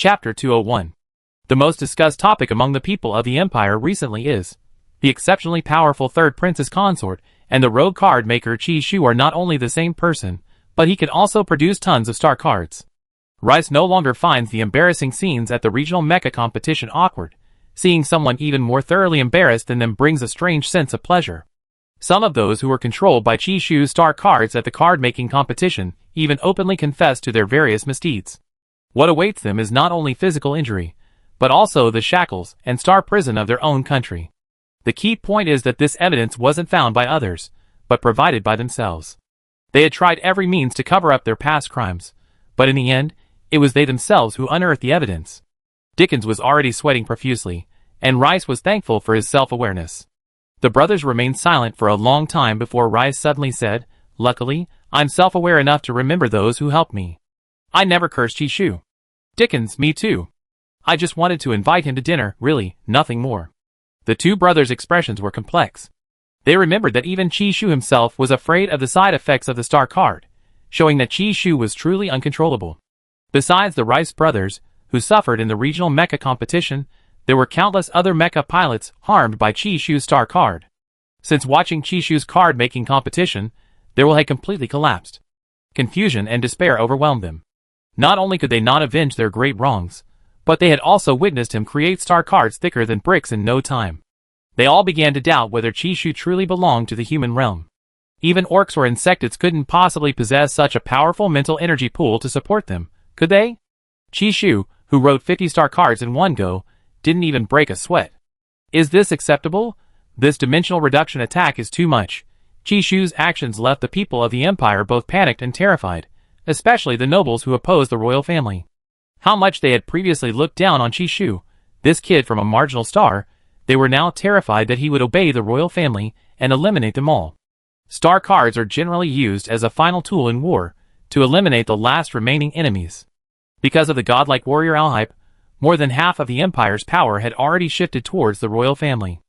Chapter 201. The most discussed topic among the people of the Empire recently is the exceptionally powerful third princess consort and the rogue card maker Qi Shu are not only the same person, but he can also produce tons of star cards. Rice no longer finds the embarrassing scenes at the regional mecha competition awkward. Seeing someone even more thoroughly embarrassed than them brings a strange sense of pleasure. Some of those who were controlled by Qi Shu's star cards at the card-making competition even openly confess to their various misdeeds. What awaits them is not only physical injury, but also the shackles and star prison of their own country. The key point is that this evidence wasn't found by others, but provided by themselves. They had tried every means to cover up their past crimes, but in the end, it was they themselves who unearthed the evidence. Dickens was already sweating profusely, and Rice was thankful for his self-awareness. The brothers remained silent for a long time before Rice suddenly said, "Luckily, I'm self-aware enough to remember those who helped me. I never cursed Qi Shu." "Dickens, me too. I just wanted to invite him to dinner, really, nothing more." The two brothers' expressions were complex. They remembered that even Qi Shu himself was afraid of the side effects of the star card, showing that Qi Shu was truly uncontrollable. Besides the Rice brothers, who suffered in the regional mecha competition, there were countless other mecha pilots harmed by Qi Shu's star card. Since watching Qi Shu's card-making competition, their will had completely collapsed. Confusion and despair overwhelmed them. Not only could they not avenge their great wrongs, but they had also witnessed him create star cards thicker than bricks in no time. They all began to doubt whether Qi Shu truly belonged to the human realm. Even orcs or insectids couldn't possibly possess such a powerful mental energy pool to support them, could they? Qi Shu, who wrote 50 star cards in one go, didn't even break a sweat. Is this acceptable? This dimensional reduction attack is too much. Qi Shu's actions left the people of the Empire both panicked and terrified, especially the nobles who opposed the royal family. How much they had previously looked down on Qi Shu, this kid from a marginal star, they were now terrified that he would obey the royal family and eliminate them all. Star cards are generally used as a final tool in war, to eliminate the last remaining enemies. Because of the godlike warrior Alhype, more than half of the Empire's power had already shifted towards the royal family.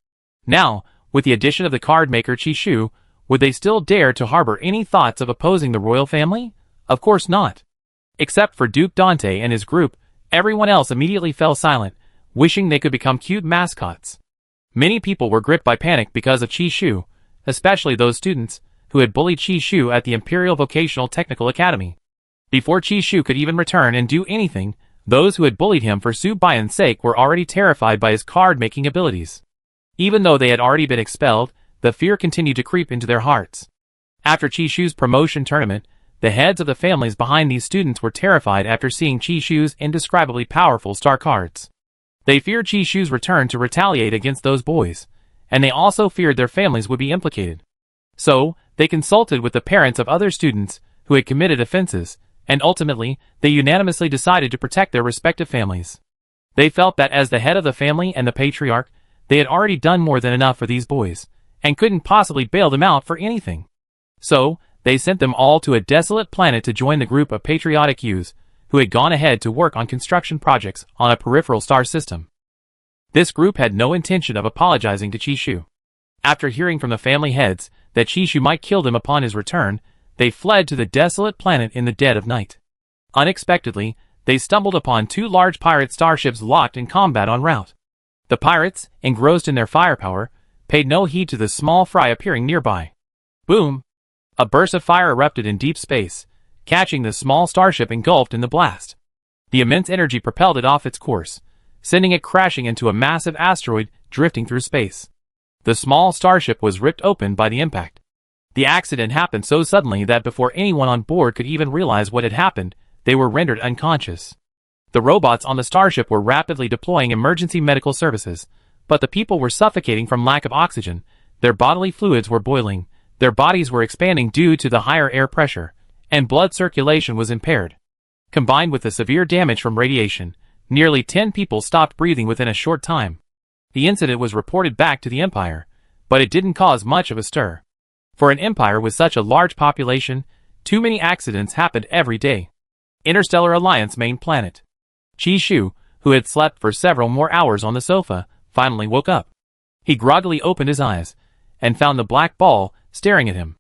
Now, with the addition of the card maker Qi Shu, would they still dare to harbor any thoughts of opposing the royal family? Of course not. Except for Duke Dante and his group, everyone else immediately fell silent, wishing they could become cute mascots. Many people were gripped by panic because of Qi Shu, especially those students who had bullied Qi Shu at the Imperial Vocational Technical Academy. Before Qi Shu could even return and do anything, those who had bullied him for Su Baiyan's sake were already terrified by his card-making abilities. Even though they had already been expelled, the fear continued to creep into their hearts. After Qi Shu's promotion tournament, the heads of the families behind these students were terrified after seeing Qi Shu's indescribably powerful star cards. They feared Qi Shu's return to retaliate against those boys, and they also feared their families would be implicated. So, they consulted with the parents of other students who had committed offenses, and ultimately, they unanimously decided to protect their respective families. They felt that as the head of the family and the patriarch, they had already done more than enough for these boys, and couldn't possibly bail them out for anything. So, they sent them all to a desolate planet to join the group of patriotic youths who had gone ahead to work on construction projects on a peripheral star system. This group had no intention of apologizing to Qi Shu. After hearing from the family heads that Qi Shu might kill them upon his return, they fled to the desolate planet in the dead of night. Unexpectedly, they stumbled upon two large pirate starships locked in combat en route. The pirates, engrossed in their firepower, paid no heed to the small fry appearing nearby. Boom! A burst of fire erupted in deep space, catching the small starship engulfed in the blast. The immense energy propelled it off its course, sending it crashing into a massive asteroid drifting through space. The small starship was ripped open by the impact. The accident happened so suddenly that before anyone on board could even realize what had happened, they were rendered unconscious. The robots on the starship were rapidly deploying emergency medical services, but the people were suffocating from lack of oxygen, their bodily fluids were boiling, their bodies were expanding due to the higher air pressure, and blood circulation was impaired. Combined with the severe damage from radiation, nearly 10 people stopped breathing within a short time. The incident was reported back to the Empire, but it didn't cause much of a stir. For an empire with such a large population, too many accidents happened every day. Interstellar Alliance main planet. Qi Shu, who had slept for several more hours on the sofa, finally woke up. He groggily opened his eyes, and found the black ball staring at him.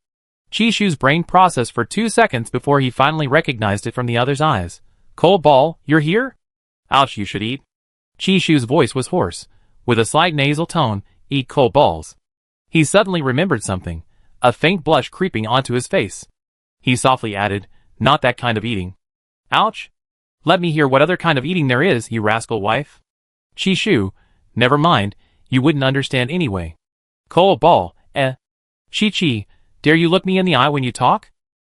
Qi Shu's brain processed for 2 seconds before he finally recognized it from the other's eyes. "Cold ball, you're here?" Ouch, you should eat. Chishu's voice was hoarse, with a slight nasal tone. Eat cold balls. He suddenly remembered something, a faint blush creeping onto his face. He softly added, not that kind of eating. Ouch. Let me hear what other kind of eating there is, you rascal wife. Chishu, never mind, you wouldn't understand anyway. Cold ball, eh? Chi-Chi, dare you look me in the eye when you talk?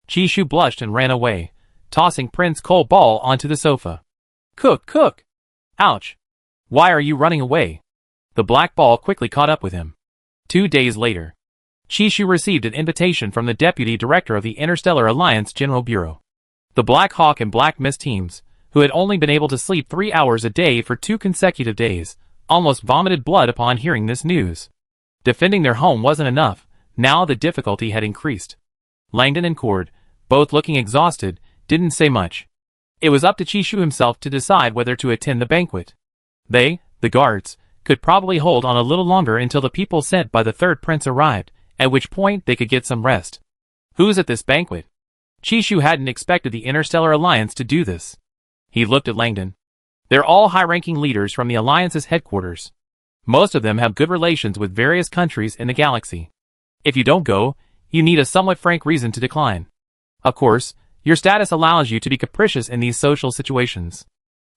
Chishu blushed and ran away, tossing Prince Cold Ball onto the sofa. Cook! Ouch! Why are you running away? The black ball quickly caught up with him. 2 days later, Chishu received an invitation from the Deputy Director of the Interstellar Alliance General Bureau. The Black Hawk and Black Mist teams, who had only been able to sleep 3 hours a day for 2 consecutive days, almost vomited blood upon hearing this news. Defending their home wasn't enough, now the difficulty had increased. Langdon and Cord, both looking exhausted, didn't say much. It was up to Chishu himself to decide whether to attend the banquet. They, the guards, could probably hold on a little longer until the people sent by the third prince arrived, at which point they could get some rest. Who's at this banquet? Chishu hadn't expected the Interstellar Alliance to do this. He looked at Langdon. They're all high-ranking leaders from the Alliance's headquarters. Most of them have good relations with various countries in the galaxy. If you don't go, you need a somewhat frank reason to decline. Of course, your status allows you to be capricious in these social situations.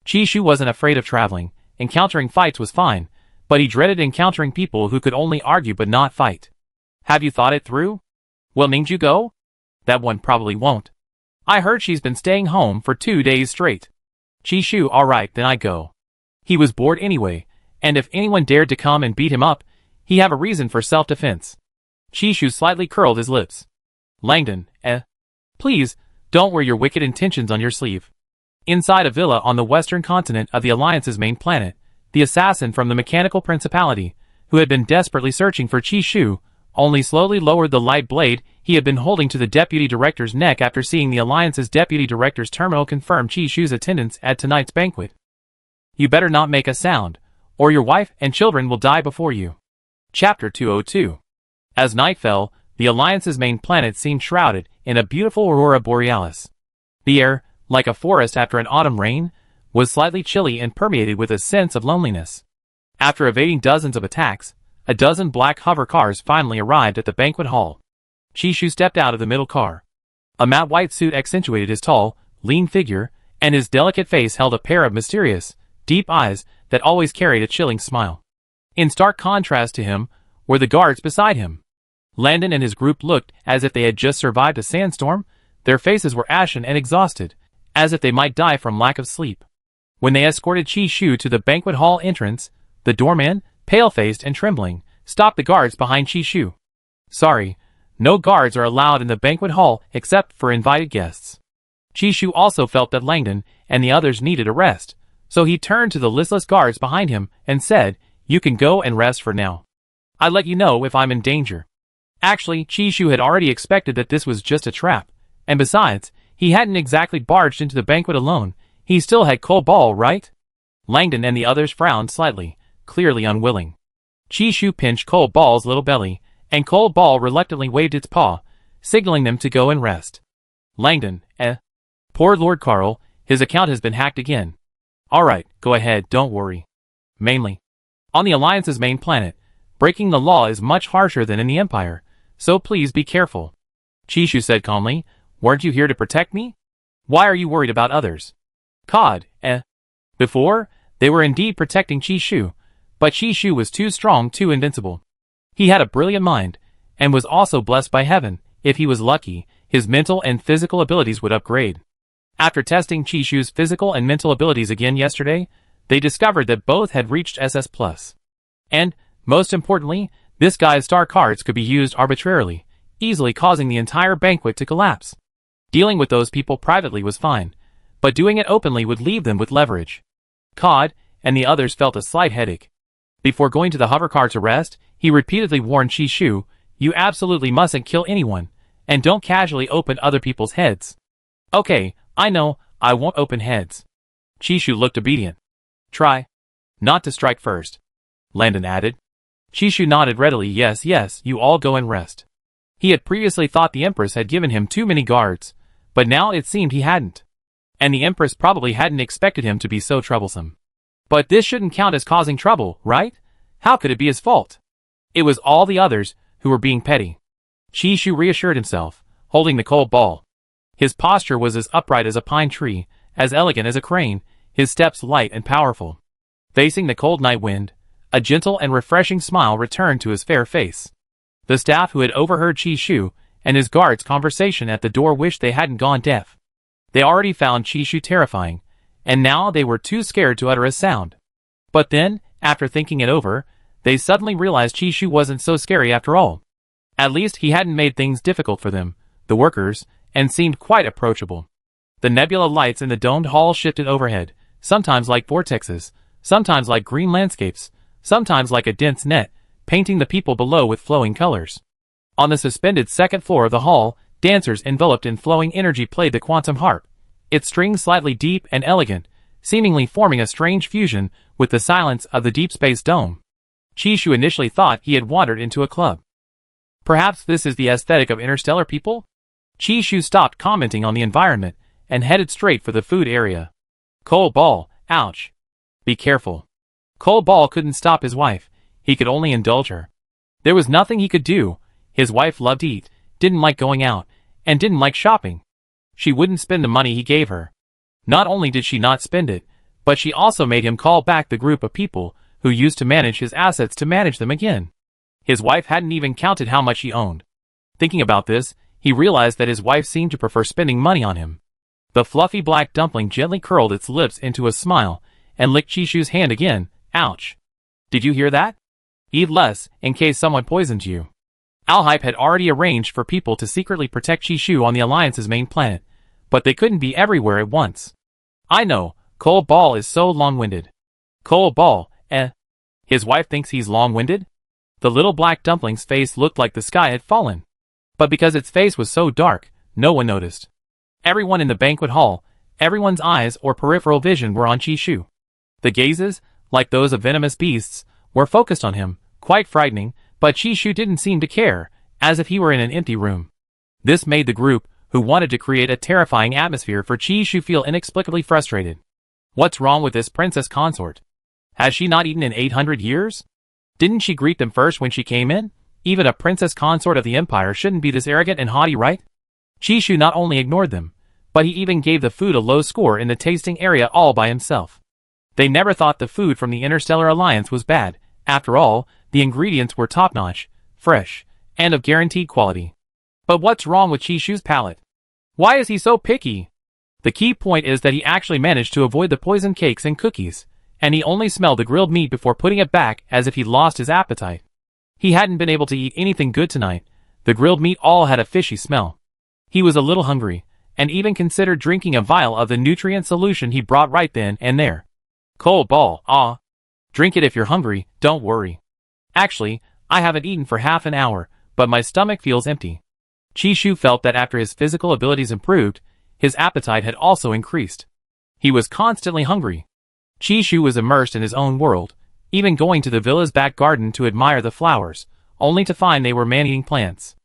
Chishu wasn't afraid of traveling. Encountering fights was fine, but he dreaded encountering people who could only argue but not fight. Have you thought it through? Will Ningju go? That one probably won't. I heard she's been staying home for 2 days straight. Chishu, alright, then I go. He was bored anyway, and if anyone dared to come and beat him up, he'd have a reason for self-defense. Chishu slightly curled his lips. Langdon, please, don't wear your wicked intentions on your sleeve. Inside a villa on the western continent of the Alliance's main planet, the assassin from the Mechanical Principality, who had been desperately searching for Chishu, only slowly lowered the light blade he had been holding to the Deputy Director's neck after seeing the Alliance's Deputy Director's terminal confirm Chishu's attendance at tonight's banquet. You better not make a sound, or your wife and children will die before you. Chapter 202. As night fell, the Alliance's main planet seemed shrouded in a beautiful aurora borealis. The air, like a forest after an autumn rain, was slightly chilly and permeated with a sense of loneliness. After evading dozens of attacks, a dozen black hover cars finally arrived at the banquet hall. Chishu stepped out of the middle car. A matte white suit accentuated his tall, lean figure, and his delicate face held a pair of mysterious, deep eyes that always carried a chilling smile. In stark contrast to him were the guards beside him. Langdon and his group looked as if they had just survived a sandstorm. Their faces were ashen and exhausted, as if they might die from lack of sleep. When they escorted Chishu to the banquet hall entrance, the doorman, pale-faced and trembling, stopped the guards behind Chishu. Sorry, no guards are allowed in the banquet hall except for invited guests. Chishu also felt that Langdon and the others needed a rest, so he turned to the listless guards behind him and said, "You can go and rest for now. I'll let you know if I'm in danger." Actually, Chishu had already expected that this was just a trap, and besides, he hadn't exactly barged into the banquet alone. He still had Cold Ball, right? Langdon and the others frowned slightly, clearly unwilling. Chishu pinched Cold Ball's little belly, and Cold Ball reluctantly waved its paw, signaling them to go and rest. Langdon, Poor Lord Carl, his account has been hacked again. Alright, go ahead, don't worry. Mainly. On the Alliance's main planet, breaking the law is much harsher than in the Empire, so please be careful. Chishu said calmly, weren't you here to protect me? Why are you worried about others? Cod, Before, they were indeed protecting Chishu, but Chishu was too strong, too invincible. He had a brilliant mind, and was also blessed by heaven. If he was lucky, his mental and physical abilities would upgrade. After testing Chishu's physical and mental abilities again yesterday, they discovered that both had reached SS+. And, most importantly, this guy's star cards could be used arbitrarily, easily causing the entire banquet to collapse. Dealing with those people privately was fine, but doing it openly would leave them with leverage. Cod and the others felt a slight headache. Before going to the hovercar to rest, he repeatedly warned Chishu, you absolutely mustn't kill anyone, and don't casually open other people's heads. Okay, I know, I won't open heads. Chishu looked obedient. Try not to strike first, Langdon added. Chishu nodded readily. Yes, you all go and rest. He had previously thought the Empress had given him too many guards, but now it seemed he hadn't. and the Empress probably hadn't expected him to be so troublesome. But this shouldn't count as causing trouble, right? How could it be his fault? It was all the others who were being petty. Chishu reassured himself, holding the cold ball. His posture was as upright as a pine tree, as elegant as a crane, his steps light and powerful. Facing the cold night wind, a gentle and refreshing smile returned to his fair face. The staff who had overheard Chishu and his guard's conversation at the door wished they hadn't gone deaf. They already found Chishu terrifying, and now they were too scared to utter a sound. But then, after thinking it over, they suddenly realized Chishu wasn't so scary after all. At least he hadn't made things difficult for them, the workers, and seemed quite approachable. The nebula lights in the domed hall shifted overhead, sometimes like vortexes, sometimes like green landscapes, sometimes like a dense net, painting the people below with flowing colors. On the suspended second floor of the hall, dancers enveloped in flowing energy played the quantum harp, its strings slightly deep and elegant, seemingly forming a strange fusion with the silence of the deep space dome. Chishu initially thought he had wandered into a club. Perhaps this is the aesthetic of interstellar people? Chishu stopped commenting on the environment and headed straight for the food area. Cold ball, ouch. Be careful. Cold ball couldn't stop his wife, he could only indulge her. There was nothing he could do. His wife loved to eat, didn't like going out, and didn't like shopping. She wouldn't spend the money he gave her. Not only did she not spend it, but she also made him call back the group of people who used to manage his assets to manage them again. His wife hadn't even counted how much he owned. Thinking about this, he realized that his wife seemed to prefer spending money on him. The fluffy black dumpling gently curled its lips into a smile and licked Chishu's hand again. Ouch. Did you hear that? Eat less, in case someone poisons you. Alhype had already arranged for people to secretly protect Chishu on the Alliance's main planet, but they couldn't be everywhere at once. I know, Cold Ball is so long-winded. Cold Ball, eh? His wife thinks he's long-winded? The little black dumpling's face looked like the sky had fallen. But because its face was so dark, no one noticed. Everyone in the banquet hall, everyone's eyes or peripheral vision were on Chishu. The gazes, like those of venomous beasts, were focused on him, quite frightening, but Chishu didn't seem to care, as if he were in an empty room. This made the group, who wanted to create a terrifying atmosphere for Chishu, feel inexplicably frustrated. What's wrong with this princess consort? Has she not eaten in 800 years? Didn't she greet them first when she came in? Even a princess consort of the Empire shouldn't be this arrogant and haughty, right? Chishu not only ignored them, but he even gave the food a low score in the tasting area all by himself. They never thought the food from the Interstellar Alliance was bad. After all, the ingredients were top-notch, fresh, and of guaranteed quality. But what's wrong with Chishu's palate? Why is he so picky? The key point is that he actually managed to avoid the poisoned cakes and cookies, and he only smelled the grilled meat before putting it back as if he'd lost his appetite. He hadn't been able to eat anything good tonight. The grilled meat all had a fishy smell. He was a little hungry, and even considered drinking a vial of the nutrient solution he brought right then and there. Cold Ball, drink it if you're hungry, don't worry. Actually, I haven't eaten for half an hour, but my stomach feels empty. Chishu felt that after his physical abilities improved, his appetite had also increased. He was constantly hungry. Chishu was immersed in his own world, even going to the villa's back garden to admire the flowers, only to find they were man-eating plants.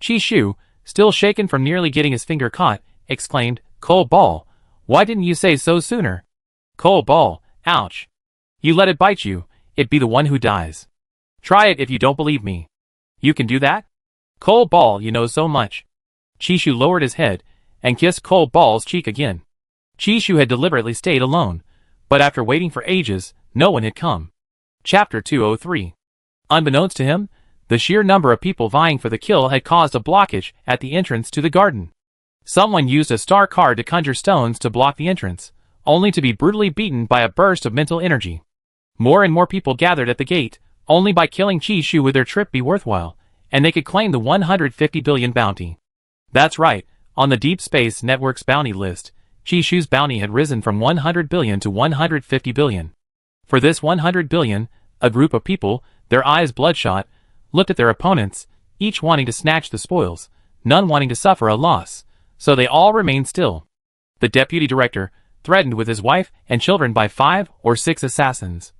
Chishu, still shaken from nearly getting his finger caught, exclaimed, Cold Ball, why didn't you say so sooner? Cold Ball, ouch. You let it bite you, it be the one who dies. Try it if you don't believe me. You can do that? Cold Ball, you know so much. Chishu lowered his head and kissed Cold Ball's cheek again. Chishu had deliberately stayed alone, but after waiting for ages, no one had come. Chapter 203. Unbeknownst to him, the sheer number of people vying for the kill had caused a blockage at the entrance to the garden. Someone used a star card to conjure stones to block the entrance, only to be brutally beaten by a burst of mental energy. More and more people gathered at the gate. Only by killing Chishu would their trip be worthwhile, and they could claim the 150 billion bounty. That's right, on the Deep Space Network's bounty list, Chishu's bounty had risen from 100 billion to 150 billion. For this 100 billion, a group of people, their eyes bloodshot, looked at their opponents, each wanting to snatch the spoils, none wanting to suffer a loss, so they all remained still. The deputy director, threatened with his wife and children by 5 or 6 assassins.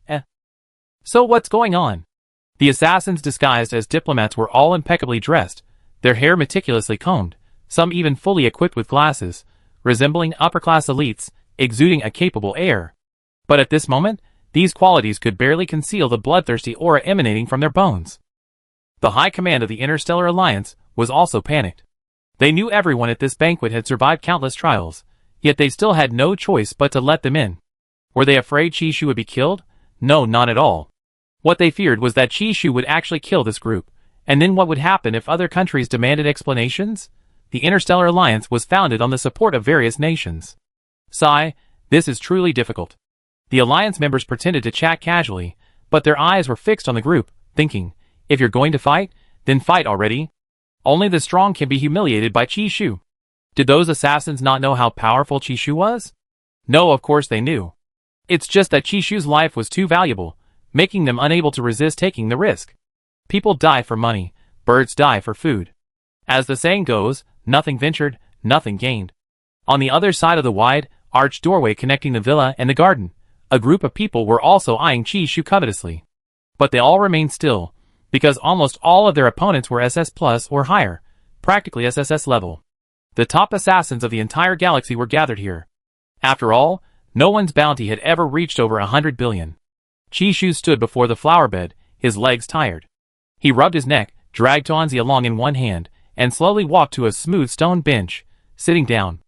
So what's going on? The assassins disguised as diplomats were all impeccably dressed, their hair meticulously combed, some even fully equipped with glasses, resembling upper-class elites, exuding a capable air. But at this moment, these qualities could barely conceal the bloodthirsty aura emanating from their bones. The high command of the Interstellar Alliance was also panicked. They knew everyone at this banquet had survived countless trials, yet they still had no choice but to let them in. Were they afraid Chishu would be killed? No, not at all. What they feared was that Chishu would actually kill this group, and then what would happen if other countries demanded explanations? The Interstellar Alliance was founded on the support of various nations. Sigh, this is truly difficult. The Alliance members pretended to chat casually, but their eyes were fixed on the group, thinking, if you're going to fight, then fight already. Only the strong can be humiliated by Chishu. Did those assassins not know how powerful Chishu was? No, of course they knew. It's just that Chishu's life was too valuable, making them unable to resist taking the risk. People die for money, birds die for food. As the saying goes, nothing ventured, nothing gained. On the other side of the wide, arched doorway connecting the villa and the garden, a group of people were also eyeing Chishu covetously. But they all remained still, because almost all of their opponents were SS plus or higher, practically SSS level. The top assassins of the entire galaxy were gathered here. After all, no one's bounty had ever reached over 100 billion. Chishu stood before the flower bed, his legs tired. He rubbed his neck, dragged Tuanzi along in one hand, and slowly walked to a smooth stone bench, sitting down.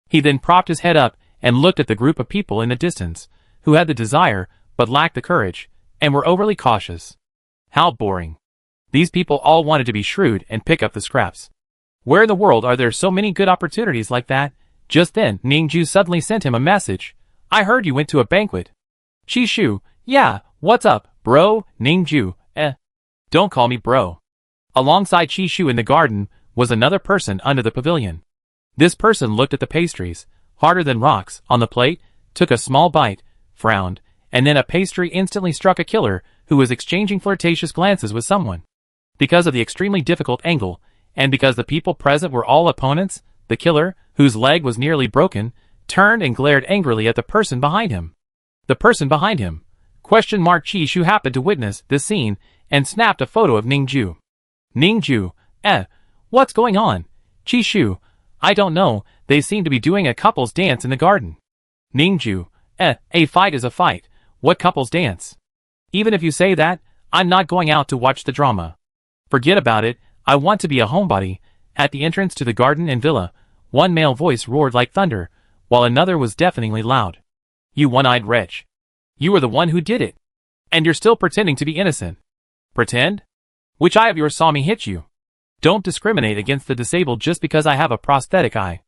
He then propped his head up and looked at the group of people in the distance, who had the desire, but lacked the courage, and were overly cautious. How boring. These people all wanted to be shrewd and pick up the scraps. Where in the world are there so many good opportunities like that? Just then, Ningju suddenly sent him a message. I heard you went to a banquet. Chishu, yeah, what's up, bro? Ningju, Don't call me bro. Alongside Chishu in the garden was another person under the pavilion. This person looked at the pastries, harder than rocks, on the plate, took a small bite, frowned, and then a pastry instantly struck a killer who was exchanging flirtatious glances with someone. Because of the extremely difficult angle, and because the people present were all opponents, the killer, whose leg was nearly broken, turned and glared angrily at the person behind him. The person behind him? Chishu happened to witness this scene and snapped a photo of Ningju. Ningju, what's going on? Chishu, I don't know, they seem to be doing a couple's dance in the garden. Ningju, a fight is a fight, what couple's dance? Even if you say that, I'm not going out to watch the drama. Forget about it, I want to be a homebody. At the entrance to the garden and villa, one male voice roared like thunder, while another was deafeningly loud. You one-eyed wretch. You were the one who did it. And you're still pretending to be innocent. Pretend? Which eye of yours saw me hit you? Don't discriminate against the disabled just because I have a prosthetic eye.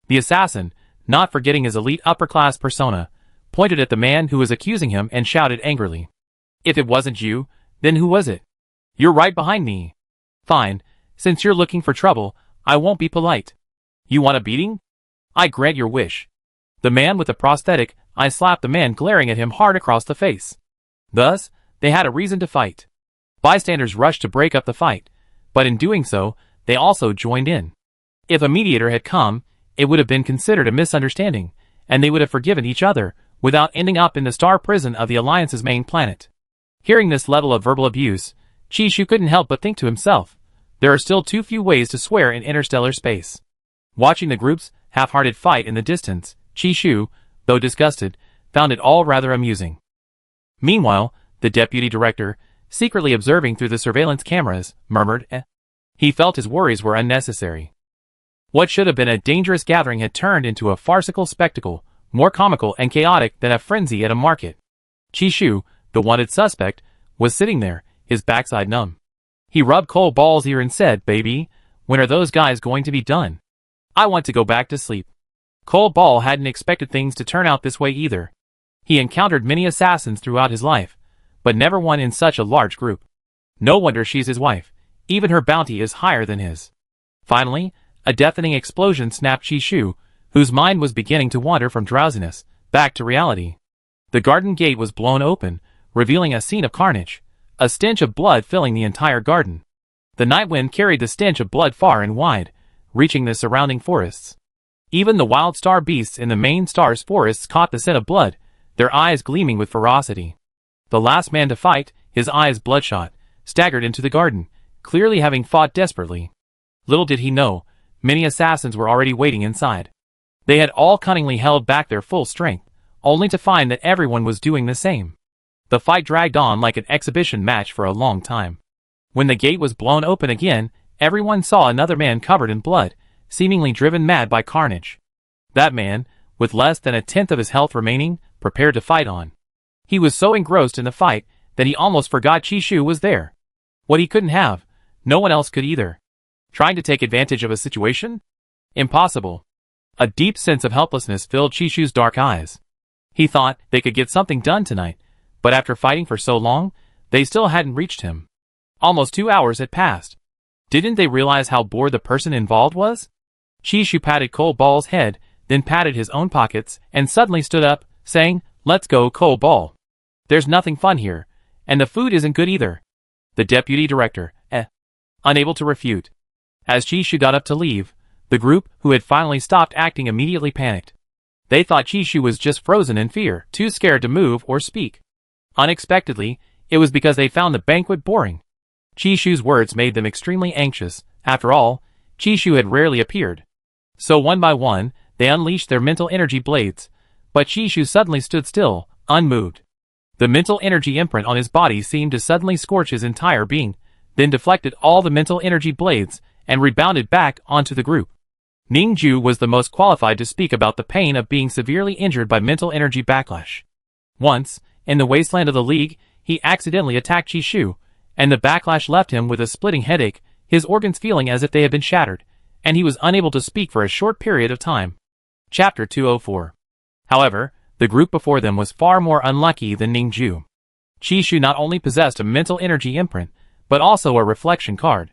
The assassin, not forgetting his elite upper-class persona, pointed at the man who was accusing him and shouted angrily. If it wasn't you, then who was it? You're right behind me. Fine, since you're looking for trouble, I won't be polite. You want a beating? I grant your wish. The man with the prosthetic eye slapped the man glaring at him hard across the face. Thus, they had a reason to fight. Bystanders rushed to break up the fight, but in doing so, they also joined in. If a mediator had come, it would have been considered a misunderstanding, and they would have forgiven each other, without ending up in the star prison of the Alliance's main planet. Hearing this level of verbal abuse, Chishu couldn't help but think to himself, there are still too few ways to swear in interstellar space. Watching the group's half-hearted fight in the distance, Chishu, though disgusted, found it all rather amusing. Meanwhile, the deputy director, secretly observing through the surveillance cameras, murmured, He felt his worries were unnecessary. What should have been a dangerous gathering had turned into a farcical spectacle, more comical and chaotic than a frenzy at a market. Chishu, the wanted suspect, was sitting there, his backside numb. He rubbed Cole Ball's ear and said, Baby, when are those guys going to be done? I want to go back to sleep. Cole Ball hadn't expected things to turn out this way either. He encountered many assassins throughout his life, but never one in such a large group. No wonder she's his wife. Even her bounty is higher than his. Finally, a deafening explosion snapped Chishu, whose mind was beginning to wander from drowsiness, back to reality. The garden gate was blown open, revealing a scene of carnage, a stench of blood filling the entire garden. The night wind carried the stench of blood far and wide, reaching the surrounding forests. Even the wild star beasts in the main star's forests caught the scent of blood, their eyes gleaming with ferocity. The last man to fight, his eyes bloodshot, staggered into the garden, clearly having fought desperately. Little did he know, many assassins were already waiting inside. They had all cunningly held back their full strength, only to find that everyone was doing the same. The fight dragged on like an exhibition match for a long time. When the gate was blown open again, everyone saw another man covered in blood, seemingly driven mad by carnage. That man, with less than a tenth of his health remaining, prepared to fight on. He was so engrossed in the fight that he almost forgot Chishu was there. What he couldn't have, no one else could either. Trying to take advantage of a situation? Impossible. A deep sense of helplessness filled Chishu's dark eyes. He thought they could get something done tonight, but after fighting for so long, they still hadn't reached him. Almost 2 hours had passed. Didn't they realize how bored the person involved was? Chishu patted Cole Ball's head, then patted his own pockets, and suddenly stood up, saying, "Let's go, Cole Ball. There's nothing fun here, and the food isn't good either." The deputy director, unable to refute. As Chishu got up to leave, the group, who had finally stopped acting, immediately panicked. They thought Chishu was just frozen in fear, too scared to move or speak. Unexpectedly, it was because they found the banquet boring. Chishu's words made them extremely anxious. After all, Chishu had rarely appeared. So one by one, they unleashed their mental energy blades, but Chishu suddenly stood still, unmoved. The mental energy imprint on his body seemed to suddenly scorch his entire being, then deflected all the mental energy blades and rebounded back onto the group. Ningju was the most qualified to speak about the pain of being severely injured by mental energy backlash. Once, in the wasteland of the League, he accidentally attacked Chishu, and the backlash left him with a splitting headache, his organs feeling as if they had been shattered, and he was unable to speak for a short period of time. Chapter 204. However, the group before them was far more unlucky than Ningju. Chishu not only possessed a mental energy imprint, but also a reflection card.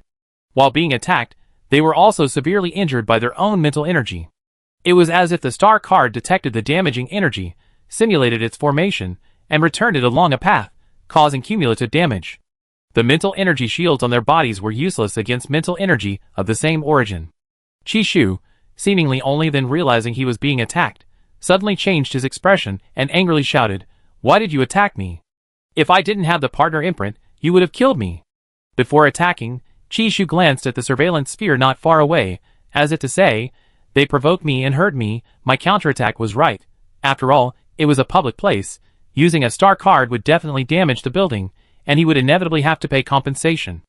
While being attacked, they were also severely injured by their own mental energy. It was as if the star card detected the damaging energy, simulated its formation, and returned it along a path, causing cumulative damage. The mental energy shields on their bodies were useless against mental energy of the same origin. Chishu, seemingly only then realizing he was being attacked, suddenly changed his expression and angrily shouted, "Why did you attack me? If I didn't have the partner imprint, you would have killed me." Before attacking, Chishu glanced at the surveillance sphere not far away, as if to say, "They provoked me and hurt me, my counterattack was right. After all, it was a public place. Using a star card would definitely damage the building, and he would inevitably have to pay compensation."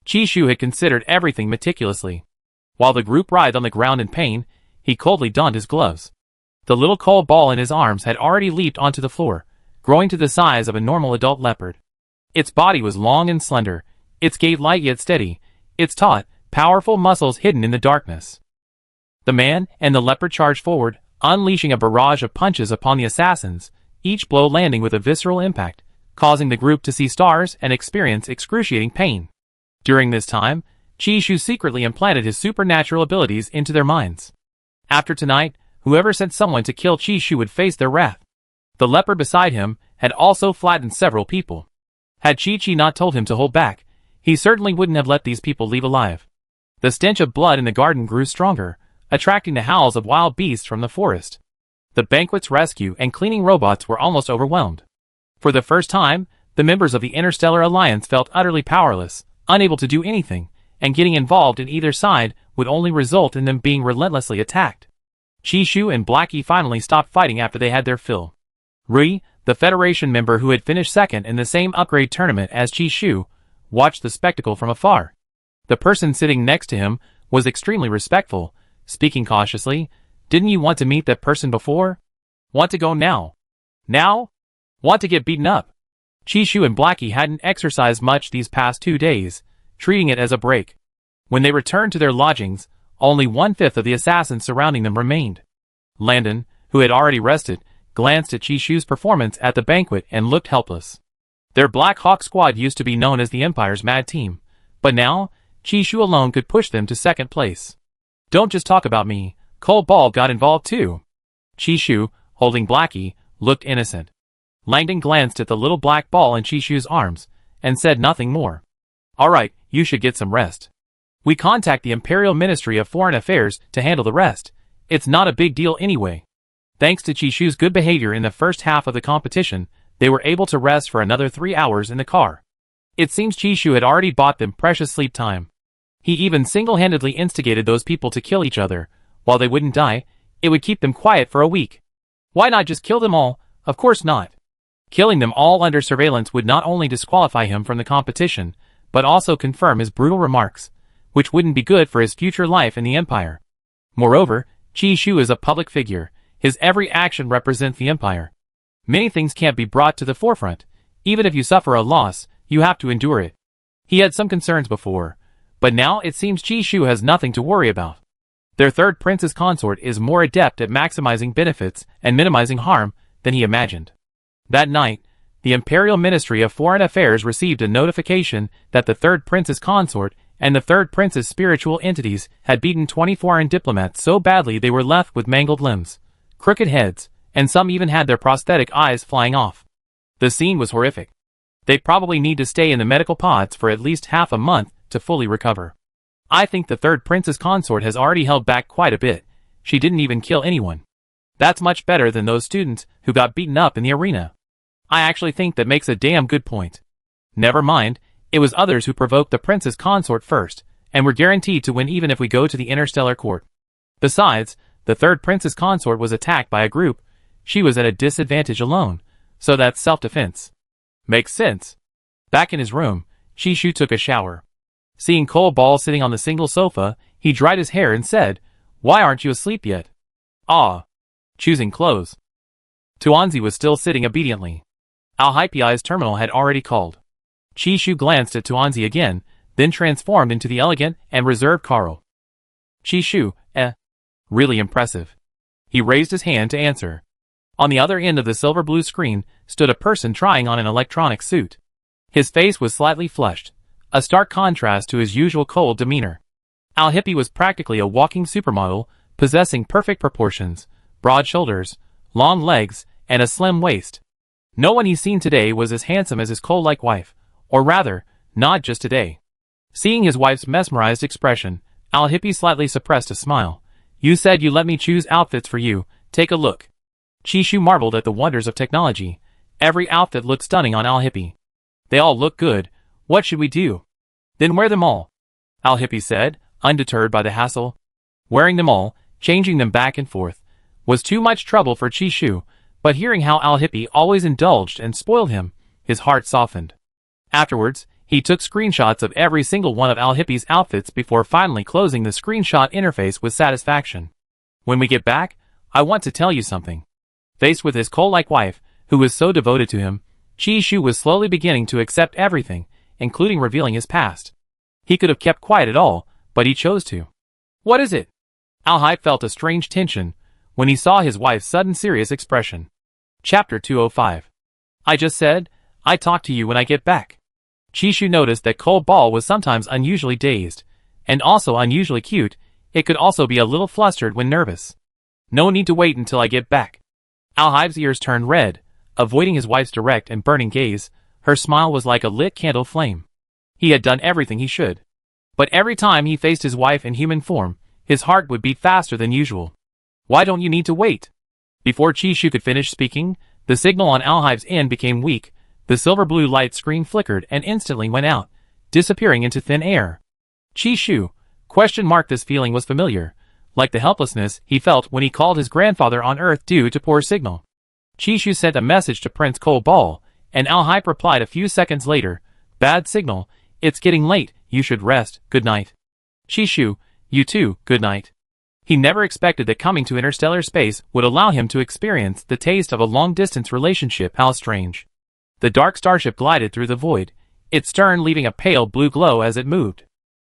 Chishu had considered everything meticulously. While the group writhed on the ground in pain, he coldly donned his gloves. The little coal ball in his arms had already leaped onto the floor, growing to the size of a normal adult leopard. Its body was long and slender, its gait light yet steady, its taut, powerful muscles hidden in the darkness. The man and the leopard charged forward, unleashing a barrage of punches upon the assassins, each blow landing with a visceral impact, causing the group to see stars and experience excruciating pain. During this time, Chishu secretly implanted his supernatural abilities into their minds. After tonight, whoever sent someone to kill Chishu would face their wrath. The leopard beside him had also flattened several people. Had Chi-Chi not told him to hold back, he certainly wouldn't have let these people leave alive. The stench of blood in the garden grew stronger, attracting the howls of wild beasts from the forest. The banquet's rescue and cleaning robots were almost overwhelmed. For the first time, the members of the Interstellar Alliance felt utterly powerless, unable to do anything, and getting involved in either side would only result in them being relentlessly attacked. Chishu and Blackie finally stopped fighting after they had their fill. Rui, the Federation member who had finished second in the same upgrade tournament as Chishu, watched the spectacle from afar. The person sitting next to him was extremely respectful, speaking cautiously. "Didn't you want to meet that person before? Want to go now? Now? Want to get beaten up?" Chishu and Blackie hadn't exercised much these past 2 days, treating it as a break. When they returned to their lodgings, only 1/5 of the assassins surrounding them remained. Landon, who had already rested, glanced at Chishu's performance at the banquet and looked helpless. Their Black Hawk squad used to be known as the Empire's Mad Team, but now, Chishu alone could push them to second place. "Don't just talk about me, Cole Ball got involved too." Chishu, holding Blackie, looked innocent. Langdon glanced at the little black ball in Chishu's arms, and said nothing more. "Alright, you should get some rest. We contact the Imperial Ministry of Foreign Affairs to handle the rest. It's not a big deal anyway." Thanks to Chishu's good behavior in the first half of the competition, they were able to rest for another 3 hours in the car. It seems Chishu had already bought them precious sleep time. He even single-handedly instigated those people to kill each other. While they wouldn't die, It would keep them quiet for a week. Why not just kill them all? Of course not. Killing them all under surveillance would not only disqualify him from the competition, but also confirm his brutal remarks, which wouldn't be good for his future life in the Empire. Moreover, Qi Shu is a public figure. His every action represents the Empire. Many things can't be brought to the forefront. Even if you suffer a loss, you have to endure it. He had some concerns before, but now it seems Qi Shu has nothing to worry about. Their third prince's consort is more adept at maximizing benefits and minimizing harm than he imagined. That night, the Imperial Ministry of Foreign Affairs received a notification that the third prince's consort and the third prince's spiritual entities had beaten 20 foreign diplomats so badly they were left with mangled limbs, crooked heads, and some even had their prosthetic eyes flying off. The scene was horrific. They'd probably need to stay in the medical pods for at least half a month to fully recover. I think the third prince's consort has already held back quite a bit. She didn't even kill anyone. That's much better than those students who got beaten up in the arena. I actually think that makes a damn good point. Never mind, it was others who provoked the prince's consort first, and were guaranteed to win even if we go to the interstellar court. Besides, the third prince's consort was attacked by a group. She was at a disadvantage alone, so that's self-defense. Makes sense. Back in his room, Qi Shu took a shower. Seeing Cole Ball sitting on the single sofa, he dried his hair and said, "Why aren't you asleep yet?" "Ah." Choosing clothes. Tuanzi was still sitting obediently. Al-Hypei's terminal had already called. Qi Shu glanced at Tuanzi again, then transformed into the elegant and reserved Carl. "Qi Shu, really impressive." He raised his hand to answer. On the other end of the silver-blue screen stood a person trying on an electronic suit. His face was slightly flushed, a stark contrast to his usual cold demeanor. Al-Hippei was practically a walking supermodel, possessing perfect proportions, broad shoulders, long legs, and a slim waist. No one he's seen today was as handsome as his coal-like wife, or rather, not just today. Seeing his wife's mesmerized expression, Al-Hippei slightly suppressed a smile. "You said you let me choose outfits for you, take a look." Qi Shu marveled at the wonders of technology. Every outfit looked stunning on Al-Hippei. "They all look good, what should we do?" "Then wear them all," Al-Hippei said, undeterred by the hassle. Wearing them all, changing them back and forth, was too much trouble for Qi Shu, but hearing how Al-Hippei always indulged and spoiled him, his heart softened. Afterwards, he took screenshots of every single one of Al-Hippei's outfits before finally closing the screenshot interface with satisfaction. "When we get back, I want to tell you something." Faced with his coal-like wife, who was so devoted to him, Qi Shu was slowly beginning to accept everything, including revealing his past. He could have kept quiet at all, but he chose to. "What is it?" Al-Hai felt a strange tension when he saw his wife's sudden serious expression. Chapter 205. "I just said, I'd talk to you when I get back." Qi Shu noticed that Cole Ball was sometimes unusually dazed, and also unusually cute. It could also be a little flustered when nervous. "No need to wait until I get back." Al-Hi's ears turned red, avoiding his wife's direct and burning gaze. Her smile was like a lit candle flame. He had done everything he should. But every time he faced his wife in human form, his heart would beat faster than usual. "Why don't you need to wait?" Before Qi Shu could finish speaking, the signal on Al-Hi's end became weak. The silver-blue light screen flickered and instantly went out, disappearing into thin air. Qi Shu, ? This feeling was familiar, like the helplessness he felt when he called his grandfather on Earth due to poor signal. Qi Shu sent a message to Prince Cole Ball, and Al-Hai replied a few seconds later, "Bad signal, it's getting late, you should rest, good night." "Qi Shu, you too, good night." He never expected that coming to interstellar space would allow him to experience the taste of a long-distance relationship. How strange. The dark starship glided through the void, its stern leaving a pale blue glow as it moved.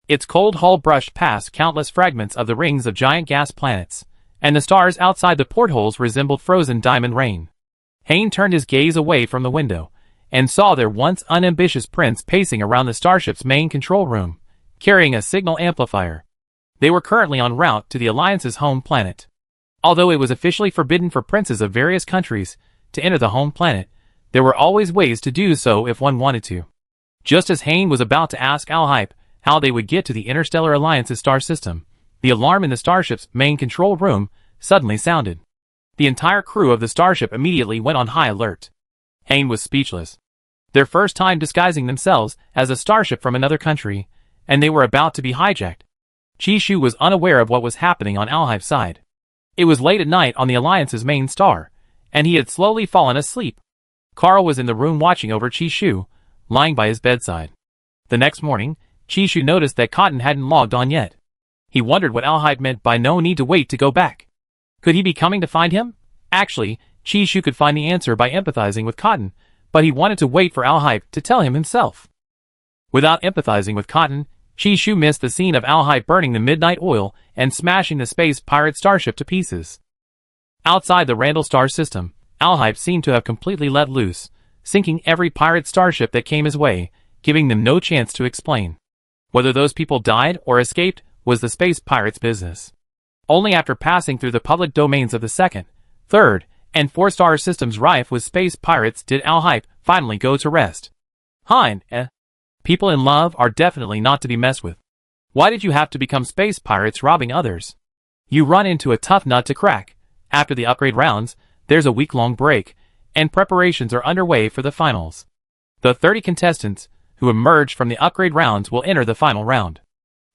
Its cold hull brushed past countless fragments of the rings of giant gas planets, and the stars outside the portholes resembled frozen diamond rain. Hain turned his gaze away from the window, and saw their once unambitious prince pacing around the starship's main control room, carrying a signal amplifier. They were currently en route to the Alliance's home planet. Although it was officially forbidden for princes of various countries to enter the home planet, there were always ways to do so if one wanted to. Just as Hain was about to ask Al-Hype how they would get to the Interstellar Alliance's star system, the alarm in the starship's main control room suddenly sounded. The entire crew of the starship immediately went on high alert. Hain was speechless. Their first time disguising themselves as a starship from another country, and they were about to be hijacked. Qi Shu was unaware of what was happening on Al-Hype's side. It was late at night on the Alliance's main star, and he had slowly fallen asleep. Carl was in the room watching over Chishu, lying by his bedside. The next morning, Chishu noticed that Cotton hadn't logged on yet. He wondered what Alhype meant by no need to wait to go back. Could he be coming to find him? Actually, Chishu could find the answer by empathizing with Cotton, but he wanted to wait for Alhype to tell him himself. Without empathizing with Cotton, Chishu missed the scene of Alhype burning the midnight oil and smashing the space pirate starship to pieces. Outside the Randall star system, Alhype seemed to have completely let loose, sinking every pirate starship that came his way, giving them no chance to explain. Whether those people died or escaped was the space pirates' business. Only after passing through the public domains of the second, third, and four-star systems rife with space pirates did Alhype finally go to rest. People in love are definitely not to be messed with. Why did you have to become space pirates robbing others? You run into a tough nut to crack. After the upgrade rounds, there's a week-long break, and preparations are underway for the finals. The 30 contestants who emerge from the upgrade rounds will enter the final round.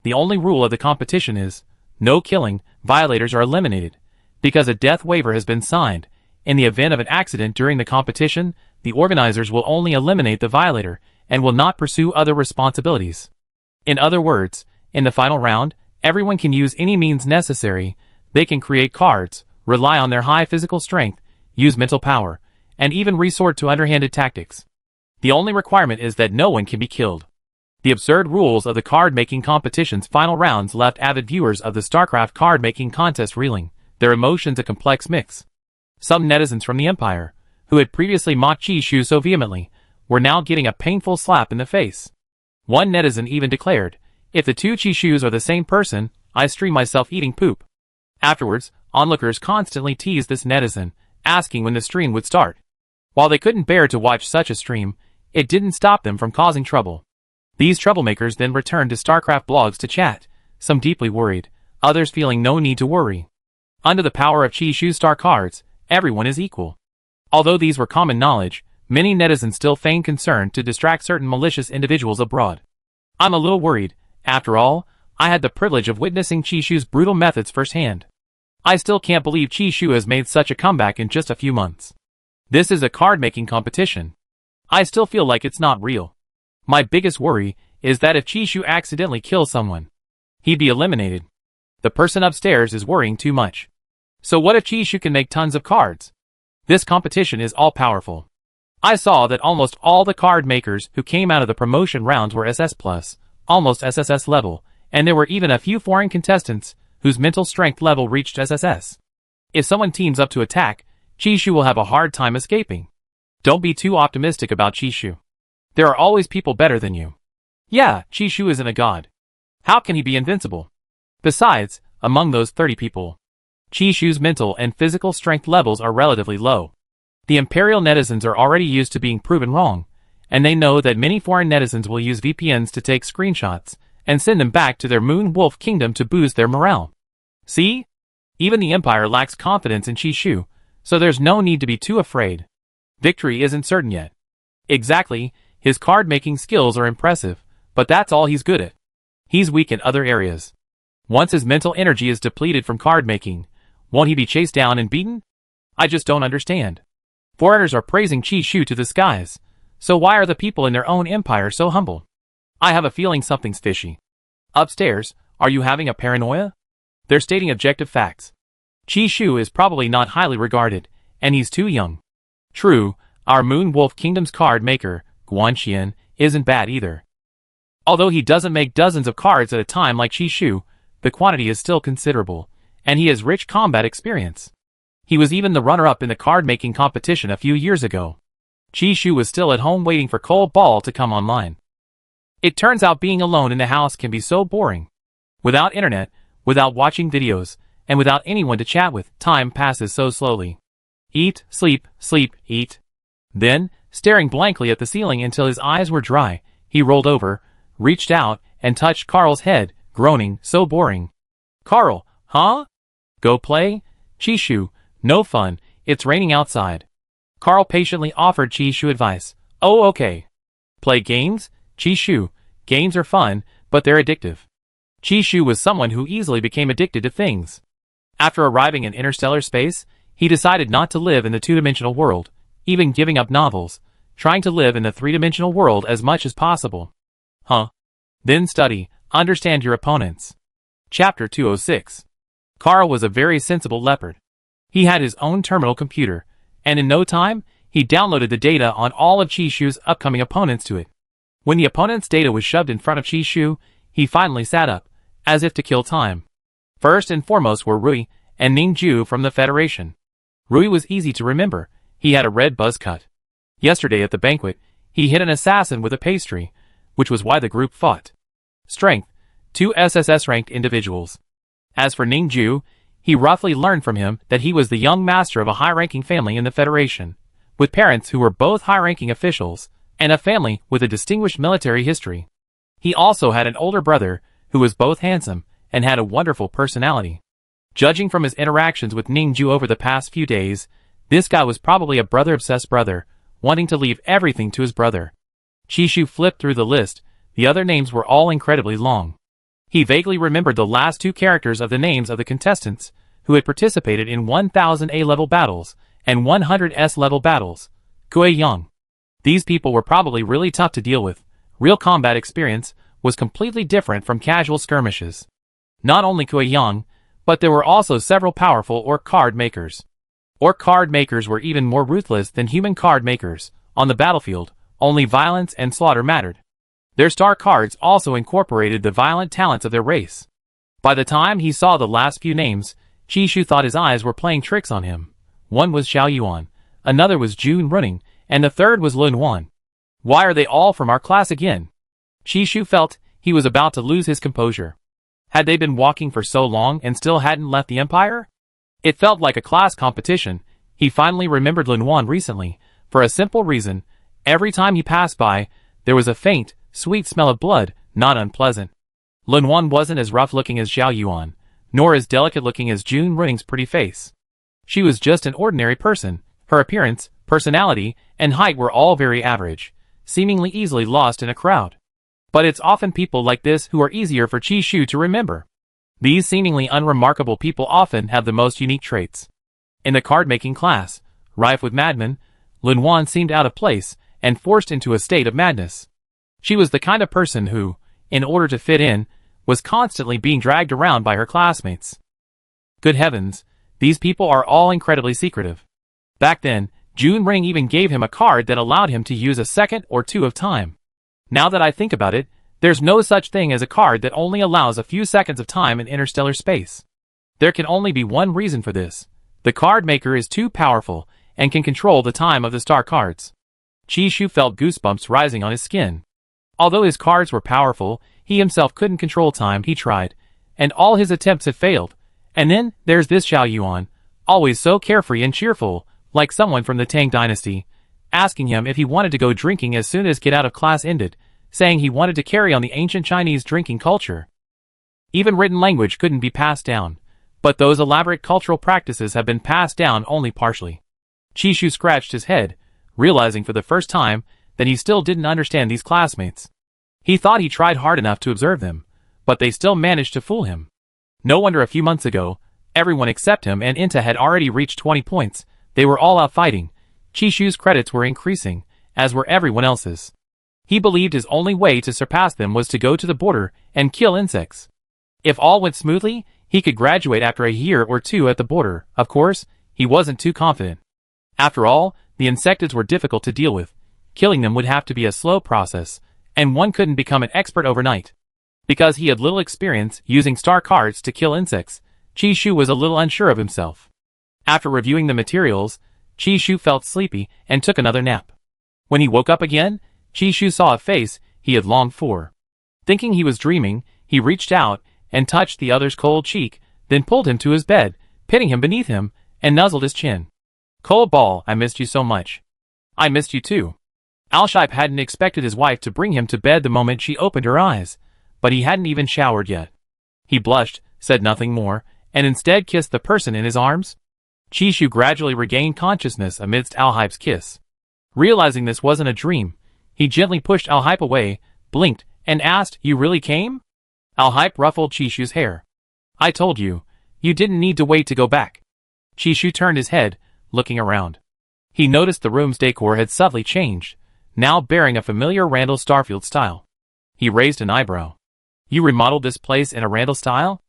The only rule of the competition is, no killing, violators are eliminated. Because a death waiver has been signed, in the event of an accident during the competition, the organizers will only eliminate the violator, and will not pursue other responsibilities. In other words, in the final round, everyone can use any means necessary. They can create cards, rely on their high physical strength, use mental power, and even resort to underhanded tactics. The only requirement is that no one can be killed. The absurd rules of the card-making competition's final rounds left avid viewers of the StarCraft card-making contest reeling, their emotions a complex mix. Some netizens from the Empire, who had previously mocked Chishu so vehemently, were now getting a painful slap in the face. One netizen even declared, "If the two Chishus are the same person, I stream myself eating poop." Afterwards, onlookers constantly teased this netizen, asking when the stream would start. While they couldn't bear to watch such a stream, it didn't stop them from causing trouble. These troublemakers then returned to StarCraft blogs to chat, some deeply worried, others feeling no need to worry. Under the power of Chishu's star cards, everyone is equal. Although these were common knowledge, many netizens still feigned concern to distract certain malicious individuals abroad. I'm a little worried. After all, I had the privilege of witnessing Chishu's brutal methods firsthand. I still can't believe Chishu has made such a comeback in just a few months. This is a card-making competition. I still feel like it's not real. My biggest worry is that if Chishu accidentally kills someone, he'd be eliminated. The person upstairs is worrying too much. So what if Chishu can make tons of cards? This competition is all-powerful. I saw that almost all the card makers who came out of the promotion rounds were SS+, almost SSS level, and there were even a few foreign contestants whose mental strength level reached SSS. If someone teams up to attack, Chishu will have a hard time escaping. Don't be too optimistic about Chishu. There are always people better than you. Yeah, Chishu isn't a god. How can he be invincible? Besides, among those 30 people, Chishu's mental and physical strength levels are relatively low. The Imperial netizens are already used to being proven wrong, and they know that many foreign netizens will use VPNs to take screenshots and send them back to their Moon Wolf Kingdom to boost their morale. See? Even the Empire lacks confidence in Chishu, so there's no need to be too afraid. Victory isn't certain yet. Exactly, his card-making skills are impressive, but that's all he's good at. He's weak in other areas. Once his mental energy is depleted from card-making, won't he be chased down and beaten? I just don't understand. Foreigners are praising Chishu to the skies, so why are the people in their own empire so humble? I have a feeling something's fishy. Upstairs, are you having a paranoia? They're stating objective facts. Chishu is probably not highly regarded, and he's too young. True, our Moon Wolf Kingdom's card maker, Guanxian, isn't bad either. Although he doesn't make dozens of cards at a time like Chishu, the quantity is still considerable, and he has rich combat experience. He was even the runner-up in the card-making competition a few years ago. Chishu was still at home waiting for Cold Ball to come online. It turns out being alone in the house can be so boring. Without internet, without watching videos, and without anyone to chat with, time passes so slowly. Eat, sleep, eat. Then, staring blankly at the ceiling until his eyes were dry, he rolled over, reached out, and touched Carl's head, groaning, so boring. Carl, huh? Go play? Chishu, no fun, it's raining outside. Carl patiently offered Chishu advice. Oh okay. Play games? Chishu, games are fun, but they're addictive. Chishu was someone who easily became addicted to things. After arriving in interstellar space, he decided not to live in the two-dimensional world, even giving up novels, trying to live in the three-dimensional world as much as possible. Then study, understand your opponents. Chapter 206. Carl was a very sensible leopard. He had his own terminal computer, and in no time, he downloaded the data on all of Chishu's upcoming opponents to it. When the opponent's data was shoved in front of Chishu, he finally sat up, as if to kill time. First and foremost were Rui and Ningju from the Federation. Rui was easy to remember. He had a red buzz cut. Yesterday at the banquet, he hit an assassin with a pastry, which was why the group fought. Strength: 2 SSS-ranked individuals. As for Ningju, he roughly learned from him that he was the young master of a high-ranking family in the Federation, with parents who were both high-ranking officials, and a family with a distinguished military history. He also had an older brother who was both handsome and had a wonderful personality. Judging from his interactions with Ningju over the past few days, this guy was probably a brother-obsessed brother, wanting to leave everything to his brother. Chishu flipped through the list. The other names were all incredibly long. He vaguely remembered the last 2 characters of the names of the contestants who had participated in 1000 A-level battles and 100 S-level battles. Kuei Yang. These people were probably really tough to deal with. Real combat experience was completely different from casual skirmishes. Not only Kuei Yang, but there were also several powerful orc card makers. Orc card makers were even more ruthless than human card makers. On the battlefield, only violence and slaughter mattered. Their star cards also incorporated the violent talents of their race. By the time he saw the last few names, Chishu thought his eyes were playing tricks on him. One was Xiao Yuan, another was Jun Running, and the third was Lun Wan. Why are they all from our class again? Chishu felt he was about to lose his composure. Had they been walking for so long and still hadn't left the Empire? It felt like a class competition. He finally remembered Lun Wan recently, for a simple reason. Every time he passed by, there was a faint, sweet smell of blood, not unpleasant. Lun Wan wasn't as rough-looking as Xiao Yuan, nor as delicate-looking as Jun Running's pretty face. She was just an ordinary person. Her appearance, personality, and height were all very average, seemingly easily lost in a crowd. But it's often people like this who are easier for Chishu to remember. These seemingly unremarkable people often have the most unique traits. In the card-making class, rife with madmen, Lun Wan seemed out of place and forced into a state of madness. She was the kind of person who, in order to fit in, was constantly being dragged around by her classmates. Good heavens, these people are all incredibly secretive. Back then, Jun Ring even gave him a card that allowed him to use a second or 2 of time. Now that I think about it, there's no such thing as a card that only allows a few seconds of time in interstellar space. There can only be one reason for this. The card maker is too powerful and can control the time of the star cards. Chishu felt goosebumps rising on his skin. Although his cards were powerful, he himself couldn't control time. He tried, and all his attempts had failed. And then, there's this Xiao Yuan, always so carefree and cheerful, like someone from the Tang dynasty, asking him if he wanted to go drinking as soon as get out of class ended, saying he wanted to carry on the ancient Chinese drinking culture. Even written language couldn't be passed down, but those elaborate cultural practices have been passed down only partially. Chishu scratched his head, realizing for the first time that he still didn't understand these classmates. He thought he tried hard enough to observe them, but they still managed to fool him. No wonder a few months ago, everyone except him and Inta had already reached 20 points. They were all out fighting. Chishu's credits were increasing, as were everyone else's. He believed his only way to surpass them was to go to the border and kill insects. If all went smoothly, he could graduate after a year or 2 at the border. Of course, he wasn't too confident. After all, the insectids were difficult to deal with. Killing them would have to be a slow process, and one couldn't become an expert overnight. Because he had little experience using star cards to kill insects, Chishu was a little unsure of himself. After reviewing the materials, Chishu felt sleepy and took another nap. When he woke up again, Chishu saw a face he had longed for. Thinking he was dreaming, he reached out and touched the other's cold cheek, then pulled him to his bed, pitting him beneath him, and nuzzled his chin. "Cold ball, I missed you so much." "I missed you too." Alshipe hadn't expected his wife to bring him to bed the moment she opened her eyes, but he hadn't even showered yet. He blushed, said nothing more, and instead kissed the person in his arms. Chishu gradually regained consciousness amidst Alhipe's kiss. Realizing this wasn't a dream, he gently pushed Alhipe away, blinked, and asked, "You really came?" Alhipe ruffled Chishu's hair. "I told you, You didn't need to wait to go back. Chishu turned his head, looking around. He noticed the room's decor had subtly changed, now bearing a familiar Randall Starfield style. He raised an eyebrow. You remodeled this place in a Randall style?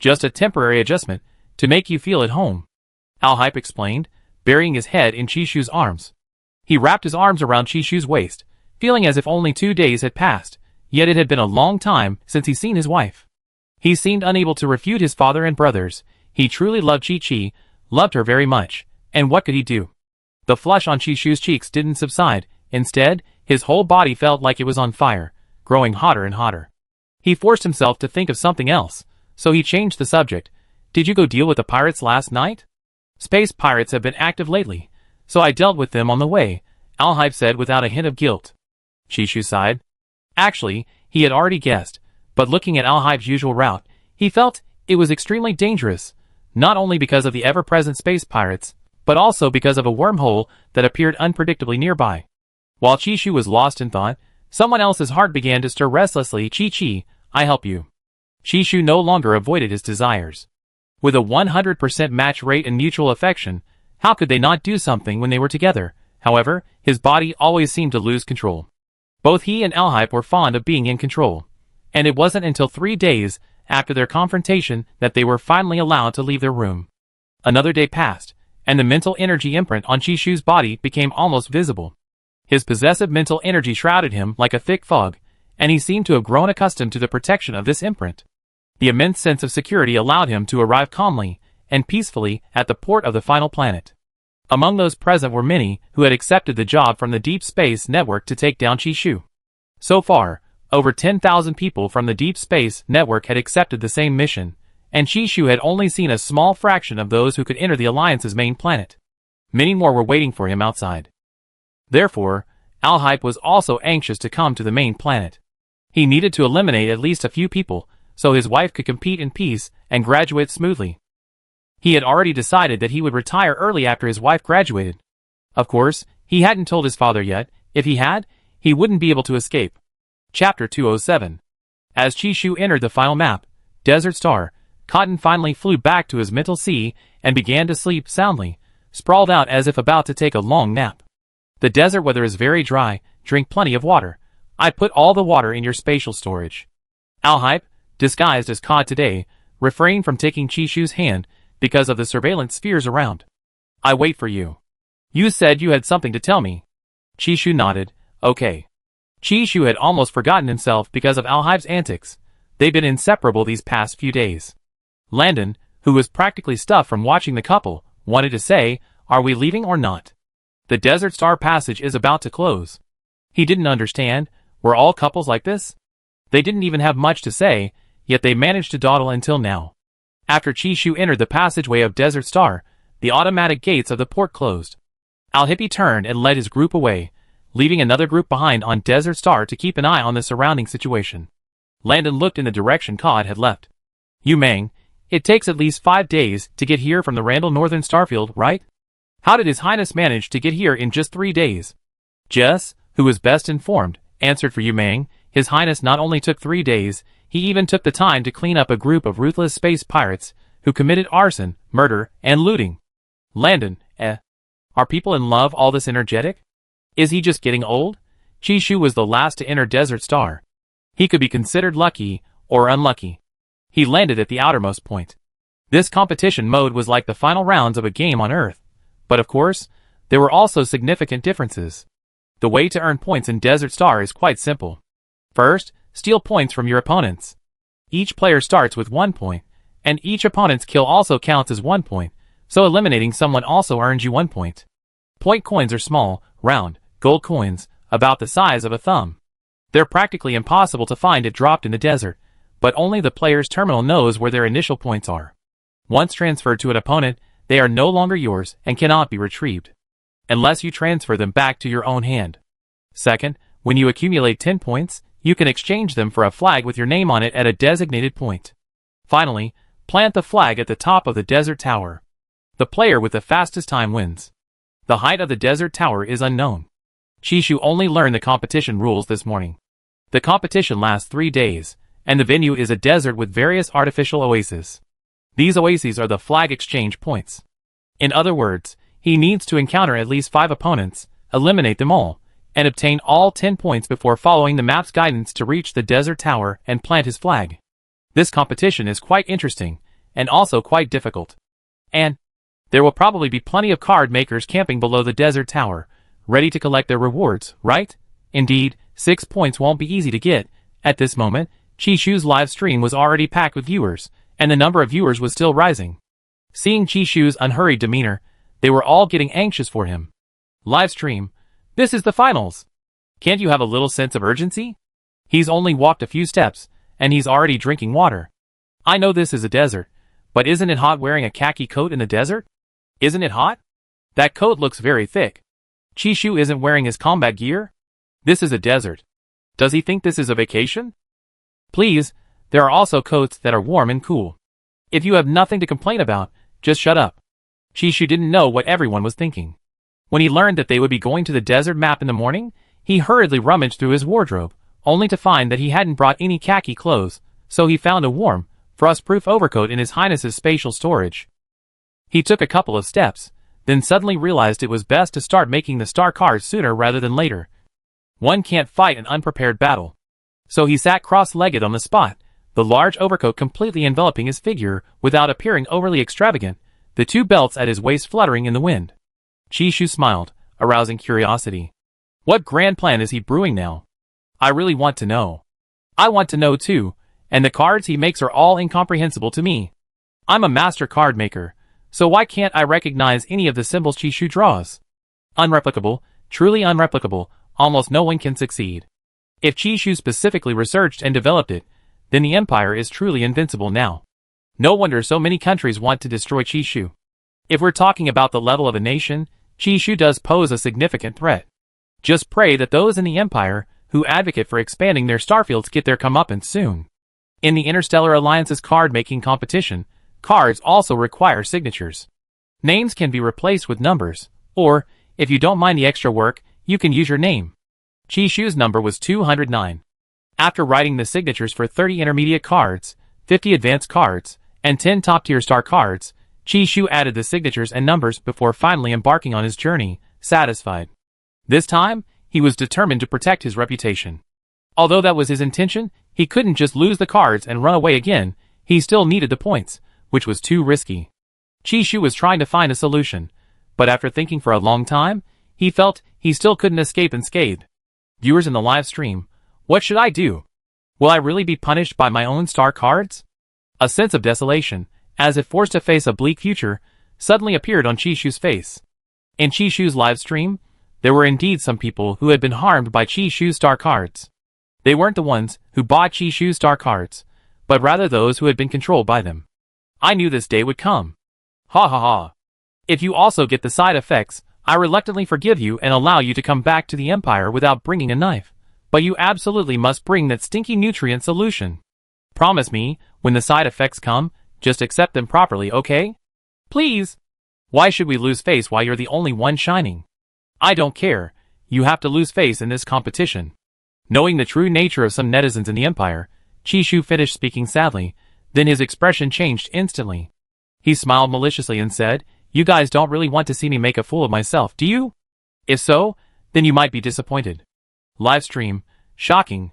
Just a temporary adjustment, to make you feel at home. Al-Hype explained, burying his head in Chishu's arms. He wrapped his arms around Chishu's waist, feeling as if only 2 days had passed, yet it had been a long time since he'd seen his wife. He seemed unable to refute his father and brothers. He truly loved Chi-Chi, loved her very much, and what could he do? The flush on Chishu's cheeks didn't subside. Instead, his whole body felt like it was on fire, growing hotter and hotter. He forced himself to think of something else, so he changed the subject. Did you go deal with the pirates last night? Space pirates have been active lately, so I dealt with them on the way, Al-Hype said without a hint of guilt. Chishu sighed. Actually, he had already guessed, but looking at Al-Hype's usual route, he felt it was extremely dangerous, not only because of the ever-present space pirates, but also because of a wormhole that appeared unpredictably nearby. While Chishu was lost in thought, someone else's heart began to stir restlessly. Chi-Chi, I help you. Chishu no longer avoided his desires. With a 100% match rate and mutual affection, how could they not do something when they were together? However, his body always seemed to lose control. Both he and Al-Hype were fond of being in control, and it wasn't until 3 days after their confrontation that they were finally allowed to leave their room. Another day passed, and the mental energy imprint on Chishu's body became almost visible. His possessive mental energy shrouded him like a thick fog, and he seemed to have grown accustomed to the protection of this imprint. The immense sense of security allowed him to arrive calmly and peacefully at the port of the final planet. Among those present were many who had accepted the job from the Deep Space Network to take down Chishu. So far, over 10,000 people from the Deep Space Network had accepted the same mission, and Chishu had only seen a small fraction of those who could enter the Alliance's main planet. Many more were waiting for him outside. Therefore, Al-Hype was also anxious to come to the main planet. He needed to eliminate at least a few people, so his wife could compete in peace and graduate smoothly. He had already decided that he would retire early after his wife graduated. Of course, he hadn't told his father yet. If he had, he wouldn't be able to escape. Chapter 207. As Chishu entered the final map, Desert Star, Cotton finally flew back to his mental sea and began to sleep soundly, sprawled out as if about to take a long nap. The desert weather is very dry, drink plenty of water. I put all the water in your spatial storage. Al-Hype, disguised as Cod today, refrained from taking Chishu's hand because of the surveillance spheres around. I wait for you. You said you had something to tell me. Chishu nodded. Okay. Chishu had almost forgotten himself because of Al-Hype's antics. They'd been inseparable these past few days. Landon, who was practically stuffed from watching the couple, wanted to say, are we leaving or not? The Desert Star Passage is about to close. He didn't understand. Were all couples like this? They didn't even have much to say, yet they managed to dawdle until now. After Chishu entered the passageway of Desert Star, the automatic gates of the port closed. Al-Hippie turned and led his group away, leaving another group behind on Desert Star to keep an eye on the surrounding situation. Landon looked in the direction Cod had left. Yu Mang, it takes at least 5 days to get here from the Randall Northern Starfield, right? How did His Highness manage to get here in just 3 days? Jess, who was best informed, answered for Yu Mang. His Highness not only took 3 days, he even took the time to clean up a group of ruthless space pirates who committed arson, murder, and looting. Landon, are people in love all this energetic? Is he just getting old? Chishu was the last to enter Desert Star. He could be considered lucky or unlucky. He landed at the outermost point. This competition mode was like the final rounds of a game on Earth. But of course, there were also significant differences. The way to earn points in Desert Star is quite simple. First, steal points from your opponents. Each player starts with 1 point, and each opponent's kill also counts as 1 point, so eliminating someone also earns you 1 point. Point coins are small, round, gold coins, about the size of a thumb. They're practically impossible to find if dropped in the desert, but only the player's terminal knows where their initial points are. Once transferred to an opponent, they are no longer yours and cannot be retrieved, unless you transfer them back to your own hand. Second, when you accumulate 10 points, you can exchange them for a flag with your name on it at a designated point. Finally, plant the flag at the top of the desert tower. The player with the fastest time wins. The height of the desert tower is unknown. Chishu only learned the competition rules this morning. The competition lasts 3 days, and the venue is a desert with various artificial oases. These oases are the flag exchange points. In other words, he needs to encounter at least 5 opponents, eliminate them all, and obtain all 10 points before following the map's guidance to reach the desert tower and plant his flag. This competition is quite interesting, and also quite difficult. And there will probably be plenty of card makers camping below the desert tower, ready to collect their rewards, right? Indeed, 6 points won't be easy to get. At this moment, Chishu's live stream was already packed with viewers, and the number of viewers was still rising. Seeing Chishu's unhurried demeanor, they were all getting anxious for him. Live stream, this is the finals. Can't you have a little sense of urgency? He's only walked a few steps, and he's already drinking water. I know this is a desert, but isn't it hot wearing a khaki coat in the desert? Isn't it hot? That coat looks very thick. Chishu isn't wearing his combat gear? This is a desert. Does he think this is a vacation? Please, there are also coats that are warm and cool. If you have nothing to complain about, just shut up. Chishu didn't know what everyone was thinking. When he learned that they would be going to the desert map in the morning, he hurriedly rummaged through his wardrobe, only to find that he hadn't brought any khaki clothes, so he found a warm, frost-proof overcoat in His Highness's spatial storage. He took a couple of steps, then suddenly realized it was best to start making the star cards sooner rather than later. One can't fight an unprepared battle. So he sat cross-legged on the spot, the large overcoat completely enveloping his figure without appearing overly extravagant, the 2 belts at his waist fluttering in the wind. Chishu smiled, arousing curiosity. What grand plan is he brewing now? I really want to know. I want to know too, and the cards he makes are all incomprehensible to me. I'm a master card maker, so why can't I recognize any of the symbols Chishu draws? Unreplicable, truly unreplicable, almost no one can succeed. If Chishu specifically researched and developed it, then the Empire is truly invincible now. No wonder so many countries want to destroy Chishu. If we're talking about the level of a nation, Chishu does pose a significant threat. Just pray that those in the Empire who advocate for expanding their starfields get their comeuppance soon. In the Interstellar Alliance's card-making competition, cards also require signatures. Names can be replaced with numbers, or, if you don't mind the extra work, you can use your name. Chishu's number was 209. After writing the signatures for 30 intermediate cards, 50 advanced cards, and 10 top-tier star cards, Chishu added the signatures and numbers before finally embarking on his journey, satisfied. This time, he was determined to protect his reputation. Although that was his intention, he couldn't just lose the cards and run away again. He still needed the points, which was too risky. Chishu was trying to find a solution, but after thinking for a long time, he felt he still couldn't escape unscathed. Viewers in the live stream, what should I do? Will I really be punished by my own star cards? A sense of desolation, as if forced to face a bleak future, suddenly appeared on Chishu's face. In Chishu's live stream, there were indeed some people who had been harmed by Chishu's star cards. They weren't the ones who bought Chishu's star cards, but rather those who had been controlled by them. I knew this day would come. Ha ha ha. If you also get the side effects, I reluctantly forgive you and allow you to come back to the Empire without bringing a knife. But you absolutely must bring that stinky nutrient solution. Promise me, when the side effects come, just accept them properly, okay? Please. Why should we lose face while you're the only one shining? I don't care. You have to lose face in this competition. Knowing the true nature of some netizens in the Empire, Chishu finished speaking sadly, then his expression changed instantly. He smiled maliciously and said, You guys don't really want to see me make a fool of myself, do you? If so, then you might be disappointed. Livestream, shocking.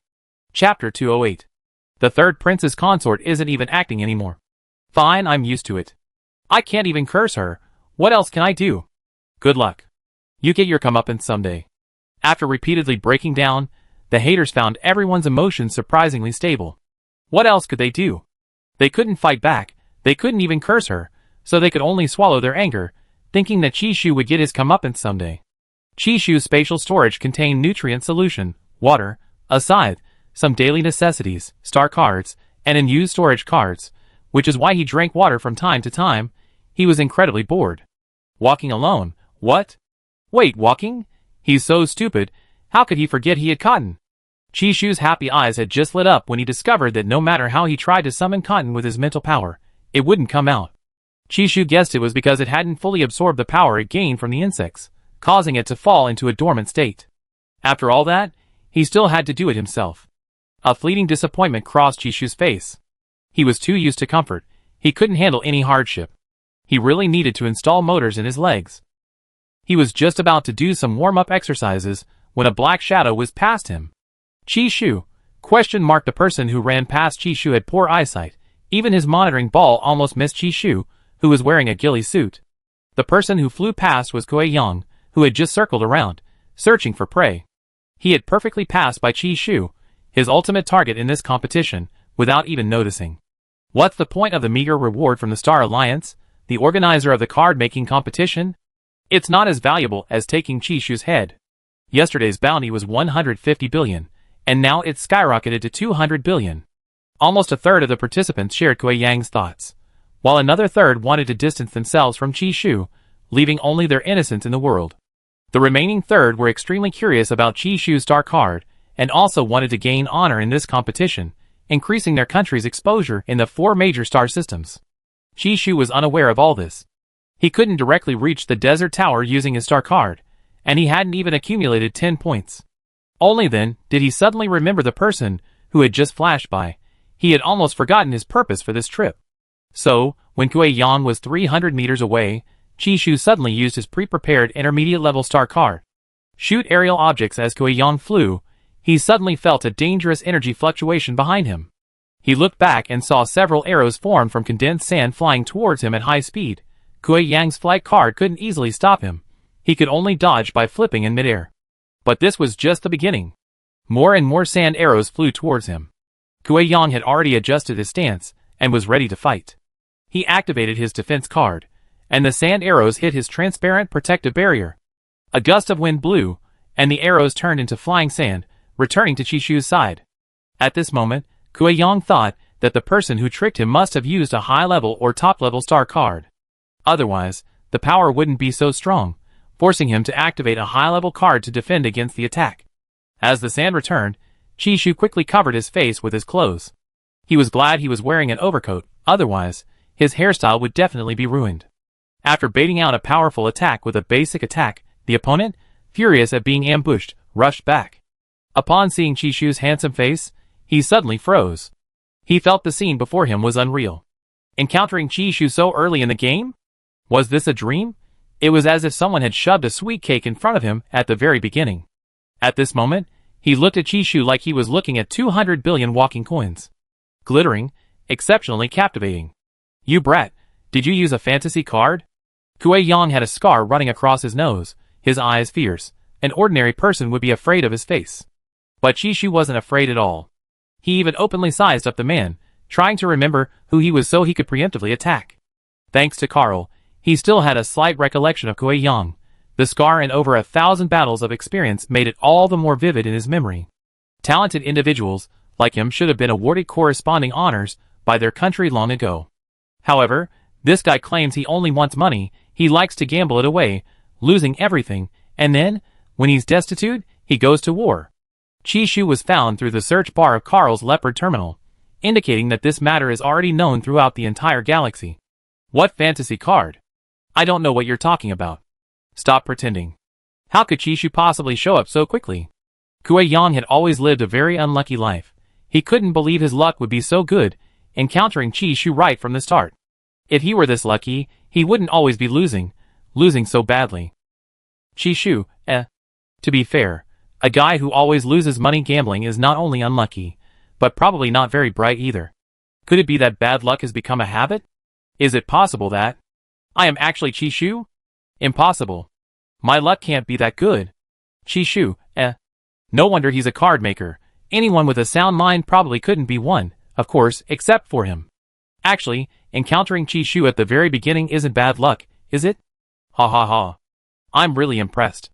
Chapter 208. The third prince's consort isn't even acting anymore. Fine, I'm used to it. I can't even curse her. What else can I do? Good luck. You get your comeuppance someday. After repeatedly breaking down, the haters found everyone's emotions surprisingly stable. What else could they do? They couldn't fight back, they couldn't even curse her, so they could only swallow their anger, thinking that Chishu would get his comeuppance someday. Chishu's spatial storage contained nutrient solution, water, a scythe, some daily necessities, star cards, and unused storage cards, which is why he drank water from time to time. He was incredibly bored. Walking alone, what? Wait, walking? He's so stupid, how could he forget he had cotton? Chishu's happy eyes had just lit up when he discovered that no matter how he tried to summon cotton with his mental power, it wouldn't come out. Chishu guessed it was because it hadn't fully absorbed the power it gained from the insects, causing it to fall into a dormant state. After all that, he still had to do it himself. A fleeting disappointment crossed Chishu's face. He was too used to comfort. He couldn't handle any hardship. He really needed to install motors in his legs. He was just about to do some warm-up exercises when a black shadow whizzed past him. Chi-Shu? The person who ran past Chi-Shu had poor eyesight. Even his monitoring ball almost missed Chi-Shu, who was wearing a ghillie suit. The person who flew past was Kuei-yang, who had just circled around, searching for prey. He had perfectly passed by Chi-Shu, his ultimate target in this competition, without even noticing. What's the point of the meager reward from the Star Alliance, the organizer of the card-making competition? It's not as valuable as taking Chi-Shu's head. Yesterday's bounty was 150 billion, and now it's skyrocketed to 200 billion. Almost a third of the participants shared Kuei-yang's thoughts, while another third wanted to distance themselves from Chi-Shu, leaving only their innocence in the world. The remaining third were extremely curious about Chi-Shu's star card, and also wanted to gain honor in this competition, increasing their country's exposure in the 4 major star systems. Chi-Shu was unaware of all this. He couldn't directly reach the desert tower using his star card, and he hadn't even accumulated 10 points. Only then did he suddenly remember the person who had just flashed by. He had almost forgotten his purpose for this trip. So, when Kuei-yang was 300 meters away, Chi-Shu suddenly used his pre-prepared intermediate-level star card. Shoot aerial objects. As Kuei-yang flew, he suddenly felt a dangerous energy fluctuation behind him. He looked back and saw several arrows formed from condensed sand flying towards him at high speed. Kuei-yang's flight card couldn't easily stop him. He could only dodge by flipping in midair. But this was just the beginning. More and more sand arrows flew towards him. Kuei-yang had already adjusted his stance and was ready to fight. He activated his defense card, and the sand arrows hit his transparent protective barrier. A gust of wind blew, and the arrows turned into flying sand, returning to Chi-Shu's side. At this moment, Kuei-yang thought that the person who tricked him must have used a high-level or top-level star card. Otherwise, the power wouldn't be so strong, forcing him to activate a high-level card to defend against the attack. As the sand returned, Chi-Shu quickly covered his face with his clothes. He was glad he was wearing an overcoat, otherwise, his hairstyle would definitely be ruined. After baiting out a powerful attack with a basic attack, the opponent, furious at being ambushed, rushed back. Upon seeing Chi-Shu's handsome face, he suddenly froze. He felt the scene before him was unreal. Encountering Chi-Shu so early in the game? Was this a dream? It was as if someone had shoved a sweet cake in front of him at the very beginning. At this moment, he looked at Chi-Shu like he was looking at 200 billion walking coins. Glittering, exceptionally captivating. You brat, did you use a fantasy card? Kuei-yang had a scar running across his nose, his eyes fierce. An ordinary person would be afraid of his face. But Chi-Shu wasn't afraid at all. He even openly sized up the man, trying to remember who he was so he could preemptively attack. Thanks to Carl, he still had a slight recollection of Kuei-yang. The scar and over 1,000 battles of experience made it all the more vivid in his memory. Talented individuals, like him, should have been awarded corresponding honors by their country long ago. However, this guy claims he only wants money. He likes to gamble it away, losing everything, and then, when he's destitute, he goes to war. Chi-Shu was found through the search bar of Carl's leopard terminal, indicating that this matter is already known throughout the entire galaxy. What fantasy card? I don't know what you're talking about. Stop pretending. How could Chi-Shu possibly show up so quickly? Kuei-yang had always lived a very unlucky life. He couldn't believe his luck would be so good, encountering Chi-Shu right from the start. If he were this lucky, he wouldn't always be losing so badly. Chi-Shu, To be fair, a guy who always loses money gambling is not only unlucky, but probably not very bright either. Could it be that bad luck has become a habit? Is it possible that I am actually Chi-Shu? Impossible. My luck can't be that good. Chi-Shu, No wonder he's a card maker. Anyone with a sound mind probably couldn't be one, of course, except for him. Actually, encountering Chi-Shu at the very beginning isn't bad luck, is it? Ha ha ha. I'm really impressed.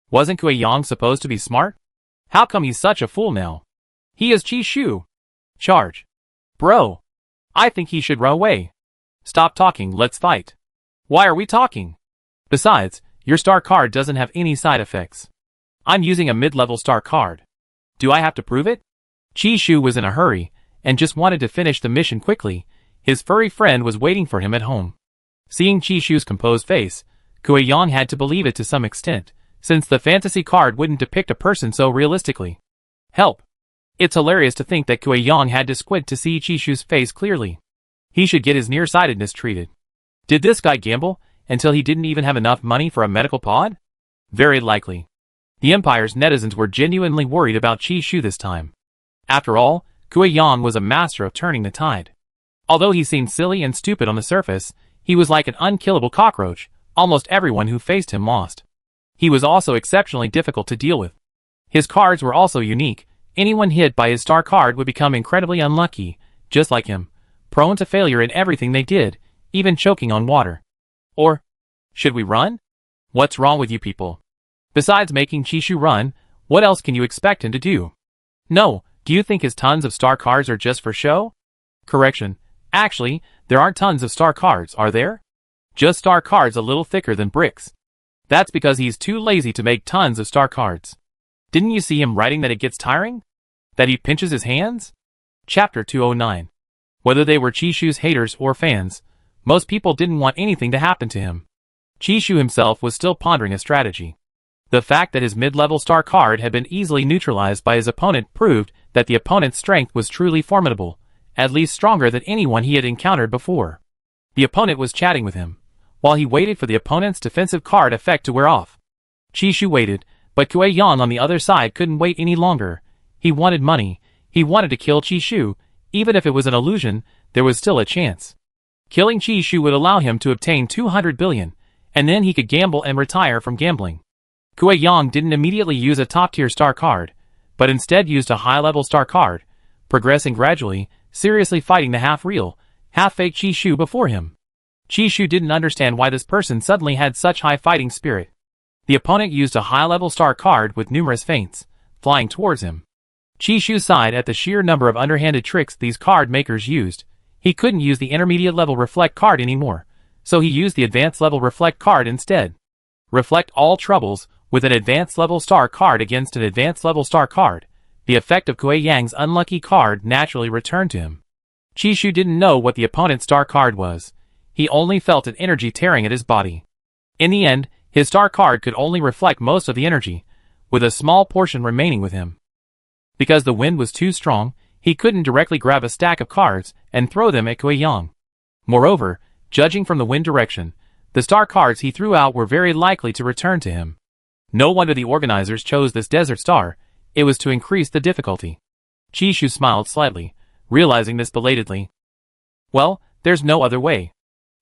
Wasn't Kuei-yang supposed to be smart? How come he's such a fool now? He is Chi-Shu. Charge. Bro. I think he should run away. Stop talking, let's fight. Why are we talking? Besides, your star card doesn't have any side effects. I'm using a mid-level star card. Do I have to prove it? Chi-Shu was in a hurry, and just wanted to finish the mission quickly. His furry friend was waiting for him at home. Seeing Chi-Shu's composed face, Kuei-yang had to believe it to some extent, since the fantasy card wouldn't depict a person so realistically. Help! It's hilarious to think that Kuei-yang had to squint to see Chi-Shu's face clearly. He should get his nearsightedness treated. Did this guy gamble until he didn't even have enough money for a medical pod? Very likely. The Empire's netizens were genuinely worried about Qi Shu this time. After all, Kuei Yang was a master of turning the tide. Although he seemed silly and stupid on the surface, he was like an unkillable cockroach. Almost everyone who faced him lost. He was also exceptionally difficult to deal with. His cards were also unique. Anyone hit by his star card would become incredibly unlucky, just like him, prone to failure in everything they did, even choking on water. Or, should we run? What's wrong with you people? Besides making Qi Shu run, what else can you expect him to do? No, do you think his tons of star cards are just for show? Correction. Actually, there aren't tons of star cards, are there? Just star cards a little thicker than bricks. That's because he's too lazy to make tons of star cards. Didn't you see him writing that it gets tiring? That he pinches his hands? Chapter 209. Whether they were Qi Shu's haters or fans, most people didn't want anything to happen to him. Qi Shu himself was still pondering a strategy. The fact that his mid-level star card had been easily neutralized by his opponent proved that the opponent's strength was truly formidable, at least stronger than anyone he had encountered before. The opponent was chatting with him, while he waited for the opponent's defensive card effect to wear off. Qi Shu waited, but Kuei Yang on the other side couldn't wait any longer. He wanted money. He wanted to kill Qi Shu. Even if it was an illusion, there was still a chance. Killing Qi Shu would allow him to obtain 200 billion, and then he could gamble and retire from gambling. Kuei Yang didn't immediately use a top-tier star card, but instead used a high-level star card, progressing gradually, seriously fighting the half-real, half-fake Qi Shu before him. Qi Shu didn't understand why this person suddenly had such high fighting spirit. The opponent used a high-level star card with numerous feints, flying towards him. Qi Shu sighed at the sheer number of underhanded tricks these card makers used. He couldn't use the intermediate-level reflect card anymore, so he used the advanced-level reflect card instead. Reflect all troubles with an advanced-level star card against an advanced-level star card. The effect of Kuei Yang's unlucky card naturally returned to him. Qi Shu didn't know what the opponent's star card was. He only felt an energy tearing at his body. In the end, his star card could only reflect most of the energy, with a small portion remaining with him. Because the wind was too strong, he couldn't directly grab a stack of cards and throw them at Kuei Yang. Moreover, judging from the wind direction, the star cards he threw out were very likely to return to him. No wonder the organizers chose this desert star. It was to increase the difficulty. Qi Shu smiled slightly, realizing this belatedly. Well, there's no other way.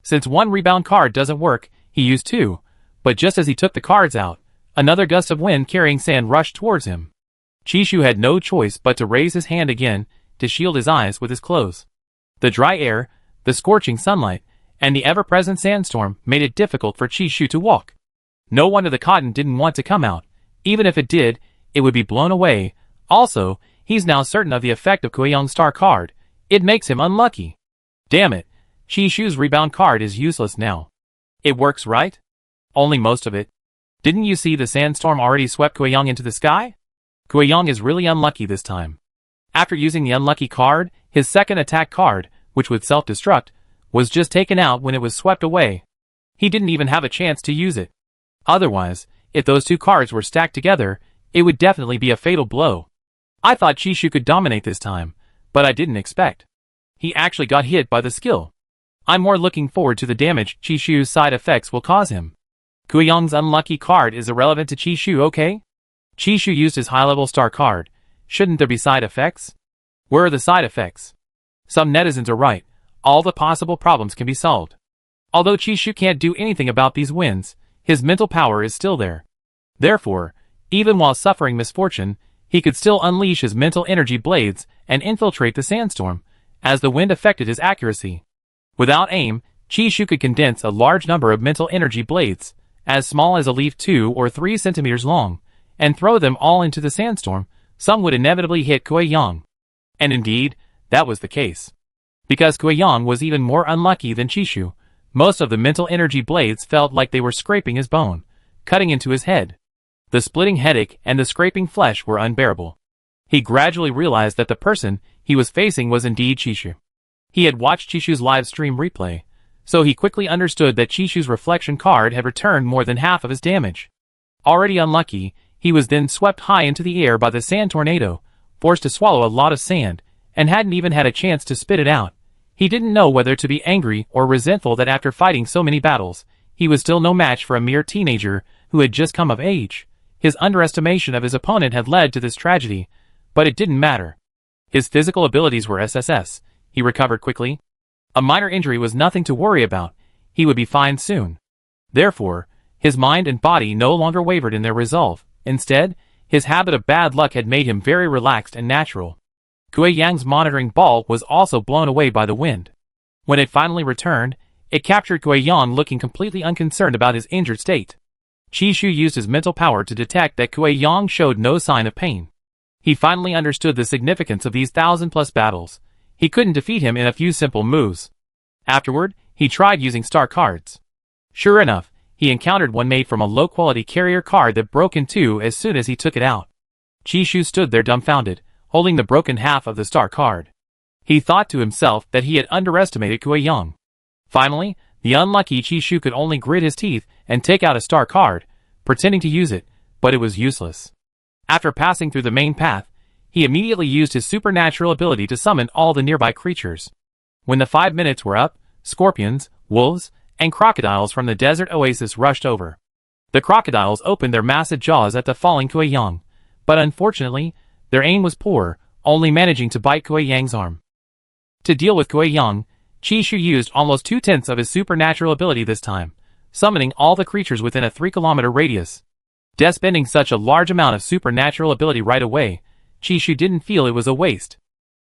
Since one rebound card doesn't work, he used two, but just as he took the cards out, another gust of wind carrying sand rushed towards him. Qi Shu had no choice but to raise his hand again to shield his eyes with his clothes. The dry air, the scorching sunlight, and the ever-present sandstorm made it difficult for Qi Shu to walk. No wonder the cotton didn't want to come out. Even if it did, it would be blown away. Also, he's now certain of the effect of Kuei Yang's star card. It makes him unlucky. Damn it. Qi Shu's rebound card is useless now. It works, right? Only most of it. Didn't you see the sandstorm already swept Kuei Yang into the sky? Kuei Yang is really unlucky this time. After using the unlucky card, his second attack card, which would self-destruct, was just taken out when it was swept away. He didn't even have a chance to use it. Otherwise, if those two cards were stacked together, it would definitely be a fatal blow. I thought Qi Shu could dominate this time, but I didn't expect. He actually got hit by the skill. I'm more looking forward to the damage Qi Shu's side effects will cause him. Kuei Yang's unlucky card is irrelevant to Qi Shu, okay? Qi Shu used his high-level star card. Shouldn't there be side effects? Where are the side effects? Some netizens are right. All the possible problems can be solved. Although Qi Shu can't do anything about these winds, his mental power is still there. Therefore, even while suffering misfortune, he could still unleash his mental energy blades and infiltrate the sandstorm, as the wind affected his accuracy. Without aim, Qi Shu could condense a large number of mental energy blades, as small as a leaf 2 or 3 centimeters long, and throw them all into the sandstorm. Some would inevitably hit Kuei Yang. And indeed, that was the case. Because Kuei Yang was even more unlucky than Qi Shu, most of the mental energy blades felt like they were scraping his bone, cutting into his head. The splitting headache and the scraping flesh were unbearable. He gradually realized that the person he was facing was indeed Qi Shu. He had watched Qi Shu's live stream replay, so he quickly understood that Qi Shu's reflection card had returned more than half of his damage. Already unlucky, he was then swept high into the air by the sand tornado, forced to swallow a lot of sand, and hadn't even had a chance to spit it out. He didn't know whether to be angry or resentful that after fighting so many battles, he was still no match for a mere teenager who had just come of age. His underestimation of his opponent had led to this tragedy, but it didn't matter. His physical abilities were SSS. He recovered quickly. A minor injury was nothing to worry about. He would be fine soon. Therefore, his mind and body no longer wavered in their resolve. Instead, his habit of bad luck had made him very relaxed and natural. Kuei Yang's monitoring ball was also blown away by the wind. When it finally returned, it captured Kuei Yang looking completely unconcerned about his injured state. Qi Shu used his mental power to detect that Kuei Yang showed no sign of pain. He finally understood the significance of these 1,000+ battles. He couldn't defeat him in a few simple moves. Afterward, he tried using star cards. Sure enough, he encountered one made from a low-quality carrier card that broke in two as soon as he took it out. Qi Shu stood there dumbfounded, holding the broken half of the star card. He thought to himself that he had underestimated Kuei Yang. Finally, the unlucky Qi Shu could only grit his teeth and take out a star card, pretending to use it, but it was useless. After passing through the main path, he immediately used his supernatural ability to summon all the nearby creatures. When the 5 minutes were up, scorpions, wolves, and crocodiles from the desert oasis rushed over. The crocodiles opened their massive jaws at the falling Kuei Yang, but unfortunately, their aim was poor, only managing to bite Kuei Yang's arm. To deal with Kuei Yang, Qi Shu used almost 2/10 of his supernatural ability this time, summoning all the creatures within a 3-kilometer radius. Spending such a large amount of supernatural ability right away, Qi Shu didn't feel it was a waste.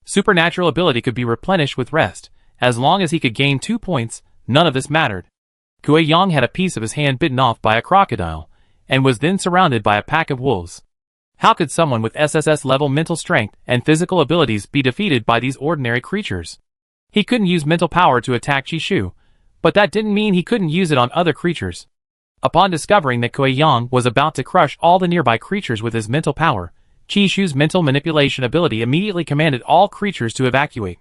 Supernatural ability could be replenished with rest. As long as he could gain 2 points, none of this mattered. Kuei Yang had a piece of his hand bitten off by a crocodile, and was then surrounded by a pack of wolves. How could someone with SSS-level mental strength and physical abilities be defeated by these ordinary creatures? He couldn't use mental power to attack Qi Shu, but that didn't mean he couldn't use it on other creatures. Upon discovering that Kuei Yang was about to crush all the nearby creatures with his mental power, Qi Shu's mental manipulation ability immediately commanded all creatures to evacuate.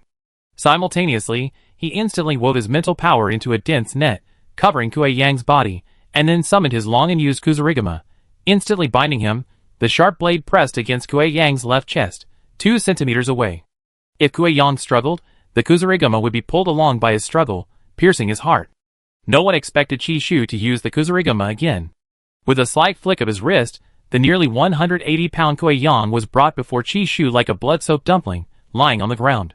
Simultaneously, he instantly wove his mental power into a dense net, covering Kuei Yang's body, and then summoned his long and used Kuzurigama, instantly binding him. The sharp blade pressed against Kuei Yang's left chest, 2 centimeters away. If Kuei Yang struggled, the Kuzurigama would be pulled along by his struggle, piercing his heart. No one expected Qi Shu to use the Kuzurigama again. With a slight flick of his wrist, the nearly 180-pound Kuei Yang was brought before Qi Shu like a blood-soaked dumpling, lying on the ground.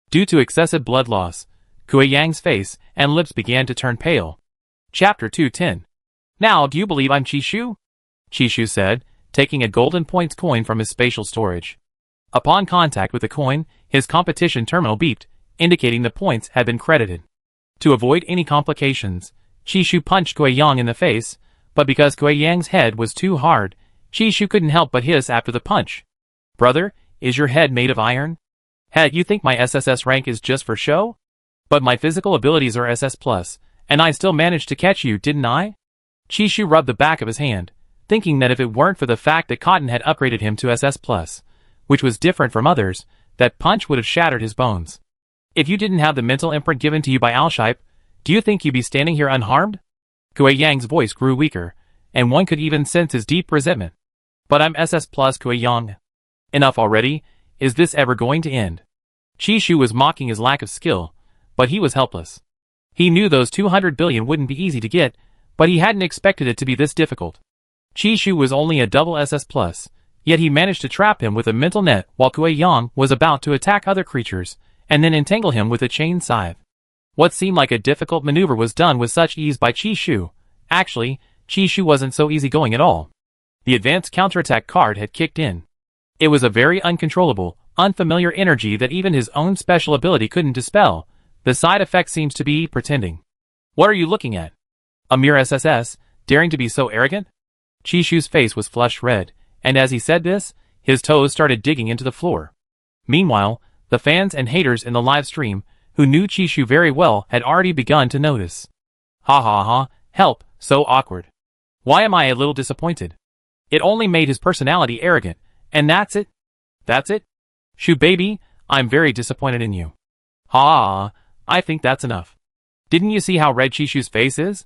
Due to excessive blood loss, Kuei Yang's face and lips began to turn pale. Chapter 210. Now do you believe I'm Qi Shu? Qi Shu said, taking a golden points coin from his spatial storage. Upon contact with the coin, his competition terminal beeped, indicating the points had been credited. To avoid any complications, Qi Shu punched Kuei Yang in the face, but because Kuei Yang's head was too hard, Qi Shu couldn't help but hiss after the punch. Brother, is your head made of iron? Heck, you think my SSS rank is just for show? But my physical abilities are SS+, and I still managed to catch you, didn't I? Qi Shu rubbed the back of his hand, thinking that if it weren't for the fact that Cotton had upgraded him to SS+, which was different from others, that punch would have shattered his bones. If you didn't have the mental imprint given to you by Alshipe, do you think you'd be standing here unharmed? Kuei Yang's voice grew weaker, and one could even sense his deep resentment. But I'm SS+ Kuei Yang. Enough already, is this ever going to end? Qi Shu was mocking his lack of skill, but he was helpless. He knew those 200 billion wouldn't be easy to get, but he hadn't expected it to be this difficult. Qi Shu was only a double SS+, yet he managed to trap him with a mental net while Kuei Yang was about to attack other creatures, and then entangle him with a chain scythe. What seemed like a difficult maneuver was done with such ease by Qi Shu. Actually, Qi Shu wasn't so easygoing at all. The advanced counterattack card had kicked in. It was a very uncontrollable, unfamiliar energy that even his own special ability couldn't dispel. The side effect seems to be pretending. What are you looking at? A mere SSS, daring to be so arrogant? Qi Shu's face was flushed red, and as he said this, his toes started digging into the floor. Meanwhile, the fans and haters in the live stream, who knew Qi Shu very well, had already begun to notice. Ha ha ha, help, so awkward. Why am I a little disappointed? It only made his personality arrogant, and that's it? That's it? Shu baby, I'm very disappointed in you. Ha, I think that's enough. Didn't you see how red Qi Shu's face is?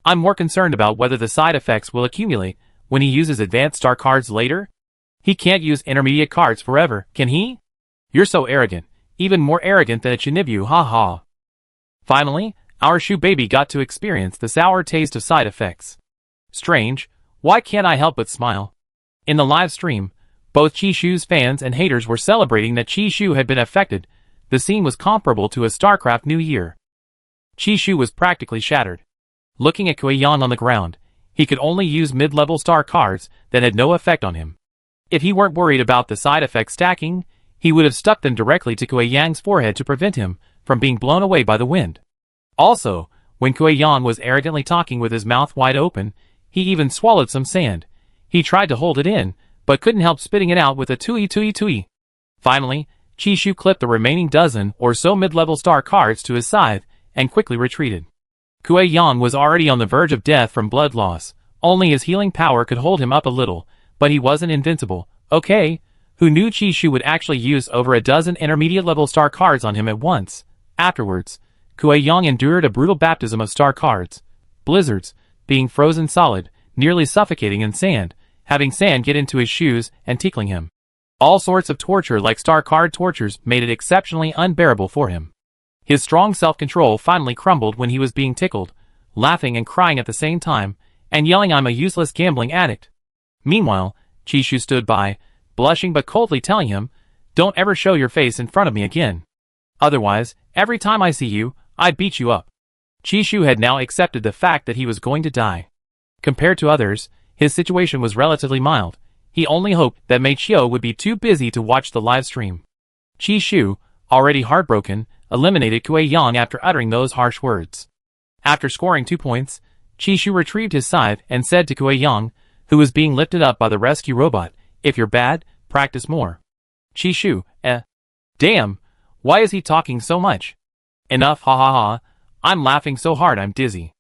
I'm more concerned about whether the side effects will accumulate when he uses advanced star cards later. He can't use intermediate cards forever, can he? You're so arrogant, even more arrogant than a Chinibyu, ha ha. Finally, our shoe baby got to experience the sour taste of side effects. Strange, why can't I help but smile? In the live stream, both Chishu's fans and haters were celebrating that Chishu had been affected. The scene was comparable to a StarCraft New Year. Chishu was practically shattered. Looking at Kuei-yang on the ground, he could only use mid-level star cards that had no effect on him. If he weren't worried about the side effects stacking, he would have stuck them directly to Kuei-yang's forehead to prevent him from being blown away by the wind. Also, when Kuei-yang was arrogantly talking with his mouth wide open, he even swallowed some sand. He tried to hold it in, but couldn't help spitting it out with a tui tui tui. Finally, Chishu clipped the remaining dozen or so mid-level star cards to his side and quickly retreated. Kuei-yang was already on the verge of death from blood loss. Only his healing power could hold him up a little, but he wasn't invincible. Okay, who knew Chishu would actually use over a dozen intermediate-level star cards on him at once? Afterwards, Kuei-yang endured a brutal baptism of star cards. Blizzards, being frozen solid, nearly suffocating in sand, having sand get into his shoes and tickling him. All sorts of torture like star card tortures made it exceptionally unbearable for him. His strong self-control finally crumbled when he was being tickled, laughing and crying at the same time, and yelling, "I'm a useless gambling addict." Meanwhile, Chishu stood by, blushing but coldly telling him, "Don't ever show your face in front of me again. Otherwise, every time I see you, I beat you up." Chishu had now accepted the fact that he was going to die. Compared to others, his situation was relatively mild. He only hoped that Mei Chio would be too busy to watch the live stream. Chishu, already heartbroken, eliminated Kuei-yang after uttering those harsh words. After scoring 2 points, Chishu retrieved his scythe and said to Kuei-yang, who was being lifted up by the rescue robot, "If you're bad, practice more." Chishu, damn, why is he talking so much? Enough, ha ha ha, I'm laughing so hard I'm dizzy.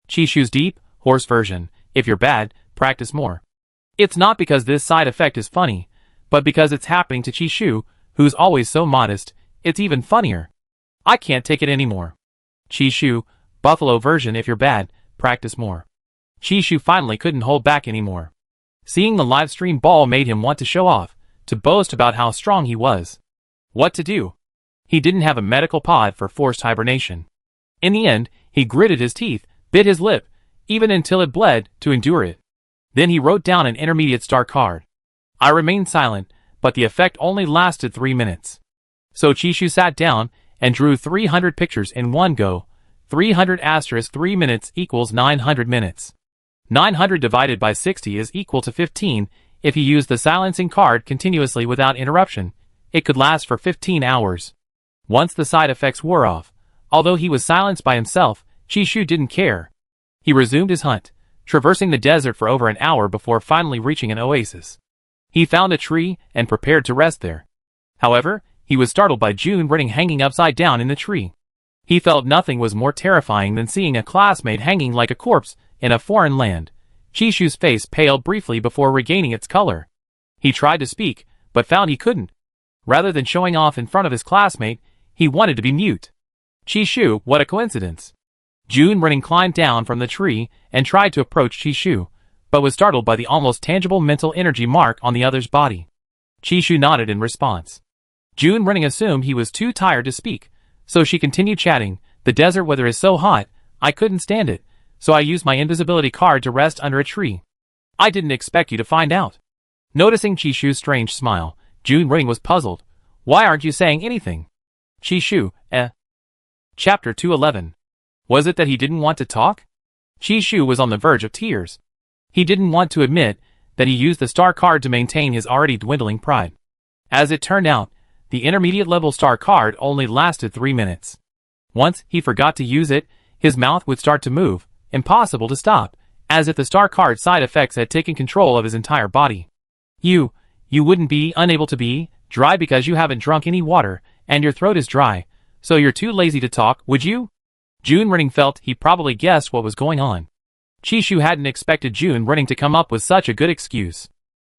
Chishu's deep, hoarse version, "If you're bad, practice more." It's not because this side effect is funny, but because it's happening to Chishu, who's always so modest. It's even funnier. I can't take it anymore. Chishu, buffalo version, "If you're bad, practice more." Chishu finally couldn't hold back anymore. Seeing the live stream ball made him want to show off, to boast about how strong he was. What to do? He didn't have a medical pod for forced hibernation. In the end, he gritted his teeth, bit his lip, even until it bled, to endure it. Then he wrote down an intermediate star card. I remained silent, but the effect only lasted 3 minutes. So Chishu sat down and drew 300 pictures in one go. 300 * 3 minutes equals 900 minutes. 900 divided by 60 is equal to 15. If he used the silencing card continuously without interruption, it could last for 15 hours. Once the side effects wore off, although he was silenced by himself, Chishu didn't care. He resumed his hunt, traversing the desert for over an hour before finally reaching an oasis. He found a tree and prepared to rest there. However, he was startled by June running hanging upside down in the tree. He felt nothing was more terrifying than seeing a classmate hanging like a corpse in a foreign land. Chishu's face paled briefly before regaining its color. He tried to speak, but found he couldn't. Rather than showing off in front of his classmate, he wanted to be mute. Chishu, what a coincidence. June running climbed down from the tree and tried to approach Chishu, but was startled by the almost tangible mental energy mark on the other's body. Chishu nodded in response. June running assumed he was too tired to speak, so she continued chatting. The desert weather is so hot, I couldn't stand it, so I used my invisibility card to rest under a tree. I didn't expect you to find out. Noticing Chishu's strange smile, June running was puzzled. Why aren't you saying anything? Chishu, Chapter 211. Was it that he didn't want to talk? Chishu was on the verge of tears. He didn't want to admit that he used the star card to maintain his already dwindling pride. As it turned out, the intermediate level star card only lasted 3 minutes. Once he forgot to use it, his mouth would start to move, impossible to stop, as if the star card side effects had taken control of his entire body. You wouldn't be unable to be dry because you haven't drunk any water, and your throat is dry, so you're too lazy to talk, would you? June running felt he probably guessed what was going on. Chishu hadn't expected June running to come up with such a good excuse.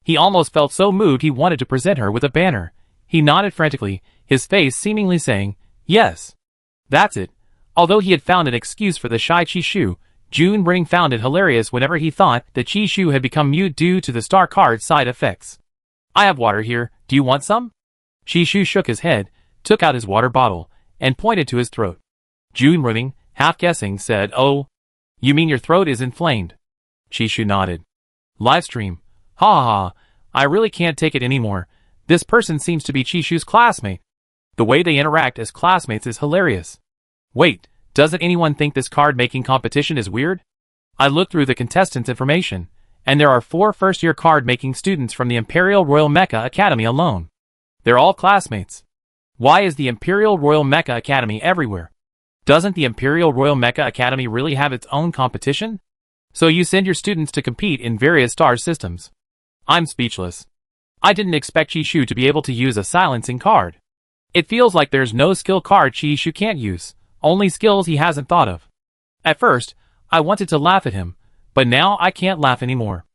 He almost felt so moved he wanted to present her with a banner. He nodded frantically, his face seemingly saying, yes. That's it. Although he had found an excuse for the shy Chishu, June running found it hilarious whenever he thought that Chishu had become mute due to the star card side effects. I have water here, do you want some? Chishu shook his head, took out his water bottle, and pointed to his throat. June, running, half guessing, said, "Oh, you mean your throat is inflamed?" Chishu nodded. Livestream. Ha ha ha. I really can't take it anymore. This person seems to be Chishu's classmate. The way they interact as classmates is hilarious. Wait, doesn't anyone think this card-making competition is weird? I looked through the contestants' information, and there are 4 first-year card-making students from the Imperial Royal Mecha Academy alone. They're all classmates. Why is the Imperial Royal Mecha Academy everywhere? Doesn't the Imperial Royal Mecha Academy really have its own competition? So you send your students to compete in various star systems. I'm speechless. I didn't expect Chishu to be able to use a silencing card. It feels like there's no skill card Chishu can't use, only skills he hasn't thought of. At first, I wanted to laugh at him, but now I can't laugh anymore.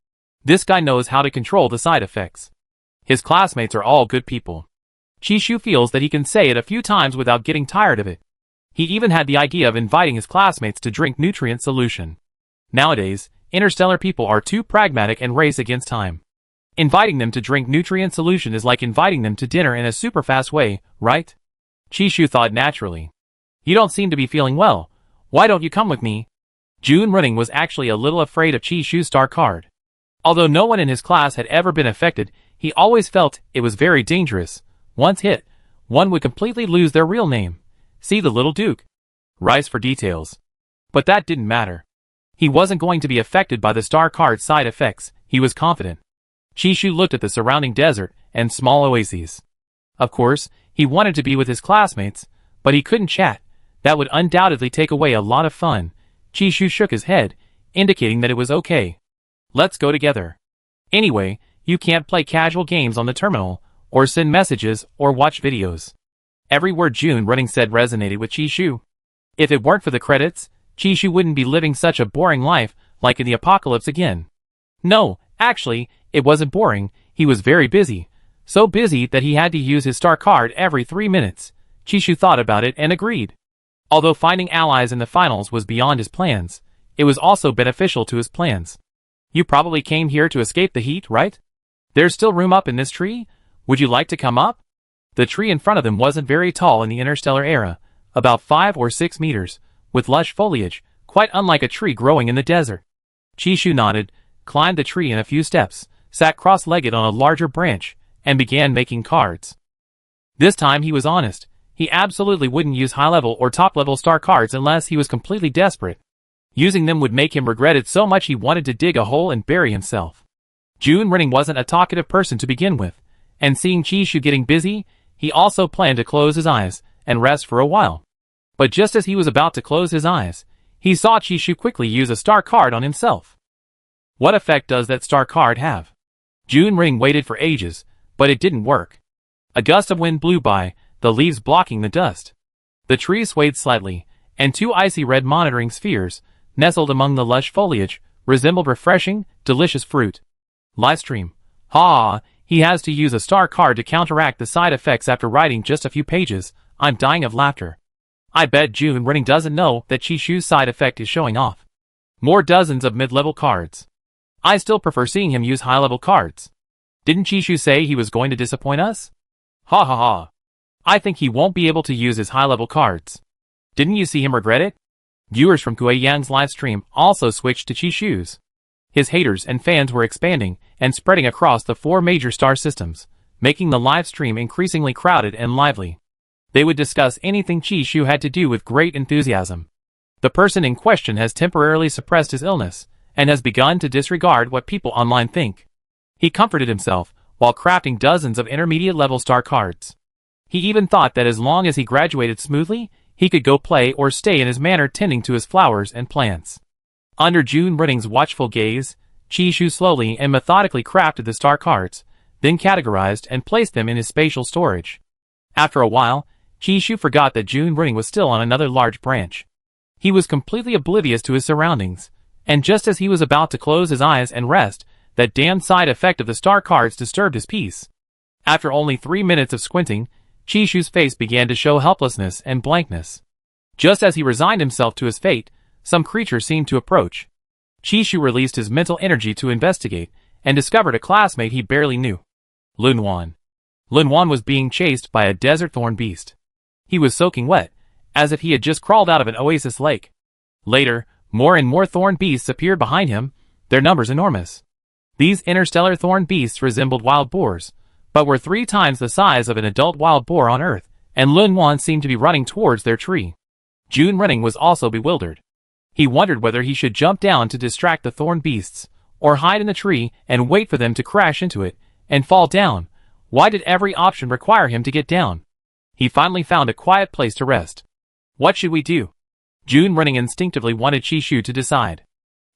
This guy knows how to control the side effects. His classmates are all good people. Chishu feels that he can say it a few times without getting tired of it. He even had the idea of inviting his classmates to drink nutrient solution. Nowadays, interstellar people are too pragmatic and race against time. Inviting them to drink nutrient solution is like inviting them to dinner in a super fast way, right? Chishu thought naturally. You don't seem to be feeling well. Why don't you come with me? June Running was actually a little afraid of Chishu's star card. Although no one in his class had ever been affected, he always felt it was very dangerous. Once hit, one would completely lose their real name. See the little Duke. Rice for details. But that didn't matter. He wasn't going to be affected by the star card's side effects, he was confident. Chishu looked at the surrounding desert and small oases. Of course, he wanted to be with his classmates, but he couldn't chat. That would undoubtedly take away a lot of fun. Chishu shook his head, indicating that it was okay. Let's go together. Anyway, you can't play casual games on the terminal, or send messages, or watch videos. Every word June Running said resonated with Chishu. If it weren't for the credits, Chishu wouldn't be living such a boring life, like in the apocalypse again. No, actually, it wasn't boring, he was very busy. So busy that he had to use his star card every 3 minutes. Chishu thought about it and agreed. Although finding allies in the finals was beyond his plans, it was also beneficial to his plans. You probably came here to escape the heat, right? There's still room up in this tree? Would you like to come up? The tree in front of them wasn't very tall in the interstellar era, about 5 or 6 meters, with lush foliage, quite unlike a tree growing in the desert. Chishu nodded, climbed the tree in a few steps, sat cross-legged on a larger branch, and began making cards. This time he was honest. He absolutely wouldn't use high-level or top-level star cards unless he was completely desperate. Using them would make him regret it so much he wanted to dig a hole and bury himself. June Running wasn't a talkative person to begin with, and seeing Chishu getting busy, he also planned to close his eyes and rest for a while. But just as he was about to close his eyes, he saw Chishu quickly use a star card on himself. What effect does that star card have? June Running waited for ages, but it didn't work. A gust of wind blew by, the leaves blocking the dust. The tree swayed slightly, and 2 icy red monitoring spheres, nestled among the lush foliage, resembled refreshing, delicious fruit. Livestream. Ha! He has to use a star card to counteract the side effects after writing just a few pages. I'm dying of laughter. I bet June Running doesn't know that Chishu's side effect is showing off. More dozens of mid-level cards. I still prefer seeing him use high-level cards. Didn't Chishu say he was going to disappoint us? Ha ha ha. I think he won't be able to use his high-level cards. Didn't you see him regret it? Viewers from Kuei Yang's livestream also switched to Chishu's. His haters and fans were expanding and spreading across the 4 major star systems, making the livestream increasingly crowded and lively. They would discuss anything Chishu had to do with great enthusiasm. The person in question has temporarily suppressed his illness, and has begun to disregard what people online think. He comforted himself, while crafting dozens of intermediate-level star cards. He even thought that as long as he graduated smoothly, he could go play or stay in his manor tending to his flowers and plants. Under June Running's watchful gaze, Chishu slowly and methodically crafted the star cards, then categorized and placed them in his spatial storage. After a while, Chishu forgot that June Running was still on another large branch. He was completely oblivious to his surroundings, and just as he was about to close his eyes and rest, that damned side effect of the star cards disturbed his peace. After only 3 minutes of squinting, Chishu's face began to show helplessness and blankness. Just as he resigned himself to his fate, some creature seemed to approach. Chishu released his mental energy to investigate, and discovered a classmate he barely knew. Lunwan. Lunwan was being chased by a desert thorn beast. He was soaking wet, as if he had just crawled out of an oasis lake. Later, more and more thorn beasts appeared behind him, their numbers enormous. These interstellar thorn beasts resembled wild boars, but were 3 times the size of an adult wild boar on Earth, and Lun Wan seemed to be running towards their tree. Jun Renning was also bewildered. He wondered whether he should jump down to distract the thorn beasts, or hide in the tree and wait for them to crash into it and fall down. Why did every option require him to get down? He finally found a quiet place to rest. What should we do? Jun Renning instinctively wanted Chishu to decide.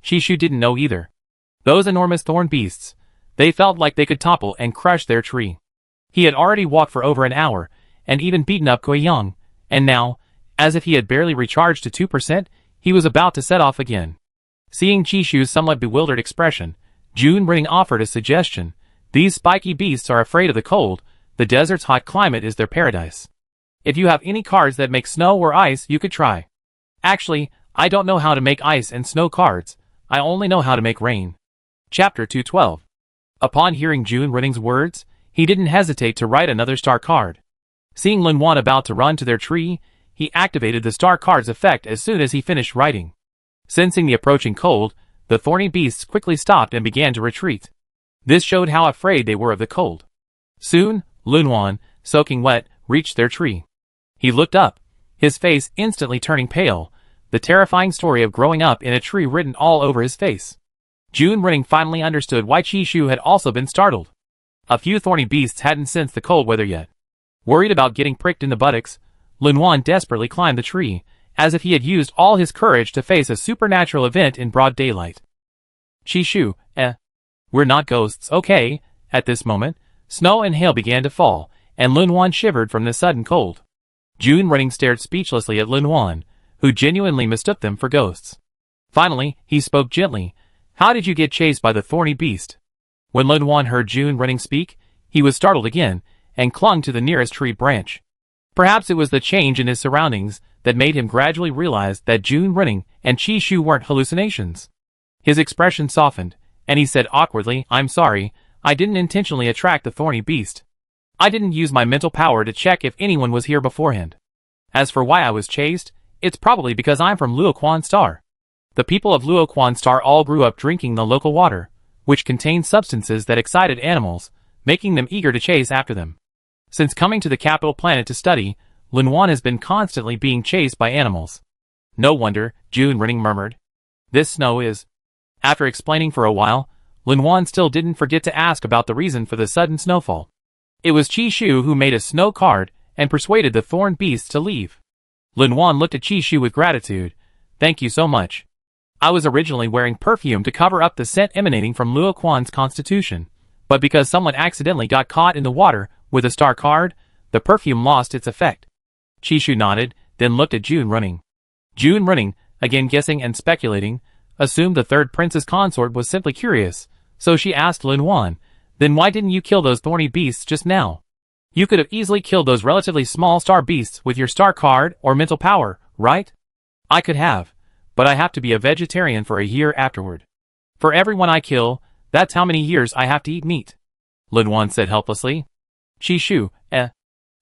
Chishu didn't know either. Those enormous thorn beasts, they felt like they could topple and crush their tree. He had already walked for over an hour, and even beaten up Kui Yang, and now, as if he had barely recharged to 2%, he was about to set off again. Seeing Chishu's somewhat bewildered expression, Jun Renning offered a suggestion. These spiky beasts are afraid of the cold. The desert's hot climate is their paradise. If you have any cards that make snow or ice, you could try. Actually, I don't know how to make ice and snow cards. I only know how to make rain. Chapter 212. Upon hearing Jun Renning's words, he didn't hesitate to write another star card. Seeing Lun Wan about to run to their tree, he activated the star card's effect as soon as he finished writing. Sensing the approaching cold, the thorny beasts quickly stopped and began to retreat. This showed how afraid they were of the cold. Soon, Lun Wan, soaking wet, reached their tree. He looked up, his face instantly turning pale, the terrifying story of growing up in a tree written all over his face. Jun Renning finally understood why Chishu had also been startled. A few thorny beasts hadn't sensed the cold weather yet. Worried about getting pricked in the buttocks, Lun Wan desperately climbed the tree, as if he had used all his courage to face a supernatural event in broad daylight. Chishu, we're not ghosts, okay? At this moment, snow and hail began to fall, and Lun Wan shivered from the sudden cold. Jun Renning stared speechlessly at Lun Wan, who genuinely mistook them for ghosts. Finally, he spoke gently. How did you get chased by the thorny beast? When Lun Wan heard Jun Renning speak, he was startled again, and clung to the nearest tree branch. Perhaps it was the change in his surroundings that made him gradually realize that Jun Renning and Chishu weren't hallucinations. His expression softened, and he said awkwardly, I'm sorry, I didn't intentionally attract the thorny beast. I didn't use my mental power to check if anyone was here beforehand. As for why I was chased, it's probably because I'm from Luoquan Star. The people of Luoquan Star all grew up drinking the local water, which contained substances that excited animals, making them eager to chase after them. Since coming to the capital planet to study, Lun Wan has been constantly being chased by animals. No wonder, Jun Renning murmured. This snow is... After explaining for a while, Lun Wan still didn't forget to ask about the reason for the sudden snowfall. It was Chishu who made a snow card and persuaded the thorn beasts to leave. Lun Wan looked at Chishu with gratitude. Thank you so much. I was originally wearing perfume to cover up the scent emanating from Luoquan's constitution, but because someone accidentally got caught in the water with a star card, the perfume lost its effect. Chishu nodded, then looked at Jun Renning. Jun Renning, again guessing and speculating, assumed the third prince's consort was simply curious, so she asked Lun Wan, then why didn't you kill those thorny beasts just now? You could have easily killed those relatively small star beasts with your star card or mental power, right? I could have, but I have to be a vegetarian for a year afterward. For everyone I kill, that's how many years I have to eat meat. Lun Wan said helplessly. Chishu,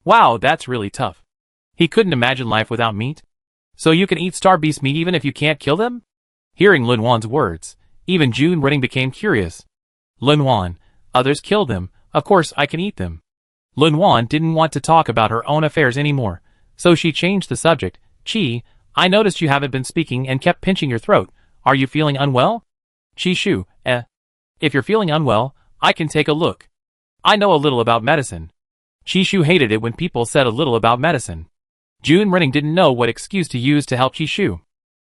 wow, that's really tough. He couldn't imagine life without meat. So you can eat star beast meat even if you can't kill them? Hearing Lun Wan's words, even Jun Renning became curious. Lun Wan, others killed them, of course I can eat them. Lun Wan didn't want to talk about her own affairs anymore, so she changed the subject. Chi, I noticed you haven't been speaking and kept pinching your throat. Are you feeling unwell? Chishu, if you're feeling unwell, I can take a look. I know a little about medicine. Chishu hated it when people said a little about medicine. Jun Renning didn't know what excuse to use to help Chishu.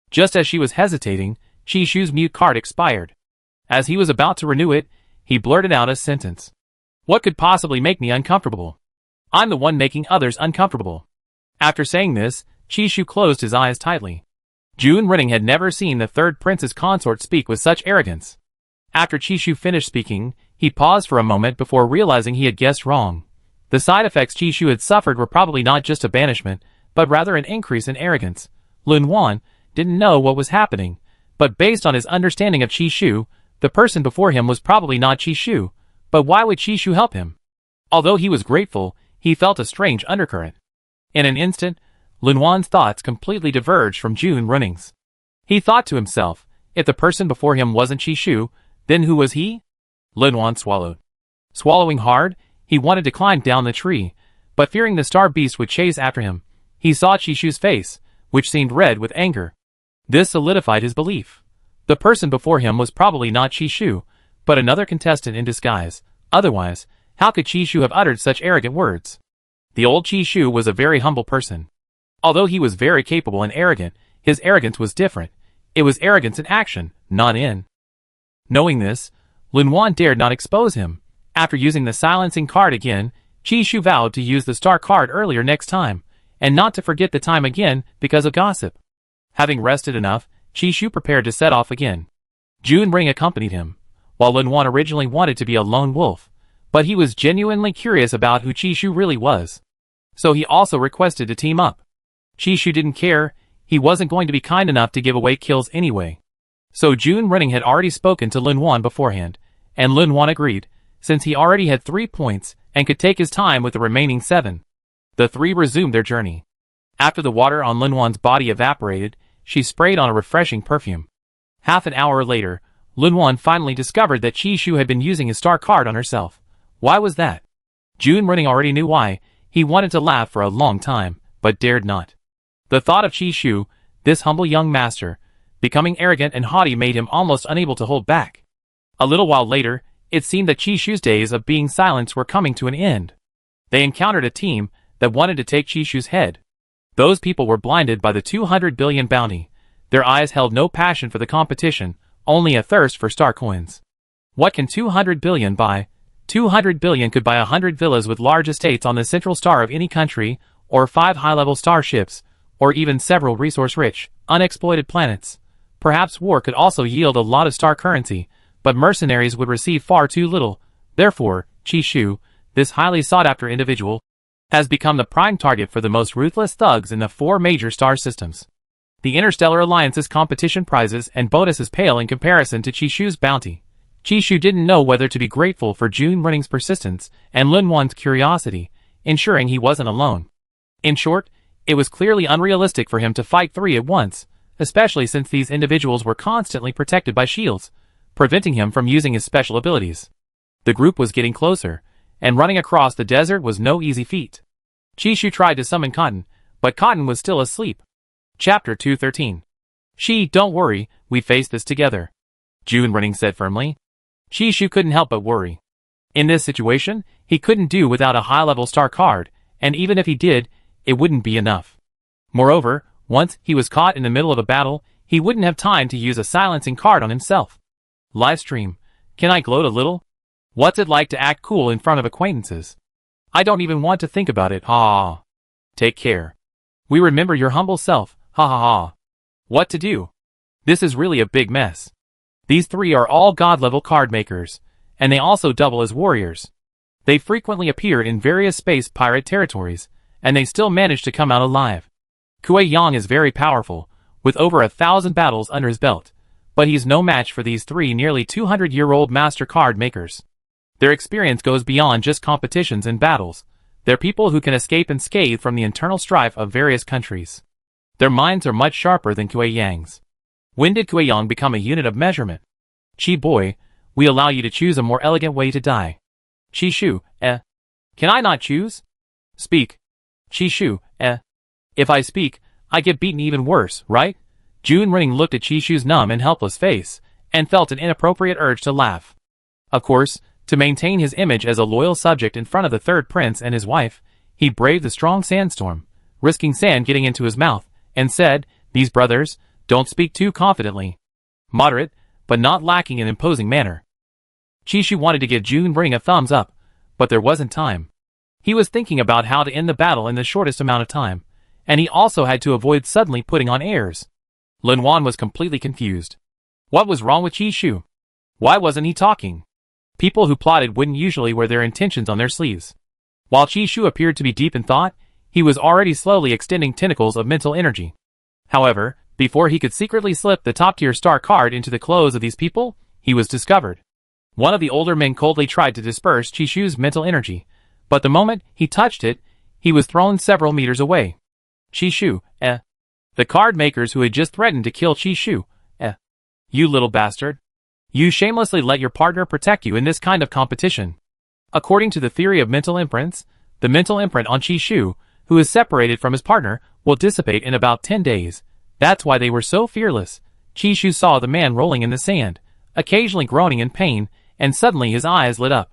Just as she was hesitating, Chishu's mute card expired. As he was about to renew it, he blurted out a sentence. What could possibly make me uncomfortable? I'm the one making others uncomfortable. After saying this, Chishu closed his eyes tightly. Jun Renning had never seen the third prince's consort speak with such arrogance. After Chishu finished speaking, he paused for a moment before realizing he had guessed wrong. The side effects Chishu had suffered were probably not just a banishment, but rather an increase in arrogance. Lun Wan didn't know what was happening, but based on his understanding of Chishu, the person before him was probably not Chishu. But why would Chishu help him? Although he was grateful, he felt a strange undercurrent. In an instant, Lin Wan's thoughts completely diverged from Jun Running's. He thought to himself, if the person before him wasn't Chishu, then who was he? Lin Wan swallowed. Swallowing hard, he wanted to climb down the tree, but fearing the star beast would chase after him, he saw Chishu's face, which seemed red with anger. This solidified his belief. The person before him was probably not Chishu, but another contestant in disguise. Otherwise, how could Chishu have uttered such arrogant words? The old Chishu was a very humble person. Although he was very capable and arrogant, his arrogance was different. It was arrogance in action, not in. Knowing this, Lin Wan dared not expose him. After using the silencing card again, Chishu vowed to use the star card earlier next time, and not to forget the time again because of gossip. Having rested enough, Chishu prepared to set off again. Jun Ring accompanied him, while Lin Wan originally wanted to be a lone wolf, but he was genuinely curious about who Chishu really was. So he also requested to team up. Chishu didn't care, he wasn't going to be kind enough to give away kills anyway. So Jun Running had already spoken to Lin Wan beforehand, and Lin Wan agreed, since he already had 3 points and could take his time with the remaining 7. The three resumed their journey. After the water on Lin Wan's body evaporated, she sprayed on a refreshing perfume. Half an hour later, Lin Wan finally discovered that Chishu had been using his star card on herself. Why was that? Jun Running already knew why. He wanted to laugh for a long time, but dared not. The thought of Chishu, this humble young master, becoming arrogant and haughty made him almost unable to hold back. A little while later, it seemed that Chishu's days of being silenced were coming to an end. They encountered a team that wanted to take Chishu's head. Those people were blinded by the 200 billion bounty. Their eyes held no passion for the competition, only a thirst for star coins. What can 200 billion buy? 200 billion could buy 100 villas with large estates on the central star of any country, or 5 high-level starships, or even several resource-rich, unexploited planets. Perhaps war could also yield a lot of star currency, but mercenaries would receive far too little. Therefore, Chishu, this highly sought-after individual, has become the prime target for the most ruthless thugs in the 4 major star systems. The Interstellar Alliance's competition prizes and bonuses pale in comparison to Chishu's bounty. Chishu didn't know whether to be grateful for Jun Running's persistence and Lin Wan's curiosity, ensuring he wasn't alone. In short, it was clearly unrealistic for him to fight 3 at once, especially since these individuals were constantly protected by shields, preventing him from using his special abilities. The group was getting closer, and running across the desert was no easy feat. Chishu tried to summon Cotton, but Cotton was still asleep. Chapter 213. Don't worry, we face this together, Jun Running said firmly. Chishu couldn't help but worry. In this situation, he couldn't do without a high-level star card, and even if he did, it wouldn't be enough. Moreover, once he was caught in the middle of a battle, he wouldn't have time to use a silencing card on himself. Livestream. Can I gloat a little? What's it like to act cool in front of acquaintances? I don't even want to think about it, ha. Take care. We remember your humble self, ha ha ha. What to do? This is really a big mess. These 3 are all god-level card makers, and they also double as warriors. They frequently appear in various space pirate territories, and they still manage to come out alive. Kuei Yang is very powerful, with over 1,000 battles under his belt, but he's no match for these 3 nearly 200-year-old master card makers. Their experience goes beyond just competitions and battles. They're people who can escape unscathed from the internal strife of various countries. Their minds are much sharper than Kuei Yang's. When did Kuei Yang become a unit of measurement? Chi boy, we allow you to choose a more elegant way to die. Chishu, Can I not choose? Speak. Chishu, If I speak, I get beaten even worse, right? Jun Running looked at Chishu's numb and helpless face, and felt an inappropriate urge to laugh. Of course, to maintain his image as a loyal subject in front of the third prince and his wife, he braved the strong sandstorm, risking sand getting into his mouth, and said, "These brothers, don't speak too confidently." Moderate, but not lacking in imposing manner. Chishu wanted to give Jun Ring a thumbs up, but there wasn't time. He was thinking about how to end the battle in the shortest amount of time, and he also had to avoid suddenly putting on airs. Lin Wan was completely confused. What was wrong with Chishu? Why wasn't he talking? People who plotted wouldn't usually wear their intentions on their sleeves. While Chishu appeared to be deep in thought, he was already slowly extending tentacles of mental energy. However, before he could secretly slip the top-tier star card into the clothes of these people, he was discovered. One of the older men coldly tried to disperse Chishu's mental energy, but the moment he touched it, he was thrown several meters away. Chishu, eh? The card makers who had just threatened to kill Chishu, eh? You little bastard. You shamelessly let your partner protect you in this kind of competition. According to the theory of mental imprints, the mental imprint on Chishu, who is separated from his partner, will dissipate in about 10 days. That's why they were so fearless. Chishu saw the man rolling in the sand, occasionally groaning in pain, and suddenly his eyes lit up.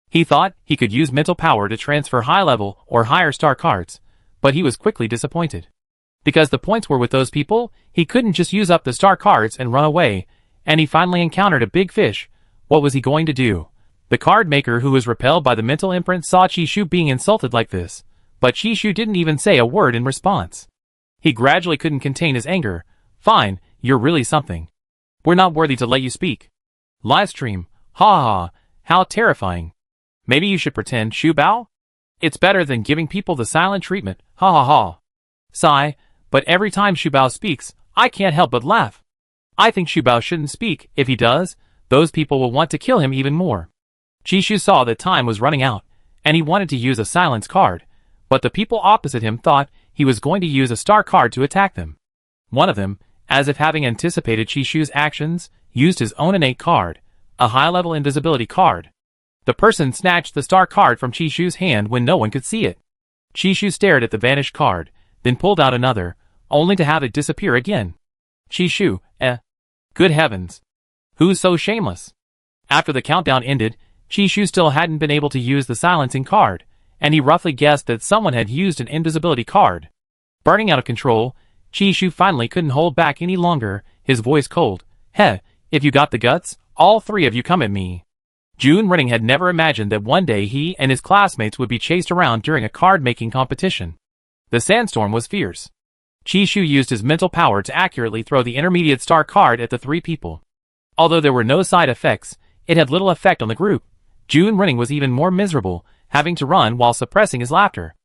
He thought he could use mental power to transfer high-level or higher star cards, but he was quickly disappointed. Because the points were with those people, he couldn't just use up the star cards and run away, and he finally encountered a big fish. What was he going to do? The card maker who was repelled by the mental imprint saw Chishu being insulted like this, but Chishu didn't even say a word in response. He gradually couldn't contain his anger. Fine, you're really something. We're not worthy to let you speak. Livestream. Ha ha, how terrifying. Maybe you should pretend, Shu Bao? It's better than giving people the silent treatment. Ha ha ha. Sigh, but every time Shu Bao speaks, I can't help but laugh. I think Shu Bao shouldn't speak. If he does, those people will want to kill him even more. Chishu saw that time was running out, and he wanted to use a silence card, but the people opposite him thought he was going to use a star card to attack them. One of them, as if having anticipated Chishu's actions, used his own innate card, a high-level invisibility card. The person snatched the star card from Chishu's hand when no one could see it. Chishu stared at the vanished card, then pulled out another, only to have it disappear again. Chishu, eh? Good heavens. Who's so shameless? After the countdown ended, Chishu still hadn't been able to use the silencing card, and he roughly guessed that someone had used an invisibility card. Burning out of control, Chishu finally couldn't hold back any longer, his voice cold. Heh, if you got the guts, all three of you come at me. June Renning had never imagined that one day he and his classmates would be chased around during a card-making competition. The sandstorm was fierce. Chishu used his mental power to accurately throw the intermediate star card at the three people. Although there were no side effects, it had little effect on the group. June Renning was even more miserable, having to run while suppressing his laughter.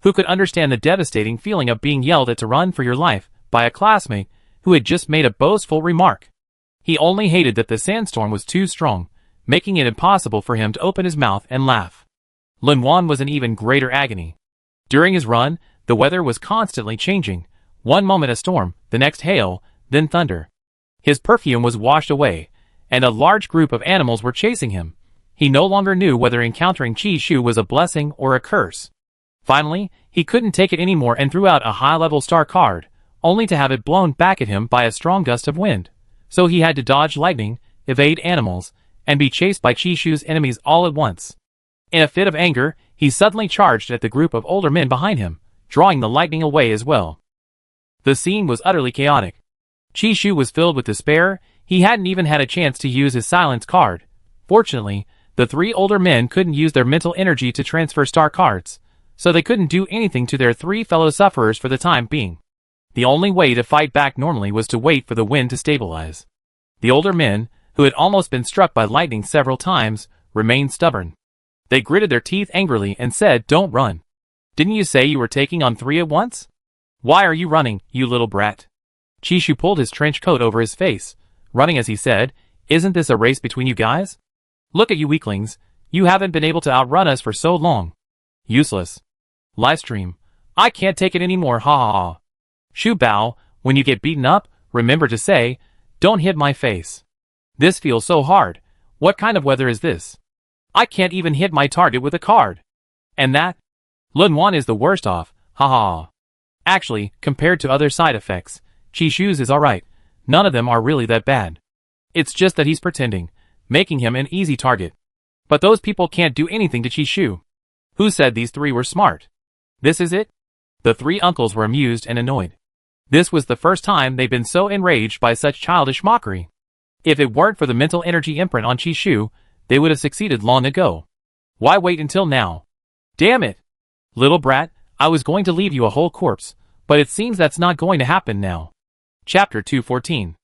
Who could understand the devastating feeling of being yelled at to run for your life by a classmate who had just made a boastful remark? He only hated that the sandstorm was too strong, making it impossible for him to open his mouth and laugh. Lin Wan was in even greater agony. During his run, the weather was constantly changing. One moment a storm, the next hail, then thunder. His perfume was washed away, and a large group of animals were chasing him. He no longer knew whether encountering Chishu was a blessing or a curse. Finally, he couldn't take it anymore and threw out a high-level star card, only to have it blown back at him by a strong gust of wind. So he had to dodge lightning, evade animals, and be chased by Chishu's enemies all at once. In a fit of anger, he suddenly charged at the group of older men behind him, drawing the lightning away as well. The scene was utterly chaotic. Chishu was filled with despair. He hadn't even had a chance to use his silence card. Fortunately, the three older men couldn't use their mental energy to transfer star cards, so they couldn't do anything to their three fellow sufferers for the time being. The only way to fight back normally was to wait for the wind to stabilize. The older men, who had almost been struck by lightning several times, remained stubborn. They gritted their teeth angrily and said, "Don't run. Didn't you say you were taking on three at once? Why are you running, you little brat?" Chishu pulled his trench coat over his face, running as he said, "Isn't this a race between you guys? Look at you weaklings, you haven't been able to outrun us for so long. Useless. Livestream. I can't take it anymore, ha ha ha. Shu Bao, when you get beaten up, remember to say, 'Don't hit my face.' This feels so hard. What kind of weather is this? I can't even hit my target with a card. And that? Lin Wan is the worst off, ha ha ha. Actually, compared to other side effects, Chishu's is alright. None of them are really that bad. It's just that he's pretending, making him an easy target. But those people can't do anything to Chishu. Who said these three were smart? This is it?" The three uncles were amused and annoyed. This was the first time they'd been so enraged by such childish mockery. If it weren't for the mental energy imprint on Chishu, they would have succeeded long ago. Why wait until now? Damn it! Little brat, I was going to leave you a whole corpse, but it seems that's not going to happen now. Chapter 214.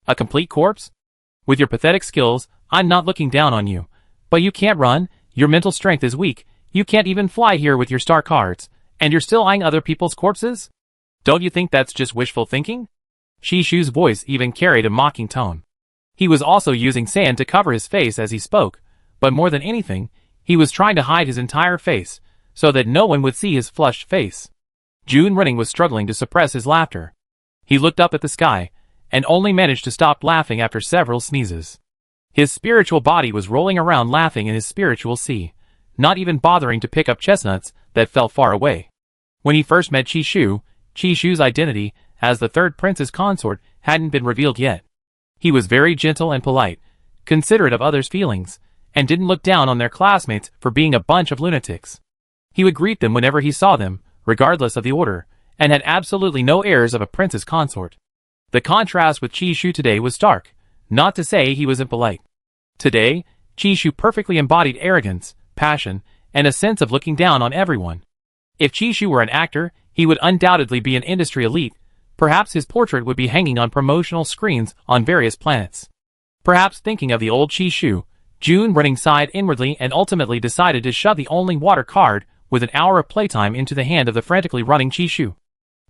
A complete corpse? With your pathetic skills, I'm not looking down on you. But you can't run, your mental strength is weak, you can't even fly here with your star cards, and you're still eyeing other people's corpses? Don't you think that's just wishful thinking? Chishu's voice even carried a mocking tone. He was also using sand to cover his face as he spoke, but more than anything, he was trying to hide his entire face, so that no one would see his flushed face. June Running was struggling to suppress his laughter. He looked up at the sky, and only managed to stop laughing after several sneezes. His spiritual body was rolling around laughing in his spiritual sea, not even bothering to pick up chestnuts that fell far away. When he first met Chishu's identity as the third prince's consort hadn't been revealed yet. He was very gentle and polite, considerate of others' feelings, and didn't look down on their classmates for being a bunch of lunatics. He would greet them whenever he saw them, regardless of the order, and had absolutely no airs of a prince's consort. The contrast with Chishu today was stark, not to say he was impolite. Today, Chishu perfectly embodied arrogance, passion, and a sense of looking down on everyone. If Chishu were an actor, he would undoubtedly be an industry elite. Perhaps his portrait would be hanging on promotional screens on various planets. Perhaps thinking of the old Chishu, June Running sighed inwardly and ultimately decided to shove the only water card with an hour of playtime into the hand of the frantically running Chishu.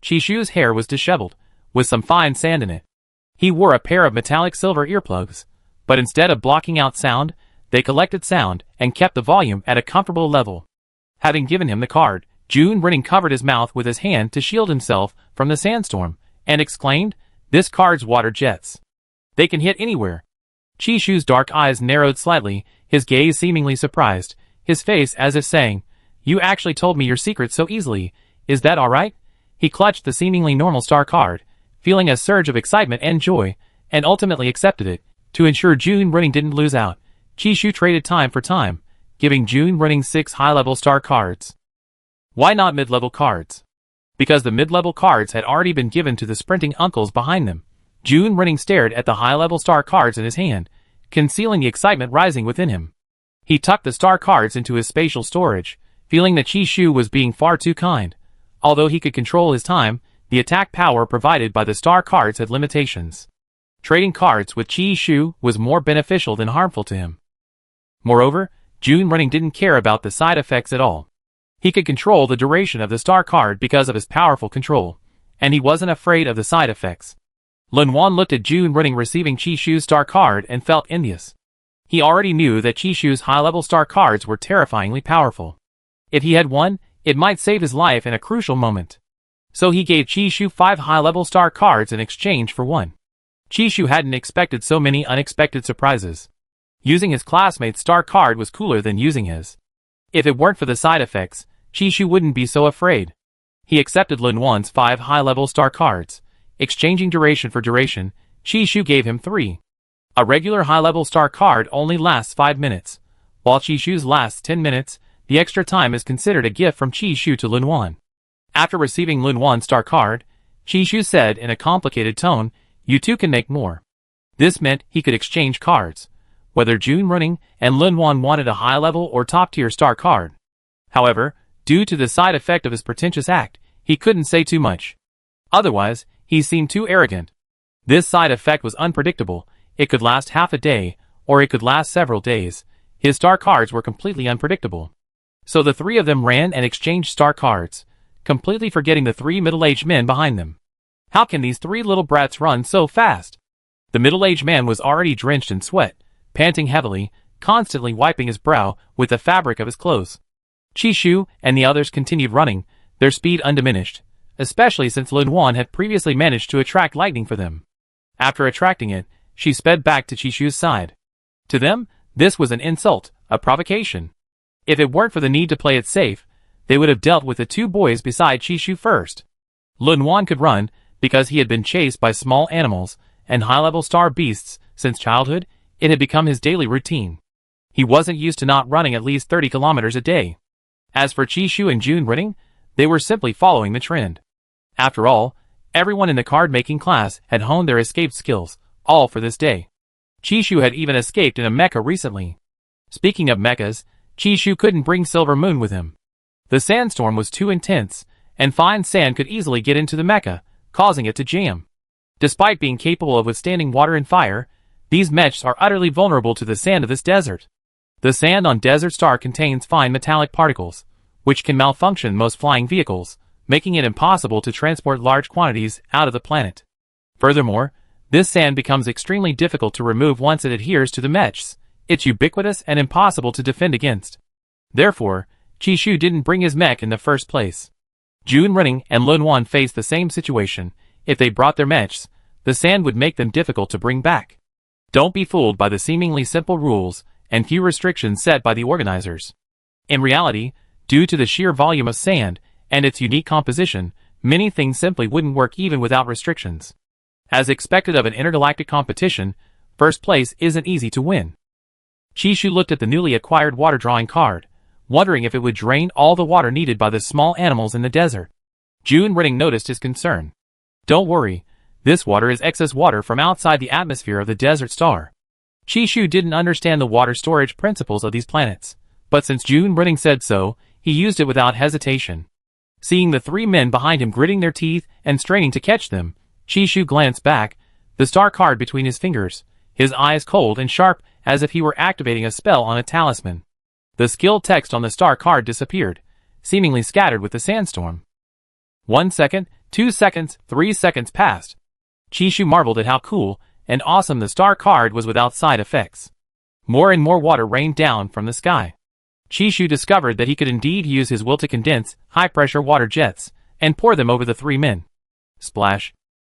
Chishu's hair was disheveled, with some fine sand in it. He wore a pair of metallic silver earplugs, but instead of blocking out sound, they collected sound and kept the volume at a comfortable level. Having given him the card, June Running covered his mouth with his hand to shield himself from the sandstorm, and exclaimed, "This card's water jets. They can hit anywhere." Chishu's dark eyes narrowed slightly, his gaze seemingly surprised, his face as if saying, "You actually told me your secret so easily, is that alright?" He clutched the seemingly normal star card, feeling a surge of excitement and joy, and ultimately accepted it. To ensure June Running didn't lose out, Chishu traded time for time, giving June Running 6 high-level star cards. Why not mid-level cards? Because the mid-level cards had already been given to the sprinting uncles behind them. June Running stared at the high-level star cards in his hand, concealing the excitement rising within him. He tucked the star cards into his spatial storage, feeling that Chishu was being far too kind. Although he could control his time, the attack power provided by the star cards had limitations. Trading cards with Chishu was more beneficial than harmful to him. Moreover, June Running didn't care about the side effects at all. He could control the duration of the star card because of his powerful control, and he wasn't afraid of the side effects. Lun Wan looked at June Running receiving Chishu's star card and felt envious. He already knew that Chishu's high-level star cards were terrifyingly powerful. If he had one, it might save his life in a crucial moment. So he gave Chishu 5 high-level star cards in exchange for one. Chishu hadn't expected so many unexpected surprises. Using his classmate's star card was cooler than using his. If it weren't for the side effects, Chishu wouldn't be so afraid. He accepted Lun Wan's 5 high-level star cards. Exchanging duration for duration, Chishu gave him 3. A regular high-level star card only lasts 5 minutes, while Chishu's lasts 10 minutes. The extra time is considered a gift from Chishu to Lun Wan. After receiving Lun Wan's star card, Chishu said in a complicated tone, "You two can make more." This meant he could exchange cards, whether June Running and Lun Wan wanted a high-level or top-tier star card. However, due to the side effect of his pretentious act, he couldn't say too much. Otherwise, he seemed too arrogant. This side effect was unpredictable. It could last half a day, or it could last several days. His star cards were completely unpredictable. So the 3 of them ran and exchanged star cards, completely forgetting the 3 middle-aged men behind them. How can these 3 little brats run so fast? The middle-aged man was already drenched in sweat, panting heavily, constantly wiping his brow with the fabric of his clothes. Chishu and the others continued running, their speed undiminished, especially since Lun Wan had previously managed to attract lightning for them. After attracting it, she sped back to Chishu's side. To them, this was an insult, a provocation. If it weren't for the need to play it safe, they would have dealt with the 2 boys beside Chishu first. Lun Wan could run because he had been chased by small animals and high-level star beasts since childhood. It had become his daily routine. He wasn't used to not running at least 30 kilometers a day. As for Chishu and June Running, they were simply following the trend. After all, everyone in the card-making class had honed their escape skills, all for this day. Chishu had even escaped in a mecha recently. Speaking of mechas, Chishu couldn't bring Silver Moon with him. The sandstorm was too intense, and fine sand could easily get into the mecha, causing it to jam. Despite being capable of withstanding water and fire, these mechs are utterly vulnerable to the sand of this desert. The sand on Desert Star contains fine metallic particles, which can malfunction most flying vehicles, making it impossible to transport large quantities out of the planet. Furthermore, this sand becomes extremely difficult to remove once it adheres to the mechs. It's ubiquitous and impossible to defend against. Therefore, Chishu didn't bring his mech in the first place. June Running and Lun Wan faced the same situation. If they brought their mechs, the sand would make them difficult to bring back. Don't be fooled by the seemingly simple rules and few restrictions set by the organizers. In reality, due to the sheer volume of sand and its unique composition, many things simply wouldn't work even without restrictions. As expected of an intergalactic competition, first place isn't easy to win. Chishu looked at the newly acquired water drawing card, wondering if it would drain all the water needed by the small animals in the desert. June Running noticed his concern. Don't worry, this water is excess water from outside the atmosphere of the desert star. Chishu didn't understand the water storage principles of these planets, but since June Running said so, he used it without hesitation. Seeing the three men behind him gritting their teeth and straining to catch them, Chishu glanced back, the star card between his fingers, his eyes cold and sharp as if he were activating a spell on a talisman. The skill text on the star card disappeared, seemingly scattered with the sandstorm. 1 second, 2 seconds, 3 seconds passed. Chishu marveled at how cool and awesome the star card was without side effects. More and more water rained down from the sky. Chishu discovered that he could indeed use his will to condense high-pressure water jets and pour them over the three men. Splash.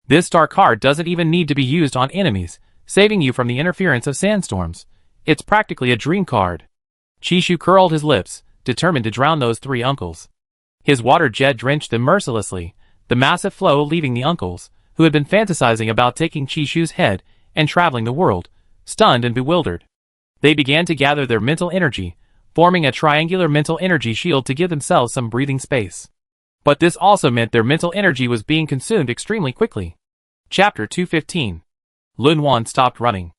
This star card doesn't even need to be used on enemies, saving you from the interference of sandstorms. It's practically a dream card. Chishu curled his lips, determined to drown those three uncles. His water jet drenched them mercilessly, the massive flow leaving the uncles, who had been fantasizing about taking Chishu's head and traveling the world, stunned and bewildered. They began to gather their mental energy, forming a triangular mental energy shield to give themselves some breathing space. But this also meant their mental energy was being consumed extremely quickly. Chapter 215. Lun Wan stopped running.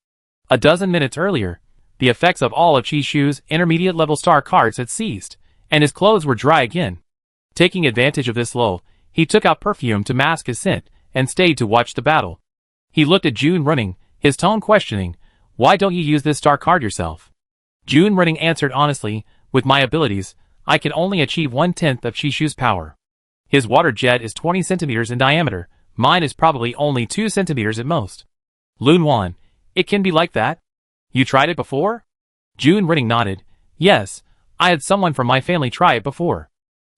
A dozen minutes earlier, the effects of all of Chishu's intermediate-level star cards had ceased, and his clothes were dry again. Taking advantage of this lull, he took out perfume to mask his scent and stayed to watch the battle. He looked at June Running, his tone questioning, "Why don't you use this star card yourself?" June Running answered honestly, "With my abilities, I can only achieve 1/10 of Chishu's power. His water jet is 20 centimeters in diameter, mine is probably only 2 centimeters at most." Lun Wan, "It can be like that? You tried it before?" June Running nodded, "Yes, I had someone from my family try it before.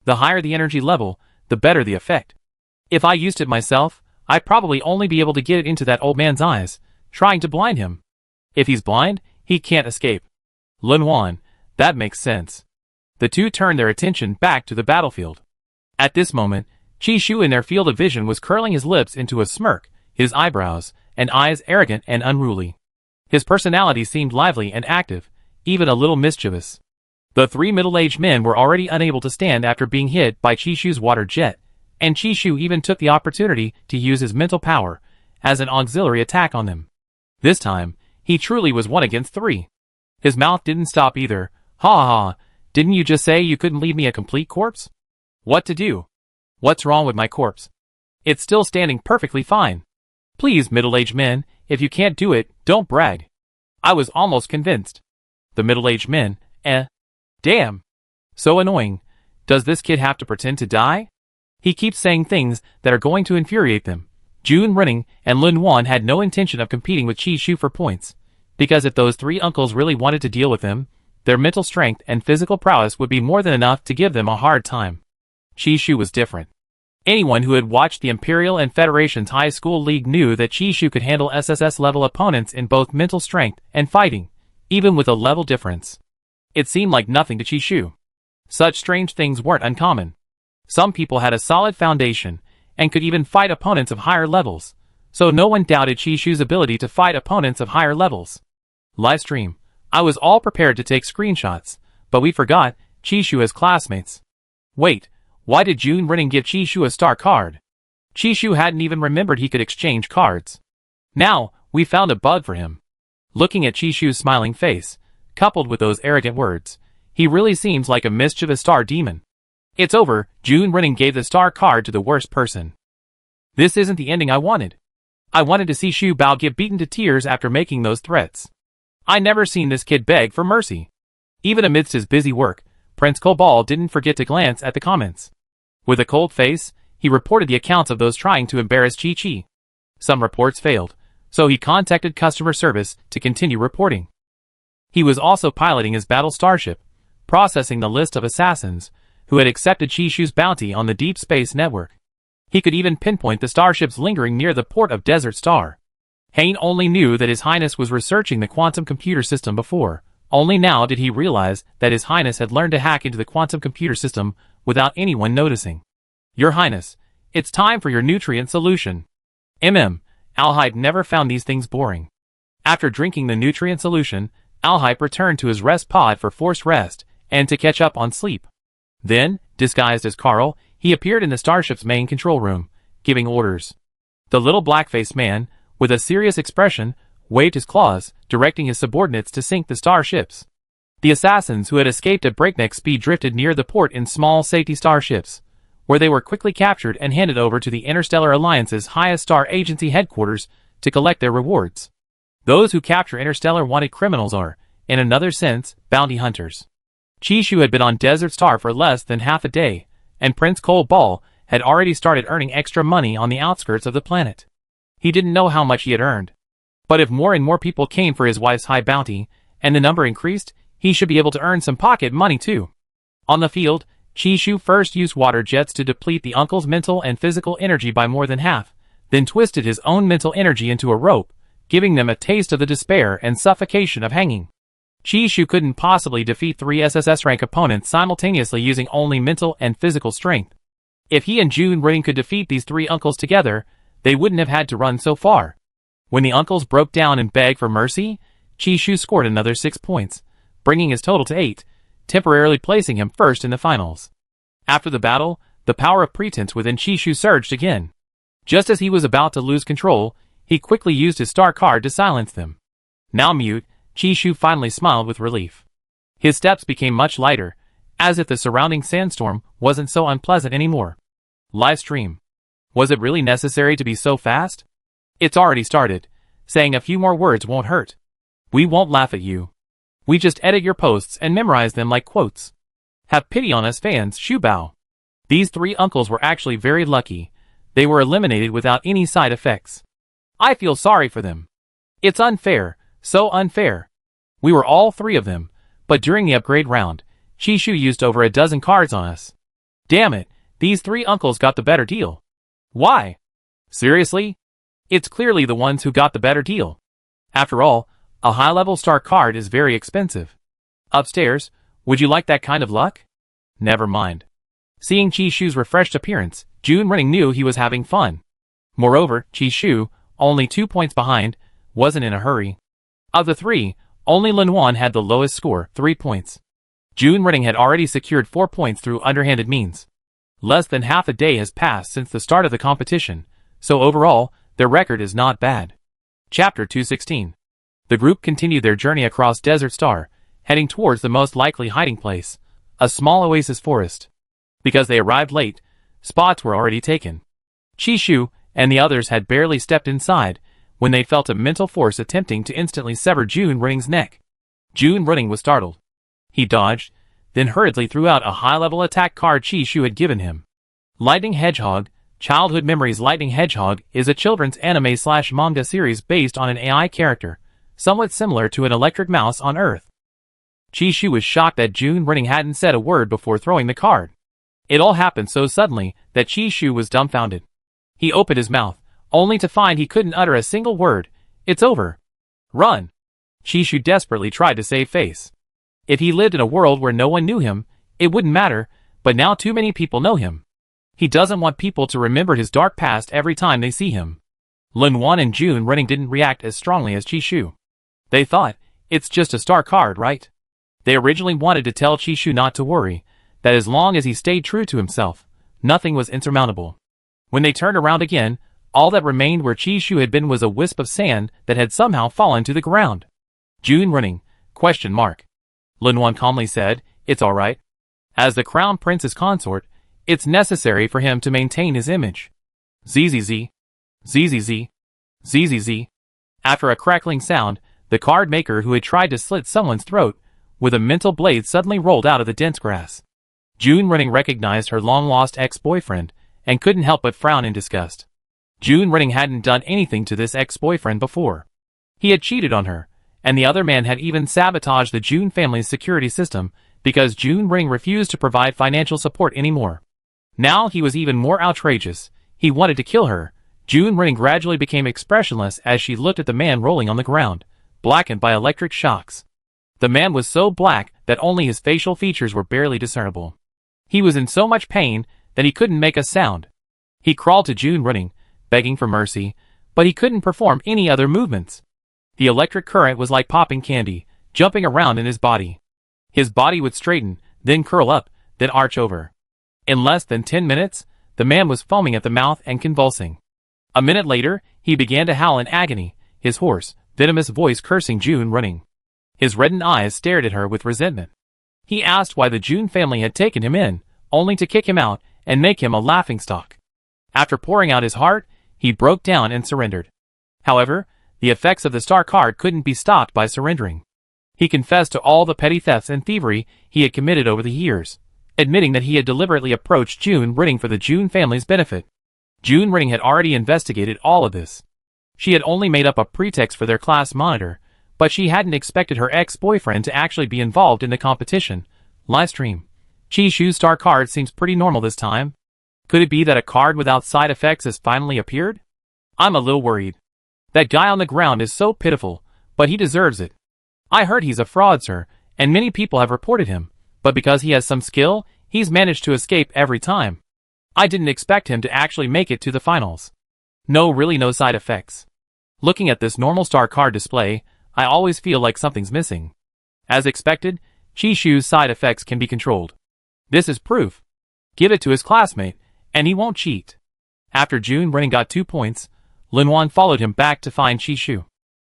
The higher the energy level, the better the effect. If I used it myself, I'd probably only be able to get it into that old man's eyes, trying to blind him. If he's blind, he can't escape." Lun Wan, "That makes sense." The two turned their attention back to the battlefield. At this moment, Chishu in their field of vision was curling his lips into a smirk, his eyebrows and eyes arrogant and unruly. His personality seemed lively and active, even a little mischievous. The three middle-aged men were already unable to stand after being hit by Chishu's water jet, and Chishu even took the opportunity to use his mental power as an auxiliary attack on them. This time, he truly was 1 against 3. His mouth didn't stop either. "Ha ha ha, didn't you just say you couldn't leave me a complete corpse? What to do? What's wrong with my corpse? It's still standing perfectly fine. Please, middle-aged men, if you can't do it, don't brag." I was almost convinced. The middle-aged men, damn. So annoying. Does this kid have to pretend to die? He keeps saying things that are going to infuriate them. June Running and Lun Wan had no intention of competing with Chishu for points, because if those three uncles really wanted to deal with him, their mental strength and physical prowess would be more than enough to give them a hard time. Chishu was different. Anyone who had watched the Imperial and Federation's high school league knew that Chishu could handle SSS-level opponents in both mental strength and fighting, even with a level difference. It seemed like nothing to Chishu. Such strange things weren't uncommon. Some people had a solid foundation, and could even fight opponents of higher levels, so no one doubted Chishu's ability to fight opponents of higher levels. Livestream. I was all prepared to take screenshots, but we forgot, Chishu has classmates. Wait, why did June Running give Chishu a star card? Chishu hadn't even remembered he could exchange cards. Now, we found a bug for him. Looking at Chishu's smiling face, coupled with those arrogant words, he really seems like a mischievous star demon. It's over, June Running gave the star card to the worst person. This isn't the ending I wanted. I wanted to see Shu Bao get beaten to tears after making those threats. I never seen this kid beg for mercy. Even amidst his busy work, Prince Cobal didn't forget to glance at the comments. With a cold face, he reported the accounts of those trying to embarrass Chi-Chi. Some reports failed, so he contacted customer service to continue reporting. He was also piloting his battle starship, processing the list of assassins, who had accepted Chishu's bounty on the Deep Space Network. He could even pinpoint the starships lingering near the port of Desert Star. Hayne only knew that His Highness was researching the quantum computer system before. Only now did he realize that His Highness had learned to hack into the quantum computer system without anyone noticing. Your Highness, it's time for your nutrient solution. Alhype never found these things boring. After drinking the nutrient solution, Alhype returned to his rest pod for forced rest and to catch up on sleep. Then, disguised as Carl, he appeared in the starship's main control room, giving orders. The little black-faced man, with a serious expression, waved his claws, directing his subordinates to sink the starships. The assassins who had escaped at breakneck speed drifted near the port in small safety starships, where they were quickly captured and handed over to the Interstellar Alliance's highest star agency headquarters to collect their rewards. Those who capture interstellar wanted criminals are, in another sense, bounty hunters. Chishu had been on Desert Star for less than half a day, and Prince Cole Ball had already started earning extra money on the outskirts of the planet. He didn't know how much he had earned. But if more and more people came for his wife's high bounty, and the number increased, he should be able to earn some pocket money too. On the field, Chishu first used water jets to deplete the uncle's mental and physical energy by more than half, then twisted his own mental energy into a rope, giving them a taste of the despair and suffocation of hanging. Chishu couldn't possibly defeat 3 SSS rank opponents simultaneously using only mental and physical strength. If he and June Ring could defeat these 3 uncles together, they wouldn't have had to run so far. When the uncles broke down and begged for mercy, Chishu scored another 6 points, bringing his total to 8, temporarily placing him first in the finals. After the battle, the power of pretense within Chishu surged again. Just as he was about to lose control, he quickly used his star card to silence them. Now mute, Chishu finally smiled with relief. His steps became much lighter, as if the surrounding sandstorm wasn't so unpleasant anymore. Live stream. Was it really necessary to be so fast? It's already started. Saying a few more words won't hurt. We won't laugh at you. We just edit your posts and memorize them like quotes. Have pity on us fans, Shubao. These 3 uncles were actually very lucky. They were eliminated without any side effects. I feel sorry for them. It's unfair, so unfair. We were all 3 of them, but during the upgrade round, Chishu used over a dozen cards on us. Damn it, these 3 uncles got the better deal. Why? Seriously? It's clearly the ones who got the better deal. After all, a high-level star card is very expensive. Upstairs, would you like that kind of luck? Never mind. Seeing Chishu's refreshed appearance, June Ring knew he was having fun. Moreover, Chishu, only 2 points behind, wasn't in a hurry. Of the 3, only Linwan had the lowest score, 3 points. June Ring had already secured 4 points through underhanded means. Less than half a day has passed since the start of the competition, so overall, their record is not bad. Chapter 216. The group continued their journey across Desert Star, heading towards the most likely hiding place, a small oasis forest. Because they arrived late, spots were already taken. Chishu and the others had barely stepped inside when they felt a mental force attempting to instantly sever June Ring's neck. June Ring was startled. He dodged, then hurriedly threw out a high-level attack card Chishu had given him. Lightning Hedgehog. Childhood Memories. Lightning Hedgehog is a children's anime/manga series based on an AI character, somewhat similar to an electric mouse on Earth. Chishu was shocked that June Ring hadn't said a word before throwing the card. It all happened so suddenly that Chishu was dumbfounded. He opened his mouth, only to find he couldn't utter a single word. It's over. Run. Chishu desperately tried to save face. If he lived in a world where no one knew him, it wouldn't matter, but now too many people know him. He doesn't want people to remember his dark past every time they see him. Linwan and June Ring didn't react as strongly as Chishu. They thought, it's just a star card, right? They originally wanted to tell Chishu not to worry, that as long as he stayed true to himself, nothing was insurmountable. When they turned around again, all that remained where Chishu had been was a wisp of sand that had somehow fallen to the ground. June Ring? Linwan calmly said, it's alright. As the Crown Prince's consort, it's necessary for him to maintain his image. ZZZ. ZZZ. ZZZ. After a crackling sound, the card maker who had tried to slit someone's throat with a mental blade suddenly rolled out of the dense grass. June Ring recognized her long-lost ex-boyfriend and couldn't help but frown in disgust. June Ring hadn't done anything to this ex-boyfriend before. He had cheated on her, and the other man had even sabotaged the June family's security system, because June Ring refused to provide financial support anymore. Now he was even more outrageous. He wanted to kill her. June Ring gradually became expressionless as she looked at the man rolling on the ground, blackened by electric shocks. The man was so black that only his facial features were barely discernible. He was in so much pain that he couldn't make a sound. He crawled to June Ring, begging for mercy, but he couldn't perform any other movements. The electric current was like popping candy, jumping around in his body. His body would straighten, then curl up, then arch over. In less than 10 minutes, the man was foaming at the mouth and convulsing. A minute later, he began to howl in agony, his hoarse, venomous voice cursing June Ring. His reddened eyes stared at her with resentment. He asked why the June family had taken him in, only to kick him out and make him a laughingstock. After pouring out his heart, he broke down and surrendered. However, the effects of the star card couldn't be stopped by surrendering. He confessed to all the petty thefts and thievery he had committed over the years, admitting that he had deliberately approached June Ring for the June family's benefit. June Ring had already investigated all of this. She had only made up a pretext for their class monitor, but she hadn't expected her ex-boyfriend to actually be involved in the competition. Livestream. Chi-Shu's star card seems pretty normal this time. Could it be that a card without side effects has finally appeared? I'm a little worried. That guy on the ground is so pitiful, but he deserves it. I heard he's a fraud, sir, and many people have reported him, but because he has some skill, he's managed to escape every time. I didn't expect him to actually make it to the finals. No, really no side effects. Looking at this normal star card display, I always feel like something's missing. As expected, Chi-Shu's side effects can be controlled. This is proof. Give it to his classmate, and he won't cheat. After June Ring got 2 points, Linwan followed him back to find Chi-Shu.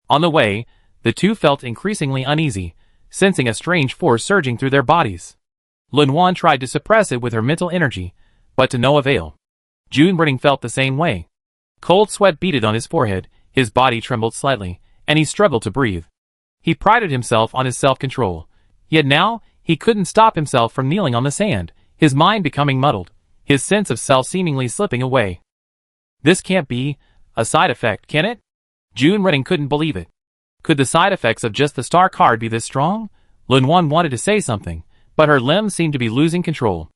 On the way, the two felt increasingly uneasy, sensing a strange force surging through their bodies. Linwan tried to suppress it with her mental energy, but to no avail. June Ring felt the same way. Cold sweat beaded on his forehead, his body trembled slightly, and he struggled to breathe. He prided himself on his self-control, yet now he couldn't stop himself from kneeling on the sand, his mind becoming muddled, his sense of self seemingly slipping away. This can't be a side effect, can it? June Ring couldn't believe it. Could the side effects of just the star card be this strong? Linwan wanted to say something, but her limbs seemed to be losing control.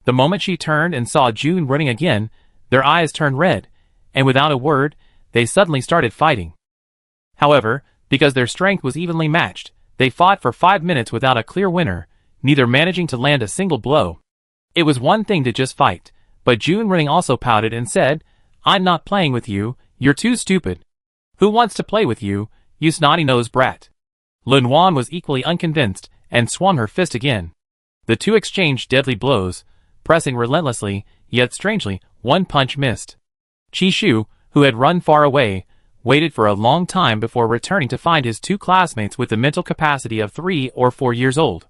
The moment she turned and saw June Ring again, their eyes turned red, and without a word, they suddenly started fighting. However, because their strength was evenly matched, they fought for 5 minutes without a clear winner, neither managing to land a single blow. It was one thing to just fight, but June Ring also pouted and said, "I'm not playing with you, you're too stupid. Who wants to play with you, you snotty-nosed brat?" Linwan was equally unconvinced and swung her fist again. The two exchanged deadly blows, pressing relentlessly, yet strangely, one punch missed. Chi-Shu, who had run far away, waited for a long time before returning to find his two classmates with the mental capacity of 3 or 4 years old.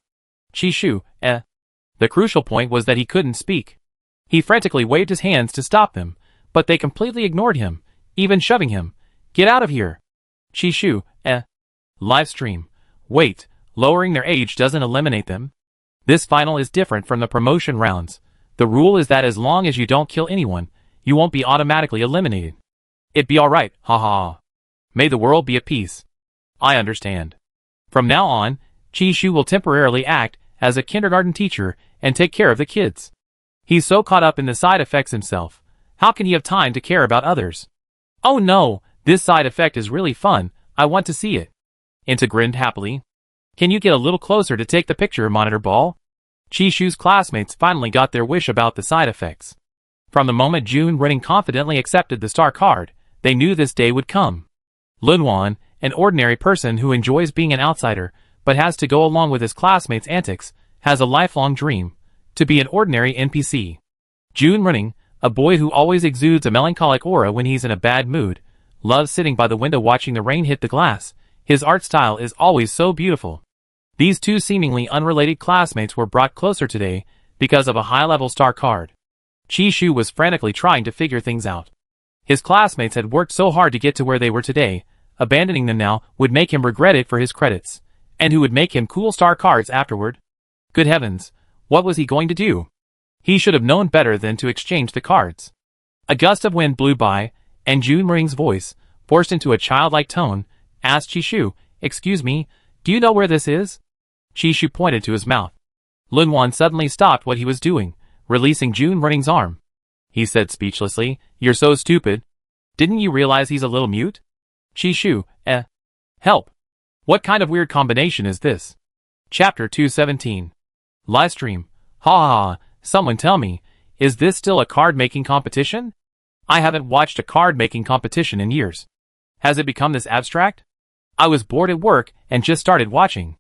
Chi-Shu, The crucial point was that he couldn't speak. He frantically waved his hands to stop them, but they completely ignored him, even shoving him. "Get out of here!" Chi-Shu, Livestream. Wait, lowering their age doesn't eliminate them. This final is different from the promotion rounds. The rule is that as long as you don't kill anyone, you won't be automatically eliminated. It'd be alright, haha. May the world be at peace. I understand. From now on, Chi-Shu will temporarily act as a kindergarten teacher and take care of the kids. He's so caught up in the side effects himself. How can he have time to care about others? Oh no, this side effect is really fun. I want to see it. Inta grinned happily. Can you get a little closer to take the picture, Monitor Ball? Chi-Shu's classmates finally got their wish about the side effects. From the moment June Ring confidently accepted the star card, they knew this day would come. Linwan, an ordinary person who enjoys being an outsider, but has to go along with his classmates' antics, has a lifelong dream: to be an ordinary NPC. June Ring, a boy who always exudes a melancholic aura when he's in a bad mood, loves sitting by the window watching the rain hit the glass. His art style is always so beautiful. These two seemingly unrelated classmates were brought closer today because of a high-level star card. Chi-Shu was frantically trying to figure things out. His classmates had worked so hard to get to where they were today. Abandoning them now would make him regret it for his credits. And who would make him cool star cards afterward? Good heavens, what was he going to do? He should have known better than to exchange the cards. A gust of wind blew by, and June Ring's voice, forced into a childlike tone, asked Chi-Shu, "Excuse me, do you know where this is?" Chi-Shu pointed to his mouth. Lunwan suddenly stopped what he was doing, releasing June Running's arm. He said speechlessly, "You're so stupid. Didn't you realize he's a little mute?" Chishu, help. What kind of weird combination is this? Chapter 217. Livestream. Ha ha ha, someone tell me, is this still a card-making competition? I haven't watched a card-making competition in years. Has it become this abstract? I was bored at work and just started watching.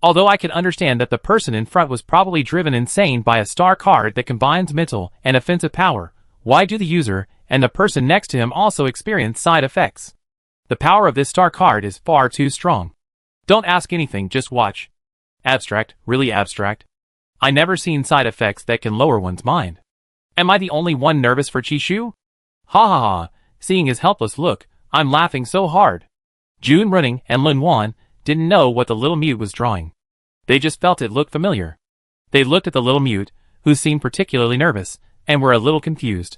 Although I can understand that the person in front was probably driven insane by a star card that combines mental and offensive power, why do the user and the person next to him also experience side effects? The power of this star card is far too strong. Don't ask anything, just watch. Abstract, really abstract. I never seen side effects that can lower one's mind. Am I the only one nervous for Chishu? Ha ha ha, seeing his helpless look, I'm laughing so hard. June Running and Lunwan didn't know what the little mute was drawing. They just felt it looked familiar. They looked at the little mute, who seemed particularly nervous, and were a little confused.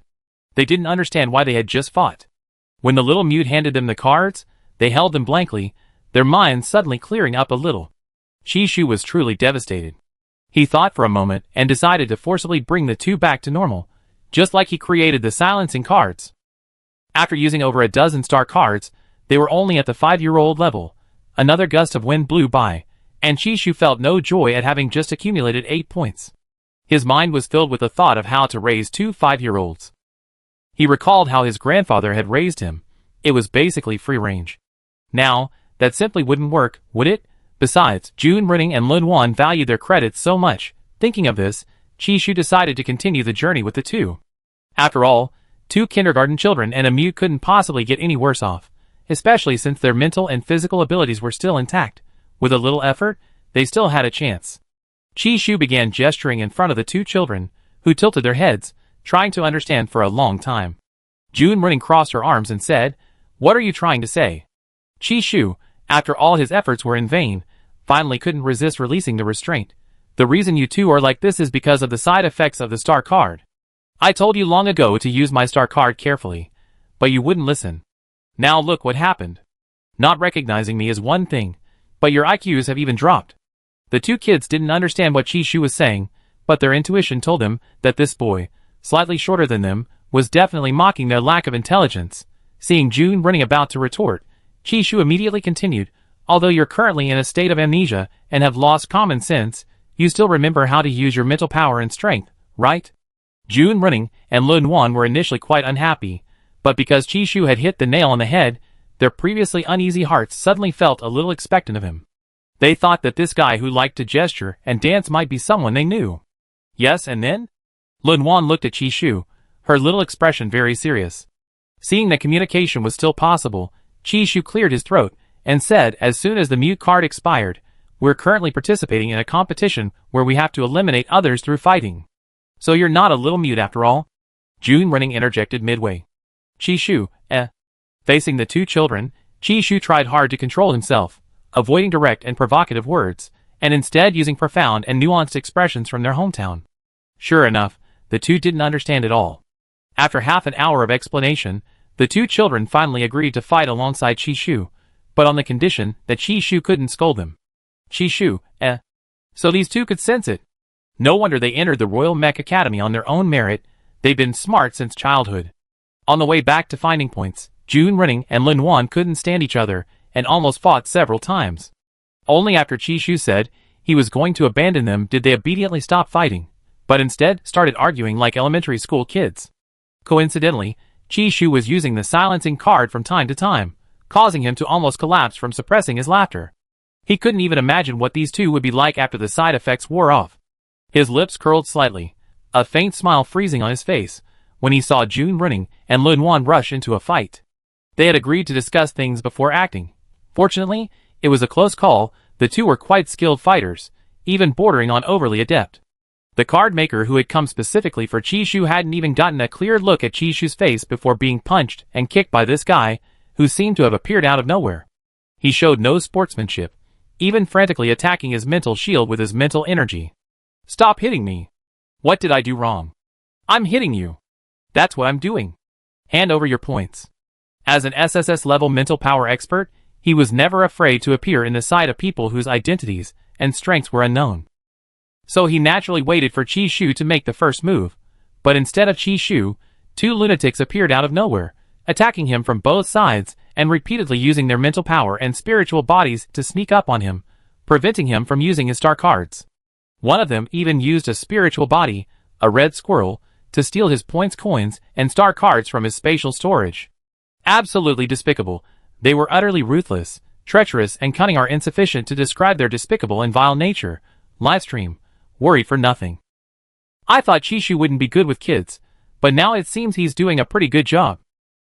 They didn't understand why they had just fought. When the little mute handed them the cards, they held them blankly, their minds suddenly clearing up a little. Chishu was truly devastated. He thought for a moment and decided to forcibly bring the two back to normal, just like he created the silencing cards. After using over a dozen star cards, they were only at the 5-year-old level. Another gust of wind blew by, and Chishu felt no joy at having just accumulated 8 points. His mind was filled with the thought of how to raise 2 5-year-olds. He recalled how his grandfather had raised him. It was basically free range. Now, that simply wouldn't work, would it? Besides, June Running and Lunwan valued their credits so much. Thinking of this, Chishu decided to continue the journey with the two. After all, 2 kindergarten children and a mute couldn't possibly get any worse off, especially since their mental and physical abilities were still intact. With a little effort, they still had a chance. Chishu began gesturing in front of the 2 children, who tilted their heads, trying to understand for a long time. June Running crossed her arms and said, "What are you trying to say?" Chishu, after all his efforts were in vain, finally couldn't resist releasing the restraint. "The reason you two are like this is because of the side effects of the star card. I told you long ago to use my star card carefully, but you wouldn't listen. Now look what happened. Not recognizing me is one thing, but your IQs have even dropped." The 2 kids didn't understand what Chishu was saying, but their intuition told them that this boy, slightly shorter than them, was definitely mocking their lack of intelligence. Seeing June Running about to retort, Chishu immediately continued, "Although you're currently in a state of amnesia and have lost common sense, you still remember how to use your mental power and strength, right?" June Running and Lunwan were initially quite unhappy, but because Chishu had hit the nail on the head, their previously uneasy hearts suddenly felt a little expectant of him. They thought that this guy who liked to gesture and dance might be someone they knew. Yes, and then? Lunwan looked at Chishu, her little expression very serious. Seeing that communication was still possible, Chishu cleared his throat and said as soon as the mute card expired, "We're currently participating in a competition where we have to eliminate others through fighting. So you're not a little mute after all?" June Running interjected midway. Chishu, Facing the 2 children, Chishu tried hard to control himself, avoiding direct and provocative words, and instead using profound and nuanced expressions from their hometown. Sure enough, the 2 didn't understand at all. After half an hour of explanation, the 2 children finally agreed to fight alongside Chishu, but on the condition that Chishu couldn't scold them. Chishu, So these 2 could sense it. No wonder they entered the Royal Mech Academy on their own merit. They've been smart since childhood. On the way back to Finding Points, June Running and Lunwan couldn't stand each other and almost fought several times. Only after Chishu said he was going to abandon them did they obediently stop fighting, but instead started arguing like elementary school kids. Coincidentally, Chishu was using the silencing card from time to time, causing him to almost collapse from suppressing his laughter. He couldn't even imagine what these 2 would be like after the side effects wore off. His lips curled slightly, a faint smile freezing on his face, when he saw June Running and Lunwan rush into a fight. They had agreed to discuss things before acting. Fortunately, it was a close call. The 2 were quite skilled fighters, even bordering on overly adept. The card maker who had come specifically for Chishu hadn't even gotten a clear look at Chishu's face before being punched and kicked by this guy, who seemed to have appeared out of nowhere. He showed no sportsmanship, even frantically attacking his mental shield with his mental energy. "Stop hitting me. What did I do wrong? I'm hitting you. That's what I'm doing. Hand over your points." As an SSS-level mental power expert, he was never afraid to appear in the sight of people whose identities and strengths were unknown. So he naturally waited for Chishu to make the first move. But instead of Chishu, two lunatics appeared out of nowhere, attacking him from both sides and repeatedly using their mental power and spiritual bodies to sneak up on him, preventing him from using his star cards. One of them even used a spiritual body, a red squirrel, to steal his points coins and star cards from his spatial storage. Absolutely despicable. They were utterly ruthless, treacherous, and cunning are insufficient to describe their despicable and vile nature. Livestream. Worried for nothing. I thought Chishu wouldn't be good with kids, but now it seems he's doing a pretty good job.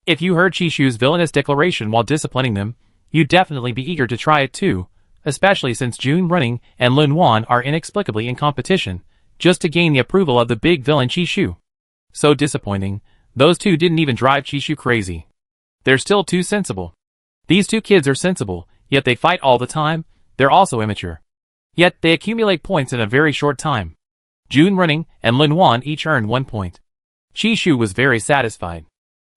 If you heard Chishu's villainous declaration while disciplining them, you'd definitely be eager to try it too, especially since June Running and Lun Wan are inexplicably in competition, just to gain the approval of the big villain Chishu. So disappointing, those two didn't even drive Chishu crazy. They're still too sensible. These two kids are sensible, yet they fight all the time. They're also immature. Yet they accumulate points in a very short time. June Running and Lin Wan each earned 1 point. Chishu was very satisfied.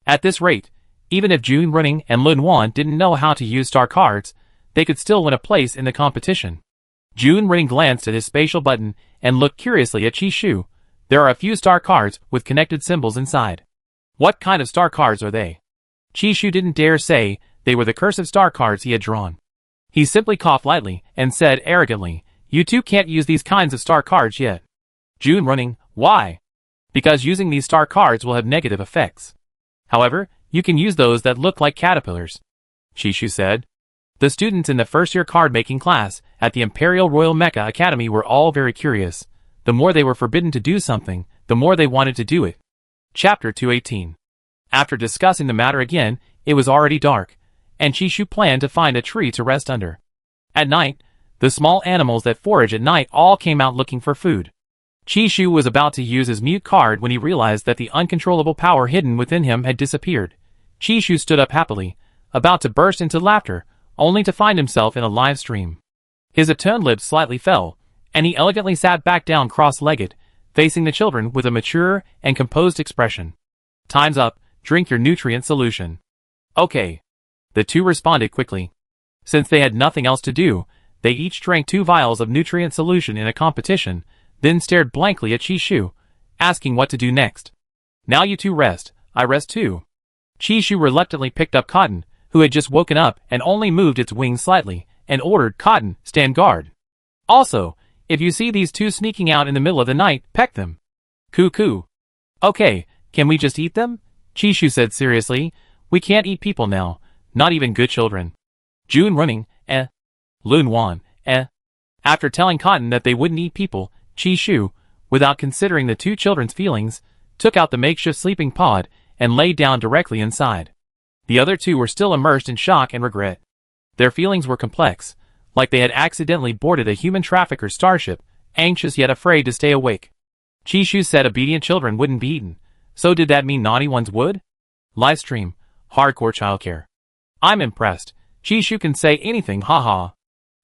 At this rate, even if June Running and Lin Wan didn't know how to use star cards, they could still win a place in the competition. June Running glanced at his spatial button and looked curiously at Chishu. There are a few star cards with connected symbols inside. What kind of star cards are they? Chishu didn't dare say they were the cursive star cards he had drawn. He simply coughed lightly and said arrogantly, "You two can't use these kinds of star cards yet." June Running, why? Because using these star cards will have negative effects. However, you can use those that look like caterpillars, Chishu said. The students in the first-year card-making class at the Imperial Royal Mecha Academy were all very curious. The more they were forbidden to do something, the more they wanted to do it. Chapter 218. After discussing the matter again, it was already dark, and Chishu planned to find a tree to rest under. At night, the small animals that forage at night all came out looking for food. Chishu was about to use his mute card when he realized that the uncontrollable power hidden within him had disappeared. Chishu stood up happily, about to burst into laughter, only to find himself in a live stream. His upturned lips slightly fell, and he elegantly sat back down cross-legged, facing the children with a mature and composed expression. "Time's up, drink your nutrient solution." "Okay." The two responded quickly. Since they had nothing else to do, they each drank 2 vials of nutrient solution in a competition, then stared blankly at Chishu, asking what to do next. "Now you two rest, I rest too." Chishu reluctantly picked up Cotton, who had just woken up and only moved its wings slightly, and ordered, "Cotton, stand guard. Also, if you see these two sneaking out in the middle of the night, peck them." "Coo-coo." "Okay, can we just eat them?" Chishu said seriously. "We can't eat people now, not even good children." June Running, Lun Wan, After telling Cotton that they wouldn't eat people, Chishu, without considering the two children's feelings, took out the makeshift sleeping pod and lay down directly inside. The other two were still immersed in shock and regret. Their feelings were complex, like they had accidentally boarded a human trafficker's starship, anxious yet afraid to stay awake. Chishu said obedient children wouldn't be eaten, so did that mean naughty ones would? Livestream, hardcore childcare. I'm impressed. Chishu can say anything, haha.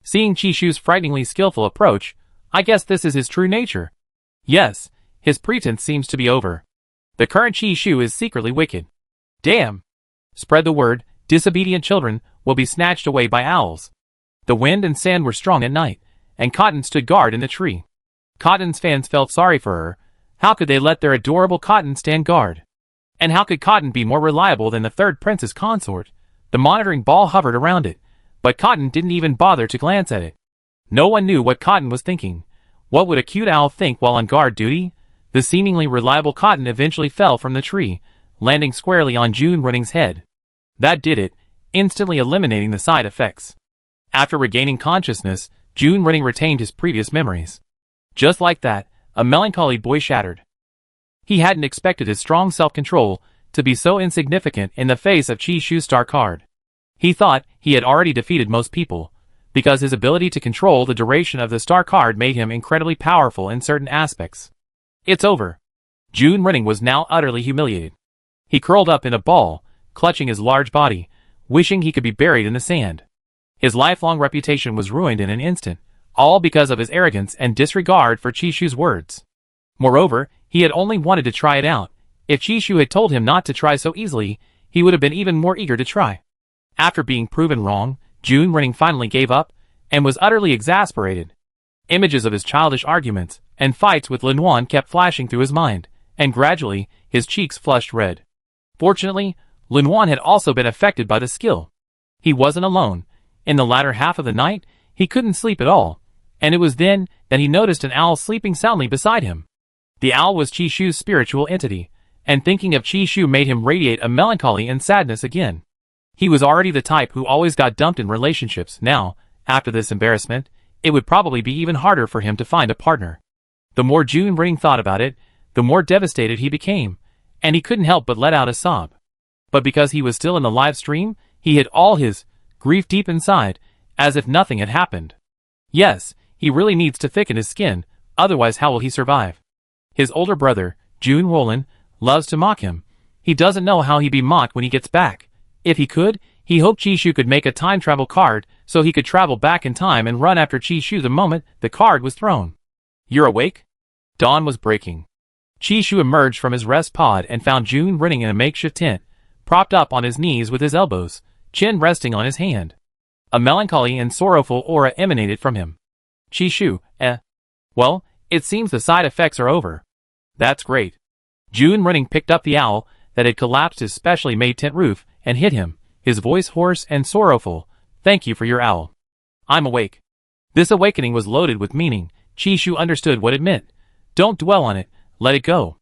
Seeing Chishu's frighteningly skillful approach, I guess this is his true nature. Yes, his pretense seems to be over. The current Chishu is secretly wicked. Damn. Spread the word, disobedient children will be snatched away by owls. The wind and sand were strong at night, and Cotton stood guard in the tree. Cotton's fans felt sorry for her. How could they let their adorable Cotton stand guard? And how could Cotton be more reliable than the third prince's consort? The monitoring ball hovered around it, but Cotton didn't even bother to glance at it. No one knew what Cotton was thinking. What would a cute owl think while on guard duty? The seemingly reliable Cotton eventually fell from the tree, landing squarely on June Running's head. That did it, instantly eliminating the side effects. After regaining consciousness, June Running retained his previous memories. Just like that, a melancholy boy shattered. He hadn't expected his strong self-control to be so insignificant in the face of Chishu's star card. He thought he had already defeated most people, because his ability to control the duration of the star card made him incredibly powerful in certain aspects. It's over. June Running was now utterly humiliated. He curled up in a ball, clutching his large body, wishing he could be buried in the sand. His lifelong reputation was ruined in an instant, all because of his arrogance and disregard for Chishu's words. Moreover, he had only wanted to try it out. If Chishu had told him not to try so easily, he would have been even more eager to try. After being proven wrong, June Running finally gave up, and was utterly exasperated. Images of his childish arguments and fights with Lin Juan kept flashing through his mind, and gradually, his cheeks flushed red. Fortunately, Lin Juan had also been affected by the skill. He wasn't alone. In the latter half of the night, he couldn't sleep at all, and it was then that he noticed an owl sleeping soundly beside him. The owl was Qi Shu's spiritual entity, and thinking of Qi Shu made him radiate a melancholy and sadness again. He was already the type who always got dumped in relationships. Now, after this embarrassment, it would probably be even harder for him to find a partner. The more June Ring thought about it, the more devastated he became, and he couldn't help but let out a sob. But because he was still in the live stream, he hid all his grief deep inside, as if nothing had happened. Yes, he really needs to thicken his skin, otherwise how will he survive? His older brother, June Roland, loves to mock him. He doesn't know how he'd be mocked when he gets back. If he could, he hoped Qi Shu could make a time travel card so he could travel back in time and run after Qi Shu the moment the card was thrown. You're awake? Dawn was breaking. Qi Shu emerged from his rest pod and found June running in a makeshift tent, propped up on his knees with his elbows, chin resting on his hand. A melancholy and sorrowful aura emanated from him. Qi Shu, well, it seems the side effects are over. That's great. June running picked up the owl that had collapsed his specially made tent roof and hit him, his voice hoarse and sorrowful. Thank you for your owl. I'm awake. This awakening was loaded with meaning. Qi Shu understood what it meant. Don't dwell on it, let it go.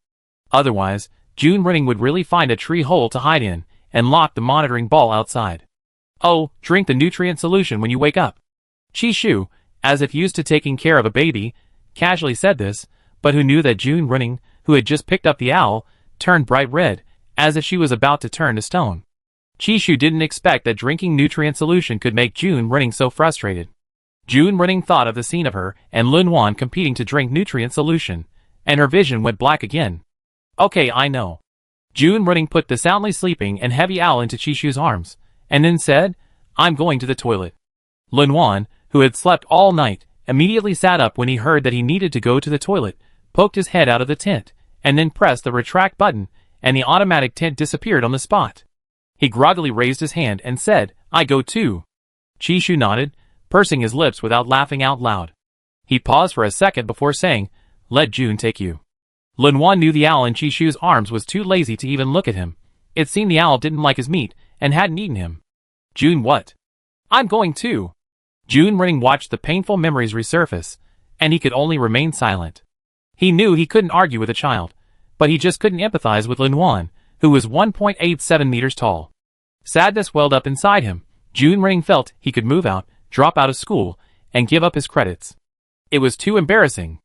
Otherwise, June running would really find a tree hole to hide in, and lock the monitoring ball outside. Oh, drink the nutrient solution when you wake up. Qi Shu, as if used to taking care of a baby, casually said this, but who knew that June running, who had just picked up the owl, turned bright red, as if she was about to turn to stone. Qi Shu didn't expect that drinking nutrient solution could make June running so frustrated. June running thought of the scene of her and Lin Juan competing to drink nutrient solution, and her vision went black again. Okay, I know. June running put the soundly sleeping and heavy owl into Qi Shu's arms, and then said, I'm going to the toilet. Lin Juan, who had slept all night, immediately sat up when he heard that he needed to go to the toilet, poked his head out of the tent, and then pressed the retract button, and the automatic tent disappeared on the spot. He groggily raised his hand and said, I go too. Qi Shu nodded, pursing his lips without laughing out loud. He paused for a second before saying, let June take you. Lin Juan knew the owl in Qi Shu's arms was too lazy to even look at him. It seemed the owl didn't like his meat, and hadn't eaten him. June what? I'm going too. June running watched the painful memories resurface, and he could only remain silent. He knew he couldn't argue with a child, but he just couldn't empathize with Lin Juan, who was 1.87 meters tall. Sadness welled up inside him. June running felt he could move out, drop out of school, and give up his credits. It was too embarrassing.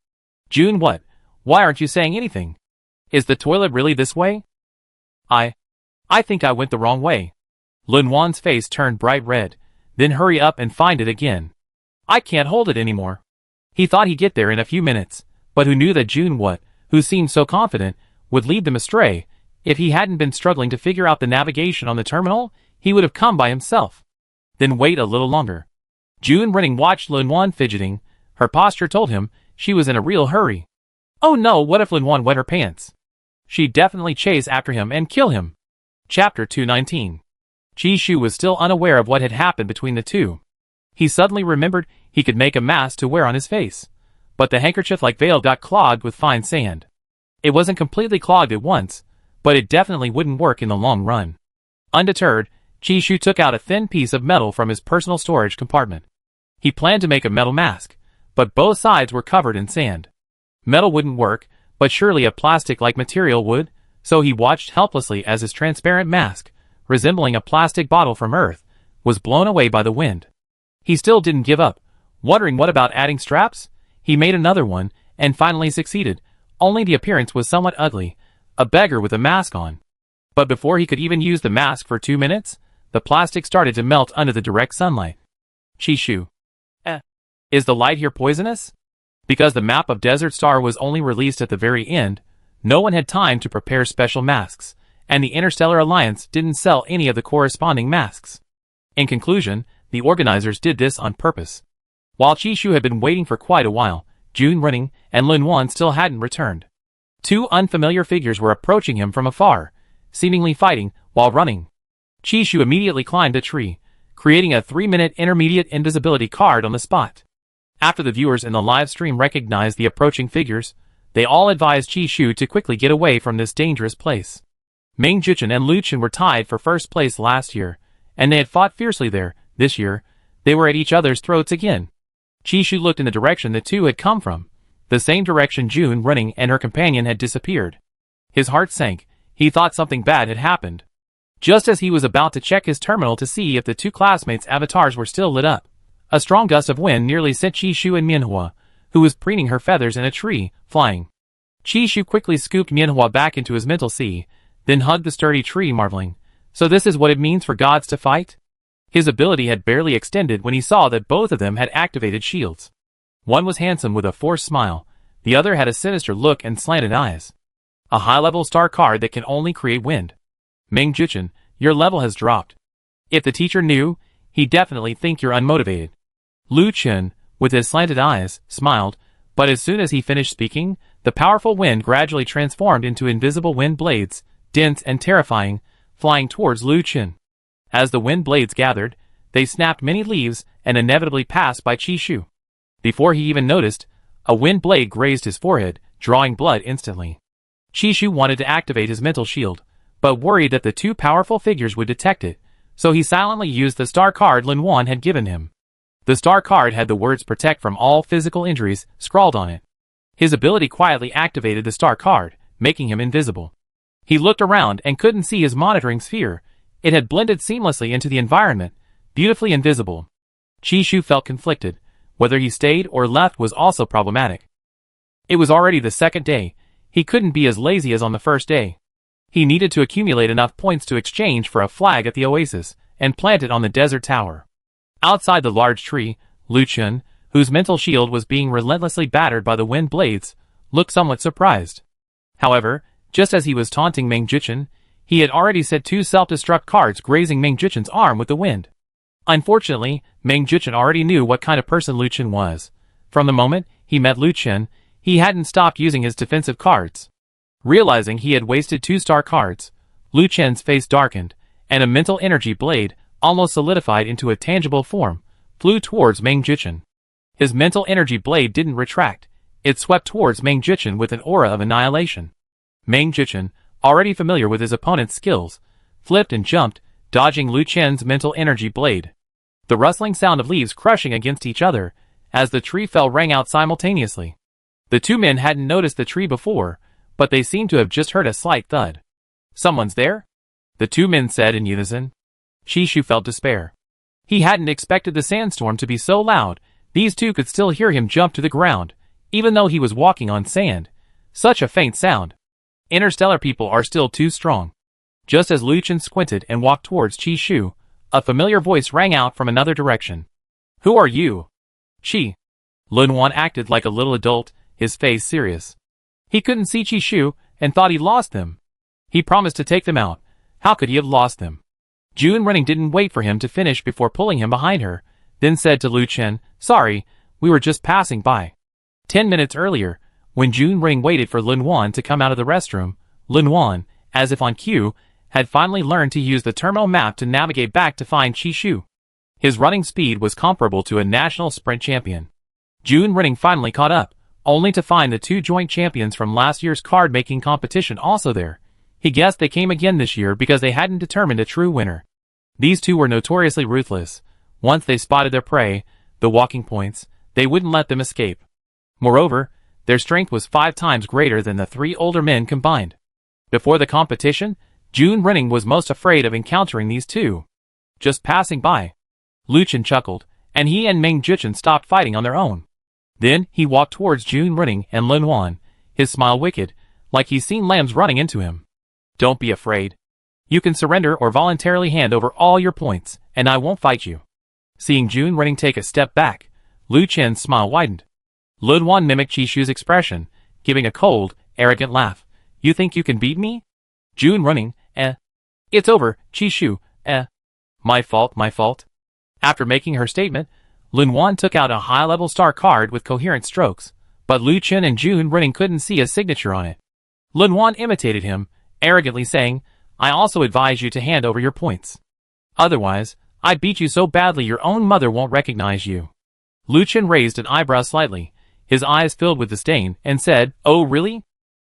June what? Why aren't you saying anything? Is the toilet really this way? I think I went the wrong way. Lin Juan's face turned bright red, then hurry up and find it again. I can't hold it anymore. He thought he'd get there in a few minutes, but who knew that June what, who seemed so confident, would lead them astray. If he hadn't been struggling to figure out the navigation on the terminal, he would have come by himself. Then wait a little longer. June running watched Lin Juan fidgeting. Her posture told him she was in a real hurry. Oh no, what if Lin Juan wet her pants? She'd definitely chase after him and kill him. Chapter 219. Qi Shu was still unaware of what had happened between the two. He suddenly remembered he could make a mask to wear on his face, but the handkerchief-like veil got clogged with fine sand. It wasn't completely clogged at once, but it definitely wouldn't work in the long run. Undeterred, Qi Shu took out a thin piece of metal from his personal storage compartment. He planned to make a metal mask, but both sides were covered in sand. Metal wouldn't work, but surely a plastic-like material would, so he watched helplessly as his transparent mask, resembling a plastic bottle from Earth, was blown away by the wind. He still didn't give up. Wondering what about adding straps? He made another one, and finally succeeded, only the appearance was somewhat ugly, a beggar with a mask on. But before he could even use the mask for 2 minutes, the plastic started to melt under the direct sunlight. Qi Shu. Is the light here poisonous? Because the map of Desert Star was only released at the very end, no one had time to prepare special masks, and the Interstellar Alliance didn't sell any of the corresponding masks. In conclusion, the organizers did this on purpose. While Qi Shu had been waiting for quite a while, June running, and Lin Juan still hadn't returned. Two unfamiliar figures were approaching him from afar, seemingly fighting while running. Qi Shu immediately climbed a tree, creating a 3-minute intermediate invisibility card on the spot. After the viewers in the live stream recognized the approaching figures, they all advised Qi Shu to quickly get away from this dangerous place. Meng Jichen and Lu Chen were tied for first place last year, and they had fought fiercely there. This year, they were at each other's throats again. Qi Shu looked in the direction the two had come from, the same direction June running and her companion had disappeared. His heart sank. He thought something bad had happened. Just as he was about to check his terminal to see if the two classmates' avatars were still lit up, a strong gust of wind nearly sent Qi Shu and Mianhua, who was preening her feathers in a tree, flying. Qi Shu quickly scooped Mianhua back into his mental sea, then hugged the sturdy tree, marveling. So this is what it means for gods to fight? His ability had barely extended when he saw that both of them had activated shields. One was handsome with a forced smile, the other had a sinister look and slanted eyes. A high-level star card that can only create wind. Meng Jichen, your level has dropped. If the teacher knew, he'd definitely think you're unmotivated. Lu Chen, with his slanted eyes, smiled, but as soon as he finished speaking, the powerful wind gradually transformed into invisible wind blades, dense and terrifying, flying towards Lu Chen. As the wind blades gathered, they snapped many leaves and inevitably passed by Qi Shu. Before he even noticed, a wind blade grazed his forehead, drawing blood instantly. Qi Shu wanted to activate his mental shield, but worried that the two powerful figures would detect it, so he silently used the star card Lin Wan had given him. The star card had the words "protect from all physical injuries" scrawled on it. His ability quietly activated the star card, making him invisible. He looked around and couldn't see his monitoring sphere. It had blended seamlessly into the environment, beautifully invisible. Qi Shu felt conflicted. Whether he stayed or left was also problematic. It was already the second day. He couldn't be as lazy as on the first day. He needed to accumulate enough points to exchange for a flag at the oasis, and plant it on the desert tower. Outside the large tree, Lu Chen, whose mental shield was being relentlessly battered by the wind blades, looked somewhat surprised. However, just as he was taunting Meng Jichen, he had already set two self-destruct cards grazing Meng Jichen's arm with the wind. Unfortunately, Meng Jichen already knew what kind of person Lu Chen was. From the moment he met Lu Chen, he hadn't stopped using his defensive cards. Realizing he had wasted two star cards, Lu Chen's face darkened, and a mental energy blade, almost solidified into a tangible form, flew towards Meng Jichen. His mental energy blade didn't retract. It swept towards Meng Jichen with an aura of annihilation. Meng Jichen, already familiar with his opponent's skills, flipped and jumped, dodging Lu Chen's mental energy blade. The rustling sound of leaves crushing against each other, as the tree fell, rang out simultaneously. The two men hadn't noticed the tree before, but they seemed to have just heard a slight thud. Someone's there? The two men said in unison. Qi Shu felt despair. He hadn't expected the sandstorm to be so loud. These two could still hear him jump to the ground, even though he was walking on sand. Such a faint sound. Interstellar people are still too strong. Just as Lu Chen squinted and walked towards Qi Shu, a familiar voice rang out from another direction. Who are you? Qi. Lin Wan acted like a little adult, his face serious. He couldn't see Qi Shu and thought he'd lost them. He promised to take them out. How could he have lost them? June Running didn't wait for him to finish before pulling him behind her, then said to Lu Chen, Sorry, we were just passing by. 10 minutes earlier, when June Ring waited for Lin Wan to come out of the restroom, Lin Wan, as if on cue, had finally learned to use the terminal map to navigate back to find Qi Shu. His running speed was comparable to a national sprint champion. June Running finally caught up, only to find the two joint champions from last year's card-making competition also there. He guessed they came again this year because they hadn't determined a true winner. These two were notoriously ruthless. Once they spotted their prey, the walking points, they wouldn't let them escape. Moreover, their strength was 5 times greater than the 3 older men combined. Before the competition, June Running was most afraid of encountering these two. Just passing by. Lu Chen chuckled, and he and Meng Jichen stopped fighting on their own. Then he walked towards June Running and Lin Wan, his smile wicked, like he's seen lambs running into him. Don't be afraid. You can surrender or voluntarily hand over all your points, and I won't fight you. Seeing June Running take a step back, Lu Chen's smile widened. Lin Wan mimicked Qi Shu's expression, giving a cold, arrogant laugh. You think you can beat me? June Running, It's over, Qi Shu, My fault. After making her statement, Lin Wan took out a high-level star card with coherent strokes, but Lu Chen and June Running couldn't see a signature on it. Lin Wan imitated him, arrogantly saying, I also advise you to hand over your points. Otherwise, I beat you so badly your own mother won't recognize you. Lu Chen raised an eyebrow slightly, his eyes filled with disdain, and said, "Oh really?"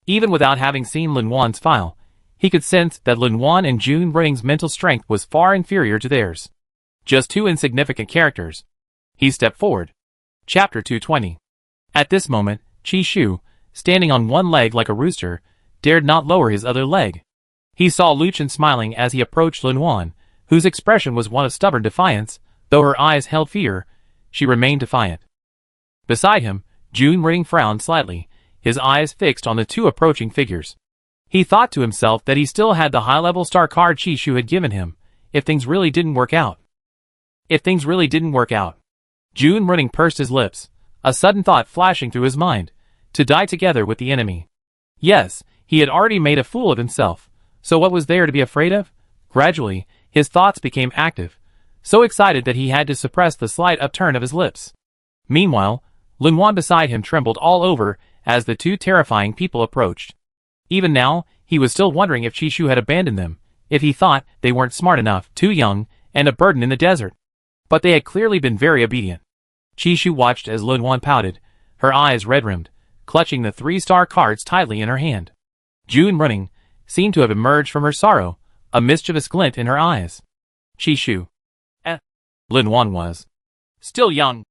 Even without having seen Lin Wan's file, he could sense that Lin Wan and June Running's mental strength was far inferior to theirs. Just two insignificant characters. He stepped forward. Chapter 220. At this moment, Qi Shu, standing on one leg like a rooster, dared not lower his other leg. He saw Lu Chen smiling as he approached Lin Wan, whose expression was one of stubborn defiance. Though her eyes held fear, she remained defiant. Beside him, June Running frowned slightly, his eyes fixed on the two approaching figures. He thought to himself that he still had the high-level star card Qi Shu had given him, if things really didn't work out. June Running pursed his lips, a sudden thought flashing through his mind, to die together with the enemy. Yes, he had already made a fool of himself, so what was there to be afraid of? Gradually, his thoughts became active, so excited that he had to suppress the slight upturn of his lips. Meanwhile, Lin Wan beside him trembled all over as the two terrifying people approached. Even now, he was still wondering if Qi Shu had abandoned them, if he thought they weren't smart enough, too young, and a burden in the desert. But they had clearly been very obedient. Qi Shu watched as Lin Wan pouted, her eyes red-rimmed, clutching the 3-star cards tightly in her hand. June Running seemed to have emerged from her sorrow, a mischievous glint in her eyes. Qi Shu. Lin Wan was still young,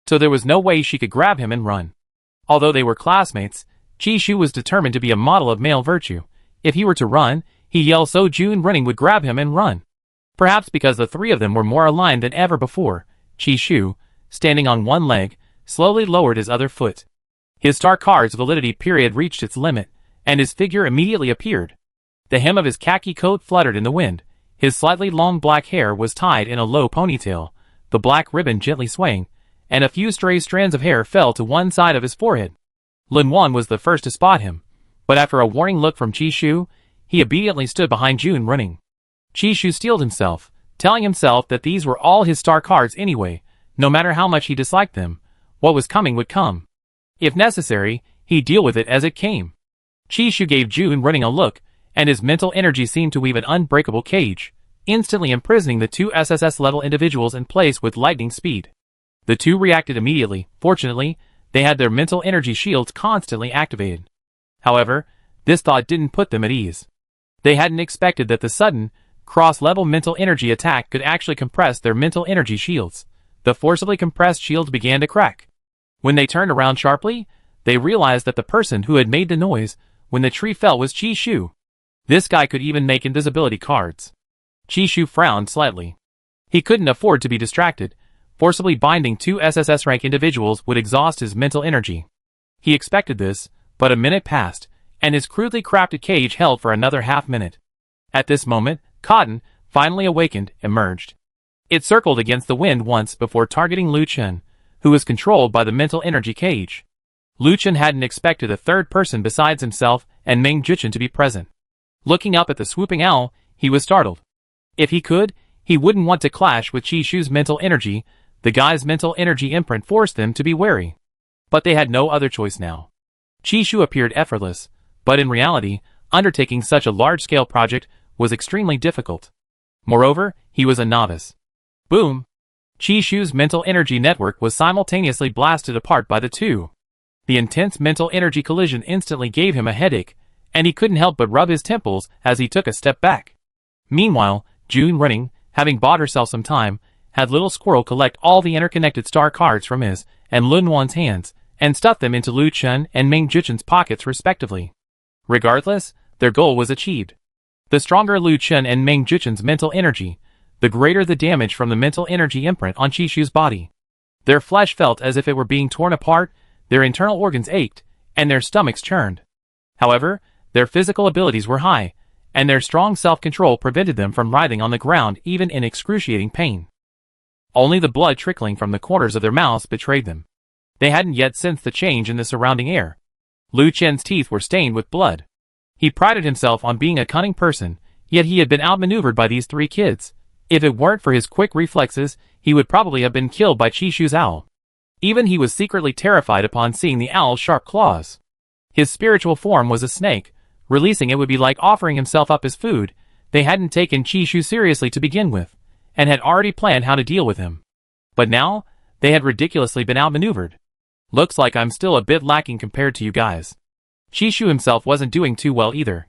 so there was no way she could grab him and run. Although they were classmates, Qi Shu was determined to be a model of male virtue. If he were to run, he yelled so June Running would grab him and run. Perhaps because the three of them were more aligned than ever before, Qi Shu, standing on one leg, slowly lowered his other foot. His star card's validity period reached its limit, and his figure immediately appeared. The hem of his khaki coat fluttered in the wind, his slightly long black hair was tied in a low ponytail, the black ribbon gently swaying, and a few stray strands of hair fell to one side of his forehead. Lin Wan was the first to spot him, but after a warning look from Qi Shu, he obediently stood behind June Running. Qi Shu steeled himself, telling himself that these were all his star cards anyway, no matter how much he disliked them, what was coming would come. If necessary, he'd deal with it as it came. Qi Shu gave June Running a look, and his mental energy seemed to weave an unbreakable cage, instantly imprisoning the two SSS-level individuals in place with lightning speed. The two reacted immediately. Fortunately, they had their mental energy shields constantly activated. However, this thought didn't put them at ease. They hadn't expected that the sudden, cross-level mental energy attack could actually compress their mental energy shields. The forcibly compressed shields began to crack. When they turned around sharply, they realized that the person who had made the noise when the tree fell was Qi Shu. This guy could even make invisibility cards. Qi Shu frowned slightly. He couldn't afford to be distracted. Forcibly binding two SSS-rank individuals would exhaust his mental energy. He expected this, but a minute passed, and his crudely crafted cage held for another half-minute. At this moment, Cotton, finally awakened, emerged. It circled against the wind once before targeting Lu Chen, who was controlled by the mental energy cage. Lu Chen hadn't expected a third person besides himself and Meng Jichen to be present. Looking up at the swooping owl, he was startled. If he could, he wouldn't want to clash with Qi Shu's mental energy. The guy's mental energy imprint forced them to be wary. But they had no other choice now. Qi Shu appeared effortless, but in reality, undertaking such a large-scale project was extremely difficult. Moreover, he was a novice. Boom! Qi Shu's mental energy network was simultaneously blasted apart by the two. The intense mental energy collision instantly gave him a headache, and he couldn't help but rub his temples as he took a step back. Meanwhile, June Running, having bought herself some time, had Little Squirrel collect all the interconnected star cards from his and Lin Wan's hands, and stuff them into Lu Chen and Meng Jichen's pockets respectively. Regardless, their goal was achieved. The stronger Lu Chen and Meng Jichen's mental energy, the greater the damage from the mental energy imprint on Qi Shu's body. Their flesh felt as if it were being torn apart, their internal organs ached, and their stomachs churned. However, their physical abilities were high, and their strong self-control prevented them from writhing on the ground even in excruciating pain. Only the blood trickling from the corners of their mouths betrayed them. They hadn't yet sensed the change in the surrounding air. Lu Chen's teeth were stained with blood. He prided himself on being a cunning person, yet he had been outmaneuvered by these three kids. If it weren't for his quick reflexes, he would probably have been killed by Qi Shu's owl. Even he was secretly terrified upon seeing the owl's sharp claws. His spiritual form was a snake. Releasing it would be like offering himself up as food. They hadn't taken Qi Shu seriously to begin with, and had already planned how to deal with him. But now, they had ridiculously been outmaneuvered. Looks like I'm still a bit lacking compared to you guys. Chishu himself wasn't doing too well either.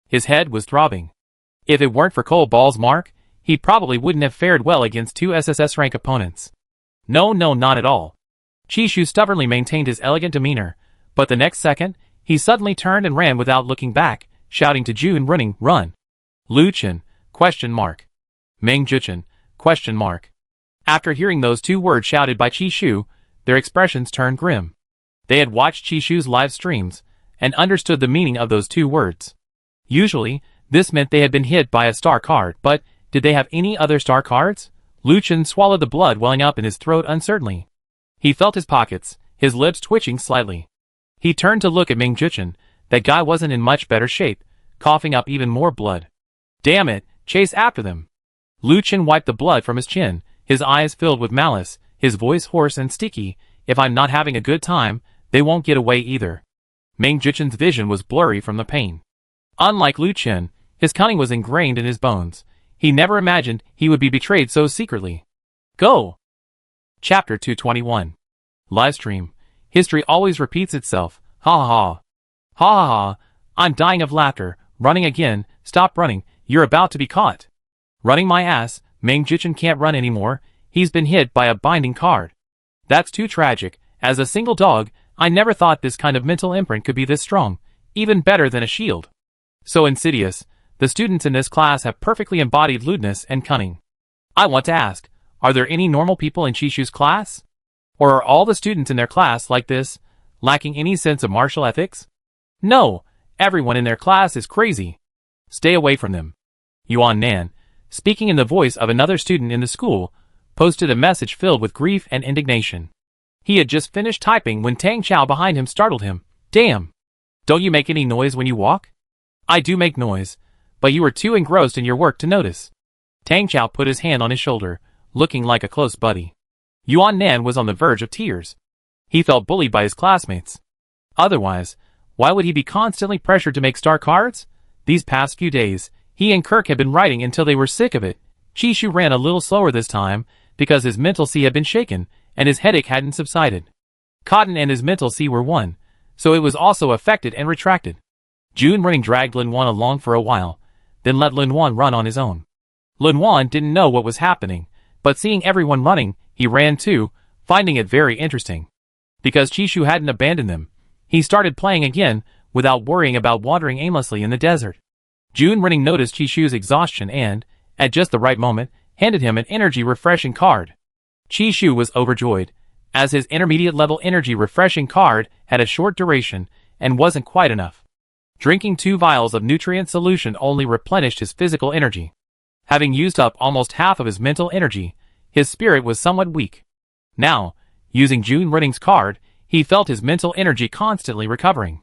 His head was throbbing. If it weren't for Cole Ball's mark, he probably wouldn't have fared well against two SSS rank opponents. No, not at all. Chishu stubbornly maintained his elegant demeanor, but the next second, he suddenly turned and ran without looking back, shouting to June running, "Run! Lu Chen, ? Meng Juchen, ? After hearing those two words shouted by Chishu, their expressions turned grim. They had watched Chishu's live streams, and understood the meaning of those two words. Usually, this meant they had been hit by a star card, but did they have any other star cards? Lu Chen swallowed the blood welling up in his throat uncertainly. He felt his pockets, his lips twitching slightly. He turned to look at Meng Juchen. That guy wasn't in much better shape, coughing up even more blood. Damn it, chase after them. Lu Chen wiped the blood from his chin, his eyes filled with malice, his voice hoarse and sticky. If I'm not having a good time, they won't get away either. Meng Juchen's vision was blurry from the pain. Unlike Lu Chen, his cunning was ingrained in his bones. He never imagined he would be betrayed so secretly. Go! Chapter 221. Livestream. History always repeats itself. Ha ha ha. Ha ha ha. I'm dying of laughter. Running again. Stop running. You're about to be caught. Running my ass. Meng Juchen can't run anymore. He's been hit by a binding card. That's too tragic. As a single dog, I never thought this kind of mental imprint could be this strong. Even better than a shield. So insidious. The students in this class have perfectly embodied lewdness and cunning. I want to ask, are there any normal people in Chishu's class? Or are all the students in their class like this, lacking any sense of martial ethics? No, everyone in their class is crazy. Stay away from them. Yuan Nan, speaking in the voice of another student in the school, posted a message filled with grief and indignation. He had just finished typing when Tang Chao behind him startled him. Damn! Don't you make any noise when you walk? I do make noise, but you were too engrossed in your work to notice. Tang Chao put his hand on his shoulder, looking like a close buddy. Yuan Nan was on the verge of tears. He felt bullied by his classmates. Otherwise, why would he be constantly pressured to make star cards? These past few days, he and Kirk had been writing until they were sick of it. Chishu ran a little slower this time, because his mental sea had been shaken, and his headache hadn't subsided. Cotton and his mental sea were one, so it was also affected and retracted. June running dragged Lin Wan along for a while, then let Lin Wan run on his own. Lin Wan didn't know what was happening, but seeing everyone running, he ran too, finding it very interesting. Because Chishu hadn't abandoned them, he started playing again, without worrying about wandering aimlessly in the desert. June running noticed Chishu's exhaustion and, at just the right moment, handed him an energy refreshing card. Chishu was overjoyed, as his intermediate level energy refreshing card had a short duration and wasn't quite enough. Drinking 2 vials of nutrient solution only replenished his physical energy. Having used up almost half of his mental energy, his spirit was somewhat weak. Now, using June Running's card, he felt his mental energy constantly recovering.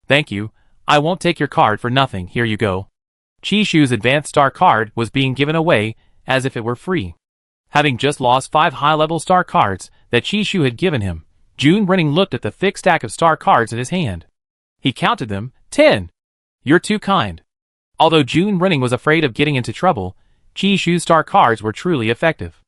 Thank you, I won't take your card for nothing, here you go. Chishu's advanced star card was being given away, as if it were free. Having just lost 5 high-level star cards that Chishu had given him, June Running looked at the thick stack of star cards in his hand. He counted them, 10. You're too kind. Although June Running was afraid of getting into trouble, Chishu's star cards were truly effective.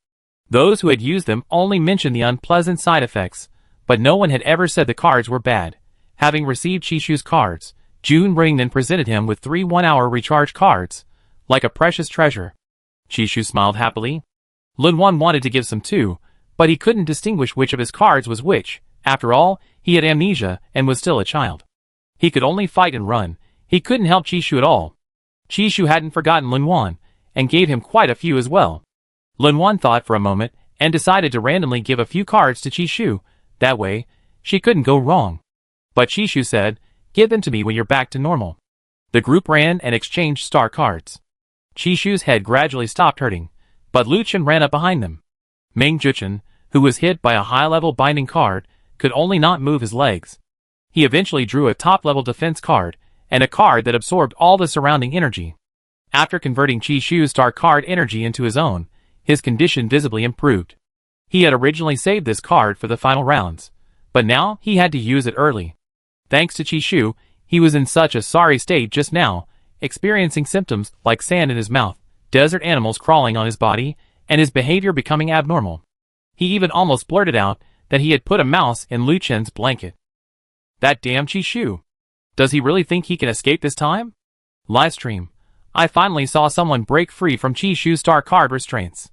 Those who had used them only mentioned the unpleasant side effects, but no one had ever said the cards were bad. Having received Chishu's cards, June Running then presented him with 3 one-hour recharge cards, like a precious treasure. Chishu smiled happily. Lin Wan wanted to give some too, but he couldn't distinguish which of his cards was which. After all, he had amnesia and was still a child. He could only fight and run. He couldn't help Chishu at all. Chishu hadn't forgotten Lin Wan, and gave him quite a few as well. Lin Wan thought for a moment, and decided to randomly give a few cards to Chishu. That way, she couldn't go wrong. But Chishu said, give them to me when you're back to normal. The group ran and exchanged star cards. Chishu's head gradually stopped hurting, but Lu Chen ran up behind them. Meng Juchen, who was hit by a high-level binding card, could only not move his legs. He eventually drew a top-level defense card, and a card that absorbed all the surrounding energy. After converting Chishu's star card energy into his own, his condition visibly improved. He had originally saved this card for the final rounds, but now he had to use it early. Thanks to Chishu, he was in such a sorry state just now, experiencing symptoms like sand in his mouth, desert animals crawling on his body, and his behavior becoming abnormal. He even almost blurted out that he had put a mouse in Lu Chen's blanket. That damn Chishu. Does he really think he can escape this time? Livestream. I finally saw someone break free from Chishu's star card restraints.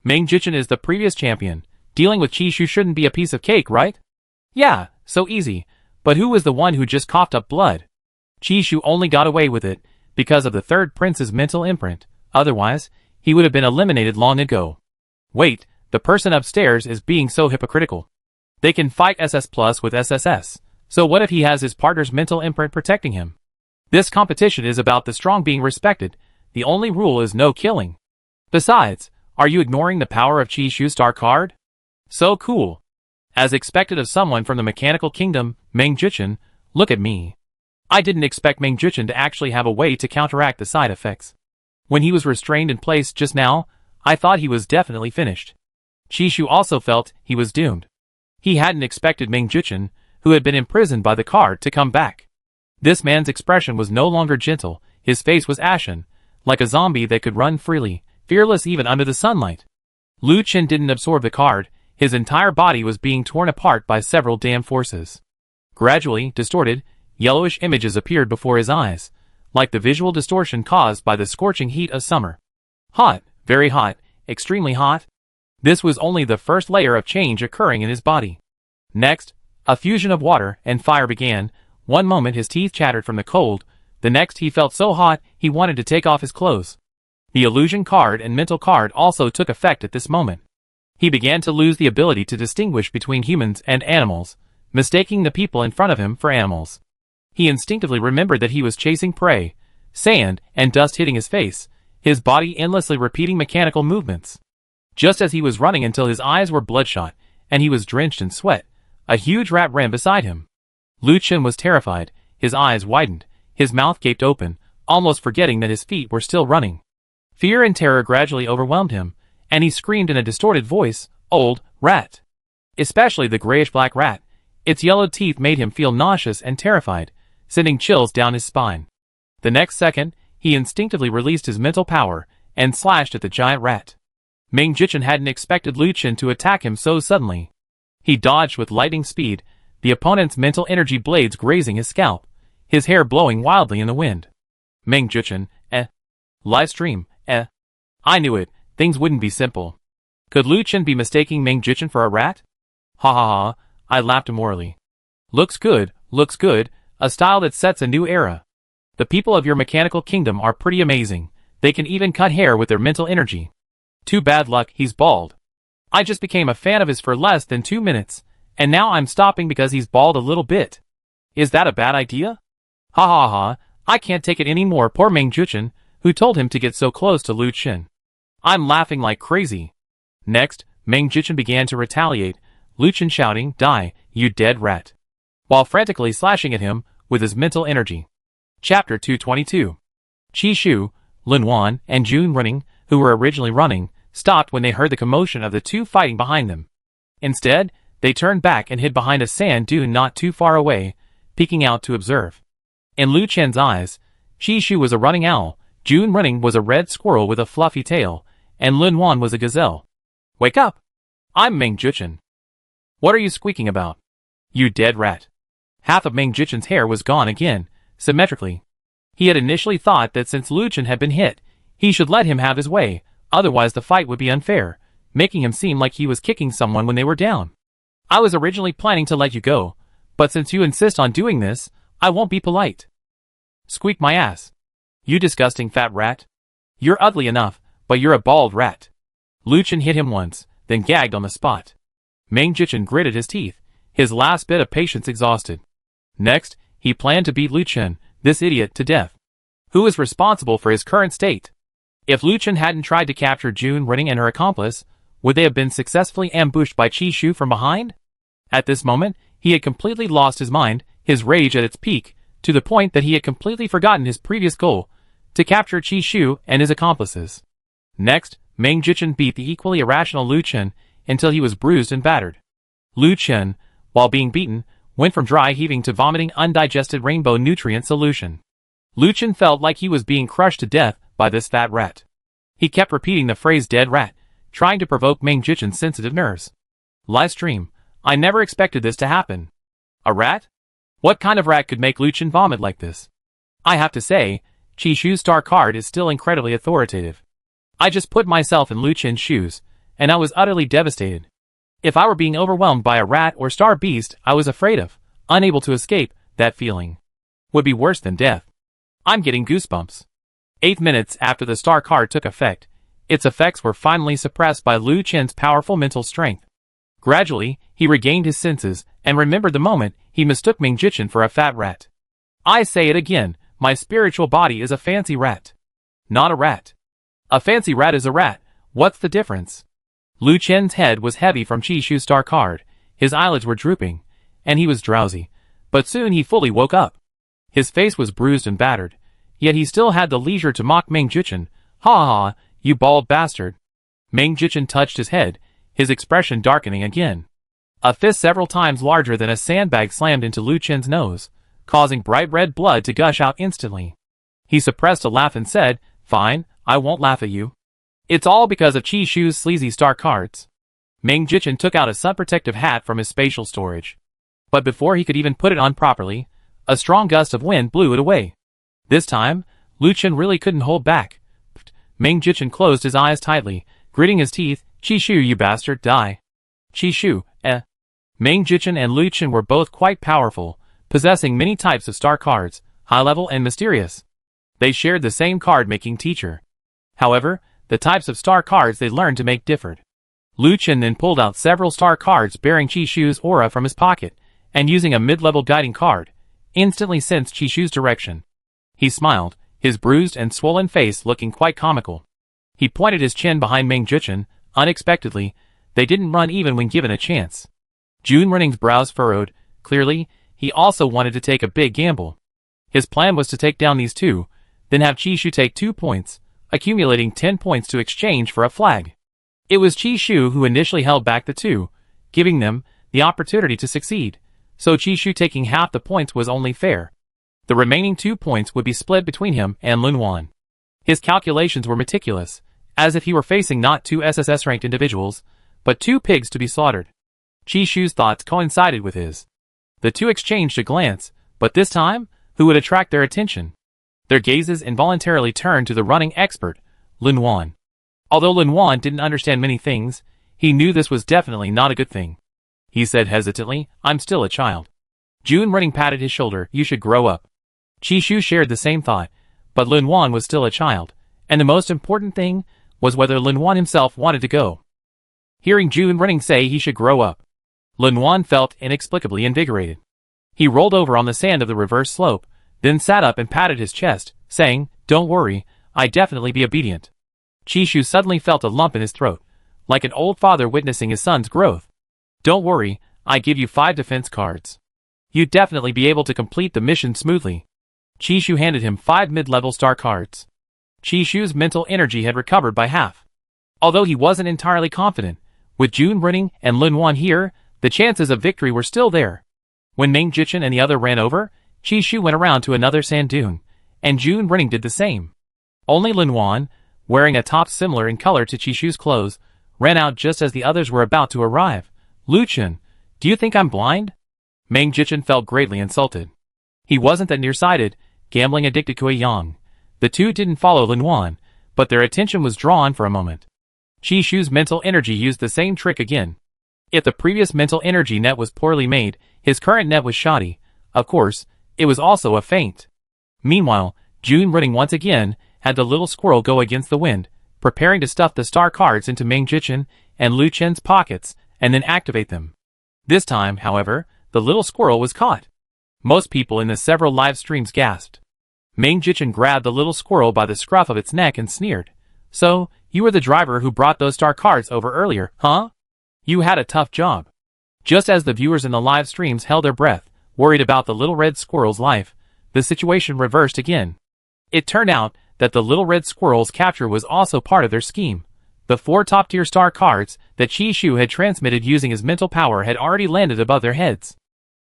Meng Jichin is the previous champion. Dealing with Chishu shouldn't be a piece of cake, right? Yeah, so easy. But who was the one who just coughed up blood? Chishu only got away with it because of the third prince's mental imprint. Otherwise, he would have been eliminated long ago. Wait, the person upstairs is being so hypocritical. They can fight SS Plus with SSS. So what if he has his partner's mental imprint protecting him? This competition is about the strong being respected. The only rule is no killing. Besides, are you ignoring the power of Chishu's star card? So cool. As expected of someone from the mechanical kingdom, Meng Jichin, look at me. I didn't expect Meng Jichin to actually have a way to counteract the side effects. When he was restrained in place just now, I thought he was definitely finished. Chishu also felt he was doomed. He hadn't expected Meng Jichin, who had been imprisoned by the card, to come back. This man's expression was no longer gentle, his face was ashen, like a zombie that could run freely, fearless even under the sunlight. Lu Chen didn't absorb the card, his entire body was being torn apart by several damn forces. Gradually, distorted, yellowish images appeared before his eyes, like the visual distortion caused by the scorching heat of summer. Hot, very hot, extremely hot. This was only the first layer of change occurring in his body. Next, a fusion of water and fire began. One moment his teeth chattered from the cold, the next he felt so hot he wanted to take off his clothes. The illusion card and mental card also took effect at this moment. He began to lose the ability to distinguish between humans and animals, mistaking the people in front of him for animals. He instinctively remembered that he was chasing prey, sand and dust hitting his face, his body endlessly repeating mechanical movements. Just as he was running until his eyes were bloodshot, and he was drenched in sweat, a huge rat ran beside him. Lu Chen was terrified, his eyes widened, his mouth gaped open, almost forgetting that his feet were still running. Fear and terror gradually overwhelmed him, and he screamed in a distorted voice, "Old rat!" Especially the grayish-black rat. Its yellowed teeth made him feel nauseous and terrified, sending chills down his spine. The next second, he instinctively released his mental power and slashed at the giant rat. Meng Jichin hadn't expected Lu Chen to attack him so suddenly. He dodged with lightning speed, the opponent's mental energy blades grazing his scalp, his hair blowing wildly in the wind. Meng Jichin, Livestream, I knew it, things wouldn't be simple. Could Lu Chen be mistaking Meng Jichin for a rat? Ha ha ha, I laughed immorally. Looks good, a style that sets a new era. The people of your mechanical kingdom are pretty amazing, they can even cut hair with their mental energy. Too bad luck, he's bald. I just became a fan of his for less than 2 minutes, and now I'm stopping because he's bald a little bit. Is that a bad idea? Ha ha ha, I can't take it anymore, poor Meng Jichin, who told him to get so close to Lu Chen. I'm laughing like crazy. Next, Meng Jichin began to retaliate, Lu Chen shouting, "Die, you dead rat," while frantically slashing at him with his mental energy. Chapter 222. Chishu, Linwan, and Jun running, who were originally running, stopped when they heard the commotion of the two fighting behind them. Instead, they turned back and hid behind a sand dune not too far away, peeking out to observe. In Lu Chen's eyes, Chishu was a running owl, Jun running was a red squirrel with a fluffy tail, and Linwan was a gazelle. Wake up! I'm Meng Jichin. What are you squeaking about? You dead rat. Half of Meng Jichin's hair was gone again, symmetrically. He had initially thought that since Lu Chen had been hit, he should let him have his way, otherwise the fight would be unfair, making him seem like he was kicking someone when they were down. I was originally planning to let you go, but since you insist on doing this, I won't be polite. Squeak my ass. You disgusting fat rat. You're ugly enough, but you're a bald rat. Lu Chen hit him once, then gagged on the spot. Meng Jichin gritted his teeth, his last bit of patience exhausted. Next, he planned to beat Lu Chen, this idiot, to death. Who is responsible for his current state? If Lu Chen hadn't tried to capture Jun running and her accomplice, would they have been successfully ambushed by Chishu from behind? At this moment, he had completely lost his mind, his rage at its peak, to the point that he had completely forgotten his previous goal, to capture Chishu and his accomplices. Next, Meng Jichin beat the equally irrational Lu Chen until he was bruised and battered. Lu Chen, while being beaten, went from dry heaving to vomiting undigested rainbow nutrient solution. Lu Chen felt like he was being crushed to death by this fat rat. He kept repeating the phrase dead rat, trying to provoke Meng Jichin's sensitive nerves. Live stream. I never expected this to happen. A rat? What kind of rat could make Lu Chen vomit like this? I have to say, Chishu's star card is still incredibly authoritative. I just put myself in Lu Chen's shoes, and I was utterly devastated. If I were being overwhelmed by a rat or star beast I was afraid of, unable to escape, that feeling would be worse than death. I'm getting goosebumps. 8 minutes after the star card took effect, its effects were finally suppressed by Lu Chen's powerful mental strength. Gradually, he regained his senses and remembered the moment he mistook Ming Jichin for a fat rat. I say it again, my spiritual body is a fancy rat. Not a rat. A fancy rat is a rat, what's the difference? Lu Chen's head was heavy from Chishu's star card, his eyelids were drooping, and he was drowsy, but soon he fully woke up. His face was bruised and battered, yet he still had the leisure to mock Ming Jichin. Ha ha, you bald bastard. Ming Jichin touched his head, his expression darkening again. A fist several times larger than a sandbag slammed into Lu Chen's nose, causing bright red blood to gush out instantly. He suppressed a laugh and said, "Fine, I won't laugh at you. It's all because of Chishu's sleazy star cards." Ming Jichin took out a sun-protective hat from his spatial storage. But before he could even put it on properly, a strong gust of wind blew it away. This time, Lu Chen really couldn't hold back. Ming Jichin closed his eyes tightly, gritting his teeth. "Chishu, you bastard, die." Chishu, Ming Jichin and Lu Chen were both quite powerful, possessing many types of star cards, high-level and mysterious. They shared the same card-making teacher. However, the types of star cards they learned to make differed. Lu Chen then pulled out several star cards bearing Chishu's aura from his pocket, and using a mid-level guiding card, instantly sensed Chishu's direction. He smiled, his bruised and swollen face looking quite comical. He pointed his chin behind Ming Jichin. Unexpectedly, they didn't run even when given a chance. Jun Running's brows furrowed. Clearly, he also wanted to take a big gamble. His plan was to take down these two, then have Chishu take 2 points, accumulating 10 points to exchange for a flag. It was Chishu who initially held back the two, giving them the opportunity to succeed, so Chishu taking half the points was only fair. The remaining 2 points would be split between him and Lunwan. His calculations were meticulous, as if he were facing not 2 SSS-ranked individuals, but 2 pigs to be slaughtered. Chishu's thoughts coincided with his. The two exchanged a glance, but this time, who would attract their attention? Their gazes involuntarily turned to the running expert, Lunwan. Although Lunwan didn't understand many things, he knew this was definitely not a good thing. He said hesitantly, "I'm still a child." Jun Running patted his shoulder. "You should grow up." Chishu shared the same thought, but Lunwan was still a child, and the most important thing was whether Lunwan himself wanted to go. Hearing Jun Running say he should grow up, Lunwan felt inexplicably invigorated. He rolled over on the sand of the reverse slope, then sat up and patted his chest, saying, "Don't worry, I definitely be obedient." Chishu suddenly felt a lump in his throat, like an old father witnessing his son's growth. "Don't worry, I give you 5 defense cards. You'd definitely be able to complete the mission smoothly." Chishu handed him 5 mid-level star cards. Chishu's mental energy had recovered by half. Although he wasn't entirely confident, with Jun Running and Lunwan here, the chances of victory were still there. When Ming Jichin and the other ran over, Chishu went around to another sand dune, and Jun Running did the same. Only Lunwan, wearing a top similar in color to Chishu's clothes, ran out just as the others were about to arrive. "Lu Chen, do you think I'm blind?" Ming Jichin felt greatly insulted. He wasn't that nearsighted, gambling addicted Kui Yang. The two didn't follow Lunwan, but their attention was drawn for a moment. Chishu's mental energy used the same trick again. If the previous mental energy net was poorly made, his current net was shoddy. Of course, it was also a feint. Meanwhile, Jun Running once again had the little squirrel go against the wind, preparing to stuff the star cards into Ming Jichin and Lu Chen's pockets, and then activate them. This time, however, the little squirrel was caught. Most people in the several live streams gasped. Ming Jichin grabbed the little squirrel by the scruff of its neck and sneered. "So, you were the driver who brought those star cards over earlier, huh? You had a tough job." Just as the viewers in the live streams held their breath, worried about the little red squirrel's life, the situation reversed again. It turned out that the little red squirrel's capture was also part of their scheme. The 4 top-tier star cards that Chishu had transmitted using his mental power had already landed above their heads.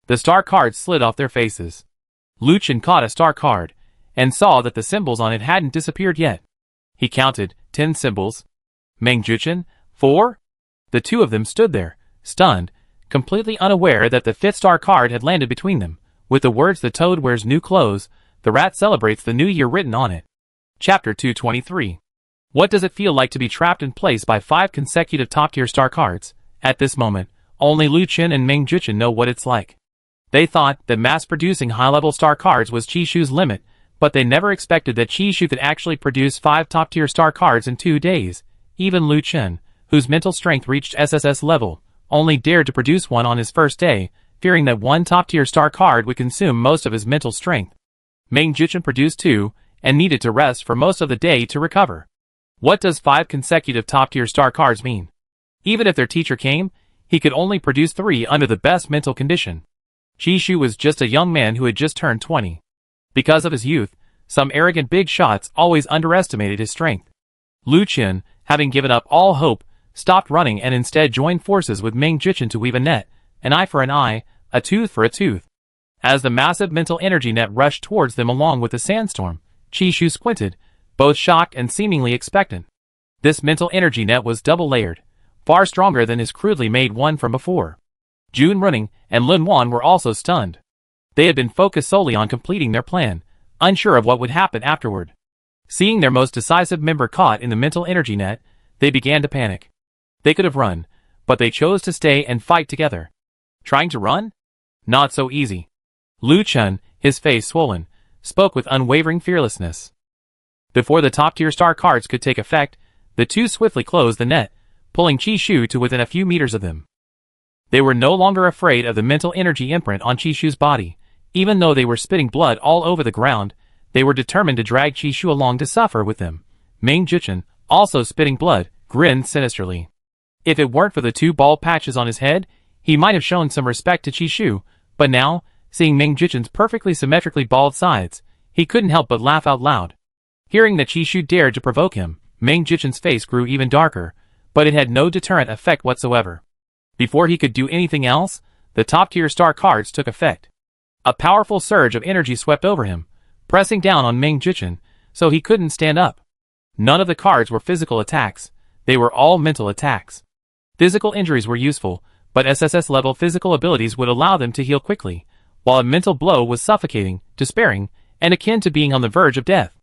The star cards slid off their faces. Lu Chen caught a star card, and saw that the symbols on it hadn't disappeared yet. He counted 10 symbols. Ming Jichin, 4? The two of them stood there, stunned, completely unaware that the 5th star card had landed between them, with the words "The toad wears new clothes, the rat celebrates the new year" written on it. Chapter 223. What does it feel like to be trapped in place by 5 consecutive top-tier star cards? At this moment, only Lu Qin and Ming Juchen know what it's like. They thought that mass-producing high-level star cards was Qishu's limit, but they never expected that Qishu could actually produce 5 top-tier star cards in 2 days. Even Lu Qin, whose mental strength reached SSS level, only dared to produce one on his first day, fearing that one top-tier star card would consume most of his mental strength. Ming Juchen produced 2, and needed to rest for most of the day to recover. What does 5 consecutive top-tier star cards mean? Even if their teacher came, he could only produce 3 under the best mental condition. Qishu was just a young man who had just turned 20. Because of his youth, some arrogant big shots always underestimated his strength. Lu Qin, having given up all hope, stopped running and instead joined forces with Ming Juchen to weave a net, an eye for an eye, a tooth for a tooth. As the massive mental energy net rushed towards them along with the sandstorm, Qishu squinted, both shocked and seemingly expectant. This mental energy net was double-layered, far stronger than his crudely made one from before. Jun Running and Lin Wan were also stunned. They had been focused solely on completing their plan, unsure of what would happen afterward. Seeing their most decisive member caught in the mental energy net, they began to panic. They could have run, but they chose to stay and fight together. Trying to run? Not so easy. Lu Qin, his face swollen, spoke with unwavering fearlessness. Before the top-tier star cards could take effect, the two swiftly closed the net, pulling Qishu to within a few meters of them. They were no longer afraid of the mental energy imprint on Qishu's body. Even though they were spitting blood all over the ground, they were determined to drag Qishu along to suffer with them. Ming Juchen, also spitting blood, grinned sinisterly. If it weren't for the 2 bald patches on his head, he might have shown some respect to Qishu, but now, seeing Ming Juchen's perfectly symmetrically bald sides, he couldn't help but laugh out loud. Hearing that Qishu dared to provoke him, Ming Juchen's face grew even darker, but it had no deterrent effect whatsoever. Before he could do anything else, the top-tier star cards took effect. A powerful surge of energy swept over him, pressing down on Ming Juchen, so he couldn't stand up. None of the cards were physical attacks, they were all mental attacks. Physical injuries were useful, but SSS-level physical abilities would allow them to heal quickly, while a mental blow was suffocating, despairing, and akin to being on the verge of death.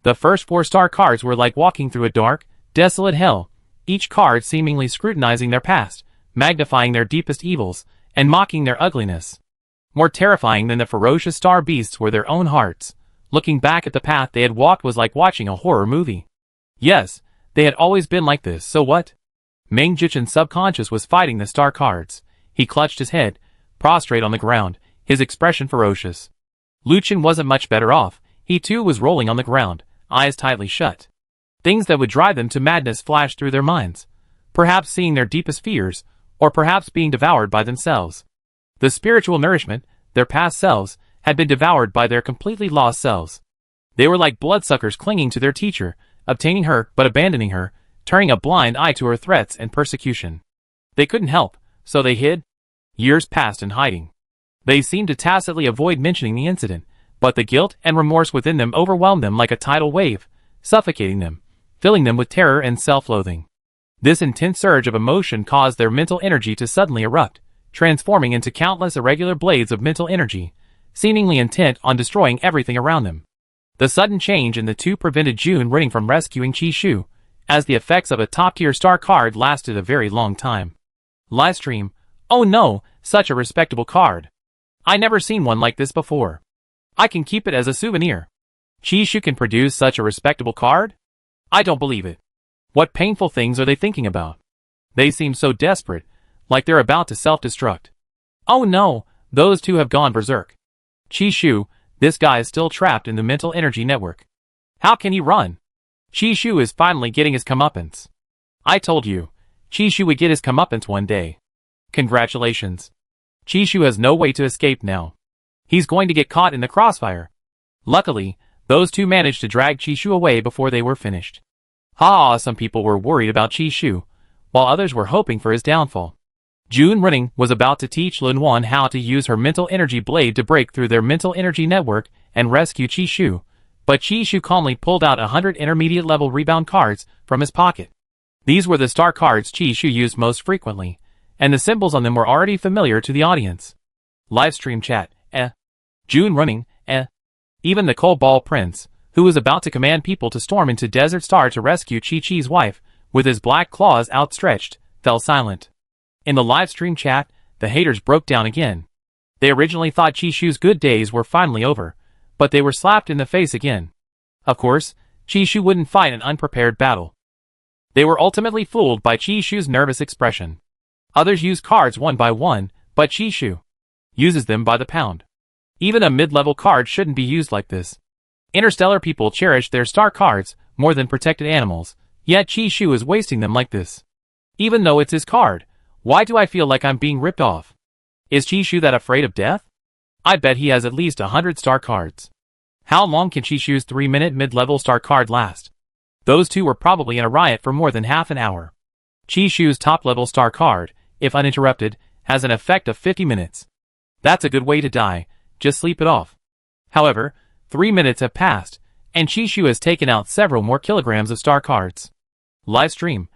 The first 4 star cards were like walking through a dark, desolate hell, each card seemingly scrutinizing their past, magnifying their deepest evils, and mocking their ugliness. More terrifying than the ferocious star beasts were their own hearts. Looking back at the path they had walked was like watching a horror movie. Yes, they had always been like this, so what? Ming Juchen's subconscious was fighting the star cards. He clutched his head, prostrate on the ground, his expression ferocious. Lu Qin wasn't much better off. He too was rolling on the ground, eyes tightly shut. Things that would drive them to madness flashed through their minds. Perhaps seeing their deepest fears, or perhaps being devoured by themselves. The spiritual nourishment, their past selves, had been devoured by their completely lost selves. They were like bloodsuckers clinging to their teacher, obtaining her but abandoning her, turning a blind eye to her threats and persecution. They couldn't help, so they hid. Years passed in hiding. They seemed to tacitly avoid mentioning the incident, but the guilt and remorse within them overwhelmed them like a tidal wave, suffocating them, filling them with terror and self-loathing. This intense surge of emotion caused their mental energy to suddenly erupt, transforming into countless irregular blades of mental energy, seemingly intent on destroying everything around them. The sudden change in the two prevented Jun running from rescuing Qishu, as the effects of a top-tier star card lasted a very long time. Livestream. Oh no, such a respectable card. I never seen one like this before. I can keep it as a souvenir. Qishu can produce such a respectable card? I don't believe it. What painful things are they thinking about? They seem so desperate, like they're about to self-destruct. Oh no, those two have gone berserk. Qishu, this guy is still trapped in the mental energy network. How can he run? Qishu is finally getting his comeuppance. I told you, Qishu would get his comeuppance one day. Congratulations. Qishu has no way to escape now. He's going to get caught in the crossfire. Luckily, those two managed to drag Qishu away before they were finished. Some people were worried about Qishu, while others were hoping for his downfall. Jun Running was about to teach Lin Wan how to use her mental energy blade to break through their mental energy network and rescue Qishu, but Qishu calmly pulled out 100 intermediate level rebound cards from his pocket. These were the star cards Qishu used most frequently, and the symbols on them were already familiar to the audience. Livestream chat, June running, Even the Cobalt Prince, who was about to command people to storm into Desert Star to rescue Chi-Chi's wife, with his black claws outstretched, fell silent. In the livestream chat, the haters broke down again. They originally thought Chi-Shu's good days were finally over, but they were slapped in the face again. Of course, Chi-Shu wouldn't fight an unprepared battle. They were ultimately fooled by Chi-Shu's nervous expression. Others use cards one by one, but Chi-Shu uses them by the pound. Even a mid-level card shouldn't be used like this. Interstellar people cherish their star cards more than protected animals, yet Chi-Shu is wasting them like this. Even though it's his card, why do I feel like I'm being ripped off? Is Chi-Shu that afraid of death? I bet he has at least 100 star cards. How long can Chi-Shu's 3-minute mid-level star card last? Those two were probably in a riot for more than half an hour. Chi-Shu's top-level star card, if uninterrupted, has an effect of 50 minutes. That's a good way to die, just sleep it off. However, 3 minutes have passed, and Chi-Shu has taken out several more kilograms of star cards. Livestream,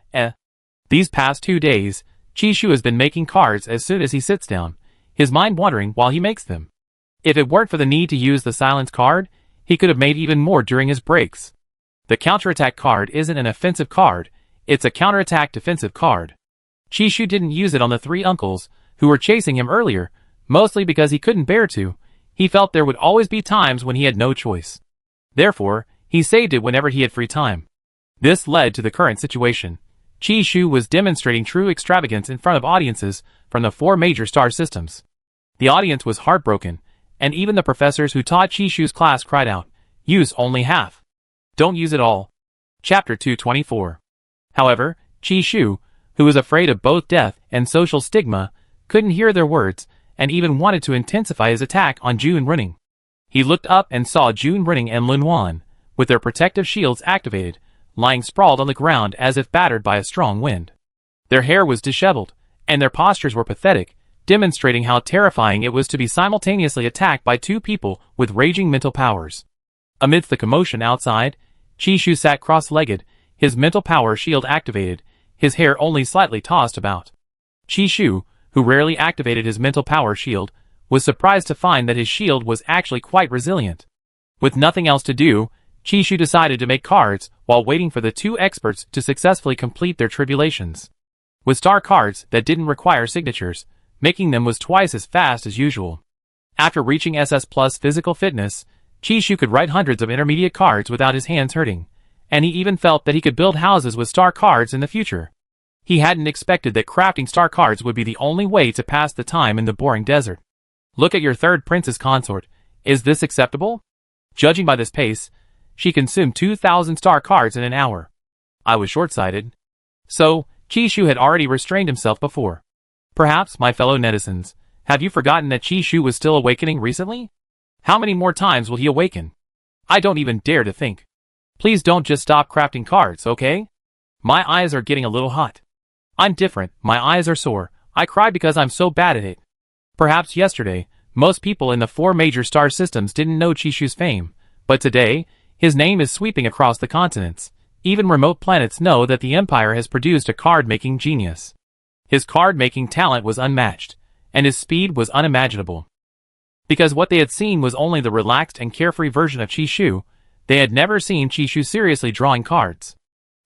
These past 2 days, Chi-Shu has been making cards as soon as he sits down, his mind wandering while he makes them. If it weren't for the need to use the silence card, he could have made even more during his breaks. The counterattack card isn't an offensive card, it's a counterattack defensive card. Chi-Shu didn't use it on the 3 uncles, who were chasing him earlier, mostly because he couldn't bear to. He felt there would always be times when he had no choice. Therefore, he saved it whenever he had free time. This led to the current situation. Chi-Shu was demonstrating true extravagance in front of audiences from the 4 major star systems. The audience was heartbroken, and even the professors who taught Chi-Shu's class cried out, "Use only half. Don't use it all." Chapter 224. However, Chi-Shu, who was afraid of both death and social stigma, couldn't hear their words, and even wanted to intensify his attack on June running. He looked up and saw June running and Lun Wan, with their protective shields activated, lying sprawled on the ground as if battered by a strong wind. Their hair was disheveled, and their postures were pathetic, demonstrating how terrifying it was to be simultaneously attacked by 2 people with raging mental powers. Amidst the commotion outside, Chi-Shu sat cross-legged, his mental power shield activated, his hair only slightly tossed about. Chi-Shu, who rarely activated his mental power shield, was surprised to find that his shield was actually quite resilient. With nothing else to do, Chi-Shu decided to make cards while waiting for the 2 experts to successfully complete their tribulations. With star cards that didn't require signatures, making them was twice as fast as usual. After reaching SS Plus physical fitness, Chi-Shu could write hundreds of intermediate cards without his hands hurting, and he even felt that he could build houses with star cards in the future. He hadn't expected that crafting star cards would be the only way to pass the time in the boring desert. Look at your 3rd princess consort. Is this acceptable? Judging by this pace, she consumed 2,000 star cards in an hour. I was short-sighted. So, Chi-Shu had already restrained himself before. Perhaps, my fellow netizens, have you forgotten that Chi-Shu was still awakening recently? How many more times will he awaken? I don't even dare to think. Please don't just stop crafting cards, okay? My eyes are getting a little hot. I'm different, my eyes are sore, I cry because I'm so bad at it. Perhaps yesterday, most people in the 4 major star systems didn't know Chi-Shu's fame, but today, his name is sweeping across the continents. Even remote planets know that the Empire has produced a card-making genius. His card-making talent was unmatched, and his speed was unimaginable. Because what they had seen was only the relaxed and carefree version of Chi-Shu, they had never seen Chi-Shu seriously drawing cards.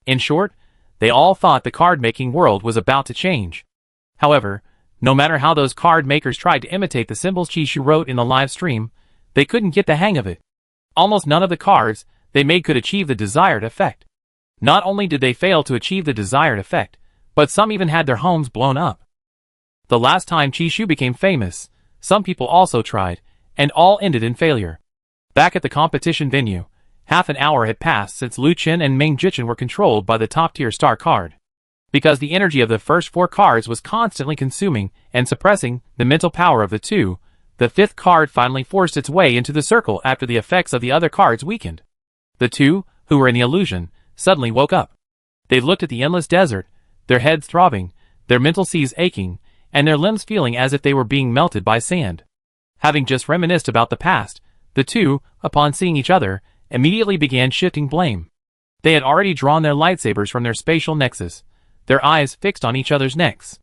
In short, they all thought the card-making world was about to change. However, no matter how those card makers tried to imitate the symbols Chi-Shu wrote in the live stream, they couldn't get the hang of it. Almost none of the cards they made could achieve the desired effect. Not only did they fail to achieve the desired effect, but some even had their homes blown up. The last time Chi-Shu became famous, some people also tried, and all ended in failure. Back at the competition venue, half an hour had passed since Lu Chen and Meng Jichen were controlled by the top-tier star card. Because the energy of the first 4 cards was constantly consuming and suppressing the mental power of the 2, the 5th card finally forced its way into the circle after the effects of the other cards weakened. The 2, who were in the illusion, suddenly woke up. They looked at the endless desert, their heads throbbing, their mental seas aching, and their limbs feeling as if they were being melted by sand. Having just reminisced about the past, the 2, upon seeing each other, immediately began shifting blame. They had already drawn their lightsabers from their spatial nexus, their eyes fixed on each other's necks.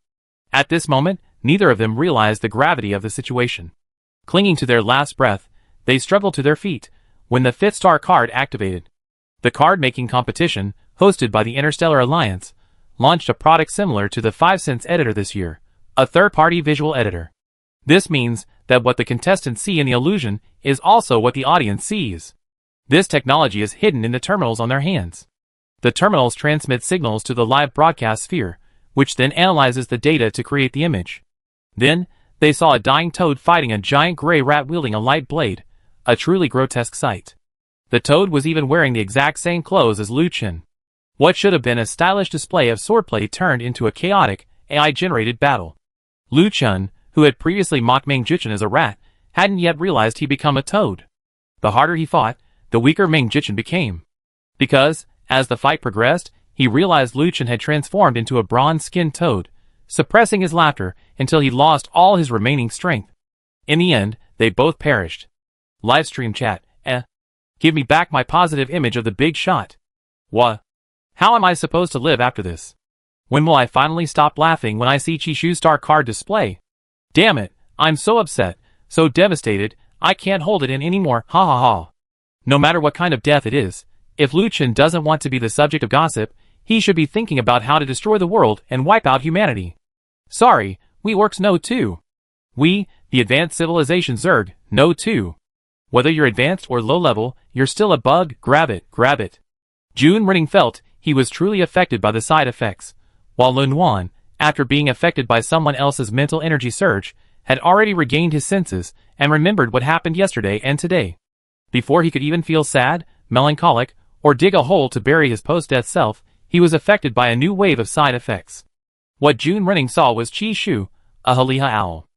At this moment, neither of them realized the gravity of the situation. Clinging to their last breath, they struggled to their feet when the 5th star card activated. The card-making competition, hosted by the Interstellar Alliance, launched a product similar to the 5 Sense editor this year, a third-party visual editor. This means that what the contestants see in the illusion is also what the audience sees. This technology is hidden in the terminals on their hands. The terminals transmit signals to the live broadcast sphere, which then analyzes the data to create the image. Then, they saw a dying toad fighting a giant gray rat wielding a light blade, a truly grotesque sight. The toad was even wearing the exact same clothes as Lu Chen. What should have been a stylish display of swordplay turned into a chaotic, AI-generated battle. Lu Chen, who had previously mocked Meng Jichen as a rat, hadn't yet realized he'd become a toad. The harder he fought, the weaker Meng Jichen became. Because, as the fight progressed, he realized Lu Chen had transformed into a bronze-skinned toad, suppressing his laughter until he lost all his remaining strength. In the end, they both perished. Livestream chat, give me back my positive image of the big shot. What? How am I supposed to live after this? When will I finally stop laughing when I see Chishu's star card display? Damn it, I'm so upset, so devastated, I can't hold it in anymore, ha ha ha. No matter what kind of death it is, if Lu Chen doesn't want to be the subject of gossip, he should be thinking about how to destroy the world and wipe out humanity. Sorry, we orcs know too. We, the advanced civilization Zerg, know too. Whether you're advanced or low level, you're still a bug, grab it, grab it. Jun Renning felt he was truly affected by the side effects, while Lun Wan, after being affected by someone else's mental energy surge, had already regained his senses and remembered what happened yesterday and today. Before he could even feel sad, melancholic, or dig a hole to bury his post-death self, he was affected by a new wave of side effects. What Jun Renning saw was Chi Shu, a Haliha owl.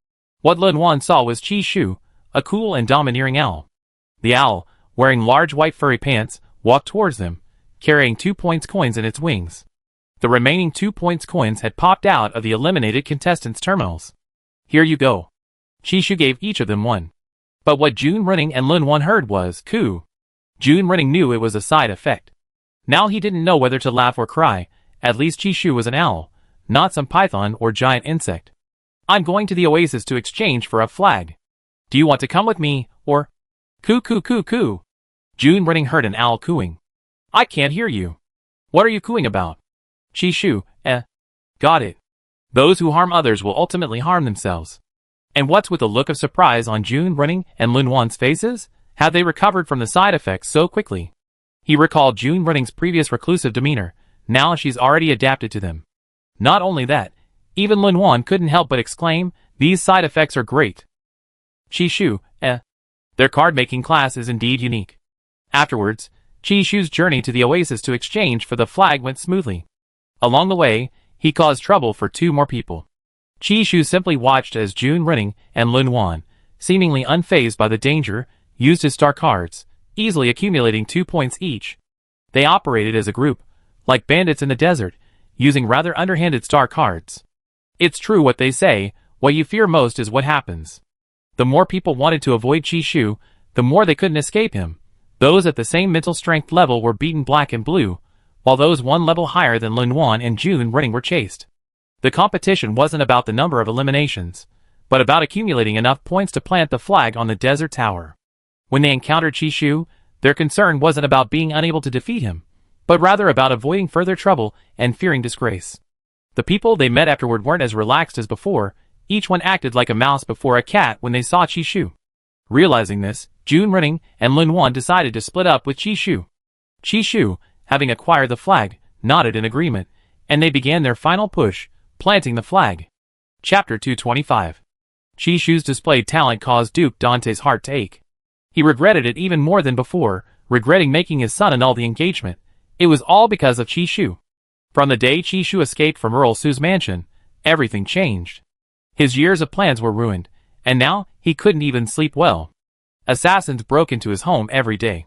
What Lun Wan saw was Chi Shu, a cool and domineering owl. The owl, wearing large white furry pants, walked towards them, carrying 2 points coins in its wings. The remaining 2 points coins had popped out of the eliminated contestants' terminals. Here you go. Chi Shu gave each of them one. But what Jun Renning and Lun Wan heard was, coo. Jun Renning knew it was a side effect. Now he didn't know whether to laugh or cry, at least Chi Shu was an owl, not some python or giant insect. I'm going to the oasis to exchange for a flag. Do you want to come with me, or? Coo coo coo coo. Jun Renning heard an owl cooing. I can't hear you. What are you cooing about? Chi Shu, Got it. Those who harm others will ultimately harm themselves. And what's with the look of surprise on Jun Renning and Lun Wan's faces? Had they recovered from the side effects so quickly? He recalled Jun Renning's previous reclusive demeanor. Now she's already adapted to them. Not only that, even Lun Wan couldn't help but exclaim, these side effects are great. Chi Shu, Their card-making class is indeed unique. Afterwards, Chi Shu's journey to the oasis to exchange for the flag went smoothly. Along the way, he caused trouble for 2 more people. Chi Shu simply watched as Jun Renning and Lun Wan, seemingly unfazed by the danger, used his star cards, easily accumulating 2 points each. They operated as a group, like bandits in the desert, using rather underhanded star cards. It's true what they say, what you fear most is what happens. The more people wanted to avoid Chi Shu, the more they couldn't escape him. Those at the same mental strength level were beaten black and blue, while those 1 level higher than Lun Wan and Jun Renning were chased. The competition wasn't about the number of eliminations, but about accumulating enough points to plant the flag on the desert tower. When they encountered Chi Shu, their concern wasn't about being unable to defeat him, but rather about avoiding further trouble and fearing disgrace. The people they met afterward weren't as relaxed as before. Each one acted like a mouse before a cat when they saw Chi Shu. Realizing this, Jun Renning and Lun Wan decided to split up with Chi Shu. Chi Shu, having acquired the flag, nodded in agreement, and they began their final push, planting the flag. Chapter 225. Chi Shu's displayed talent caused Duke Dante's heart to ache. He regretted it even more than before, regretting making his son annul the engagement. It was all because of Chi Shu. From the day Chi Shu escaped from Earl Su's mansion, everything changed. His years of plans were ruined, and now he couldn't even sleep well. Assassins broke into his home every day.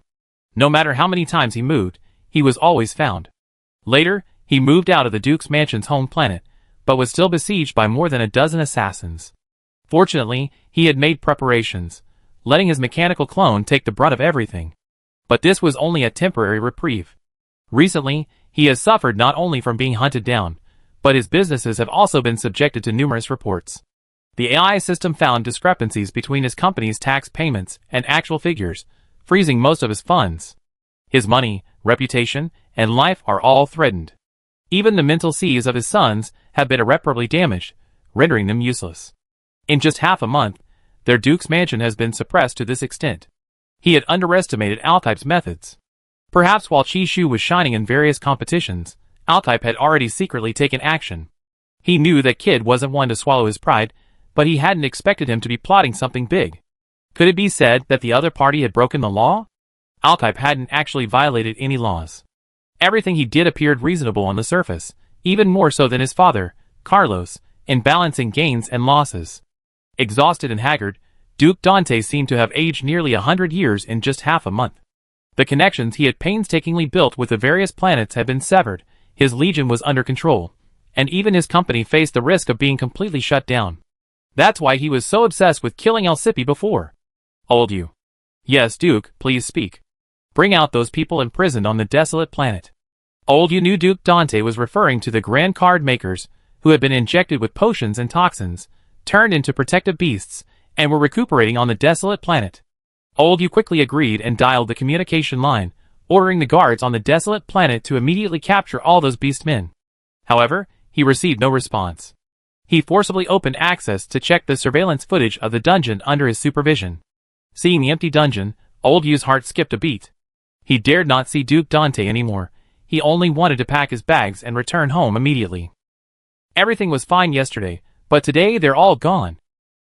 No matter how many times he moved, he was always found. Later, he moved out of the Duke's mansion's home planet, but was still besieged by more than a dozen assassins. Fortunately, he had made preparations, letting his mechanical clone take the brunt of everything. But this was only a temporary reprieve. Recently, he has suffered not only from being hunted down, But his businesses have also been subjected to numerous reports. The AI system found discrepancies between his company's tax payments and actual figures, freezing most of his funds. His money, reputation, and life are all threatened. Even the mental seas of his sons have been irreparably damaged, rendering them useless. In just half a month, their Duke's mansion has been suppressed to this extent. He had underestimated Altype's methods. Perhaps while Chi-Shu was shining in various competitions, Altype had already secretly taken action. He knew that Kid wasn't one to swallow his pride, but he hadn't expected him to be plotting something big. Could it be said that the other party had broken the law? Altype hadn't actually violated any laws. Everything he did appeared reasonable on the surface, even more so than his father, Carlos, in balancing gains and losses. Exhausted and haggard, Duke Dante seemed to have aged nearly 100 years in just half a month. The connections he had painstakingly built with the various planets had been severed, his legion was under control, and even his company faced the risk of being completely shut down. That's why he was so obsessed with killing Alcippe before. Old you. Yes, Duke, please speak. Bring out those people imprisoned on the desolate planet. Old you knew Duke Dante was referring to the grand card makers, who had been injected with potions and toxins, turned into protective beasts, and were recuperating on the desolate planet. Old you quickly agreed and dialed the communication line, ordering the guards on the desolate planet to immediately capture all those beast men. However, he received no response. He forcibly opened access to check the surveillance footage of the dungeon under his supervision. Seeing the empty dungeon, Old Yu's heart skipped a beat. He dared not see Duke Dante anymore. He only wanted to pack his bags and return home immediately. Everything was fine yesterday, but today they're all gone.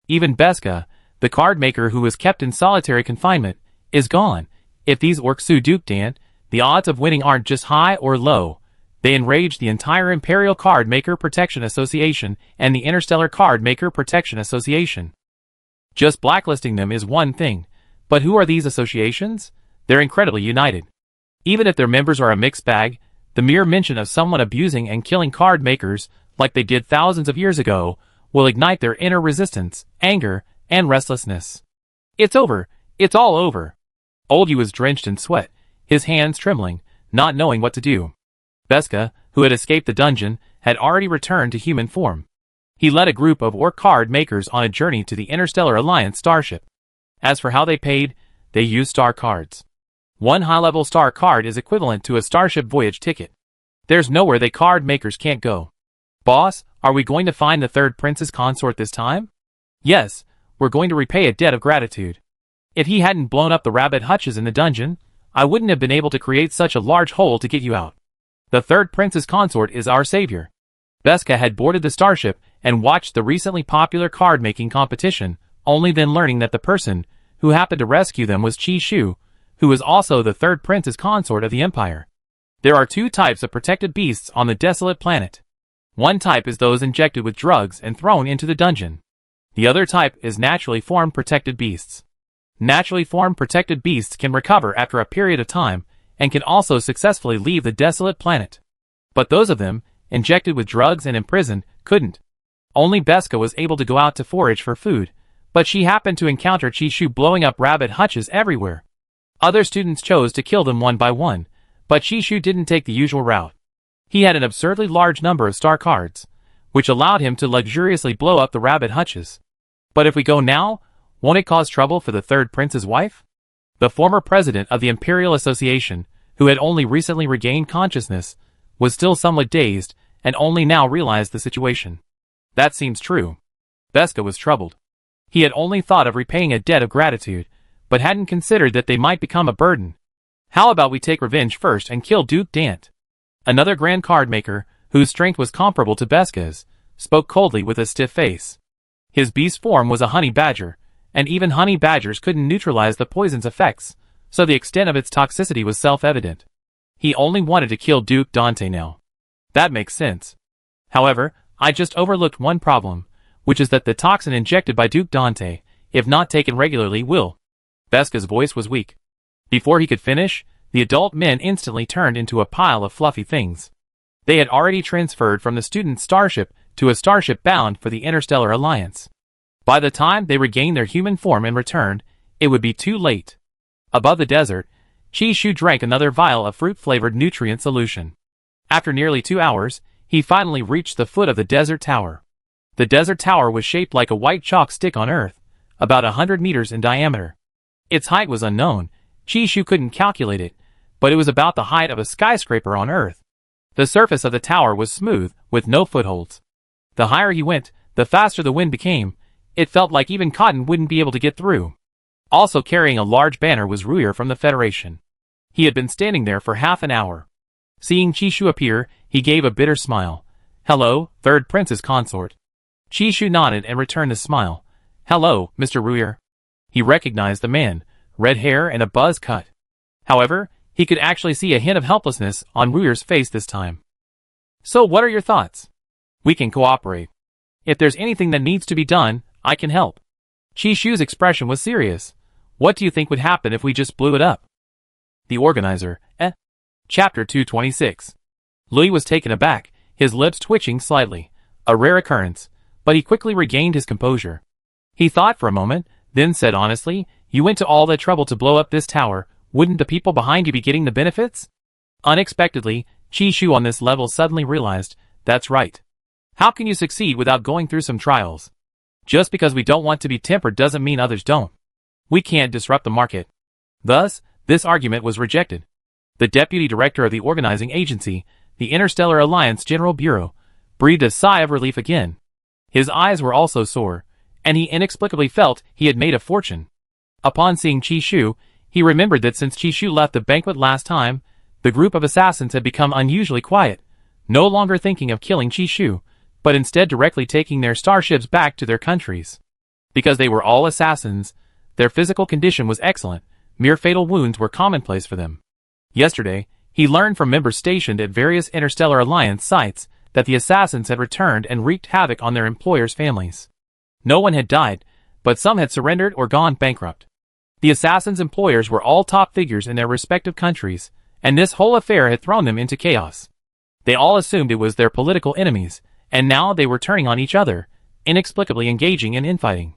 Even Beska, the card maker who was kept in solitary confinement, is gone. If these orcs sue Duke Dan, the odds of winning aren't just high or low. They enraged the entire Imperial Card Maker Protection Association and the Interstellar Card Maker Protection Association. Just blacklisting them is one thing, but who are these associations? They're incredibly united. Even if their members are a mixed bag, the mere mention of someone abusing and killing card makers, like they did thousands of years ago, will ignite their inner resistance, anger, and restlessness. It's over. It's all over. Old Yu was drenched in sweat, his hands trembling, not knowing what to do. Beska, who had escaped the dungeon, had already returned to human form. He led a group of orc card makers on a journey to the Interstellar Alliance starship. As for how they paid, they used star cards. One high-level star card is equivalent to a starship voyage ticket. There's nowhere they card makers can't go. Boss, are we going to find the third prince's consort this time? Yes, we're going to repay a debt of gratitude. If he hadn't blown up the rabbit hutches in the dungeon, I wouldn't have been able to create such a large hole to get you out. The third prince's consort is our savior. Beska had boarded the starship and watched the recently popular card-making competition, only then learning that the person who happened to rescue them was Chi-Shu, who was also the third prince's consort of the Empire. There are two types of protected beasts on the desolate planet. One type is those injected with drugs and thrown into the dungeon. The other type is naturally formed protected beasts. Naturally formed protected beasts can recover after a period of time, and can also successfully leave the desolate planet. But those of them, injected with drugs and imprisoned, couldn't. Only Beska was able to go out to forage for food, but she happened to encounter Chi-Shu blowing up rabbit hutches everywhere. Other students chose to kill them one by one, but Chi-Shu didn't take the usual route. He had an absurdly large number of star cards, which allowed him to luxuriously blow up the rabbit hutches. But if we go now, won't it cause trouble for the third prince's wife? The former president of the Imperial Association, who had only recently regained consciousness, was still somewhat dazed and only now realized the situation. That seems true. Beska was troubled. He had only thought of repaying a debt of gratitude, but hadn't considered that they might become a burden. How about we take revenge first and kill Duke Dant? Another grand card maker, whose strength was comparable to Beska's, spoke coldly with a stiff face. His beast form was a honey badger, and even honey badgers couldn't neutralize the poison's effects, so the extent of its toxicity was self-evident. He only wanted to kill Duke Dante now. That makes sense. However, I just overlooked one problem, which is that the toxin injected by Duke Dante, if not taken regularly, will. Beska's voice was weak. Before he could finish, the adult men instantly turned into a pile of fluffy things. They had already transferred from the student starship to a starship bound for the Interstellar Alliance. By the time they regained their human form and returned, it would be too late. Above the desert, Chi-Shu drank another vial of fruit-flavored nutrient solution. After nearly 2 hours, he finally reached the foot of the desert tower. The desert tower was shaped like a white chalk stick on Earth, about 100 meters in diameter. Its height was unknown. Chishu couldn't calculate it, but it was about the height of a skyscraper on Earth. The surface of the tower was smooth, with no footholds. The higher he went, the faster the wind became. It felt like even cotton wouldn't be able to get through. Also carrying a large banner was Ruyer from the Federation. He had been standing there for half an hour. Seeing Chishu appear, he gave a bitter smile. "Hello, third prince's consort." Chishu nodded and returned the smile. "Hello, Mr. Ruyer." He recognized the man, red hair and a buzz cut. However, he could actually see a hint of helplessness on Ruyer's face this time. "So what are your thoughts? We can cooperate. If there's anything that needs to be done, I can help." Chishu's expression was serious. "What do you think would happen if we just blew it up?" The organizer, Chapter 226. Louis was taken aback, his lips twitching slightly. A rare occurrence, but he quickly regained his composure. He thought for a moment, then said honestly, "You went to all that trouble to blow up this tower, wouldn't the people behind you be getting the benefits?" Unexpectedly, Chishu on this level suddenly realized, that's right. How can you succeed without going through some trials? Just because we don't want to be tempered doesn't mean others don't. We can't disrupt the market. Thus, this argument was rejected. The deputy director of the organizing agency, the Interstellar Alliance General Bureau, breathed a sigh of relief again. His eyes were also sore, and he inexplicably felt he had made a fortune. Upon seeing Chishu, he remembered that since Chishu left the banquet last time, the group of assassins had become unusually quiet, no longer thinking of killing Chishu, but instead directly taking their starships back to their countries. Because they were all assassins, their physical condition was excellent, mere fatal wounds were commonplace for them. Yesterday, he learned from members stationed at various Interstellar Alliance sites that the assassins had returned and wreaked havoc on their employers' families. No one had died, but some had surrendered or gone bankrupt. The assassins' employers were all top figures in their respective countries, and this whole affair had thrown them into chaos. They all assumed it was their political enemies, and now they were turning on each other, inexplicably engaging in infighting.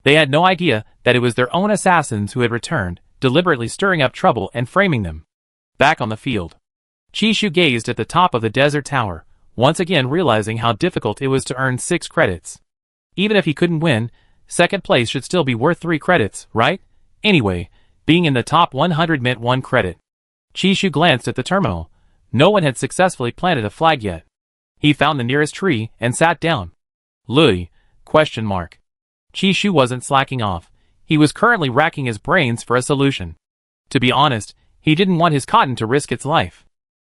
They had no idea that it was their own assassins who had returned, deliberately stirring up trouble and framing them. Back on the field, Chishu gazed at the top of the desert tower, once again realizing how difficult it was to earn 6 credits. Even if he couldn't win, second place should still be worth 3 credits, right? Anyway, being in the top 100 meant 1 credit. Chishu glanced at the terminal. No one had successfully planted a flag yet. He found the nearest tree and sat down. Louis? Chishu wasn't slacking off. He was currently racking his brains for a solution. To be honest, he didn't want his cotton to risk its life.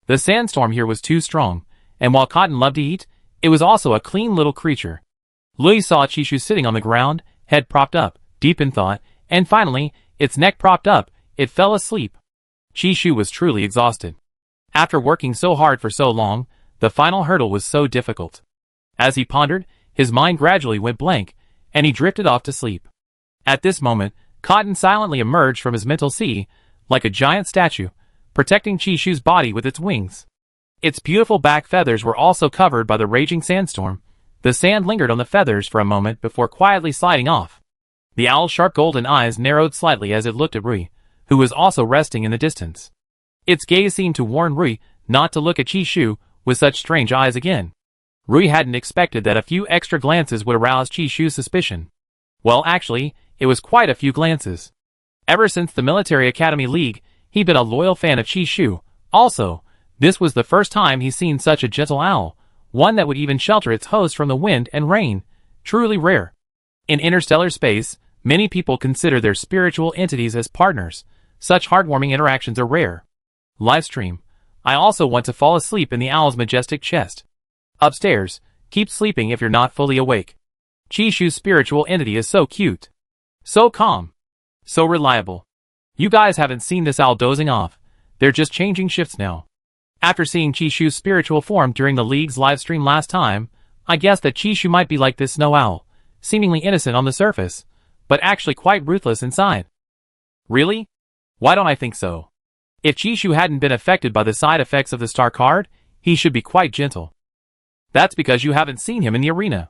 The sandstorm here was too strong, and while cotton loved to eat, it was also a clean little creature. Louis saw Chishu sitting on the ground, head propped up, deep in thought, and finally, its neck propped up, it fell asleep. Chishu was truly exhausted. After working so hard for so long, the final hurdle was so difficult. As he pondered, his mind gradually went blank, and he drifted off to sleep. At this moment, Cotton silently emerged from his mental sea, like a giant statue, protecting Chishu's body with its wings. Its beautiful back feathers were also covered by the raging sandstorm. The sand lingered on the feathers for a moment before quietly sliding off. The owl's sharp golden eyes narrowed slightly as it looked at Rui, who was also resting in the distance. Its gaze seemed to warn Rui not to look at Chishu with such strange eyes again. Rui hadn't expected that a few extra glances would arouse Chishu's suspicion. Well, actually, it was quite a few glances. Ever since the Military Academy League, he'd been a loyal fan of Chishu. Also, this was the first time he'd seen such a gentle owl, one that would even shelter its host from the wind and rain. Truly rare. In interstellar space, many people consider their spiritual entities as partners. Such heartwarming interactions are rare. Livestream. I also want to fall asleep in the owl's majestic chest. Upstairs, keep sleeping if you're not fully awake. Chishu's spiritual entity is so cute. So calm. So reliable. You guys haven't seen this owl dozing off. They're just changing shifts now. After seeing Chishu's spiritual form during the League's livestream last time, I guessed that Chishu might be like this snow owl, seemingly innocent on the surface, but actually quite ruthless inside. Really? Why don't I think so? If Chishu hadn't been affected by the side effects of the star card, he should be quite gentle. That's because you haven't seen him in the arena.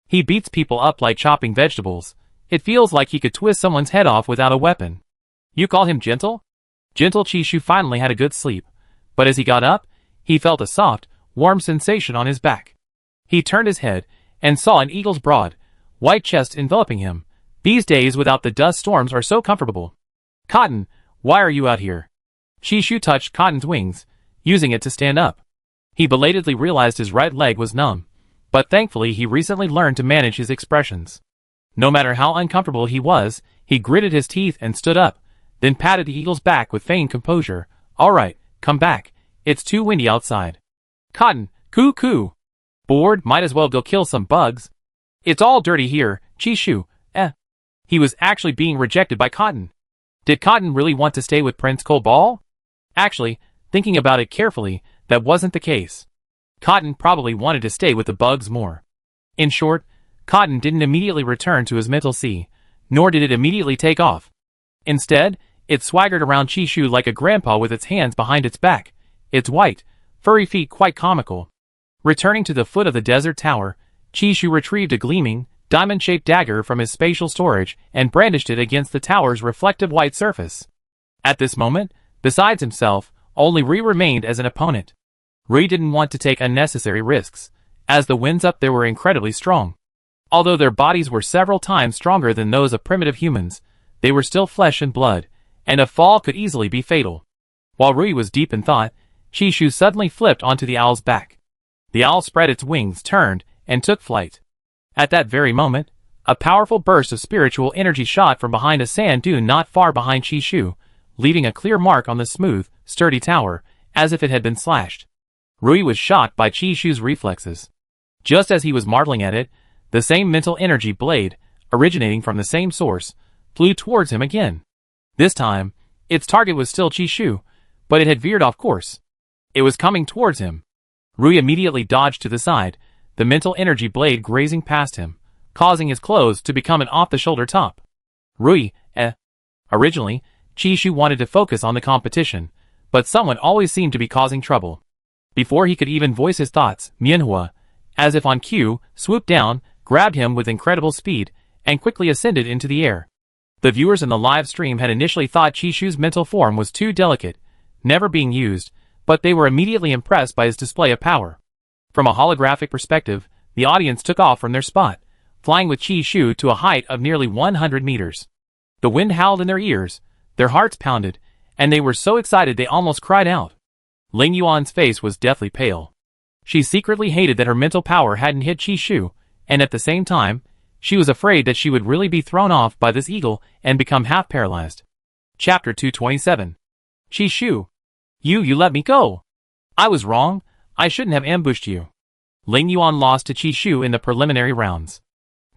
He beats people up like chopping vegetables. It feels like he could twist someone's head off without a weapon. You call him gentle? Gentle Chishu finally had a good sleep, but as he got up, he felt a soft, warm sensation on his back. He turned his head and saw an eagle's broad, white chest enveloping him. These days without the dust storms are so comfortable. Cotton, why are you out here? Chishu touched Cotton's wings, using it to stand up. He belatedly realized his right leg was numb, but thankfully he recently learned to manage his expressions. No matter how uncomfortable he was, he gritted his teeth and stood up, then patted the eagle's back with feigned composure. All right, come back. It's too windy outside. Cotton, coo. Bored, might as well go kill some bugs. It's all dirty here, Chishu. He was actually being rejected by Cotton. Did Cotton really want to stay with Prince Cobalt? Actually, thinking about it carefully, that wasn't the case. Cotton probably wanted to stay with the bugs more. In short, Cotton didn't immediately return to his mental sea, nor did it immediately take off. Instead, it swaggered around Chishu like a grandpa with its hands behind its back, its white, furry feet quite comical. Returning to the foot of the desert tower, Chishu retrieved a gleaming, diamond-shaped dagger from his spatial storage and brandished it against the tower's reflective white surface. At this moment, besides himself, only Rui remained as an opponent. Rui didn't want to take unnecessary risks, as the winds up there were incredibly strong. Although their bodies were several times stronger than those of primitive humans, they were still flesh and blood, and a fall could easily be fatal. While Rui was deep in thought, Chishu suddenly flipped onto the owl's back. The owl spread its wings, turned, and took flight. At that very moment, a powerful burst of spiritual energy shot from behind a sand dune not far behind Chishu, leaving a clear mark on the smooth, sturdy tower, as if it had been slashed. Rui was shocked by Chishu's reflexes. Just as he was marveling at it, the same mental energy blade, originating from the same source, flew towards him again. This time, its target was still Chishu, but it had veered off course. It was coming towards him. Rui immediately dodged to the side, the mental energy blade grazing past him, causing his clothes to become an off-the-shoulder top. Rui, Originally, Chishu wanted to focus on the competition, but someone always seemed to be causing trouble. Before he could even voice his thoughts, Mianhua, as if on cue, swooped down, grabbed him with incredible speed, and quickly ascended into the air. The viewers in the live stream had initially thought Chishu's mental form was too delicate, never being used, but they were immediately impressed by his display of power. From a holographic perspective, the audience took off from their spot, flying with Chishu to a height of nearly 100 meters. The wind howled in their ears, their hearts pounded, and they were so excited they almost cried out. Ling Yuan's face was deathly pale. She secretly hated that her mental power hadn't hit Chishu, and at the same time, she was afraid that she would really be thrown off by this eagle and become half paralyzed. Chapter 227. Chishu. You let me go. I was wrong. I shouldn't have ambushed you. Ling Yuan lost to Chishu in the preliminary rounds.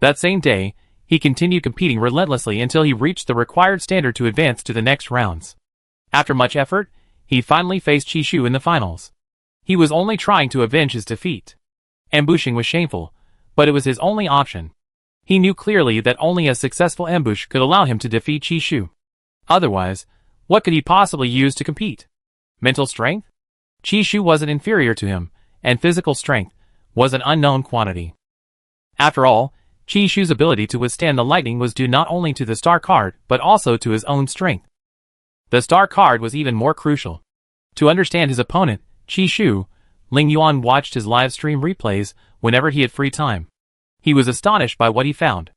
That same day, he continued competing relentlessly until he reached the required standard to advance to the next rounds. After much effort, he finally faced Chishu in the finals. He was only trying to avenge his defeat. Ambushing was shameful, but it was his only option. He knew clearly that only a successful ambush could allow him to defeat Chishu. Otherwise, what could he possibly use to compete? Mental strength? Chishu wasn't inferior to him, and physical strength was an unknown quantity. After all, Chishu's ability to withstand the lightning was due not only to the star card, but also to his own strength. The star card was even more crucial. To understand his opponent, Chishu, Ling Yuan watched his live stream replays whenever he had free time. He was astonished by what he found.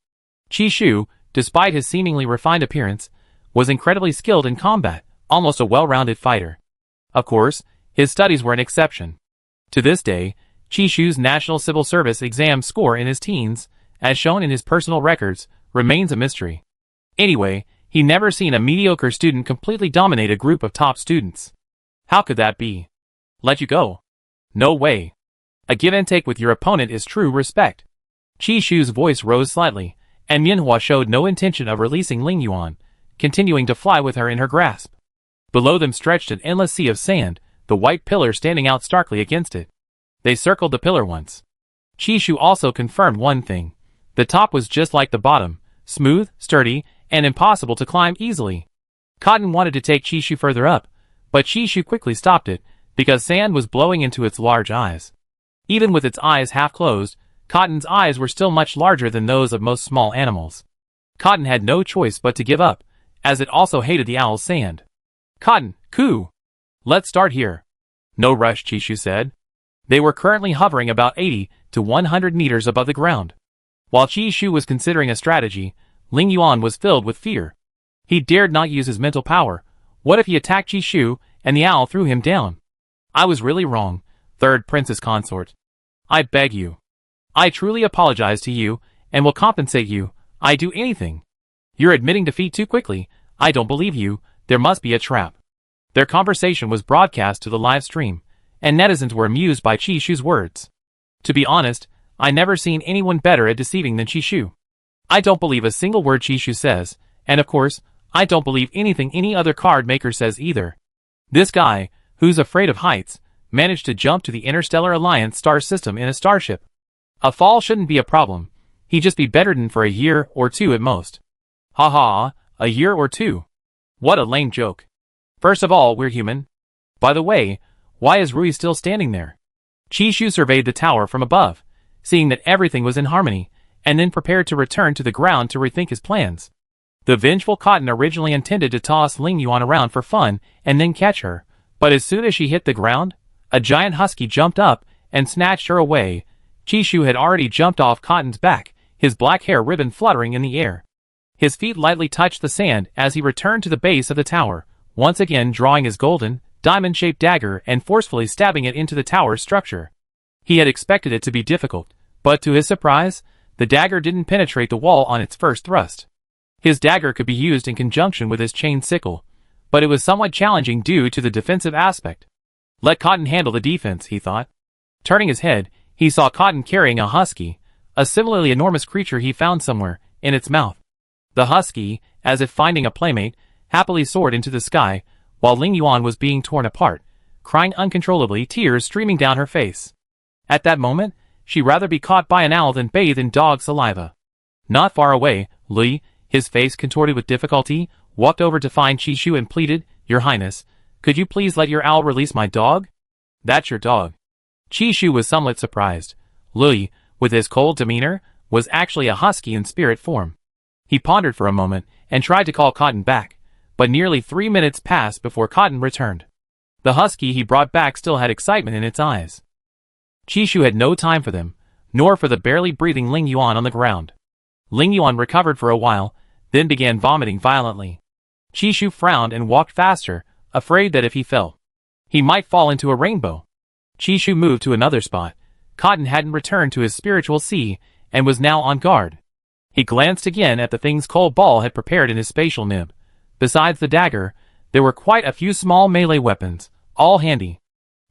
Chishu, despite his seemingly refined appearance, was incredibly skilled in combat, almost a well-rounded fighter. Of course, his studies were an exception. To this day, Chishu's National Civil Service exam score in his teens, as shown in his personal records, remains a mystery. Anyway, he never seen a mediocre student completely dominate a group of top students. How could that be? Let you go? No way. A give and take with your opponent is true respect. Chishu's voice rose slightly, and Mianhua showed no intention of releasing Ling Yuan, continuing to fly with her in her grasp. Below them stretched an endless sea of sand, the white pillar standing out starkly against it. They circled the pillar once. Chishu also confirmed one thing. The top was just like the bottom, smooth, sturdy, and impossible to climb easily. Cotton wanted to take Chishu further up, but Chishu quickly stopped it, because sand was blowing into its large eyes. Even with its eyes half closed, Cotton's eyes were still much larger than those of most small animals. Cotton had no choice but to give up, as it also hated the owl's sand. Cotton, coo! Let's start here. No rush, Chishu said. They were currently hovering about 80 to 100 meters above the ground. While Qi Shu was considering a strategy, Ling Yuan was filled with fear. He dared not use his mental power. What if he attacked Qi Shu, and the owl threw him down? I was really wrong, third princess consort. I beg you. I truly apologize to you, and will compensate you. I do anything. You're admitting defeat too quickly. I don't believe you. There must be a trap. Their conversation was broadcast to the live stream, and netizens were amused by Qi Shu's words. To be honest, I never seen anyone better at deceiving than Qi Shu. I don't believe a single word Qi Shu says, and of course, I don't believe anything any other card maker says either. This guy, who's afraid of heights, managed to jump to the Interstellar Alliance star system in a starship. A fall shouldn't be a problem. He'd just be bedridden for a year or two at most. Ha ha, a year or two. What a lame joke. First of all, we're human. By the way, why is Rui still standing there? Qi Shu surveyed the tower from above, seeing that everything was in harmony, and then prepared to return to the ground to rethink his plans. The vengeful Cotton originally intended to toss Ling Yuan around for fun and then catch her, but as soon as she hit the ground, a giant husky jumped up and snatched her away. Qi Shu had already jumped off Cotton's back, his black hair ribbon fluttering in the air. His feet lightly touched the sand as he returned to the base of the tower, once again drawing his golden, diamond-shaped dagger and forcefully stabbing it into the tower's structure. He had expected it to be difficult, but to his surprise, the dagger didn't penetrate the wall on its first thrust. His dagger could be used in conjunction with his chain sickle, but it was somewhat challenging due to the defensive aspect. Let Cotton handle the defense, he thought. Turning his head, he saw Cotton carrying a husky, a similarly enormous creature he found somewhere, in its mouth. The husky, as if finding a playmate, happily soared into the sky, while Ling Yuan was being torn apart, crying uncontrollably, tears streaming down her face. At that moment, she'd rather be caught by an owl than bathe in dog saliva. Not far away, Li, his face contorted with difficulty, walked over to find Qi Shu and pleaded, "Your Highness, could you please let your owl release my dog?" "That's your dog." Qi Shu was somewhat surprised. Li, with his cold demeanor, was actually a husky in spirit form. He pondered for a moment and tried to call Cotton back, but nearly 3 minutes passed before Cotton returned. The husky he brought back still had excitement in its eyes. Qi Shu had no time for them, nor for the barely breathing Ling Yuan on the ground. Ling Yuan recovered for a while, then began vomiting violently. Qi Shu frowned and walked faster, afraid that if he fell, he might fall into a rainbow. Qi Shu moved to another spot. Cotton hadn't returned to his spiritual sea, and was now on guard. He glanced again at the things Cole Ball had prepared in his spatial nib. Besides the dagger, there were quite a few small melee weapons, all handy.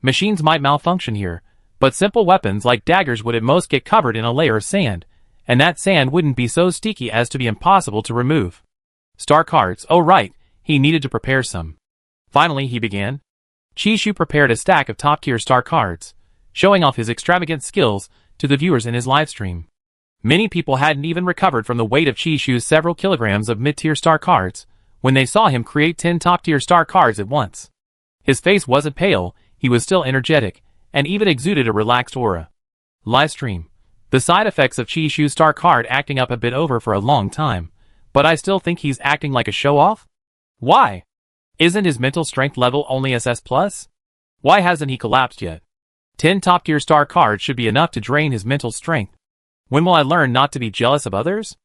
Machines might malfunction here, but simple weapons like daggers would at most get covered in a layer of sand, and that sand wouldn't be so sticky as to be impossible to remove. Star cards, oh right, he needed to prepare some. Finally he began. Qi Shu prepared a stack of top-tier star cards, showing off his extravagant skills to the viewers in his livestream. Many people hadn't even recovered from the weight of Qi Shu's several kilograms of mid-tier star cards when they saw him create 10 top-tier star cards at once. His face wasn't pale, he was still energetic, and even exuded a relaxed aura. Livestream. The side effects of Qi Shu's star card acting up a bit over for a long time, but I still think he's acting like a show-off? Why? Isn't his mental strength level only SS+? Why hasn't he collapsed yet? 10 top-tier star cards should be enough to drain his mental strength. When will I learn not to be jealous of others?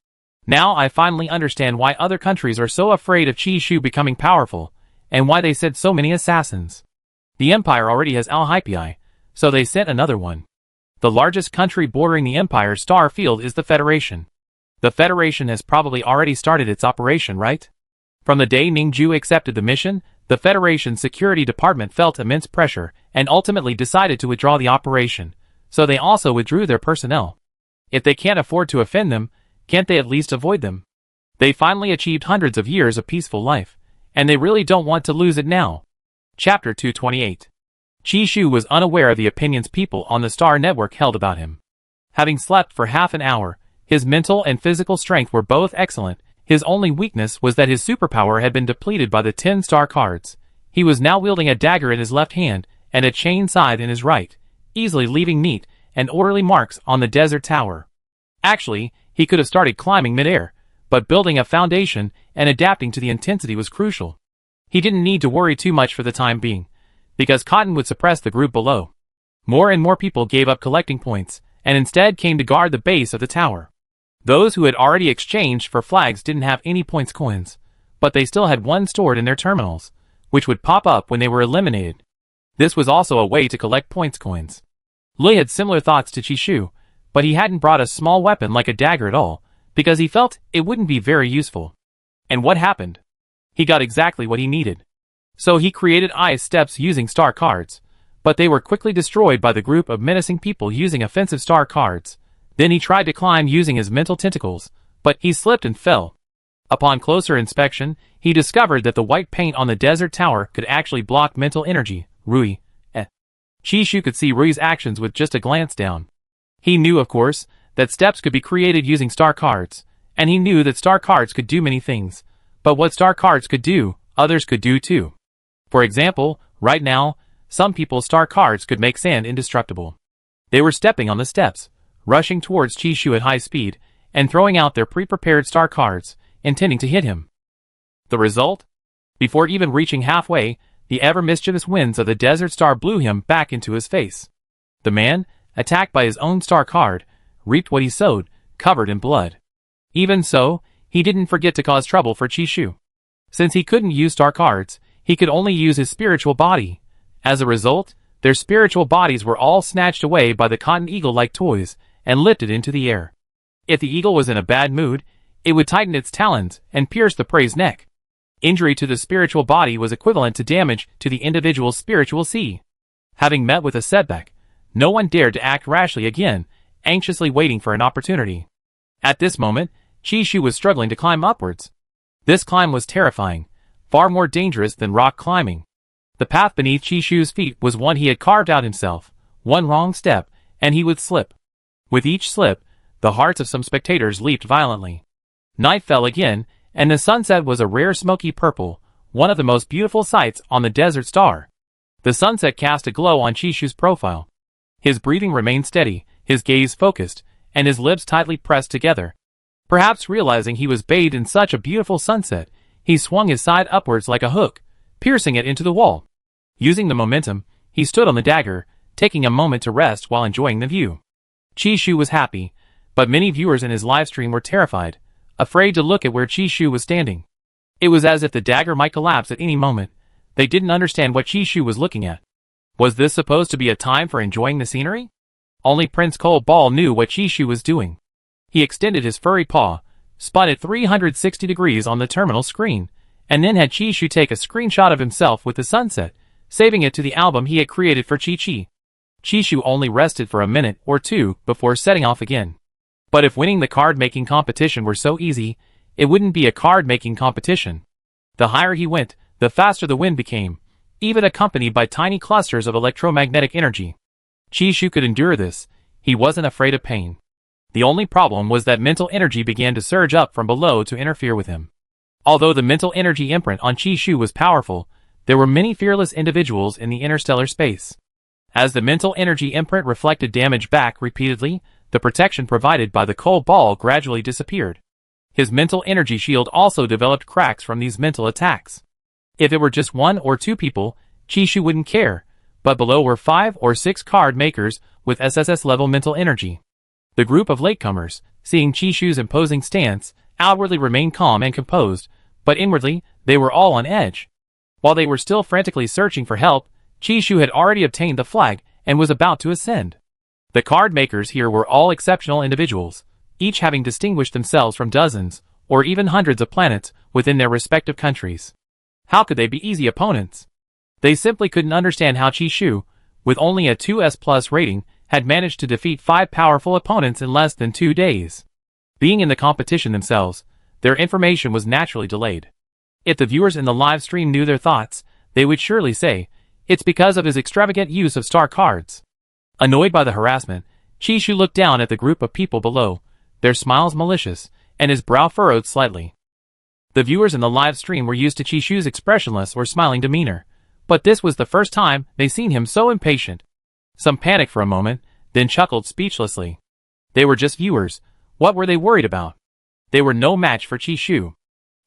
Now I finally understand why other countries are so afraid of Qi Shu becoming powerful, and why they sent so many assassins. The Empire already has Al-Hypei, so they sent another one. The largest country bordering the Empire's star field is the Federation. The Federation has probably already started its operation, right? From the day Ningju accepted the mission, the Federation's security department felt immense pressure and ultimately decided to withdraw the operation, so they also withdrew their personnel. If they can't afford to offend them, can't they at least avoid them? They finally achieved hundreds of years of peaceful life, and they really don't want to lose it now. Chapter 228. Qi Shu was unaware of the opinions people on the Star Network held about him. Having slept for half an hour, his mental and physical strength were both excellent. His only weakness was that his superpower had been depleted by the 10 star cards. He was now wielding a dagger in his left hand and a chain scythe in his right, easily leaving neat and orderly marks on the desert tower. Actually, he could have started climbing midair, but building a foundation and adapting to the intensity was crucial. He didn't need to worry too much for the time being, because Cotton would suppress the group below. More and more people gave up collecting points, and instead came to guard the base of the tower. Those who had already exchanged for flags didn't have any points coins, but they still had one stored in their terminals, which would pop up when they were eliminated. This was also a way to collect points coins. Lui had similar thoughts to Chishu, but he hadn't brought a small weapon like a dagger at all, because he felt it wouldn't be very useful. And what happened? He got exactly what he needed. So he created ice steps using star cards, but they were quickly destroyed by the group of menacing people using offensive star cards. Then he tried to climb using his mental tentacles, but he slipped and fell. Upon closer inspection, he discovered that the white paint on the desert tower could actually block mental energy. Rui. Chishu could see Rui's actions with just a glance down. He knew, of course, that steps could be created using star cards, and he knew that star cards could do many things, but what star cards could do, others could do too. For example, right now, some people's star cards could make sand indestructible. They were stepping on the steps, rushing towards Chishu at high speed, and throwing out their pre-prepared star cards, intending to hit him. The result? Before even reaching halfway, the ever-mischievous winds of the desert star blew him back into his face. The man, attacked by his own star card, reaped what he sowed, covered in blood. Even so, he didn't forget to cause trouble for Chishu. Since he couldn't use star cards, he could only use his spiritual body. As a result, their spiritual bodies were all snatched away by the cotton eagle-like toys and lifted into the air. If the eagle was in a bad mood, it would tighten its talons and pierce the prey's neck. Injury to the spiritual body was equivalent to damage to the individual's spiritual sea. Having met with a setback, no one dared to act rashly again, anxiously waiting for an opportunity. At this moment, Chishu was struggling to climb upwards. This climb was terrifying, far more dangerous than rock climbing. The path beneath Chishu's feet was one he had carved out himself. One wrong step, and he would slip. With each slip, the hearts of some spectators leaped violently. Night fell again, and the sunset was a rare smoky purple, one of the most beautiful sights on the desert star. The sunset cast a glow on Chishu's profile. His breathing remained steady, his gaze focused, and his lips tightly pressed together. Perhaps realizing he was bathed in such a beautiful sunset, he swung his side upwards like a hook, piercing it into the wall. Using the momentum, he stood on the dagger, taking a moment to rest while enjoying the view. Chishu was happy, but many viewers in his livestream were terrified, afraid to look at where Chishu was standing. It was as if the dagger might collapse at any moment. They didn't understand what Chishu was looking at. Was this supposed to be a time for enjoying the scenery? Only Prince Cold Ball knew what Chishu was doing. He extended his furry paw, spun it 360 degrees on the terminal screen, and then had Chishu take a screenshot of himself with the sunset, saving it to the album he had created for Chi-Chi. Chishu only rested for a minute or two before setting off again. But if winning the card-making competition were so easy, it wouldn't be a card-making competition. The higher he went, the faster the wind became, even accompanied by tiny clusters of electromagnetic energy. Chishu could endure this. He wasn't afraid of pain. The only problem was that mental energy began to surge up from below to interfere with him. Although the mental energy imprint on Chishu was powerful, there were many fearless individuals in the interstellar space. As the mental energy imprint reflected damage back repeatedly, the protection provided by the cold ball gradually disappeared. His mental energy shield also developed cracks from these mental attacks. If it were just 1 or 2 people, Chishu wouldn't care, but below were 5 or 6 card makers with SSS-level mental energy. The group of latecomers, seeing Chishu's imposing stance, outwardly remained calm and composed, but inwardly, they were all on edge. While they were still frantically searching for help, Chishu had already obtained the flag and was about to ascend. The card makers here were all exceptional individuals, each having distinguished themselves from dozens, or even hundreds of planets within their respective countries. How could they be easy opponents? They simply couldn't understand how Chishu, with only a 2S+ rating, had managed to defeat 5 powerful opponents in less than 2 days. Being in the competition themselves, their information was naturally delayed. If the viewers in the live stream knew their thoughts, they would surely say, it's because of his extravagant use of star cards. Annoyed by the harassment, Chishu looked down at the group of people below, their smiles malicious, and his brow furrowed slightly. The viewers in the live stream were used to Chishu's expressionless or smiling demeanor, but this was the first time they seen him so impatient. Some panicked for a moment, then chuckled speechlessly. They were just viewers. What were they worried about? They were no match for Chishu.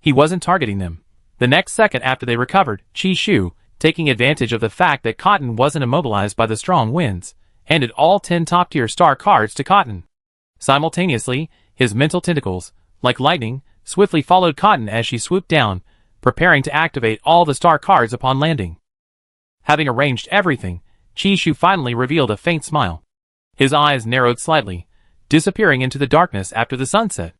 He wasn't targeting them. The next second after they recovered, Chishu, taking advantage of the fact that cotton wasn't immobilized by the strong winds, handed all 10 top-tier star cards to Cotton. Simultaneously, his mental tentacles, like lightning, swiftly followed Cotton as she swooped down, preparing to activate all the star cards upon landing. Having arranged everything, Chishu finally revealed a faint smile. His eyes narrowed slightly, disappearing into the darkness after the sunset.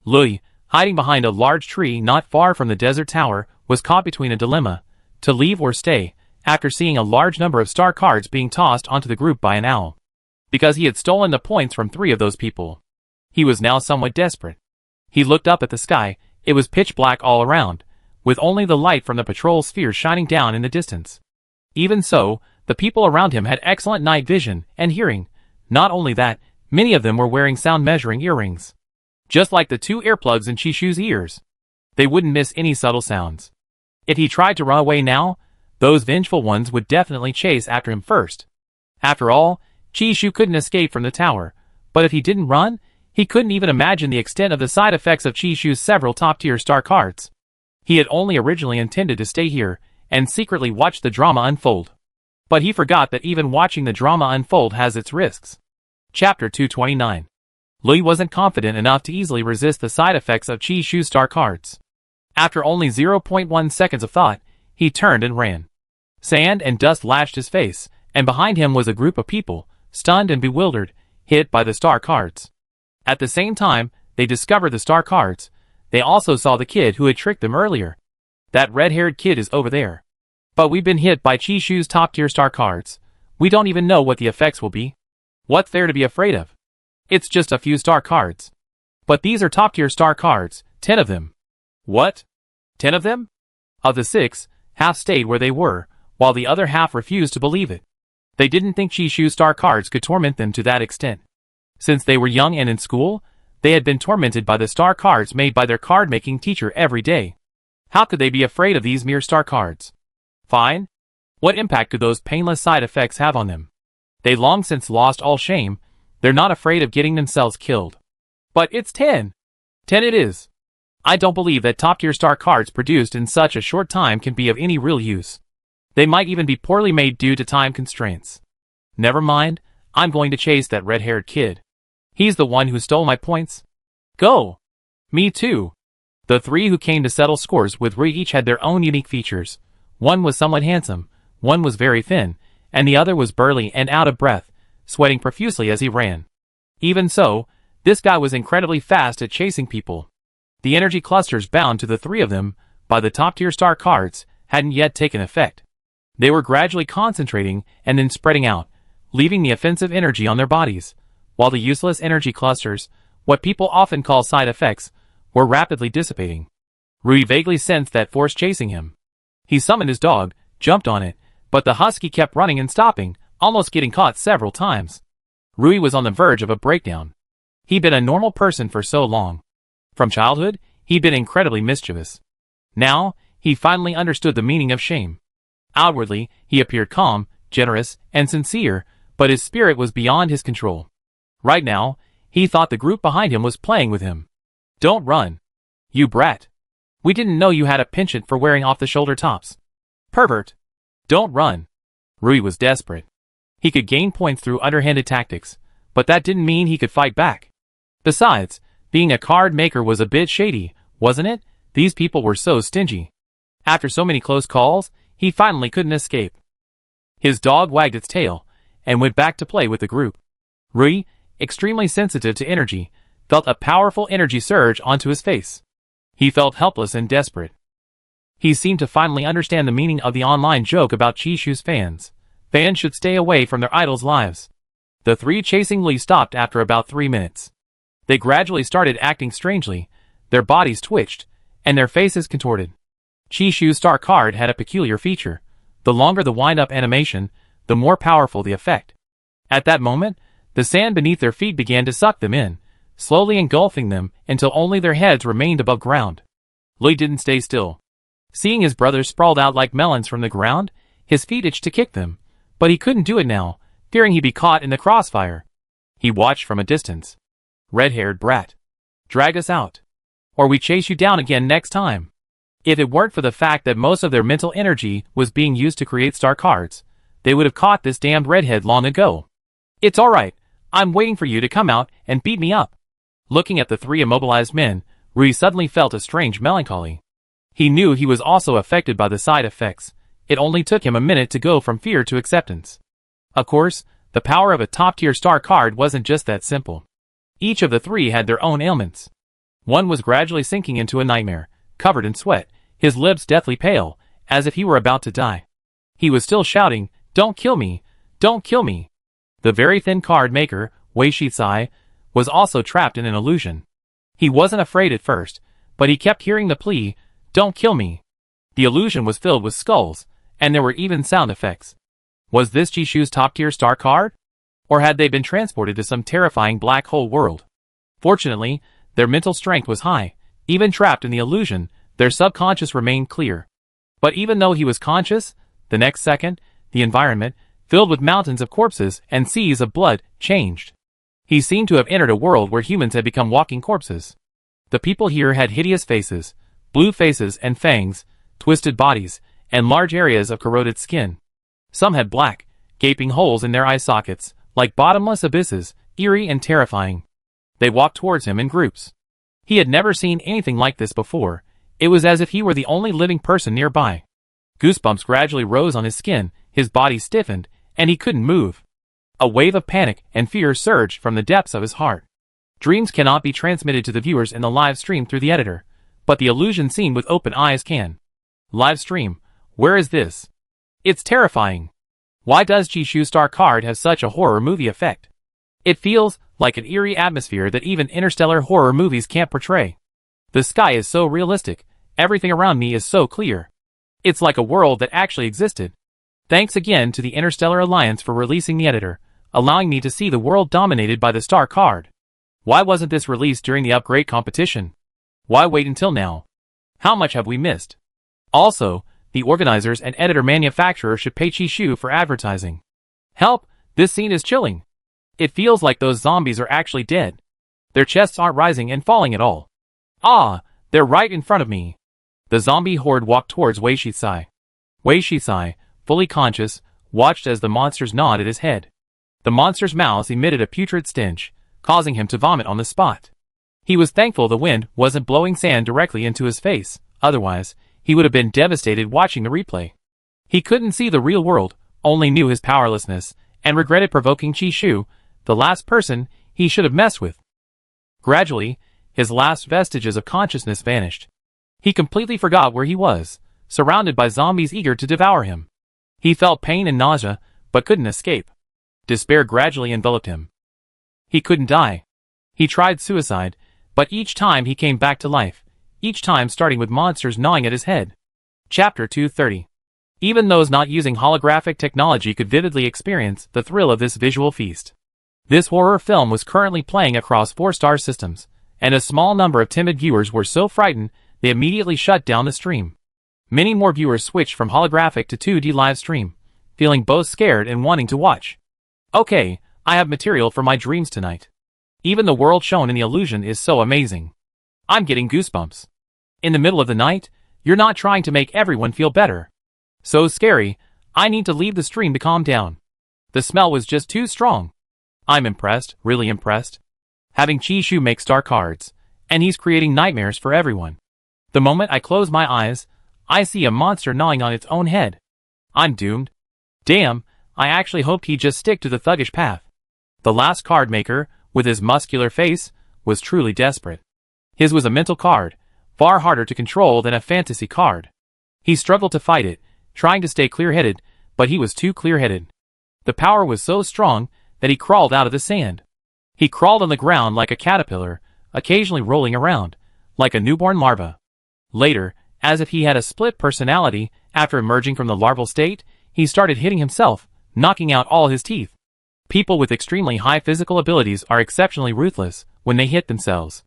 Lui, hiding behind a large tree not far from the desert tower, was caught between a dilemma, to leave or stay, after seeing a large number of star cards being tossed onto the group by an owl. Because he had stolen the points from 3 of those people, he was now somewhat desperate. He looked up at the sky. It was pitch black all around, with only the light from the patrol sphere shining down in the distance. Even so, the people around him had excellent night vision and hearing. Not only that, many of them were wearing sound-measuring earrings. Just like the 2 earplugs in Chishu's ears. They wouldn't miss any subtle sounds. If he tried to run away now, those vengeful ones would definitely chase after him first. After all, Chishu couldn't escape from the tower, but if he didn't run, he couldn't even imagine the extent of the side effects of Chishu's several top-tier star cards. He had only originally intended to stay here and secretly watch the drama unfold. But he forgot that even watching the drama unfold has its risks. Chapter 229. Lui wasn't confident enough to easily resist the side effects of Chishu's star cards. After only 0.1 seconds of thought, he turned and ran. Sand and dust lashed his face, and behind him was a group of people, stunned and bewildered, hit by the star cards. At the same time, they discovered the star cards. They also saw the kid who had tricked them earlier. That red-haired kid is over there. But we've been hit by Chishu's top-tier star cards. We don't even know what the effects will be. What's there to be afraid of? It's just a few star cards. But these are top-tier star cards, 10 of them. What? 10 of them? Of the 6, half stayed where they were, while the other half refused to believe it. They didn't think Chishu's star cards could torment them to that extent. Since they were young and in school, they had been tormented by the star cards made by their card-making teacher every day. How could they be afraid of these mere star cards? Fine. What impact could those painless side effects have on them? They long since lost all shame. They're not afraid of getting themselves killed. But it's 10. 10 it is. I don't believe that top-tier star cards produced in such a short time can be of any real use. They might even be poorly made due to time constraints. Never mind, I'm going to chase that red-haired kid. He's the one who stole my points. Go! Me too. The 3 who came to settle scores with Rui each had their own unique features. One was somewhat handsome, one was very thin, and the other was burly and out of breath, sweating profusely as he ran. Even so, this guy was incredibly fast at chasing people. The energy clusters bound to the 3 of them by the top-tier star cards hadn't yet taken effect. They were gradually concentrating and then spreading out, leaving the offensive energy on their bodies, while the useless energy clusters, what people often call side effects, were rapidly dissipating. Rui vaguely sensed that force chasing him. He summoned his dog, jumped on it, but the husky kept running and stopping, almost getting caught several times. Rui was on the verge of a breakdown. He'd been a normal person for so long. From childhood, he'd been incredibly mischievous. Now, he finally understood the meaning of shame. Outwardly, he appeared calm, generous, and sincere, but his spirit was beyond his control. Right now, he thought the group behind him was playing with him. Don't run. You brat. We didn't know you had a penchant for wearing off-the-shoulder tops. Pervert. Don't run. Rui was desperate. He could gain points through underhanded tactics, but that didn't mean he could fight back. Besides, being a card maker was a bit shady, wasn't it? These people were so stingy. After so many close calls, he finally couldn't escape. His dog wagged its tail and went back to play with the group. Rui, extremely sensitive to energy, felt a powerful energy surge onto his face. He felt helpless and desperate. He seemed to finally understand the meaning of the online joke about Chishu's fans. Fans should stay away from their idols' lives. The 3 chasing Lee stopped after about 3 minutes. They gradually started acting strangely, their bodies twitched, and their faces contorted. Chishu's star card had a peculiar feature. The longer the wind-up animation, the more powerful the effect. At that moment, the sand beneath their feet began to suck them in, slowly engulfing them until only their heads remained above ground. Lui didn't stay still. Seeing his brothers sprawled out like melons from the ground, his feet itched to kick them, but he couldn't do it now, fearing he'd be caught in the crossfire. He watched from a distance. Red-haired brat. Drag us out. Or we chase you down again next time. If it weren't for the fact that most of their mental energy was being used to create star cards, they would have caught this damned redhead long ago. It's alright, I'm waiting for you to come out and beat me up. Looking at the three immobilized men, Rui suddenly felt a strange melancholy. He knew he was also affected by the side effects. It only took him a minute to go from fear to acceptance. Of course, the power of a top-tier star card wasn't just that simple. Each of the three had their own ailments. One was gradually sinking into a nightmare, covered in sweat, his lips deathly pale, as if he were about to die. He was still shouting, "Don't kill me! Don't kill me!" The very thin card maker, Wei Shizai, was also trapped in an illusion. He wasn't afraid at first, but he kept hearing the plea, "Don't kill me." The illusion was filled with skulls, and there were even sound effects. Was this Jishu's top-tier star card? Or had they been transported to some terrifying black hole world? Fortunately, their mental strength was high. Even trapped in the illusion, their subconscious remained clear. But even though he was conscious, the next second, the environment, filled with mountains of corpses and seas of blood, changed. He seemed to have entered a world where humans had become walking corpses. The people here had hideous faces, blue faces and fangs, twisted bodies, and large areas of corroded skin. Some had black, gaping holes in their eye sockets, like bottomless abysses, eerie and terrifying. They walked towards him in groups. He had never seen anything like this before. It was as if he were the only living person nearby. Goosebumps gradually rose on his skin, his body stiffened, and he couldn't move. A wave of panic and fear surged from the depths of his heart. Dreams cannot be transmitted to the viewers in the live stream through the editor, but the illusion seen with open eyes can. Live stream, where is this? It's terrifying. Why does Jishu's star card have such a horror movie effect? It feels like an eerie atmosphere that even interstellar horror movies can't portray. The sky is so realistic, everything around me is so clear. It's like a world that actually existed. Thanks again to the Interstellar Alliance for releasing the editor, allowing me to see the world dominated by the star card. Why wasn't this released during the upgrade competition? Why wait until now? How much have we missed? Also, the organizers and editor manufacturer should pay Jishu for advertising. Help, this scene is chilling. It feels like those zombies are actually dead. Their chests aren't rising and falling at all. Ah, they're right in front of me. The zombie horde walked towards Wei Shizai. Wei Shizai, fully conscious, watched as the monsters gnawed at his head. The monster's mouths emitted a putrid stench, causing him to vomit on the spot. He was thankful the wind wasn't blowing sand directly into his face, otherwise, he would have been devastated watching the replay. He couldn't see the real world, only knew his powerlessness, and regretted provoking Jishu, the last person he should have messed with. Gradually, his last vestiges of consciousness vanished. He completely forgot where he was, surrounded by zombies eager to devour him. He felt pain and nausea, but couldn't escape. Despair gradually enveloped him. He couldn't die. He tried suicide, but each time he came back to life, each time starting with monsters gnawing at his head. Chapter 230. Even those not using holographic technology could vividly experience the thrill of this visual feast. This horror film was currently playing across 4-star systems, and a small number of timid viewers were so frightened they immediately shut down the stream. Many more viewers switched from holographic to 2D live stream, feeling both scared and wanting to watch. Okay, I have material for my dreams tonight. Even the world shown in the illusion is so amazing. I'm getting goosebumps. In the middle of the night, you're not trying to make everyone feel better. So scary, I need to leave the stream to calm down. The smell was just too strong. I'm impressed, really impressed. Having Jishu make star cards, and he's creating nightmares for everyone. The moment I close my eyes, I see a monster gnawing on its own head. I'm doomed. Damn, I actually hoped he'd just stick to the thuggish path. The last card maker, with his muscular face, was truly desperate. His was a mental card, far harder to control than a fantasy card. He struggled to fight it, trying to stay clear-headed, but he was too clear-headed. The power was so strong that he crawled out of the sand. He crawled on the ground like a caterpillar, occasionally rolling around, like a newborn larva. Later, as if he had a split personality, after emerging from the larval state, he started hitting himself, knocking out all his teeth. People with extremely high physical abilities are exceptionally ruthless when they hit themselves.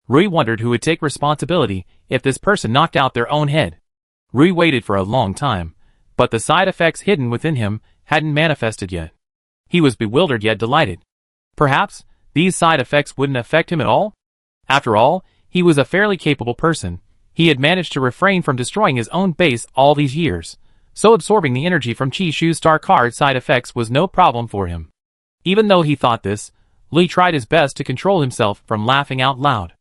Rui wondered who would take responsibility if this person knocked out their own head. Rui waited for a long time, but the side effects hidden within him hadn't manifested yet. He was bewildered yet delighted. Perhaps, these side effects wouldn't affect him at all? After all, he was a fairly capable person. He had managed to refrain from destroying his own base all these years, so absorbing the energy from Jishu's star card side effects was no problem for him. Even though he thought this, Lee tried his best to control himself from laughing out loud.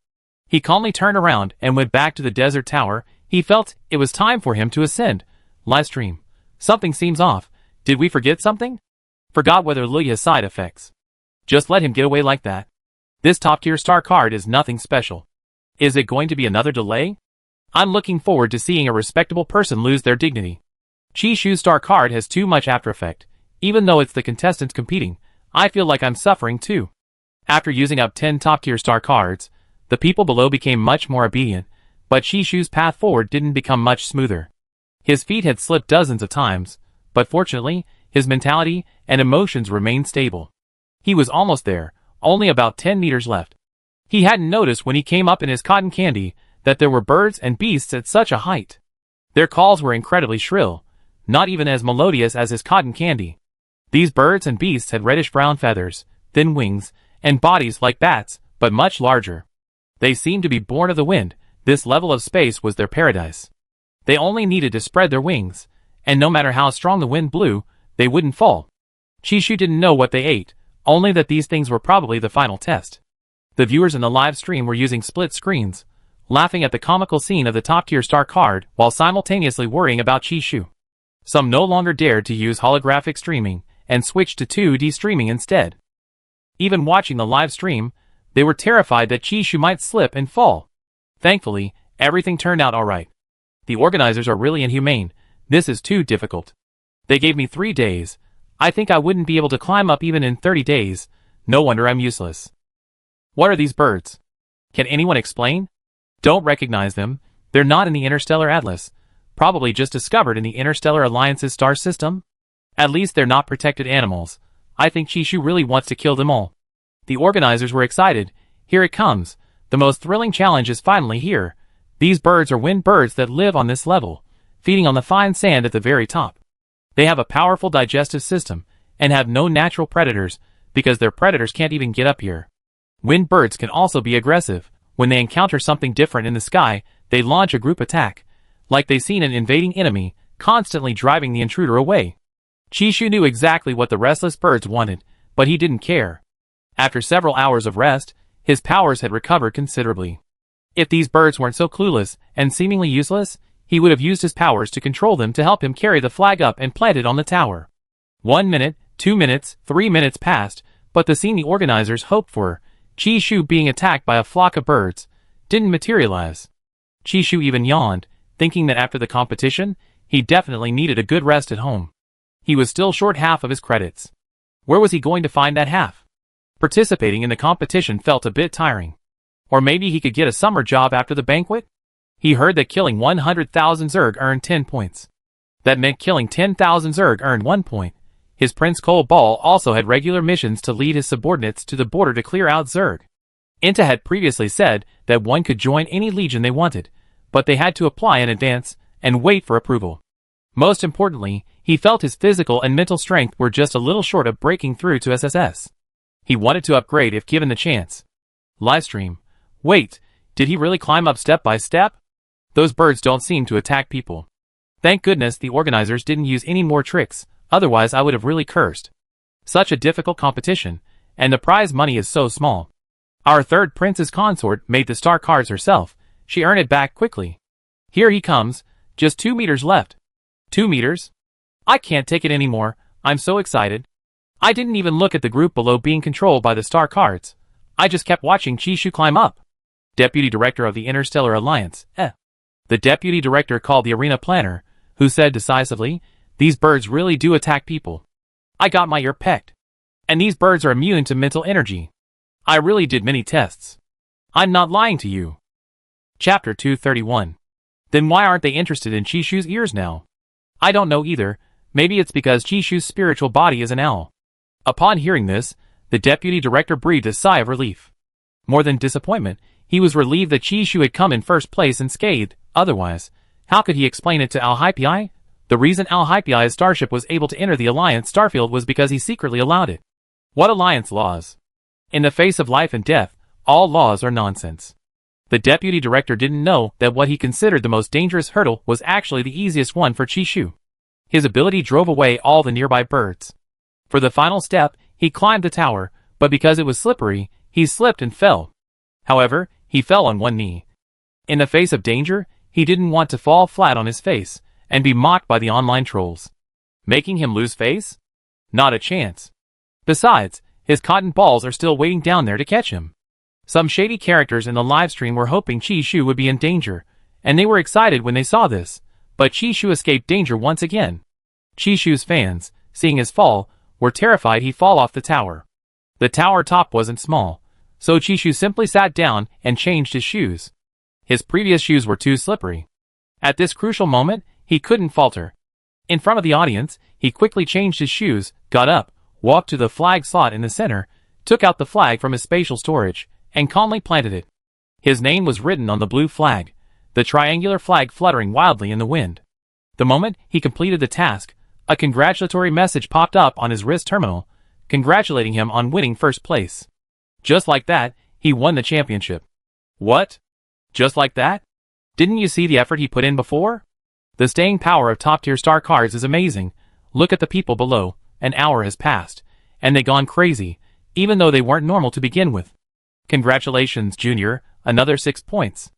He calmly turned around and went back to the desert tower. He felt it was time for him to ascend. Livestream. Something seems off. Did we forget something? Forgot whether Lee has side effects. Just let him get away like that. This top-tier star card is nothing special. Is it going to be another delay? I'm looking forward to seeing a respectable person lose their dignity. Chishu's star card has too much after effect. Even though it's the contestants competing, I feel like I'm suffering too. After using up 10 top-tier star cards, the people below became much more obedient, but Chishu's path forward didn't become much smoother. His feet had slipped dozens of times, but fortunately, his mentality and emotions remained stable. He was almost there, only about 10 meters left. He hadn't noticed when he came up in his cotton candy that there were birds and beasts at such a height. Their calls were incredibly shrill, not even as melodious as his cotton candy. These birds and beasts had reddish-brown feathers, thin wings, and bodies like bats, but much larger. They seemed to be born of the wind. This level of space was their paradise. They only needed to spread their wings, and no matter how strong the wind blew, they wouldn't fall. Chishu didn't know what they ate, only that these things were probably the final test. The viewers in the live stream were using split screens, laughing at the comical scene of the top-tier star card while simultaneously worrying about Chishu. Some no longer dared to use holographic streaming and switched to 2D streaming instead. Even watching the live stream, they were terrified that Chishu might slip and fall. Thankfully, everything turned out alright. The organizers are really inhumane. This is too difficult. They gave me 3 days. I think I wouldn't be able to climb up even in 30 days. No wonder I'm useless. What are these birds? Can anyone explain? Don't recognize them. They're not in the Interstellar Atlas. Probably just discovered in the Interstellar Alliance's star system. At least they're not protected animals. I think Chishu really wants to kill them all. The organizers were excited. Here it comes. The most thrilling challenge is finally here. These birds are wind birds that live on this level, feeding on the fine sand at the very top. They have a powerful digestive system, and have no natural predators, because their predators can't even get up here. Wind birds can also be aggressive. When they encounter something different in the sky, they launch a group attack, like they've seen an invading enemy, constantly driving the intruder away. Chishu knew exactly what the restless birds wanted, but he didn't care. After several hours of rest, his powers had recovered considerably. If these birds weren't so clueless and seemingly useless, he would have used his powers to control them to help him carry the flag up and plant it on the tower. 1 minute, 2 minutes, 3 minutes passed, but the scene the organizers hoped for, Chishu being attacked by a flock of birds, didn't materialize. Chishu even yawned, thinking that after the competition, he definitely needed a good rest at home. He was still short half of his credits. Where was he going to find that half? Participating in the competition felt a bit tiring. Or maybe he could get a summer job after the banquet? He heard that killing 100,000 Zerg earned 10 points. That meant killing 10,000 Zerg earned 1 point. His Prince Cole Ball also had regular missions to lead his subordinates to the border to clear out Zerg. Inta had previously said that one could join any legion they wanted, but they had to apply in advance and wait for approval. Most importantly, he felt his physical and mental strength were just a little short of breaking through to SSS. He wanted to upgrade if given the chance. Livestream. Wait, did he really climb up step by step? Those birds don't seem to attack people. Thank goodness the organizers didn't use any more tricks, otherwise I would have really cursed. Such a difficult competition, and the prize money is so small. Our third princess consort made the star cards herself. She earned it back quickly. Here he comes, just 2 meters left. 2 meters? I can't take it anymore, I'm so excited. I didn't even look at the group below being controlled by the star cards. I just kept watching Chishu climb up. Deputy Director of the Interstellar Alliance, The Deputy Director called the arena planner, who said decisively, "These birds really do attack people. I got my ear pecked. And these birds are immune to mental energy. I really did many tests. I'm not lying to you." Chapter 231. Then why aren't they interested in Chishu's ears now? I don't know either. Maybe it's because Chishu's spiritual body is an owl. Upon hearing this, the Deputy Director breathed a sigh of relief. More than disappointment, he was relieved that Chishu had come in first place unscathed. Otherwise, how could he explain it to Al-Hypei? The reason Al-Hypei's starship was able to enter the Alliance starfield was because he secretly allowed it. What Alliance laws? In the face of life and death, all laws are nonsense. The Deputy Director didn't know that what he considered the most dangerous hurdle was actually the easiest one for Chishu. His ability drove away all the nearby birds. For the final step, He climbed the tower, but because it was slippery, he slipped and fell. However, he fell on one knee. In the face of danger, he didn't want to fall flat on his face and be mocked by the online trolls. Making him lose face? Not a chance. Besides, his cotton balls are still waiting down there to catch him. Some shady characters in the livestream were hoping Chi-Shu would be in danger, and they were excited when they saw this, but Chi-Shu escaped danger once again. Chi-Shu's fans, seeing his fall, were terrified he'd fall off the tower. The tower top wasn't small, so Chi-Shu simply sat down and changed his shoes. His previous shoes were too slippery. At this crucial moment, he couldn't falter. In front of the audience, he quickly changed his shoes, got up, walked to the flag slot in the center, took out the flag from his spatial storage, and calmly planted it. His name was written on the blue flag, the triangular flag fluttering wildly in the wind. The moment he completed the task, a congratulatory message popped up on his wrist terminal, congratulating him on winning first place. Just like that, he won the championship. What? Just like that? Didn't you see the effort he put in before? The staying power of top-tier star cards is amazing. Look at the people below. An hour has passed, and they've gone crazy, even though they weren't normal to begin with. Congratulations, Junior, another 6 points.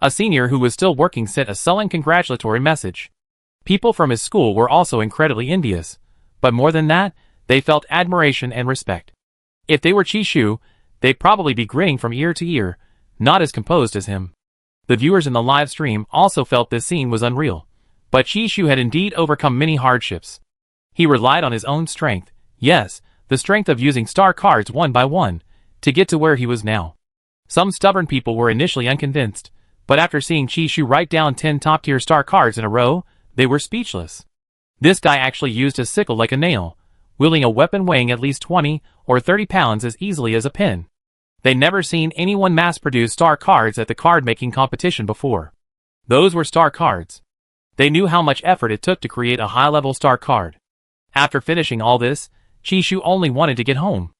A senior who was still working sent a sullen congratulatory message. People from his school were also incredibly envious, but more than that, they felt admiration and respect. If they were Chi-Shu, they'd probably be grinning from ear to ear, not as composed as him. The viewers in the live stream also felt this scene was unreal, but Chi-Shu had indeed overcome many hardships. He relied on his own strength, yes, the strength of using star cards one by one, to get to where he was now. Some stubborn people were initially unconvinced, but after seeing Chi-Shu write down 10 top-tier star cards in a row, they were speechless. This guy actually used a sickle like a nail, wielding a weapon weighing at least 20 or 30 pounds as easily as a pin. They'd never seen anyone mass-produce star cards at the card-making competition before. Those were star cards. They knew how much effort it took to create a high-level star card. After finishing all this, Chi-Shu only wanted to get home.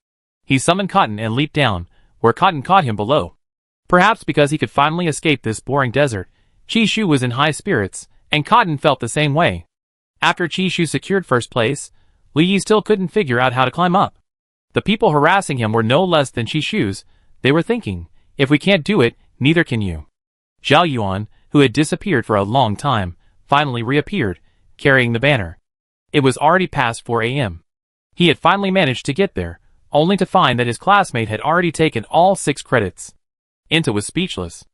He summoned Cotton and leaped down, where Cotton caught him below. Perhaps because he could finally escape this boring desert, Chi-Shu was in high spirits, and Cotton felt the same way. After Chi-Shu secured first place, Li Yi still couldn't figure out how to climb up. The people harassing him were no less than Chi-Shu's. They were thinking, if we can't do it, neither can you. Zhao Yuan, who had disappeared for a long time, finally reappeared, carrying the banner. It was already past 4 a.m. He had finally managed to get there, only to find that his classmate had already taken all 6 credits. Inta was speechless.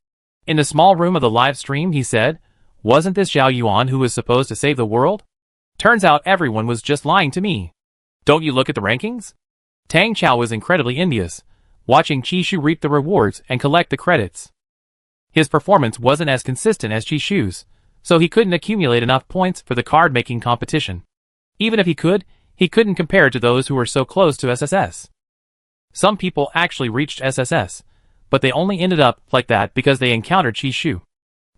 In the small room of the live stream, he said, wasn't this Zhao Yuan who was supposed to save the world? Turns out everyone was just lying to me. Don't you look at the rankings? Tang Chao was incredibly envious, watching Chi-Shu reap the rewards and collect the credits. His performance wasn't as consistent as Chi-Shu's, so he couldn't accumulate enough points for the card-making competition. Even if he couldn't compare to those who were so close to SSS. Some people actually reached SSS, but they only ended up like that because they encountered Chi-Shu.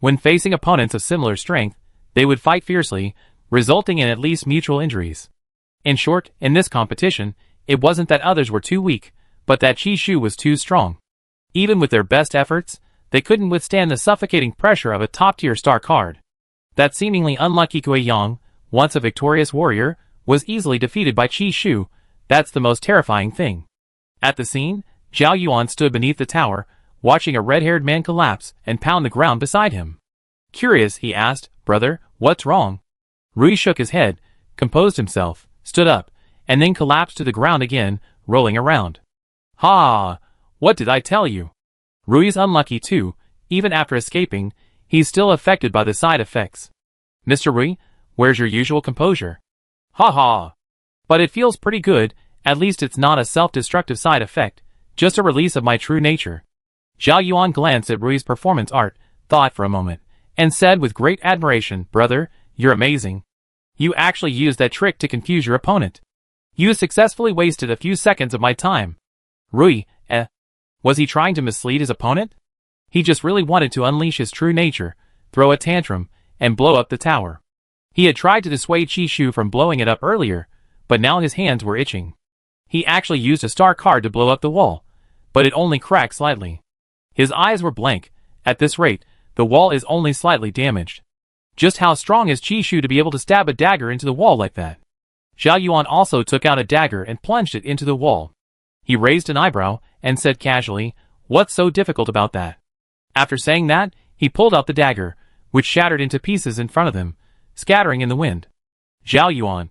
When facing opponents of similar strength, they would fight fiercely, resulting in at least mutual injuries. In short, in this competition, it wasn't that others were too weak, but that Chi-Shu was too strong. Even with their best efforts, they couldn't withstand the suffocating pressure of a top-tier star card. That seemingly unlucky Kuei Yang, once a victorious warrior, was easily defeated by Chi-Shu. That's the most terrifying thing. At the scene, Zhao Yuan stood beneath the tower, watching a red-haired man collapse and pound the ground beside him. Curious, he asked, brother, what's wrong? Rui shook his head, composed himself, stood up, and then collapsed to the ground again, rolling around. Ha! What did I tell you? Rui's unlucky too. Even after escaping, he's still affected by the side effects. Mr. Rui, where's your usual composure? Ha ha! But it feels pretty good, at least it's not a self-destructive side effect, just a release of my true nature. Zhao Yuan glanced at Rui's performance art, thought for a moment, and said with great admiration, brother, you're amazing. You actually used that trick to confuse your opponent. You successfully wasted a few seconds of my time. Rui, was he trying to mislead his opponent? He just really wanted to unleash his true nature, throw a tantrum, and blow up the tower. He had tried to dissuade Chi-Shu from blowing it up earlier, but now his hands were itching. He actually used a star card to blow up the wall, but it only cracked slightly. His eyes were blank. At this rate, the wall is only slightly damaged. Just how strong is Chi-Shu to be able to stab a dagger into the wall like that? Zhao Yuan also took out a dagger and plunged it into the wall. He raised an eyebrow and said casually, "What's so difficult about that?" After saying that, he pulled out the dagger, which shattered into pieces in front of him, scattering in the wind. Zhao Yuan,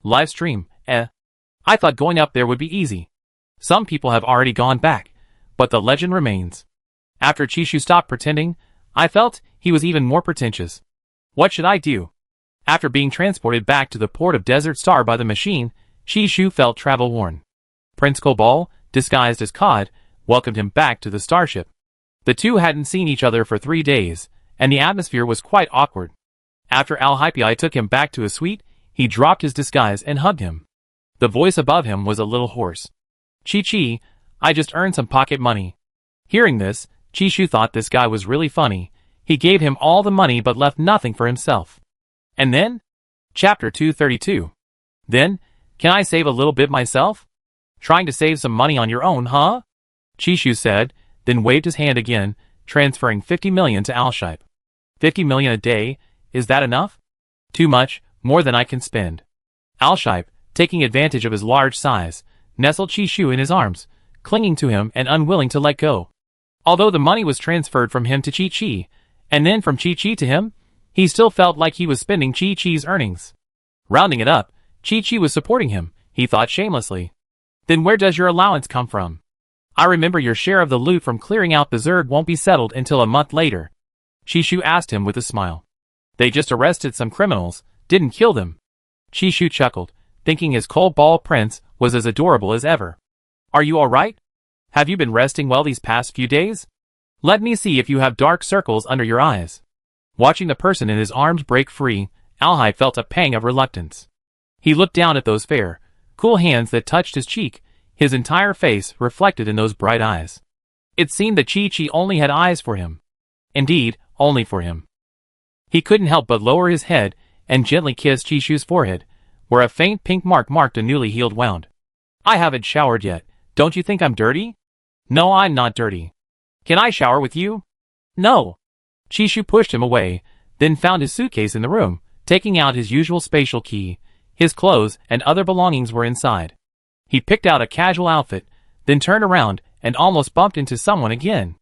live stream, I thought going up there would be easy. Some people have already gone back, but the legend remains. After Chishu stopped pretending, I felt he was even more pretentious. What should I do? After being transported back to the port of Desert Star by the machine, Chishu felt travel-worn. Prince Cobal, disguised as Cod, welcomed him back to the starship. The two hadn't seen each other for 3 days, and the atmosphere was quite awkward. After Al-Hypei took him back to his suite, he dropped his disguise and hugged him. The voice above him was a little hoarse. "Chi-Chi, I just earned some pocket money." Hearing this, Chishu thought this guy was really funny. He gave him all the money but left nothing for himself. And then? Chapter 232. Then, can I save a little bit myself? Trying to save some money on your own, huh? Chishu said, then waved his hand again, transferring 50 million to Al-Hypei. 50 million a day, is that enough? Too much, more than I can spend. Al-Hypei, taking advantage of his large size, nestled Chishu in his arms, clinging to him and unwilling to let go. Although the money was transferred from him to Chi-Chi, and then from Chi-Chi to him, he still felt like he was spending Chi-Chi's earnings. Rounding it up, Chi-Chi was supporting him, he thought shamelessly. Then where does your allowance come from? I remember your share of the loot from clearing out the Zerg won't be settled until a month later. Chishu asked him with a smile. They just arrested some criminals, didn't kill them. Chishu chuckled, thinking his Cobal prince was as adorable as ever. Are you alright? Have you been resting well these past few days? Let me see if you have dark circles under your eyes. Watching the person in his arms break free, Al-Hypei felt a pang of reluctance. He looked down at those fair, cool hands that touched his cheek, his entire face reflected in those bright eyes. It seemed that Chi-Chi only had eyes for him. Indeed, only for him. He couldn't help but lower his head and gently kiss Chishu's forehead, where a faint pink mark marked a newly healed wound. I haven't showered yet. Don't you think I'm dirty? No, I'm not dirty. Can I shower with you? No. Chishu pushed him away, then found his suitcase in the room, taking out his usual spatial key. His clothes and other belongings were inside. He picked out a casual outfit, then turned around and almost bumped into someone again.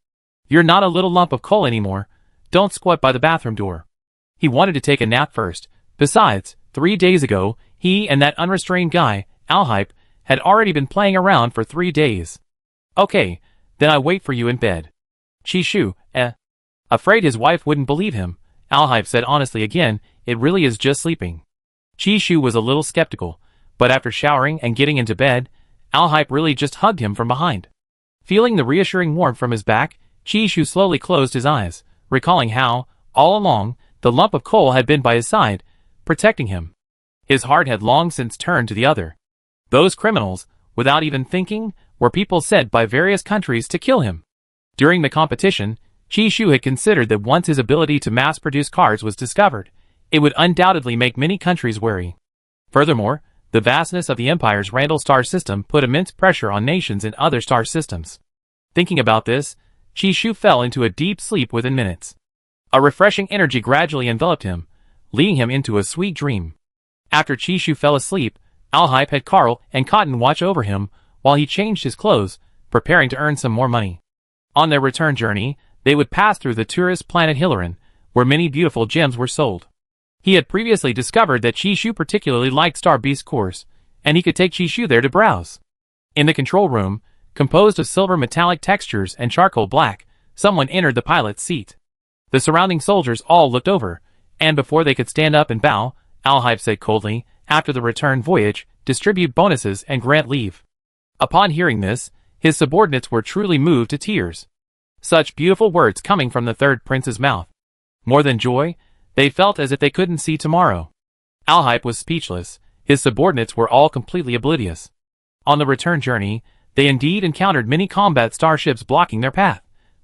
You're not a little lump of coal anymore. Don't squat by the bathroom door. He wanted to take a nap first. Besides, 3 days ago, he and that unrestrained guy, Al-Hypei, had already been playing around for 3 days. Okay, then I wait for you in bed. Chishu, Afraid his wife wouldn't believe him, Al-Hypei said honestly again, it really is just sleeping. Chishu was a little skeptical, but after showering and getting into bed, Al-Hypei really just hugged him from behind. Feeling the reassuring warmth from his back, Chishu slowly closed his eyes, recalling how, all along, the lump of coal had been by his side, protecting him. His heart had long since turned to the other. Those criminals, without even thinking, were people sent by various countries to kill him. During the competition, Chishu had considered that once his ability to mass-produce cards was discovered, it would undoubtedly make many countries wary. Furthermore, the vastness of the Empire's Randall star system put immense pressure on nations in other star systems. Thinking about this, Chishu fell into a deep sleep within minutes. A refreshing energy gradually enveloped him, leading him into a sweet dream. After Chishu fell asleep, Al-Hypei had Carl and Cotton watch over him while he changed his clothes, preparing to earn some more money. On their return journey, they would pass through the tourist planet Hilloran, where many beautiful gems were sold. He had previously discovered that Chishu particularly liked Star Beast cores, and he could take Chishu there to browse. In the control room, composed of silver metallic textures and charcoal black, someone entered the pilot's seat. The surrounding soldiers all looked over, and before they could stand up and bow, Al-Hypei said coldly, after the return voyage, distribute bonuses and grant leave. Upon hearing this, his subordinates were truly moved to tears. Such beautiful words coming from the third prince's mouth. More than joy, they felt as if they couldn't see tomorrow. Al-Hypei was speechless, his subordinates were all completely oblivious. On the return journey, they indeed encountered many combat starships blocking their path,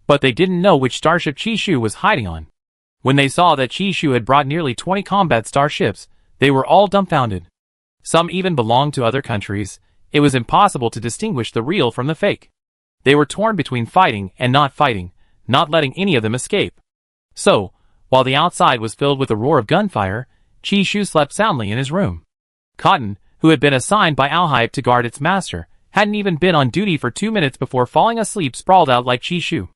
but they didn't know which starship Chishu was hiding on. When they saw that Chishu had brought nearly 20 combat starships, they were all dumbfounded. Some even belonged to other countries. It was impossible to distinguish the real from the fake. They were torn between fighting and not fighting, not letting any of them escape. So, while the outside was filled with the roar of gunfire, Chishu slept soundly in his room. Cotton, who had been assigned by Alhype to guard its master, hadn't even been on duty for 2 minutes before falling asleep sprawled out like Chishu.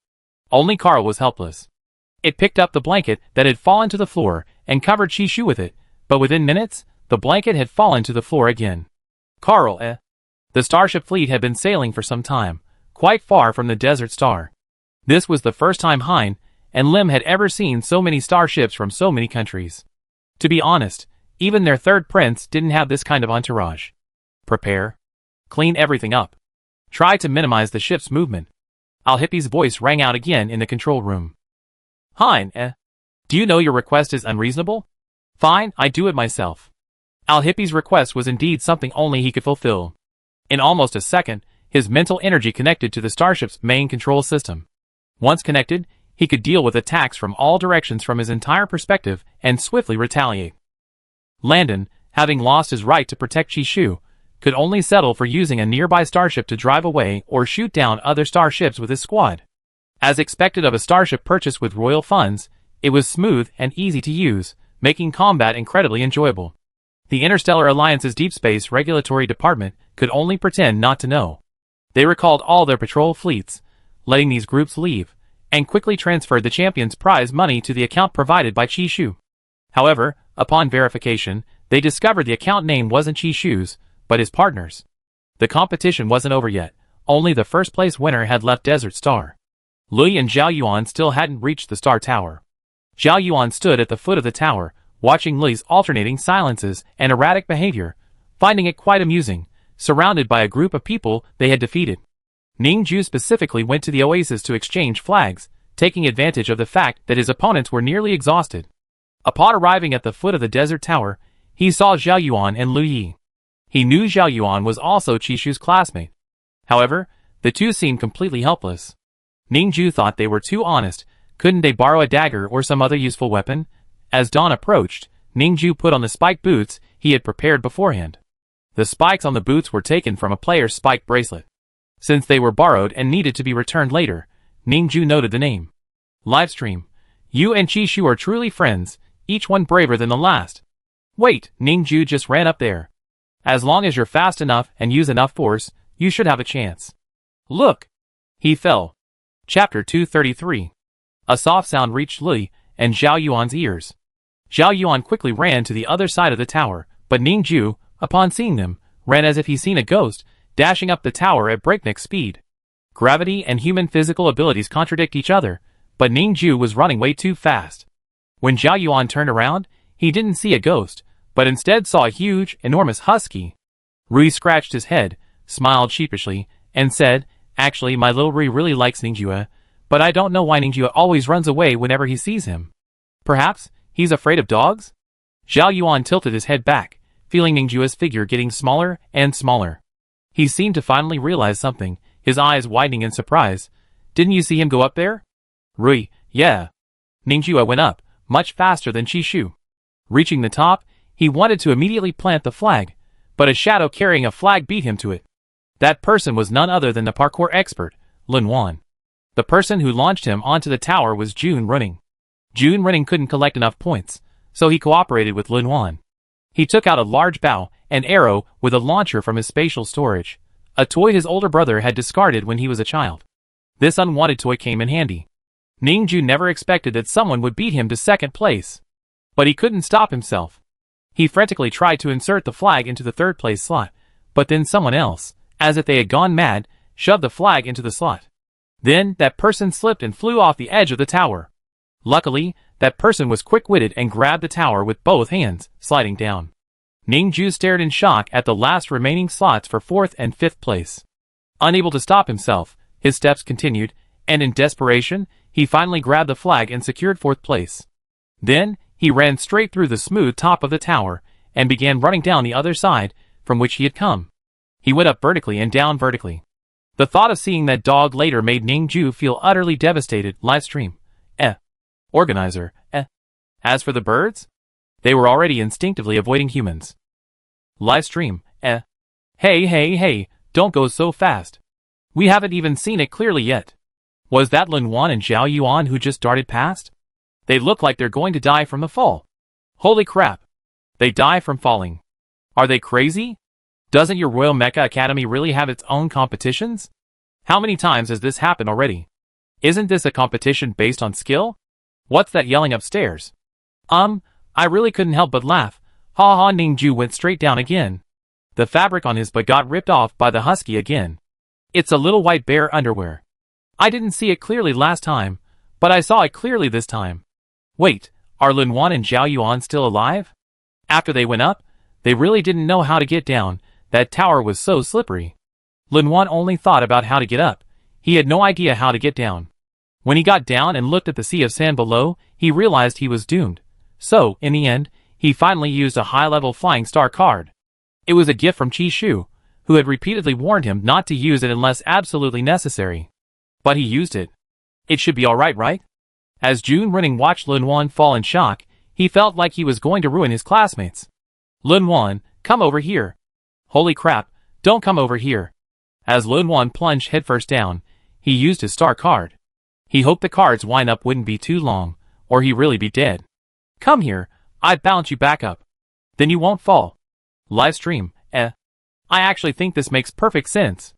Only Carl was helpless. It picked up the blanket that had fallen to the floor and covered Chishu with it, but within minutes, the blanket had fallen to the floor again. Carl, The starship fleet had been sailing for some time, quite far from the Desert Star. This was the first time Hein and Lim had ever seen so many starships from so many countries. To be honest, even their third prince didn't have this kind of entourage. Prepare. Clean everything up. Try to minimize the ship's movement. Alhyppe's voice rang out again in the control room. Hein, Do you know your request is unreasonable? Fine, I do it myself. Alhyppe's request was indeed something only he could fulfill. In almost a second, his mental energy connected to the starship's main control system. Once connected, he could deal with attacks from all directions from his entire perspective and swiftly retaliate. Landon, having lost his right to protect Chishu, could only settle for using a nearby starship to drive away or shoot down other starships with his squad. As expected of a starship purchased with royal funds, it was smooth and easy to use, making combat incredibly enjoyable. The Interstellar Alliance's Deep Space Regulatory Department could only pretend not to know. They recalled all their patrol fleets, letting these groups leave, and quickly transferred the champion's prize money to the account provided by Chishu. However, upon verification, they discovered the account name wasn't Chishu's, but his partner's. The competition wasn't over yet, only the first place winner had left Desert Star. Lui and Zhao Yuan still hadn't reached the Star Tower. Zhao Yuan stood at the foot of the tower, watching Lui's alternating silences and erratic behavior, finding it quite amusing, surrounded by a group of people they had defeated. Ningju specifically went to the oasis to exchange flags, taking advantage of the fact that his opponents were nearly exhausted. Upon arriving at the foot of the desert tower, he saw Zhao Yuan and Lu Yi. He knew Zhao Yuan was also Chishu's classmate. However, the two seemed completely helpless. Ningju thought they were too honest. Couldn't they borrow a dagger or some other useful weapon? As dawn approached, Ningju put on the spiked boots he had prepared beforehand. The spikes on the boots were taken from a player's spike bracelet. Since they were borrowed and needed to be returned later, Ningju noted the name. Livestream. You and Chishu are truly friends, each one braver than the last. Wait, Ningju just ran up there. As long as you're fast enough and use enough force, you should have a chance. Look! He fell. Chapter 233. A soft sound reached Lui and Zhao Yuan's ears. Zhao Yuan quickly ran to the other side of the tower, but Ningju, upon seeing them, ran as if he'd seen a ghost, dashing up the tower at breakneck speed. Gravity and human physical abilities contradict each other, but Ningju was running way too fast. When Zhao Yuan turned around, he didn't see a ghost, but instead saw a huge, enormous husky. Rui scratched his head, smiled sheepishly, and said, Actually, my little Rui really likes Ningjua, but I don't know why Ningjua always runs away whenever he sees him. Perhaps he's afraid of dogs? Zhao Yuan tilted his head back, feeling Ningjua's figure getting smaller and smaller. He seemed to finally realize something, his eyes widening in surprise. Didn't you see him go up there? Rui, yeah. Ningjua went up, much faster than Chishu. Reaching the top, he wanted to immediately plant the flag, but a shadow carrying a flag beat him to it. That person was none other than the parkour expert, Lin Wan. The person who launched him onto the tower was Jun Running. Jun Running couldn't collect enough points, so he cooperated with Lin Wan. He took out a large bow and arrow with a launcher from his spatial storage, a toy his older brother had discarded when he was a child. This unwanted toy came in handy. Ningju never expected that someone would beat him to second place. But he couldn't stop himself. He frantically tried to insert the flag into the third place slot, but then someone else, as if they had gone mad, shoved the flag into the slot. Then, that person slipped and flew off the edge of the tower. Luckily, that person was quick-witted and grabbed the tower with both hands, sliding down. Ningju stared in shock at the last remaining slots for fourth and fifth place. Unable to stop himself, his steps continued, and in desperation, he finally grabbed the flag and secured fourth place. Then, he ran straight through the smooth top of the tower, and began running down the other side, from which he had come. He went up vertically and down vertically. The thought of seeing that dog later made Ningju feel utterly devastated. Livestream. Organizer. As for the birds? They were already instinctively avoiding humans. Livestream. Hey, don't go so fast. We haven't even seen it clearly yet. Was that Lin Wan and Zhao Yuan who just darted past? They look like they're going to die from the fall. Holy crap. They die from falling. Are they crazy? Doesn't your Royal Mecha Academy really have its own competitions? How many times has this happened already? Isn't this a competition based on skill? What's that yelling upstairs? I really couldn't help but laugh. Ha ha, Ningju went straight down again. The fabric on his butt got ripped off by the husky again. It's a little white bear underwear. I didn't see it clearly last time, but I saw it clearly this time. Wait, are Lin Wan and Zhao Yuan still alive? After they went up, they really didn't know how to get down. That tower was so slippery. Lin Wan only thought about how to get up. He had no idea how to get down. When he got down and looked at the sea of sand below, he realized he was doomed. So, in the end, he finally used a high-level flying star card. It was a gift from Qi Shu, who had repeatedly warned him not to use it unless absolutely necessary. But he used it. It should be alright, right? As Jun Renning watched Lin Wan fall in shock, he felt like he was going to ruin his classmates. Lin Wan, come over here. Holy crap, don't come over here. As Lin Wan plunged headfirst down, he used his star card. He hoped the card's wind-up wouldn't be too long, or he'd really be dead. Come here, I'd bounce you back up. Then you won't fall. Livestream, I actually think this makes perfect sense.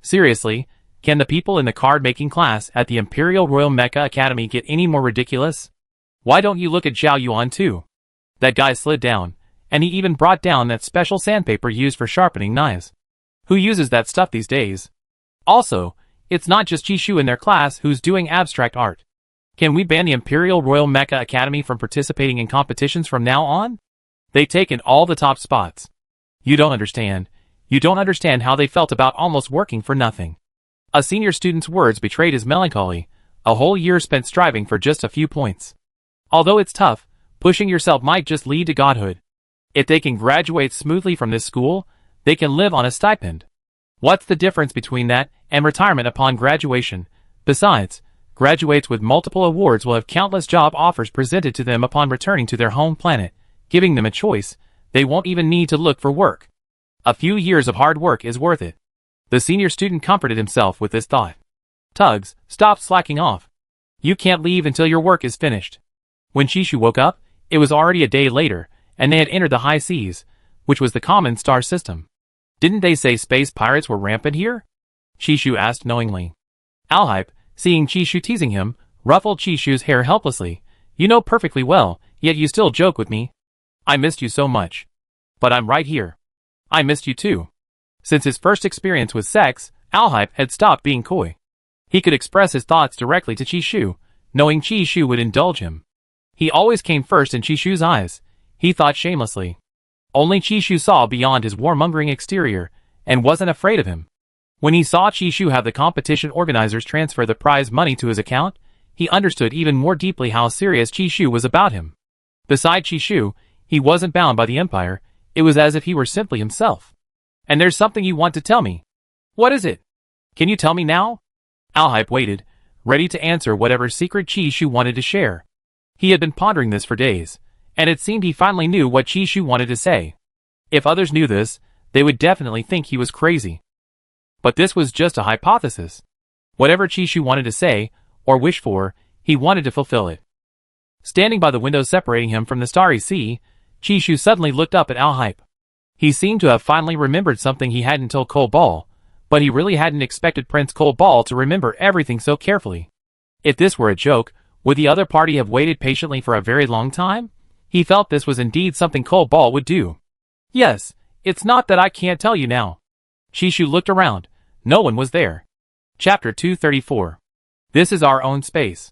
Seriously, can the people in the card-making class at the Imperial Royal Mecha Academy get any more ridiculous? Why don't you look at Zhao Yuan too? That guy slid down, and he even brought down that special sandpaper used for sharpening knives. Who uses that stuff these days? Also, it's not just Qi Shu in their class who's doing abstract art. Can we ban the Imperial Royal Mecha Academy from participating in competitions from now on? They take in all the top spots. You don't understand. You don't understand how they felt about almost working for nothing. A senior student's words betrayed his melancholy, a whole year spent striving for just a few points. Although it's tough, pushing yourself might just lead to godhood. If they can graduate smoothly from this school, they can live on a stipend. What's the difference between that and retirement upon graduation? Besides, graduates with multiple awards will have countless job offers presented to them upon returning to their home planet, giving them a choice. They won't even need to look for work. A few years of hard work is worth it. The senior student comforted himself with this thought. Tugs, stop slacking off. You can't leave until your work is finished. When Qi Shu woke up, it was already a day later, and they had entered the high seas, which was the common star system. Didn't they say space pirates were rampant here? Qi Shu asked knowingly. Alhype, seeing Qi Shu teasing him, ruffled Qi Shu's hair helplessly. You know perfectly well, yet you still joke with me. I missed you so much. But I'm right here. I missed you too. Since his first experience with sex, Alhype had stopped being coy. He could express his thoughts directly to Qi Shu, knowing Qi Shu would indulge him. He always came first in Qi Shu's eyes, he thought shamelessly. Only Qi Shu saw beyond his warmongering exterior, and wasn't afraid of him. When he saw Qi Shu have the competition organizers transfer the prize money to his account, he understood even more deeply how serious Qi Shu was about him. Beside Qi Shu, he wasn't bound by the Empire, it was as if he were simply himself. And there's something you want to tell me. What is it? Can you tell me now? Alhype waited, ready to answer whatever secret Qi Shu wanted to share. He had been pondering this for days, and it seemed he finally knew what Qi Shu wanted to say. If others knew this, they would definitely think he was crazy. But this was just a hypothesis. Whatever Qi Shu wanted to say, or wish for, he wanted to fulfill it. Standing by the window separating him from the starry sea, Qi Shu suddenly looked up at Alhype. He seemed to have finally remembered something he hadn't told Cole Ball, but he really hadn't expected Prince Cole Ball to remember everything so carefully. If this were a joke, would the other party have waited patiently for a very long time? He felt this was indeed something Cole Ball would do. Yes, it's not that I can't tell you now. Qi Shu looked around. No one was there. Chapter 234. This is our own space.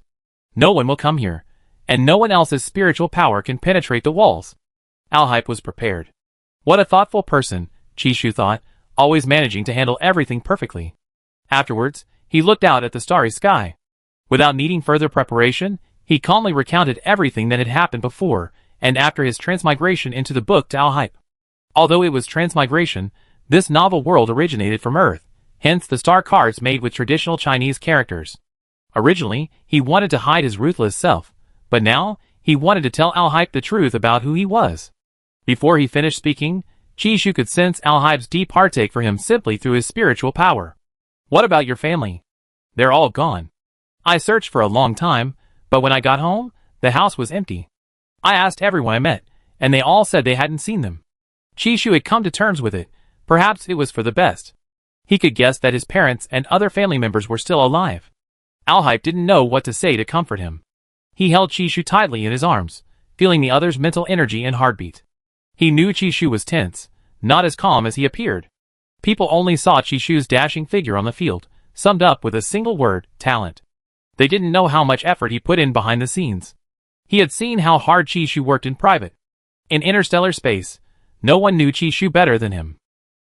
No one will come here, and no one else's spiritual power can penetrate the walls. Alhype was prepared. What a thoughtful person, Qi Shu thought, always managing to handle everything perfectly. Afterwards, he looked out at the starry sky. Without needing further preparation, he calmly recounted everything that had happened before and after his transmigration into the book to Alhype. Although it was transmigration, this novel world originated from Earth, hence the star cards made with traditional Chinese characters. Originally, he wanted to hide his ruthless self, but now, he wanted to tell Alhype the truth about who he was. Before he finished speaking, Qi Shu could sense Alhype's deep heartache for him simply through his spiritual power. What about your family? They're all gone. I searched for a long time, but when I got home, the house was empty. I asked everyone I met, and they all said they hadn't seen them. Chishu had come to terms with it. Perhaps it was for the best. He could guess that his parents and other family members were still alive. Alhype didn't know what to say to comfort him. He held Chishu tightly in his arms, feeling the other's mental energy and heartbeat. He knew Chishu was tense, not as calm as he appeared. People only saw Chishu's dashing figure on the field, summed up with a single word, talent. They didn't know how much effort he put in behind the scenes. He had seen how hard Chishu worked in private. In interstellar space, no one knew Chishu better than him.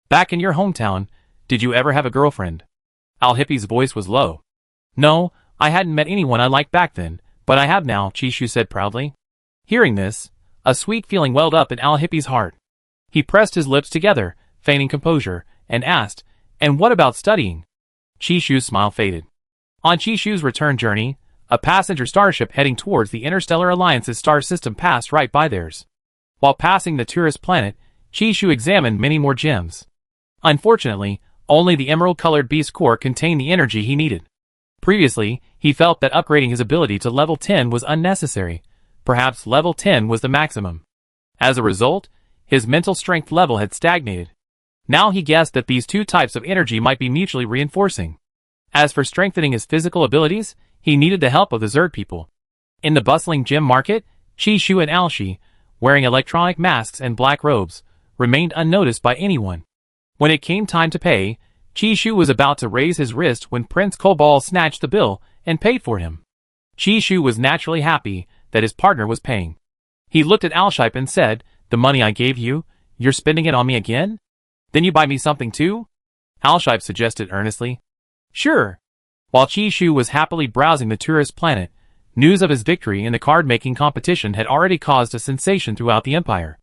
Back in your hometown, did you ever have a girlfriend? Alhype's voice was low. No, I hadn't met anyone I liked back then, but I have now, Chishu said proudly. Hearing this, a sweet feeling welled up in Alhype's heart. He pressed his lips together, feigning composure, and asked, and what about studying? Chishu's smile faded. On Chishu's return journey, a passenger starship heading towards the Interstellar Alliance's star system passed right by theirs. While passing the tourist planet, Chishu examined many more gems. Unfortunately, only the emerald-colored beast core contained the energy he needed. Previously, he felt that upgrading his ability to level 10 was unnecessary. Perhaps level 10 was the maximum. As a result, his mental strength level had stagnated. Now he guessed that these two types of energy might be mutually reinforcing. As for strengthening his physical abilities, he needed the help of the Zerd people. In the bustling gem market, Chishu and Alshi, wearing electronic masks and black robes, remained unnoticed by anyone. When it came time to pay, Chishu was about to raise his wrist when Prince Cobal snatched the bill and paid for him. Chishu was naturally happy that his partner was paying. He looked at Alhype and said, "The money I gave you, you're spending it on me again? Then you buy me something too?" Alhype suggested earnestly. Sure. While Chishu was happily browsing the tourist planet, news of his victory in the card-making competition had already caused a sensation throughout the Empire.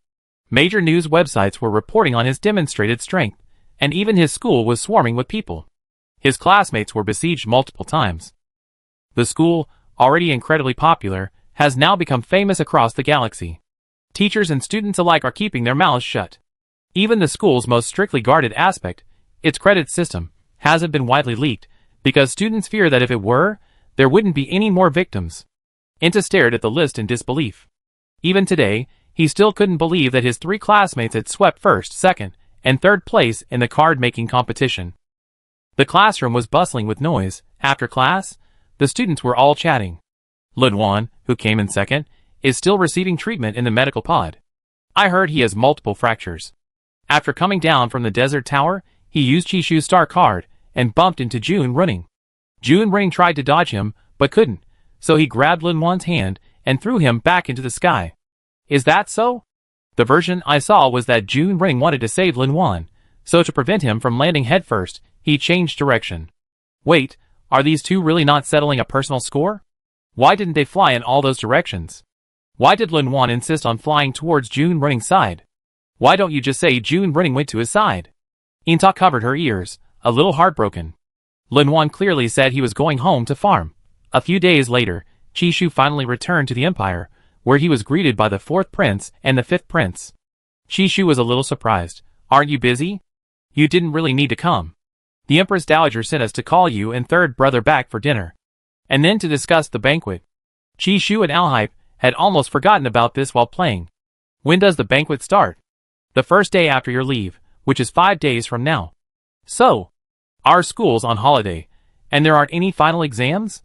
Major news websites were reporting on his demonstrated strength, and even his school was swarming with people. His classmates were besieged multiple times. The school, already incredibly popular, has now become famous across the galaxy. Teachers and students alike are keeping their mouths shut. Even the school's most strictly guarded aspect, its credit system, hasn't been widely leaked, because students fear that if it were, there wouldn't be any more victims. Inta stared at the list in disbelief. Even today, he still couldn't believe that his 3 classmates had swept first, second, and third place in the card-making competition. The classroom was bustling with noise. After class, the students were all chatting. Lunwan, who came in second, is still receiving treatment in the medical pod. I heard he has multiple fractures. After coming down from the desert tower, he used Chishu's star card and bumped into June Running. June Running tried to dodge him, but couldn't, so he grabbed Lunwan's hand and threw him back into the sky. Is that so? The version I saw was that June Running wanted to save Lunwan, so to prevent him from landing headfirst, he changed direction. Wait, are these two really not settling a personal score? Why didn't they fly in all those directions? Why did Lunwan insist on flying towards June Running's side? Why don't you just say June Running went to his side? Inta covered her ears, a little heartbroken. Lunwan clearly said he was going home to farm. A few days later, Chishu finally returned to the Empire, where he was greeted by the 4th prince and the 5th prince. Chishu was a little surprised. Aren't you busy? You didn't really need to come. The Empress Dowager sent us to call you and 3rd brother back for dinner, and then to discuss the banquet. Chishu and Alhype had almost forgotten about this while playing. When does the banquet start? The first day after your leave, which is 5 days from now. So, our school's on holiday, and there aren't any final exams?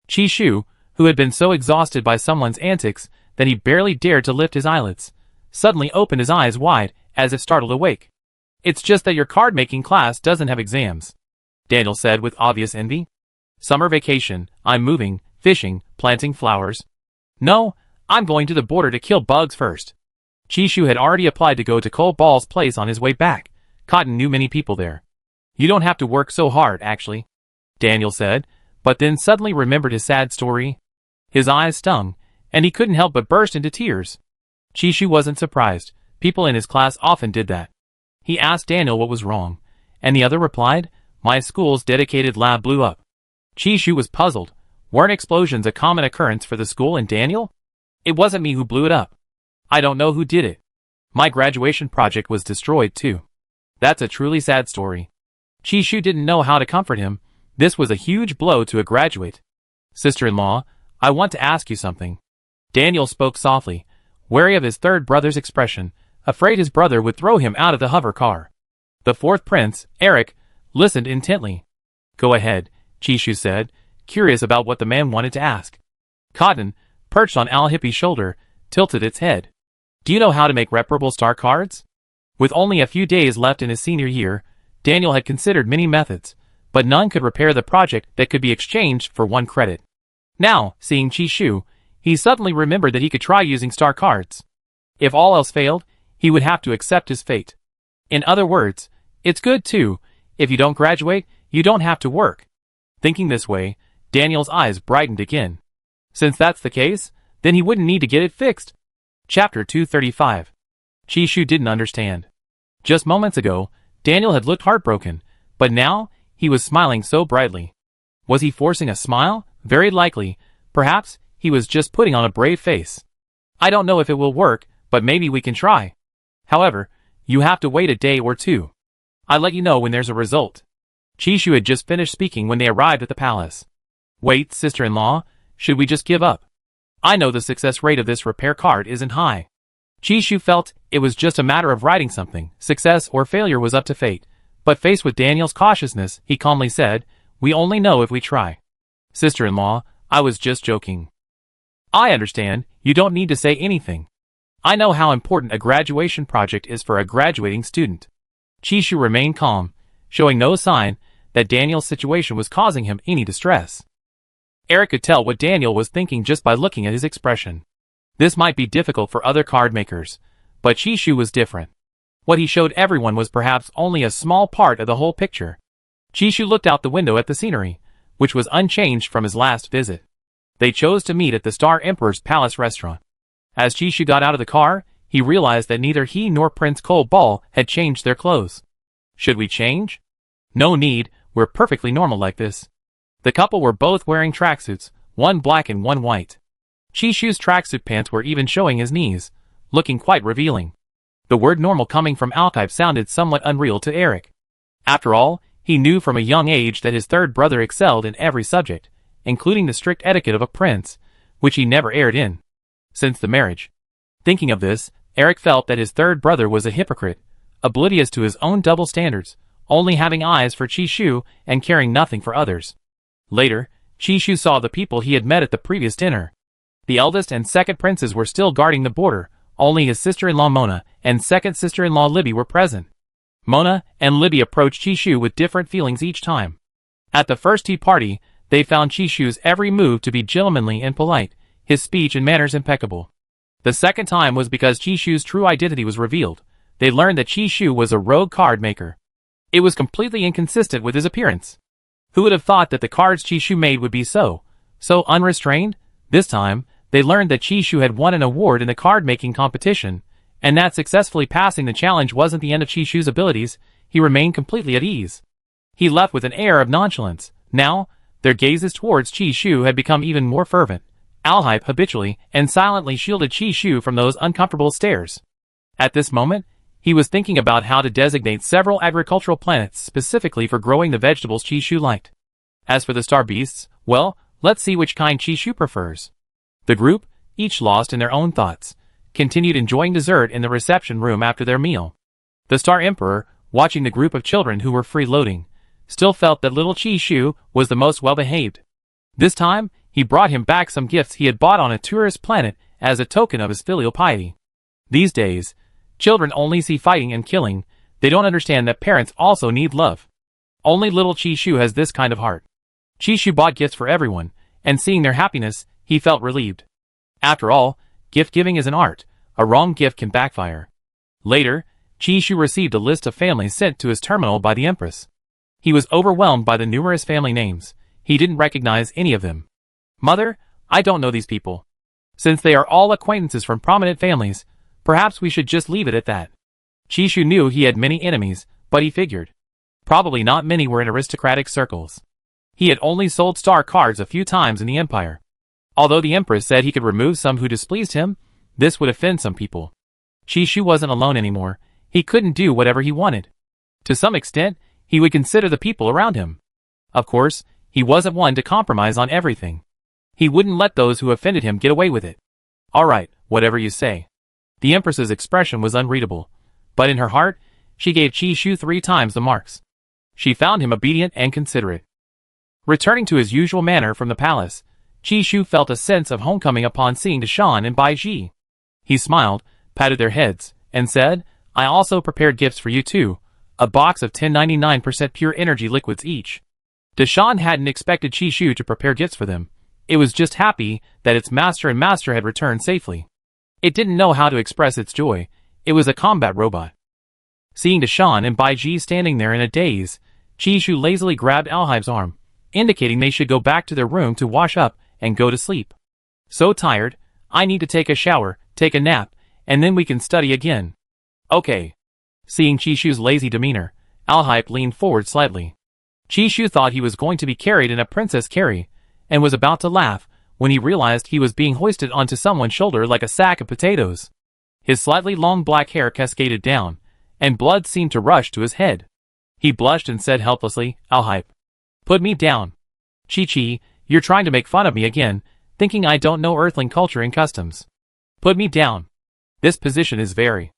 Chishu, who had been so exhausted by someone's antics that he barely dared to lift his eyelids, suddenly opened his eyes wide, as if startled awake. It's just that your card-making class doesn't have exams, Daniel said with obvious envy. Summer vacation, I'm moving, fishing, planting flowers. No, I'm going to the border to kill bugs first. Chishu had already applied to go to Cobal's place on his way back. Cotton knew many people there. You don't have to work so hard, actually, Daniel said, but then suddenly remembered his sad story. His eyes stung, and he couldn't help but burst into tears. Chishu wasn't surprised. People in his class often did that. He asked Daniel what was wrong, and the other replied, "My school's dedicated lab blew up." Chishu was puzzled. Weren't explosions a common occurrence for the school and Daniel? It wasn't me who blew it up. I don't know who did it. My graduation project was destroyed too. That's a truly sad story. Chishu didn't know how to comfort him. This was a huge blow to a graduate. Sister-in-law, I want to ask you something. Daniel spoke softly, wary of his 3rd brother's expression, afraid his brother would throw him out of the hover car. The fourth prince, Eric, listened intently. "Go ahead," Chishu said, curious about what the man wanted to ask. Cotton, perched on Al-Hippie's shoulder, tilted its head. "Do you know how to make reparable star cards?" With only a few days left in his senior year, Daniel had considered many methods, but none could repair the project that could be exchanged for 1 credit. Now, seeing Chishu, he suddenly remembered that he could try using star cards. If all else failed, he would have to accept his fate. In other words, it's good too, if you don't graduate, you don't have to work. Thinking this way, Daniel's eyes brightened again. Since that's the case, then he wouldn't need to get it fixed. Chapter 235. Chishu didn't understand. Just moments ago, Daniel had looked heartbroken, but now, he was smiling so brightly. Was he forcing a smile? Very likely. Perhaps, he was just putting on a brave face. "I don't know if it will work, but maybe we can try. However, you have to wait a day or two. I'll let you know when there's a result." Chishu had just finished speaking when they arrived at the palace. "Wait, sister-in-law, should we just give up? I know the success rate of this repair card isn't high." Chishu felt it was just a matter of writing something. Success or failure was up to fate. But faced with Daniel's cautiousness, he calmly said, "We only know if we try. Sister-in-law, I was just joking." "I understand, you don't need to say anything. I know how important a graduation project is for a graduating student." Chishu remained calm, showing no sign that Daniel's situation was causing him any distress. Eric could tell what Daniel was thinking just by looking at his expression. This might be difficult for other card makers, but Chishu was different. What he showed everyone was perhaps only a small part of the whole picture. Chishu looked out the window at the scenery, which was unchanged from his last visit. They chose to meet at the Star Emperor's Palace restaurant. As Chishu got out of the car, he realized that neither he nor Prince Cobalt had changed their clothes. "Should we change?" "No need, we're perfectly normal like this." The couple were both wearing tracksuits, one black and one white. Chishu's tracksuit pants were even showing his knees, looking quite revealing. The word normal coming from Al-Hippie sounded somewhat unreal to Eric. After all, he knew from a young age that his third brother excelled in every subject, including the strict etiquette of a prince, which he never erred in. Since the marriage. Thinking of this, Eric felt that his third brother was a hypocrite, oblivious to his own double standards, only having eyes for Chishu and caring nothing for others. Later, Chishu saw the people he had met at the previous dinner. The eldest and second princes were still guarding the border, only his sister-in-law Mona and second sister-in-law Libby were present. Mona and Libby approached Chishu with different feelings each time. At the first tea party, they found Chishu's every move to be gentlemanly and polite, his speech and manners impeccable. The second time was because Chishu's true identity was revealed. They learned that Chishu was a rogue card maker. It was completely inconsistent with his appearance. Who would have thought that the cards Chishu made would be so unrestrained? This time, they learned that Chishu had won an award in the card-making competition, and that successfully passing the challenge wasn't the end of Chishu's abilities. He remained completely at ease. He left with an air of nonchalance. Now, their gazes towards Chishu had become even more fervent. Al-Hippie habitually and silently shielded Chishu from those uncomfortable stares. At this moment, he was thinking about how to designate several agricultural planets specifically for growing the vegetables Chishu liked. As for the star beasts, well, let's see which kind Chishu prefers. The group, each lost in their own thoughts, continued enjoying dessert in the reception room after their meal. The Star Emperor, watching the group of children who were freeloading, still felt that little Chishu was the most well-behaved. This time, he brought him back some gifts he had bought on a tourist planet as a token of his filial piety. These days, children only see fighting and killing. They don't understand that parents also need love. Only little Chishu has this kind of heart. Chishu bought gifts for everyone, and seeing their happiness, he felt relieved. After all, gift-giving is an art. A wrong gift can backfire. Later, Chishu received a list of families sent to his terminal by the Empress. He was overwhelmed by the numerous family names. He didn't recognize any of them. "Mother, I don't know these people. Since they are all acquaintances from prominent families, perhaps we should just leave it at that." Chishu knew he had many enemies, but he figured. Probably not many were in aristocratic circles. He had only sold star cards a few times in the Empire. Although the Empress said he could remove some who displeased him, this would offend some people. Chishu wasn't alone anymore. He couldn't do whatever he wanted. To some extent, he would consider the people around him. Of course, he wasn't one to compromise on everything. He wouldn't let those who offended him get away with it. "All right, whatever you say. The Empress's expression was unreadable, but in her heart, she gave Qi Shu 3 times the marks. She found him obedient and considerate. Returning to his usual manner from the palace, Qi Shu felt a sense of homecoming upon seeing Deshan and Bai Ji. He smiled, patted their heads, and said, I also prepared gifts for you too, a box of 1099% pure energy liquids each. Deshan hadn't expected Qi Shu to prepare gifts for them. It was just happy that its master had returned safely. It didn't know how to express its joy. It was a combat robot. Seeing Deshan and Bai Ji standing there in a daze, Qi Shu lazily grabbed Alhaib's arm, indicating they should go back to their room to wash up and go to sleep. So tired, I need to take a shower, take a nap, and then we can study again. Okay. Seeing Qi Shu's lazy demeanor, Alhaib leaned forward slightly. Qi Shu thought he was going to be carried in a princess carry, and was about to laugh when he realized he was being hoisted onto someone's shoulder like a sack of potatoes. His slightly long black hair cascaded down, and blood seemed to rush to his head. He blushed and said helplessly, Alhaib, put me down. Chi-Chi, you're trying to make fun of me again, thinking I don't know earthling culture and customs. Put me down. This position is very.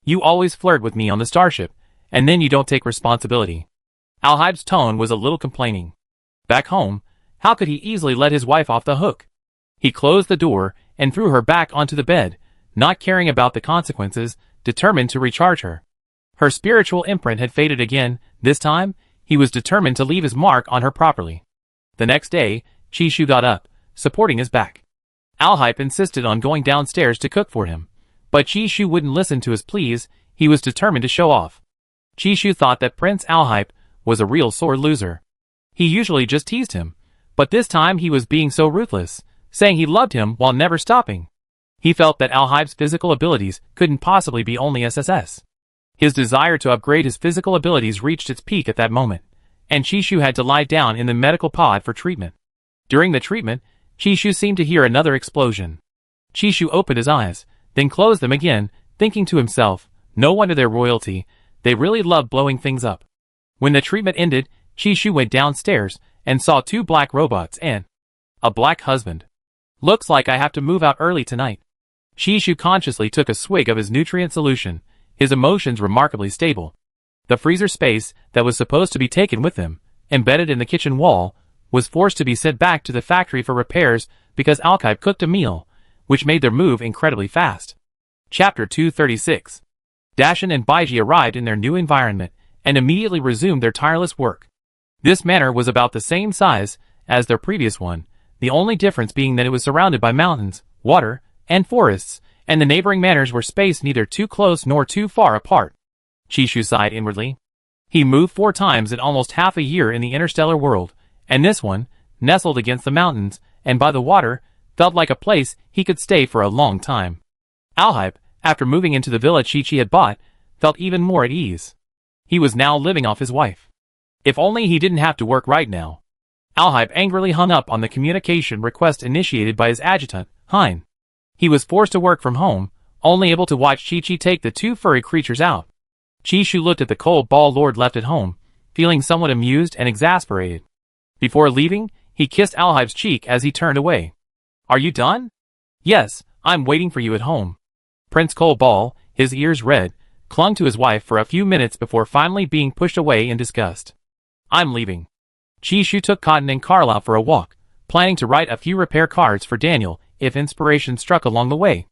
You always flirt with me on the starship, and then you don't take responsibility. Alhaib's tone was a little complaining. Back home, how could he easily let his wife off the hook? He closed the door and threw her back onto the bed, not caring about the consequences, determined to recharge her. Her spiritual imprint had faded again. This time, he was determined to leave his mark on her properly. The next day, Qi Shu got up, supporting his back. Alhaib insisted on going downstairs to cook for him, but Qi Shu wouldn't listen to his pleas. He was determined to show off. Qi Shu thought that Prince Alhaib was a real sore loser. He usually just teased him, but this time he was being so ruthless, saying he loved him while never stopping. He felt that Alhaib's physical abilities couldn't possibly be only SSS. His desire to upgrade his physical abilities reached its peak at that moment, and Qi Shu had to lie down in the medical pod for treatment. During the treatment, Qi Shu seemed to hear another explosion. Qi Shu opened his eyes, then closed them again, thinking to himself, no wonder they're royalty, they really love blowing things up. When the treatment ended, Qi Shu went downstairs and saw 2 black robots and a black husband. Looks like I have to move out early tonight. Qi Shu consciously took a swig of his nutrient solution, his emotions remarkably stable. The freezer space that was supposed to be taken with him, embedded in the kitchen wall, was forced to be sent back to the factory for repairs because Alhaib cooked a meal, which made their move incredibly fast. Chapter 236. Dashan and Baiji arrived in their new environment and immediately resumed their tireless work. This manor was about the same size as their previous one, the only difference being that it was surrounded by mountains, water, and forests, and the neighboring manors were spaced neither too close nor too far apart. Qi Shu sighed inwardly. He moved 4 times in almost half a year in the interstellar world, and this one, nestled against the mountains and by the water, felt like a place he could stay for a long time. Alhaib, after moving into the villa Chi had bought, felt even more at ease. He was now living off his wife. If only he didn't have to work right now. Alhaib angrily hung up on the communication request initiated by his adjutant, Hein. He was forced to work from home, only able to watch Chi take the 2 furry creatures out. Qi Shu looked at the cold ball lord left at home, feeling somewhat amused and exasperated. Before leaving, he kissed Alhaib's cheek as he turned away. Are you done? Yes, I'm waiting for you at home. Prince Cold Ball, his ears red, clung to his wife for a few minutes before finally being pushed away in disgust. I'm leaving. Qi Shu took Cotton and Carl out for a walk, planning to write a few repair cards for Daniel if inspiration struck along the way.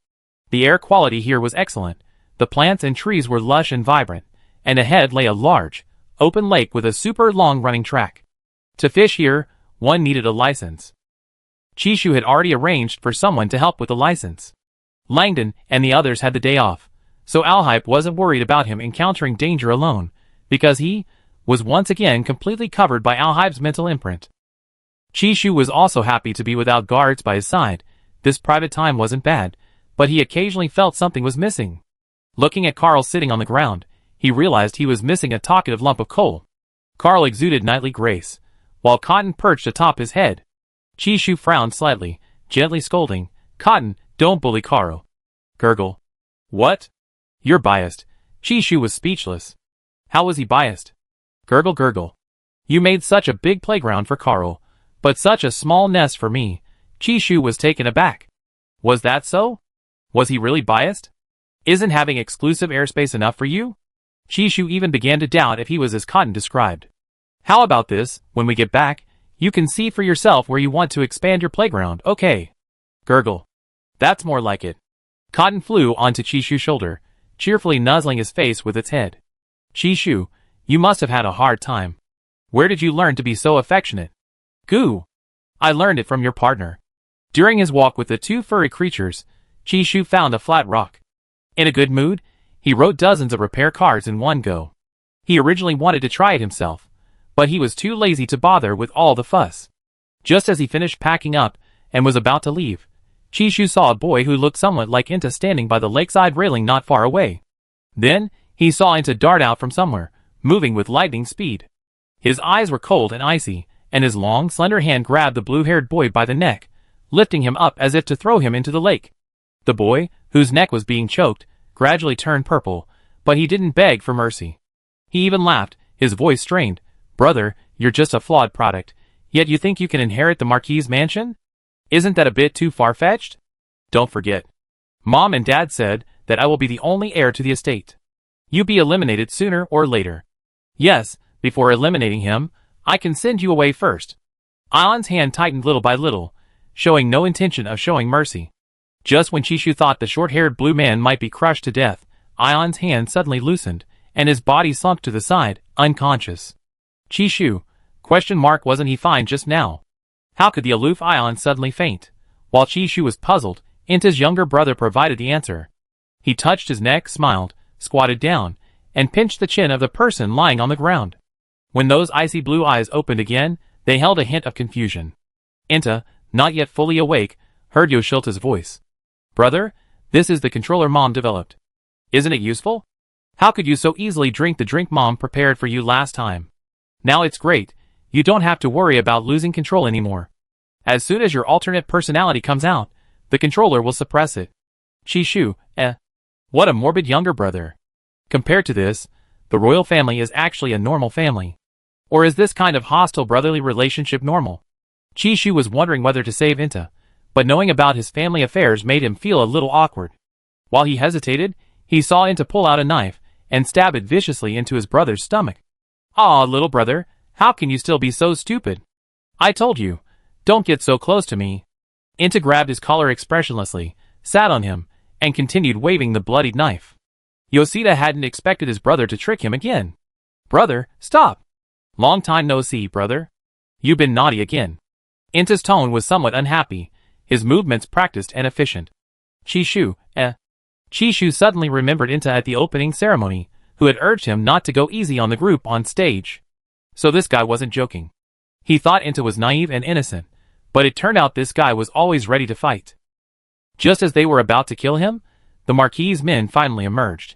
The air quality here was excellent, the plants and trees were lush and vibrant, and ahead lay a large, open lake with a super long running track. To fish here, one needed a license. Qi Shu had already arranged for someone to help with the license. Langdon and the others had the day off, so Alhaib wasn't worried about him encountering danger alone, because he was once again completely covered by Alhaib's mental imprint. Qi Shu was also happy to be without guards by his side. This private time wasn't bad, but he occasionally felt something was missing. Looking at Carl sitting on the ground, he realized he was missing a talkative lump of coal. Carl exuded knightly grace, while Cotton perched atop his head. Qi Shu frowned slightly, gently scolding, Cotton, don't bully Carl. Gurgle. What? You're biased. Qi Shu was speechless. How was he biased? Gurgle gurgle. You made such a big playground for Carl, but such a small nest for me. Qi Shu was taken aback. Was that so? Was he really biased? Isn't having exclusive airspace enough for you? Chishu even began to doubt if he was as Cotton described. How about this, when we get back, you can see for yourself where you want to expand your playground, okay? Gurgle. That's more like it. Cotton flew onto Chishu's shoulder, cheerfully nuzzling his face with its head. Chishu, you must have had a hard time. Where did you learn to be so affectionate? Goo. I learned it from your partner. During his walk with the two furry creatures, Chishu found a flat rock. In a good mood, he wrote dozens of repair cards in one go. He originally wanted to try it himself, but he was too lazy to bother with all the fuss. Just as he finished packing up and was about to leave, Chishu saw a boy who looked somewhat like Inta standing by the lakeside railing not far away. Then, he saw Inta dart out from somewhere, moving with lightning speed. His eyes were cold and icy, and his long, slender hand grabbed the blue-haired boy by the neck, lifting him up as if to throw him into the lake. The boy, whose neck was being choked, gradually turned purple, but he didn't beg for mercy. He even laughed, his voice strained. Brother, you're just a flawed product, yet you think you can inherit the Marquis' mansion? Isn't that a bit too far-fetched? Don't forget. Mom and Dad said that I will be the only heir to the estate. You be eliminated sooner or later. Yes, before eliminating him, I can send you away first. Ion's hand tightened little by little, showing no intention of showing mercy. Just when Chishu thought the short-haired blue man might be crushed to death, Ion's hand suddenly loosened, and his body slumped to the side, unconscious. Chishu? Wasn't he fine just now? How could the aloof Ion suddenly faint? While Chishu was puzzled, Inta's younger brother provided the answer. He touched his neck, smiled, squatted down, and pinched the chin of the person lying on the ground. When those icy blue eyes opened again, they held a hint of confusion. Inta, not yet fully awake, heard Yoshilta's voice. Brother, this is the controller Mom developed. Isn't it useful? How could you so easily drink the drink Mom prepared for you last time? Now it's great, you don't have to worry about losing control anymore. As soon as your alternate personality comes out, the controller will suppress it. Chishu, What a morbid younger brother. Compared to this, the royal family is actually a normal family. Or is this kind of hostile brotherly relationship normal? Chishu was wondering whether to save Inta, but knowing about his family affairs made him feel a little awkward. While he hesitated, he saw Inta pull out a knife and stab it viciously into his brother's stomach. Aw, little brother, how can you still be so stupid? I told you, don't get so close to me. Inta grabbed his collar expressionlessly, sat on him, and continued waving the bloodied knife. Yoshida hadn't expected his brother to trick him again. Brother, stop! Long time no see, brother. You've been naughty again. Inta's tone was somewhat unhappy, his movements practiced and efficient. Chishu, Chishu suddenly remembered Inta at the opening ceremony, who had urged him not to go easy on the group on stage. So this guy wasn't joking. He thought Inta was naive and innocent, but it turned out this guy was always ready to fight. Just as they were about to kill him, the Marquis' men finally emerged.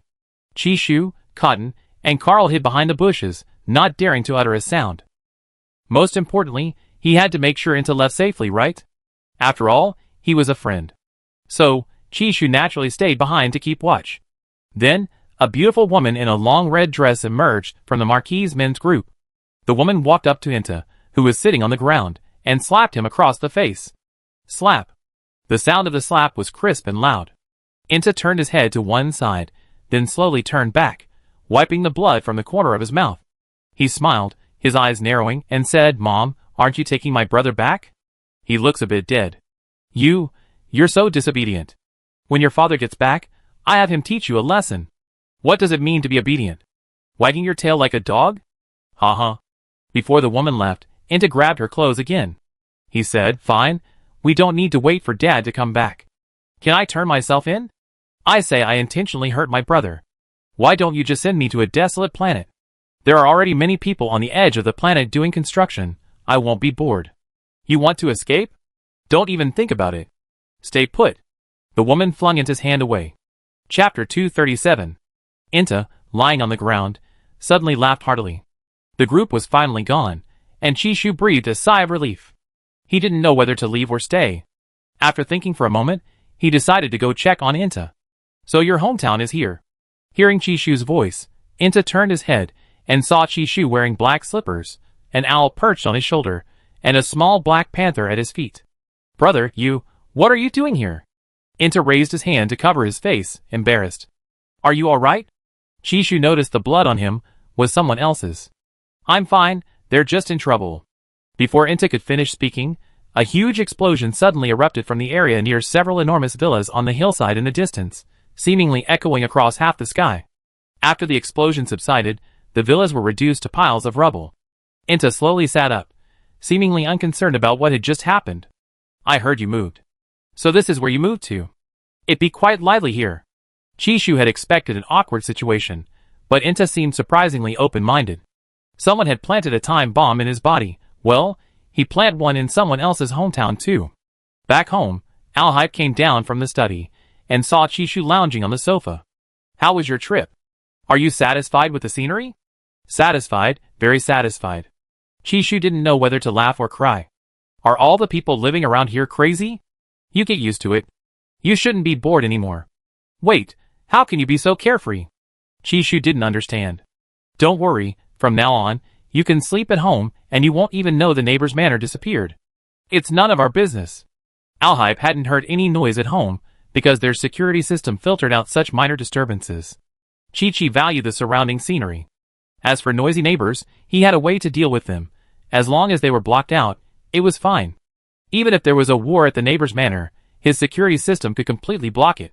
Chishu, Cotton, and Carl hid behind the bushes, not daring to utter a sound. Most importantly, he had to make sure Inta left safely, right? After all, he was a friend. So, Chishu naturally stayed behind to keep watch. Then, a beautiful woman in a long red dress emerged from the Marquis' men's group. The woman walked up to Inta, who was sitting on the ground, and slapped him across the face. Slap. The sound of the slap was crisp and loud. Inta turned his head to one side, then slowly turned back, wiping the blood from the corner of his mouth. He smiled, his eyes narrowing, and said, Mom, aren't you taking my brother back? He looks a bit dead. You're so disobedient. When your father gets back, I have him teach you a lesson. What does it mean to be obedient? Wagging your tail like a dog? Ha. Before the woman left, Inta grabbed her clothes again. He said, Fine, we don't need to wait for Dad to come back. Can I turn myself in? I say I intentionally hurt my brother. Why don't you just send me to a desolate planet? There are already many people on the edge of the planet doing construction. I won't be bored. You want to escape? Don't even think about it. Stay put. The woman flung Inta's hand away. Chapter 237. Inta, lying on the ground, suddenly laughed heartily. The group was finally gone, and Chishu breathed a sigh of relief. He didn't know whether to leave or stay. After thinking for a moment, he decided to go check on Inta. So your hometown is here. Hearing Chishu's voice, Inta turned his head and saw Chishu wearing black slippers, an owl perched on his shoulder, and a small black panther at his feet. Brother, what are you doing here? Inta raised his hand to cover his face, embarrassed. Are you alright? Chishu noticed the blood on him was someone else's. I'm fine, they're just in trouble. Before Inta could finish speaking, a huge explosion suddenly erupted from the area near several enormous villas on the hillside in the distance, seemingly echoing across half the sky. After the explosion subsided, the villas were reduced to piles of rubble. Inta slowly sat up, seemingly unconcerned about what had just happened. I heard you moved. So this is where you moved to. It'd be quite lively here. Chishu had expected an awkward situation, but Inta seemed surprisingly open-minded. Someone had planted a time bomb in his body. Well, he planted one in someone else's hometown too. Back home, Alhype came down from the study and saw Chishu lounging on the sofa. How was your trip? Are you satisfied with the scenery? Satisfied, very satisfied. Chishu didn't know whether to laugh or cry. Are all the people living around here crazy? You get used to it. You shouldn't be bored anymore. Wait, how can you be so carefree? Chishu didn't understand. Don't worry, from now on, you can sleep at home and you won't even know the neighbor's manor disappeared. It's none of our business. Alhype hadn't heard any noise at home because their security system filtered out such minor disturbances. Chi-Chi valued the surrounding scenery. As for noisy neighbors, he had a way to deal with them. As long as they were blocked out, it was fine. Even if there was a war at the neighbor's manor, his security system could completely block it.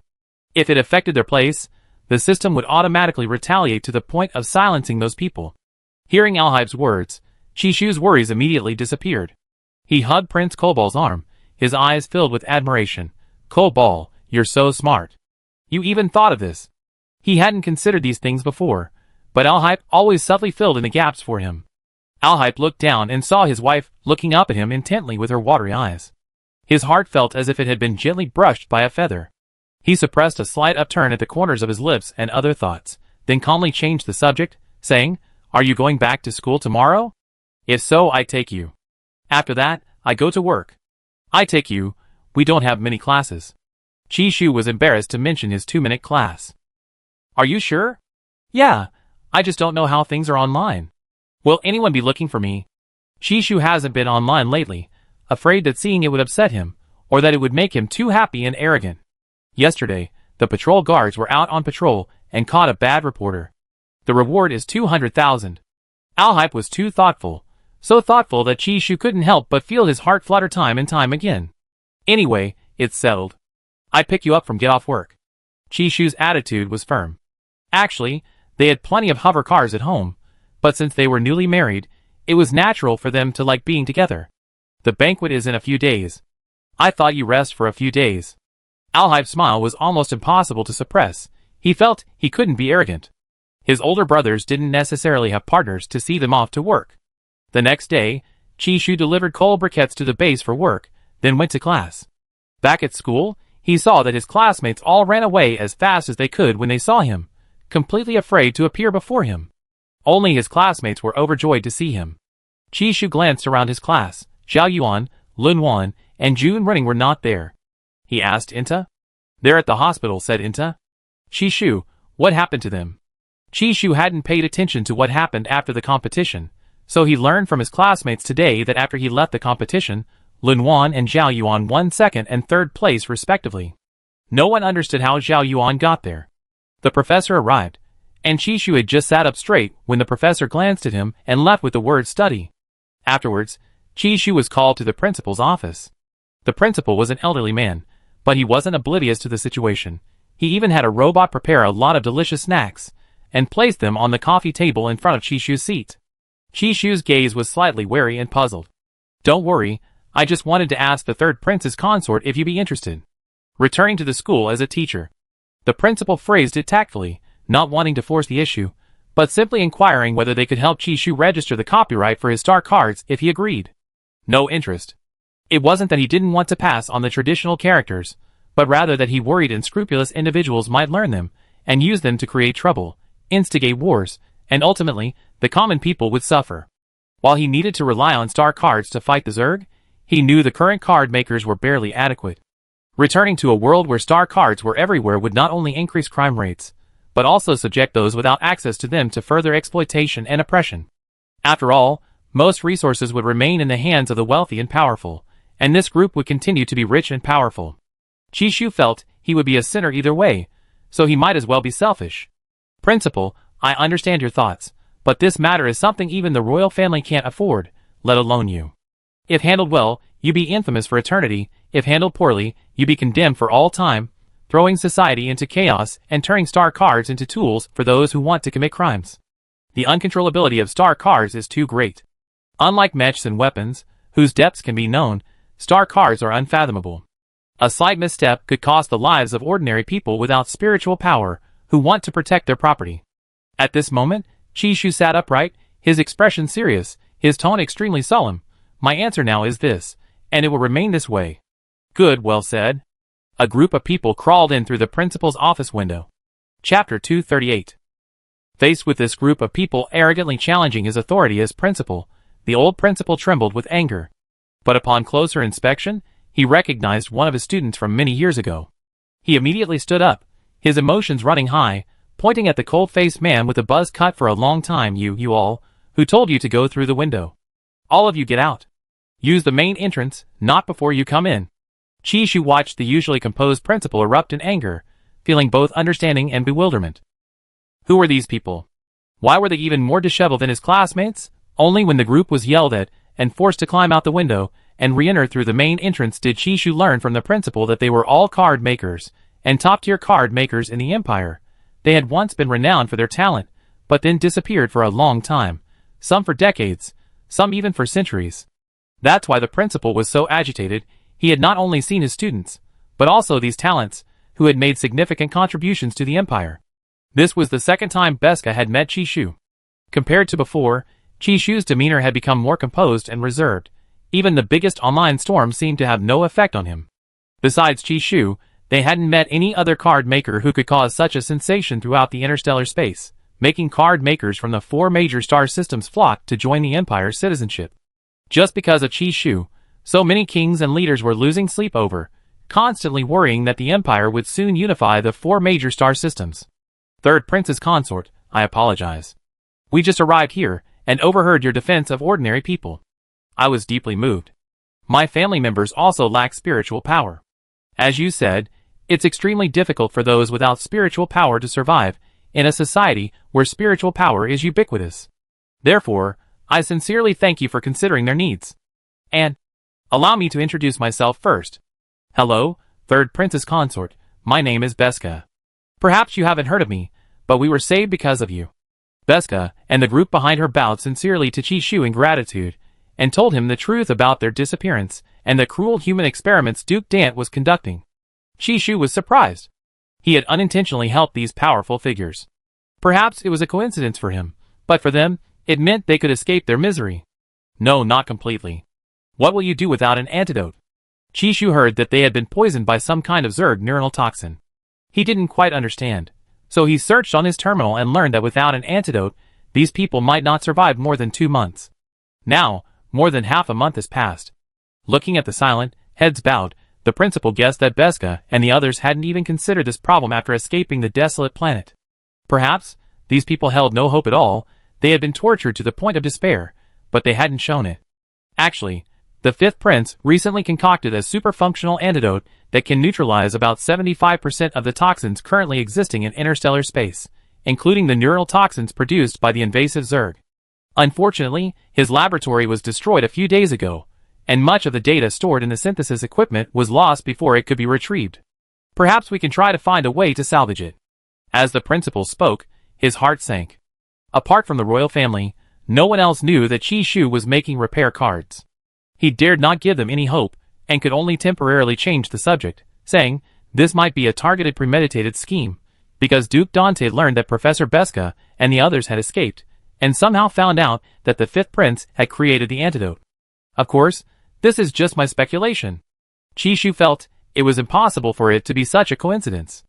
If it affected their place, the system would automatically retaliate to the point of silencing those people. Hearing Alhype's words, Chishu's worries immediately disappeared. He hugged Prince Kobal's arm, his eyes filled with admiration. Kobal, you're so smart. You even thought of this. He hadn't considered these things before, but Alhype always subtly filled in the gaps for him. Alhype looked down and saw his wife looking up at him intently with her watery eyes. His heart felt as if it had been gently brushed by a feather. He suppressed a slight upturn at the corners of his lips and other thoughts, then calmly changed the subject, saying, Are you going back to school tomorrow? If so, I take you. After that, I go to work. I take you, we don't have many classes. Chishu was embarrassed to mention his 2-minute class. Are you sure? Yeah, I just don't know how things are online. Will anyone be looking for me? Chishu hasn't been online lately, afraid that seeing it would upset him, or that it would make him too happy and arrogant. Yesterday, the patrol guards were out on patrol and caught a bad reporter. The reward is 200,000. Alhype was too thoughtful, so thoughtful that Chishu couldn't help but feel his heart flutter time and time again. Anyway, it's settled. I pick you up from get off work. Chishu's attitude was firm. Actually, they had plenty of hover cars at home, but since they were newly married, it was natural for them to like being together. The banquet is in a few days. I thought you rest for a few days. Alhype's smile was almost impossible to suppress. He felt he couldn't be arrogant. His older brothers didn't necessarily have partners to see them off to work. The next day, Chishu delivered coal briquettes to the base for work, then went to class. Back at school, he saw that his classmates all ran away as fast as they could when they saw him, completely afraid to appear before him. Only his classmates were overjoyed to see him. Chishu glanced around his class. Zhao Yuan, Lun Wan, and Jun Running were not there. He asked Inta. They're at the hospital, said Inta. Chishu, what happened to them? Chishu hadn't paid attention to what happened after the competition, so he learned from his classmates today that after he left the competition, Lun Wan and Zhao Yuan won 2nd and 3rd place respectively. No one understood how Zhao Yuan got there. The professor arrived, and Chishu had just sat up straight when the professor glanced at him and left with the word study. Afterwards, Chishu was called to the principal's office. The principal was an elderly man, but he wasn't oblivious to the situation. He even had a robot prepare a lot of delicious snacks, and placed them on the coffee table in front of Chishu's seat. Chishu's gaze was slightly wary and puzzled. Don't worry, I just wanted to ask the 3rd prince's consort if you'd be interested. Returning to the school as a teacher. The principal phrased it tactfully, not wanting to force the issue, but simply inquiring whether they could help Chishu register the copyright for his star cards if he agreed. No interest. It wasn't that he didn't want to pass on the traditional characters, but rather that he worried unscrupulous individuals might learn them, and use them to create trouble, instigate wars, and ultimately, the common people would suffer. While he needed to rely on star cards to fight the Zerg, he knew the current card makers were barely adequate. Returning to a world where star cards were everywhere would not only increase crime rates, but also subject those without access to them to further exploitation and oppression. After all, most resources would remain in the hands of the wealthy and powerful, and this group would continue to be rich and powerful. Chishu felt he would be a sinner either way, so he might as well be selfish. Principal, I understand your thoughts, but this matter is something even the royal family can't afford, let alone you. If handled well, you be infamous for eternity. If handled poorly, you be condemned for all time, throwing society into chaos and turning star cards into tools for those who want to commit crimes. The uncontrollability of star cards is too great. Unlike mechs and weapons, whose depths can be known, star cards are unfathomable. A slight misstep could cost the lives of ordinary people without spiritual power who want to protect their property. At this moment, Chishu sat upright, his expression serious, his tone extremely solemn. My answer now is this, and it will remain this way. Good, well said. A group of people crawled in through the principal's office window. Chapter 238. Faced with this group of people arrogantly challenging his authority as principal, the old principal trembled with anger. But upon closer inspection, he recognized one of his students from many years ago. He immediately stood up, his emotions running high, pointing at the cold-faced man with the buzz cut for a long time. You all, who told you to go through the window. All of you get out. Use the main entrance, not before you come in. Chishu watched the usually composed principal erupt in anger, feeling both understanding and bewilderment. Who were these people? Why were they even more disheveled than his classmates? Only when the group was yelled at and forced to climb out the window and re-enter through the main entrance did Chishu learn from the principal that they were all card makers, and top-tier card makers in the Empire. They had once been renowned for their talent, but then disappeared for a long time, some for decades, some even for centuries. That's why the principal was so agitated. He had not only seen his students, but also these talents, who had made significant contributions to the Empire. This was the second time Beska had met Chishu. Compared to before, Chishu's demeanor had become more composed and reserved. Even the biggest online storm seemed to have no effect on him. Besides Chishu, they hadn't met any other card maker who could cause such a sensation throughout the interstellar space, making card makers from the 4 major star systems flock to join the Empire's citizenship. Just because of Chishu, so many kings and leaders were losing sleep over, constantly worrying that the Empire would soon unify the 4 major star systems. Third Prince's consort, I apologize. We just arrived here and overheard your defense of ordinary people. I was deeply moved. My family members also lack spiritual power. As you said, it's extremely difficult for those without spiritual power to survive in a society where spiritual power is ubiquitous. Therefore, I sincerely thank you for considering their needs. And allow me to introduce myself first. Hello, Third Prince's consort, my name is Beska. Perhaps you haven't heard of me, but we were saved because of you. Beska and the group behind her bowed sincerely to Chishu in gratitude, and told him the truth about their disappearance and the cruel human experiments Duke Dant was conducting. Chishu was surprised. He had unintentionally helped these powerful figures. Perhaps it was a coincidence for him, but for them, it meant they could escape their misery. No, not completely. What will you do without an antidote? Chishu heard that they had been poisoned by some kind of Zerg neuronal toxin. He didn't quite understand, so he searched on his terminal and learned that without an antidote, these people might not survive more than 2 months. Now, more than half a month has passed. Looking at the silent, heads bowed, the principal guessed that Beska and the others hadn't even considered this problem after escaping the desolate planet. Perhaps, these people held no hope at all. They had been tortured to the point of despair, but they hadn't shown it. Actually, the 5th Prince recently concocted a super-functional antidote that can neutralize about 75% of the toxins currently existing in interstellar space, including the neural toxins produced by the invasive Zerg. Unfortunately, his laboratory was destroyed a few days ago, and much of the data stored in the synthesis equipment was lost before it could be retrieved. Perhaps we can try to find a way to salvage it. As the principal spoke, his heart sank. Apart from the royal family, no one else knew that Chishu was making repair cards. He dared not give them any hope, and could only temporarily change the subject, saying, this might be a targeted premeditated scheme, because Duke Dante learned that Professor Beska and the others had escaped, and somehow found out that the 5th Prince had created the antidote. Of course, this is just my speculation. Chishu felt it was impossible for it to be such a coincidence.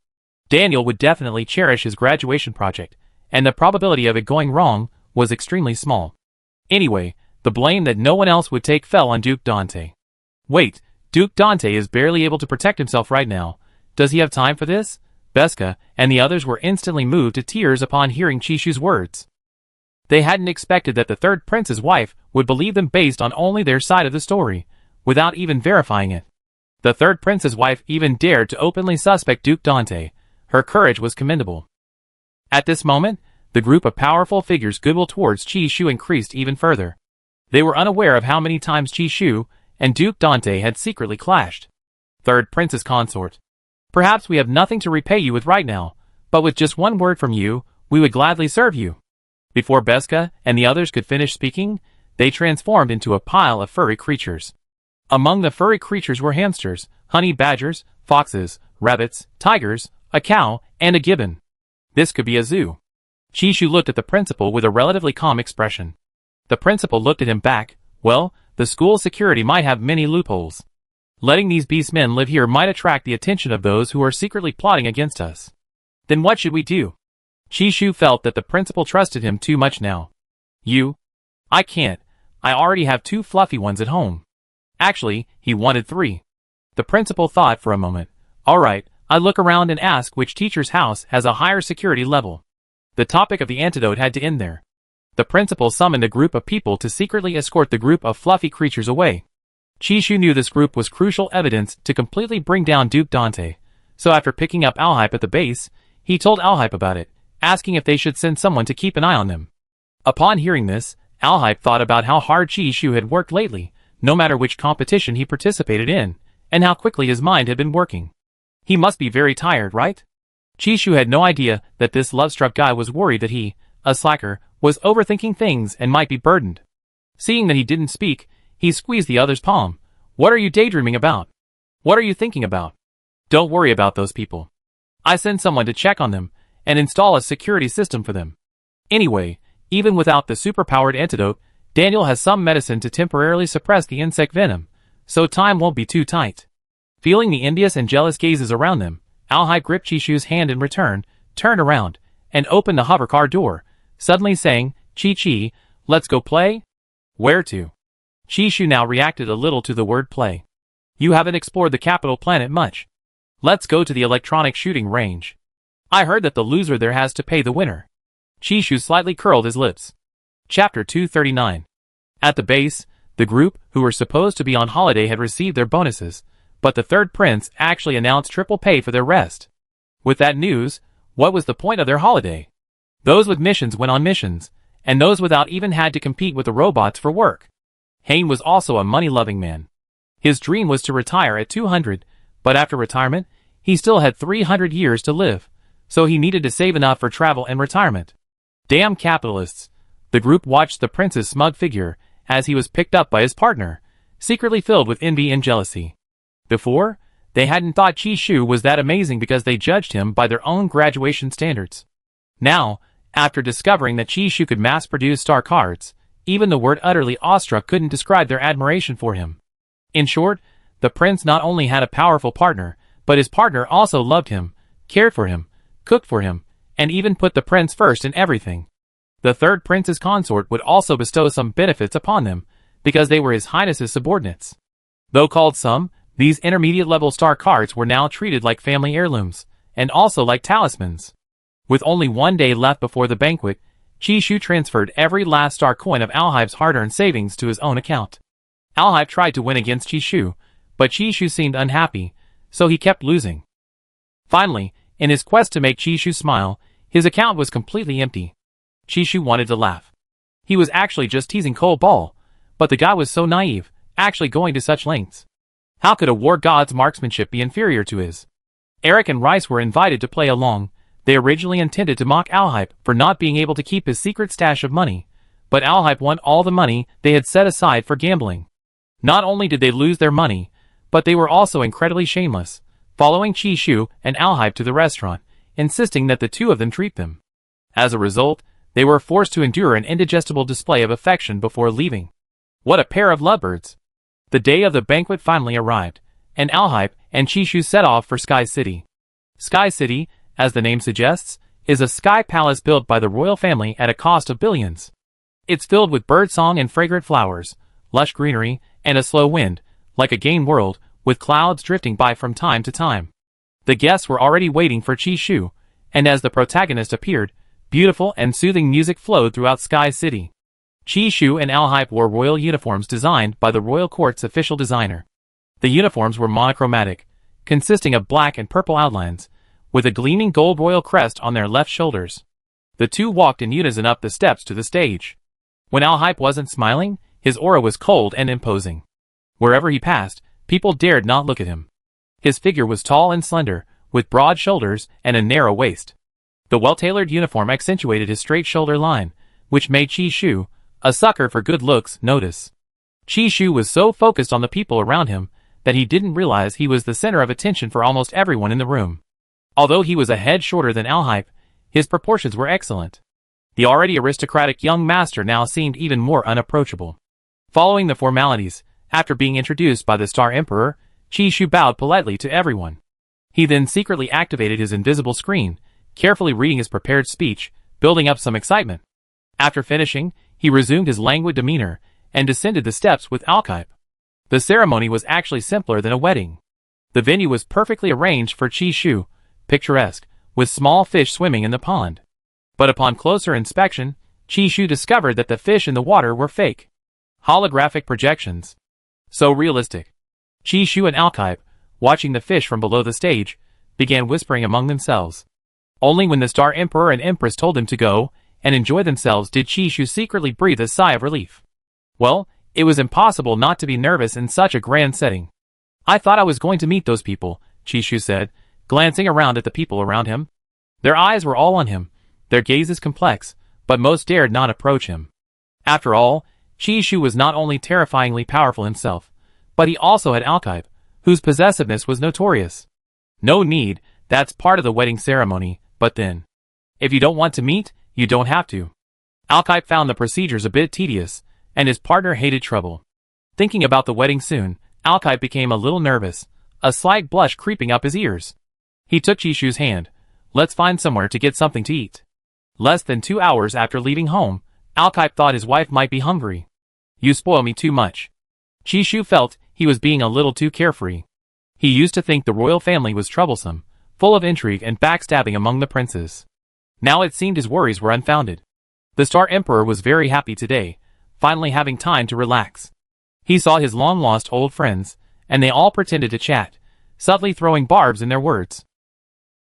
Daniel would definitely cherish his graduation project, and the probability of it going wrong was extremely small. Anyway, the blame that no one else would take fell on Duke Dante. Wait, Duke Dante is barely able to protect himself right now. Does he have time for this? Beska and the others were instantly moved to tears upon hearing Chishu's words. They hadn't expected that the 3rd Prince's wife would believe them based on only their side of the story, without even verifying it. The 3rd Prince's wife even dared to openly suspect Duke Dante, Her courage was commendable. At this moment, the group of powerful figures' goodwill towards Qi Shu increased even further. They were unaware of how many times Qi Shu and Duke Dante had secretly clashed. Third Prince's Consort. Perhaps we have nothing to repay you with right now, but with just one word from you, we would gladly serve you. Before Beska and the others could finish speaking, they transformed into a pile of furry creatures. Among the furry creatures were hamsters, honey badgers, foxes, rabbits, tigers, a cow, and a gibbon. This could be a zoo. Qi Shu looked at the principal with a relatively calm expression. The principal looked at him back. Well, the school security might have many loopholes. Letting these beast men live here might attract the attention of those who are secretly plotting against us. Then what should we do? Qi Shu felt that the principal trusted him too much now. I can't. I already have 2 fluffy ones at home. Actually, he wanted 3. The principal thought for a moment. Alright, I look around and ask which teacher's house has a higher security level. The topic of the antidote had to end there. The principal summoned a group of people to secretly escort the group of fluffy creatures away. Qi Shu knew this group was crucial evidence to completely bring down Duke Dante, so after picking up Alhype at the base, he told Alhype about it, asking if they should send someone to keep an eye on them. Upon hearing this, Alhype thought about how hard Qi Shu had worked lately, no matter which competition he participated in, and how quickly his mind had been working. He must be very tired, right? Qi Shu had no idea that this love-struck guy was worried that he, a slacker, was overthinking things and might be burdened. Seeing that he didn't speak, he squeezed the other's palm. What are you daydreaming about? What are you thinking about? Don't worry about those people. I send someone to check on them and install a security system for them. Anyway, even without the superpowered antidote, Daniel has some medicine to temporarily suppress the insect venom, so time won't be too tight. Feeling the envious and jealous gazes around them, Alhype gripped Qi Shu's hand in return, turned around, and opened the hovercar door, suddenly saying, Qi, let's go play? Where to? Qi Shu now reacted a little to the word play. You haven't explored the capital planet much. Let's go to the electronic shooting range. I heard that the loser there has to pay the winner. Qi Shu slightly curled his lips. Chapter 239. At the base, the group, who were supposed to be on holiday, had received their bonuses, but the third prince actually announced triple pay for their rest. With that news, what was the point of their holiday? Those with missions went on missions, and those without even had to compete with the robots for work. Hayne was also a money-loving man. His dream was to retire at 200, but after retirement, he still had 300 years to live, so he needed to save enough for travel and retirement. Damn capitalists! The group watched the prince's smug figure as he was picked up by his partner, secretly filled with envy and jealousy. Before, they hadn't thought Qi Shu was that amazing because they judged him by their own graduation standards. Now, after discovering that Qi Shu could mass-produce star cards, even the word utterly awestruck couldn't describe their admiration for him. In short, the prince not only had a powerful partner, but his partner also loved him, cared for him, cooked for him, and even put the prince first in everything. The third prince's consort would also bestow some benefits upon them, because they were His Highness's subordinates. Though called some, these intermediate-level star cards were now treated like family heirlooms, and also like talismans. With only 1 day left before the banquet, Qi Shu transferred every last star coin of Alhype's hard-earned savings to his own account. Alhype tried to win against Qi Shu, but Qi Shu seemed unhappy, so he kept losing. Finally, in his quest to make Qi Shu smile, his account was completely empty. Qi Shu wanted to laugh. He was actually just teasing Cole Ball, but the guy was so naive, actually going to such lengths. How could a war god's marksmanship be inferior to his? Eric and Rice were invited to play along. They originally intended to mock Alhype for not being able to keep his secret stash of money, but Alhype won all the money they had set aside for gambling. Not only did they lose their money, but they were also incredibly shameless, following Qi Shu and Alhype to the restaurant, insisting that the two of them treat them. As a result, they were forced to endure an indigestible display of affection before leaving. What a pair of lovebirds! The day of the banquet finally arrived, and Alhype and Qi Shu set off for Sky City. Sky City, as the name suggests, is a sky palace built by the royal family at a cost of billions. It's filled with birdsong and fragrant flowers, lush greenery, and a slow wind, like a game world, with clouds drifting by from time to time. The guests were already waiting for Qi Shu, and as the protagonist appeared, beautiful and soothing music flowed throughout Sky City. Qi Shu and Alhype wore royal uniforms designed by the royal court's official designer. The uniforms were monochromatic, consisting of black and purple outlines, with a gleaming gold royal crest on their left shoulders. The two walked in unison up the steps to the stage. When Alhype wasn't smiling, his aura was cold and imposing. Wherever he passed, people dared not look at him. His figure was tall and slender, with broad shoulders and a narrow waist. The well-tailored uniform accentuated his straight shoulder line, which made Qi Shu, a sucker for good looks, notice. Qi Shu was so focused on the people around him that he didn't realize he was the center of attention for almost everyone in the room. Although he was a head shorter than Alhype, his proportions were excellent. The already aristocratic young master now seemed even more unapproachable. Following the formalities, after being introduced by the Star Emperor, Qi Shu bowed politely to everyone. He then secretly activated his invisible screen, carefully reading his prepared speech, building up some excitement. After finishing, he resumed his languid demeanor and descended the steps with Alhype. The ceremony was actually simpler than a wedding. The venue was perfectly arranged for Qi Shu, picturesque, with small fish swimming in the pond. But upon closer inspection, Qi Shu discovered that the fish in the water were fake. Holographic projections. So realistic. Qi Shu and Alhype, watching the fish from below the stage, began whispering among themselves. Only when the Star Emperor and Empress told them to go and enjoy themselves did Qi Shu secretly breathe a sigh of relief. Well, it was impossible not to be nervous in such a grand setting. I thought I was going to meet those people, Qi Shu said, glancing around at the people around him. Their eyes were all on him, their gazes complex, but most dared not approach him. After all, Qi Shu was not only terrifyingly powerful himself, but he also had Alhype, whose possessiveness was notorious. No need, that's part of the wedding ceremony, but then. If you don't want to meet, you don't have to. Alhype found the procedures a bit tedious, and his partner hated trouble. Thinking about the wedding soon, Alhype became a little nervous, a slight blush creeping up his ears. He took Qi Shu's hand. Let's find somewhere to get something to eat. Less than 2 hours after leaving home, Alhype thought his wife might be hungry. You spoil me too much. Qi Shu felt he was being a little too carefree. He used to think the royal family was troublesome, full of intrigue and backstabbing among the princes. Now it seemed his worries were unfounded. The Star Emperor was very happy today, finally having time to relax. He saw his long-lost old friends, and they all pretended to chat, subtly throwing barbs in their words.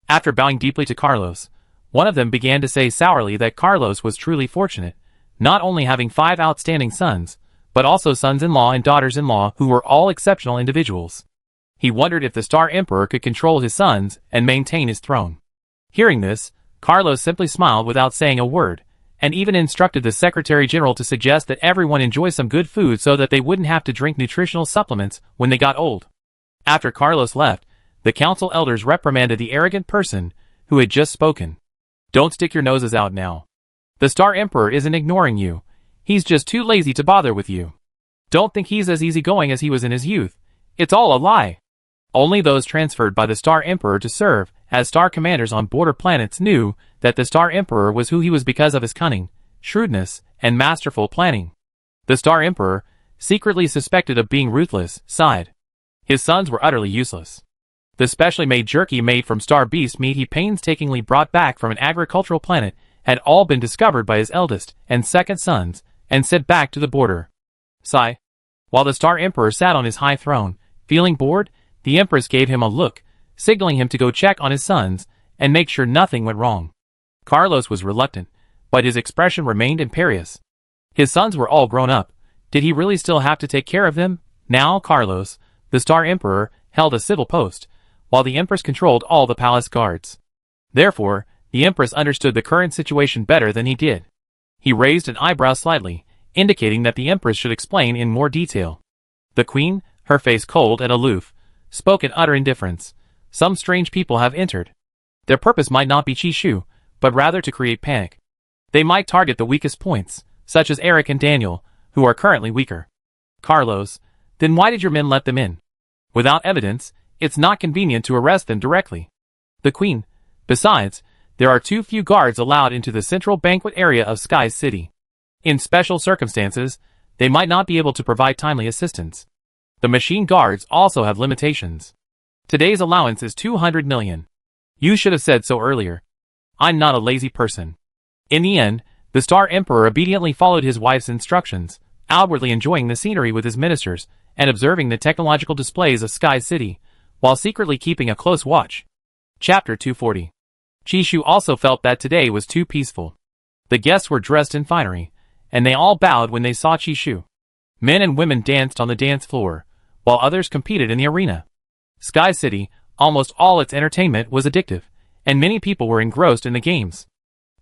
After bowing deeply to Carlos, one of them began to say sourly that Carlos was truly fortunate, not only having 5 outstanding sons, but also sons-in-law and daughters-in-law who were all exceptional individuals. He wondered if the Star Emperor could control his sons and maintain his throne. Hearing this, Carlos simply smiled without saying a word, and even instructed the Secretary General to suggest that everyone enjoy some good food so that they wouldn't have to drink nutritional supplements when they got old. After Carlos left, the council elders reprimanded the arrogant person who had just spoken. Don't stick your noses out now. The Star Emperor isn't ignoring you. He's just too lazy to bother with you. Don't think he's as easygoing as he was in his youth. It's all a lie. Only those transferred by the Star Emperor to serve as star commanders on border planets knew that the Star Emperor was who he was because of his cunning, shrewdness, and masterful planning. The Star Emperor, secretly suspected of being ruthless, sighed. His sons were utterly useless. The specially made jerky made from star beast meat he painstakingly brought back from an agricultural planet had all been discovered by his eldest and second sons and sent back to the border. Sigh. While the Star Emperor sat on his high throne, feeling bored, the Empress gave him a look, signaling him to go check on his sons and make sure nothing went wrong. Carlos was reluctant, but his expression remained imperious. His sons were all grown up. Did he really still have to take care of them? Now Carlos, the Star Emperor, held a civil post, while the Empress controlled all the palace guards. Therefore, the Empress understood the current situation better than he did. He raised an eyebrow slightly, indicating that the Empress should explain in more detail. The Queen, her face cold and aloof, spoke in utter indifference. Some strange people have entered. Their purpose might not be Qi Shu, but rather to create panic. They might target the weakest points, such as Eric and Daniel, who are currently weaker. Carlos, then why did your men let them in? Without evidence, it's not convenient to arrest them directly. The Queen, besides, there are too few guards allowed into the central banquet area of Sky City. In special circumstances, they might not be able to provide timely assistance. The machine guards also have limitations. Today's allowance is 200 million. You should have said so earlier. I'm not a lazy person. In the end, the Star Emperor obediently followed his wife's instructions, outwardly enjoying the scenery with his ministers and observing the technological displays of Sky City, while secretly keeping a close watch. Chapter 240. Chishu also felt that today was too peaceful. The guests were dressed in finery, and they all bowed when they saw Chishu. Men and women danced on the dance floor, while others competed in the arena. Sky City, almost all its entertainment was addictive, and many people were engrossed in the games.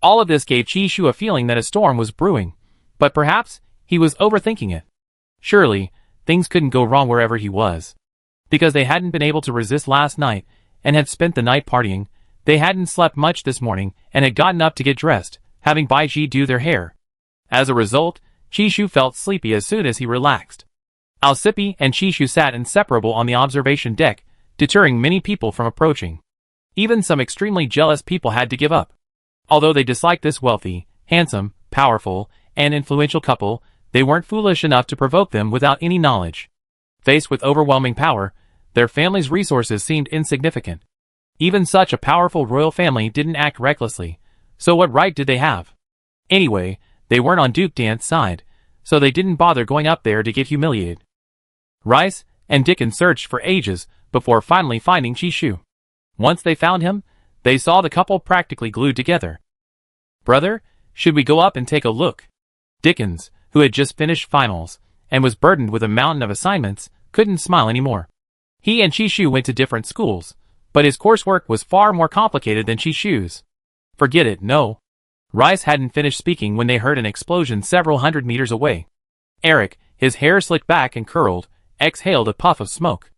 All of this gave Chishu a feeling that a storm was brewing, but perhaps he was overthinking it. Surely, things couldn't go wrong wherever he was. Because they hadn't been able to resist last night, and had spent the night partying, they hadn't slept much this morning and had gotten up to get dressed, having Baiji do their hair. As a result, Chishu felt sleepy as soon as he relaxed. Alcippe and Chishu sat inseparable on the observation deck, deterring many people from approaching. Even some extremely jealous people had to give up. Although they disliked this wealthy, handsome, powerful, and influential couple, they weren't foolish enough to provoke them without any knowledge. Faced with overwhelming power, their family's resources seemed insignificant. Even such a powerful royal family didn't act recklessly, so what right did they have? Anyway, they weren't on Duke Dance's side, so they didn't bother going up there to get humiliated. Rice and Dickon searched for ages before finally finding Chishu. Once they found him, they saw the couple practically glued together. "Brother, should we go up and take a look?" Dickens, who had just finished finals, and was burdened with a mountain of assignments, couldn't smile anymore. He and Chishu went to different schools, but his coursework was far more complicated than Chishu's. "Forget it, no." Rice hadn't finished speaking when they heard an explosion several hundred meters away. Eric, his hair slicked back and curled, exhaled a puff of smoke.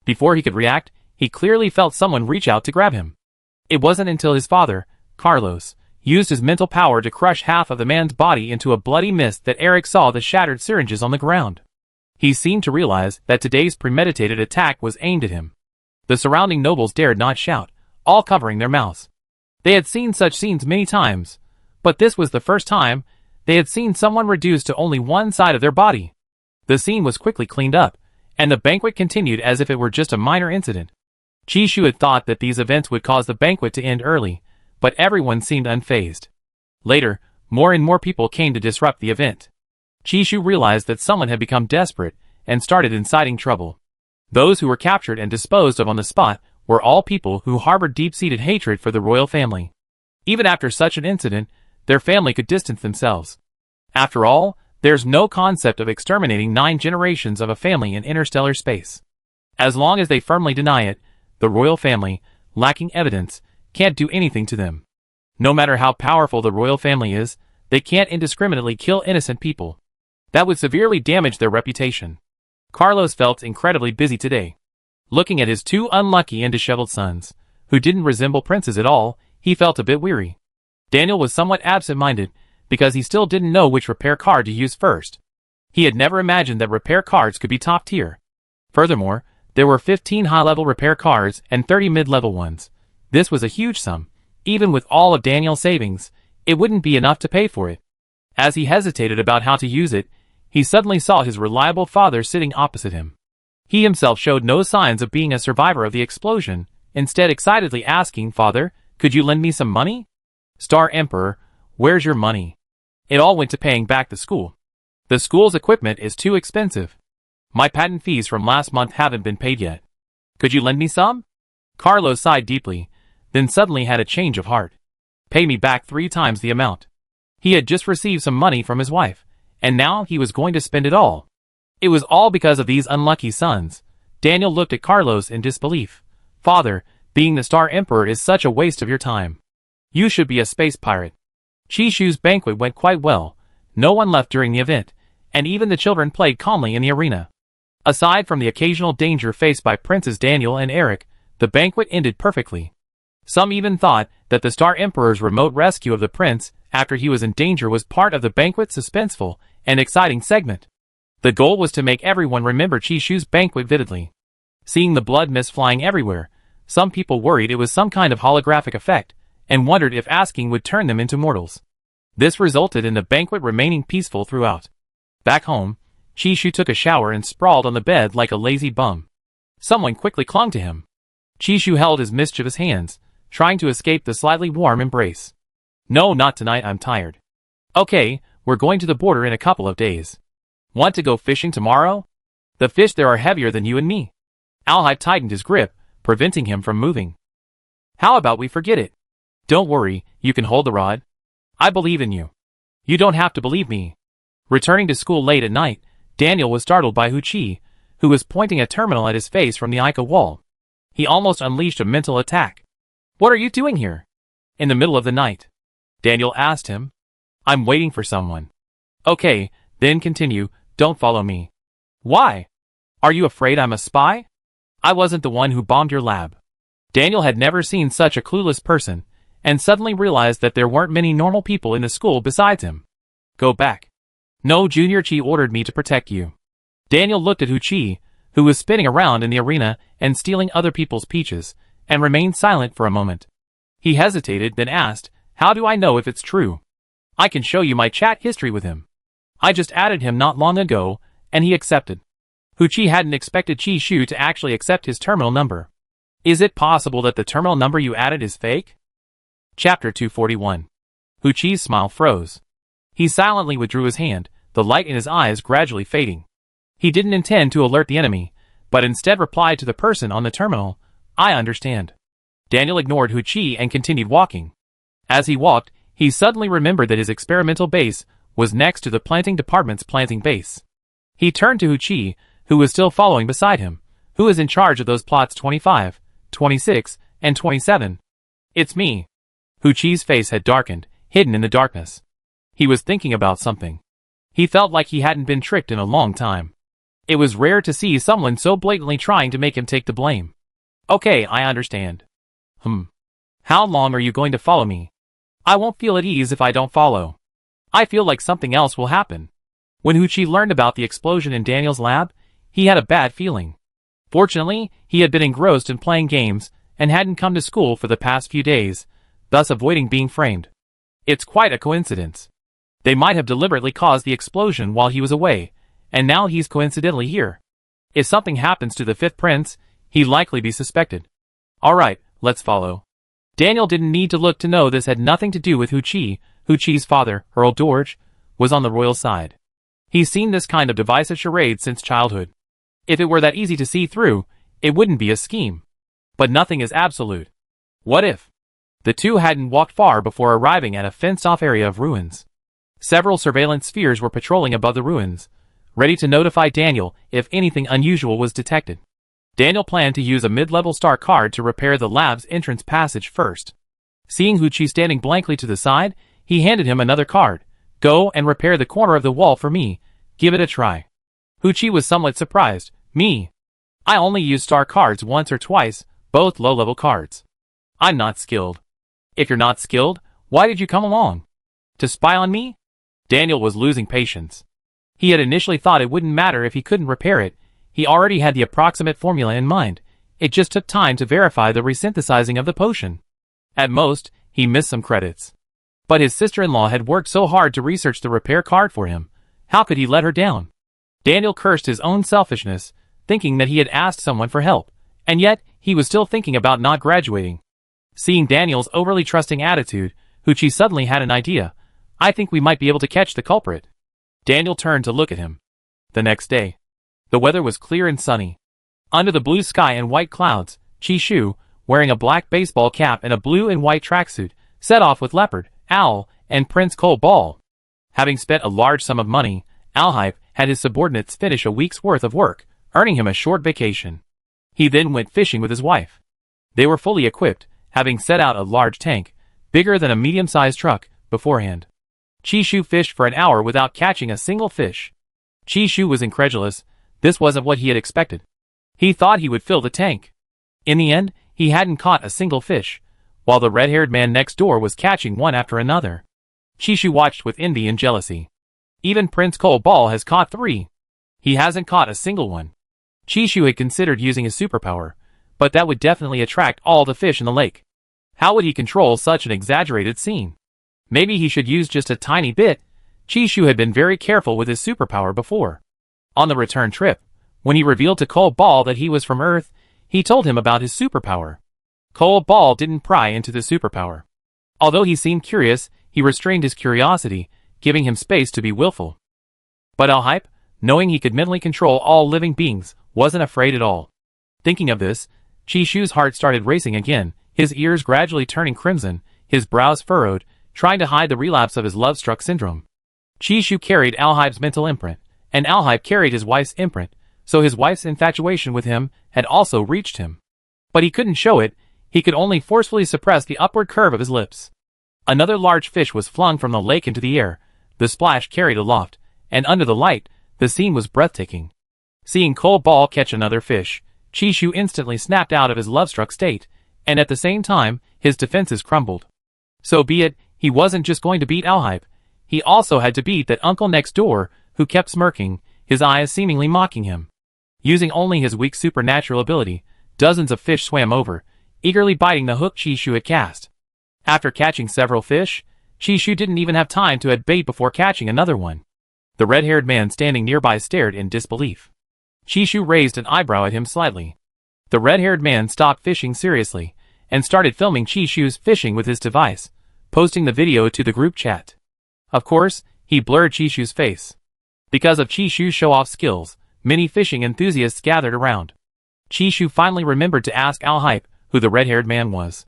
Before he could react, he clearly felt someone reach out to grab him. It wasn't until his father, Carlos, used his mental power to crush half of the man's body into a bloody mist that Eric saw the shattered syringes on the ground. He seemed to realize that today's premeditated attack was aimed at him. The surrounding nobles dared not shout, all covering their mouths. They had seen such scenes many times, but this was the first time they had seen someone reduced to only one side of their body. The scene was quickly cleaned up, and the banquet continued as if it were just a minor incident. Chishu had thought that these events would cause the banquet to end early, but everyone seemed unfazed. Later, more and more people came to disrupt the event. Chishu realized that someone had become desperate and started inciting trouble. Those who were captured and disposed of on the spot were all people who harbored deep-seated hatred for the royal family. Even after such an incident, their family could distance themselves. After all, there's no concept of exterminating 9 generations of a family in interstellar space. As long as they firmly deny it, the royal family, lacking evidence, can't do anything to them. No matter how powerful the royal family is, they can't indiscriminately kill innocent people. That would severely damage their reputation. Carlos felt incredibly busy today. Looking at his 2 unlucky and disheveled sons, who didn't resemble princes at all, he felt a bit weary. Daniel was somewhat absent-minded, because he still didn't know which repair card to use first. He had never imagined that repair cards could be top tier. Furthermore, there were 15 high-level repair cards and 30 mid-level ones. This was a huge sum. Even with all of Daniel's savings, it wouldn't be enough to pay for it. As he hesitated about how to use it, he suddenly saw his reliable father sitting opposite him. He himself showed no signs of being a survivor of the explosion, instead excitedly asking, "Father, could you lend me some money?" "Star Emperor, where's your money? It all went to paying back the school. The school's equipment is too expensive. My patent fees from last month haven't been paid yet. Could you lend me some?" Carlos sighed deeply, then suddenly had a change of heart. "Pay me back 3 times the amount." He had just received some money from his wife, and now he was going to spend it all. It was all because of these unlucky sons. Daniel looked at Carlos in disbelief. "Father, being the Star Emperor is such a waste of your time. You should be a space pirate." Chishu's banquet went quite well. No one left during the event, and even the children played calmly in the arena. Aside from the occasional danger faced by Princes Daniel and Eric, the banquet ended perfectly. Some even thought that the Star Emperor's remote rescue of the prince after he was in danger was part of the banquet's suspenseful and exciting segment. The goal was to make everyone remember Chishu's banquet vividly. Seeing the blood mist flying everywhere, some people worried it was some kind of holographic effect, and wondered if asking would turn them into mortals. This resulted in the banquet remaining peaceful throughout. Back home, Chishu took a shower and sprawled on the bed like a lazy bum. Someone quickly clung to him. Chishu held his mischievous hands, trying to escape the slightly warm embrace. "No, not tonight, I'm tired." "Okay, we're going to the border in a couple of days. Want to go fishing tomorrow? The fish there are heavier than you and me." Alhai tightened his grip, preventing him from moving. How about we forget it? Don't worry, you can hold the rod. I believe in you. You don't have to believe me. Returning to school late at night, Daniel was startled by Hu-Chi, who was pointing a terminal at his face from the Ica wall. He almost unleashed a mental attack. What are you doing here? In the middle of the night. Daniel asked him. I'm waiting for someone. Okay, then continue, don't follow me. Why? Are you afraid I'm a spy? I wasn't the one who bombed your lab. Daniel had never seen such a clueless person, and suddenly realized that there weren't many normal people in the school besides him. Go back. No, Junior Chi ordered me to protect you. Daniel looked at Hu-Chi, who was spinning around in the arena and stealing other people's peaches, and remained silent for a moment. He hesitated, then asked, how do I know if it's true? I can show you my chat history with him. I just added him not long ago, and he accepted. Hu-Chi hadn't expected Chi-Shu to actually accept his terminal number. Is it possible that the terminal number you added is fake? Chapter 241. Hu-Chi's smile froze. He silently withdrew his hand, the light in his eyes gradually fading. He didn't intend to alert the enemy, but instead replied to the person on the terminal, I understand. Daniel ignored Hu-Chi and continued walking. As he walked, he suddenly remembered that his experimental base was next to the planting department's planting base. He turned to Hu-Chi, who was still following beside him. Who is in charge of those plots 25, 26, and 27? It's me. Hu-Chi's face had darkened, hidden in the darkness. He was thinking about something. He felt like he hadn't been tricked in a long time. It was rare to see someone so blatantly trying to make him take the blame. Okay, I understand. How long are you going to follow me? I won't feel at ease if I don't follow. I feel like something else will happen. When Hu-Chi learned about the explosion in Daniel's lab, he had a bad feeling. Fortunately, he had been engrossed in playing games and hadn't come to school for the past few days, thus avoiding being framed. It's quite a coincidence. They might have deliberately caused the explosion while he was away, and now he's coincidentally here. If something happens to the fifth prince, he'd likely be suspected. Alright, let's follow. Daniel didn't need to look to know this had nothing to do with Hu-Chi. Hu-Chi's father, Earl Dorge, was on the royal side. He's seen this kind of divisive charade since childhood. If it were that easy to see through, it wouldn't be a scheme. But nothing is absolute. What if? The two hadn't walked far before arriving at a fenced-off area of ruins. Several surveillance spheres were patrolling above the ruins, ready to notify Daniel if anything unusual was detected. Daniel planned to use a mid-level star card to repair the lab's entrance passage first. Seeing Hu-Chi standing blankly to the side, he handed him another card. Go and repair the corner of the wall for me. Give it a try. Hu-Chi was somewhat surprised. Me? I only use star cards once or twice, both low-level cards. I'm not skilled. If you're not skilled, why did you come along? To spy on me? Daniel was losing patience. He had initially thought it wouldn't matter if he couldn't repair it. He already had the approximate formula in mind. It just took time to verify the resynthesizing of the potion. At most, he missed some credits. But his sister-in-law had worked so hard to research the repair card for him. How could he let her down? Daniel cursed his own selfishness, thinking that he had asked someone for help, and yet he was still thinking about not graduating. Seeing Daniel's overly trusting attitude, Hu-Chi suddenly had an idea. I think we might be able to catch the culprit. Daniel turned to look at him. The next day, the weather was clear and sunny. Under the blue sky and white clouds, Chi-Shu, wearing a black baseball cap and a blue and white tracksuit, set off with Leopard, Owl, and Prince Cole Ball. Having spent a large sum of money, Alhype had his subordinates finish a week's worth of work, earning him a short vacation. He then went fishing with his wife. They were fully equipped, having set out a large tank, bigger than a medium-sized truck, beforehand. Chi-Shu fished for an hour without catching a single fish. Chi-Shu was incredulous. This wasn't what he had expected. He thought he would fill the tank. In the end, he hadn't caught a single fish, while the red-haired man next door was catching one after another. Chi-Shu watched with envy and jealousy. Even Prince Cole Ball has caught 3. He hasn't caught a single one. Chi-Shu had considered using his superpower, but that would definitely attract all the fish in the lake. How would he control such an exaggerated scene? Maybe he should use just a tiny bit. Chi-Shu had been very careful with his superpower before. On the return trip, when he revealed to Cole Ball that he was from Earth, he told him about his superpower. Cole Ball didn't pry into the superpower. Although he seemed curious, he restrained his curiosity, giving him space to be willful. But Alhype, knowing he could mentally control all living beings, wasn't afraid at all. Thinking of this, Chi-Shu's heart started racing again. his ears gradually turning crimson, his brows furrowed, trying to hide the relapse of his love-struck syndrome. Chishu carried Alhype's mental imprint, and Alhype carried his wife's imprint, so his wife's infatuation with him had also reached him. But he couldn't show it, he could only forcefully suppress the upward curve of his lips. Another large fish was flung from the lake into the air, the splash carried aloft, and under the light, the scene was breathtaking. Seeing Cole Ball catch another fish, Chishu instantly snapped out of his love-struck state, and at the same time, his defenses crumbled. So be it, he wasn't just going to beat Alhype, he also had to beat that uncle next door, who kept smirking, his eyes seemingly mocking him. Using only his weak supernatural ability, dozens of fish swam over, eagerly biting the hook Chishu had cast. After catching several fish, Chishu didn't even have time to add bait before catching another one. The red-haired man standing nearby stared in disbelief. Chishu raised an eyebrow at him slightly. The red-haired man stopped fishing seriously, and started filming Chishu's fishing with his device, posting the video to the group chat. Of course, he blurred Chishu's face. Because of Chishu's show-off skills, many fishing enthusiasts gathered around. Chishu finally remembered to ask Alhype who the red-haired man was.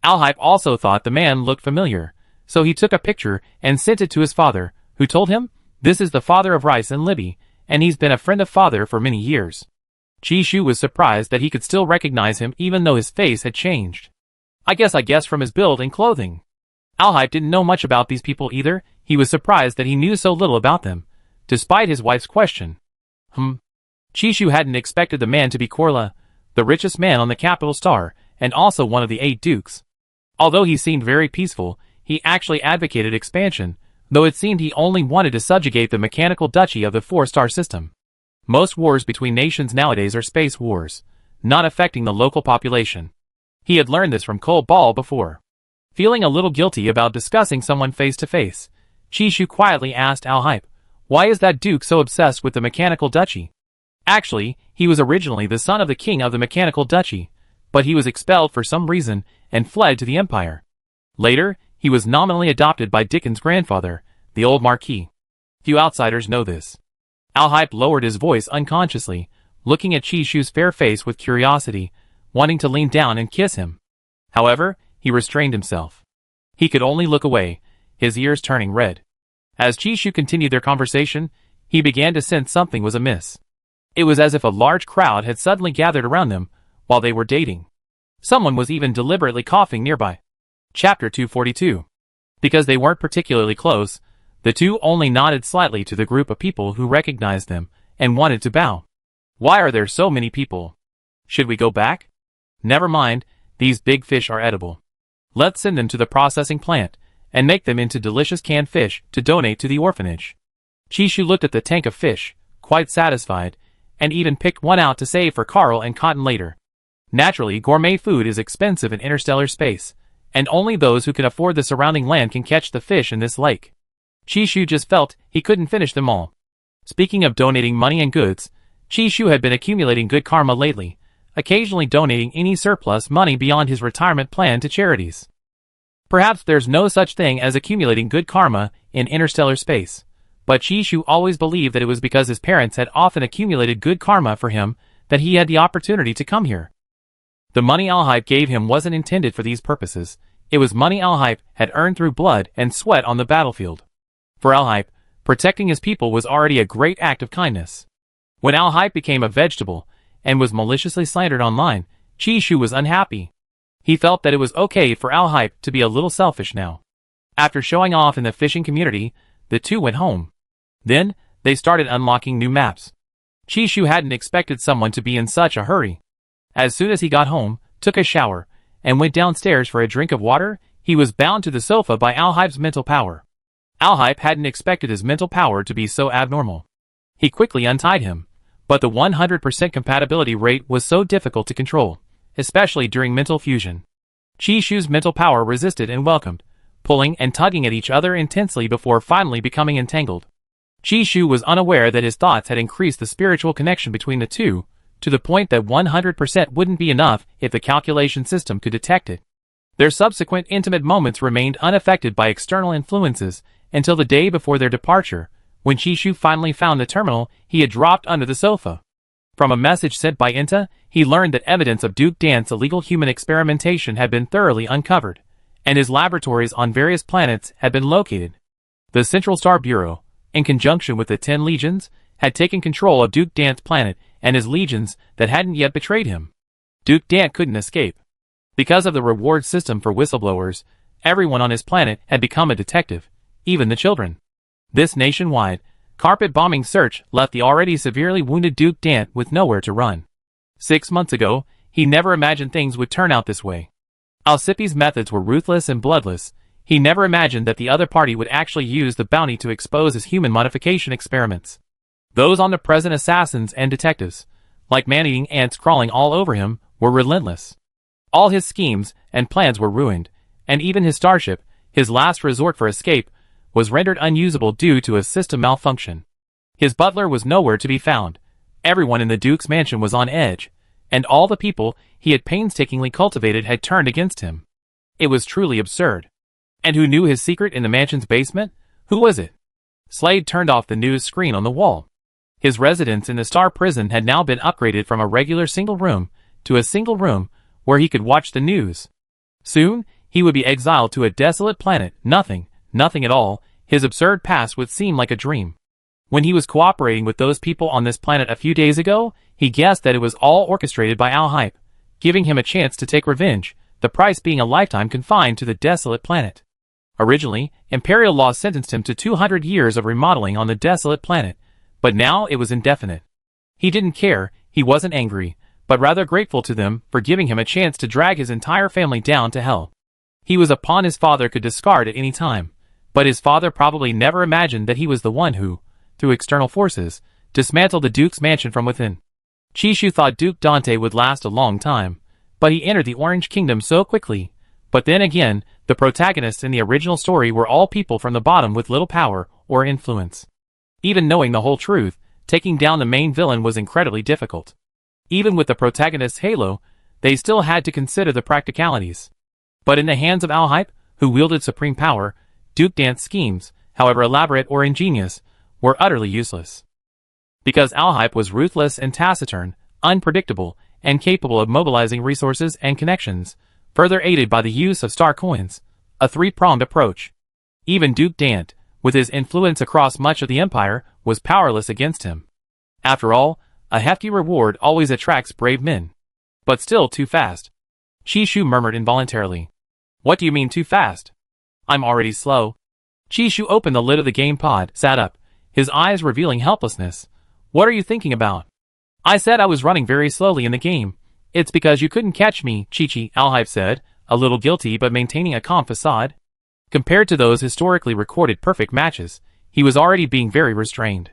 Alhype also thought the man looked familiar, so he took a picture and sent it to his father, who told him, "This is the father of Rice and Libby, and he's been a friend of father for many years." Chishu was surprised that he could still recognize him even though his face had changed. I guess from his build and clothing. Alhype didn't know much about these people either, he was surprised that he knew so little about them, despite his wife's question. Chishu hadn't expected the man to be Korla, the richest man on the capital star, and also one of the 8 dukes. Although he seemed very peaceful, he actually advocated expansion, though it seemed he only wanted to subjugate the mechanical duchy of the 4-star system. Most wars between nations nowadays are space wars, not affecting the local population. He had learned this from Cole Ball before. Feeling a little guilty about discussing someone face to face, Chishu quietly asked Alhype, "Why is that duke so obsessed with the mechanical duchy?" Actually, he was originally the son of the king of the mechanical duchy, but he was expelled for some reason and fled to the empire. Later, he was nominally adopted by Dickon's grandfather, the old Marquis. Few outsiders know this. Alhype lowered his voice unconsciously, looking at Chishu's fair face with curiosity, wanting to lean down and kiss him. However, he restrained himself. He could only look away, his ears turning red. As Chishu continued their conversation, he began to sense something was amiss. It was as if a large crowd had suddenly gathered around them while they were dating. Someone was even deliberately coughing nearby. Chapter 242. Because they weren't particularly close, the two only nodded slightly to the group of people who recognized them and wanted to bow. "Why are there so many people? Should we go back?" "Never mind, these big fish are edible. Let's send them to the processing plant and make them into delicious canned fish to donate to the orphanage." Chishu looked at the tank of fish, quite satisfied, and even picked one out to save for Carl and Cotton later. Naturally, gourmet food is expensive in interstellar space, and only those who can afford the surrounding land can catch the fish in this lake. Chishu just felt he couldn't finish them all. Speaking of donating money and goods, Chishu had been accumulating good karma lately, occasionally donating any surplus money beyond his retirement plan to charities. Perhaps there's no such thing as accumulating good karma in interstellar space, but Chishu always believed that it was because his parents had often accumulated good karma for him that he had the opportunity to come here. The money Alhype gave him wasn't intended for these purposes, it was money Alhype had earned through blood and sweat on the battlefield. For Alhype, protecting his people was already a great act of kindness. When Alhype became a vegetable, and was maliciously slandered online, Chishu was unhappy. He felt that it was okay for Alhype to be a little selfish now. After showing off in the fishing community, the two went home. Then, they started unlocking new maps. Chishu hadn't expected someone to be in such a hurry. As soon as he got home, took a shower, and went downstairs for a drink of water, he was bound to the sofa by Alhype's mental power. Alhype hadn't expected his mental power to be so abnormal. He quickly untied him, but the 100% compatibility rate was so difficult to control, especially during mental fusion. Chishu's mental power resisted and welcomed, pulling and tugging at each other intensely before finally becoming entangled. Chishu was unaware that his thoughts had increased the spiritual connection between the two, to the point that 100% wouldn't be enough if the calculation system could detect it. Their subsequent intimate moments remained unaffected by external influences until the day before their departure, when Chishu finally found the terminal he had dropped under the sofa. From a message sent by Inta, he he learned that evidence of Duke Dant's illegal human experimentation had been thoroughly uncovered, and his laboratories on various planets had been located. The Central Star Bureau, in conjunction with the 10 legions, had taken control of Duke Dant's planet and his legions that hadn't yet betrayed him. Duke Dant couldn't escape. Because of the reward system for whistleblowers, everyone on his planet had become a detective, even the children. This nationwide, carpet-bombing search left the already severely wounded Duke Dant with nowhere to run. 6 months ago, he never imagined things would turn out this way. Alcipi's methods were ruthless and bloodless. He never imagined that the other party would actually use the bounty to expose his human modification experiments. Those omnipresent assassins and detectives, like man-eating ants crawling all over him, were relentless. All his schemes and plans were ruined, and even his starship, his last resort for escape, was rendered unusable due to a system malfunction. His butler was nowhere to be found. Everyone in the Duke's mansion was on edge, and all the people he had painstakingly cultivated had turned against him. It was truly absurd. And who knew his secret in the mansion's basement? Who was it? Slade turned off the news screen on the wall. His residence in the Star Prison had now been upgraded from a regular single room to a single room where he could watch the news. Soon, he would be exiled to a desolate planet. Nothing at all. His absurd past would seem like a dream. When he was cooperating with those people on this planet a few days ago, he guessed that it was all orchestrated by Al-Hype, giving him a chance to take revenge, the price being a lifetime confined to the desolate planet. Originally, Imperial law sentenced him to 200 years of remodeling on the desolate planet, but now it was indefinite. He didn't care, he wasn't angry, but rather grateful to them for giving him a chance to drag his entire family down to hell. He was a pawn his father could discard at any time, but his father probably never imagined that he was the one who, through external forces, dismantled the Duke's mansion from within. Chishu thought Duke Dante would last a long time, but he entered the Orange Kingdom so quickly. But then again, the protagonists in the original story were all people from the bottom with little power or influence. Even knowing the whole truth, taking down the main villain was incredibly difficult. Even with the protagonist's halo, they still had to consider the practicalities. But in the hands of Al-Hype, who wielded supreme power, Duke Dant's schemes, however elaborate or ingenious, were utterly useless. Because Al-Hype was ruthless and taciturn, unpredictable, and capable of mobilizing resources and connections, further aided by the use of star coins, a three-pronged approach. Even Duke Dant, with his influence across much of the Empire, was powerless against him. After all, a hefty reward always attracts brave men. But still too fast. Chishu murmured involuntarily. What do you mean too fast? I'm already slow. Chishu opened the lid of the game pod, sat up, his eyes revealing helplessness. What are you thinking about? I said I was running very slowly in the game. It's because you couldn't catch me, Chi-Chi, Al-Hype said, a little guilty but maintaining a calm facade. Compared to those historically recorded perfect matches, he was already being very restrained.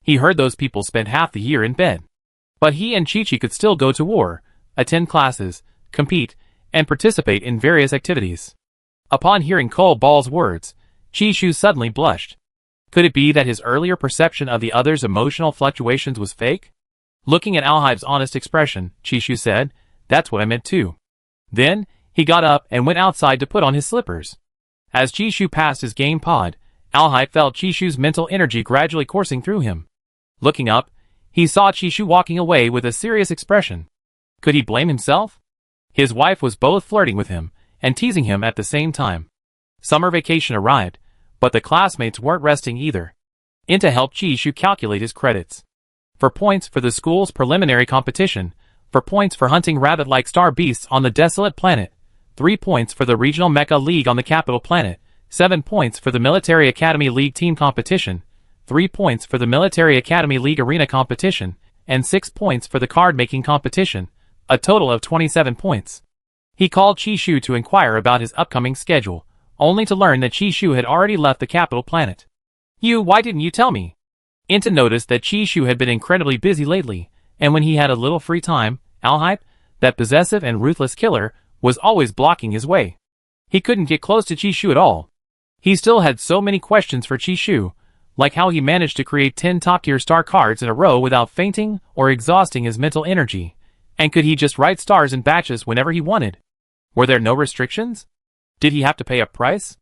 He heard those people spent half the year in bed. But he and Chi-Chi could still go to war, attend classes, compete, and participate in various activities. Upon hearing Cole Ball's words, Chishu suddenly blushed. Could it be that his earlier perception of the other's emotional fluctuations was fake? Looking at Al-Hype's honest expression, Chishu said, That's what I meant too. Then, he got up and went outside to put on his slippers. As Chishu passed his game pod, Al-Hype felt Chishu's mental energy gradually coursing through him. Looking up, he saw Chishu walking away with a serious expression. Could he blame himself? His wife was both flirting with him and teasing him at the same time. Summer vacation arrived, but the classmates weren't resting either. Inta helped Chishu calculate his credits. For points for the school's preliminary competition, for points for hunting rabbit-like star beasts on the desolate planet, 3 points for the Regional Mecha League on the capital planet, 7 points for the Military Academy League team competition, 3 points for the Military Academy League arena competition, and 6 points for the card-making competition, a total of 27 points. He called Chishu to inquire about his upcoming schedule, only to learn that Chishu had already left the capital planet. Why didn't you tell me? Inta noticed that Chishu had been incredibly busy lately, and when he had a little free time, Al-Hype, that possessive and ruthless killer, was always blocking his way. He couldn't get close to Chishu at all. He still had so many questions for Chishu, like how he managed to create 10 top-tier star cards in a row without fainting or exhausting his mental energy, and could he just write stars in batches whenever he wanted? Were there no restrictions? Did he have to pay a price?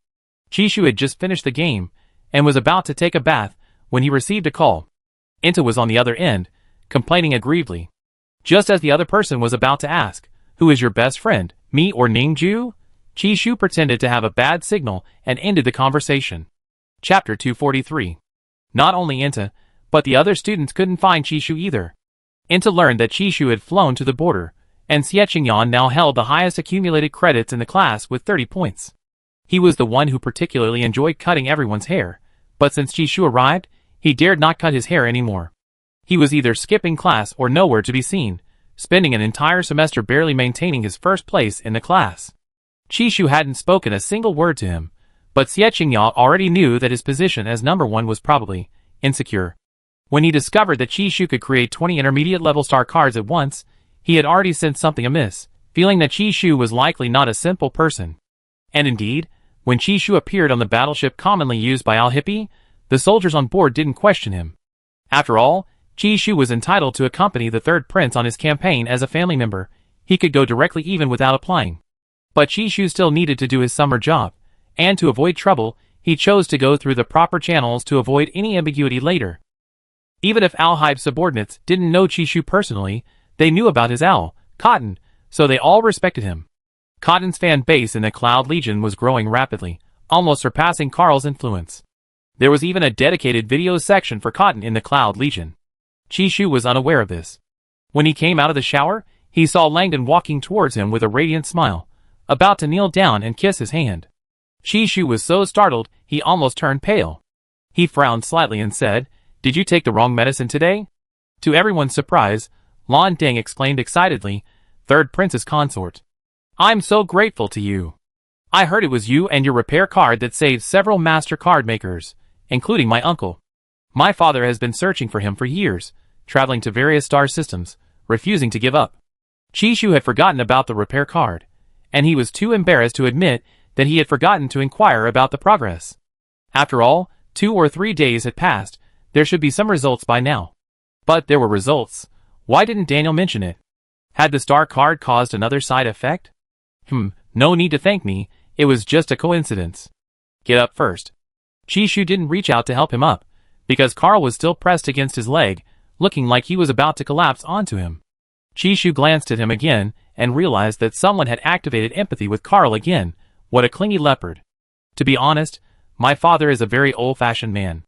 Chishu had just finished the game, and was about to take a bath, when he received a call. Inta was on the other end, complaining aggrievedly. Just as the other person was about to ask, "Who is your best friend, me or Ningju?" Chishu pretended to have a bad signal and ended the conversation. Chapter 243. Not only Inta, but the other students couldn't find Chishu either. Inta learned that Chishu had flown to the border, and Xiechingyan now held the highest accumulated credits in the class with 30 points. He was the one who particularly enjoyed cutting everyone's hair, but since Chishu arrived, he dared not cut his hair anymore. He was either skipping class or nowhere to be seen, spending an entire semester barely maintaining his first place in the class. Chishu hadn't spoken a single word to him, but Xiechingyan already knew that his position as number 1 was probably insecure. When he discovered that Chishu could create 20 intermediate-level star cards at once, he had already sensed something amiss, feeling that Chishu was likely not a simple person. And indeed, when Chishu appeared on the battleship commonly used by Al-Hippie, the soldiers on board didn't question him. After all, Chishu was entitled to accompany the third prince on his campaign as a family member. He could go directly even without applying. But Chishu still needed to do his summer job, and to avoid trouble, he chose to go through the proper channels to avoid any ambiguity later. Even if Al-Hibe's subordinates didn't know Chishu personally, they knew about his owl, Cotton, so they all respected him. Cotton's fan base in the Cloud Legion was growing rapidly, almost surpassing Carl's influence. There was even a dedicated video section for Cotton in the Cloud Legion. Chishu was unaware of this. When he came out of the shower, he saw Langdon walking towards him with a radiant smile, about to kneel down and kiss his hand. Chishu was so startled, he almost turned pale. He frowned slightly and said, "Did you take the wrong medicine today?" To everyone's surprise, Lan Deng exclaimed excitedly, "Third Prince's consort. I'm so grateful to you. I heard it was you and your repair card that saved several master card makers, including my uncle. My father has been searching for him for years, traveling to various star systems, refusing to give up." Chishu had forgotten about the repair card, and he was too embarrassed to admit that he had forgotten to inquire about the progress. After all, 2 or 3 days had passed, there should be some results by now. But there were results. Why didn't Daniel mention it? Had the star card caused another side effect? No need to thank me, it was just a coincidence. Get up first. Chishu didn't reach out to help him up, because Carl was still pressed against his leg, looking like he was about to collapse onto him. Chishu glanced at him again, and realized that someone had activated empathy with Carl again. What a clingy leopard. To be honest, my father is a very old-fashioned man.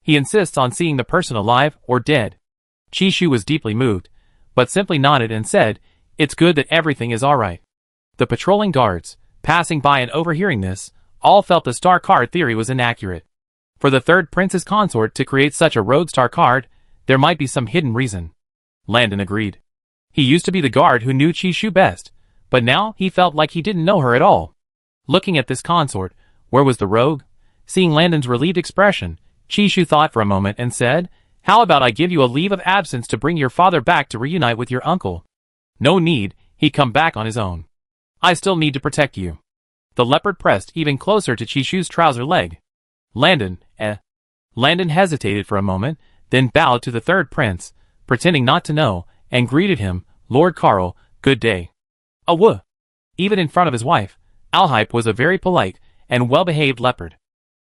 He insists on seeing the person alive or dead. Chishu was deeply moved, but simply nodded and said, "It's good that everything is alright." The patrolling guards, passing by and overhearing this, all felt the star card theory was inaccurate. For the third prince's consort to create such a rogue star card, there might be some hidden reason. Landon agreed. He used to be the guard who knew Chishu best, but now he felt like he didn't know her at all. Looking at this consort, where was the rogue? Seeing Landon's relieved expression, Chishu thought for a moment and said, "How about I give you a leave of absence to bring your father back to reunite with your uncle?" "No need, he'd come back on his own. I still need to protect you." The leopard pressed even closer to Chishu's trouser leg. Landon hesitated for a moment, then bowed to the third prince, pretending not to know, and greeted him, "Lord Carl, good day." Awoo! Even in front of his wife, Al-Hibe was a very polite and well-behaved leopard.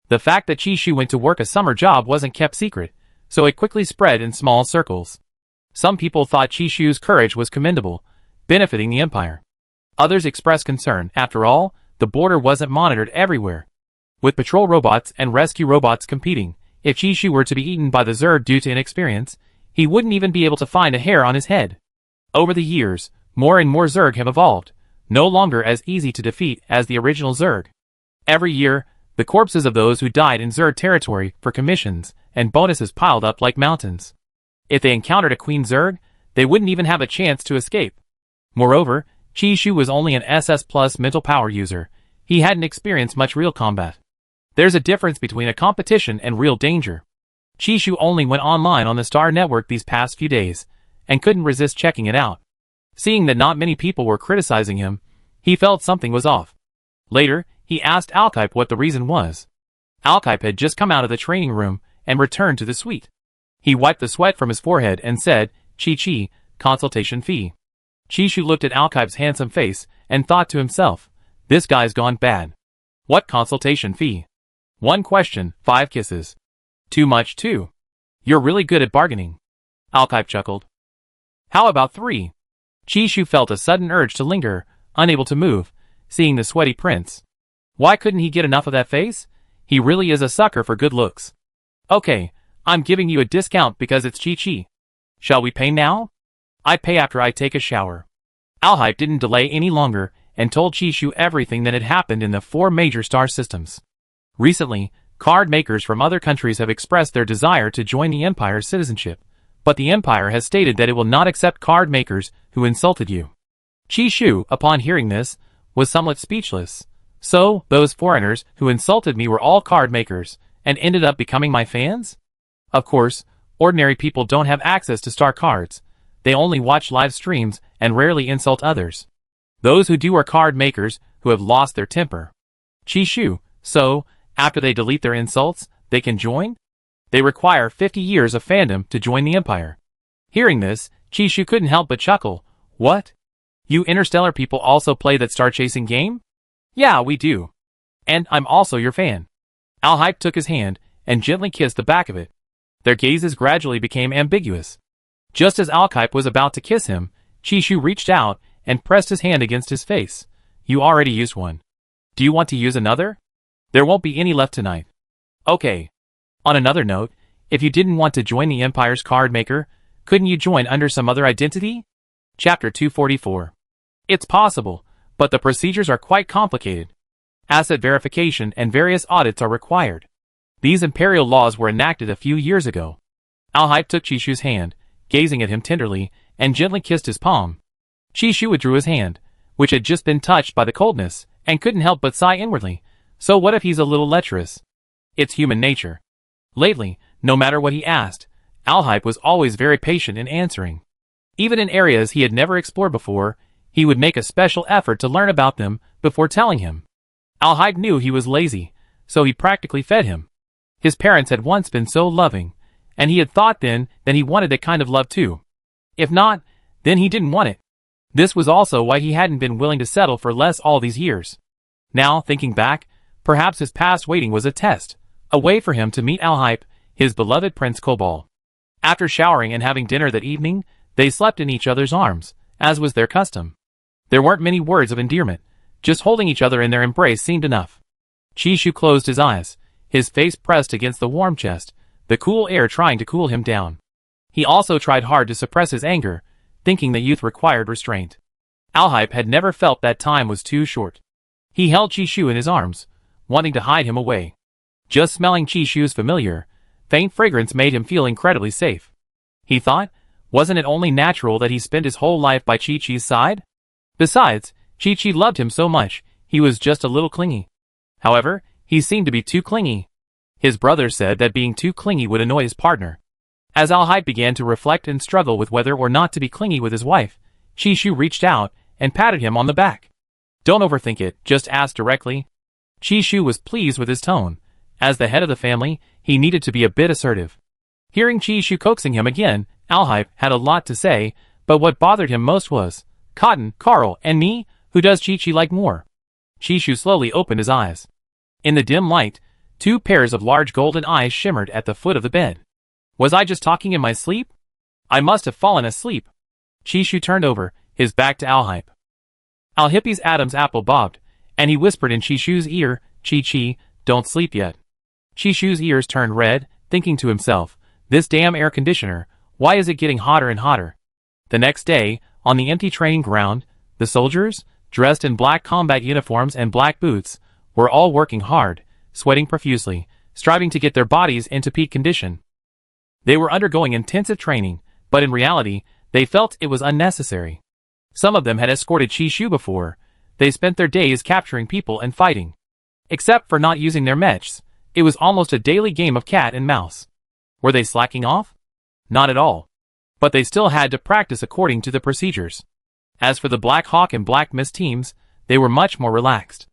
The fact that Chishu went to work a summer job wasn't kept secret, so it quickly spread in small circles. Some people thought Chishu's courage was commendable, benefiting the Empire. Others expressed concern. After all, the border wasn't monitored everywhere. With patrol robots and rescue robots competing, if Chishu were to be eaten by the Zerg due to inexperience, he wouldn't even be able to find a hair on his head. Over the years, more and more Zerg have evolved, no longer as easy to defeat as the original Zerg. Every year, the corpses of those who died in Zerg territory for commissions and bonuses piled up like mountains. If they encountered a Queen Zerg, they wouldn't even have a chance to escape. Moreover, Chishu was only an SS plus mental power user. He hadn't experienced much real combat. There's a difference between a competition and real danger. Chishu only went online on the Star Network these past few days, and couldn't resist checking it out. Seeing that not many people were criticizing him, he felt something was off. Later, he asked Al-Hibe what the reason was. Al-Hibe had just come out of the training room and returned to the suite. He wiped the sweat from his forehead and said, "Chi-Chi, consultation fee." Chishu looked at Al-Hibe's handsome face and thought to himself, "This guy's gone bad. What consultation fee? 1 question, 5 kisses. Too much too. You're really good at bargaining." Al-Hibe chuckled. "How about 3? Chishu felt a sudden urge to linger, unable to move, seeing the sweaty prince. Why couldn't he get enough of that face? He really is a sucker for good looks. Okay, I'm giving you a discount because it's Chi-Chi. Shall we pay now? I pay after I take a shower. Alhype didn't delay any longer and told Chishu everything that had happened in the 4 major star systems. Recently, card makers from other countries have expressed their desire to join the Empire's citizenship, but the Empire has stated that it will not accept card makers who insulted you. Chishu, upon hearing this, was somewhat speechless. So, those foreigners who insulted me were all card makers, and ended up becoming my fans? Of course, ordinary people don't have access to star cards. They only watch live streams and rarely insult others. Those who do are card makers who have lost their temper. Chishu, so, after they delete their insults, they can join? They require 50 years of fandom to join the Empire. Hearing this, Chishu couldn't help but chuckle. What? You interstellar people also play that star-chasing game? Yeah, we do. And I'm also your fan. Alhype took his hand and gently kissed the back of it. Their gazes gradually became ambiguous. Just as Alhype was about to kiss him, Chishu reached out and pressed his hand against his face. You already used one. Do you want to use another? There won't be any left tonight. Okay. On another note, if you didn't want to join the Empire's card maker, couldn't you join under some other identity? Chapter 244. It's possible, but the procedures are quite complicated. Asset verification and various audits are required. These imperial laws were enacted a few years ago. Alhype took Chishu's hand, gazing at him tenderly, and gently kissed his palm. Chishu withdrew his hand, which had just been touched by the coldness, and couldn't help but sigh inwardly. So what if he's a little lecherous? It's human nature. Lately, no matter what he asked, Alhype was always very patient in answering. Even in areas he had never explored before, he would make a special effort to learn about them before telling him. Alhype knew he was lazy, so he practically fed him. His parents had once been so loving, and he had thought then that he wanted that kind of love too. If not, then he didn't want it. This was also why he hadn't been willing to settle for less all these years. Now, thinking back, perhaps his past waiting was a test, a way for him to meet Alhype, his beloved Prince Cobalt. After showering and having dinner that evening, they slept in each other's arms, as was their custom. There weren't many words of endearment, just holding each other in their embrace seemed enough. Chishu closed his eyes, his face pressed against the warm chest, the cool air trying to cool him down. He also tried hard to suppress his anger, thinking that youth required restraint. Alhype had never felt that time was too short. He held Chishu in his arms, wanting to hide him away. Just smelling Chishu's familiar, faint fragrance made him feel incredibly safe. He thought, wasn't it only natural that he spent his whole life by Chi-Chi's side? Besides, Chi-Chi loved him so much, he was just a little clingy. However, he seemed to be too clingy. His brother said that being too clingy would annoy his partner. As Alhype began to reflect and struggle with whether or not to be clingy with his wife, Chishu reached out and patted him on the back. Don't overthink it, just ask directly. Chishu was pleased with his tone. As the head of the family, he needed to be a bit assertive. Hearing Chishu coaxing him again, Alhype had a lot to say, but what bothered him most was, Cotton, Carl, and me, who does Chi-Chi like more? Chishu slowly opened his eyes. In the dim light, 2 pairs of large golden eyes shimmered at the foot of the bed. Was I just talking in my sleep? I must have fallen asleep. Chishu turned over, his back to Alhype. Alhype's Adam's apple bobbed, and he whispered in Chishu's ear, Chi-Chi, don't sleep yet. Chishu's ears turned red, thinking to himself, this damn air conditioner, why is it getting hotter and hotter? The next day, on the empty training ground, the soldiers, dressed in black combat uniforms and black boots, were all working hard, sweating profusely, striving to get their bodies into peak condition. They were undergoing intensive training, but in reality, they felt it was unnecessary. Some of them had escorted Chishu before. They spent their days capturing people and fighting. Except for not using their mechs, it was almost a daily game of cat and mouse. Were they slacking off? Not at all. But they still had to practice according to the procedures. As for the Black Hawk and Black Mist teams, they were much more relaxed.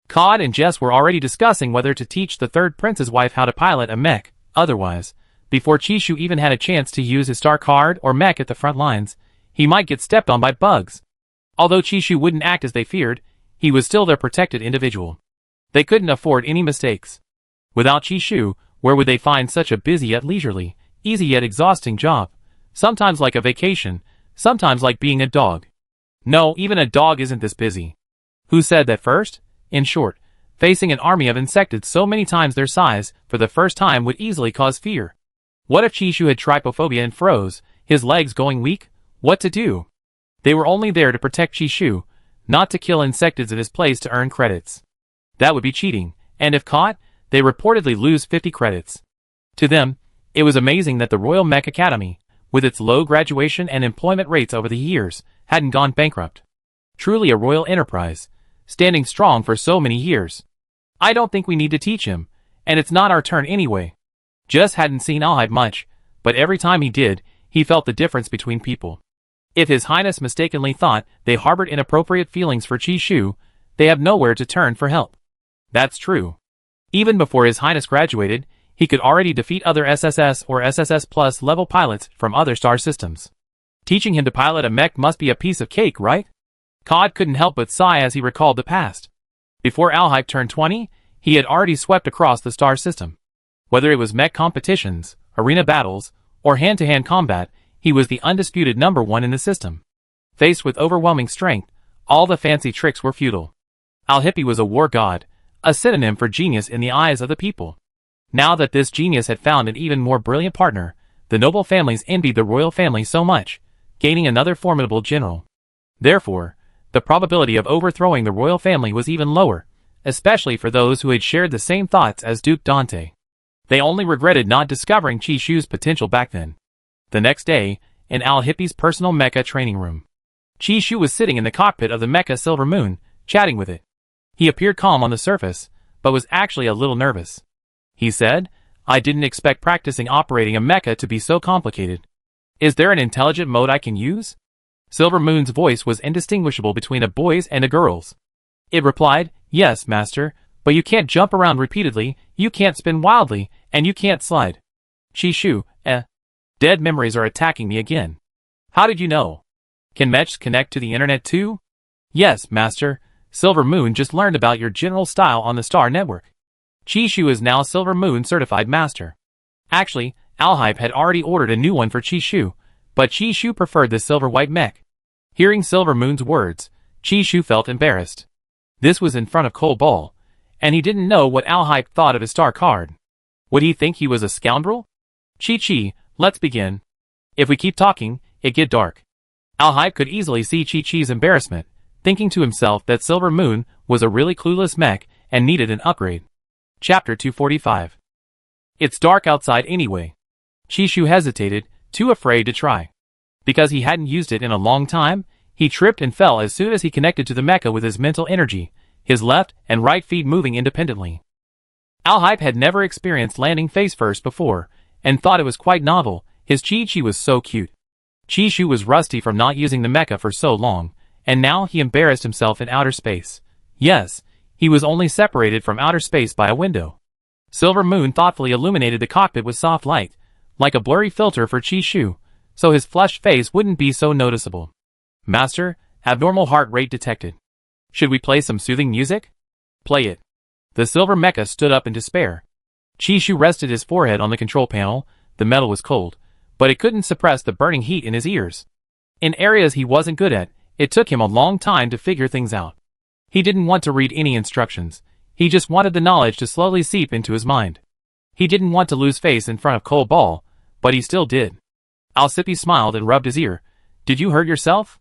Cod and Jess were already discussing whether to teach the third prince's wife how to pilot a mech. Otherwise, before Chishu even had a chance to use his star card or mech at the front lines, he might get stepped on by bugs. Although Chishu wouldn't act as they feared, he was still their protected individual. They couldn't afford any mistakes. Without Chishu, where would they find such a busy yet leisurely, easy yet exhausting job? Sometimes like a vacation, sometimes like being a dog. No, even a dog isn't this busy. Who said that first? In short, facing an army of insectids so many times their size for the first time would easily cause fear. What if Chishu had trypophobia and froze, his legs going weak? What to do? They were only there to protect Chishu, not to kill insectids at his place to earn credits. That would be cheating, and if caught, they reportedly lose 50 credits. To them, it was amazing that the Royal Mech Academy, with its low graduation and employment rates over the years, hadn't gone bankrupt. Truly a royal enterprise, standing strong for so many years. I don't think we need to teach him, and it's not our turn anyway. Just hadn't seen Alhype much, but every time he did, he felt the difference between people. If His Highness mistakenly thought they harbored inappropriate feelings for Chishu, they have nowhere to turn for help. That's true. Even before His Highness graduated, he could already defeat other SSS or SSS Plus level pilots from other star systems. Teaching him to pilot a mech must be a piece of cake, right? Cod couldn't help but sigh as he recalled the past. Before Alhype turned 20, he had already swept across the star system. Whether it was mech competitions, arena battles, or hand-to-hand combat, he was the undisputed #1 in the system. Faced with overwhelming strength, all the fancy tricks were futile. Alhype was a war god, a synonym for genius in the eyes of the people. Now that this genius had found an even more brilliant partner, the noble families envied the royal family so much, gaining another formidable general. Therefore, the probability of overthrowing the royal family was even lower, especially for those who had shared the same thoughts as Duke Dante. They only regretted not discovering Chishu's potential back then. The next day, in Alhype's personal mecha training room, Chishu was sitting in the cockpit of the mecha Silver Moon, chatting with it. He appeared calm on the surface, but was actually a little nervous. He said, "I didn't expect practicing operating a mecha to be so complicated. Is there an intelligent mode I can use?" Silver Moon's voice was indistinguishable between a boy's and a girl's. It replied, "Yes, master, but you can't jump around repeatedly, you can't spin wildly, and you can't slide." Chishu, Dead memories are attacking me again. How did you know? Can mechs connect to the internet too? Yes, master. Silver Moon just learned about your general style on the Star Network. Chishu is now Silver Moon certified master. Actually, Alhype had already ordered a new one for Chishu, but Chishu preferred the silver-white mech. Hearing Silver Moon's words, Chishu felt embarrassed. This was in front of Cole Ball, and he didn't know what Alhype thought of his star card. Would he think he was a scoundrel? Chi-Chi, let's begin. If we keep talking, it get dark. Alhype could easily see Chi-Chi's embarrassment, thinking to himself that Silver Moon was a really clueless mech and needed an upgrade. Chapter 245. It's dark outside anyway. Chishu hesitated, too afraid to try. Because he hadn't used it in a long time, he tripped and fell as soon as he connected to the mecha with his mental energy, his left and right feet moving independently. Alhype had never experienced landing face first before, and thought it was quite novel. His Chi-Chi was so cute. Chishu was rusty from not using the mecha for so long, and now he embarrassed himself in outer space. Yes, he was only separated from outer space by a window. Silver Moon thoughtfully illuminated the cockpit with soft light, like a blurry filter for Chishu, so his flushed face wouldn't be so noticeable. Master, abnormal heart rate detected. Should we play some soothing music? Play it. The silver mecha stood up in despair. Chishu rested his forehead on the control panel. The metal was cold, but it couldn't suppress the burning heat in his ears. In areas he wasn't good at, it took him a long time to figure things out. He didn't want to read any instructions. He just wanted the knowledge to slowly seep into his mind. He didn't want to lose face in front of Cole Ball, but he still did. Alhype smiled and rubbed his ear. Did you hurt yourself?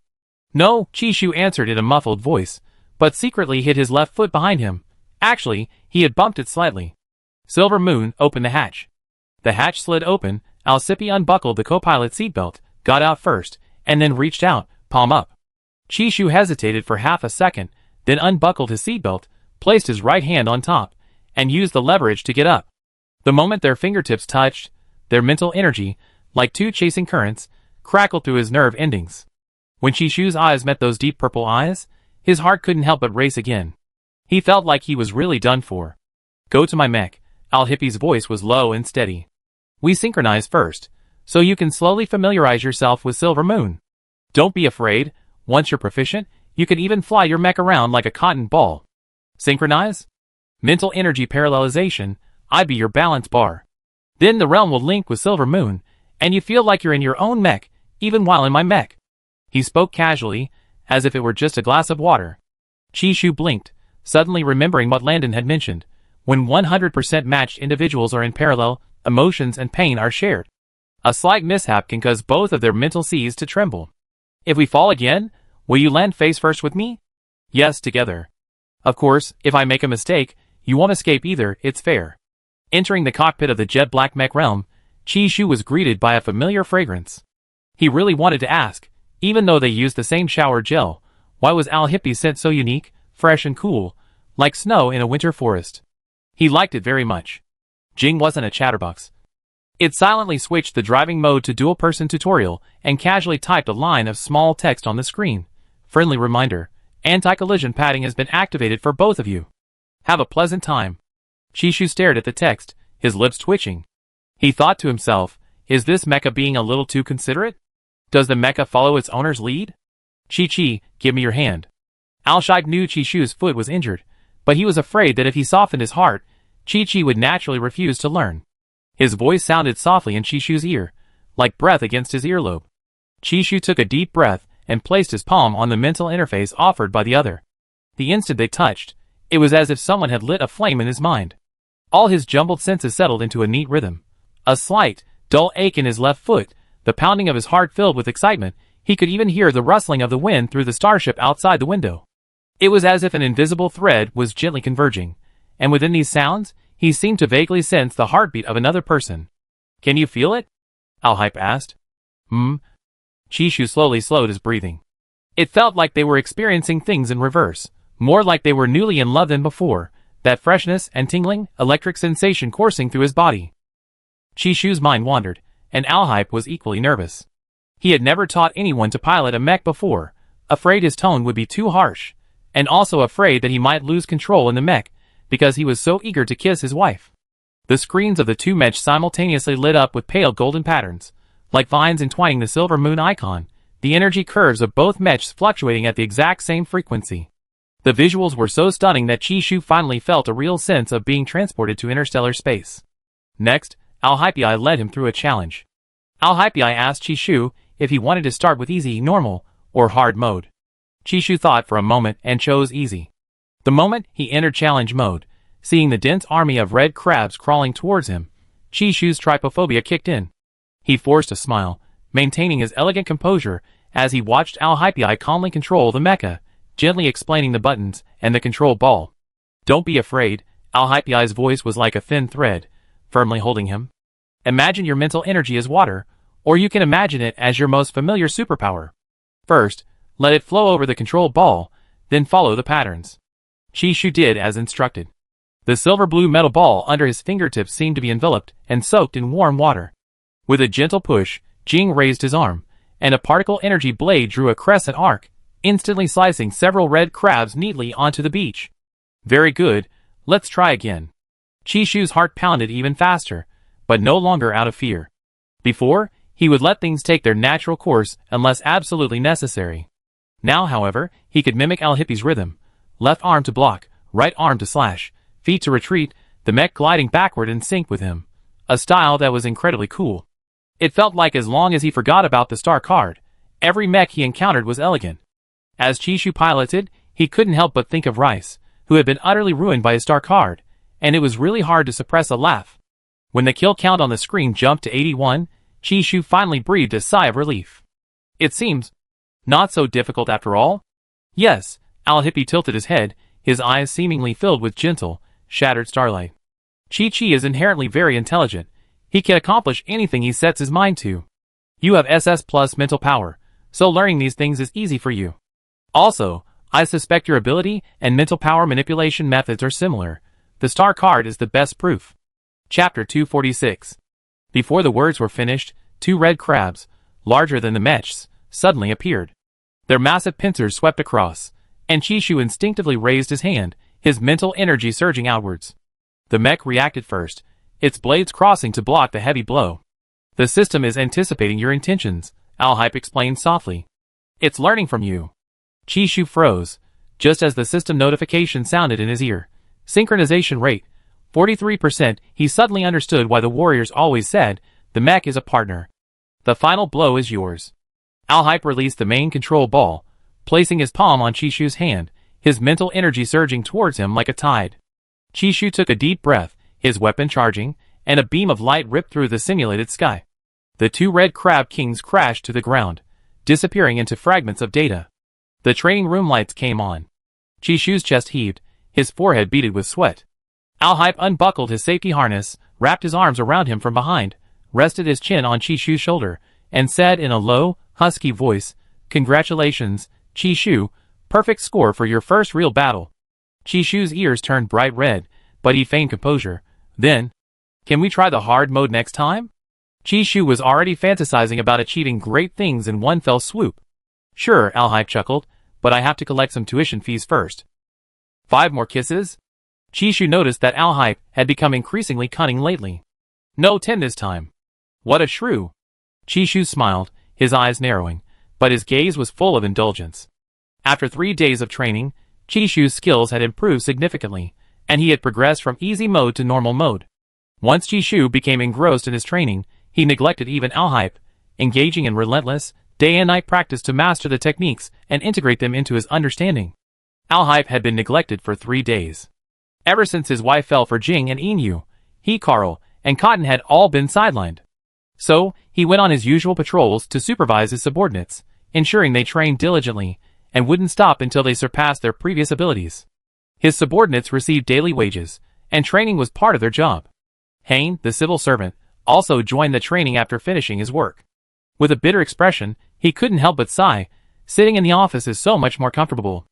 No, Chishu answered in a muffled voice, but secretly hid his left foot behind him. Actually, he had bumped it slightly. Silver Moon opened the hatch. The hatch slid open. Alhype unbuckled the co-pilot seatbelt, got out first, and then reached out, palm up. Chishu hesitated for half a second, then unbuckled his seatbelt, placed his right hand on top, and used the leverage to get up. The moment their fingertips touched, their mental energy, like two chasing currents, crackled through his nerve endings. When Chishu's eyes met those deep purple eyes, his heart couldn't help but race again. He felt like he was really done for. Go to my mech. Alhype's voice was low and steady. We synchronize first, so you can slowly familiarize yourself with Silver Moon. Don't be afraid. Once you're proficient, you can even fly your mech around like a cotton ball. Synchronize? Mental energy parallelization, I be your balance bar. Then the realm will link with Silver Moon, and you feel like you're in your own mech, even while in my mech. He spoke casually, as if it were just a glass of water. Chishu blinked, suddenly remembering what Landon had mentioned. When 100% matched individuals are in parallel, emotions and pain are shared. A slight mishap can cause both of their mental seas to tremble. If we fall again, will you land face first with me? Yes, together. Of course, if I make a mistake, you won't escape either, it's fair. Entering the cockpit of the jet-black mech realm, Chishu was greeted by a familiar fragrance. He really wanted to ask, even though they used the same shower gel, why was Al-Hippy's scent so unique, fresh and cool, like snow in a winter forest? He liked it very much. Jing wasn't a chatterbox. It silently switched the driving mode to dual-person tutorial and casually typed a line of small text on the screen. Friendly reminder, anti-collision padding has been activated for both of you. Have a pleasant time. Chishu stared at the text, his lips twitching. He thought to himself, is this mecha being a little too considerate? Does the mecha follow its owner's lead? Chi-Chi, give me your hand. Al-Shaib knew Chishu's foot was injured, but he was afraid that if he softened his heart, Chi-Chi would naturally refuse to learn. His voice sounded softly in Chishu's ear, like breath against his earlobe. Chishu took a deep breath and placed his palm on the mental interface offered by the other. The instant they touched, it was as if someone had lit a flame in his mind. All his jumbled senses settled into a neat rhythm. A slight, dull ache in his left foot, the pounding of his heart filled with excitement. He could even hear the rustling of the wind through the starship outside the window. It was as if an invisible thread was gently converging, and within these sounds, he seemed to vaguely sense the heartbeat of another person. Can you feel it? Al-Hype asked. Chishu slowly slowed his breathing. It felt like they were experiencing things in reverse, more like they were newly in love than before, that freshness and tingling, electric sensation coursing through his body. Chishu's mind wandered, and Al-Hype was equally nervous. He had never taught anyone to pilot a mech before, afraid his tone would be too harsh, and also afraid that he might lose control in the mech because he was so eager to kiss his wife. The screens of the two mechs simultaneously lit up with pale golden patterns, like vines entwining the silver moon icon, the energy curves of both mechs fluctuating at the exact same frequency. The visuals were so stunning that Chishu finally felt a real sense of being transported to interstellar space. Next, Al-Hypei led him through a challenge. Al-Hypei asked Chishu if he wanted to start with easy, normal, or hard mode. Chishu thought for a moment and chose easy. The moment he entered challenge mode, seeing the dense army of red crabs crawling towards him, Chishu's trypophobia kicked in. He forced a smile, maintaining his elegant composure as he watched Al-Hypei calmly control the mecha, gently explaining the buttons and the control ball. Don't be afraid, Al-Hypei's voice was like a thin thread, firmly holding him. Imagine your mental energy as water, or you can imagine it as your most familiar superpower. First, let it flow over the control ball, then follow the patterns. Chishu did as instructed. The silver-blue metal ball under his fingertips seemed to be enveloped and soaked in warm water. With a gentle push, Jing raised his arm, and a particle energy blade drew a crescent arc, instantly slicing several red crabs neatly onto the beach. Very good, let's try again. Chishu's heart pounded even faster, but no longer out of fear. Before, he would let things take their natural course unless absolutely necessary. Now, however, he could mimic Al-Hippei's rhythm. Left arm to block, right arm to slash, feet to retreat, the mech gliding backward in sync with him. A style that was incredibly cool. It felt like as long as he forgot about the star card, every mech he encountered was elegant. As Chishu piloted, he couldn't help but think of Rice, who had been utterly ruined by his star card, and it was really hard to suppress a laugh. When the kill count on the screen jumped to 81, Chishu finally breathed a sigh of relief. It seems not so difficult after all. Yes, Al-Hippei tilted his head, his eyes seemingly filled with gentle, shattered starlight. Chi-Chi is inherently very intelligent. He can accomplish anything he sets his mind to. You have SS plus mental power, so learning these things is easy for you. Also, I suspect your ability and mental power manipulation methods are similar. The star card is the best proof. Chapter 246. Before the words were finished, two red crabs, larger than the mechs, suddenly appeared. Their massive pincers swept across, and Chishu instinctively raised his hand, his mental energy surging outwards. The mech reacted first, its blades crossing to block the heavy blow. The system is anticipating your intentions, Al-Hype explained softly. It's learning from you. Chishu froze, just as the system notification sounded in his ear. Synchronization rate, 43%. He suddenly understood why the warriors always said, the mech is a partner. The final blow is yours. Al-Hype released the main control ball, placing his palm on Chishu's hand, his mental energy surging towards him like a tide. Chishu took a deep breath, his weapon charging, and a beam of light ripped through the simulated sky. The two red crab kings crashed to the ground, disappearing into fragments of data. The training room lights came on. Chishu's chest heaved, his forehead beaded with sweat. Alhype unbuckled his safety harness, wrapped his arms around him from behind, rested his chin on Chishu's shoulder, and said in a low, husky voice, "Congratulations, Chishu, perfect score for your first real battle." Chishu's ears turned bright red, but he feigned composure. Then, "Can we try the hard mode next time?" Chishu was already fantasizing about achieving great things in one fell swoop. "Sure," Alhype chuckled, "but I have to collect some tuition fees first." 5 more kisses? Chishu noticed that Alhype had become increasingly cunning lately. "No, 10 this time." "What a shrew." Chishu smiled, his eyes narrowing, but his gaze was full of indulgence. After 3 days of training, Chishu's skills had improved significantly, and he had progressed from easy mode to normal mode. Once Chishu became engrossed in his training, he neglected even Alhype, engaging in relentless, day and night practice to master the techniques and integrate them into his understanding. Alhype had been neglected for 3 days. Ever since his wife fell for Jing and Inu, he, Carl, and Cotton had all been sidelined. So, he went on his usual patrols to supervise his subordinates, ensuring they trained diligently and wouldn't stop until they surpassed their previous abilities. His subordinates received daily wages, and training was part of their job. Hain, the civil servant, also joined the training after finishing his work. With a bitter expression, he couldn't help but sigh. Sitting in the office is so much more comfortable.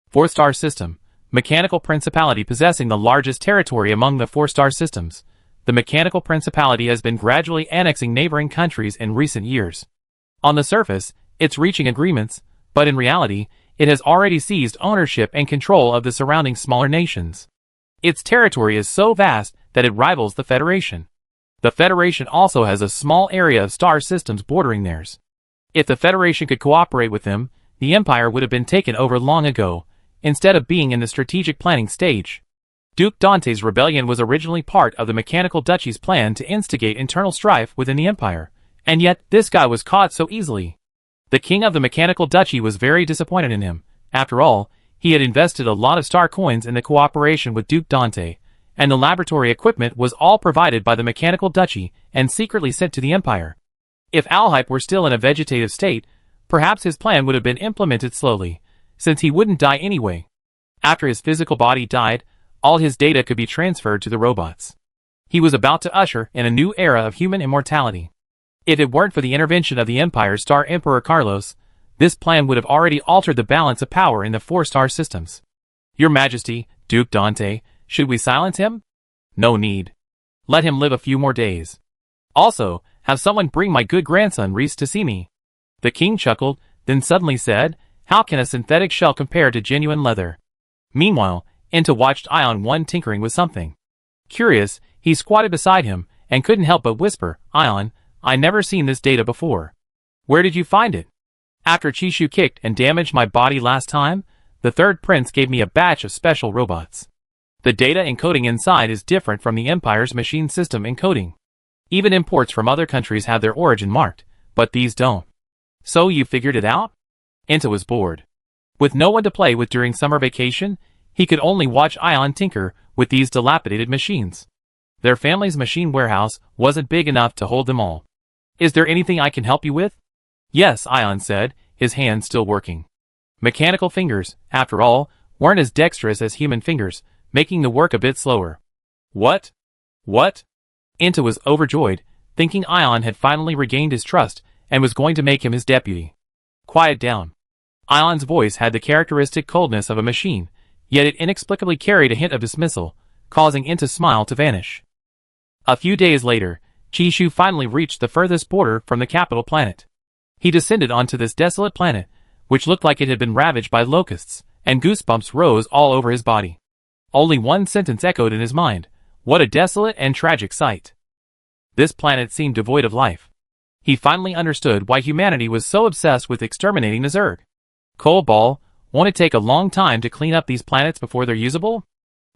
4-star system. Mechanical Principality possessing the largest territory among the 4-star systems. The Mechanical Principality has been gradually annexing neighboring countries in recent years. On the surface, it's reaching agreements, but in reality, it has already seized ownership and control of the surrounding smaller nations. Its territory is so vast that it rivals the Federation. The Federation also has a small area of star systems bordering theirs. If the Federation could cooperate with them, the Empire would have been taken over long ago, instead of being in the strategic planning stage. Duke Dante's rebellion was originally part of the Mechanical Duchy's plan to instigate internal strife within the Empire, and yet this guy was caught so easily. The king of the Mechanical Duchy was very disappointed in him. After all, he had invested a lot of star coins in the cooperation with Duke Dante, and the laboratory equipment was all provided by the Mechanical Duchy and secretly sent to the Empire. If Alhype were still in a vegetative state, perhaps his plan would have been implemented slowly, since he wouldn't die anyway. After his physical body died, all his data could be transferred to the robots. He was about to usher in a new era of human immortality. If it weren't for the intervention of the Empire's Star Emperor Carlos, this plan would have already altered the balance of power in the 4-star systems. Your Majesty, Duke Dante, should we silence him? No need. Let him live a few more days. Also, have someone bring my good grandson Reese to see me. The king chuckled, then suddenly said, "How can a synthetic shell compare to genuine leather?" Meanwhile, Inta watched Ion 1 tinkering with something. Curious, he squatted beside him, and couldn't help but whisper, "Ion, I never seen this data before. Where did you find it? After Chishu kicked and damaged my body last time, the third prince gave me a batch of special robots. The data encoding inside is different from the Empire's machine system encoding. Even imports from other countries have their origin marked, but these don't. So you figured it out?" Inta was bored. With no one to play with during summer vacation, he could only watch Ion tinker with these dilapidated machines. Their family's machine warehouse wasn't big enough to hold them all. "Is there anything I can help you with?" "Yes," Ion said, his hands still working. Mechanical fingers, after all, weren't as dexterous as human fingers, making the work a bit slower. What? Inta was overjoyed, thinking Ion had finally regained his trust and was going to make him his deputy. "Quiet down." Ion's voice had the characteristic coldness of a machine, yet it inexplicably carried a hint of dismissal, causing Inta's smile to vanish. A few days later, Chishu finally reached the furthest border from the capital planet. He descended onto this desolate planet, which looked like it had been ravaged by locusts, and goosebumps rose all over his body. Only one sentence echoed in his mind: "What a desolate and tragic sight." This planet seemed devoid of life. He finally understood why humanity was so obsessed with exterminating the Zerg. Cold Ball, won't it take a long time to clean up these planets before they're usable?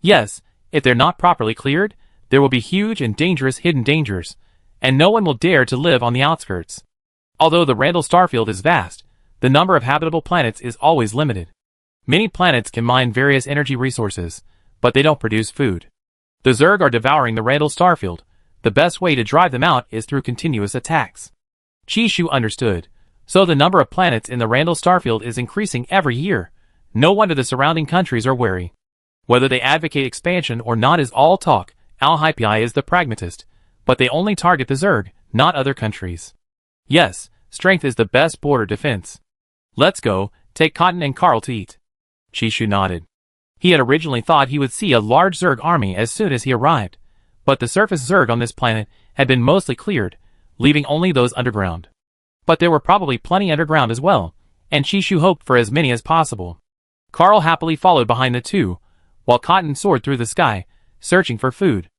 Yes, if they're not properly cleared, there will be huge and dangerous hidden dangers, and no one will dare to live on the outskirts. Although the Randall Starfield is vast, the number of habitable planets is always limited. Many planets can mine various energy resources, but they don't produce food. The Zerg are devouring the Randall starfield. The best way to drive them out is through continuous attacks. Chishu understood. So the number of planets in the Randall starfield is increasing every year. No wonder the surrounding countries are wary. Whether they advocate expansion or not is all talk. Al-Hypei is the pragmatist, but they only target the Zerg, not other countries. Yes, strength is the best border defense. Let's go, take Cotton and Carl to eat. Chishu nodded. He had originally thought he would see a large Zerg army as soon as he arrived, but the surface Zerg on this planet had been mostly cleared, leaving only those underground. But there were probably plenty underground as well, and Chishu hoped for as many as possible. Carl happily followed behind the two, while Cotton soared through the sky, searching for food.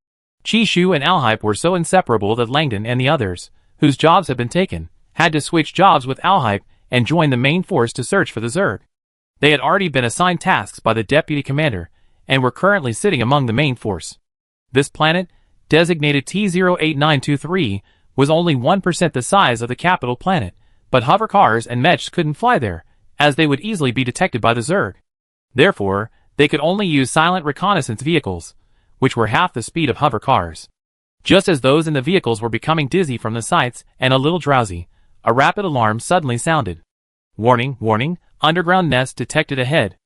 Chishu and Alhype were so inseparable that Langdon and the others, whose jobs had been taken, had to switch jobs with Alhype and join the main force to search for the Zerg. They had already been assigned tasks by the deputy commander, and were currently sitting among the main force. This planet, designated T08923, was only 1% the size of the capital planet, but hover cars and mechs couldn't fly there, as they would easily be detected by the Zerg. Therefore, they could only use silent reconnaissance vehicles, which were half the speed of hover cars. Just as those in the vehicles were becoming dizzy from the sights and a little drowsy, a rapid alarm suddenly sounded. Warning, warning, underground nest detected ahead.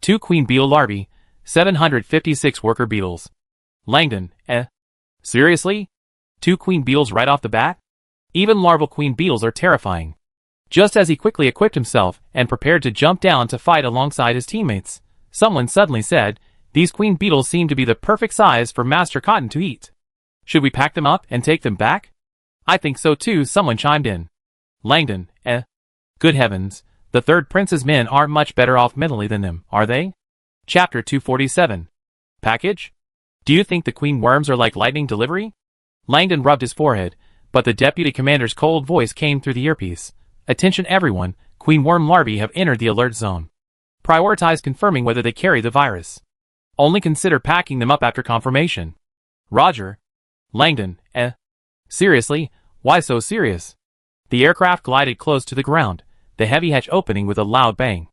2 queen beetle larvae, 756 worker beetles. Langdon, seriously? 2 queen beetles right off the bat? Even larval queen beetles are terrifying. Just as he quickly equipped himself and prepared to jump down to fight alongside his teammates, someone suddenly said, "These queen beetles seem to be the perfect size for Master Cotton to eat. Should we pack them up and take them back?" "I think so too," someone chimed in. Langdon, Good heavens, the Third Prince's men aren't much better off mentally than them, are they? Chapter 247. Package? Do you think the queen worms are like lightning delivery? Langdon rubbed his forehead, but the deputy commander's cold voice came through the earpiece. "Attention everyone, queen worm larvae have entered the alert zone. Prioritize confirming whether they carry the virus. Only consider packing them up after confirmation." Roger. Langdon, Seriously? Why so serious? The aircraft glided close to the ground, the heavy hatch opening with a loud bang.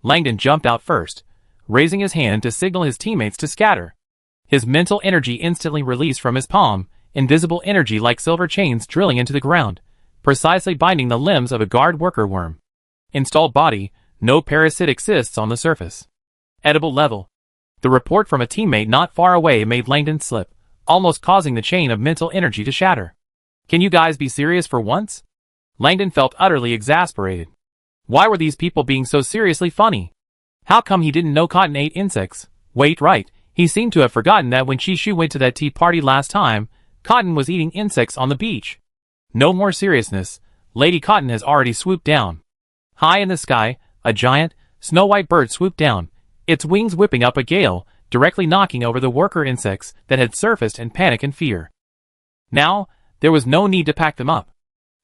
Langdon jumped out first, raising his hand to signal his teammates to scatter. His mental energy instantly released from his palm, invisible energy like silver chains drilling into the ground, precisely binding the limbs of a guard worker worm. Installed body, no parasite exists on the surface. Edible level. The report from a teammate not far away made Langdon slip, almost causing the chain of mental energy to shatter. Can you guys be serious for once? Langdon felt utterly exasperated. Why were these people being so seriously funny? How come he didn't know Cotton ate insects? Wait, right, he seemed to have forgotten that when Chishu went to that tea party last time, Cotton was eating insects on the beach. No more seriousness, Lady Cotton has already swooped down. High in the sky, a giant, snow-white bird swooped down, its wings whipping up a gale, directly knocking over the worker insects that had surfaced in panic and fear. Now, there was no need to pack them up.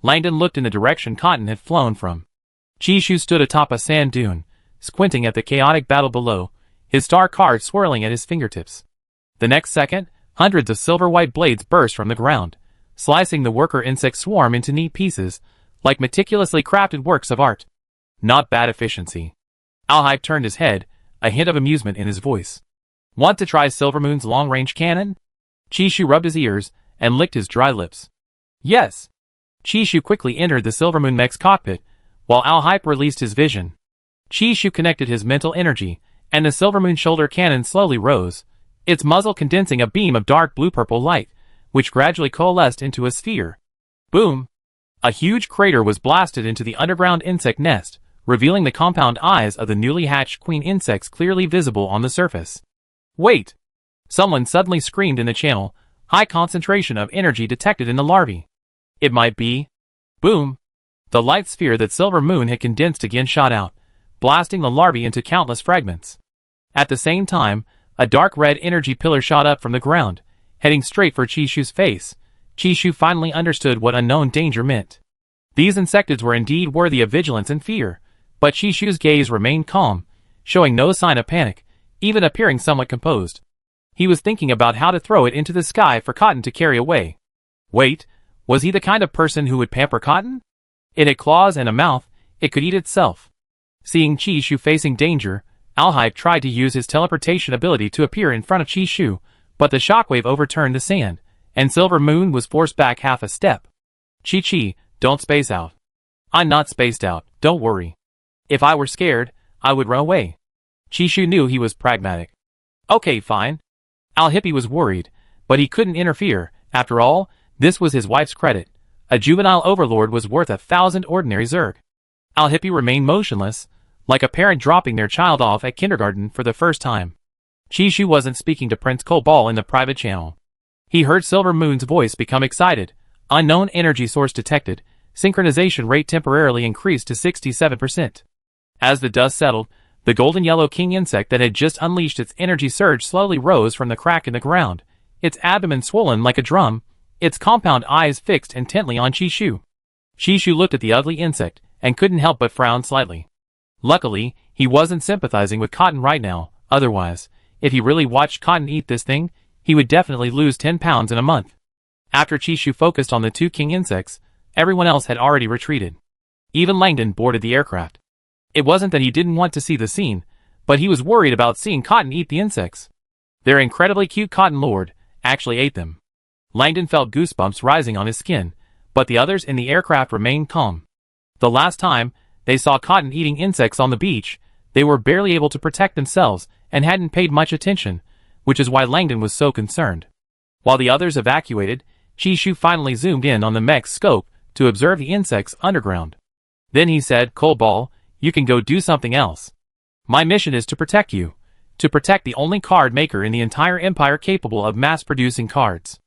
Langdon looked in the direction Cotton had flown from. Chishu stood atop a sand dune, squinting at the chaotic battle below, his star card swirling at his fingertips. The next second, hundreds of silver-white blades burst from the ground, slicing the worker insect swarm into neat pieces, like meticulously crafted works of art. Not bad efficiency. Alhype turned his head, a hint of amusement in his voice. Want to try Silvermoon's long-range cannon? Chishu rubbed his ears and licked his dry lips. Yes. Chishu quickly entered the Silvermoon mech's cockpit, while Alhype released his vision. Chishu connected his mental energy, and the Silvermoon shoulder cannon slowly rose, its muzzle condensing a beam of dark blue-purple light, which gradually coalesced into a sphere. Boom! A huge crater was blasted into the underground insect nest, revealing the compound eyes of the newly hatched queen insects clearly visible on the surface. Wait! Someone suddenly screamed in the channel, high concentration of energy detected in the larvae. It might be. Boom! The light sphere that Silvermoon had condensed again shot out, blasting the larvae into countless fragments. At the same time, a dark red energy pillar shot up from the ground, heading straight for Chishu's face. Chishu finally understood what unknown danger meant. These insectids were indeed worthy of vigilance and fear, but Chishu's gaze remained calm, showing no sign of panic, even appearing somewhat composed. He was thinking about how to throw it into the sky for Cotton to carry away. Wait, was he the kind of person who would pamper Cotton? It had claws and a mouth, it could eat itself. Seeing Chishu facing danger, Alhype tried to use his teleportation ability to appear in front of Chishu, but the shockwave overturned the sand, and Silver Moon was forced back half a step. Chi, don't space out. I'm not spaced out, don't worry. If I were scared, I would run away. Chishu knew he was pragmatic. Okay, fine. Alhype was worried, but he couldn't interfere. After all, this was his wife's credit. A juvenile overlord was worth 1,000 ordinary Zerg. Alhype remained motionless, like a parent dropping their child off at kindergarten for the first time. Chishu wasn't speaking to Prince Cobalt in the private channel. He heard Silver Moon's voice become excited. Unknown energy source detected. Synchronization rate temporarily increased to 67%. As the dust settled, the golden-yellow king insect that had just unleashed its energy surge slowly rose from the crack in the ground, its abdomen swollen like a drum, its compound eyes fixed intently on Chishu. Chishu looked at the ugly insect, and couldn't help but frown slightly. Luckily, he wasn't sympathizing with Cotton right now, otherwise, if he really watched Cotton eat this thing, he would definitely lose 10 pounds in a month. After Chishu focused on the two king insects, everyone else had already retreated. Even Langdon boarded the aircraft. It wasn't that he didn't want to see the scene, but he was worried about seeing Cotton eat the insects. Their incredibly cute Cotton Lord actually ate them. Langdon felt goosebumps rising on his skin, but the others in the aircraft remained calm. The last time they saw Cotton eating insects on the beach, they were barely able to protect themselves and hadn't paid much attention, which is why Langdon was so concerned. While the others evacuated, Chishu finally zoomed in on the mech's scope to observe the insects underground. Then he said, Cobalt, you can go do something else. My mission is to protect you. To protect the only card maker in the entire empire capable of mass-producing cards.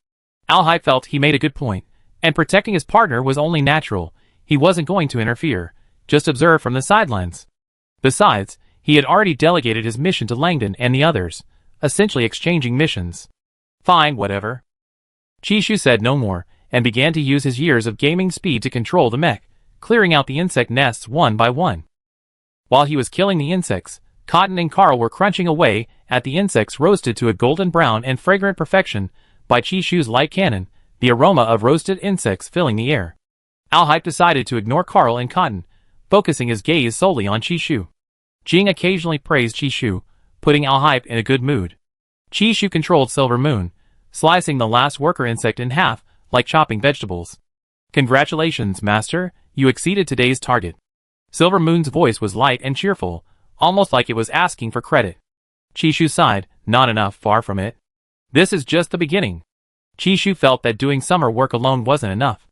Alhype felt he made a good point, and protecting his partner was only natural. He wasn't going to interfere, just observe from the sidelines. Besides, he had already delegated his mission to Langdon and the others, essentially exchanging missions. Fine, whatever. Chishu said no more, and began to use his years of gaming speed to control the mech, clearing out the insect nests one by one. While he was killing the insects, Cotton and Carl were crunching away at the insects roasted to a golden brown and fragrant perfection by Chishu's light cannon, the aroma of roasted insects filling the air. Alhype decided to ignore Carl and Cotton, focusing his gaze solely on Chishu. Jing occasionally praised Chishu, putting Alhype in a good mood. Chishu controlled Silver Moon, slicing the last worker insect in half, like chopping vegetables. Congratulations, Master, you exceeded today's target. Silver Moon's voice was light and cheerful, almost like it was asking for credit. Chishu sighed, not enough, far from it. This is just the beginning. Chishu felt that doing summer work alone wasn't enough.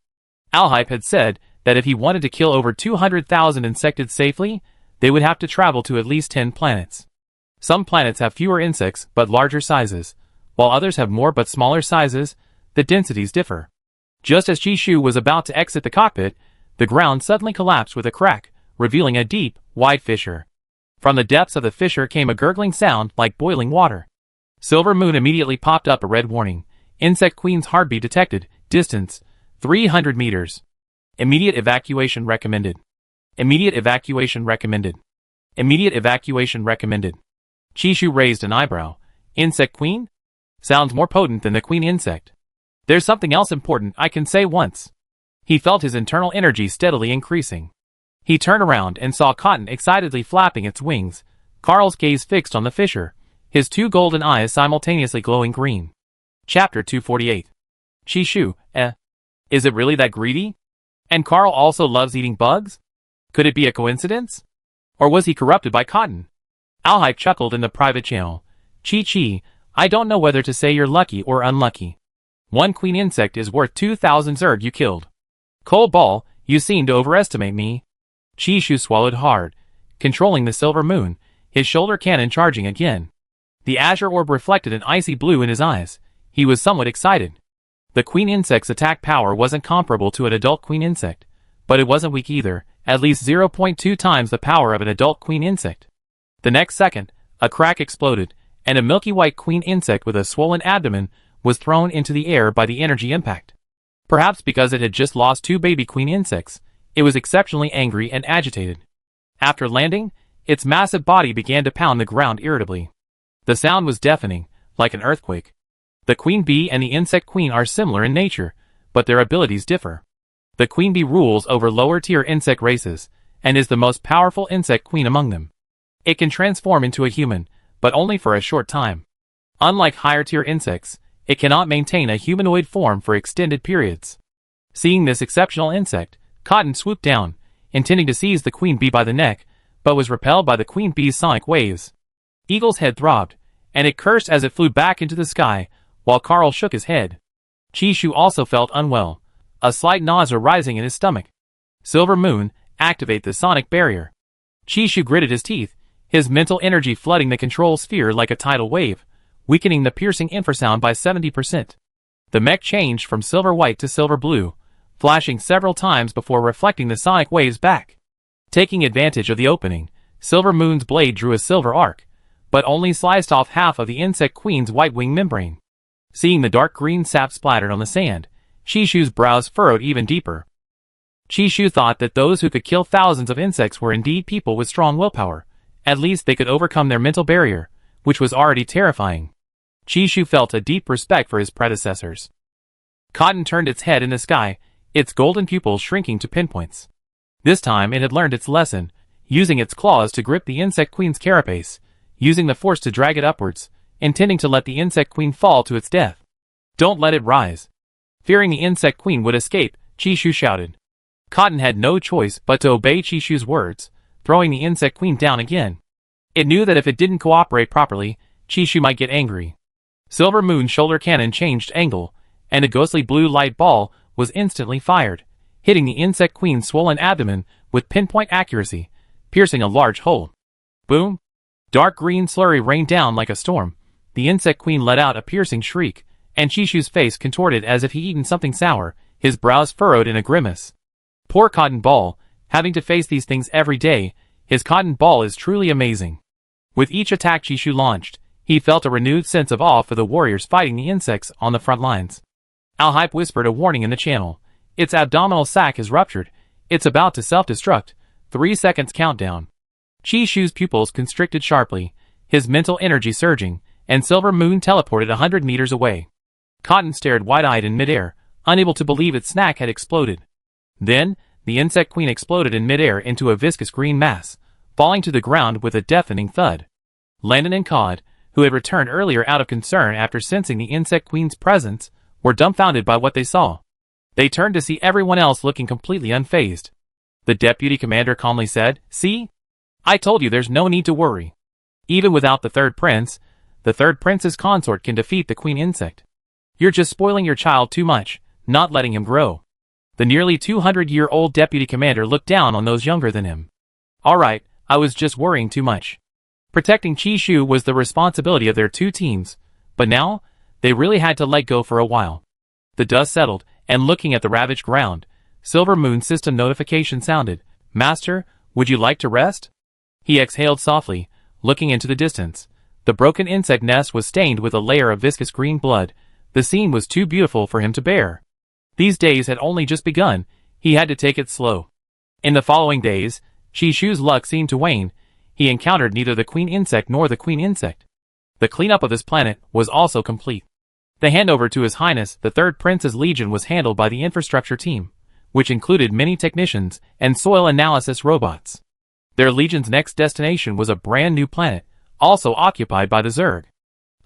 Alhype had said that if he wanted to kill over 200,000 insects safely, they would have to travel to at least 10 planets. Some planets have fewer insects but larger sizes, while others have more but smaller sizes. The densities differ. Just as Chishu was about to exit the cockpit, the ground suddenly collapsed with a crack, revealing a deep, wide fissure. From the depths of the fissure came a gurgling sound like boiling water. Silver Moon immediately popped up a red warning. Insect Queen's heartbeat detected. Distance, 300 meters. Immediate evacuation recommended. Immediate evacuation recommended. Immediate evacuation recommended. Chishu raised an eyebrow. Insect Queen? Sounds more potent than the Queen Insect. There's something else important I can say once. He felt his internal energy steadily increasing. He turned around and saw Cotton excitedly flapping its wings, Carl's gaze fixed on the fissure, his two golden eyes simultaneously glowing green. Chapter 248. Chishu, is it really that greedy? And Carl also loves eating bugs? Could it be a coincidence? Or was he corrupted by Cotton? Alhype chuckled in the private channel. Chi, I don't know whether to say you're lucky or unlucky. One queen insect is worth 2,000 Zerg you killed. Cobalt, you seem to overestimate me. Chishu swallowed hard, controlling the Silver Moon, his shoulder cannon charging again. The azure orb reflected an icy blue in his eyes. He was somewhat excited. The queen insect's attack power wasn't comparable to an adult queen insect, but it wasn't weak either, at least 0.2 times the power of an adult queen insect. The next second, a crack exploded, and a milky white queen insect with a swollen abdomen was thrown into the air by the energy impact. Perhaps because it had just lost two baby queen insects, it was exceptionally angry and agitated. After landing, its massive body began to pound the ground irritably. The sound was deafening, like an earthquake. The queen bee and the insect queen are similar in nature, but their abilities differ. The queen bee rules over lower-tier insect races, and is the most powerful insect queen among them. It can transform into a human, but only for a short time. Unlike higher-tier insects, it cannot maintain a humanoid form for extended periods. Seeing this exceptional insect, Cotton swooped down, intending to seize the queen bee by the neck, but was repelled by the queen bee's sonic waves. Eagle's head throbbed, and it cursed as it flew back into the sky, while Carl shook his head. Chishu also felt unwell, a slight nausea rising in his stomach. Silver Moon, activate the sonic barrier. Chishu gritted his teeth, his mental energy flooding the control sphere like a tidal wave, weakening the piercing infrasound by 70%. The mech changed from silver white to silver blue, flashing several times before reflecting the sonic waves back. Taking advantage of the opening, Silver Moon's blade drew a silver arc, but only sliced off half of the insect queen's white wing membrane. Seeing the dark green sap splattered on the sand, Chishu's brows furrowed even deeper. Chishu thought that those who could kill thousands of insects were indeed people with strong willpower. At least they could overcome their mental barrier, which was already terrifying. Chishu felt a deep respect for his predecessors. Cotton turned its head in the sky, its golden pupils shrinking to pinpoints. This time it had learned its lesson, using its claws to grip the insect queen's carapace, using the force to drag it upwards, intending to let the insect queen fall to its death. Don't let it rise. Fearing the insect queen would escape, Chishu shouted. Cotton had no choice but to obey Chishu's words, throwing the insect queen down again. It knew that if it didn't cooperate properly, Chishu might get angry. Silver Moon's shoulder cannon changed angle, and a ghostly blue light ball was instantly fired, hitting the insect queen's swollen abdomen with pinpoint accuracy, piercing a large hole. Boom! Dark green slurry rained down like a storm. The insect queen let out a piercing shriek, and Chishu's face contorted as if he'd eaten something sour, his brows furrowed in a grimace. Poor Cotton Ball, having to face these things every day, his cotton ball is truly amazing. With each attack Chishu launched, he felt a renewed sense of awe for the warriors fighting the insects on the front lines. Alhype whispered a warning in the channel. Its abdominal sac is ruptured. It's about to self-destruct. 3 seconds countdown. Chishu's pupils constricted sharply, his mental energy surging, and Silver Moon teleported 100 meters away. Cotton stared wide-eyed in midair, unable to believe its snack had exploded. Then, the insect queen exploded in midair into a viscous green mass, falling to the ground with a deafening thud. Landon and Cod, who had returned earlier out of concern after sensing the insect queen's presence, were dumbfounded by what they saw. They turned to see everyone else looking completely unfazed. The deputy commander calmly said, "See? I told you there's no need to worry. Even without the third prince's consort can defeat the queen insect. You're just spoiling your child too much, not letting him grow." The nearly 200-year-old deputy commander looked down on those younger than him. "All right, I was just worrying too much." Protecting Chishu was the responsibility of their two teams, but now, they really had to let go for a while. The dust settled, and looking at the ravaged ground, Silver Moon's system notification sounded. "Master, would you like to rest?" He exhaled softly, looking into the distance. The broken insect nest was stained with a layer of viscous green blood. The scene was too beautiful for him to bear. These days had only just begun. He had to take it slow. In the following days, Chishu's luck seemed to wane. He encountered neither the queen insect nor the queen insect. The cleanup of this planet was also complete. The handover to His Highness the Third Prince's Legion was handled by the infrastructure team, which included many technicians and soil analysis robots. Their Legion's next destination was a brand new planet, also occupied by the Zerg.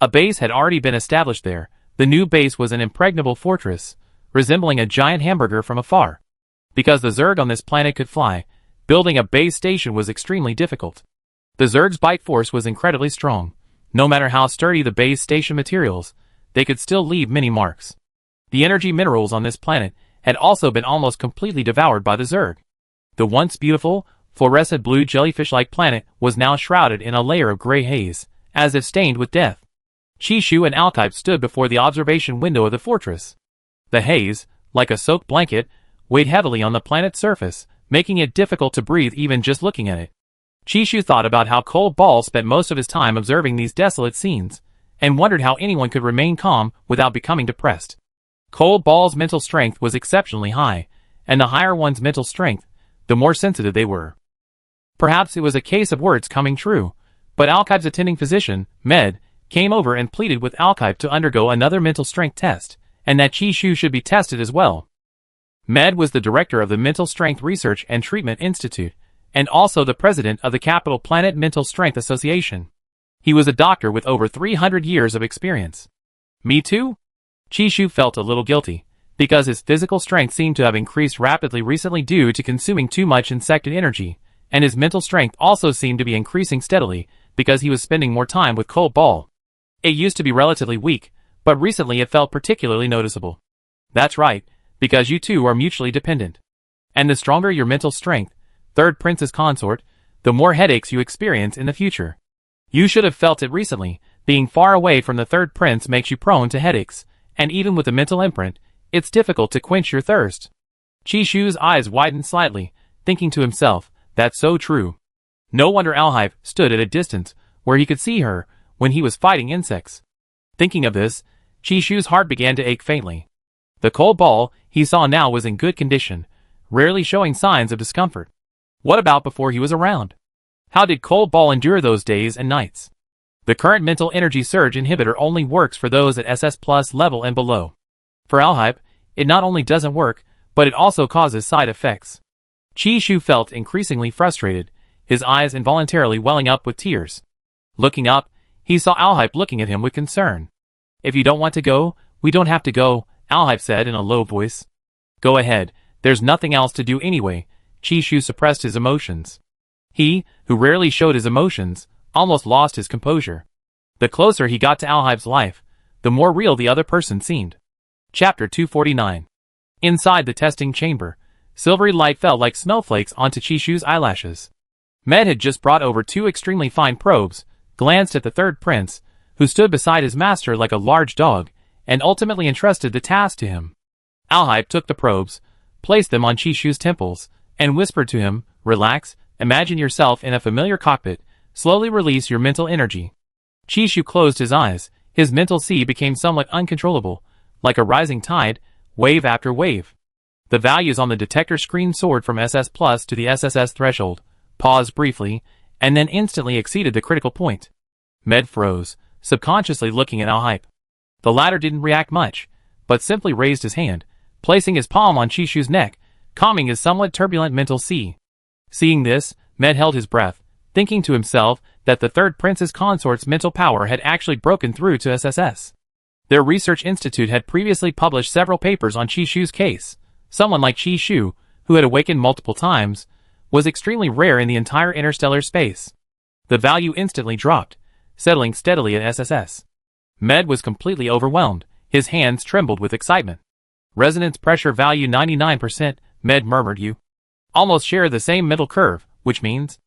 A base had already been established there. The new base was an impregnable fortress, resembling a giant hamburger from afar. Because the Zerg on this planet could fly, building a base station was extremely difficult. The Zerg's bite force was incredibly strong. No matter how sturdy the base station materials, they could still leave many marks. The energy minerals on this planet had also been almost completely devoured by the Zerg. The once beautiful, fluorescent blue jellyfish-like planet was now shrouded in a layer of gray haze, as if stained with death. Chishu and Alkype stood before the observation window of the fortress. The haze, like a soaked blanket, weighed heavily on the planet's surface, making it difficult to breathe even just looking at it. Chishu thought about how Cold Ball spent most of his time observing these desolate scenes, and wondered how anyone could remain calm without becoming depressed. Cold Ball's mental strength was exceptionally high, and the higher one's mental strength, the more sensitive they were. Perhaps it was a case of words coming true, but Alkype's attending physician, Med, came over and pleaded with Alkype to undergo another mental strength test, and that Chishu should be tested as well. Med was the director of the Mental Strength Research and Treatment Institute, and also the president of the Capital Planet Mental Strength Association. He was a doctor with over 300 years of experience. Me too? Chishu felt a little guilty, because his physical strength seemed to have increased rapidly recently due to consuming too much insected energy, and his mental strength also seemed to be increasing steadily because he was spending more time with Cold Ball. It used to be relatively weak, but recently it felt particularly noticeable. That's right, because you two are mutually dependent. And the stronger your mental strength, third prince's consort, the more headaches you experience in the future. You should have felt it recently. Being far away from the third prince makes you prone to headaches, and even with a mental imprint, it's difficult to quench your thirst. Chishu's eyes widened slightly, thinking to himself, that's so true. No wonder Alhype stood at a distance, where he could see her, when he was fighting insects. Thinking of this, Chishu's heart began to ache faintly. The Cold Ball he saw now was in good condition, rarely showing signs of discomfort. What about before he was around? How did Cold Ball endure those days and nights? The current mental energy surge inhibitor only works for those at SS Plus level and below. For Alhype, it not only doesn't work, but it also causes side effects. Chishu felt increasingly frustrated, his eyes involuntarily welling up with tears. Looking up, he saw Alhype looking at him with concern. If you don't want to go, we don't have to go, Alhype said in a low voice. Go ahead, there's nothing else to do anyway. Chishu suppressed his emotions. He, who rarely showed his emotions, almost lost his composure. The closer he got to Alhype's life, the more real the other person seemed. Chapter 249. Inside the testing chamber, silvery light fell like snowflakes onto Chishu's eyelashes. Med had just brought over 2 extremely fine probes, glanced at the third prince, who stood beside his master like a large dog, and ultimately entrusted the task to him. Alhype took the probes, placed them on Chishu's temples, and whispered to him, relax, imagine yourself in a familiar cockpit, slowly release your mental energy. Chishu closed his eyes, his mental sea became somewhat uncontrollable, like a rising tide, wave after wave. The values on the detector screen soared from SS Plus to the SSS threshold, paused briefly, and then instantly exceeded the critical point. Med froze, subconsciously looking at Alhype. The latter didn't react much, but simply raised his hand, placing his palm on Chishu's neck, calming his somewhat turbulent mental sea. Seeing this, Med held his breath, thinking to himself that the third prince's consort's mental power had actually broken through to SSS. Their research institute had previously published several papers on Chishu's case. Someone like Chishu, who had awakened multiple times, was extremely rare in the entire interstellar space. The value instantly dropped, settling steadily at SSS. Med was completely overwhelmed, his hands trembled with excitement. Resonance pressure value 99%, Med murmured. You almost share the same mental curve, which means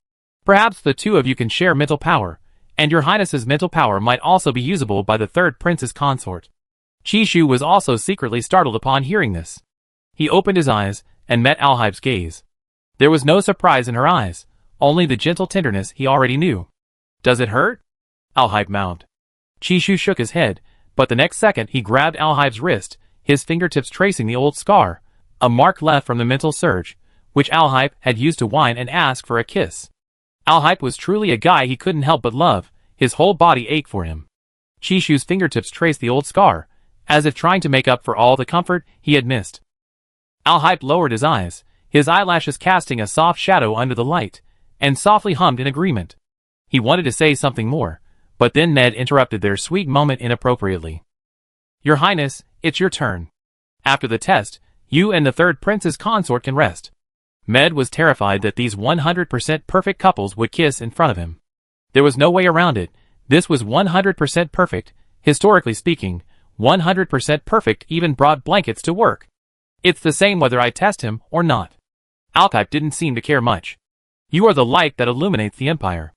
perhaps the two of you can share mental power, and your highness's mental power might also be usable by the third prince's consort. Chishu was also secretly startled upon hearing this. He opened his eyes and met Alhype's gaze. There was no surprise in her eyes, only the gentle tenderness he already knew. Does it hurt? Alhype moaned. Chishu shook his head, but the next second he grabbed Alhype's wrist, his fingertips tracing the old scar, a mark left from the mental surge, which Alhype had used to whine and ask for a kiss. Alhype was truly a guy he couldn't help but love, his whole body ached for him. Chishu's fingertips traced the old scar, as if trying to make up for all the comfort he had missed. Alhype lowered his eyes, his eyelashes casting a soft shadow under the light, and softly hummed in agreement. He wanted to say something more, but then Ned interrupted their sweet moment inappropriately. Your Highness, it's your turn. After the test, you and the third prince's consort can rest. Med was terrified that these 100% perfect couples would kiss in front of him. There was no way around it. This was 100% perfect, historically speaking, 100% perfect even brought blankets to work. It's the same whether I test him or not. Alhype didn't seem to care much. You are the light that illuminates the Empire.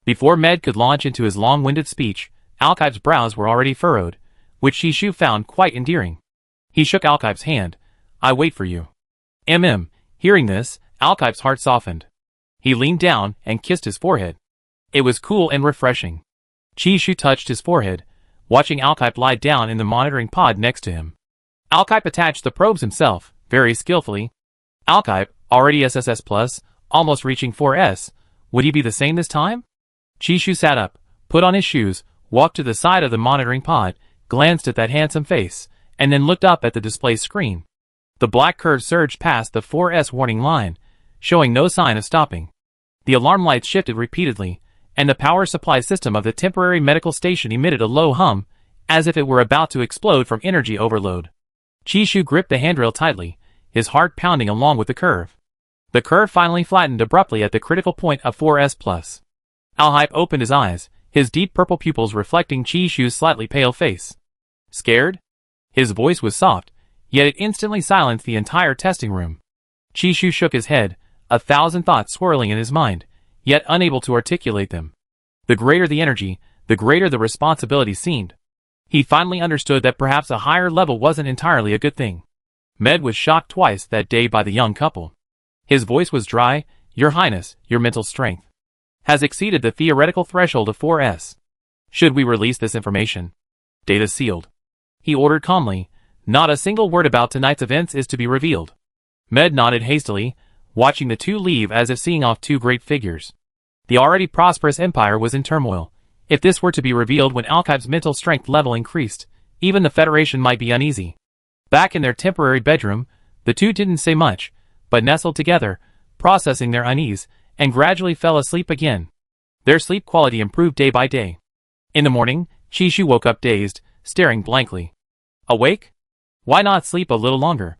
Before Med could launch into his long-winded speech, Alhype's brows were already furrowed, which Chishu found quite endearing. He shook Alhype's hand. I wait for you. Hearing this, Alhype's heart softened. He leaned down and kissed his forehead. It was cool and refreshing. Chishu touched his forehead, watching Alhype lie down in the monitoring pod next to him. Alhype attached the probes himself, very skillfully. Alhype, already SSS+, almost reaching 4S, would he be the same this time? Chishu sat up, put on his shoes, walked to the side of the monitoring pod, glanced at that handsome face, and then looked up at the display screen. The black curve surged past the 4S warning line, showing no sign of stopping. The alarm lights shifted repeatedly, and the power supply system of the temporary medical station emitted a low hum, as if it were about to explode from energy overload. Chishu gripped the handrail tightly, his heart pounding along with the curve. The curve finally flattened abruptly at the critical point of 4S+. Alhype opened his eyes, his deep purple pupils reflecting Chishu's slightly pale face. Scared? His voice was soft, yet it instantly silenced the entire testing room. Chishu shook his head, 1,000 thoughts swirling in his mind, yet unable to articulate them. The greater the energy, the greater the responsibility seemed. He finally understood that perhaps a higher level wasn't entirely a good thing. Med was shocked twice that day by the young couple. His voice was dry. Your Highness, your mental strength has exceeded the theoretical threshold of 4S. Should we release this information? Data sealed. He ordered calmly. Not a single word about tonight's events is to be revealed. Med nodded hastily, watching the two leave as if seeing off two great figures. The already prosperous empire was in turmoil. If this were to be revealed when Alhype's mental strength level increased, even the Federation might be uneasy. Back in their temporary bedroom, the two didn't say much, but nestled together, processing their unease, and gradually fell asleep again. Their sleep quality improved day by day. In the morning, Chishu woke up dazed, staring blankly. Awake? Why not sleep a little longer?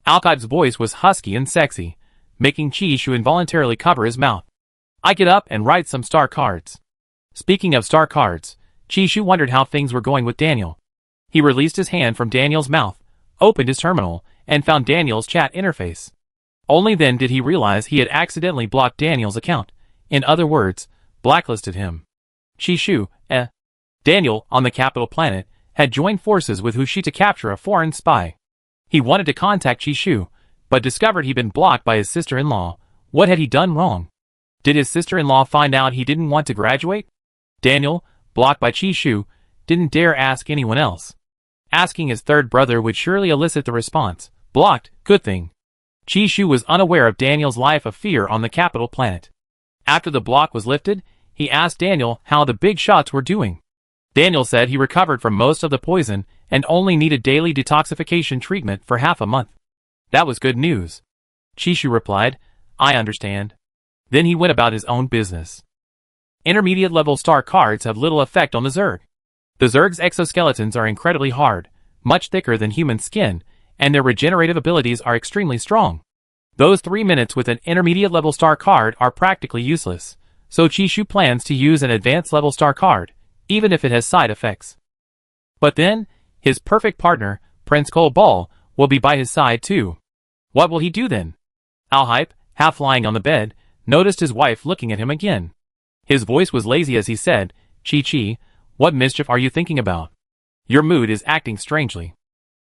Alhype's voice was husky and sexy, making Chishu involuntarily cover his mouth. I get up and write some star cards. Speaking of star cards, Chishu wondered how things were going with Daniel. He released his hand from Daniel's mouth, opened his terminal, and found Daniel's chat interface. Only then did he realize he had accidentally blocked Daniel's account. In other words, blacklisted him. Chishu, Daniel, on the capital planet, had joined forces with Hushi to capture a foreign spy. He wanted to contact Chishu, but discovered he'd been blocked by his sister-in-law. What had he done wrong? Did his sister-in-law find out he didn't want to graduate? Daniel, blocked by Chishu, didn't dare ask anyone else. Asking his third brother would surely elicit the response. Blocked, good thing. Chishu was unaware of Daniel's life of fear on the capital planet. After the block was lifted, he asked Daniel how the big shots were doing. Daniel said he recovered from most of the poison and only needed daily detoxification treatment for half a month. That was good news. Chishu replied, I understand. Then he went about his own business. Intermediate level star cards have little effect on the Zerg. The Zerg's exoskeletons are incredibly hard, much thicker than human skin, and their regenerative abilities are extremely strong. Those 3 minutes with an intermediate level star card are practically useless, so Chishu plans to use an advanced level star card, even if it has side effects. But then, his perfect partner, Prince Cole, will be by his side too. What will he do then? Alhype, half lying on the bed, noticed his wife looking at him again. His voice was lazy as he said, Chi, what mischief are you thinking about? Your mood is acting strangely.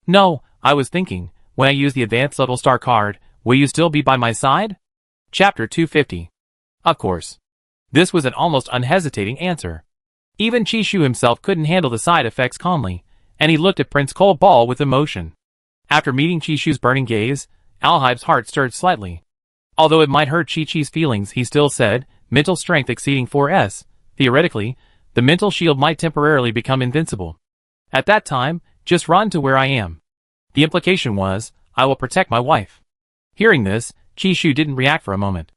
No, I was thinking, when I use the advanced level star card, will you still be by my side? Chapter 250. Of course. This was an almost unhesitating answer. Even Chishu himself couldn't handle the side effects calmly, and he looked at Prince Cole with emotion. After meeting Chishu's burning gaze, Alhype's heart stirred slightly. Although it might hurt Chi-Chi's feelings, he still said, mental strength exceeding 4S, theoretically, the mental shield might temporarily become invincible. At that time, just run to where I am. The implication was, I will protect my wife. Hearing this, Chishu didn't react for a moment.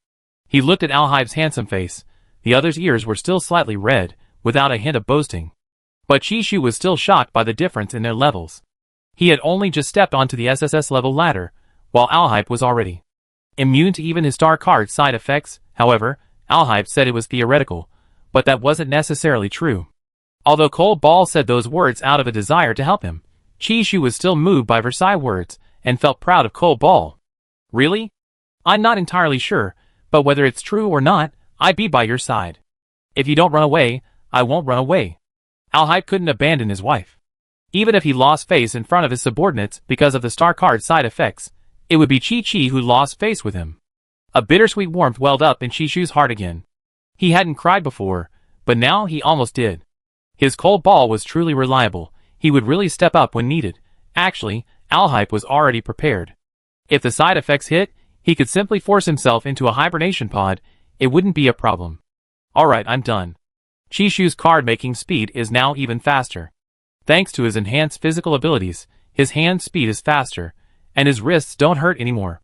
He looked at Alhype's handsome face. The other's ears were still slightly red, without a hint of boasting. But Chishu was still shocked by the difference in their levels. He had only just stepped onto the SSS level ladder, while Alhype was already immune to even his star card side effects. However, Alhype said it was theoretical, but that wasn't necessarily true. Although Cole said those words out of a desire to help him, Chishu was still moved by Versailles words, and felt proud of Cole. Really? I'm not entirely sure, but whether it's true or not, I'd be by your side. If you don't run away, I won't run away. Alhype couldn't abandon his wife. Even if he lost face in front of his subordinates because of the star card side effects, it would be Chi who lost face with him. A bittersweet warmth welled up in Chishu's heart again. He hadn't cried before, but now he almost did. His Cole was truly reliable. He would really step up when needed. Actually, Alhype was already prepared. If the side effects hit, he could simply force himself into a hibernation pod. It wouldn't be a problem. Alright, I'm done. Chishu's card-making speed is now even faster. Thanks to his enhanced physical abilities, his hand speed is faster, and his wrists don't hurt anymore.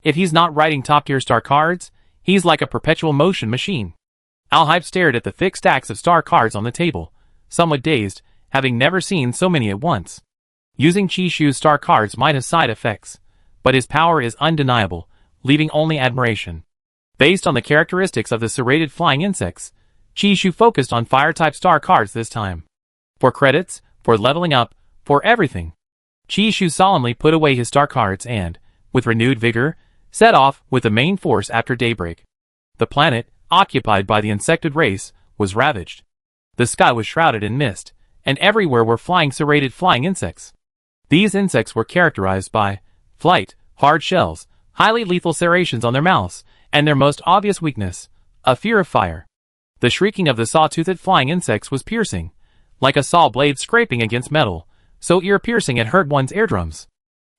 If he's not writing top-tier star cards, He's like a perpetual motion machine. Alhype stared at the thick stacks of star cards on the table, somewhat dazed, having never seen so many at once. Using Chishu's star cards might have side effects, but his power is undeniable, leaving only admiration. Based on the characteristics of the serrated flying insects, Chishu focused on fire-type star cards this time. For credits, for leveling up, for everything. Chishu solemnly put away his star cards and, with renewed vigor, set off with the main force after daybreak. The planet, occupied by the insected race, was ravaged. The sky was shrouded in mist, and everywhere were flying serrated flying insects. These insects were characterized by flight, hard shells, highly lethal serrations on their mouths, and their most obvious weakness, a fear of fire. The shrieking of the saw-toothed flying insects was piercing, like a saw blade scraping against metal, so ear-piercing it hurt one's eardrums.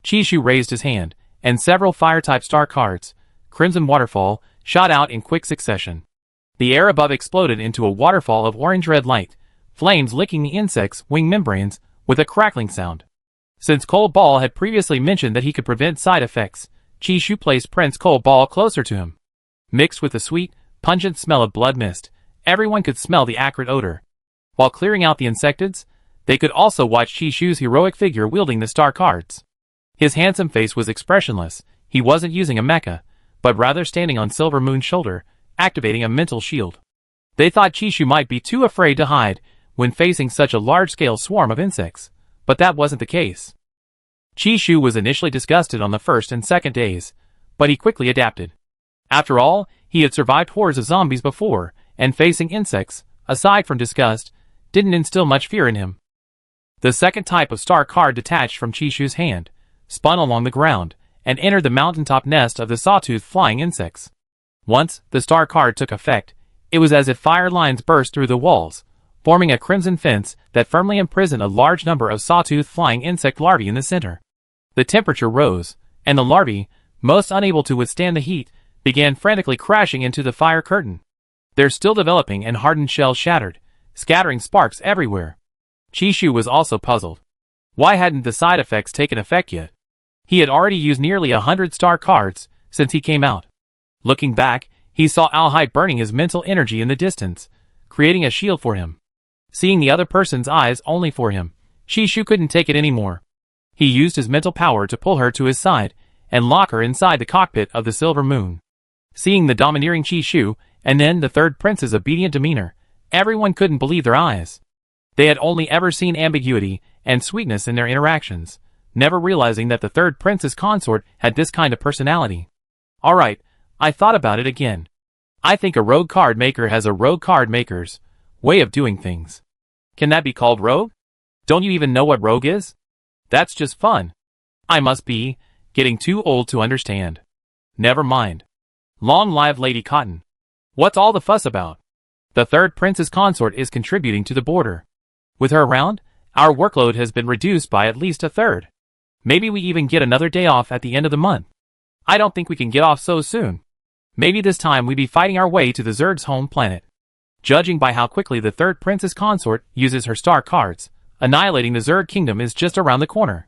Chishu raised his hand, and several fire-type star cards, Crimson Waterfall, shot out in quick succession. The air above exploded into a waterfall of orange-red light, flames licking the insects' wing membranes with a crackling sound. Since Cold Ball had previously mentioned that he could prevent side effects, Chishu placed Prince Cold Ball closer to him. Mixed with the sweet, pungent smell of blood mist, everyone could smell the acrid odor. While clearing out the insectids, they could also watch Chishu's heroic figure wielding the star cards. His handsome face was expressionless. He wasn't using a mecha, but rather standing on Silver Moon's shoulder, activating a mental shield. They thought Chishu might be too afraid to hide when facing such a large-scale swarm of insects, but that wasn't the case. Chishu was initially disgusted on the first and second days, but he quickly adapted. After all, he had survived hordes of zombies before, and facing insects, aside from disgust, didn't instill much fear in him. The second type of star card detached from Chishu's hand, spun along the ground, and entered the mountaintop nest of the sawtooth flying insects. Once the star card took effect, it was as if fire lines burst through the walls, forming a crimson fence that firmly imprisoned a large number of sawtooth flying insect larvae in the center. The temperature rose, and the larvae, most unable to withstand the heat, began frantically crashing into the fire curtain. Their still developing and hardened shells shattered, scattering sparks everywhere. Chishu was also puzzled. Why hadn't the side effects taken effect yet? He had already used nearly 100 star cards since he came out. Looking back, he saw Alhype burning his mental energy in the distance, creating a shield for him. Seeing the other person's eyes only for him, Chishu couldn't take it anymore. He used his mental power to pull her to his side and lock her inside the cockpit of the Silver Moon. Seeing the domineering Chishu, and then the third prince's obedient demeanor, everyone couldn't believe their eyes. They had only ever seen ambiguity and sweetness in their interactions, never realizing that the third prince's consort had this kind of personality. Alright, I thought about it again. I think a rogue card maker has a rogue card maker's way of doing things. Can that be called rogue? Don't you even know what rogue is? That's just fun. I must be getting too old to understand. Never mind. Long live Lady Cotton. What's all the fuss about? The third prince's consort is contributing to the border. With her around, our workload has been reduced by at least a third. Maybe we even get another day off at the end of the month. I don't think we can get off so soon. Maybe this time we be fighting our way to the Zerg's home planet. Judging by how quickly the third prince's consort uses her star cards, annihilating the Zerg kingdom is just around the corner.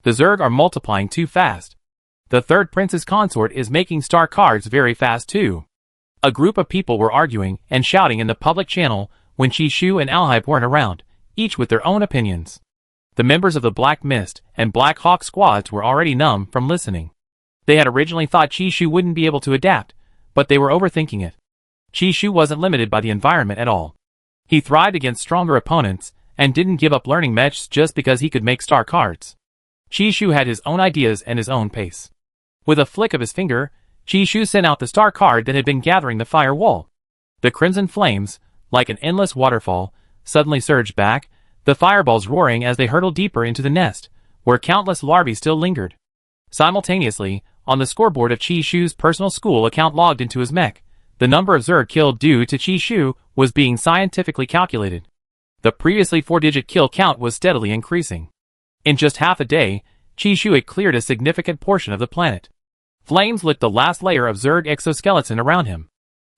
The Zerg are multiplying too fast. The third prince's consort is making star cards very fast too. A group of people were arguing and shouting in the public channel when Chishu and Alhype weren't around, each with their own opinions. The members of the Black Mist and Black Hawk squads were already numb from listening. They had originally thought Chishu wouldn't be able to adapt, but they were overthinking it. Chishu wasn't limited by the environment at all. He thrived against stronger opponents and didn't give up learning mechs just because he could make star cards. Chishu had his own ideas and his own pace. With a flick of his finger, Chishu sent out the star card that had been gathering the fire wall. The crimson flames, like an endless waterfall, suddenly surged back, the fireballs roaring as they hurtled deeper into the nest, where countless larvae still lingered. Simultaneously, on the scoreboard of Chishu's personal school account logged into his mech, the number of Zerg killed due to Chishu was being scientifically calculated. The previously 4-digit kill count was steadily increasing. In just half a day, Chishu had cleared a significant portion of the planet. Flames lit the last layer of Zerg exoskeleton around him.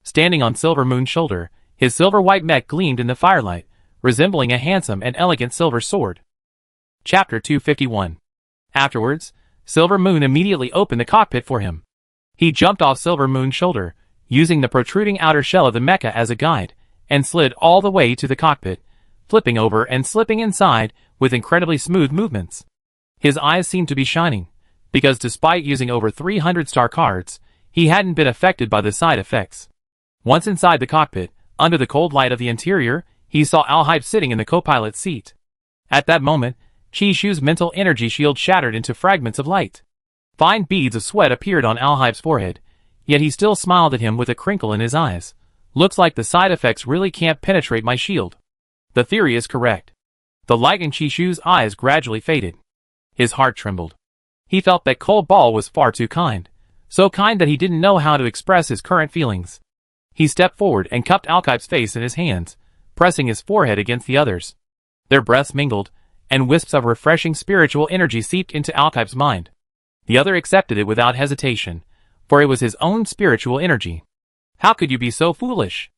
Standing on Silver Moon's shoulder, his silver-white mech gleamed in the firelight, resembling a handsome and elegant silver sword. Chapter 251. Afterwards, Silver Moon immediately opened the cockpit for him. He jumped off Silver Moon's shoulder, using the protruding outer shell of the mecha as a guide, and slid all the way to the cockpit, flipping over and slipping inside with incredibly smooth movements. His eyes seemed to be shining, because despite using over 300 star cards, he hadn't been affected by the side effects. Once inside the cockpit, under the cold light of the interior, he saw Alhype sitting in the co-pilot's seat. At that moment, Chishu's mental energy shield shattered into fragments of light. Fine beads of sweat appeared on Alhype's forehead, yet he still smiled at him with a crinkle in his eyes. Looks like the side effects really can't penetrate my shield. The theory is correct. The light in Chishu's eyes gradually faded. His heart trembled. He felt that Cold Ball was far too kind. So kind that he didn't know how to express his current feelings. He stepped forward and cupped Alhype's face in his hands, pressing his forehead against the others. Their breaths mingled, and wisps of refreshing spiritual energy seeped into Alhype's mind. The other accepted it without hesitation, for it was his own spiritual energy. How could you be so foolish?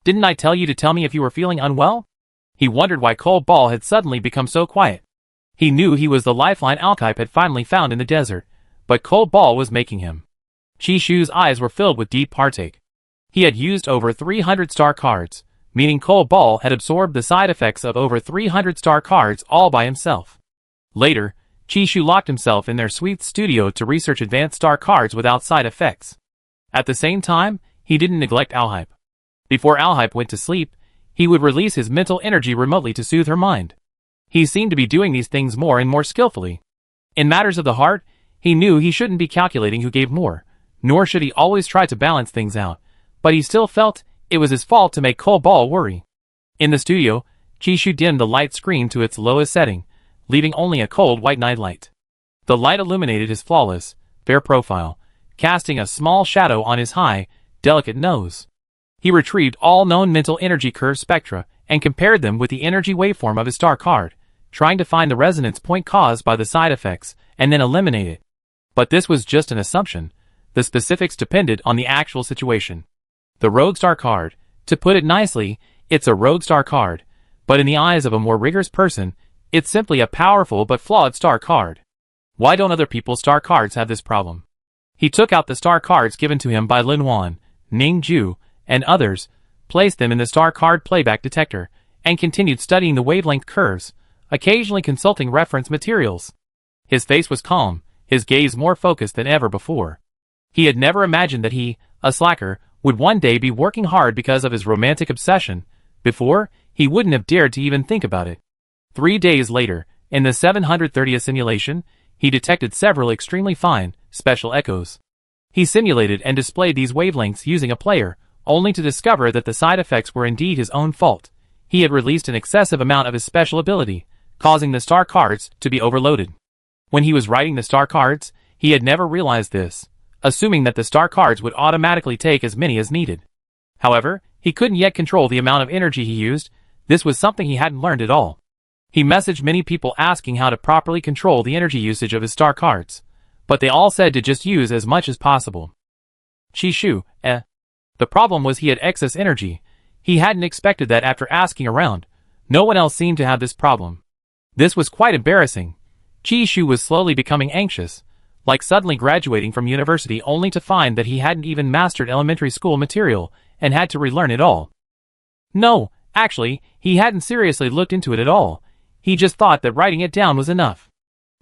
Didn't I tell you to tell me if you were feeling unwell? He wondered why Cold Ball had suddenly become so quiet. He knew he was the lifeline Alhype had finally found in the desert, but Cold Ball was making him. Chishu's eyes were filled with deep heartache. He had used over 300 star cards, meaning Cold Ball had absorbed the side effects of over 300 star cards all by himself. Later, Chishu locked himself in their sweet studio to research advanced star cards without side effects. At the same time, he didn't neglect Alhype. Before Alhype went to sleep, he would release his mental energy remotely to soothe her mind. He seemed to be doing these things more and more skillfully. In matters of the heart, he knew he shouldn't be calculating who gave more, nor should he always try to balance things out, but he still felt it was his fault to make Cold Ball worry. In the studio, Chishu dimmed the light screen to its lowest setting, leaving only a cold white night light. The light illuminated his flawless, fair profile, casting a small shadow on his high, delicate nose. He retrieved all known mental energy curve spectra and compared them with the energy waveform of his star card, trying to find the resonance point caused by the side effects and then eliminate it. But this was just an assumption. The specifics depended on the actual situation. The Rogue Star card, to put it nicely, it's a Rogue Star card, but in the eyes of a more rigorous person, it's simply a powerful but flawed star card. Why don't other people's star cards have this problem? He took out the star cards given to him by Lin Wan, Ning Ju, and others, placed them in the star card playback detector, and continued studying the wavelength curves, occasionally consulting reference materials. His face was calm, his gaze more focused than ever before. He had never imagined that he, a slacker, would one day be working hard because of his romantic obsession. Before, he wouldn't have dared to even think about it. 3 days later, in the 730th simulation, he detected several extremely fine, special echoes. He simulated and displayed these wavelengths using a player, only to discover that the side effects were indeed his own fault. He had released an excessive amount of his special ability, causing the star cards to be overloaded. When he was writing the star cards, he had never realized this, assuming that the star cards would automatically take as many as needed. However, he couldn't yet control the amount of energy he used. This was something he hadn't learned at all. He messaged many people asking how to properly control the energy usage of his star cards, but they all said to just use as much as possible. Chishu, The problem was he had excess energy. He hadn't expected that after asking around. No one else seemed to have this problem. This was quite embarrassing. Chishu was slowly becoming anxious, like suddenly graduating from university only to find that he hadn't even mastered elementary school material and had to relearn it all. No, actually, he hadn't seriously looked into it at all. He just thought that writing it down was enough.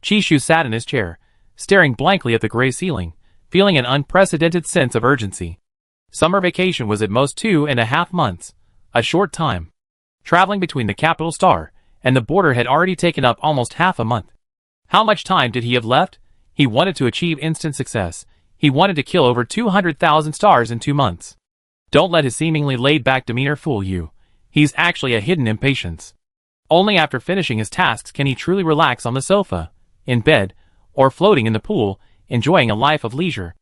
Chishu sat in his chair, staring blankly at the gray ceiling, feeling an unprecedented sense of urgency. Summer vacation was at most 2.5 months, a short time. Traveling between the capital star and the border had already taken up almost half a month. How much time did he have left? He wanted to achieve instant success. He wanted to kill over 200,000 stars in 2 months. Don't let his seemingly laid-back demeanor fool you. He's actually a hidden impatience. Only after finishing his tasks can he truly relax on the sofa, in bed, or floating in the pool, enjoying a life of leisure.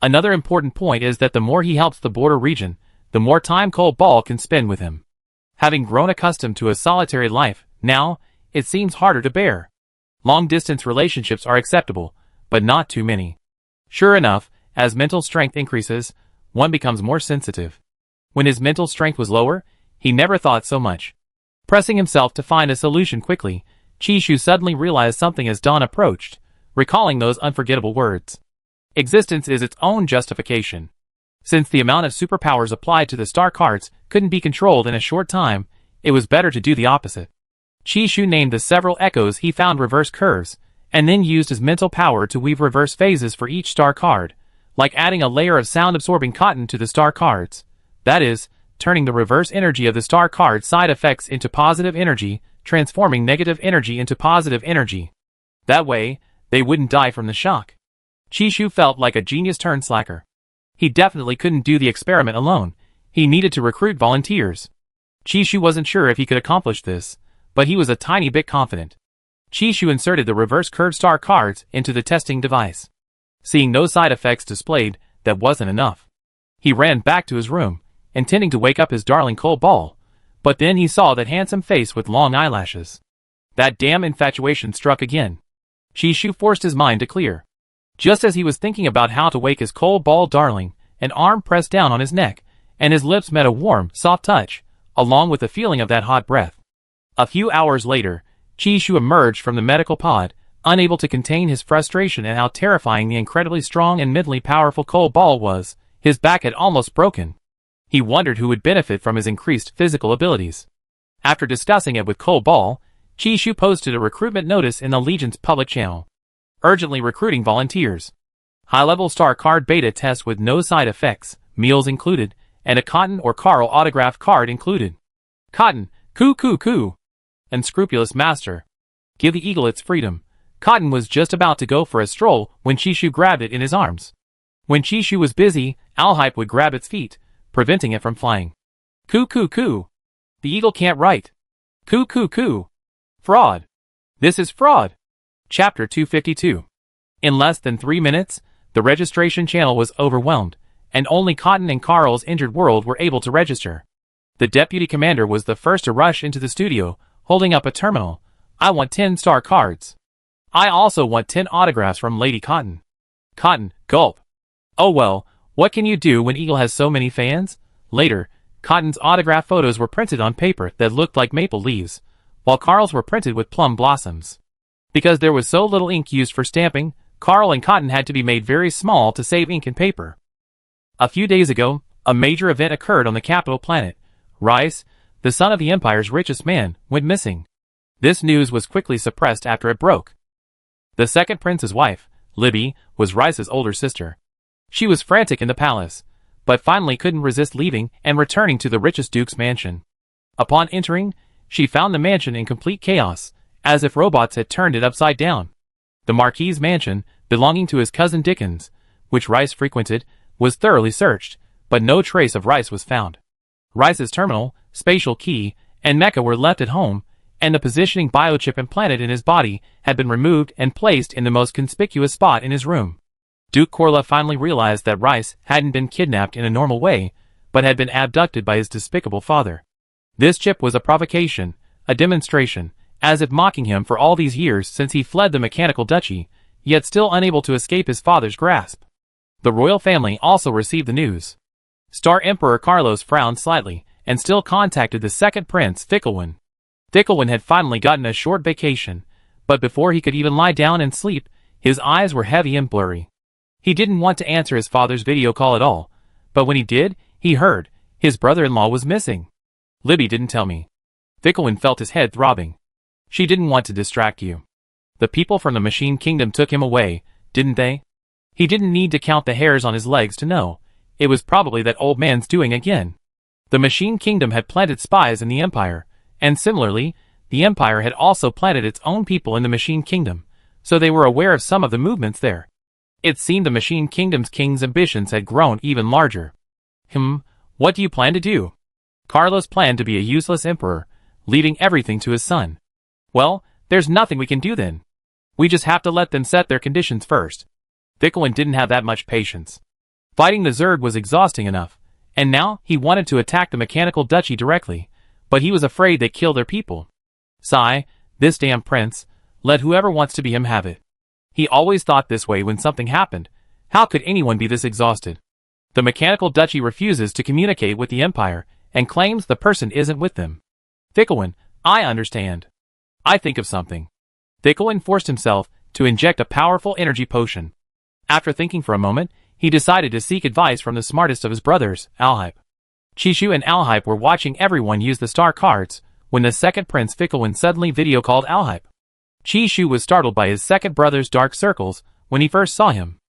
Another important point is that the more he helps the border region, the more time Cold Ball can spend with him. Having grown accustomed to a solitary life, now, it seems harder to bear. Long-distance relationships are acceptable, but not too many. Sure enough, as mental strength increases, one becomes more sensitive. When his mental strength was lower, he never thought so much. Pressing himself to find a solution quickly, Chishu suddenly realized something as dawn approached, recalling those unforgettable words. Existence is its own justification. Since the amount of superpowers applied to the star cards couldn't be controlled in a short time, it was better to do the opposite. Chishu named the several echoes he found reverse curves, and then used his mental power to weave reverse phases for each star card, like adding a layer of sound-absorbing cotton to the star cards. That is, turning the reverse energy of the star card side effects into positive energy, transforming negative energy into positive energy. That way, they wouldn't die from the shock. Chishu felt like a genius turned slacker. He definitely couldn't do the experiment alone. He needed to recruit volunteers. Chishu wasn't sure if he could accomplish this, but he was a tiny bit confident. Chishu inserted the reverse curved star cards into the testing device. Seeing no side effects displayed, that wasn't enough. He ran back to his room, intending to wake up his darling Cole Ball, but then he saw that handsome face with long eyelashes. That damn infatuation struck again. Chishu forced his mind to clear. Just as he was thinking about how to wake his Cole Ball darling, an arm pressed down on his neck, and his lips met a warm, soft touch, along with the feeling of that hot breath. A few hours later, Chishu emerged from the medical pod, unable to contain his frustration at how terrifying the incredibly strong and mentally powerful Cole Ball was. His back had almost broken. He wondered who would benefit from his increased physical abilities. After discussing it with Cole Ball, Chishu posted a recruitment notice in the Legion's public channel, urgently recruiting volunteers. High-level star card beta test with no side effects, meals included, and a Cotton or Carl autograph card included. Cotton, coo. Unscrupulous master. Give the eagle its freedom. Cotton was just about to go for a stroll when Chishu grabbed it in his arms. When Chishu was busy, Alhype would grab its feet, preventing it from flying. Coo. The eagle can't write. Coo. Fraud. This is fraud. Chapter 252. In less than 3 minutes, the registration channel was overwhelmed, and only Cotton and Carl's injured world were able to register. The deputy commander was the first to rush into the studio, holding up a terminal. I want 10 star cards. I also want 10 autographs from Lady Cotton. Cotton, gulp. Oh well, what can you do when Eagle has so many fans? Later, Cotton's autograph photos were printed on paper that looked like maple leaves, while Carl's were printed with plum blossoms. Because there was so little ink used for stamping, Carl and Cotton had to be made very small to save ink and paper. A few days ago, a major event occurred on the capital planet. Rice, the son of the Empire's richest man, went missing. This news was quickly suppressed after it broke. The second prince's wife, Libby, was Rice's older sister. She was frantic in the palace, but finally couldn't resist leaving and returning to the richest duke's mansion. Upon entering, she found the mansion in complete chaos, as if robots had turned it upside down. The Marquis's mansion, belonging to his cousin Dickens, which Rice frequented, was thoroughly searched, but no trace of Rice was found. Rice's terminal, spatial key, and mecha were left at home, and the positioning biochip implanted in his body had been removed and placed in the most conspicuous spot in his room. Duke Corla finally realized that Rice hadn't been kidnapped in a normal way, but had been abducted by his despicable father. This chip was a provocation, a demonstration, as if mocking him for all these years since he fled the mechanical duchy, yet still unable to escape his father's grasp. The royal family also received the news. Star Emperor Carlos frowned slightly, and still contacted the second prince, Thickelwin. Thickelwin had finally gotten a short vacation, but before he could even lie down and sleep, his eyes were heavy and blurry. He didn't want to answer his father's video call at all, but when he did, he heard his brother-in-law was missing. Libby didn't tell me. Thickelwin felt his head throbbing. She didn't want to distract you. The people from the Machine Kingdom took him away, didn't they? He didn't need to count the hairs on his legs to know. It was probably that old man's doing again. The Machine Kingdom had planted spies in the Empire, and similarly, the Empire had also planted its own people in the Machine Kingdom, so they were aware of some of the movements there. It seemed the Machine Kingdom's king's ambitions had grown even larger. What do you plan to do? Carlos planned to be a useless emperor, leaving everything to his son. Well, there's nothing we can do then. We just have to let them set their conditions first. Thickelwin didn't have that much patience. Fighting the Zerg was exhausting enough, and now he wanted to attack the mechanical duchy directly, but he was afraid they'd kill their people. Sigh, this damn prince, let whoever wants to be him have it. He always thought this way when something happened. How could anyone be this exhausted? The mechanical duchy refuses to communicate with the Empire, and claims the person isn't with them. Thickelwin, I understand. I think of something. Thickelwin forced himself to inject a powerful energy potion. After thinking for a moment, he decided to seek advice from the smartest of his brothers, Alhype. Chishu and Alhype were watching everyone use the star cards, when the second prince Fickelwind suddenly video called Alhype. Chishu was startled by his second brother's dark circles when he first saw him.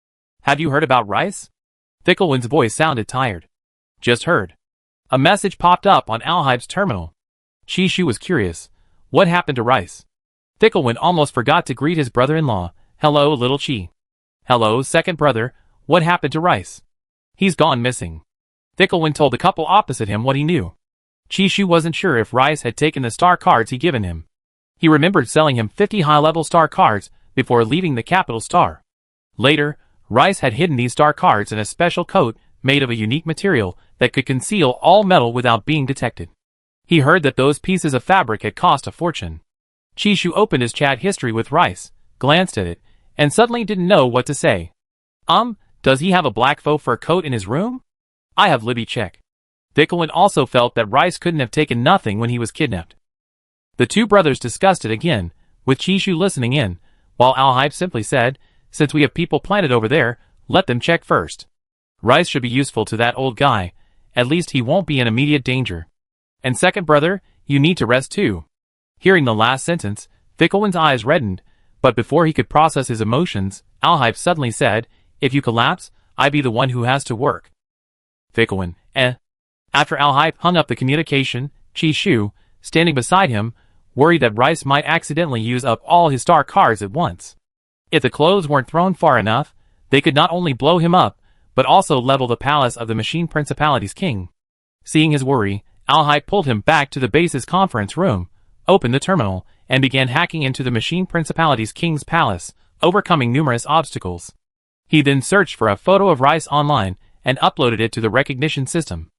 "Have you heard about Rice?" Fickelwind's voice sounded tired. "Just heard." A message popped up on Alhype's terminal. Chishu was curious. What happened to Rice? Fickelwind almost forgot to greet his brother-in-law. "Hello, little Chi." "Hello, second brother. What happened to Rice?" "He's gone missing." Fickelwind told the couple opposite him what he knew. Chishu wasn't sure if Rice had taken the star cards he'd given him. He remembered selling him 50 high-level star cards before leaving the capital star. Later, Rice had hidden these star cards in a special coat made of a unique material that could conceal all metal without being detected. He heard that those pieces of fabric had cost a fortune. Chishu opened his chat history with Rice, glanced at it, and suddenly didn't know what to say. Does he have a black faux fur coat in his room? I have Libby check. Fickelwind also felt that Rice couldn't have taken nothing when he was kidnapped. The two brothers discussed it again, with Chishu listening in, while Alhype simply said, "Since we have people planted over there, let them check first. Rice should be useful to that old guy, at least he won't be in immediate danger. And second brother, you need to rest too." Hearing the last sentence, Fickelwind's eyes reddened, but before he could process his emotions, Alhype suddenly said, "If you collapse, I be the one who has to work." Fickelwind, After Alhype hung up the communication, Chishu, standing beside him, worried that Rice might accidentally use up all his star cards at once. If the clothes weren't thrown far enough, they could not only blow him up, but also level the palace of the Machine Principality's king. Seeing his worry, Alhype pulled him back to the base's conference room, opened the terminal, and began hacking into the Machine Principality's king's palace, overcoming numerous obstacles. He then searched for a photo of Rice online and uploaded it to the recognition system.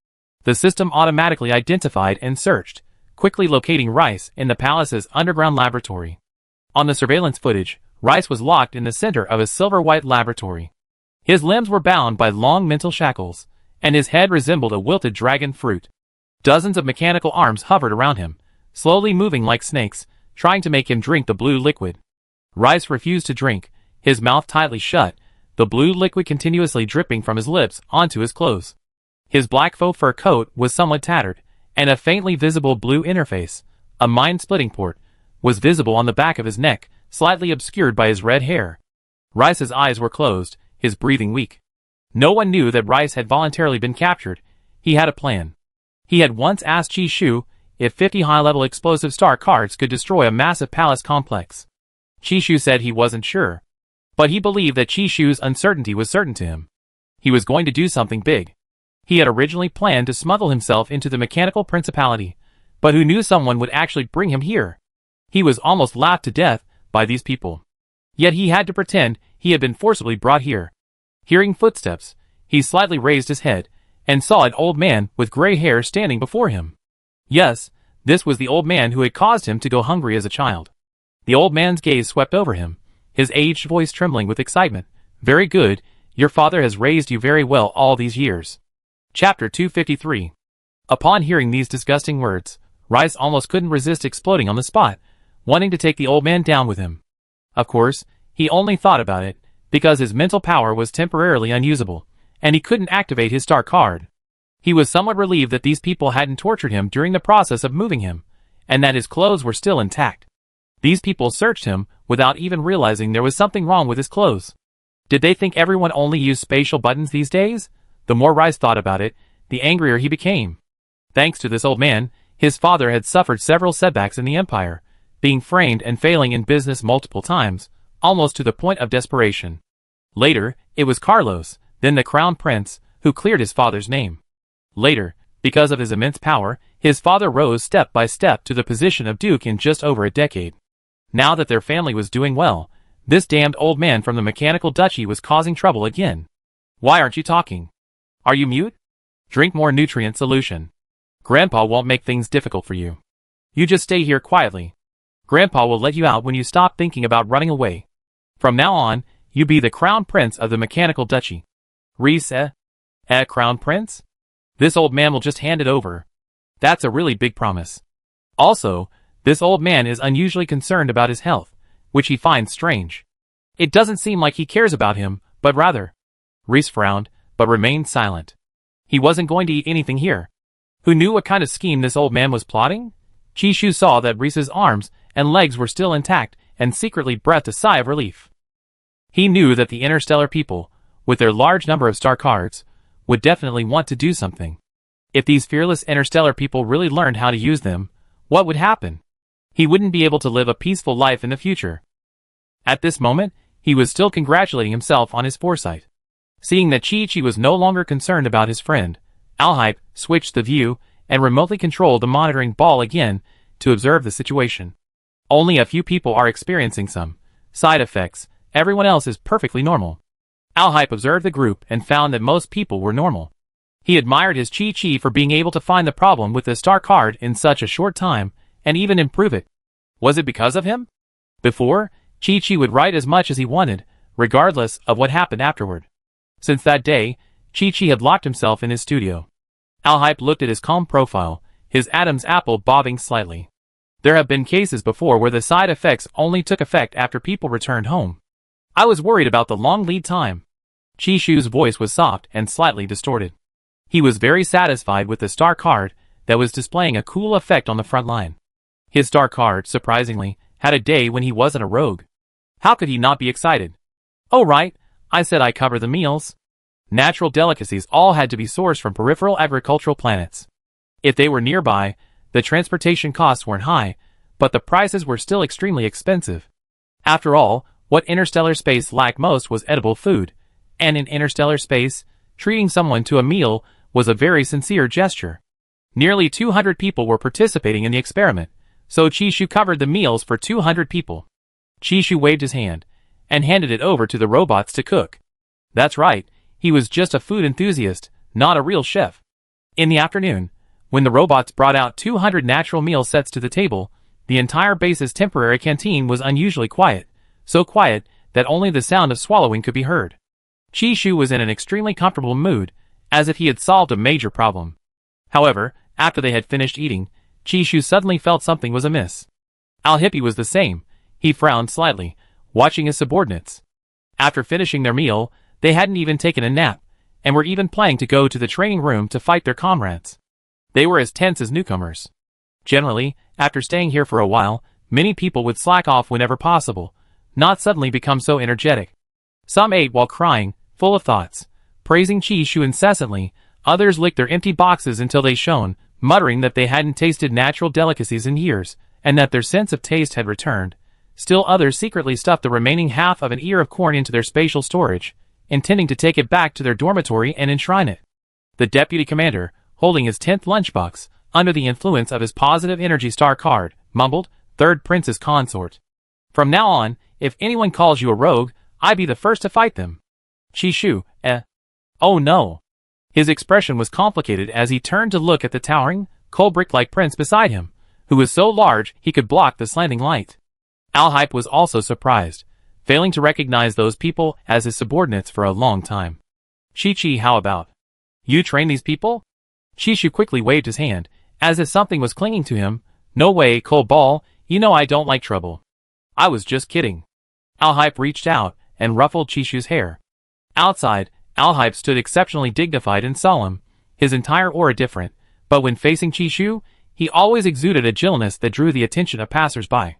The system automatically identified and searched, quickly locating Rice in the palace's underground laboratory. On the surveillance footage, Rice was locked in the center of a silver-white laboratory. His limbs were bound by long mental shackles, and his head resembled a wilted dragon fruit. Dozens of mechanical arms hovered around him, slowly moving like snakes, trying to make him drink the blue liquid. Rice refused to drink, his mouth tightly shut, the blue liquid continuously dripping from his lips onto his clothes. His black faux fur coat was somewhat tattered, and a faintly visible blue interface, a mind-splitting port, was visible on the back of his neck, slightly obscured by his red hair. Rice's eyes were closed, his breathing weak. No one knew that Rice had voluntarily been captured. He had a plan. He had once asked Chishu if 50 high-level explosive star cards could destroy a massive palace complex. Chishu said he wasn't sure. But he believed that Chishu's uncertainty was certain to him. He was going to do something big. He had originally planned to smuggle himself into the mechanical principality, but who knew someone would actually bring him here? He was almost laughed to death by these people. Yet he had to pretend he had been forcibly brought here. Hearing footsteps, he slightly raised his head, and saw an old man with gray hair standing before him. Yes, this was the old man who had caused him to go hungry as a child. The old man's gaze swept over him, his aged voice trembling with excitement. "Very good, your father has raised you very well all these years." Chapter 253. Upon hearing these disgusting words, Rice almost couldn't resist exploding on the spot, wanting to take the old man down with him. Of course, he only thought about it, because his mental power was temporarily unusable, and he couldn't activate his star card. He was somewhat relieved that these people hadn't tortured him during the process of moving him, and that his clothes were still intact. These people searched him without even realizing there was something wrong with his clothes. Did they think everyone only used spatial buttons these days? The more Rice thought about it, the angrier he became. Thanks to this old man, his father had suffered several setbacks in the empire, being framed and failing in business multiple times, almost to the point of desperation. Later, it was Carlos, then the crown prince, who cleared his father's name. Later, because of his immense power, his father rose step by step to the position of duke in just over a decade. Now that their family was doing well, this damned old man from the mechanical duchy was causing trouble again. "Why aren't you talking? Are you mute? Drink more nutrient solution. Grandpa won't make things difficult for you. You just stay here quietly. Grandpa will let you out when you stop thinking about running away. From now on, you be the crown prince of the mechanical duchy." Reese, crown prince? This old man will just hand it over. That's a really big promise. Also, this old man is unusually concerned about his health, which he finds strange. It doesn't seem like he cares about him, but rather. Reese frowned, but remained silent. He wasn't going to eat anything here. Who knew what kind of scheme this old man was plotting? Chishu saw that Reese's arms and legs were still intact and secretly breathed a sigh of relief. He knew that the interstellar people, with their large number of star cards, would definitely want to do something. If these fearless interstellar people really learned how to use them, what would happen? He wouldn't be able to live a peaceful life in the future. At this moment, he was still congratulating himself on his foresight. Seeing that Chi-Chi was no longer concerned about his friend, Alhype switched the view and remotely controlled the monitoring ball again to observe the situation. Only a few people are experiencing some side effects. Everyone else is perfectly normal. Alhype observed the group and found that most people were normal. He admired his Chi-Chi for being able to find the problem with the star card in such a short time and even improve it. Was it because of him? Before, Chi-Chi would write as much as he wanted, regardless of what happened afterward. Since that day, Chi-Chi had locked himself in his studio. Alhype looked at his calm profile, his Adam's apple bobbing slightly. There have been cases before where the side effects only took effect after people returned home. I was worried about the long lead time. Chishu's voice was soft and slightly distorted. He was very satisfied with the star card that was displaying a cool effect on the front line. His star card, surprisingly, had a day when he wasn't a rogue. How could he not be excited? Oh right, I said I cover the meals. Natural delicacies all had to be sourced from peripheral agricultural planets. If they were nearby, the transportation costs weren't high, but the prices were still extremely expensive. After all, what interstellar space lacked most was edible food, and in interstellar space, treating someone to a meal was a very sincere gesture. Nearly 200 people were participating in the experiment, so Chishu covered the meals for 200 people. Chishu waved his hand, and handed it over to the robots to cook. That's right, he was just a food enthusiast, not a real chef. In the afternoon, when the robots brought out 200 natural meal sets to the table, the entire base's temporary canteen was unusually quiet, so quiet that only the sound of swallowing could be heard. Chishu was in an extremely comfortable mood, as if he had solved a major problem. However, after they had finished eating, Chishu suddenly felt something was amiss. Alhype was the same. He frowned slightly, watching his subordinates. After finishing their meal, they hadn't even taken a nap, and were even planning to go to the training room to fight their comrades. They were as tense as newcomers. Generally, after staying here for a while, many people would slack off whenever possible, not suddenly become so energetic. Some ate while crying, full of thoughts, praising Chishu incessantly. Others licked their empty boxes until they shone, muttering that they hadn't tasted natural delicacies in years, and that their sense of taste had returned. Still others secretly stuffed the remaining half of an ear of corn into their spatial storage, intending to take it back to their dormitory and enshrine it. The deputy commander, holding his 10th lunchbox, under the influence of his positive energy star card, mumbled, "Third Prince's consort. From now on, if anyone calls you a rogue, I'd be the first to fight them." Chishu, Oh no. His expression was complicated as he turned to look at the towering, coal brick-like prince beside him, who was so large he could block the slanting light. Alhype was also surprised, failing to recognize those people as his subordinates for a long time. Chi-Chi, how about? You train these people? Chishu quickly waved his hand, as if something was clinging to him. No way, Coal Ball, you know I don't like trouble. I was just kidding. Alhype reached out and ruffled Chishu's hair. Outside, Alhype stood exceptionally dignified and solemn, his entire aura different, but when facing Chishu, he always exuded a gentleness that drew the attention of passers-by.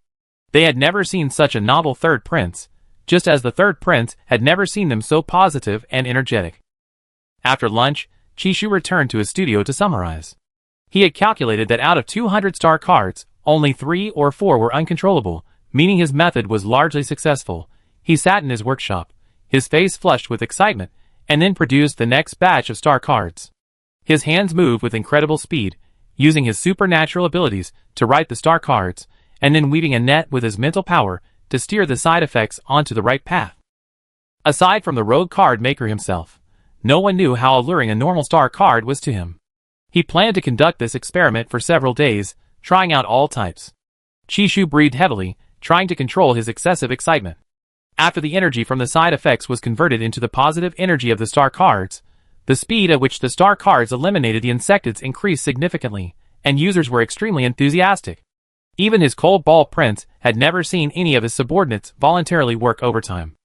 They had never seen such a novel third prince, just as the third prince had never seen them so positive and energetic. After lunch, Chishu returned to his studio to summarize. He had calculated that out of 200 star cards, only 3 or 4 were uncontrollable, meaning his method was largely successful. He sat in his workshop, his face flushed with excitement, and then produced the next batch of star cards. His hands moved with incredible speed, using his supernatural abilities to write the star cards, and then weaving a net with his mental power to steer the side effects onto the right path. Aside from the rogue card maker himself, no one knew how alluring a normal star card was to him. He planned to conduct this experiment for several days, trying out all types. Chishu breathed heavily, trying to control his excessive excitement. After the energy from the side effects was converted into the positive energy of the star cards, the speed at which the star cards eliminated the insectids increased significantly, and users were extremely enthusiastic. Even his cold ball prince had never seen any of his subordinates voluntarily work overtime.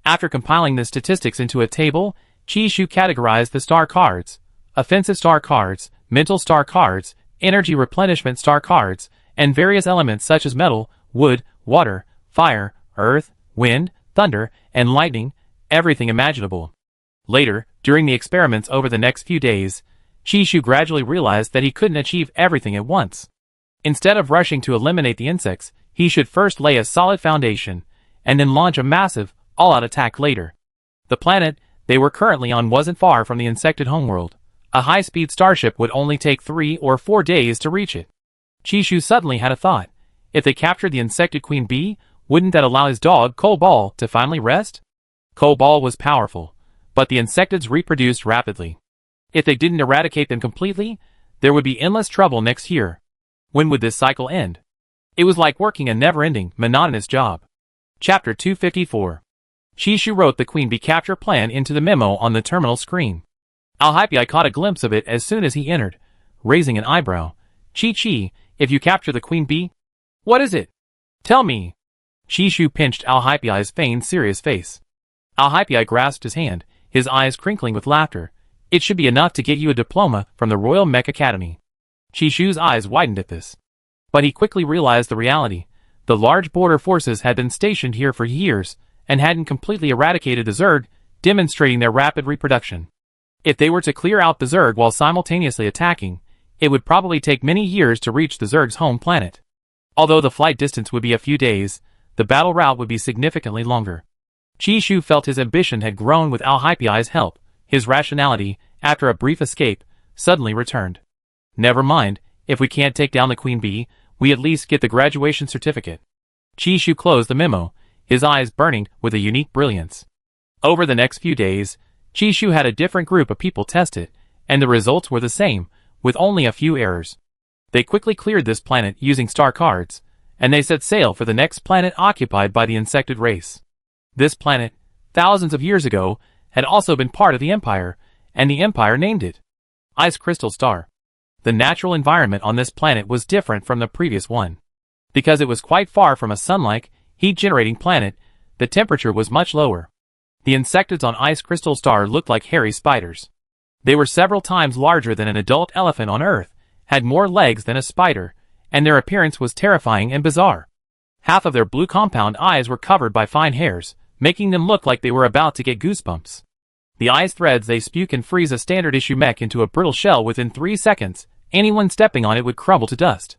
After compiling the statistics into a table, Chishu categorized the star cards: offensive star cards, mental star cards, energy replenishment star cards, and various elements such as metal, wood, water, fire, earth, wind, thunder, and lightning, everything imaginable. Later, during the experiments over the next few days, Chishu gradually realized that he couldn't achieve everything at once. Instead of rushing to eliminate the insects, he should first lay a solid foundation, and then launch a massive, all-out attack later. The planet they were currently on wasn't far from the insected homeworld. A high-speed starship would only take 3 or 4 days to reach it. Chishu suddenly had a thought. If they captured the insected queen bee, wouldn't that allow his dog, Cobalt, to finally rest? Cobalt was powerful, but the insectids reproduced rapidly. If they didn't eradicate them completely, there would be endless trouble next year. When would this cycle end? It was like working a never-ending, monotonous job. Chapter 254. Chishu wrote the queen bee capture plan into the memo on the terminal screen. Alhypii caught a glimpse of it as soon as he entered, raising an eyebrow. Chi, if you capture the queen bee? What is it? Tell me. Chishu pinched Alhypii's feigned serious face. Alhypii grasped his hand, his eyes crinkling with laughter. It should be enough to get you a diploma from the Royal Mech Academy. Chishu's eyes widened at this. But he quickly realized the reality. The large border forces had been stationed here for years, and hadn't completely eradicated the Zerg, demonstrating their rapid reproduction. If they were to clear out the Zerg while simultaneously attacking, it would probably take many years to reach the Zerg's home planet. Although the flight distance would be a few days, the battle route would be significantly longer. Chishu felt his ambition had grown with Alhypii's help. His rationality, after a brief escape, suddenly returned. Never mind, if we can't take down the queen bee, we at least get the graduation certificate. Chishu closed the memo, his eyes burning with a unique brilliance. Over the next few days, Chishu had a different group of people test it, and the results were the same, with only a few errors. They quickly cleared this planet using star cards, and they set sail for the next planet occupied by the insected race. This planet, thousands of years ago, had also been part of the Empire, and the Empire named it Ice Crystal Star. The natural environment on this planet was different from the previous one. Because it was quite far from a sun-like, heat-generating planet, the temperature was much lower. The insectids on Ice Crystal Star looked like hairy spiders. They were several times larger than an adult elephant on Earth, had more legs than a spider, and their appearance was terrifying and bizarre. Half of their blue compound eyes were covered by fine hairs, making them look like they were about to get goosebumps. The eyes threads they spew can freeze a standard-issue mech into a brittle shell within 3 seconds. Anyone stepping on it would crumble to dust.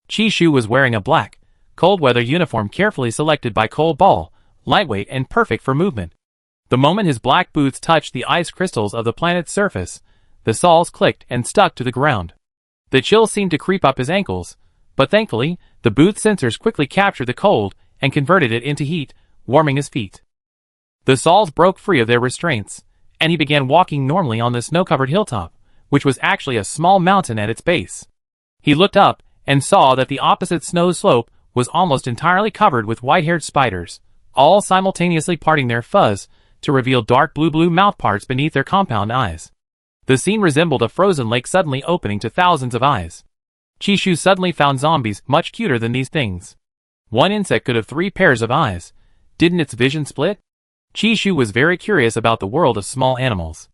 Chishu was wearing a black, cold-weather uniform carefully selected by Cobalt, lightweight and perfect for movement. The moment his black boots touched the ice crystals of the planet's surface, the soles clicked and stuck to the ground. The chill seemed to creep up his ankles, but thankfully, the boot sensors quickly captured the cold and converted it into heat, warming his feet. The soles broke free of their restraints, and he began walking normally on the snow-covered hilltop, which was actually a small mountain at its base. He looked up and saw that the opposite snow slope was almost entirely covered with white-haired spiders, all simultaneously parting their fuzz to reveal dark blue mouthparts beneath their compound eyes. The scene resembled a frozen lake suddenly opening to thousands of eyes. Chishu suddenly found zombies much cuter than these things. One insect could have 3 pairs of eyes. Didn't its vision split? Chishu was very curious about the world of small animals.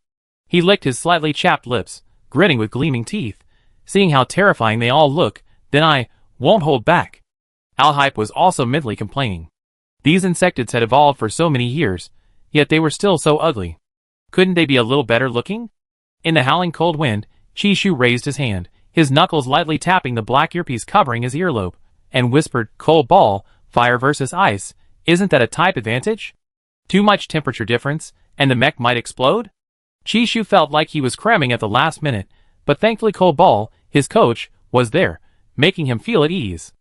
He licked his slightly chapped lips, grinning with gleaming teeth, seeing how terrifying they all look. Then I won't hold back. Alhype was also mentally complaining. These insectids had evolved for so many years, yet they were still so ugly. Couldn't they be a little better looking? In the howling cold wind, Chishu raised his hand, his knuckles lightly tapping the black earpiece covering his earlobe, and whispered, "Cobalt, fire versus ice, isn't that a type advantage? Too much temperature difference, and the mech might explode?" Chishu felt like he was cramming at the last minute, but thankfully Cobalt, his coach, was there, making him feel at ease.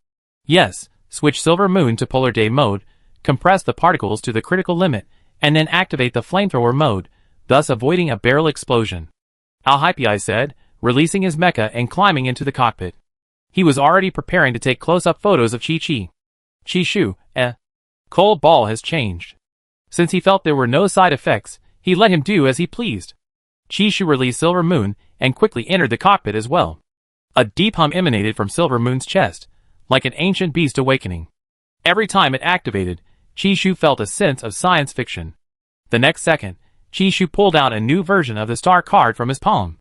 Yes, switch Silver Moon to Polar Day mode, compress the particles to the critical limit, and then activate the flamethrower mode, thus avoiding a barrel explosion. Alhypii said, releasing his mecha and climbing into the cockpit. He was already preparing to take close-up photos of Chishu, Cobalt has changed. Since he felt there were no side effects, he let him do as he pleased. Chishu released Silver Moon and quickly entered the cockpit as well. A deep hum emanated from Silver Moon's chest, like an ancient beast awakening. Every time it activated, Chishu felt a sense of science fiction. The next second, Chishu pulled out a new version of the star card from his palm.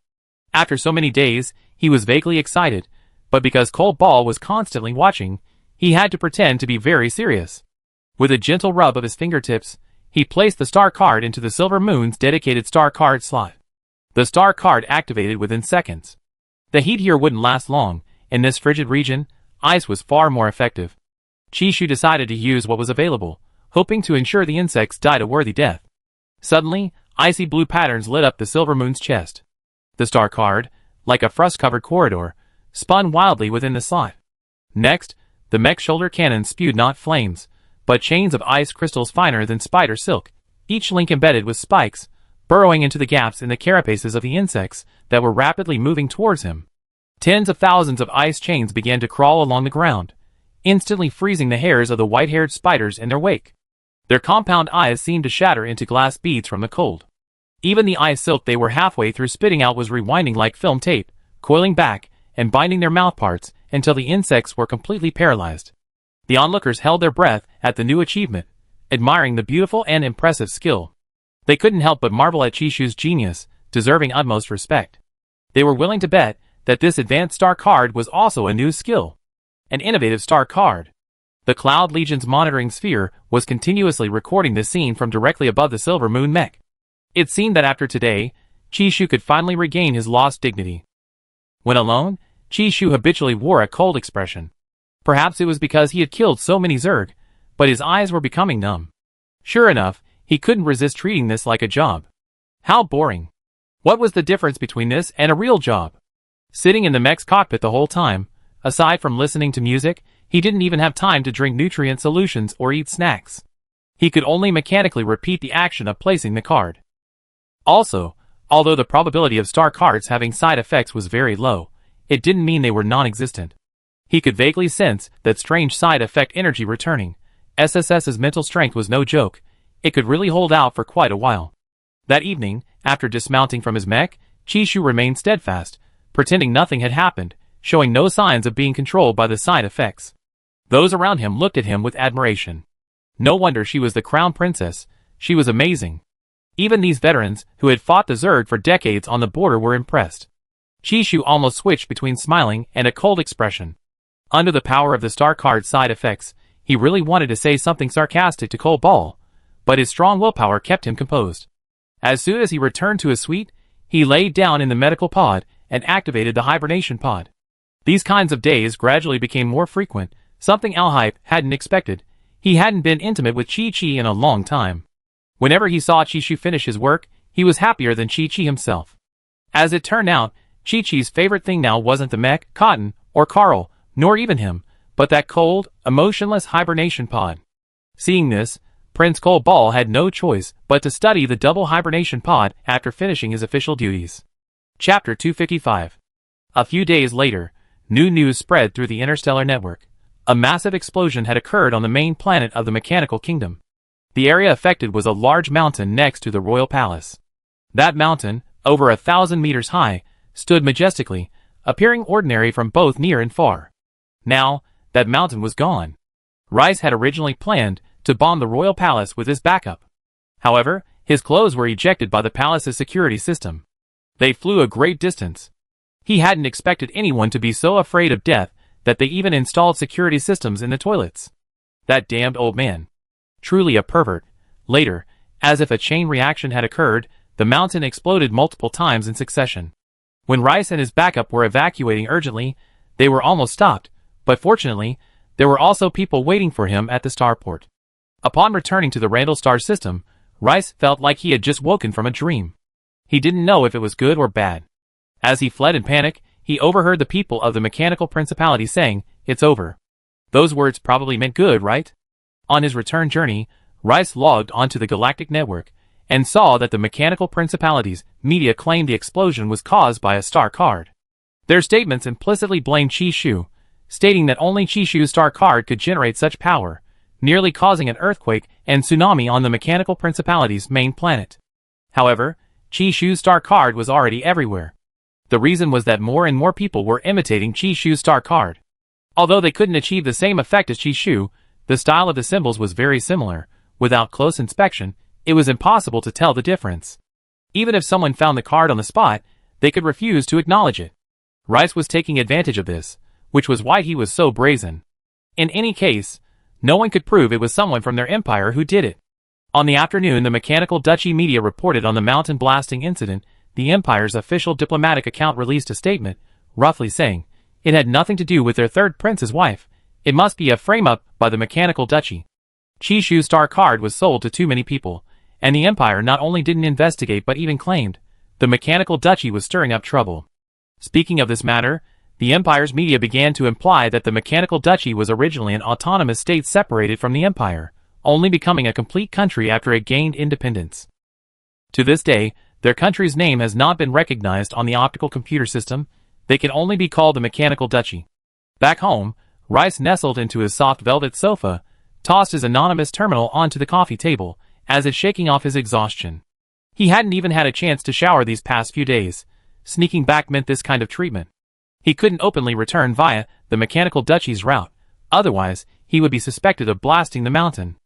After so many days, he was vaguely excited, but because Cold Ball was constantly watching, he had to pretend to be very serious. With a gentle rub of his fingertips, he placed the star card into the Silver Moon's dedicated star card slot. The star card activated within seconds. The heat here wouldn't last long. In this frigid region, ice was far more effective. Chishu decided to use what was available, hoping to ensure the insects died a worthy death. Suddenly, icy blue patterns lit up the Silver Moon's chest. The star card, like a frost-covered corridor, spun wildly within the slot. Next, the mech shoulder cannon spewed not flames, but chains of ice crystals finer than spider silk, each link embedded with spikes, burrowing into the gaps in the carapaces of the insects that were rapidly moving towards him. Tens of thousands of ice chains began to crawl along the ground, instantly freezing the hairs of the white-haired spiders in their wake. Their compound eyes seemed to shatter into glass beads from the cold. Even the ice silk they were halfway through spitting out was rewinding like film tape, coiling back and binding their mouthparts until the insects were completely paralyzed. The onlookers held their breath at the new achievement, admiring the beautiful and impressive skill. They couldn't help but marvel at Chishu's genius, deserving utmost respect. They were willing to bet that this advanced star card was also a new skill. An innovative star card. The Cloud Legion's monitoring sphere was continuously recording the scene from directly above the Silver Moon mech. It seemed that after today, Chishu could finally regain his lost dignity. When alone, Chishu habitually wore a cold expression. Perhaps it was because he had killed so many Zerg, but his eyes were becoming numb. Sure enough, he couldn't resist treating this like a job. How boring. What was the difference between this and a real job? Sitting in the mech's cockpit the whole time, aside from listening to music, he didn't even have time to drink nutrient solutions or eat snacks. He could only mechanically repeat the action of placing the card. Also, although the probability of star cards having side effects was very low, it didn't mean they were non-existent. He could vaguely sense that strange side effect energy returning. SSS's mental strength was no joke. It could really hold out for quite a while. That evening, after dismounting from his mech, Chishu remained steadfast, pretending nothing had happened, showing no signs of being controlled by the side effects. Those around him looked at him with admiration. No wonder she was the crown princess. She was amazing. Even these veterans, who had fought the Zerg for decades on the border, were impressed. Chishu almost switched between smiling and a cold expression. Under the power of the star card side effects, he really wanted to say something sarcastic to Cold Ball, but his strong willpower kept him composed. As soon as he returned to his suite, he laid down in the medical pod and activated the hibernation pod. These kinds of days gradually became more frequent, something Alhype hadn't expected. He hadn't been intimate with Chi-Chi in a long time. Whenever he saw Chishu finish his work, he was happier than Chi-Chi himself. As it turned out, Chi-Chi's favorite thing now wasn't the mech, Cotton, or Carl, nor even him, but that cold, emotionless hibernation pod. Seeing this, Prince Cold Ball had no choice but to study the double hibernation pod after finishing his official duties. Chapter 255. A few days later, new news spread through the interstellar network. A massive explosion had occurred on the main planet of the Mechanical Kingdom. The area affected was a large mountain next to the royal palace. That mountain, over 1,000 meters high, stood majestically, appearing ordinary from both near and far. Now, that mountain was gone. Rice had originally planned to bomb the royal palace with his backup. However, his clothes were ejected by the palace's security system. They flew a great distance. He hadn't expected anyone to be so afraid of death that they even installed security systems in the toilets. That damned old man. Truly a pervert. Later, as if a chain reaction had occurred, the mountain exploded multiple times in succession. When Rice and his backup were evacuating urgently, they were almost stopped, but fortunately, there were also people waiting for him at the starport. Upon returning to the Randall star system, Rice felt like he had just woken from a dream. He didn't know if it was good or bad. As he fled in panic, he overheard the people of the Mechanical Principality saying, "It's over." Those words probably meant good, right? On his return journey, Rice logged onto the Galactic Network and saw that the Mechanical Principality's media claimed the explosion was caused by a star card. Their statements implicitly blamed Chishu, stating that only Chishu's star card could generate such power, nearly causing an earthquake and tsunami on the Mechanical Principality's main planet. However, Chishu's star card was already everywhere. The reason was that more and more people were imitating Chishu's star card. Although they couldn't achieve the same effect as Chishu, the style of the symbols was very similar. Without close inspection, it was impossible to tell the difference. Even if someone found the card on the spot, they could refuse to acknowledge it. Rice was taking advantage of this, which was why he was so brazen. In any case, no one could prove it was someone from their empire who did it. On the afternoon, the Mechanical Duchy media reported on the mountain blasting incident. The empire's official diplomatic account released a statement, roughly saying, it had nothing to do with their third prince's wife. It must be a frame-up by the Mechanical Duchy. Qishu's star card was sold to too many people, and the empire not only didn't investigate but even claimed the Mechanical Duchy was stirring up trouble. Speaking of this matter, the empire's media began to imply that the Mechanical Duchy was originally an autonomous state separated from the empire, only becoming a complete country after it gained independence. To this day, their country's name has not been recognized on the optical computer system. They can only be called the Mechanical Duchy. Back home, Rice nestled into his soft velvet sofa, tossed his anonymous terminal onto the coffee table, as if shaking off his exhaustion. He hadn't even had a chance to shower these past few days. Sneaking back meant this kind of treatment. He couldn't openly return via the Mechanical Duchy's route, otherwise he would be suspected of blasting the mountain.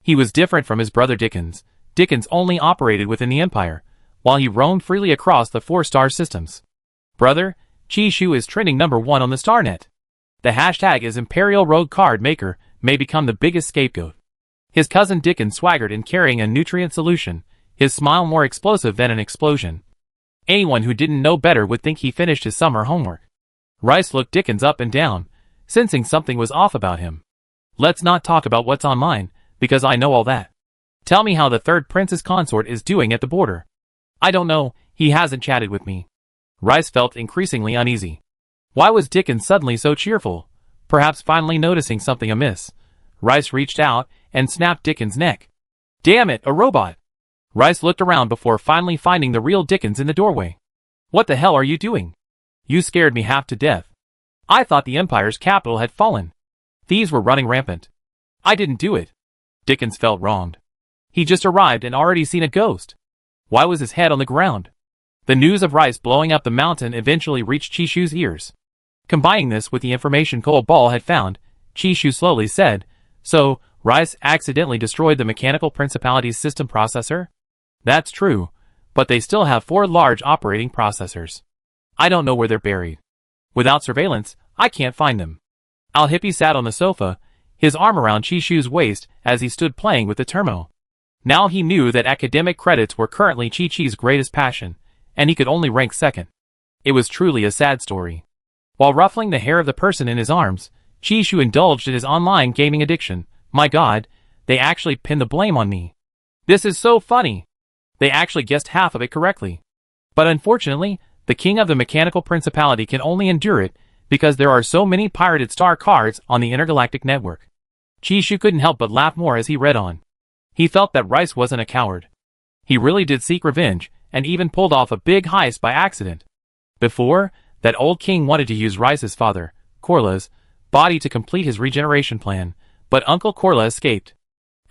He was different from his brother Dickens. Dickens only operated within the empire, while he roamed freely across the 4-star systems. Brother, Qishu is trending #1 on the StarNet. The hashtag is Imperial Rogue Card Maker may become the biggest scapegoat. His cousin Dickens swaggered in carrying a nutrient solution, his smile more explosive than an explosion. Anyone who didn't know better would think he finished his summer homework. Rice looked Dickens up and down, sensing something was off about him. Let's not talk about what's on mine, because I know all that. Tell me how the third prince's consort is doing at the border. I don't know, he hasn't chatted with me. Rice felt increasingly uneasy. Why was Dickens suddenly so cheerful? Perhaps finally noticing something amiss. Rice reached out and snapped Dickens' neck. Damn it, a robot! Rice looked around before finally finding the real Dickens in the doorway. What the hell are you doing? You scared me half to death. I thought the Empire's capital had fallen. Thieves were running rampant. I didn't do it. Dickens felt wronged. He just arrived and already seen a ghost. Why was his head on the ground? The news of Rice blowing up the mountain eventually reached Qishu's ears. Combining this with the information Cole Ball had found, Qishu slowly said, So, Rice accidentally destroyed the Mechanical Principality's system processor? That's true, but they still have 4 large operating processors. I don't know where they're buried. Without surveillance, I can't find them. Al-Hippie sat on the sofa, his arm around Qishu's waist as he stood playing with the terminal. Now he knew that academic credits were currently Chi-Chi's greatest passion, and he could only rank second. It was truly a sad story. While ruffling the hair of the person in his arms, Qishu indulged in his online gaming addiction. My god, they actually pinned the blame on me. This is so funny. They actually guessed half of it correctly. But unfortunately, the king of the Mechanical Principality can only endure it because there are so many pirated star cards on the intergalactic network. Qishu couldn't help but laugh more as he read on. He felt that Rice wasn't a coward. He really did seek revenge, and even pulled off a big heist by accident. Before, that old king wanted to use Rice's father, Corla's, body to complete his regeneration plan, but Uncle Corla escaped.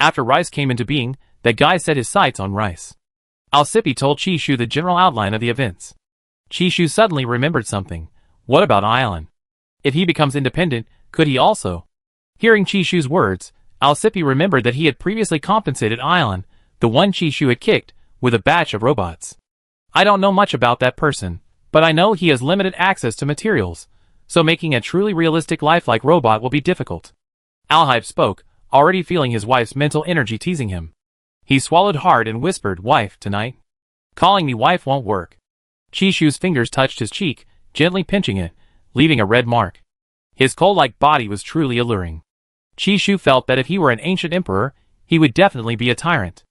After Rice came into being, that guy set his sights on Rice. Al-Hippie told Qishu the general outline of the events. Qishu suddenly remembered something. What about Ailan? If he becomes independent, could he also? Hearing Qishu's words, Al-Hippie remembered that he had previously compensated Ailan, the one Qishu had kicked, with a batch of robots. I don't know much about that person, but I know he has limited access to materials, so making a truly realistic lifelike robot will be difficult. Al-Hippie spoke, already feeling his wife's mental energy teasing him. He swallowed hard and whispered, Wife, tonight? Calling me wife won't work. Qishu's fingers touched his cheek, gently pinching it, leaving a red mark. His coal-like body was truly alluring. Qishu felt that if he were an ancient emperor, he would definitely be a tyrant.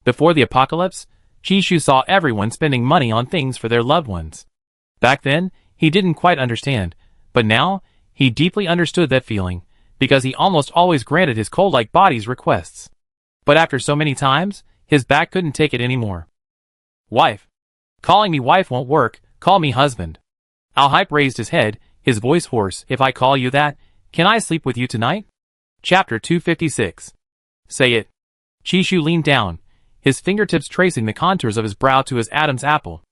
Before the apocalypse, Qishu saw everyone spending money on things for their loved ones. Back then, he didn't quite understand, but now, he deeply understood that feeling, because he almost always granted his coal-like body's requests. But after so many times, his back couldn't take it anymore. Wife. Calling me wife won't work, call me husband. Al-Hippie raised his head, his voice hoarse. If I call you that, can I sleep with you tonight? Chapter 256. Say it. Qishu leaned down, his fingertips tracing the contours of his brow to his Adam's apple.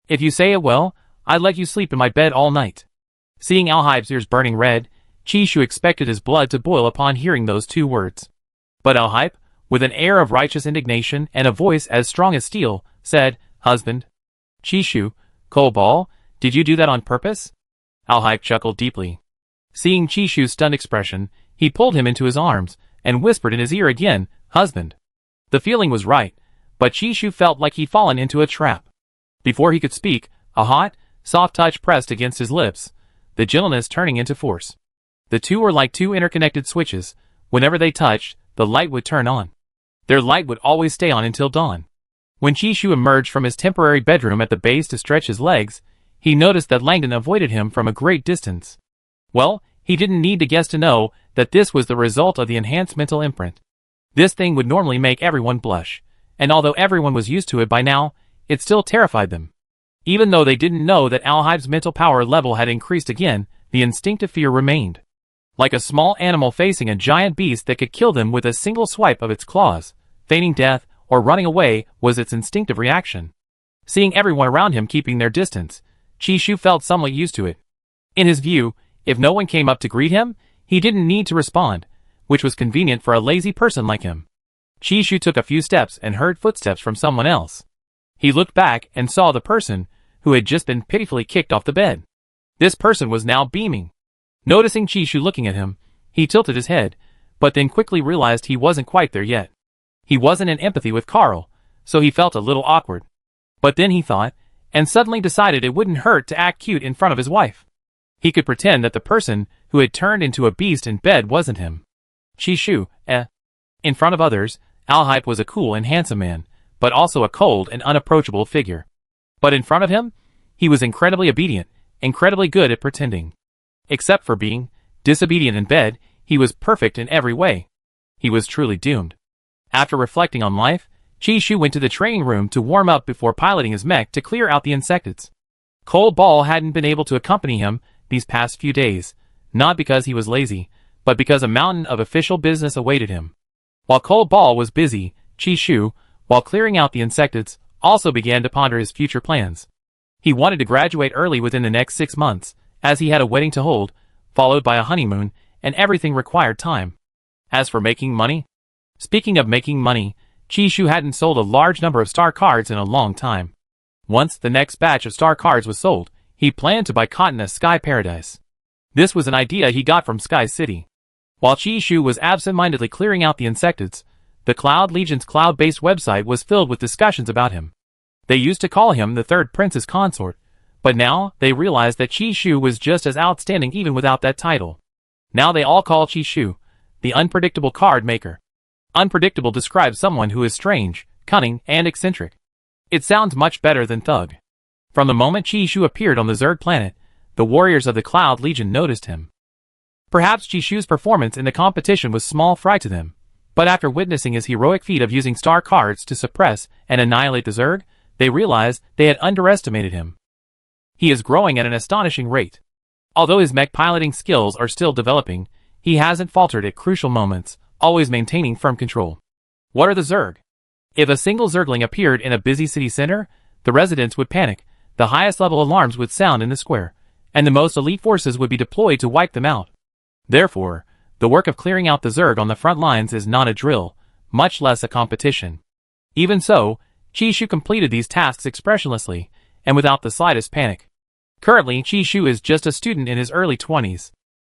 If you say it well, I'd let you sleep in my bed all night. Seeing Al-Hippie's ears burning red, Qishu expected his blood to boil upon hearing those 2 words. But Al-Hippie, with an air of righteous indignation and a voice as strong as steel, said, Husband. Chishu, Coal Ball, did you do that on purpose? Alhype chuckled deeply. Seeing Chishu's stunned expression, he pulled him into his arms and whispered in his ear again, husband. The feeling was right, but Chishu felt like he'd fallen into a trap. Before he could speak, a hot, soft touch pressed against his lips, the gentleness turning into force. The two were like two interconnected switches. Whenever they touched, the light would turn on. Their light would always stay on until dawn. When Chishu emerged from his temporary bedroom at the base to stretch his legs, he noticed that Langdon avoided him from a great distance. Well, he didn't need to guess to know that this was the result of the enhanced mental imprint. This thing would normally make everyone blush, and although everyone was used to it by now, it still terrified them. Even though they didn't know that Alhype's mental power level had increased again, the instinctive fear remained. Like a small animal facing a giant beast that could kill them with a single swipe of its claws, feigning death or running away was its instinctive reaction. Seeing everyone around him keeping their distance, Chishu felt somewhat used to it. In his view, if no one came up to greet him, he didn't need to respond, which was convenient for a lazy person like him. Chishu took a few steps and heard footsteps from someone else. He looked back and saw the person who had just been pitifully kicked off the bed. This person was now beaming. Noticing Chishu looking at him, he tilted his head, but then quickly realized he wasn't quite there yet. He wasn't in empathy with Carl, so he felt a little awkward. But then he thought, and suddenly decided it wouldn't hurt to act cute in front of his wife. He could pretend that the person who had turned into a beast in bed wasn't him. Chishu, In front of others, Alhype was a cool and handsome man, but also a cold and unapproachable figure. But in front of him, he was incredibly obedient, incredibly good at pretending. Except for being disobedient in bed, he was perfect in every way. He was truly doomed. After reflecting on life, Chishu went to the training room to warm up before piloting his mech to clear out the insectids. Coal Ball hadn't been able to accompany him these past few days, not because he was lazy, but because a mountain of official business awaited him. While Coal Ball was busy, Chishu, while clearing out the insectids, also began to ponder his future plans. He wanted to graduate early within the next 6 months, as he had a wedding to hold, followed by a honeymoon, and everything required time. As for making money? Speaking of making money, Chishu hadn't sold a large number of star cards in a long time. Once the next batch of star cards was sold, he planned to buy cotton as Sky Paradise. This was an idea he got from Sky City. While Chishu was absent-mindedly clearing out the insectids, the Cloud Legion's cloud-based website was filled with discussions about him. They used to call him the third prince's consort, but now they realized that Chishu was just as outstanding even without that title. Now they all call Chishu the unpredictable card maker. Unpredictable describes someone who is strange, cunning, and eccentric. It sounds much better than thug. From the moment Chishu appeared on the Zerg planet, the warriors of the Cloud Legion noticed him. Perhaps Chishu's performance in the competition was small fry to them, but after witnessing his heroic feat of using star cards to suppress and annihilate the Zerg, they realized they had underestimated him. He is growing at an astonishing rate. Although his mech piloting skills are still developing, he hasn't faltered at crucial moments, always maintaining firm control. What are the Zerg? If a single Zergling appeared in a busy city center, the residents would panic, the highest level alarms would sound in the square, and the most elite forces would be deployed to wipe them out. Therefore, the work of clearing out the Zerg on the front lines is not a drill, much less a competition. Even so, Chishu completed these tasks expressionlessly, and without the slightest panic. Currently, Chishu is just a student in his early 20s.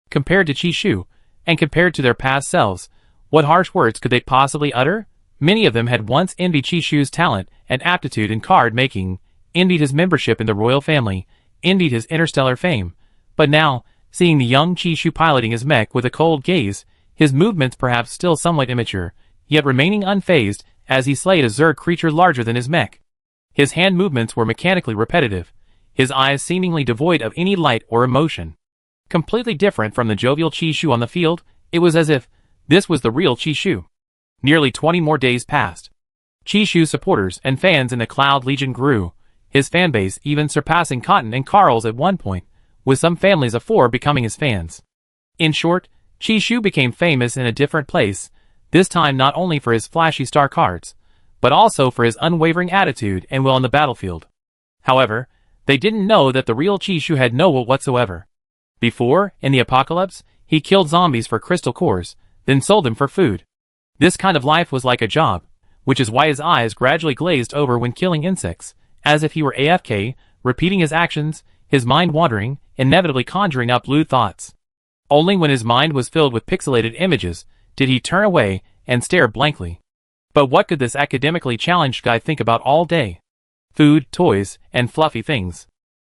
Compared to Chishu, and compared to their past selves, what harsh words could they possibly utter? Many of them had once envied Chishu's talent and aptitude in card making, envied his membership in the royal family, envied his interstellar fame. But now, seeing the young Chishu piloting his mech with a cold gaze, his movements perhaps still somewhat immature, yet remaining unfazed as he slayed a Zerg creature larger than his mech. His hand movements were mechanically repetitive, his eyes seemingly devoid of any light or emotion. Completely different from the jovial Chishu on the field, it was as if this was the real Chishu. Nearly 20 more days passed. Chishu's supporters and fans in the Cloud Legion grew, his fanbase even surpassing Cotton and Carl's at one point, with some families of 4 becoming his fans. In short, Chishu became famous in a different place, this time not only for his flashy star cards, but also for his unwavering attitude and will on the battlefield. However, they didn't know that the real Chishu had no will whatsoever. Before, in the apocalypse, he killed zombies for crystal cores, then sold them for food. This kind of life was like a job, which is why his eyes gradually glazed over when killing insects, as if he were AFK, repeating his actions, his mind wandering, inevitably conjuring up lewd thoughts. Only when his mind was filled with pixelated images did he turn away and stare blankly. But what could this academically challenged guy think about all day? Food, toys, and fluffy things.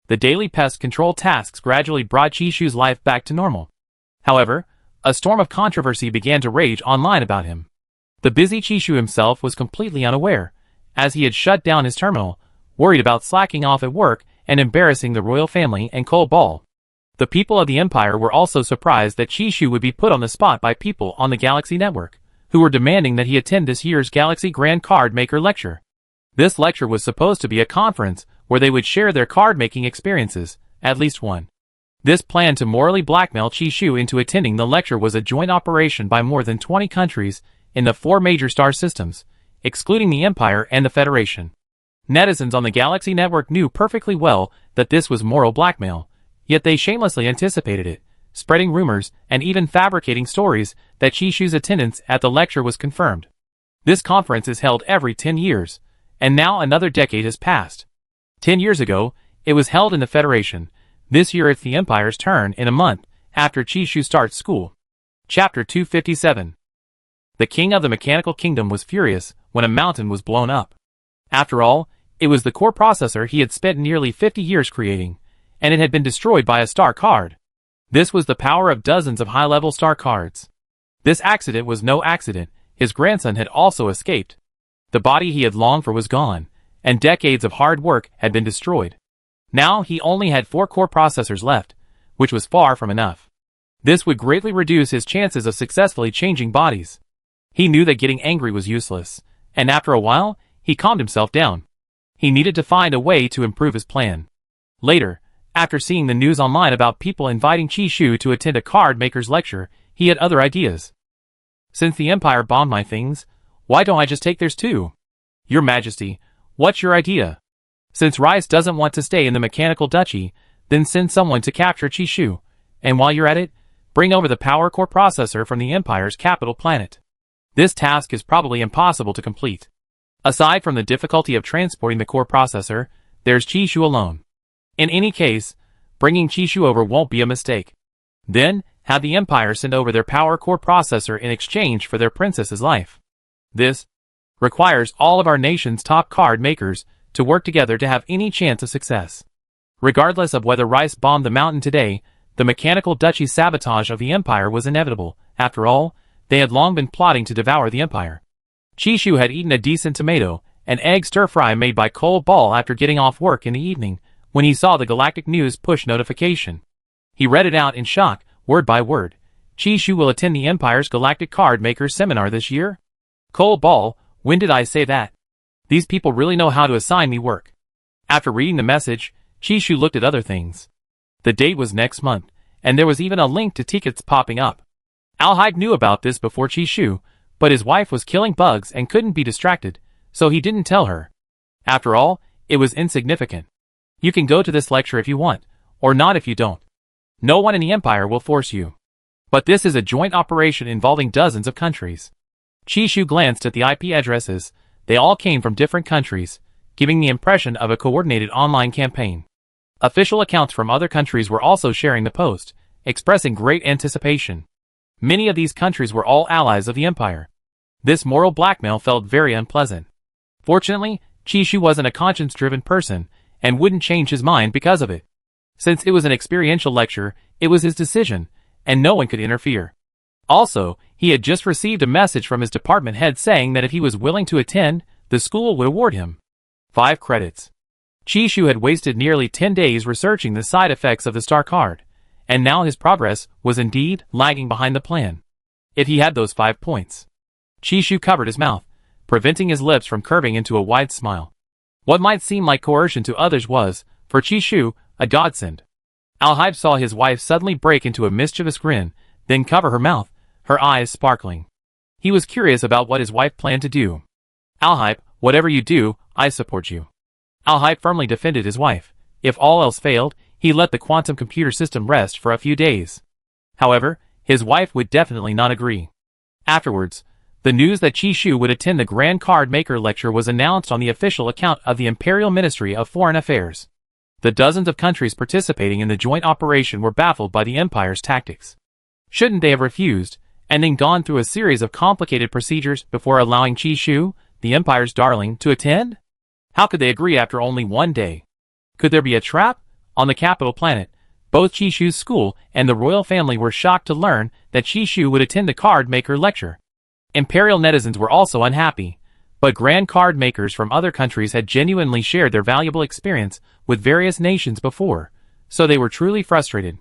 The daily pest control tasks gradually brought Chishu's life back to normal. However, a storm of controversy began to rage online about him. The busy Chishu himself was completely unaware, as he had shut down his terminal, worried about slacking off at work and embarrassing the royal family and Cole Ball. The people of the Empire were also surprised that Chishu would be put on the spot by people on the Galaxy Network, who were demanding that he attend this year's Galaxy Grand Card Maker Lecture. This lecture was supposed to be a conference where they would share their card-making experiences, at least one. This plan to morally blackmail Chishu into attending the lecture was a joint operation by more than 20 countries in the 4 major star systems, excluding the Empire and the Federation. Netizens on the Galaxy Network knew perfectly well that this was moral blackmail, yet they shamelessly anticipated it, spreading rumors and even fabricating stories that Chishu's attendance at the lecture was confirmed. This conference is held every 10 years, and now another decade has passed. 10 years ago, it was held in the Federation. This year it's the Empire's turn in a month after Chishu starts school. Chapter 257. The king of the Mechanical Kingdom was furious when a mountain was blown up. After all, it was the core processor he had spent nearly 50 years creating, and it had been destroyed by a star card. This was the power of dozens of high-level star cards. This accident was no accident. His grandson had also escaped. The body he had longed for was gone, and decades of hard work had been destroyed. Now he only had 4 core processors left, which was far from enough. This would greatly reduce his chances of successfully changing bodies. He knew that getting angry was useless, and after a while, he calmed himself down. He needed to find a way to improve his plan. Later, after seeing the news online about people inviting Chishu to attend a card maker's lecture, he had other ideas. Since the Empire bombed my things, why don't I just take theirs too? Your Majesty, what's your idea? Since Rice doesn't want to stay in the Mechanical Duchy, then send someone to capture Chishu, and while you're at it, bring over the power core processor from the Empire's capital planet. This task is probably impossible to complete. Aside from the difficulty of transporting the core processor, there's Chishu alone. In any case, bringing Chishu over won't be a mistake. Then, have the Empire send over their power core processor in exchange for their princess's life. This requires all of our nation's top card makers to work together to have any chance of success. Regardless of whether Rice bombed the mountain today, the Mechanical Duchy's sabotage of the Empire was inevitable. After all, they had long been plotting to devour the Empire. Chishu had eaten a decent tomato, an egg stir-fry made by Cole Ball after getting off work in the evening, when he saw the Galactic News push notification. He read it out in shock, word by word. Chishu will attend the Empire's Galactic Card Makers Seminar this year? Cole Ball, when did I say that? These people really know how to assign me work. After reading the message, Chishu looked at other things. The date was next month, and there was even a link to tickets popping up. Alhyde knew about this before Chishu, but his wife was killing bugs and couldn't be distracted, so he didn't tell her. After all, it was insignificant. You can go to this lecture if you want, or not if you don't. No one in the Empire will force you. But this is a joint operation involving dozens of countries. Chishu glanced at the IP addresses. They all came from different countries, giving the impression of a coordinated online campaign. Official accounts from other countries were also sharing the post, expressing great anticipation. Many of these countries were all allies of the Empire. This moral blackmail felt very unpleasant. Fortunately, Chishu wasn't a conscience-driven person, and wouldn't change his mind because of it. Since it was an experiential lecture, it was his decision, and no one could interfere. Also, he had just received a message from his department head saying that if he was willing to attend, the school would award him 5 credits. Chishu had wasted nearly 10 days researching the side effects of the star card, and now his progress was indeed lagging behind the plan. If he had those 5 points. Chishu covered his mouth, preventing his lips from curving into a wide smile. What might seem like coercion to others was, for Chishu, a godsend. Alhyde saw his wife suddenly break into a mischievous grin, then cover her mouth, her eyes sparkling. He was curious about what his wife planned to do. Alhyde, whatever you do, I support you. Alhyde firmly defended his wife. If all else failed, he let the quantum computer system rest for a few days. However, his wife would definitely not agree. Afterwards, The news that Qi would attend the Grand Card Maker lecture was announced on the official account of the Imperial Ministry of Foreign Affairs. The dozens of countries participating in the joint operation were baffled by the Empire's tactics. Shouldn't they have refused, and then gone through a series of complicated procedures before allowing Qi, the Empire's darling, to attend? How could they agree after only one day? Could there be a trap? On the capital planet, both Qishu's school and the royal family were shocked to learn that Qi would attend the Card Maker lecture. Imperial netizens were also unhappy, but grand card makers from other countries had genuinely shared their valuable experience with various nations before, so they were truly frustrated.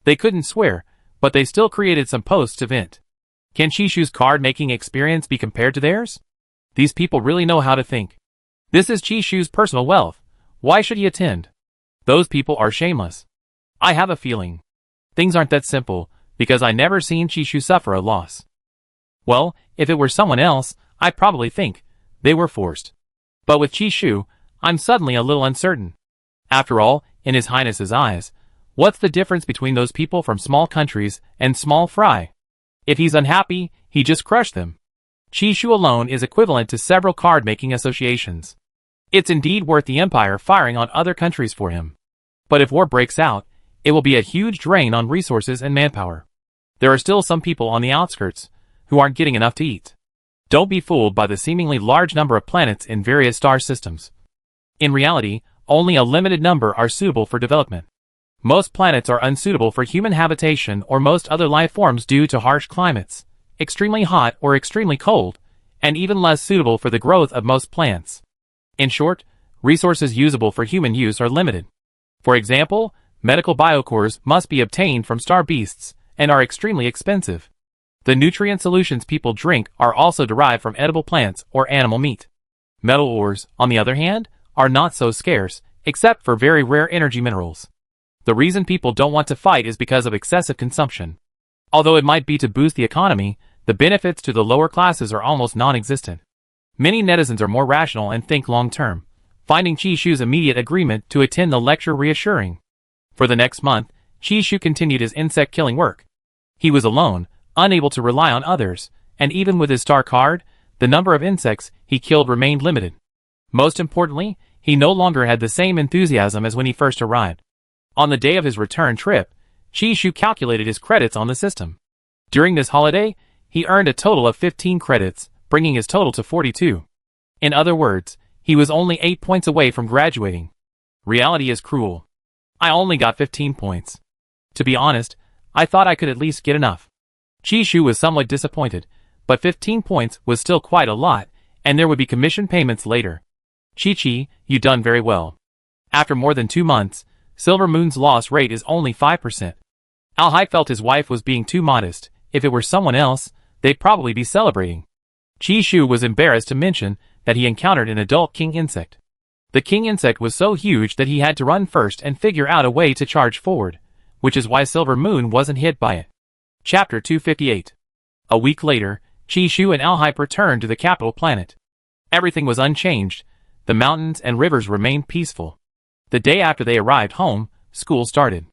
They couldn't swear, but they still created some posts to vent. Can Qishu's card-making experience be compared to theirs? These people really know how to think. This is Qishu's personal wealth. Why should he attend? Those people are shameless. I have a feeling. Things aren't that simple, because I never seen Qishu suffer a loss. Well, if it were someone else, I'd probably think they were forced. But with Qishu, I'm suddenly a little uncertain. After all, in His Highness's eyes, what's the difference between those people from small countries and small fry? If he's unhappy, he just crushed them. Qishu alone is equivalent to several card-making associations. It's indeed worth the Empire firing on other countries for him. But if war breaks out, it will be a huge drain on resources and manpower. There are still some people on the outskirts who aren't getting enough to eat. Don't be fooled by the seemingly large number of planets in various star systems. In reality, only a limited number are suitable for development. Most planets are unsuitable for human habitation or most other life forms due to harsh climates, extremely hot or extremely cold, and even less suitable for the growth of most plants. In short, resources usable for human use are limited. For example, medical biocores must be obtained from star beasts and are extremely expensive. The nutrient solutions people drink are also derived from edible plants or animal meat. Metal ores, on the other hand, are not so scarce, except for very rare energy minerals. The reason people don't want to fight is because of excessive consumption. Although it might be to boost the economy, the benefits to the lower classes are almost non-existent. Many netizens are more rational and think long-term, finding Qishu's immediate agreement to attend the lecture reassuring. For the next month, Qishu continued his insect-killing work. He was alone, unable to rely on others, and even with his star card, the number of insects he killed remained limited. Most importantly, he no longer had the same enthusiasm as when he first arrived. On the day of his return trip, Qishu calculated his credits on the system. During this holiday, he earned a total of 15 credits, bringing his total to 42. In other words, he was only 8 points away from graduating. Reality is cruel. I only got 15 points. To be honest, I thought I could at least get enough. Qishu was somewhat disappointed, but 15 points was still quite a lot, and there would be commission payments later. Qi, you done very well. After more than 2 months, Silver Moon's loss rate is only 5%. Alhai felt his wife was being too modest. If it were someone else, they'd probably be celebrating. Qishu was embarrassed to mention that he encountered an adult king insect. The king insect was so huge that he had to run first and figure out a way to charge forward, which is why Silver Moon wasn't hit by it. Chapter 258. A week later, Qishu and Alhype returned to the capital planet. Everything was unchanged. The mountains and rivers remained peaceful. The day after they arrived home, school started.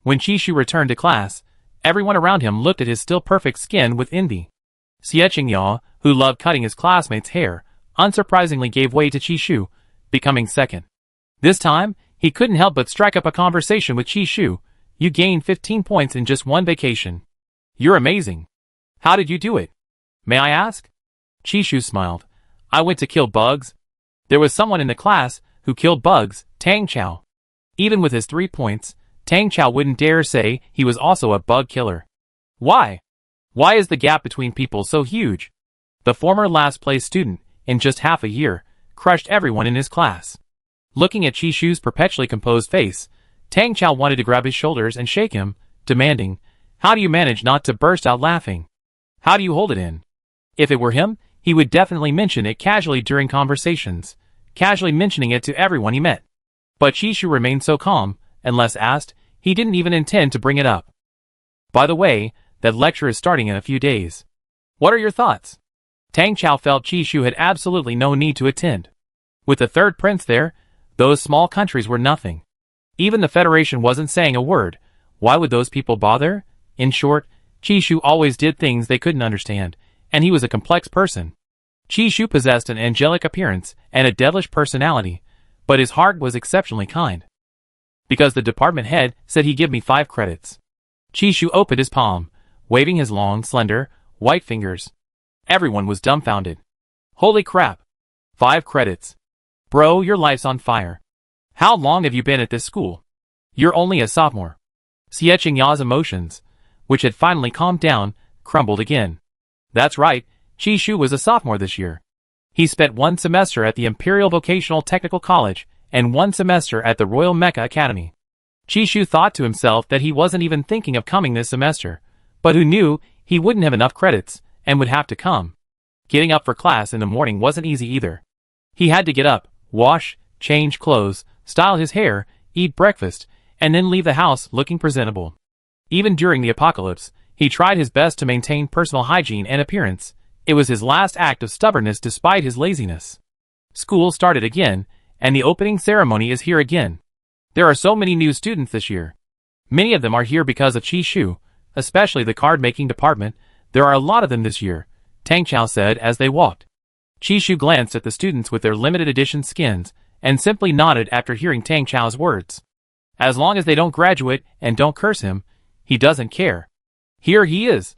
When Qishu returned to class, everyone around him looked at his still perfect skin with envy. Xiechingya, who loved cutting his classmates' hair, unsurprisingly gave way to Qishu, becoming second. This time, he couldn't help but strike up a conversation with Qishu. You gained 15 points in just one vacation. You're amazing. How did you do it? May I ask? Qishu smiled. I went to kill bugs. There was someone in the class who killed bugs, Tang Chao. Even with his 3 points, Tang Chao wouldn't dare say he was also a bug killer. Why? Why is the gap between people so huge? The former last-place student, in just half a year, crushed everyone in his class. Looking at Qishu's perpetually composed face, Tang Chao wanted to grab his shoulders and shake him, demanding, how do you manage not to burst out laughing? How do you hold it in? If it were him, he would definitely mention it casually during conversations, casually mentioning it to everyone he met. But Qishu remained so calm, unless asked, he didn't even intend to bring it up. By the way, that lecture is starting in a few days. What are your thoughts? Tang Chao felt Qishu had absolutely no need to attend. With the third prince there, those small countries were nothing. Even the Federation wasn't saying a word. Why would those people bother? In short, Qishu always did things they couldn't understand, And he was a complex person. Qi Shu possessed an angelic appearance and a devilish personality, but his heart was exceptionally kind. Because the department head said he'd give me 5 credits. Qi Shu opened his palm, waving his long, slender, white fingers. Everyone was dumbfounded. Holy crap! 5 credits. Bro, your life's on fire. How long have you been at this school? You're only a sophomore. Xie Qingya's emotions, which had finally calmed down, crumbled again. That's right, Qi Shu was a sophomore this year. He spent 1 semester at the Imperial Vocational Technical College and 1 semester at the Royal Mecha Academy. Qi Shu thought to himself that he wasn't even thinking of coming this semester, but who knew he wouldn't have enough credits and would have to come. Getting up for class in the morning wasn't easy either. He had to get up, wash, change clothes, style his hair, eat breakfast, and then leave the house looking presentable. Even during the apocalypse, he tried his best to maintain personal hygiene and appearance. It was his last act of stubbornness despite his laziness. School started again, and the opening ceremony is here again. There are so many new students this year. Many of them are here because of Qi Shu, especially the card-making department. There are a lot of them this year, Tang Chao said as they walked. Qi Shu glanced at the students with their limited edition skins and simply nodded after hearing Tang Chao's words. As long as they don't graduate and don't curse him, he doesn't care. Here he is.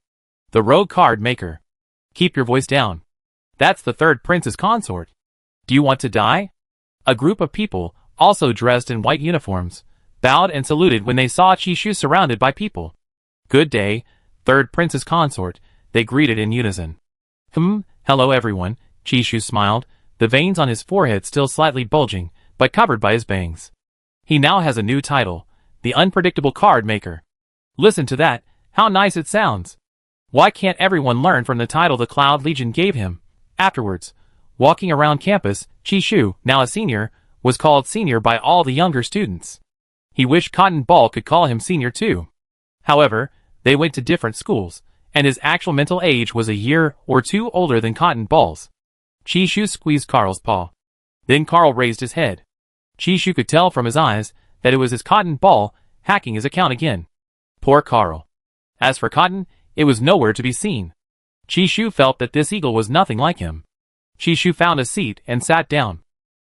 The rogue card maker. Keep your voice down. That's the 3rd prince's consort. Do you want to die? A group of people, also dressed in white uniforms, bowed and saluted when they saw Qi Shu surrounded by people. Good day, 3rd prince's consort, they greeted in unison. Hello everyone, Qi Shu smiled, the veins on his forehead still slightly bulging, but covered by his bangs. He now has a new title, the Unpredictable Card Maker. Listen to that, how nice it sounds. Why can't everyone learn from the title the Cloud Legion gave him? Afterwards, walking around campus, Qi Shu, now a senior, was called senior by all the younger students. He wished Cotton Ball could call him senior too. However, they went to different schools, and his actual mental age was a year or 2 older than Cotton Ball's. Qi Shu squeezed Carl's paw. Then Carl raised his head. Qi Shu could tell from his eyes that it was his Cotton Ball hacking his account again. Poor Carl. As for Cotton, it was nowhere to be seen. Qi Shu felt that this eagle was nothing like him. Qi Shu found a seat and sat down.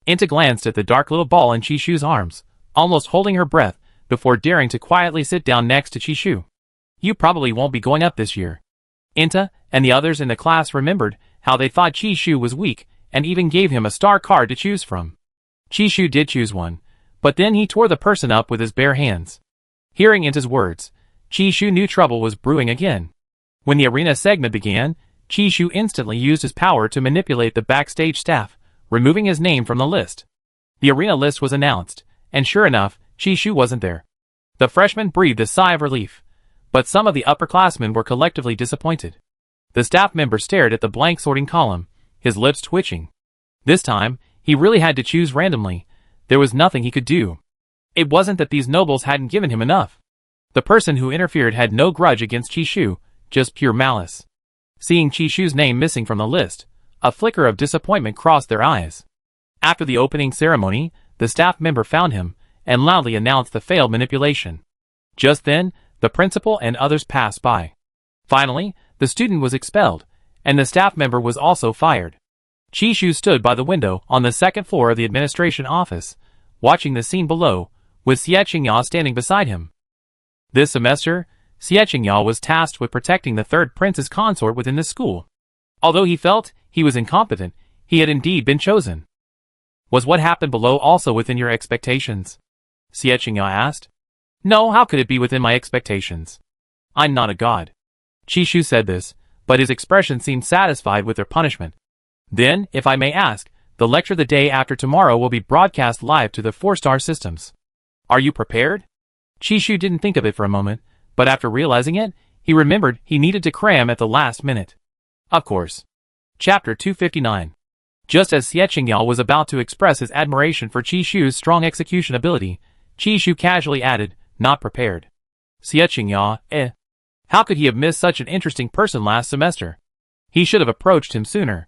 Inta glanced at the dark little ball in Qi Shu's arms, almost holding her breath, before daring to quietly sit down next to Qi Shu. You probably won't be going up this year. Inta and the others in the class remembered how they thought Qi Shu was weak and even gave him a star card to choose from. Qi Shu did choose one, but then he tore the person up with his bare hands. Hearing Inta's words, Qi Shu knew trouble was brewing again. When the arena segment began, Qi Shu instantly used his power to manipulate the backstage staff, removing his name from the list. The arena list was announced, and sure enough, Qi Shu wasn't there. The freshmen breathed a sigh of relief, but some of the upperclassmen were collectively disappointed. The staff member stared at the blank sorting column, his lips twitching. This time, he really had to choose randomly. There was nothing he could do. It wasn't that these nobles hadn't given him enough. The person who interfered had no grudge against Qi Shu, just pure malice. Seeing Qi Shu's name missing from the list, a flicker of disappointment crossed their eyes. After the opening ceremony, the staff member found him, and loudly announced the failed manipulation. Just then, the principal and others passed by. Finally, the student was expelled, and the staff member was also fired. Qi Shu stood by the window on the 2nd floor of the administration office, watching the scene below, with Xie Qingya standing beside him. This semester, Xie Qingya was tasked with protecting the 3rd prince's consort within the school. Although he felt he was incompetent, he had indeed been chosen. Was what happened below also within your expectations? Xie Qingya asked. No, how could it be within my expectations? I'm not a god. Qi Shu said this, but his expression seemed satisfied with their punishment. Then, if I may ask, the lecture the day after tomorrow will be broadcast live to the 4-star systems. Are you prepared? Qi Shu didn't think of it for a moment, but after realizing it, he remembered he needed to cram at the last minute. Of course. Chapter 259. Just as Xie Qingya was about to express his admiration for Qi Shu's strong execution ability, Qi Shu casually added, not prepared. Xie Qingya, How could he have missed such an interesting person last semester? He should have approached him sooner.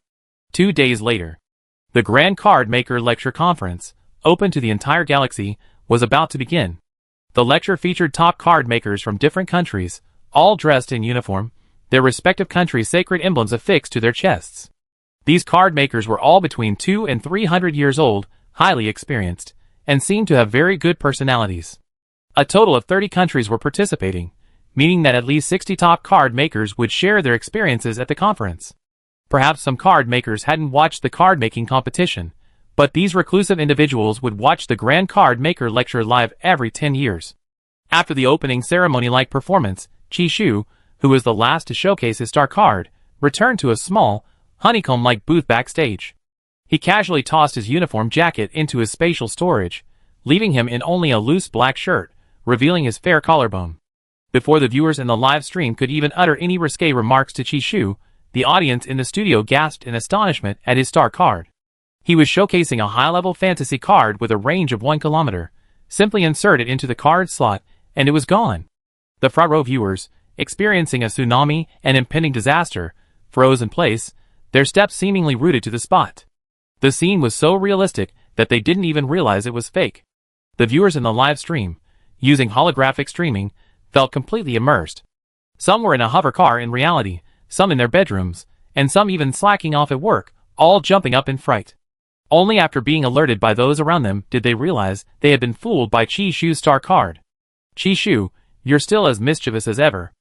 2 days later. The Grand Card Maker Lecture Conference, open to the entire galaxy, was about to begin. The lecture featured top card makers from different countries, all dressed in uniform, their respective countries' sacred emblems affixed to their chests. These card makers were all between 200 and 300 years old, highly experienced, and seemed to have very good personalities. A total of 30 countries were participating, meaning that at least 60 top card makers would share their experiences at the conference. Perhaps some card makers hadn't watched the card-making competition, but these reclusive individuals would watch the Grand Card Maker lecture live every 10 years. After the opening ceremony-like performance, Chi Shu, who was the last to showcase his star card, returned to a small, honeycomb-like booth backstage. He casually tossed his uniform jacket into his spatial storage, leaving him in only a loose black shirt, revealing his fair collarbone. Before the viewers in the live stream could even utter any risque remarks to Chi Shu, the audience in the studio gasped in astonishment at his star card. He was showcasing a high-level fantasy card with a range of 1 kilometer. Simply insert it into the card slot, and it was gone. The front row viewers, experiencing a tsunami and impending disaster, froze in place, their steps seemingly rooted to the spot. The scene was so realistic that they didn't even realize it was fake. The viewers in the live stream, using holographic streaming, felt completely immersed. Some were in a hover car in reality, some in their bedrooms, and some even slacking off at work, all jumping up in fright. Only after being alerted by those around them did they realize they had been fooled by Chi Shu's star card. Chi Shu, you're still as mischievous as ever.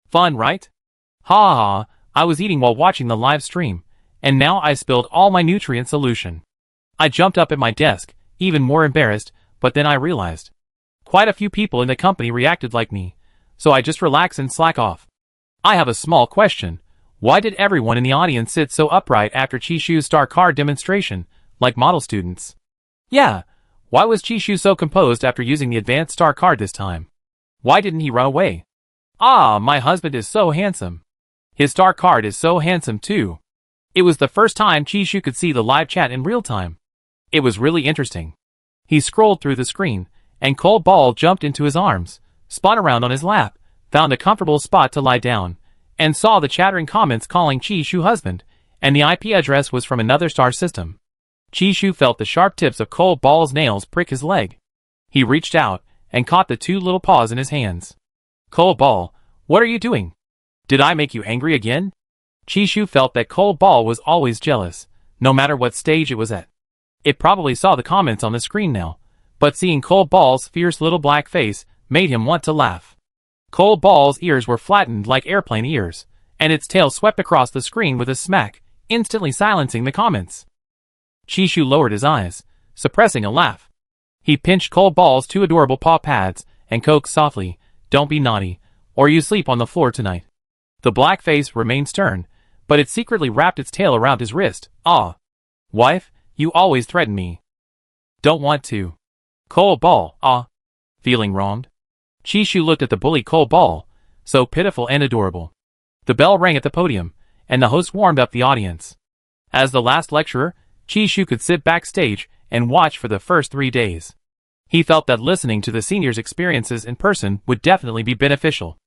Fun, right? Ha ha ha, I was eating while watching the live stream, and now I spilled all my nutrient solution. I jumped up at my desk, even more embarrassed, but then I realized. Quite a few people in the company reacted like me, so I just relax and slack off. I have a small question. Why did everyone in the audience sit so upright after Chi Shu's star card demonstration, like model students? Yeah, why was Chi Shu so composed after using the advanced star card this time? Why didn't he run away? Ah, my husband is so handsome. His star card is so handsome too. It was the first time Chi Shu could see the live chat in real time. It was really interesting. He scrolled through the screen, and Cole Ball jumped into his arms, spun around on his lap, found a comfortable spot to lie down, and saw the chattering comments calling Chi Shu husband, and the IP address was from another star system. Chi Shu felt the sharp tips of Cole Ball's nails prick his leg. He reached out, and caught the 2 little paws in his hands. Cole Ball, what are you doing? Did I make you angry again? Chi Shu felt that Cole Ball was always jealous, no matter what stage it was at. It probably saw the comments on the screen now, but seeing Cole Ball's fierce little black face made him want to laugh. Cole Ball's ears were flattened like airplane ears, and its tail swept across the screen with a smack, instantly silencing the comments. Chi Shu lowered his eyes, suppressing a laugh. He pinched Cole Ball's 2 adorable paw pads, and coaxed softly, "Don't be naughty, or you sleep on the floor tonight." The black face remained stern, but it secretly wrapped its tail around his wrist. Ah. Wife, you always threaten me. Don't want to. Cole Ball, ah. Feeling wronged? Chi Shu looked at the bully Cole Ball, so pitiful and adorable. The bell rang at the podium, and the host warmed up the audience. As the last lecturer, Chi Shu could sit backstage and watch for the first 3 days. He felt that listening to the seniors' experiences in person would definitely be beneficial.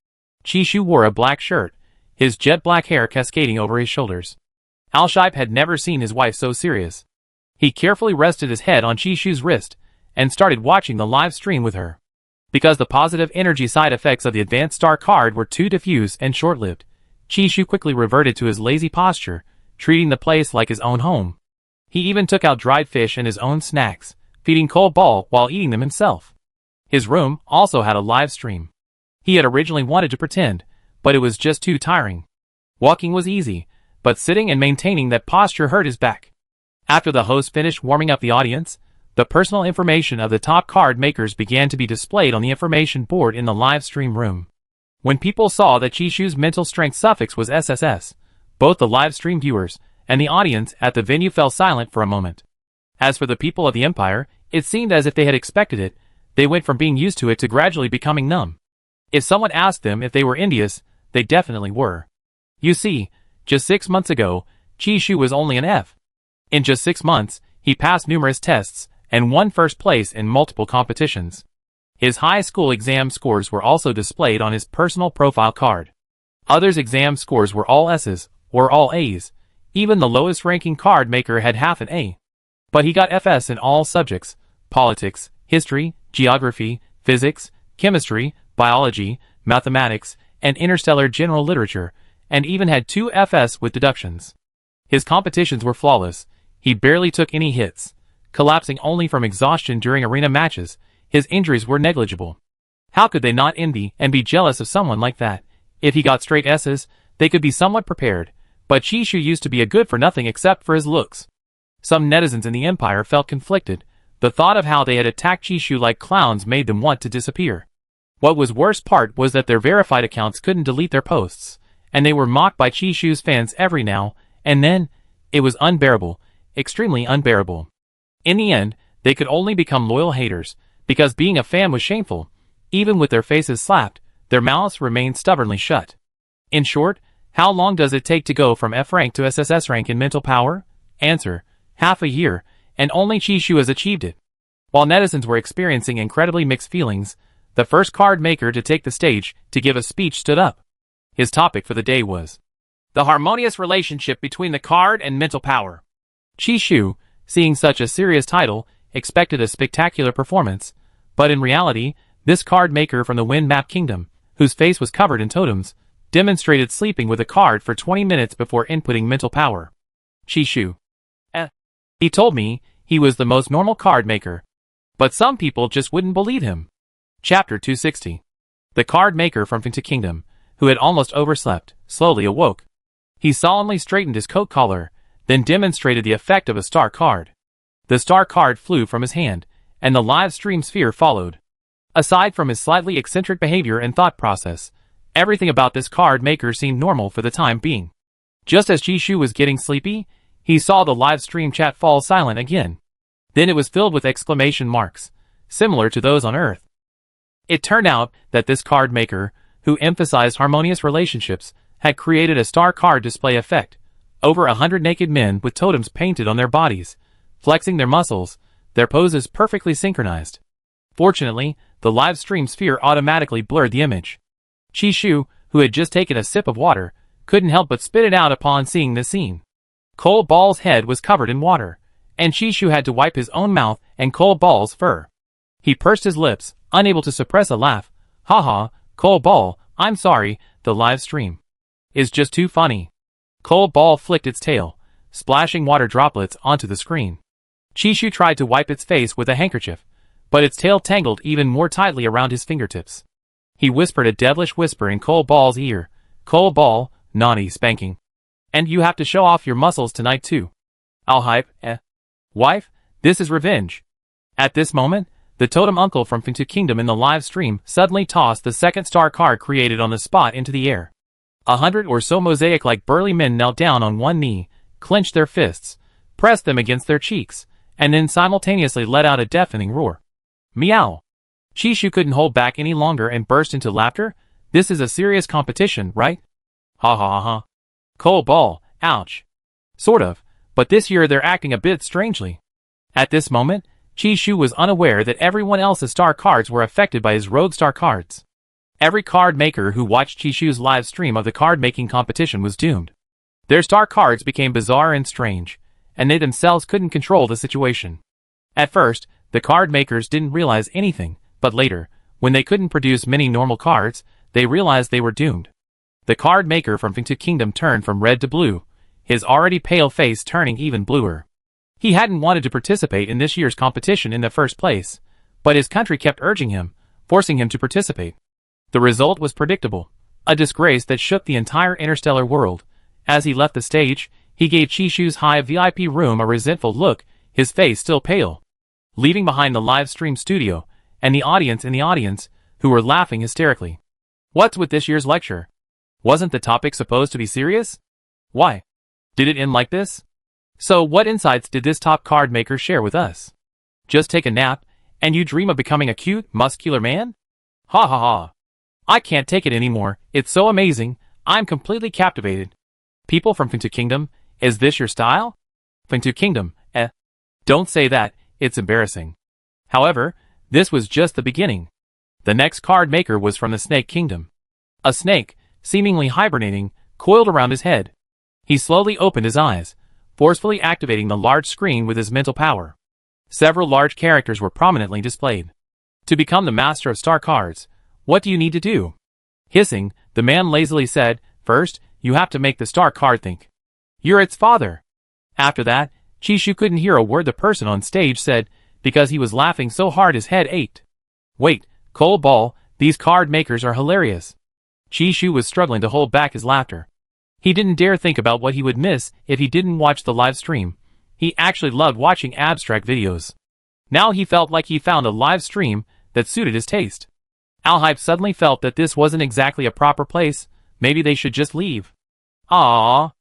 Chi Shu wore a black shirt, his jet black hair cascading over his shoulders. Al-Shaib had never seen his wife so serious. He carefully rested his head on Chi Shu's wrist, and started watching the live stream with her. Because the positive energy side effects of the advanced star card were too diffuse and short-lived, Chi Shu quickly reverted to his lazy posture, treating the place like his own home. He even took out dried fish and his own snacks, feeding Cole Ball while eating them himself. His room also had a live stream. He had originally wanted to pretend, but it was just too tiring. Walking was easy, but sitting and maintaining that posture hurt his back. After the host finished warming up the audience, the personal information of the top card makers began to be displayed on the information board in the live stream room. When people saw that Chi Shu's mental strength suffix was SSS, both the live stream viewers and the audience at the venue fell silent for a moment. As for the people of the Empire, it seemed as if they had expected it. They went from being used to it to gradually becoming numb. If someone asked them if they were envious, they definitely were. You see, just 6 months ago, Chi Shu was only an F. In just 6 months, he passed numerous tests and won first place in multiple competitions. His high school exam scores were also displayed on his personal profile card. Others' exam scores were all S's, or all A's. Even the lowest ranking card maker had half an A. But he got FS in all subjects: politics, history, geography, physics, chemistry, biology, mathematics, and interstellar general literature, and even had 2 FS with deductions. His competitions were flawless. He barely took any hits, collapsing only from exhaustion during arena matches. His injuries were negligible. How could they not envy and be jealous of someone like that? If he got straight S's, they could be somewhat prepared, but Chishu used to be a good-for-nothing except for his looks. Some netizens in the Empire felt conflicted. The thought of how they had attacked Chishu like clowns made them want to disappear. What was worst part was that their verified accounts couldn't delete their posts, and they were mocked by Chishu's fans every now and then. It was unbearable, extremely unbearable. In the end, they could only become loyal haters, because being a fan was shameful. Even with their faces slapped, their mouths remained stubbornly shut. In short, how long does it take to go from F rank to SSS rank in mental power? Answer: half a year, and only Chishu has achieved it. While netizens were experiencing incredibly mixed feelings, the first card maker to take the stage to give a speech stood up. His topic for the day was the harmonious relationship between the card and mental power. Chishu, seeing such a serious title, expected a spectacular performance, but in reality, this card maker from the Wind Map Kingdom, whose face was covered in totems, demonstrated sleeping with a card for 20 minutes before inputting mental power. Chishu. He told me he was the most normal card maker. But some people just wouldn't believe him. Chapter 260. The card maker from Finta Kingdom, who had almost overslept, slowly awoke. He solemnly straightened his coat collar, then demonstrated the effect of a star card. The star card flew from his hand, and the live stream sphere followed. Aside from his slightly eccentric behavior and thought process, everything about this card maker seemed normal for the time being. Just as Chishu was getting sleepy, he saw the live stream chat fall silent again. Then it was filled with exclamation marks, similar to those on Earth. It turned out that this card maker, who emphasized harmonious relationships, had created a star card display effect. Over 100 naked men with totems painted on their bodies, flexing their muscles, their poses perfectly synchronized. Fortunately, the live stream sphere automatically blurred the image. Chishu, who had just taken a sip of water, couldn't help but spit it out upon seeing this scene. Cole Ball's head was covered in water, and Chishu had to wipe his own mouth and Cole Ball's fur. He pursed his lips, unable to suppress a laugh. Haha, Cole Ball, I'm sorry, the live stream is just too funny. Cole Ball flicked its tail, splashing water droplets onto the screen. Chishu tried to wipe its face with a handkerchief, but its tail tangled even more tightly around his fingertips. He whispered a devilish whisper in Cole Ball's ear. Cole Ball, naughty spanking. And you have to show off your muscles tonight too. I'll hype, Wife, this is revenge. At this moment, the totem uncle from Finta Kingdom in the live stream suddenly tossed the second star card created on the spot into the air. 100 or so mosaic-like burly men knelt down on one knee, clenched their fists, pressed them against their cheeks, and then simultaneously let out a deafening roar. Meow. Chishu couldn't hold back any longer and burst into laughter. This is a serious competition, right? Ha ha ha. Cole Ball, ouch. Sort of, but this year they're acting a bit strangely. At this moment, Chishu was unaware that everyone else's star cards were affected by his rogue star cards. Every card maker who watched Chishu's live stream of the card-making competition was doomed. Their star cards became bizarre and strange, and they themselves couldn't control the situation. At first, the card makers didn't realize anything, but later, when they couldn't produce many normal cards, they realized they were doomed. The card maker from Finta Kingdom turned from red to blue, his already pale face turning even bluer. He hadn't wanted to participate in this year's competition in the first place, but his country kept urging him, forcing him to participate. The result was predictable, a disgrace that shook the entire interstellar world. As he left the stage, he gave Chishu's high VIP room a resentful look, his face still pale. Leaving behind the live stream studio, and the audience in the audience, who were laughing hysterically. What's with this year's lecture? Wasn't the topic supposed to be serious? Why? Did it end like this? So what insights did this top card maker share with us? Just take a nap, and you dream of becoming a cute, muscular man? Ha ha ha. I can't take it anymore, it's so amazing, I'm completely captivated. People from Finta Kingdom, is this your style? Finta Kingdom, Don't say that, it's embarrassing. However, this was just the beginning. The next card maker was from the Snake Kingdom. A snake, seemingly hibernating, coiled around his head. He slowly opened his eyes, forcefully activating the large screen with his mental power. Several large characters were prominently displayed. To become the master of star cards, what do you need to do? Hissing, the man lazily said, first, You have to make the star card think. You're its father. After that, Chishu couldn't hear a word the person on stage said, because he was laughing so hard his head ached. Wait, Cole Ball, these card makers are hilarious. Chishu was struggling to hold back his laughter. He didn't dare think about what he would miss if he didn't watch the live stream. He actually loved watching abstract videos. Now he felt like he found a live stream that suited his taste. Alhype suddenly felt that this wasn't exactly a proper place. Maybe they should just leave. Aww.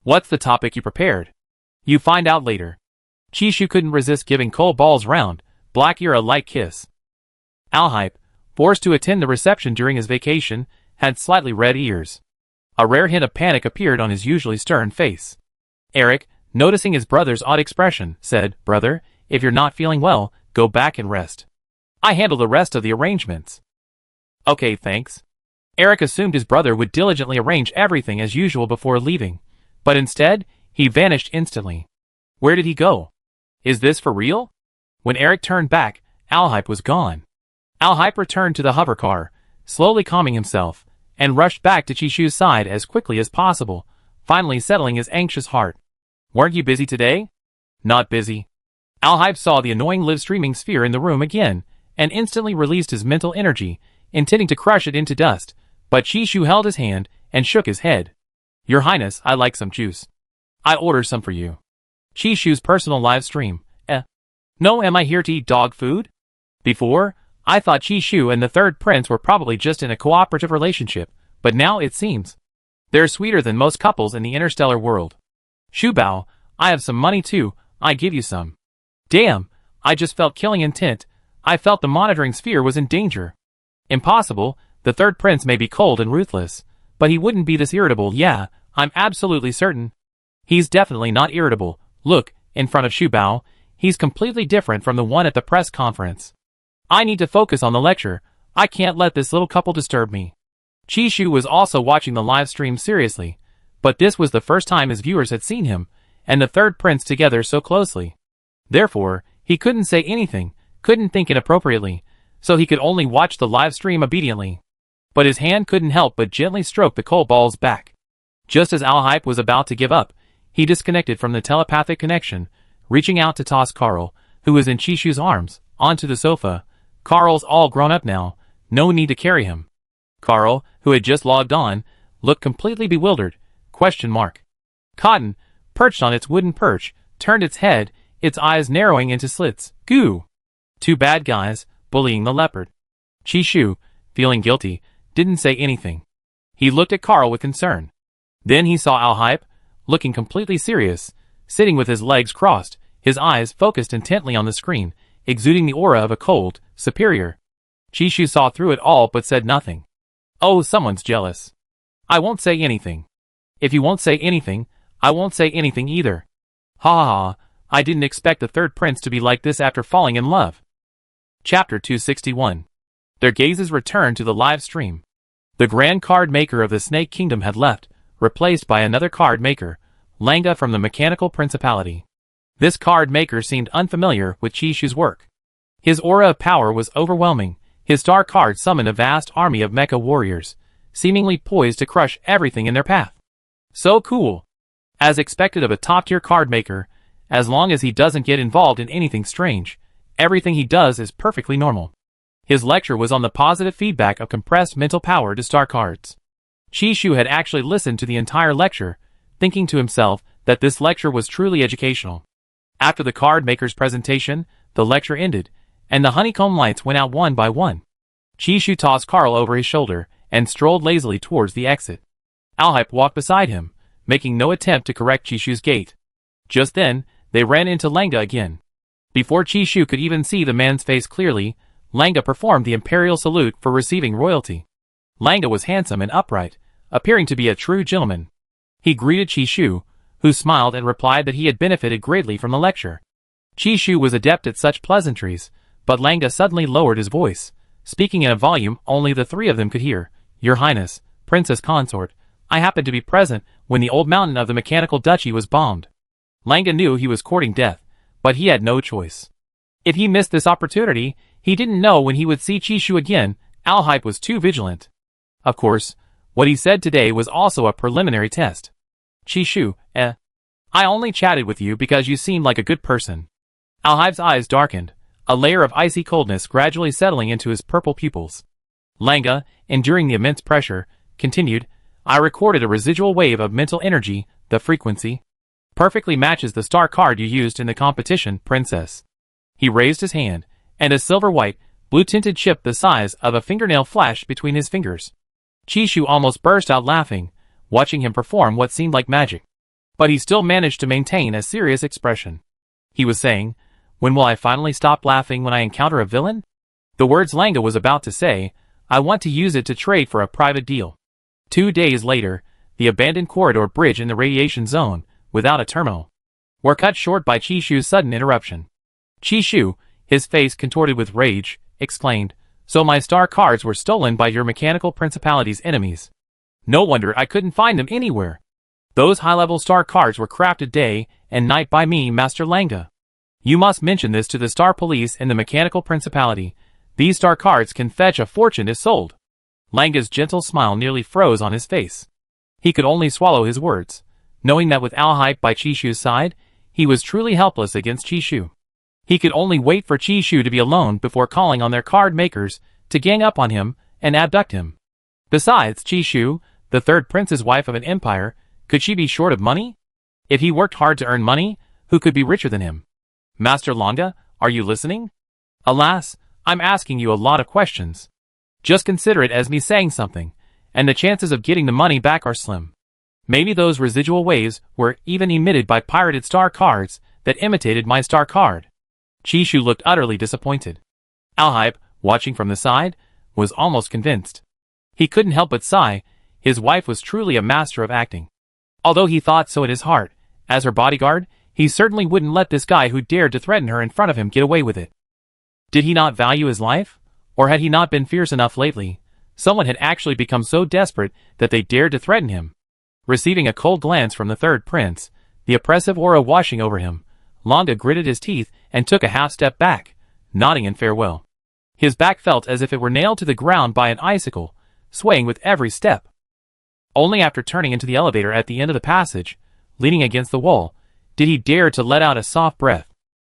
What's the topic you prepared? You find out later. Chishu couldn't resist giving Cole Ball's round, black ear a light kiss. Alhype, forced to attend the reception during his vacation, had slightly red ears. A rare hint of panic appeared on his usually stern face. Eric, noticing his brother's odd expression, said, "Brother, if you're not feeling well, go back and rest. I handle the rest of the arrangements." "Okay, thanks." Eric assumed his brother would diligently arrange everything as usual before leaving, but instead, he vanished instantly. Where did he go? Is this for real? When Eric turned back, Alhype was gone. Alhype returned to the hover car, slowly calming himself, and rushed back to Chishu's side as quickly as possible, finally settling his anxious heart. "Weren't you busy today?" "Not busy." Alhype saw the annoying live-streaming sphere in the room again, and instantly released his mental energy, intending to crush it into dust, but Chishu held his hand and shook his head. "Your Highness, I like some juice. I order some for you." Chishu's personal live stream. No, am I here to eat dog food? Before, I thought Chishu and the third prince were probably just in a cooperative relationship, but now it seems they're sweeter than most couples in the interstellar world. Shubao, I have some money too, I give you some. Damn, I just felt killing intent. I felt the monitoring sphere was in danger. Impossible, the third prince may be cold and ruthless, but he wouldn't be this irritable. Yeah, I'm absolutely certain. He's definitely not irritable. Look, in front of Shubao, he's completely different from the one at the press conference. I need to focus on the lecture. I can't let this little couple disturb me. Chishu was also watching the live stream seriously, but this was the first time his viewers had seen him and the third prince together so closely. Therefore, he couldn't say anything, couldn't think inappropriately, so he could only watch the live stream obediently. But his hand couldn't help but gently stroke the Cole Ball's back. Just as Alhype was about to give up, he disconnected from the telepathic connection, reaching out to toss Carl, who was in Chishu's arms, onto the sofa. Carl's all grown up now, no need to carry him. Carl, who had just logged on, looked completely bewildered. Cotton, perched on its wooden perch, turned its head, its eyes narrowing into slits. Goo! Two bad guys, bullying the leopard. Chishu, feeling guilty, didn't say anything. He looked at Carl with concern. Then he saw Alhype, looking completely serious, sitting with his legs crossed, his eyes focused intently on the screen, exuding the aura of a cold, superior. Chishu saw through it all but said nothing. Oh, someone's jealous. I won't say anything. If you won't say anything, I won't say anything either. Ha ha ha, I didn't expect the third prince to be like this after falling in love. Chapter 261. Their gazes returned to the live stream. The grand card maker of the Snake Kingdom had left, replaced by another card maker, Langa from the Mechanical Principality. This card maker seemed unfamiliar with Chishu's work. His aura of power was overwhelming. His star card summoned a vast army of mecha warriors, seemingly poised to crush everything in their path. So cool. As expected of a top-tier card maker, as long as he doesn't get involved in anything strange, everything he does is perfectly normal. His lecture was on the positive feedback of compressed mental power to star cards. Chishu had actually listened to the entire lecture, thinking to himself that this lecture was truly educational. After the card maker's presentation, the lecture ended, and the honeycomb lights went out one by one. Chishu tossed Carl over his shoulder and strolled lazily towards the exit. Alhype walked beside him, making no attempt to correct Chishu's gait. Just then, they ran into Langa again. Before Chishu could even see the man's face clearly, Langa performed the imperial salute for receiving royalty. Langa was handsome and upright, appearing to be a true gentleman. He greeted Chishu, who smiled and replied that he had benefited greatly from the lecture. Chishu was adept at such pleasantries, but Langa suddenly lowered his voice, speaking in a volume only the three of them could hear. Your Highness, Princess Consort, I happened to be present when the old mountain of the Mechanical Duchy was bombed. Langa knew he was courting death, but he had no choice. If he missed this opportunity, he didn't know when he would see Chishu again. Alhype was too vigilant. Of course, What he said today was also a preliminary test. Chishu, I only chatted with you because you seemed like a good person. Alhaib's eyes darkened, a layer of icy coldness gradually settling into his purple pupils. Langa, enduring the immense pressure, continued, I recorded a residual wave of mental energy, the frequency perfectly matches the star card you used in the competition, princess. He raised his hand, and a silver-white, blue-tinted chip the size of a fingernail flashed between his fingers. Chishu almost burst out laughing, watching him perform what seemed like magic. But he still managed to maintain a serious expression. He was saying, when will I finally stop laughing when I encounter a villain? The words Langa was about to say, I want to use it to trade for a private deal. 2 days later, the abandoned corridor bridge in the radiation zone, without a terminal, were cut short by Chishu's sudden interruption. Chishu, his face contorted with rage, exclaimed, so my star cards were stolen by your mechanical principality's enemies. No wonder I couldn't find them anywhere. Those high-level star cards were crafted day and night by me, Master Langa. You must mention this to the star police in the mechanical principality. These star cards can fetch a fortune if sold. Langa's gentle smile nearly froze on his face. He could only swallow his words, knowing that with Alhaib by Chishu's side, he was truly helpless against Chishu. He could only wait for Chishu to be alone before calling on their card makers to gang up on him and abduct him. Besides, Chishu, the third prince's wife of an empire, could she be short of money? If he worked hard to earn money, who could be richer than him? Master Langa, are you listening? Alas, I'm asking you a lot of questions. Just consider it as me saying something, and the chances of getting the money back are slim. Maybe those residual waves were even emitted by pirated star cards that imitated my star card. Chishu looked utterly disappointed. Alhaib, watching from the side, was almost convinced. He couldn't help but sigh. His wife was truly a master of acting. Although he thought so in his heart, as her bodyguard, he certainly wouldn't let this guy who dared to threaten her in front of him get away with it. Did he not value his life? Or had he not been fierce enough lately? Someone had actually become so desperate that they dared to threaten him. Receiving a cold glance from the third prince, the oppressive aura washing over him, Langa gritted his teeth and took a half-step back, nodding in farewell. His back felt as if it were nailed to the ground by an icicle, swaying with every step. Only after turning into the elevator at the end of the passage, leaning against the wall, did he dare to let out a soft breath.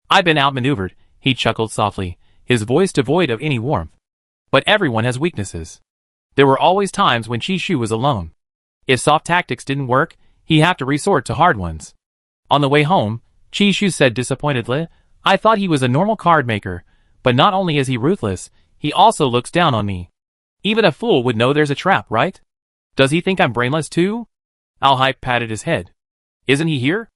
I've been outmaneuvered, he chuckled softly, his voice devoid of any warmth. But everyone has weaknesses. There were always times when Chishu was alone. If soft tactics didn't work, he'd have to resort to hard ones. On the way home, Chishu said disappointedly, I thought he was a normal card maker, but not only is he ruthless, he also looks down on me. Even a fool would know there's a trap, right? Does he think I'm brainless too? Alhaib patted his head. Isn't he here?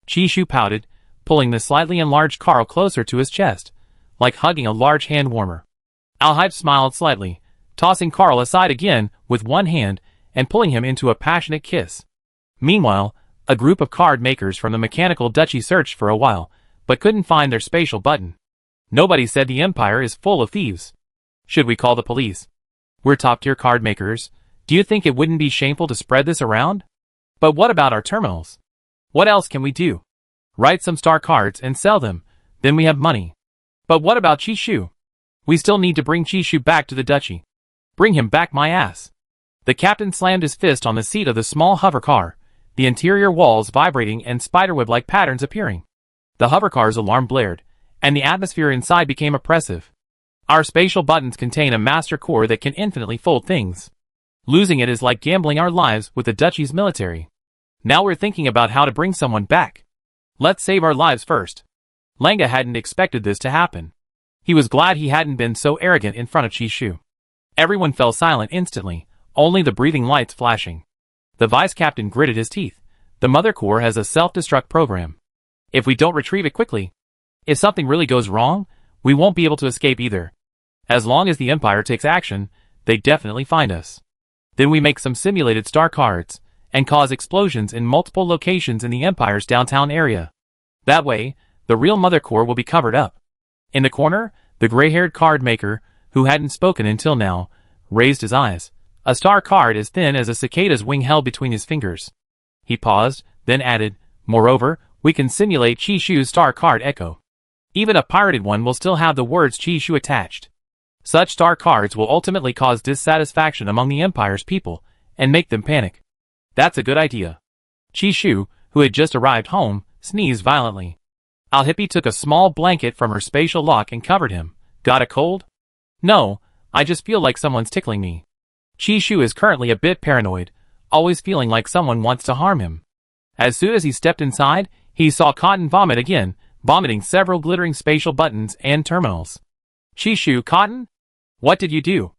Chishu pouted, pulling the slightly enlarged Carl closer to his chest, like hugging a large hand warmer. Alhaib smiled slightly, tossing Carl aside again with one hand and pulling him into a passionate kiss. Meanwhile, a group of card makers from the mechanical duchy searched for a while, but couldn't find their spatial button. Nobody said the empire is full of thieves. Should we call the police? We're top-tier card makers. Do you think it wouldn't be shameful to spread this around? But what about our terminals? What else can we do? Write some star cards and sell them, then we have money. But what about Chishu? We still need to bring Chishu back to the duchy. Bring him back my ass. The captain slammed his fist on the seat of the small hover car, the interior walls vibrating and spiderweb-like patterns appearing. The hovercar's alarm blared, and the atmosphere inside became oppressive. Our spatial buttons contain a master core that can infinitely fold things. Losing it is like gambling our lives with the duchy's military. Now we're thinking about how to bring someone back. Let's save our lives first. Langa hadn't expected this to happen. He was glad he hadn't been so arrogant in front of Chishu. Everyone fell silent instantly, only the breathing lights flashing. The vice-captain gritted his teeth. The mother core has a self-destruct program. If we don't retrieve it quickly, if something really goes wrong, we won't be able to escape either. As long as the Empire takes action, they definitely find us. Then we make some simulated star cards, and cause explosions in multiple locations in the Empire's downtown area. That way, the real mother core will be covered up. In the corner, the gray-haired card maker, who hadn't spoken until now, raised his eyes. A star card as thin as a cicada's wing held between his fingers. He paused, then added, moreover, we can simulate Chishu's star card echo. Even a pirated one will still have the words Chishu attached. Such star cards will ultimately cause dissatisfaction among the Empire's people, and make them panic. That's a good idea. Chishu, who had just arrived home, sneezed violently. Al-Hippie took a small blanket from her spatial lock and covered him. Got a cold? No, I just feel like someone's tickling me. Chishu is currently a bit paranoid, always feeling like someone wants to harm him. As soon as he stepped inside, he saw Cotton vomit again, vomiting several glittering spatial buttons and terminals. Chishu, Cotton? What did you do?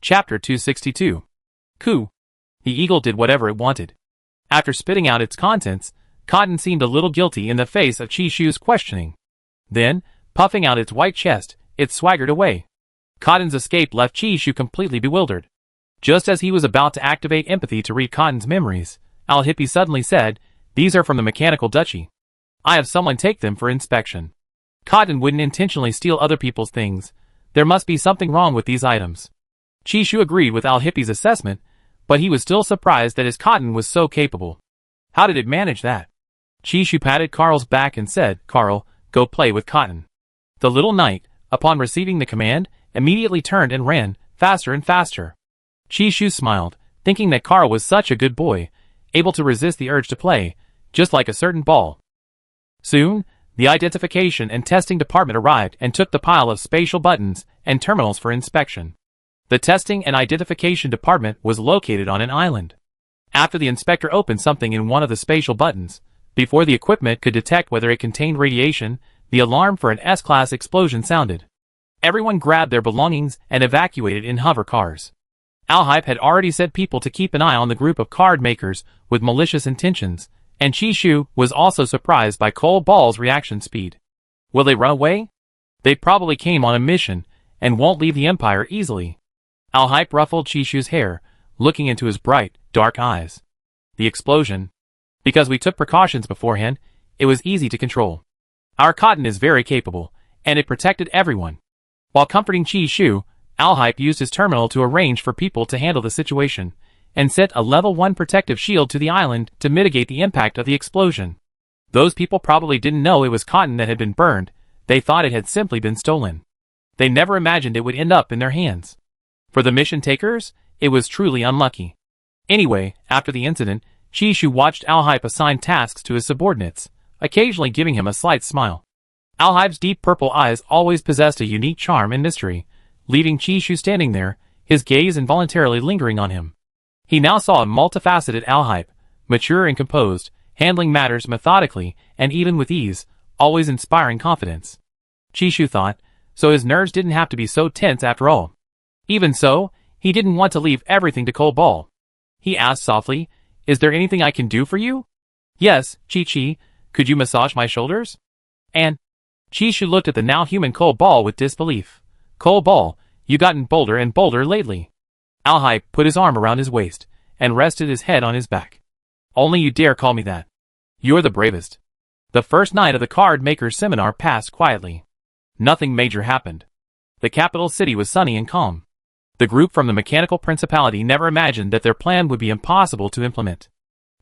Chapter 262. Coo. The eagle did whatever it wanted. After spitting out its contents, Cotton seemed a little guilty in the face of Chishu's questioning. Then, puffing out its white chest, it swaggered away. Cotton's escape left Chishu completely bewildered. Just as he was about to activate empathy to read Cotton's memories, Al-Hippie suddenly said, "These are from the mechanical duchy. I have someone take them for inspection." Cotton wouldn't intentionally steal other people's things. There must be something wrong with these items. Chishu agreed with Al-Hippie's assessment, but he was still surprised that his Cotton was so capable. How did it manage that? Chishu patted Carl's back and said, "Carl, go play with Cotton." The little knight, upon receiving the command, immediately turned and ran, faster and faster. Chishu smiled, thinking that Carl was such a good boy, able to resist the urge to play, just like a certain ball. Soon, the identification and testing department arrived and took the pile of spatial buttons and terminals for inspection. The testing and identification department was located on an island. After the inspector opened something in one of the spatial buttons, before the equipment could detect whether it contained radiation, the alarm for an S-class explosion sounded. Everyone grabbed their belongings and evacuated in hover cars. Al-Hype had already said people to keep an eye on the group of card makers with malicious intentions, and Chishu was also surprised by Cole Ball's reaction speed. Will they run away? They probably came on a mission, and won't leave the Empire easily. Al-Hype ruffled Chishu's hair, looking into his bright, dark eyes. The explosion. Because we took precautions beforehand, it was easy to control. Our Cotton is very capable, and it protected everyone. While comforting Chishu, Al-Hype used his terminal to arrange for people to handle the situation, and set a level 1 protective shield to the island to mitigate the impact of the explosion. Those people probably didn't know it was Cotton that had been burned, they thought it had simply been stolen. They never imagined it would end up in their hands. For the mission takers, it was truly unlucky. Anyway, after the incident, Chishu watched Al-Hype assign tasks to his subordinates, occasionally giving him a slight smile. Al-Hype's deep purple eyes always possessed a unique charm and mystery, leaving Chishu standing there, his gaze involuntarily lingering on him. He now saw a multifaceted Al-Hype, mature and composed, handling matters methodically and even with ease, always inspiring confidence. Chishu thought, so his nerves didn't have to be so tense after all. Even so, he didn't want to leave everything to Cole Ball. He asked softly, "Is there anything I can do for you?" "Yes, Chi-Chi, could you massage my shoulders?" And Chishu looked at the now human Cole Ball with disbelief. "Cole Ball, you gotten bolder and bolder lately." Al-Hype put his arm around his waist, and rested his head on his back. "Only you dare call me that. You're the bravest." The first night of the card maker's seminar passed quietly. Nothing major happened. The capital city was sunny and calm. The group from the Mechanical Principality never imagined that their plan would be impossible to implement.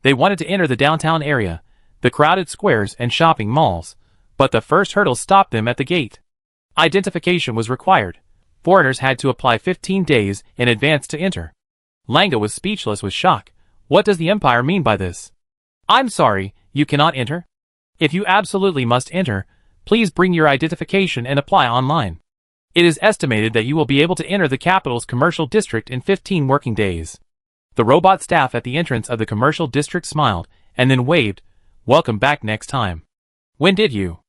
They wanted to enter the downtown area, the crowded squares and shopping malls, but the first hurdle stopped them at the gate. Identification was required. Foreigners had to apply 15 days in advance to enter. Langa was speechless with shock. What does the Empire mean by this? "I'm sorry, you cannot enter. If you absolutely must enter, please bring your identification and apply online. It is estimated that you will be able to enter the capital's commercial district in 15 working days." The robot staff at the entrance of the commercial district smiled, and then waved, "Welcome back next time. When did you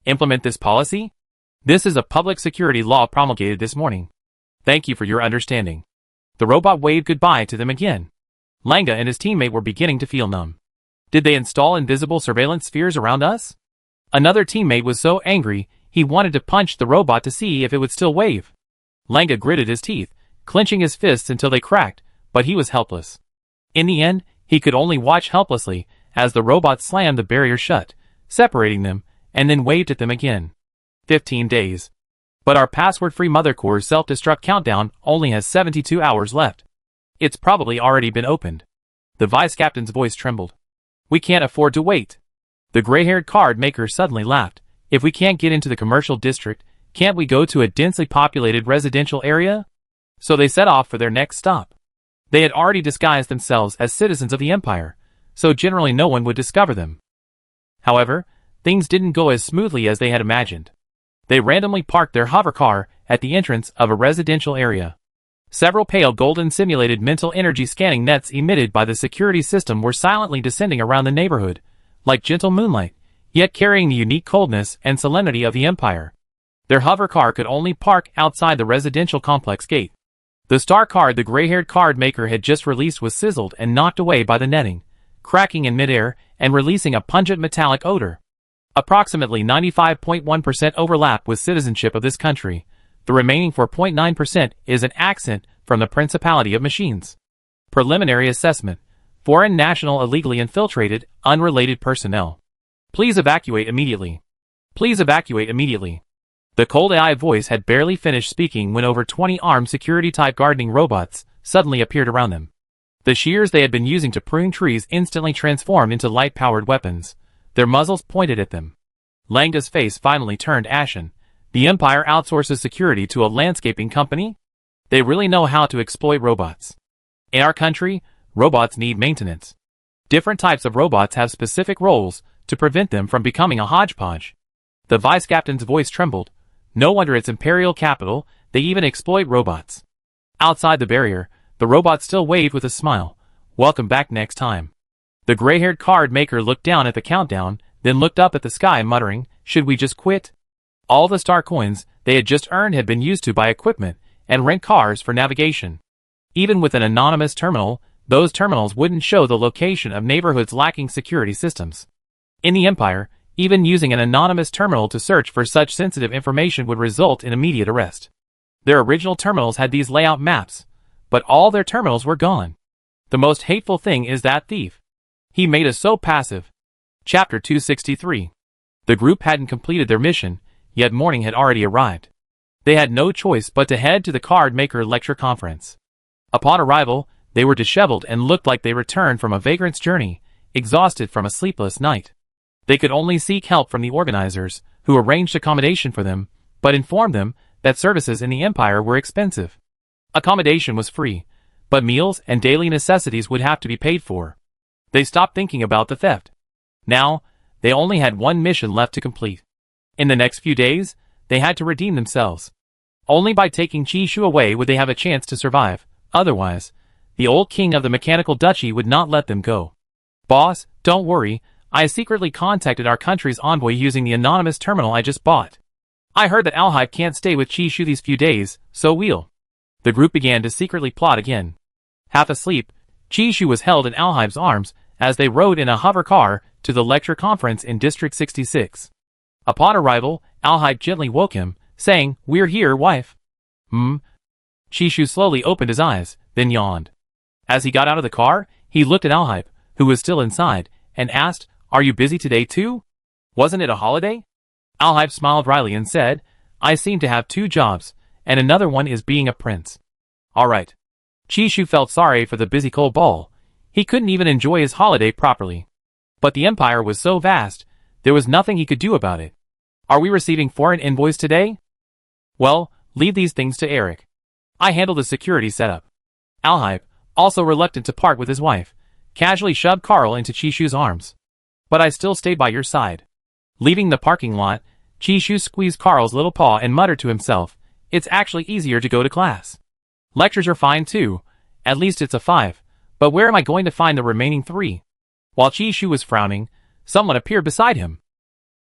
implement this policy? This is a public security law promulgated this morning. Thank you for your understanding." The robot waved goodbye to them again. Langa and his teammate were beginning to feel numb. Did they install invisible surveillance spheres around us? Another teammate was so angry, he wanted to punch the robot to see if it would still wave. Langa gritted his teeth, clenching his fists until they cracked, but he was helpless. In the end, he could only watch helplessly as the robot slammed the barrier shut, separating them, and then waved at them again. 15 days. But our password-free Mother Core's self-destruct countdown only has 72 hours left. It's probably already been opened. The vice captain's voice trembled. "We can't afford to wait." The gray-haired card maker suddenly laughed. "If we can't get into the commercial district, can't we go to a densely populated residential area?" So they set off for their next stop. They had already disguised themselves as citizens of the Empire, so generally no one would discover them. However, things didn't go as smoothly as they had imagined. They randomly parked their hover car at the entrance of a residential area. Several pale golden simulated mental energy scanning nets emitted by the security system were silently descending around the neighborhood, like gentle moonlight, yet carrying the unique coldness and solemnity of the Empire. Their hover car could only park outside the residential complex gate. The star card the gray-haired card maker had just released was sizzled and knocked away by the netting, cracking in midair and releasing a pungent metallic odor. Approximately 95.1% overlap with citizenship of this country. The remaining 4.9% is an accent from the Principality of Machines. Preliminary assessment. Foreign national illegally infiltrated, unrelated personnel. Please evacuate immediately. Please evacuate immediately. The cold AI voice had barely finished speaking when over 20 armed security-type gardening robots suddenly appeared around them. The shears they had been using to prune trees instantly transformed into light-powered weapons, their muzzles pointed at them. Langda's face finally turned ashen. The Empire outsources security to a landscaping company? They really know how to exploit robots. In our country, robots need maintenance. Different types of robots have specific roles to prevent them from becoming a hodgepodge. The vice captain's voice trembled. No wonder it's imperial capital, they even exploit robots. Outside the barrier, the robot still waved with a smile. Welcome back next time. The gray-haired card maker looked down at the countdown, then looked up at the sky muttering, should we just quit? All the star coins they had just earned had been used to buy equipment and rent cars for navigation. Even with an anonymous terminal, those terminals wouldn't show the location of neighborhoods lacking security systems. In the Empire, even using an anonymous terminal to search for such sensitive information would result in immediate arrest. Their original terminals had these layout maps, but all their terminals were gone. The most hateful thing is that thief. He made us so passive. Chapter 263. The group hadn't completed their mission, yet morning had already arrived. They had no choice but to head to the card maker lecture conference. Upon arrival, they were disheveled and looked like they returned from a vagrant's journey, exhausted from a sleepless night. They could only seek help from the organizers, who arranged accommodation for them, but informed them that services in the Empire were expensive. Accommodation was free, but meals and daily necessities would have to be paid for. They stopped thinking about the theft. Now, they only had one mission left to complete. In the next few days, they had to redeem themselves. Only by taking Chi-Shu away would they have a chance to survive. Otherwise, the old king of the mechanical duchy would not let them go. Boss, don't worry, I secretly contacted our country's envoy using the anonymous terminal I just bought. I heard that Alhive can't stay with Chi-Shu these few days, so we'll. The group began to secretly plot again. Half asleep, Chi-Shu was held in Alhive's arms as they rode in a hover car to the lecture conference in District 66. Upon arrival, Alhive gently woke him, saying, "We're here, wife." Chi-Shu slowly opened his eyes, then yawned. As he got out of the car, he looked at Alhive, who was still inside, and asked, "Are you busy today too? Wasn't it a holiday?" Alhive smiled wryly and said, "I seem to have 2 jobs, and another one is being a prince." All right. Chi-Shu felt sorry for the busy cold ball. He couldn't even enjoy his holiday properly. But the Empire was so vast, there was nothing he could do about it. Are we receiving foreign envoys today? Well, leave these things to Eric. I handle the security setup. Alhive, also reluctant to part with his wife, casually shoved Carl into Chi-Shu's arms. But I still stay by your side. Leaving the parking lot, Chi-Shu squeezed Carl's little paw and muttered to himself, it's actually easier to go to class. Lectures are fine too, at least it's a 5, but where am I going to find the remaining 3? While Chi-Shu was frowning, someone appeared beside him.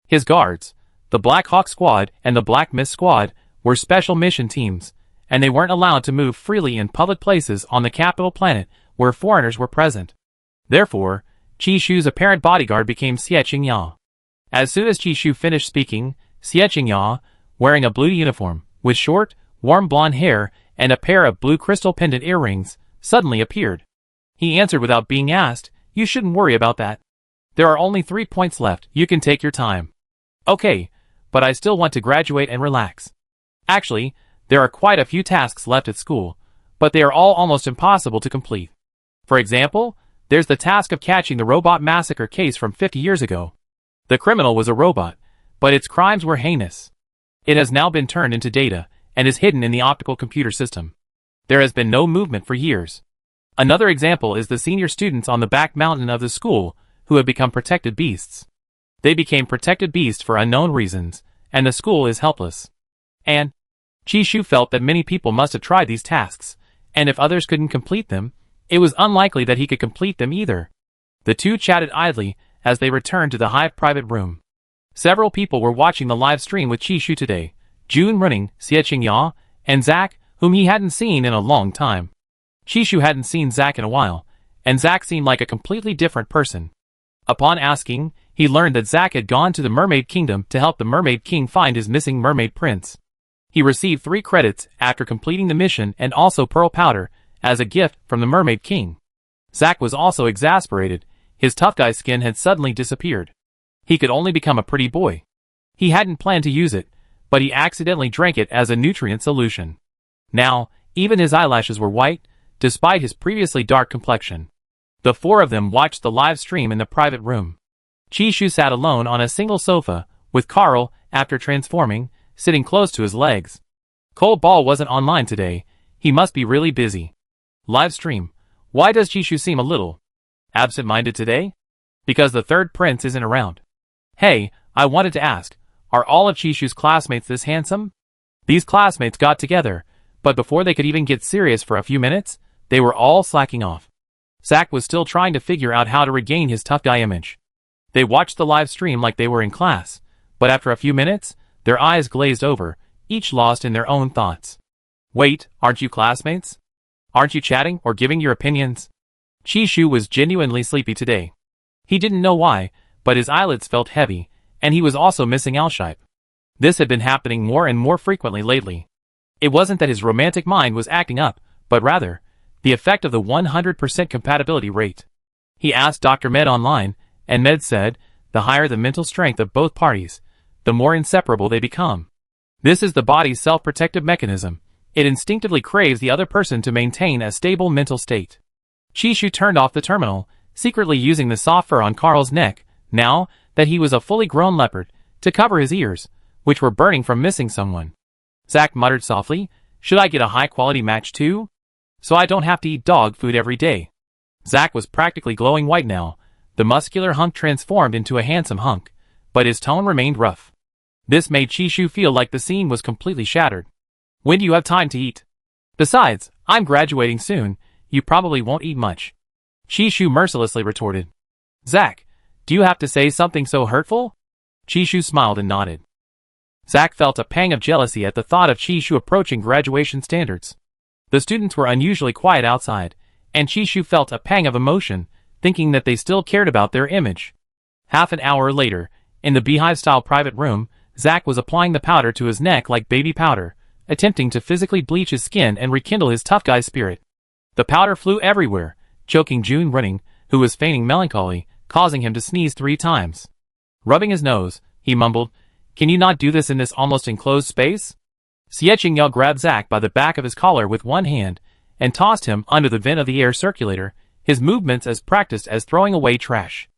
His guards, the Black Hawk Squad and the Black Mist Squad, were special mission teams, and they weren't allowed to move freely in public places on the capital planet where foreigners were present. Therefore, Chi-Shu's apparent bodyguard became Xie Qingya. As soon as Chi-Shu finished speaking, Xie Qingya, wearing a blue uniform, with short, warm blonde hair and a pair of blue crystal pendant earrings, suddenly appeared. He answered without being asked, "You shouldn't worry about that. There are only 3 points left, you can take your time." "Okay, but I still want to graduate and relax. Actually, there are quite a few tasks left at school, but they are all almost impossible to complete. For example, there's the task of catching the robot massacre case from 50 years ago. The criminal was a robot, but its crimes were heinous. It has now been turned into data, and is hidden in the optical computer system. There has been no movement for years. Another example is the senior students on the back mountain of the school who have become protected beasts. They became protected beasts for unknown reasons, and the school is helpless. And Chishu felt that many people must have tried these tasks, and if others couldn't complete them, it was unlikely that he could complete them either. The two chatted idly as they returned to the Hive private room. Several people were watching the live stream with Chishu today: June running, Xieching Ya, and Zach, whom he hadn't seen in a long time. Chishu hadn't seen Zach in a while, and Zach seemed like a completely different person. Upon asking, he learned that Zach had gone to the Mermaid Kingdom to help the Mermaid King find his missing mermaid prince. He received 3 credits after completing the mission and also pearl powder as a gift from the Mermaid King. Zach was also exasperated. His tough guy skin had suddenly disappeared. He could only become a pretty boy. He hadn't planned to use it, but he accidentally drank it as a nutrient solution. Now, even his eyelashes were white, despite his previously dark complexion. The 4 of them watched the live stream in the private room. Chishu sat alone on a single sofa, with Carl, after transforming, sitting close to his legs. Cole Ball wasn't online today. He must be really busy. Live stream. Why does Chishu seem a little absent-minded today? Because the third prince isn't around. Hey, I wanted to ask, are all of Chishu's classmates this handsome? These classmates got together, but before they could even get serious for a few minutes, they were all slacking off. Zach was still trying to figure out how to regain his tough guy image. They watched the live stream like they were in class, but after a few minutes, their eyes glazed over, each lost in their own thoughts. Wait, aren't you classmates? Aren't you chatting or giving your opinions? Chishu was genuinely sleepy today. He didn't know why, but his eyelids felt heavy, and he was also missing Alshipe. This had been happening more and more frequently lately. It wasn't that his romantic mind was acting up, but rather, the effect of the 100% compatibility rate. He asked Dr. Med online, and Med said, the higher the mental strength of both parties, the more inseparable they become. This is the body's self-protective mechanism. It instinctively craves the other person to maintain a stable mental state. Chishu turned off the terminal, secretly using the soft fur on Carl's neck, now that he was a fully grown leopard, to cover his ears, which were burning from missing someone. Zach muttered softly, should I get a high-quality match too? So I don't have to eat dog food every day. Zach was practically glowing white now. The muscular hunk transformed into a handsome hunk, but his tone remained rough. This made Chishu feel like the scene was completely shattered. When do you have time to eat? Besides, I'm graduating soon, you probably won't eat much. Chishu mercilessly retorted. Zach, do you have to say something so hurtful? Chishu smiled and nodded. Zach felt a pang of jealousy at the thought of Chishu approaching graduation standards. The students were unusually quiet outside, and Chishu felt a pang of emotion, thinking that they still cared about their image. Half an hour later, in the beehive-style private room, Zach was applying the powder to his neck like baby powder, attempting to physically bleach his skin and rekindle his tough guy spirit. The powder flew everywhere, choking June running, who was feigning melancholy, causing him to sneeze 3 times. Rubbing his nose, he mumbled, can you not do this in this almost enclosed space? Xieching Ya grabbed Zach by the back of his collar with one hand, and tossed him under the vent of the air circulator, his movements as practiced as throwing away trash.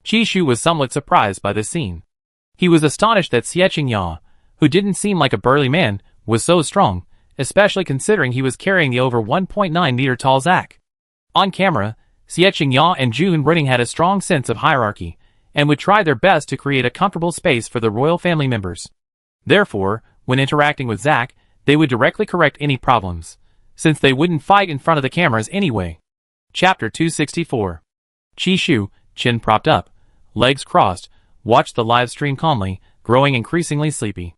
Chishu was somewhat surprised by this scene. He was astonished that Xieching Ya, who didn't seem like a burly man, was so strong, especially considering he was carrying the over 1.9 meter tall Zach. On camera, Xieching Ya and June running had a strong sense of hierarchy, and would try their best to create a comfortable space for the royal family members. Therefore, when interacting with Zach, they would directly correct any problems, since they wouldn't fight in front of the cameras anyway. Chapter 264. Chishu, chin propped up, legs crossed, watched the live stream calmly, growing increasingly sleepy.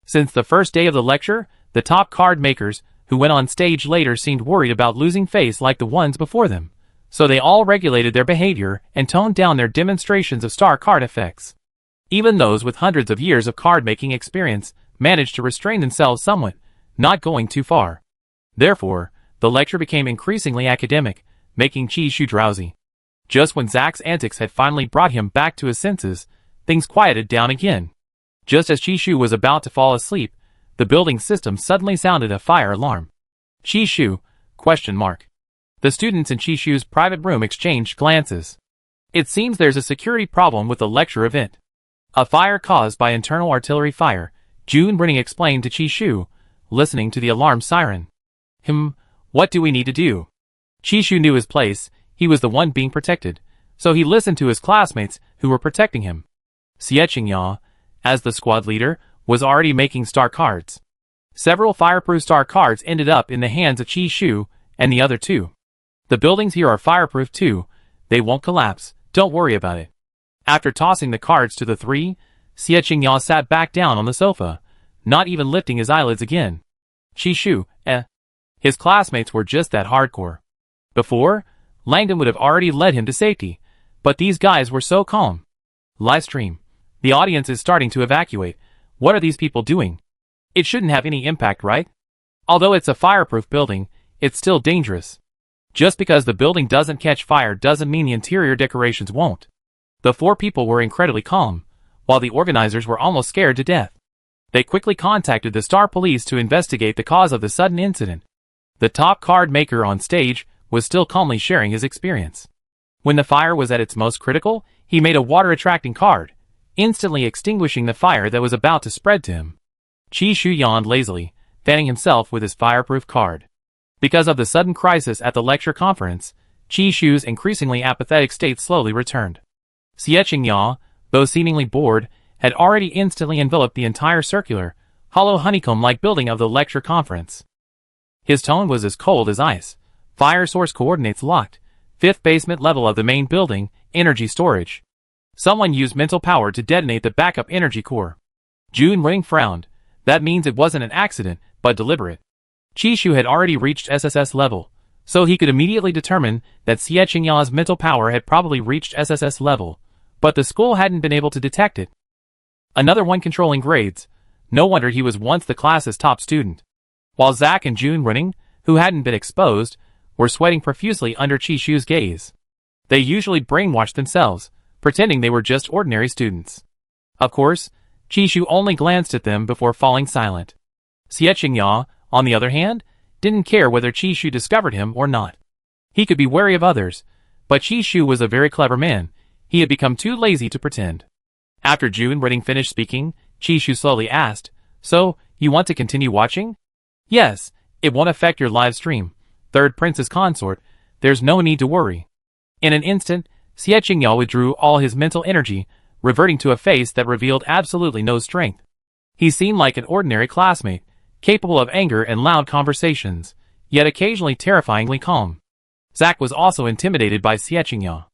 Since the first day of the lecture, the top card makers, who went on stage later, seemed worried about losing face like the ones before them, so they all regulated their behavior and toned down their demonstrations of star card effects. Even those with hundreds of years of card-making experience managed to restrain themselves somewhat, not going too far. Therefore, the lecture became increasingly academic, making Chishu drowsy. Just when Zach's antics had finally brought him back to his senses, things quieted down again. Just as Chishu was about to fall asleep, the building system suddenly sounded a fire alarm. Chishu? ? The students in Chishu's private room exchanged glances. It seems there's a security problem with the lecture event. A fire caused by internal artillery fire, June Rinning explained to Chishu, listening to the alarm siren. What do we need to do? Chishu knew his place, he was the one being protected, so he listened to his classmates who were protecting him. Xie, as the squad leader, was already making star cards. Several fireproof star cards ended up in the hands of Chishu and the other two. The buildings here are fireproof too, they won't collapse, don't worry about it. After tossing the cards to the three, Xie sat back down on the sofa, not even lifting his eyelids again. Chishu, His classmates were just that hardcore. Before, Langdon would have already led him to safety, but these guys were so calm. Live stream. The audience is starting to evacuate. What are these people doing? It shouldn't have any impact, right? Although it's a fireproof building, it's still dangerous. Just because the building doesn't catch fire doesn't mean the interior decorations won't. The four people were incredibly calm, while the organizers were almost scared to death. They quickly contacted the Star Police to investigate the cause of the sudden incident. The top card maker on stage was still calmly sharing his experience. When the fire was at its most critical, he made a water-attracting card, instantly extinguishing the fire that was about to spread to him. Chishu yawned lazily, fanning himself with his fireproof card. Because of the sudden crisis at the lecture conference, Chishu's increasingly apathetic state slowly returned. Xie, though seemingly bored, had already instantly enveloped the entire circular, hollow honeycomb-like building of the lecture conference. His tone was as cold as ice. Fire source coordinates locked. 5th basement level of the main building, energy storage. Someone used mental power to detonate the backup energy core. June Ring frowned. That means it wasn't an accident, but deliberate. Chishu had already reached SSS level, so he could immediately determine that Xie mental power had probably reached SSS level, but the school hadn't been able to detect it. Another one controlling grades. No wonder he was once the class's top student. While Zack and June Running, who hadn't been exposed, were sweating profusely under Chishu's gaze. They usually brainwashed themselves, pretending they were just ordinary students. Of course, Chishu only glanced at them before falling silent. Xie, on the other hand, didn't care whether Chishu discovered him or not. He could be wary of others, but Chishu was a very clever man. He had become too lazy to pretend. After June Running finished speaking, Chishu slowly asked, "So, you want to continue watching?" "Yes, it won't affect your live stream. Third Prince's consort, there's no need to worry." In an instant, Xie withdrew all his mental energy, reverting to a face that revealed absolutely no strength. He seemed like an ordinary classmate, capable of anger and loud conversations, yet occasionally terrifyingly calm. Zack was also intimidated by Xie.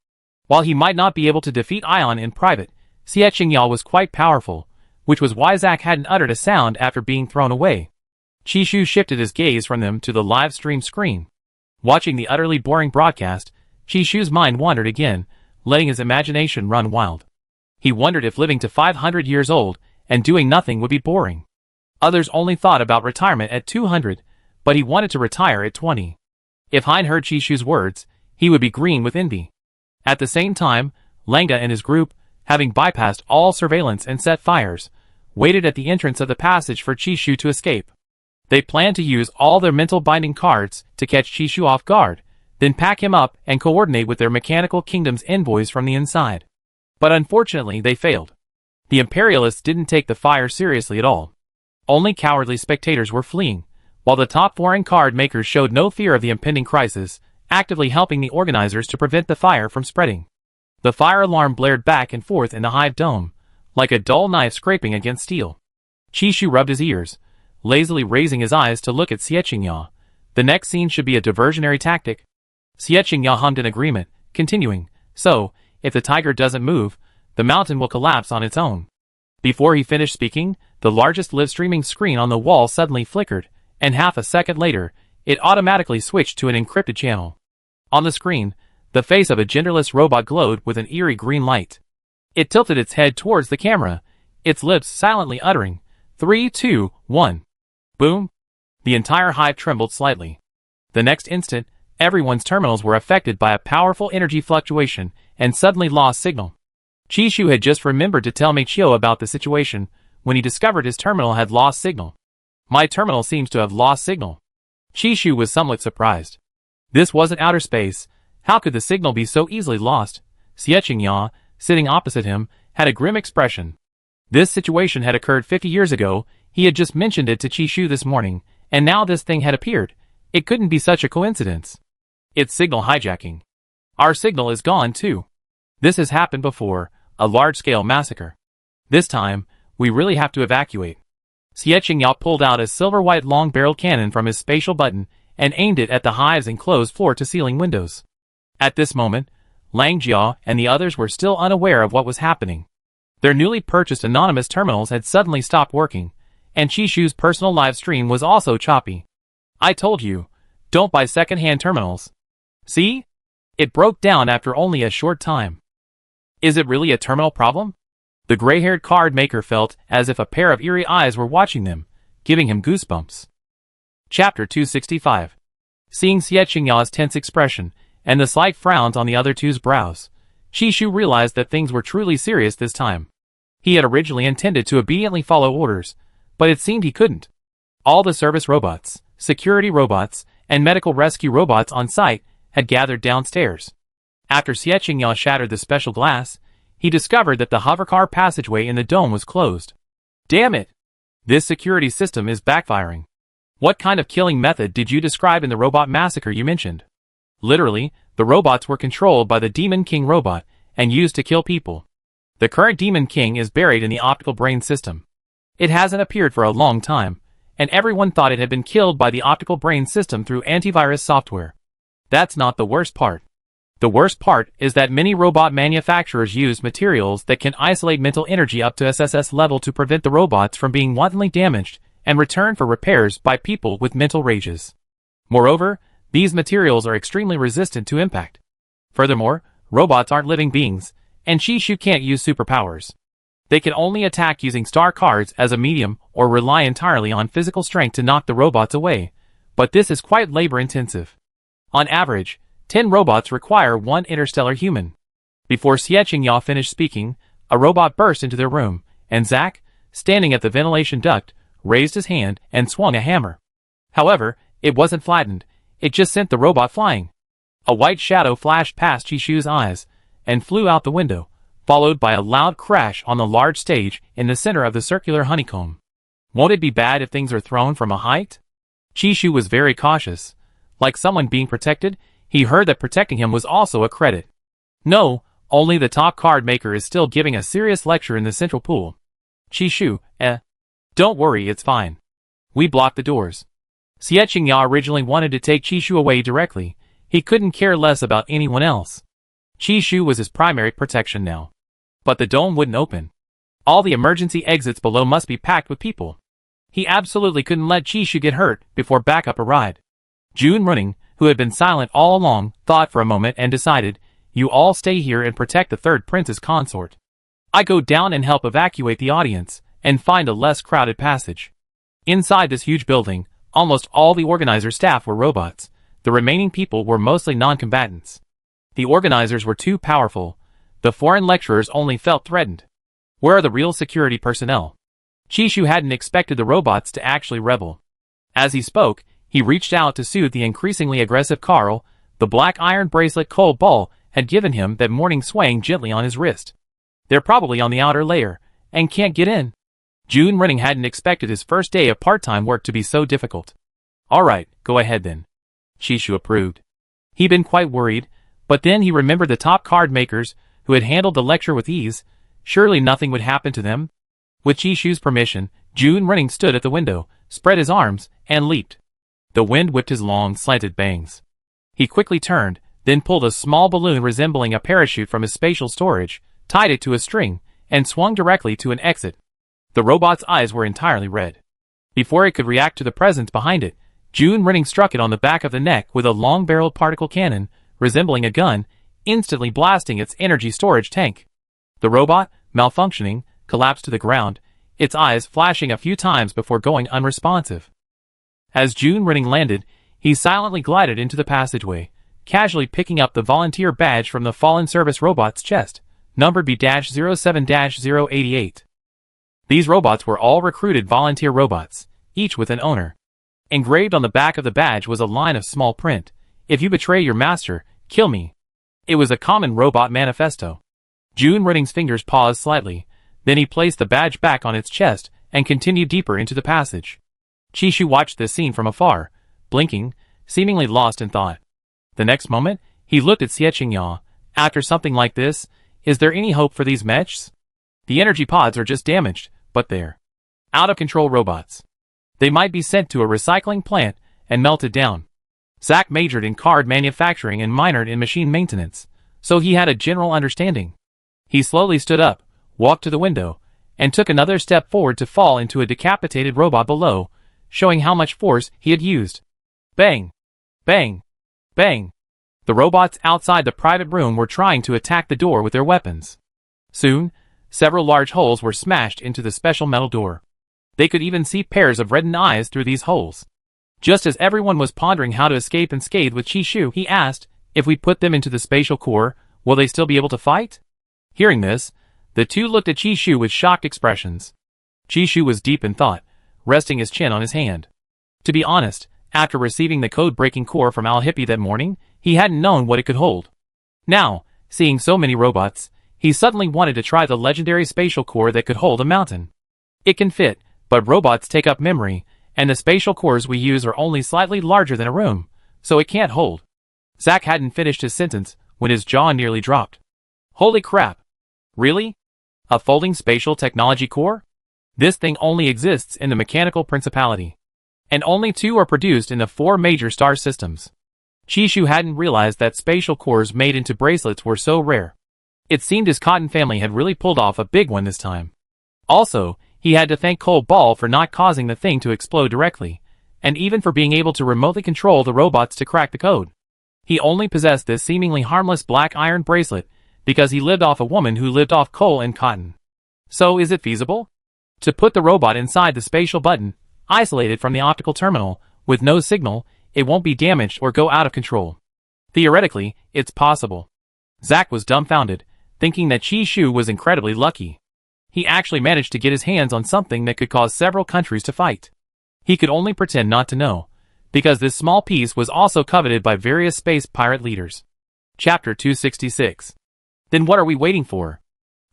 While he might not be able to defeat Ion in private, Xie was quite powerful, which was why Zack hadn't uttered a sound after being thrown away. Chishu shifted his gaze from them to the live stream screen. Watching the utterly boring broadcast, Chishu's mind wandered again, letting his imagination run wild. He wondered if living to 500 years old and doing nothing would be boring. Others only thought about retirement at 200, but he wanted to retire at 20. If Hein heard Chishu's words, he would be green with envy. At the same time, Langda and his group, having bypassed all surveillance and set fires, waited at the entrance of the passage for Chishu to escape. They planned to use all their mental binding cards to catch Chishu off guard, then pack him up and coordinate with their mechanical kingdom's envoys from the inside. But unfortunately they failed. The Imperialists didn't take the fire seriously at all. Only cowardly spectators were fleeing, while the top foreign card makers showed no fear of the impending crisis, actively helping the organizers to prevent the fire from spreading. The fire alarm blared back and forth in the hive dome, like a dull knife scraping against steel. Chishu rubbed his ears, lazily raising his eyes to look at Xie. The next scene should be a diversionary tactic. Xie hummed in agreement, continuing, "So, if the tiger doesn't move, the mountain will collapse on its own." Before he finished speaking, the largest live streaming screen on the wall suddenly flickered, and half a second later, it automatically switched to an encrypted channel. On the screen, the face of a genderless robot glowed with an eerie green light. It tilted its head towards the camera, its lips silently uttering, 3, 2, 1. Boom! The entire hive trembled slightly. The next instant, everyone's terminals were affected by a powerful energy fluctuation and suddenly lost signal. Chishu had just remembered to tell Meichio about the situation when he discovered his terminal had lost signal. "My terminal seems to have lost signal." Chishu was somewhat surprised. This wasn't outer space. How could the signal be so easily lost? Xie, sitting opposite him, had a grim expression. This situation had occurred 50 years ago. He had just mentioned it to Chishu this morning, and now this thing had appeared. It couldn't be such a coincidence. It's signal hijacking. Our signal is gone too. This has happened before, a large-scale massacre. This time, we really have to evacuate. Xie Qingyao pulled out a silver-white long-barreled cannon from his spatial button and aimed it at the hive's enclosed floor-to-ceiling windows. At this moment, Lang Jia and the others were still unaware of what was happening. Their newly purchased anonymous terminals had suddenly stopped working, and Qishu's personal live stream was also choppy. I told you, don't buy second-hand terminals. See? It broke down after only a short time. Is it really a terminal problem? The gray-haired card maker felt as if a pair of eerie eyes were watching them, giving him goosebumps. Chapter 265. Seeing Xie Qingyao's tense expression, and the slight frowns on the other two's brows, Qishu realized that things were truly serious this time. He had originally intended to obediently follow orders, but it seemed he couldn't. All the service robots, security robots, and medical rescue robots on site had gathered downstairs. After Xie Qingyao shattered the special glass, he discovered that the hovercar passageway in the dome was closed. Damn it! This security system is backfiring. What kind of killing method did you describe in the robot massacre you mentioned? Literally, the robots were controlled by the Demon King robot and used to kill people. The current Demon King is buried in the optical brain system. It hasn't appeared for a long time, and everyone thought it had been killed by the optical brain system through antivirus software. That's not the worst part. The worst part is that many robot manufacturers use materials that can isolate mental energy up to SSS level to prevent the robots from being wantonly damaged and returned for repairs by people with mental rages. Moreover, these materials are extremely resistant to impact. Furthermore, robots aren't living beings, and Qishu can't use superpowers. They can only attack using star cards as a medium or rely entirely on physical strength to knock the robots away, but this is quite labor-intensive. On average, 10 robots require 1 interstellar human. Before Xie Qingyao finished speaking, a robot burst into their room, and Zack, standing at the ventilation duct, raised his hand and swung a hammer. However, it wasn't flattened, it just sent the robot flying. A white shadow flashed past Qishu's eyes and flew out the window, followed by a loud crash on the large stage in the center of the circular honeycomb. Won't it be bad if things are thrown from a height? Qishu was very cautious. Like someone being protected, he heard that protecting him was also a credit. No, only the top card maker is still giving a serious lecture in the central pool. Qishu, don't worry, it's fine. We blocked the doors. Xie Qingyao originally wanted to take Qishu away directly. He couldn't care less about anyone else. Qishu was his primary protection now. But the dome wouldn't open. All the emergency exits below must be packed with people. He absolutely couldn't let Qishu get hurt before backup arrived. June Running, who had been silent all along, thought for a moment and decided, you all stay here and protect the third prince's consort. I go down and help evacuate the audience, and find a less crowded passage. Inside this huge building, almost all the organizer staff were robots. The remaining people were mostly non-combatants. The organizers were too powerful. The foreign lecturers only felt threatened. Where are the real security personnel? Qishu hadn't expected the robots to actually rebel. As he spoke, he reached out to soothe the increasingly aggressive Carl. The black iron bracelet Cold Ball had given him that morning swaying gently on his wrist. They're probably on the outer layer, and can't get in. June Running hadn't expected his first day of part-time work to be so difficult. Alright, go ahead then. Qishu approved. He'd been quite worried, but then he remembered the top card makers, who had handled the lecture with ease. Surely nothing would happen to them. With Qishu's permission, June Running stood at the window, spread his arms, and leaped. The wind whipped his long, slanted bangs. He quickly turned, then pulled a small balloon resembling a parachute from his spatial storage, tied it to a string, and swung directly to an exit. The robot's eyes were entirely red. Before it could react to the presence behind it, June Running struck it on the back of the neck with a long-barreled particle cannon, resembling a gun, instantly blasting its energy storage tank. The robot, malfunctioning, collapsed to the ground, its eyes flashing a few times before going unresponsive. As June Running landed, he silently glided into the passageway, casually picking up the volunteer badge from the fallen service robot's chest, numbered B-07-088. These robots were all recruited volunteer robots, each with an owner. Engraved on the back of the badge was a line of small print, "If you betray your master, kill me." It was a common robot manifesto. June Running's fingers paused slightly, then he placed the badge back on its chest and continued deeper into the passage. Qishu watched this scene from afar, blinking, seemingly lost in thought. The next moment, he looked at Xiechingya. After something like this, is there any hope for these mechs? The energy pods are just damaged, but they're out-of-control robots. They might be sent to a recycling plant and melted down. Zack majored in card manufacturing and minored in machine maintenance, so he had a general understanding. He slowly stood up, walked to the window, and took another step forward to fall into a decapitated robot below, showing how much force he had used. Bang! Bang! Bang! The robots outside the private room were trying to attack the door with their weapons. Soon, several large holes were smashed into the special metal door. They could even see pairs of reddened eyes through these holes. Just as everyone was pondering how to escape unscathed with Chishu, he asked, if we put them into the spatial core, will they still be able to fight? Hearing this, the two looked at Chishu with shocked expressions. Chishu was deep in thought, resting his chin on his hand. To be honest, after receiving the code-breaking core from Al-Hippie that morning, he hadn't known what it could hold. Now, seeing so many robots, he suddenly wanted to try the legendary spatial core that could hold a mountain. It can fit, but robots take up memory, and the spatial cores we use are only slightly larger than a room, so it can't hold. Zack hadn't finished his sentence when his jaw nearly dropped. Holy crap! Really? A folding spatial technology core? This thing only exists in the mechanical principality. And only 2 are produced in the 4 major star systems. Chishu hadn't realized that spatial cores made into bracelets were so rare. It seemed his Cotton family had really pulled off a big one this time. Also, he had to thank Cole Ball for not causing the thing to explode directly, and even for being able to remotely control the robots to crack the code. He only possessed this seemingly harmless black iron bracelet because he lived off a woman who lived off coal and cotton. So is it feasible? To put the robot inside the spatial button, isolated from the optical terminal, with no signal, it won't be damaged or go out of control. Theoretically, it's possible. Zack was dumbfounded, thinking that Chishu was incredibly lucky. He actually managed to get his hands on something that could cause several countries to fight. He could only pretend not to know, because this small piece was also coveted by various space pirate leaders. Chapter 266. Then what are we waiting for?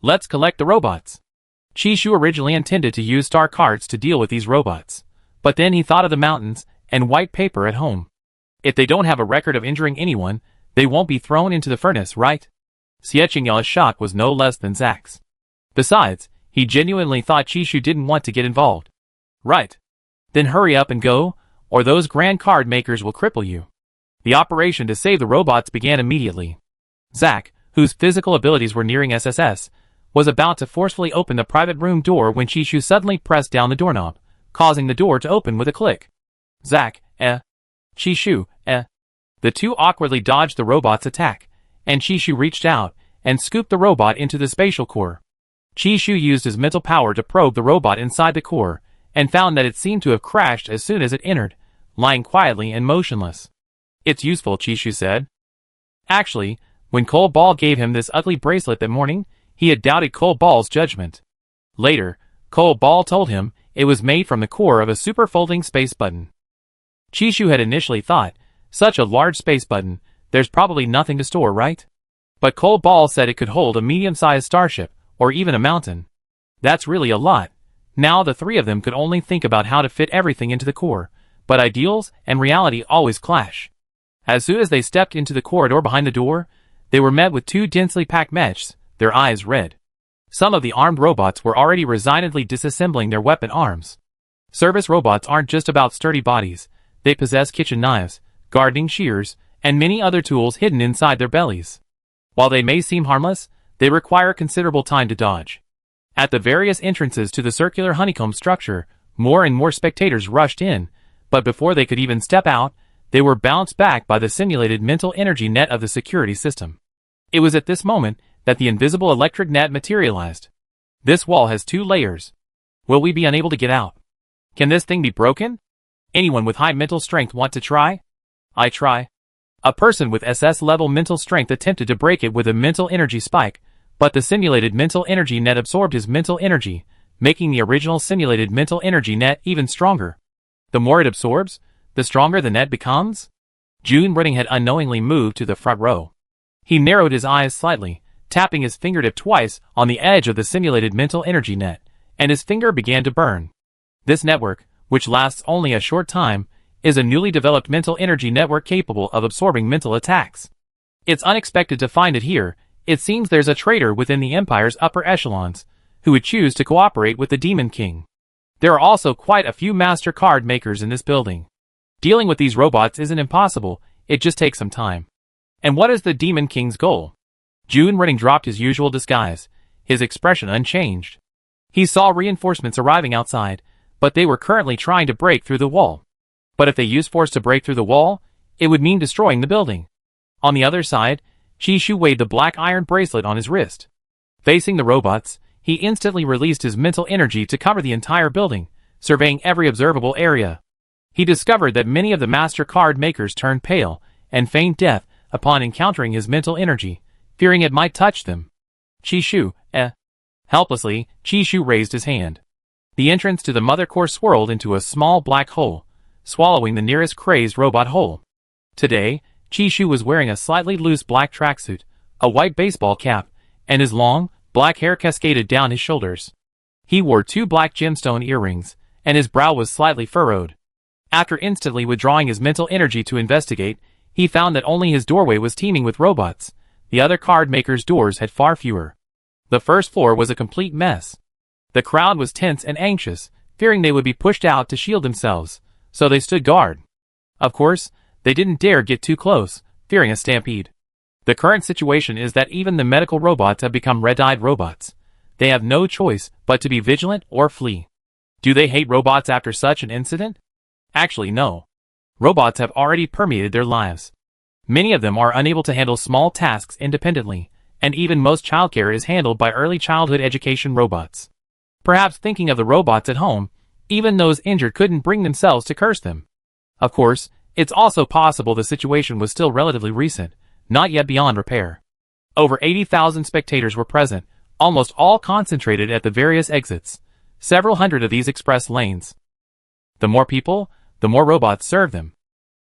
Let's collect the robots. Chishu originally intended to use star cards to deal with these robots, but then he thought of the mountains and white paper at home. If they don't have a record of injuring anyone, they won't be thrown into the furnace, right? Xiechingya's shock was no less than Zack's. Besides, he genuinely thought Chishu didn't want to get involved. Right. Then hurry up and go, or those grand card makers will cripple you. The operation to save the robots began immediately. Zack, whose physical abilities were nearing SSS, was about to forcefully open the private room door when Chishu suddenly pressed down the doorknob, causing the door to open with a click. Zack, Chishu, The two awkwardly dodged the robot's attack, and Chishu reached out and scooped the robot into the spatial core. Chishu used his mental power to probe the robot inside the core, and found that it seemed to have crashed as soon as it entered, lying quietly and motionless. It's useful, Chishu said. Actually, when Cole Ball gave him this ugly bracelet that morning, he had doubted Cole Ball's judgment. Later, Cole Ball told him it was made from the core of a super folding space button. Chishu had initially thought, such a large space button, there's probably nothing to store, right? But Cole Ball said it could hold a medium-sized starship, or even a mountain. That's really a lot. Now the 3 of them could only think about how to fit everything into the core, but ideals and reality always clash. As soon as they stepped into the corridor behind the door, they were met with 2 densely packed mechs, their eyes red. Some of the armed robots were already resignedly disassembling their weapon arms. Service robots aren't just about sturdy bodies, they possess kitchen knives, gardening shears, and many other tools hidden inside their bellies. While they may seem harmless, they require considerable time to dodge. At the various entrances to the circular honeycomb structure, more and more spectators rushed in, but before they could even step out, they were bounced back by the simulated mental energy net of the security system. It was at this moment that the invisible electric net materialized. This wall has 2 layers. Will we be unable to get out? Can this thing be broken? Anyone with high mental strength want to try? I try. A person with SS-level mental strength attempted to break it with a mental energy spike, but the simulated mental energy net absorbed his mental energy, making the original simulated mental energy net even stronger. The more it absorbs, the stronger the net becomes? June Redding had unknowingly moved to the front row. He narrowed his eyes slightly, tapping his fingertip twice on the edge of the simulated mental energy net, and his finger began to burn. This network, which lasts only a short time, is a newly developed mental energy network capable of absorbing mental attacks. It's unexpected to find it here. It seems there's a traitor within the Empire's upper echelons, who would choose to cooperate with the Demon King. There are also quite a few master card makers in this building. Dealing with these robots isn't impossible, it just takes some time. And what is the Demon King's goal? June Redding dropped his usual disguise, his expression unchanged. He saw reinforcements arriving outside, but they were currently trying to break through the wall. But if they used force to break through the wall, it would mean destroying the building. On the other side, Chishu weighed the black iron bracelet on his wrist. Facing the robots, he instantly released his mental energy to cover the entire building, surveying every observable area. He discovered that many of the master card makers turned pale and feigned death upon encountering his mental energy, fearing it might touch them. Chishu, Helplessly, Chishu raised his hand. The entrance to the mother core swirled into a small black hole, swallowing the nearest crazed robot whole. Today, Chishu was wearing a slightly loose black tracksuit, a white baseball cap, and his long, black hair cascaded down his shoulders. He wore 2 black gemstone earrings, and his brow was slightly furrowed. After instantly withdrawing his mental energy to investigate, he found that only his doorway was teeming with robots. The other card makers' doors had far fewer. The first floor was a complete mess. The crowd was tense and anxious, fearing they would be pushed out to shield themselves, so they stood guard. Of course, they didn't dare get too close, fearing a stampede. The current situation is that even the medical robots have become red-eyed robots. They have no choice but to be vigilant or flee. Do they hate robots after such an incident? Actually, no. Robots have already permeated their lives. Many of them are unable to handle small tasks independently, and even most childcare is handled by early childhood education robots. Perhaps thinking of the robots at home, even those injured couldn't bring themselves to curse them. Of course, it's also possible the situation was still relatively recent, not yet beyond repair. Over 80,000 spectators were present, almost all concentrated at the various exits, several hundred of these express lanes. The more people, the more robots serve them.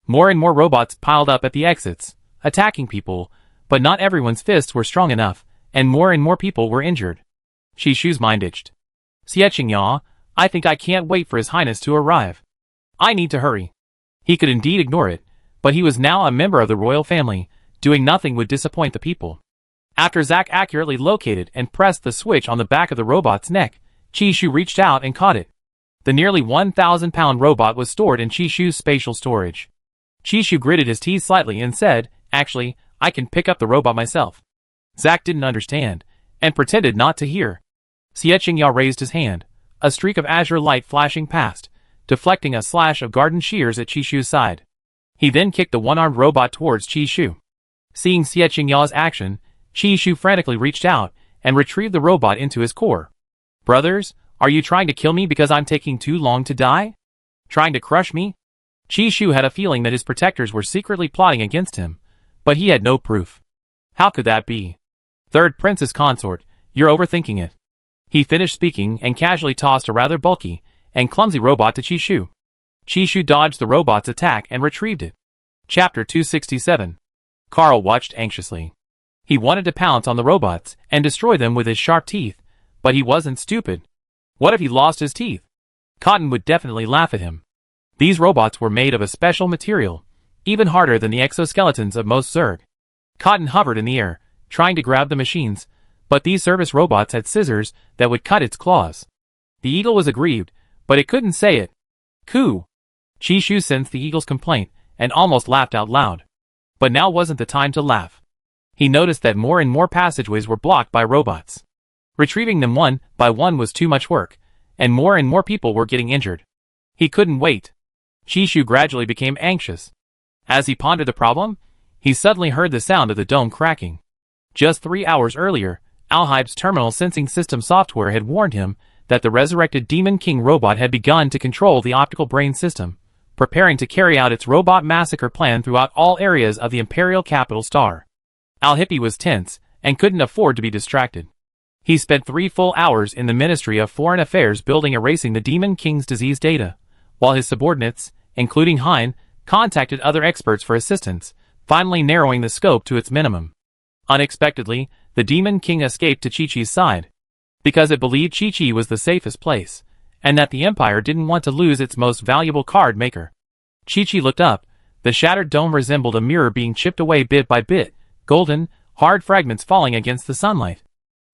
More and more robots piled up at the exits, attacking people, but not everyone's fists were strong enough, and more people were injured. Chishu's mind itched. Xiechingya, I think I can't wait for His Highness to arrive. I need to hurry. He could indeed ignore it, but he was now a member of the royal family. Doing nothing would disappoint the people. After Zack accurately located and pressed the switch on the back of the robot's neck, Chishu reached out and caught it. The nearly 1,000-pound robot was stored in Chishu's spatial storage. Chishu gritted his teeth slightly and said, "Actually, I can pick up the robot myself." Zack didn't understand, and pretended not to hear. Xiechingya raised his hand, a streak of azure light flashing past, deflecting a slash of garden shears at Chishu's side. He then kicked the one-armed robot towards Chishu. Seeing Xiechingya's action, Chishu frantically reached out and retrieved the robot into his core. "Brothers, are you trying to kill me because I'm taking too long to die? Trying to crush me?" Chishu had a feeling that his protectors were secretly plotting against him, but he had no proof. How could that be? "Third Princess Consort, you're overthinking it." He finished speaking and casually tossed a rather bulky and clumsy robot to Chishu. Chishu dodged the robot's attack and retrieved it. Chapter 267. Carl watched anxiously. He wanted to pounce on the robots and destroy them with his sharp teeth, but he wasn't stupid. What if he lost his teeth? Cotton would definitely laugh at him. These robots were made of a special material, even harder than the exoskeletons of most Zerg. Cotton hovered in the air, trying to grab the machines, but these service robots had scissors that would cut its claws. The eagle was aggrieved, but it couldn't say it. "Coo!" Chishu sensed the eagle's complaint and almost laughed out loud. But now wasn't the time to laugh. He noticed that more and more passageways were blocked by robots. Retrieving them one by one was too much work, and more people were getting injured. He couldn't wait. Chishu gradually became anxious. As he pondered the problem, he suddenly heard the sound of the dome cracking. Just 3 hours earlier, Alhybe's terminal sensing system software had warned him that the resurrected Demon King robot had begun to control the optical brain system, preparing to carry out its robot massacre plan throughout all areas of the Imperial capital Star. Alhybe was tense and couldn't afford to be distracted. He spent 3 full hours in the Ministry of Foreign Affairs building erasing the Demon King's disease data, while his subordinates, including Hein, contacted other experts for assistance, finally narrowing the scope to its minimum. Unexpectedly, the Demon King escaped to Chi-Chi's side, because it believed Chi-Chi was the safest place, and that the Empire didn't want to lose its most valuable card maker. Chi-Chi looked up. The shattered dome resembled a mirror being chipped away bit by bit, golden, hard fragments falling against the sunlight.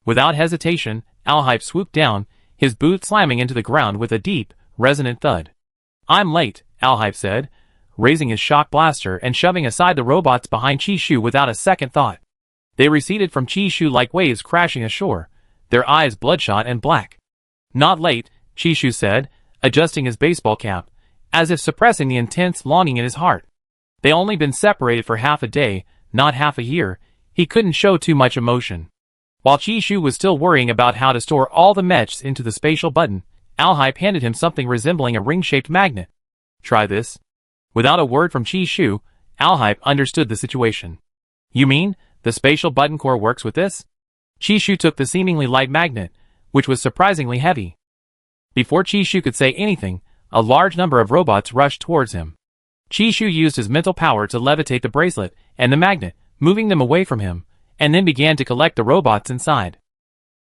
Without hesitation, Alhype swooped down, his boot slamming into the ground with a deep, resonant thud. "I'm late," Alhype said, raising his shock blaster and shoving aside the robots behind Chi-Shu without a second thought. They receded from Chi-Shu like waves crashing ashore, their eyes bloodshot and black. "Not late," Chi-Shu said, adjusting his baseball cap, as if suppressing the intense longing in his heart. They only been separated for half a day, not half a year. He couldn't show too much emotion. While Chi-Shu was still worrying about how to store all the mechs into the spatial button, Alhype handed him something resembling a ring-shaped magnet. "Try this." Without a word from Chi-Shu, Alhype understood the situation. "You mean, the spatial button core works with this?" Chi-Shu took the seemingly light magnet, which was surprisingly heavy. Before Chi-Shu could say anything, a large number of robots rushed towards him. Chi-Shu used his mental power to levitate the bracelet and the magnet, moving them away from him, and then began to collect the robots inside.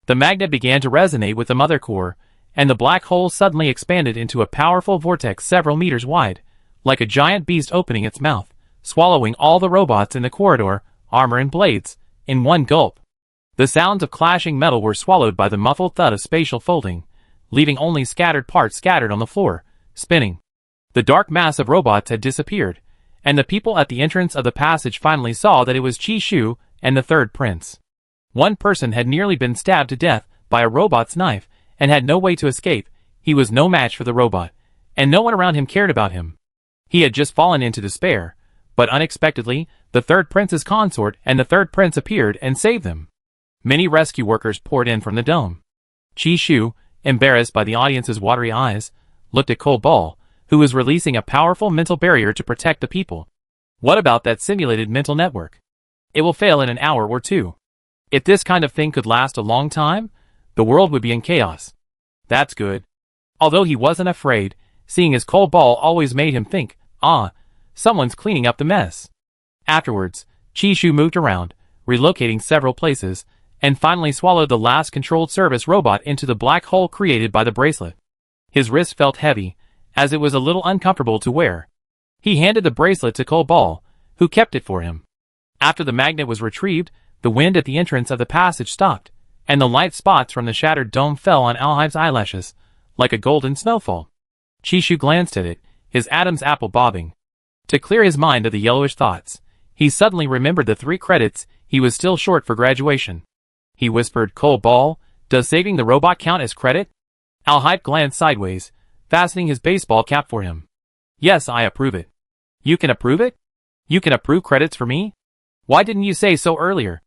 The magnet began to resonate with the mother core, and the black hole suddenly expanded into a powerful vortex several meters wide, like a giant beast opening its mouth, swallowing all the robots in the corridor, armor and blades, in one gulp. The sounds of clashing metal were swallowed by the muffled thud of spatial folding, leaving only scattered parts scattered on the floor, spinning. The dark mass of robots had disappeared, and the people at the entrance of the passage finally saw that it was Chi-Shu and the third prince. One person had nearly been stabbed to death by a robot's knife and had no way to escape. He was no match for the robot, and no one around him cared about him. He had just fallen into despair, but unexpectedly, the third prince's consort and the third prince appeared and saved them. Many rescue workers poured in from the dome. Chi-Shu, embarrassed by the audience's watery eyes, looked at Cole, who was releasing a powerful mental barrier to protect the people. "What about that simulated mental network? It will fail in an hour or two. If this kind of thing could last a long time, the world would be in chaos." "That's good." Although he wasn't afraid, seeing his Cole always made him think, someone's cleaning up the mess. Afterwards, Chi-Shu moved around, relocating several places, and finally swallowed the last controlled service robot into the black hole created by the bracelet. His wrist felt heavy, as it was a little uncomfortable to wear. He handed the bracelet to Cole, who kept it for him. After the magnet was retrieved, the wind at the entrance of the passage stopped, and the light spots from the shattered dome fell on Alhype's eyelashes, like a golden snowfall. Chi-Shu glanced at it, his Adam's apple bobbing. To clear his mind of the yellowish thoughts, he suddenly remembered the 3 credits he was still short for graduation. He whispered, "Cole, does saving the robot count as credit?" Alhype glanced sideways, fastening his baseball cap for him. "Yes, I approve it." "You can approve it? You can approve credits for me? Why didn't you say so earlier?"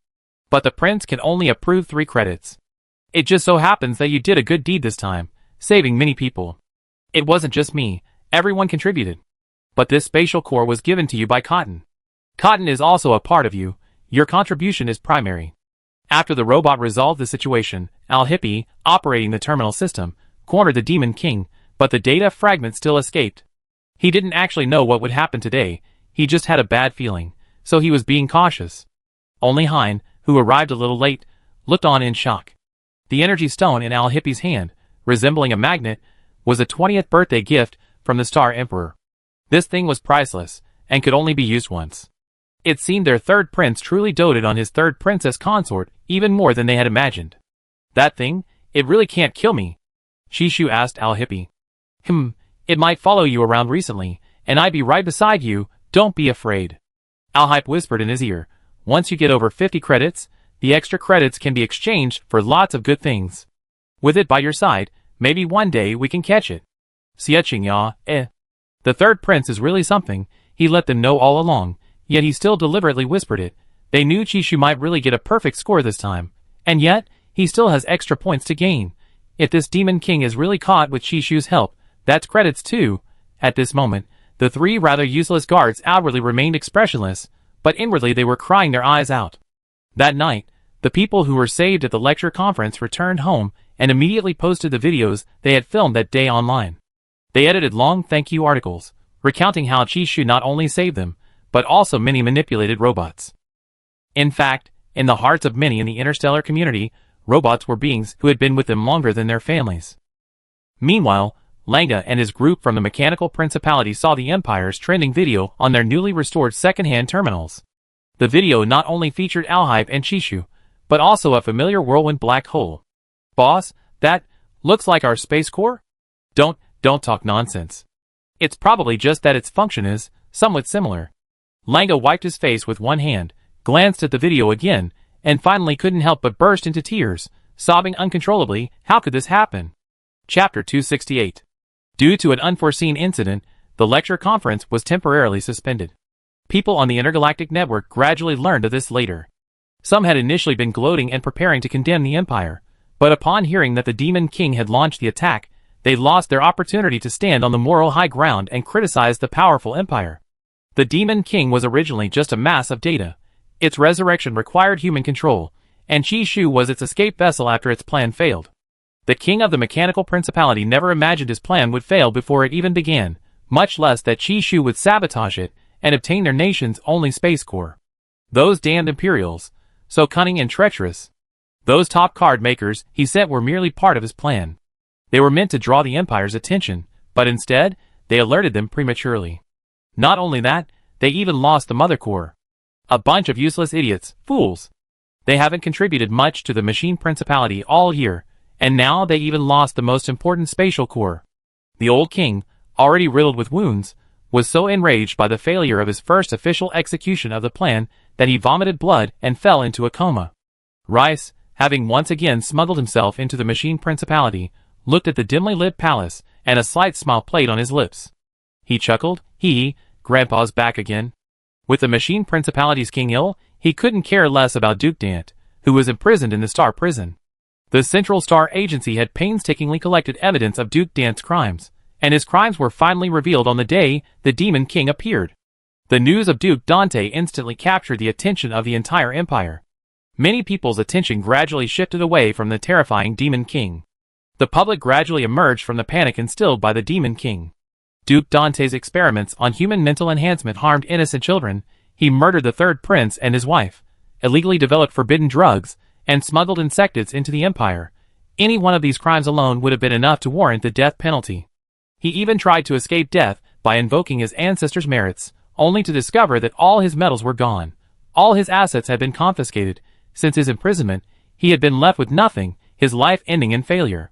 "But the prince can only approve 3 credits. It just so happens that you did a good deed this time, saving many people. It wasn't just me, everyone contributed. But this spatial core was given to you by Cotton. Cotton is also a part of you, your contribution is primary." After the robot resolved the situation, Alhype, operating the terminal system, cornered the Demon King, but the data fragment still escaped. He didn't actually know what would happen today, he just had a bad feeling, so he was being cautious. Only Hein, who arrived a little late, looked on in shock. The energy stone in Alhype's hand, resembling a magnet, was a 20th birthday gift from the Star Emperor. This thing was priceless, and could only be used once. It seemed their third prince truly doted on his third princess consort even more than they had imagined. "That thing, it really can't kill me?" Chi-Shu asked Alhype. It might follow you around recently, and I'd be right beside you, don't be afraid." Alhype whispered in his ear, "Once you get over 50 credits, the extra credits can be exchanged for lots of good things. With it by your side, maybe one day we can catch it." "Sieching ya, The third prince is really something, he let them know all along, yet he still deliberately whispered it. They knew Chi-Shu might really get a perfect score this time, and yet, he still has extra points to gain. If this Demon King is really caught with Chi-Shu's help, that's credits too. At this moment, the 3 rather useless guards outwardly remained expressionless, but inwardly they were crying their eyes out. That night, the people who were saved at the lecture conference returned home and immediately posted the videos they had filmed that day online. They edited long thank you articles, recounting how Chi-Shu not only saved them, but also many manipulated robots. In fact, in the hearts of many in the interstellar community, robots were beings who had been with them longer than their families. Meanwhile, Langa and his group from the Mechanical Principality saw the Empire's trending video on their newly restored second-hand terminals. The video not only featured Alhype and Chishu, but also a familiar whirlwind black hole. "Boss, that looks like our space core?" Don't talk nonsense. It's probably just that its function is somewhat similar." Langa wiped his face with one hand, glanced at the video again, and finally couldn't help but burst into tears, sobbing uncontrollably. How could this happen? Chapter 268. Due to an unforeseen incident, the lecture conference was temporarily suspended. People on the intergalactic network gradually learned of this later. Some had initially been gloating and preparing to condemn the Empire, but upon hearing that the Demon King had launched the attack, they lost their opportunity to stand on the moral high ground and criticize the powerful Empire. The Demon King was originally just a mass of data. Its resurrection required human control, and Chishu was its escape vessel after its plan failed. The king of the Mechanical Principality never imagined his plan would fail before it even began, much less that Chishu would sabotage it and obtain their nation's only space core. Those damned Imperials, so cunning and treacherous. Those top card makers he sent were merely part of his plan. They were meant to draw the Empire's attention, but instead, they alerted them prematurely. Not only that, they even lost the Mother Core. A bunch of useless idiots, fools. They haven't contributed much to the Machine Principality all year, and now they even lost the most important spatial core. The old king, already riddled with wounds, was so enraged by the failure of his first official execution of the plan that he vomited blood and fell into a coma. Rice, having once again smuggled himself into the Machine Principality, looked at the dimly lit palace, and a slight smile played on his lips. He chuckled. Grandpa's back again. With the Machine Principality's king ill, he couldn't care less about Duke Dant, who was imprisoned in the Star Prison. The Central Star Agency had painstakingly collected evidence of Duke Dant's crimes, and his crimes were finally revealed on the day the Demon King appeared. The news of Duke Dante instantly captured the attention of the entire Empire. Many people's attention gradually shifted away from the terrifying Demon King. The public gradually emerged from the panic instilled by the Demon King. Duke Dante's experiments on human mental enhancement harmed innocent children. He murdered the third prince and his wife, illegally developed forbidden drugs, and smuggled insectids into the Empire. Any one of these crimes alone would have been enough to warrant the death penalty. He even tried to escape death by invoking his ancestors' merits, only to discover that all his medals were gone. All his assets had been confiscated. Since his imprisonment, he had been left with nothing, his life ending in failure.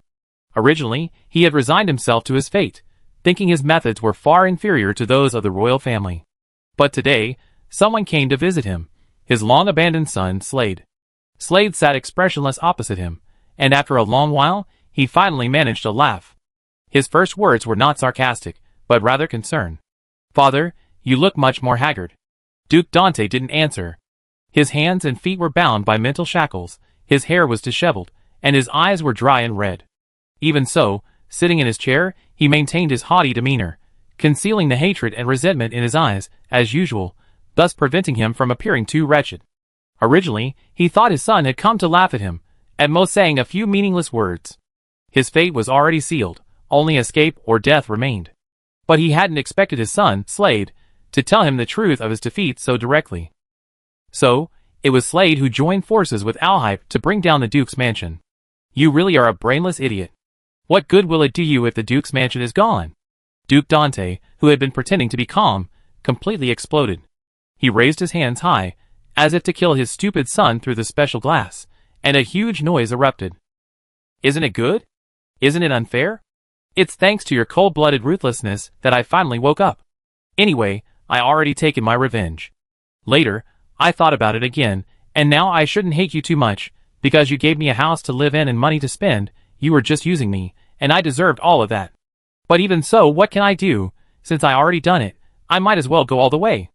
Originally, he had resigned himself to his fate, thinking his methods were far inferior to those of the royal family. But today, someone came to visit him, his long-abandoned son, Slade. Slade sat expressionless opposite him, and after a long while, he finally managed to laugh. His first words were not sarcastic, but rather concerned. "Father, you look much more haggard." Duke Dante didn't answer. His hands and feet were bound by mental shackles, his hair was disheveled, and his eyes were dry and red. Even so, sitting in his chair, he maintained his haughty demeanor, concealing the hatred and resentment in his eyes, as usual, thus preventing him from appearing too wretched. Originally, he thought his son had come to laugh at him, at most saying a few meaningless words. His fate was already sealed, only escape or death remained. But he hadn't expected his son, Slade, to tell him the truth of his defeat so directly. So, it was Slade who joined forces with Alhype to bring down the Duke's mansion. "You really are a brainless idiot. What good will it do you if the Duke's mansion is gone?" Duke Dante, who had been pretending to be calm, completely exploded. He raised his hands high, as if to kill his stupid son through the special glass, and a huge noise erupted. "Isn't it good? Isn't it unfair? It's thanks to your cold-blooded ruthlessness that I finally woke up. Anyway, I already taken my revenge. Later, I thought about it again, and now I shouldn't hate you too much, because you gave me a house to live in and money to spend. You were just using me, and I deserved all of that. But even so, what can I do? Since I already done it, I might as well go all the way."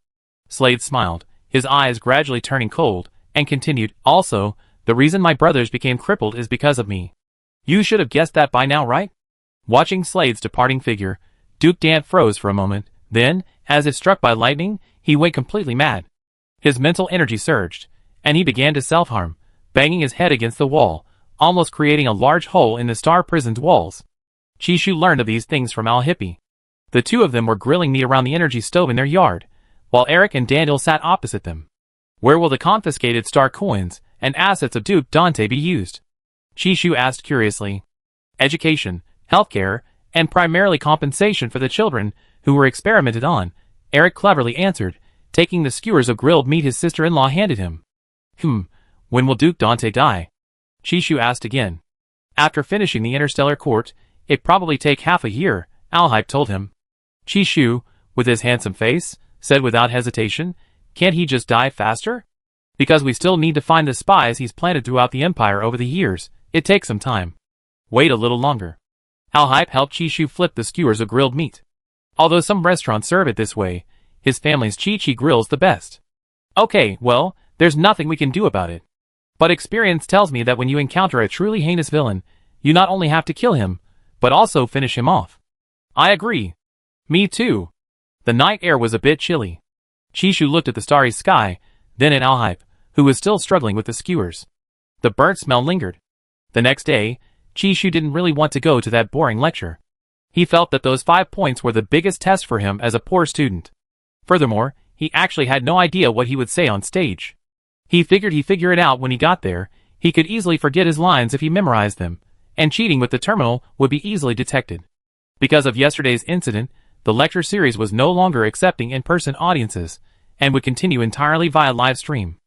Slade smiled, his eyes gradually turning cold, and continued, "Also, the reason my brothers became crippled is because of me. You should have guessed that by now, right?" Watching Slade's departing figure, Duke Dant froze for a moment, then, as if struck by lightning, he went completely mad. His mental energy surged, and he began to self-harm, banging his head against the wall, almost creating a large hole in the Star Prison's walls. Chishu learned of these things from Alhype. The two of them were grilling meat around the energy stove in their yard, while Eric and Daniel sat opposite them. "Where will the confiscated star coins and assets of Duke Dante be used?" Chishu asked curiously. "Education, healthcare, and primarily compensation for the children who were experimented on, Eric cleverly answered, taking the skewers of grilled meat his sister-in-law handed him. When will Duke Dante die? Chishu asked again. After finishing the Interstellar Court, it'd probably take half a year, Alhype told him. Chishu, with his handsome face, said without hesitation, can't he just die faster? Because we still need to find the spies he's planted throughout the Empire over the years, it takes some time. Wait a little longer. Alhype helped Chishu flip the skewers of grilled meat. Although some restaurants serve it this way, his family's Chi-Chi grill's the best. Okay, well, there's nothing we can do about it. But experience tells me that when you encounter a truly heinous villain, you not only have to kill him, but also finish him off. I agree. Me too. The night air was a bit chilly. Chishu looked at the starry sky, then at Alhype, who was still struggling with the skewers. The burnt smell lingered. The next day, Chishu didn't really want to go to that boring lecture. He felt that those 5 points were the biggest test for him as a poor student. Furthermore, he actually had no idea what he would say on stage. He figured he'd figure it out when he got there. He could easily forget his lines if he memorized them, and cheating with the terminal would be easily detected. Because of yesterday's incident, the lecture series was no longer accepting in-person audiences, and would continue entirely via live stream.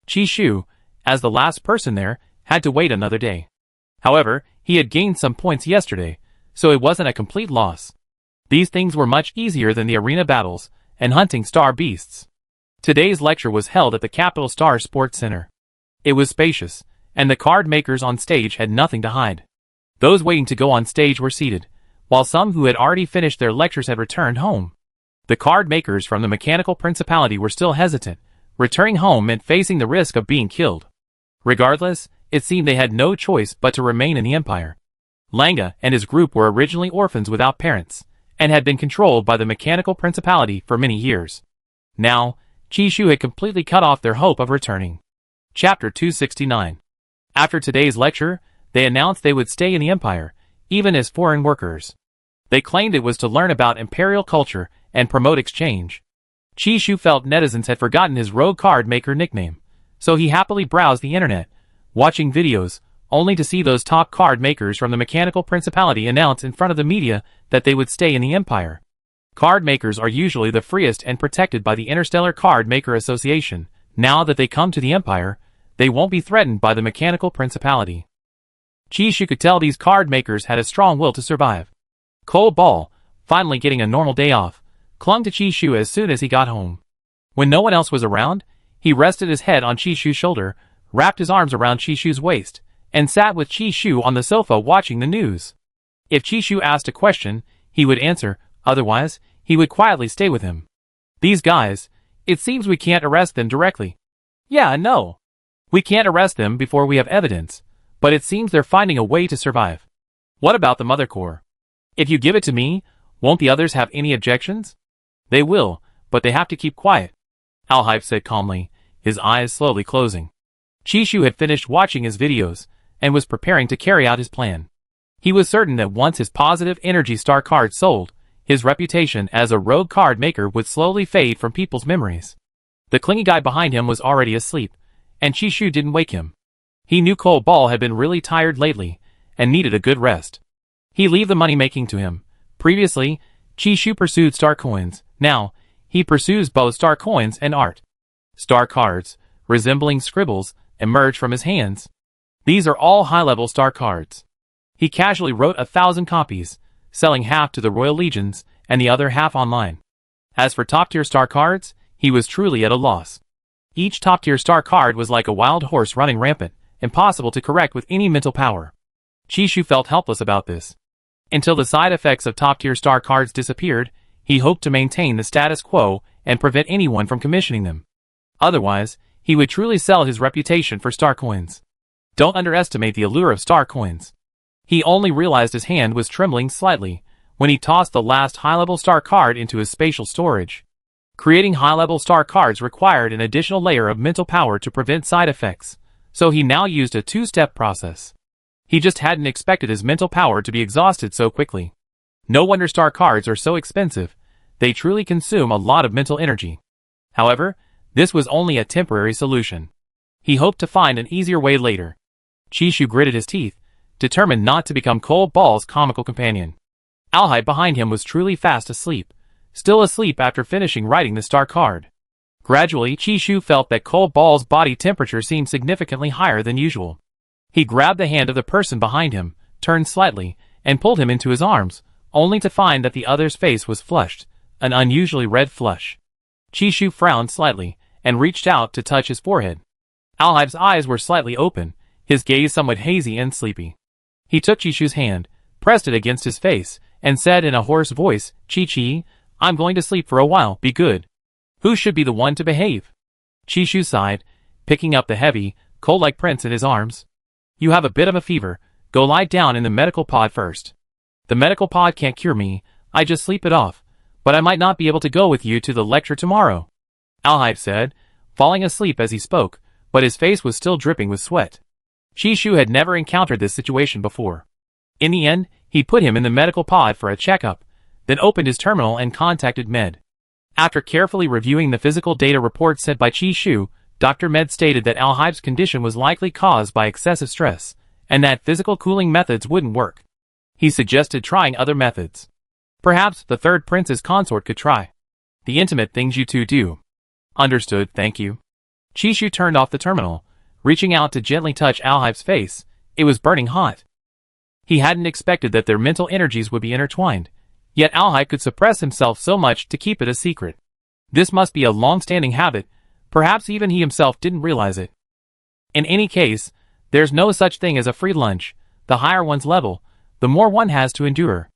Chishu, as the last person there, had to wait another day. However, he had gained some points yesterday, so it wasn't a complete loss. These things were much easier than the arena battles and hunting star beasts. Today's lecture was held at the Capital Star Sports Center. It was spacious, and the card makers on stage had nothing to hide. Those waiting to go on stage were seated, while some who had already finished their lectures had returned home. The card makers from the Mechanical Principality were still hesitant. Returning home meant facing the risk of being killed. Regardless, it seemed they had no choice but to remain in the Empire. Langa and his group were originally orphans without parents, and had been controlled by the Mechanical Principality for many years. Now, Chishu had completely cut off their hope of returning. Chapter 269. After today's lecture, they announced they would stay in the Empire, even as foreign workers. They claimed it was to learn about imperial culture and promote exchange. Chishu felt netizens had forgotten his rogue card maker nickname, so he happily browsed the internet, watching videos, only to see those top card makers from the Mechanical Principality announce in front of the media that they would stay in the Empire. Card makers are usually the freest and protected by the Interstellar Card Maker Association. Now that they come to the Empire, they won't be threatened by the Mechanical Principality. Chishu could tell these card makers had a strong will to survive. Cole Ball, finally getting a normal day off, clung to Chishu as soon as he got home. When no one else was around, he rested his head on Chishu's shoulder, wrapped his arms around Chishu's waist, and sat with Chishu on the sofa watching the news. If Chishu asked a question, he would answer, otherwise, he would quietly stay with him. These guys, it seems we can't arrest them directly. Yeah, no. We can't arrest them before we have evidence, but it seems they're finding a way to survive. What about the Mother Core? If you give it to me, won't the others have any objections? They will, but they have to keep quiet, Alhype said calmly, his eyes slowly closing. Chishu had finished watching his videos, and was preparing to carry out his plan. He was certain that once his positive energy star card sold, his reputation as a rogue card maker would slowly fade from people's memories. The clingy guy behind him was already asleep, and Chishu didn't wake him. He knew Cole Ball had been really tired lately, and needed a good rest. He leave the money making to him. Previously, Chishu pursued star coins. Now, he pursues both star coins and art. Star cards, resembling scribbles, emerge from his hands. These are all high-level star cards. He casually wrote 1,000 copies, selling half to the Royal Legions and the other half online. As for top-tier star cards, he was truly at a loss. Each top-tier star card was like a wild horse running rampant, impossible to correct with any mental power. Chishu felt helpless about this. Until the side effects of top-tier star cards disappeared, he hoped to maintain the status quo and prevent anyone from commissioning them. Otherwise, he would truly sell his reputation for star coins. Don't underestimate the allure of star coins. He only realized his hand was trembling slightly when he tossed the last high-level star card into his spatial storage. Creating high-level star cards required an additional layer of mental power to prevent side effects, so he now used a two-step process. He just hadn't expected his mental power to be exhausted so quickly. No wonder star cards are so expensive. They truly consume a lot of mental energy. However, this was only a temporary solution. He hoped to find an easier way later. Chishu gritted his teeth, determined not to become Cole Ball's comical companion. Alhyde behind him was truly fast asleep, still asleep after finishing writing the star card. Gradually, Chishu felt that Cole Ball's body temperature seemed significantly higher than usual. He grabbed the hand of the person behind him, turned slightly, and pulled him into his arms, only to find that the other's face was flushed, an unusually red flush. Chishu frowned slightly, and reached out to touch his forehead. Alhyde's eyes were slightly open, his gaze somewhat hazy and sleepy. He took Chishu's hand, pressed it against his face, and said in a hoarse voice, "Chi-Chi, I'm going to sleep for a while, be good. Who should be the one to behave?" Chishu sighed, picking up the heavy, coal-like prince in his arms. "You have a bit of a fever, go lie down in the medical pod first. The medical pod can't cure me, I just sleep it off, but I might not be able to go with you to the lecture tomorrow," Alhyde said, falling asleep as he spoke, but his face was still dripping with sweat. Chishu had never encountered this situation before. In the end, he put him in the medical pod for a checkup, then opened his terminal and contacted Med. After carefully reviewing the physical data report sent by Chishu, Dr. Med stated that Alhyde's condition was likely caused by excessive stress, and that physical cooling methods wouldn't work. He suggested trying other methods. Perhaps the third prince's consort could try the intimate things you two do. "Understood, thank you." Chishu turned off the terminal, reaching out to gently touch Alhyde's face. It was burning hot. He hadn't expected that their mental energies would be intertwined, yet Alhyde could suppress himself so much to keep it a secret. This must be a long-standing habit, perhaps even he himself didn't realize it. In any case, there's no such thing as a free lunch. The higher one's level, the more one has to endure.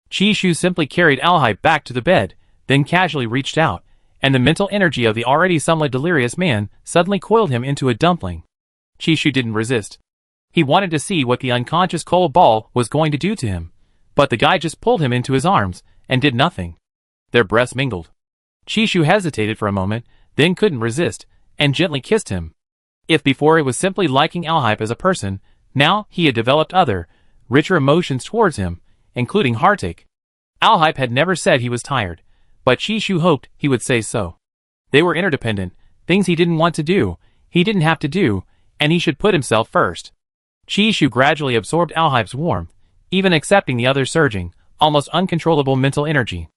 Chishu simply carried Alhyde back to the bed, then casually reached out, and the mental energy of the already somewhat delirious man suddenly coiled him into a dumpling. Chishu didn't resist. He wanted to see what the unconscious Cole Ball was going to do to him, but the guy just pulled him into his arms and did nothing. Their breaths mingled. Chishu hesitated for a moment, then couldn't resist, and gently kissed him. If before it was simply liking Alhyde as a person, now he had developed other, richer emotions towards him, including heartache. Alhyde had never said he was tired, but Chishu hoped he would say so. They were interdependent, things he didn't want to do, he didn't have to do, and he should put himself first. Chishu gradually absorbed Alhyde's warmth, even accepting the other surging, almost uncontrollable mental energy.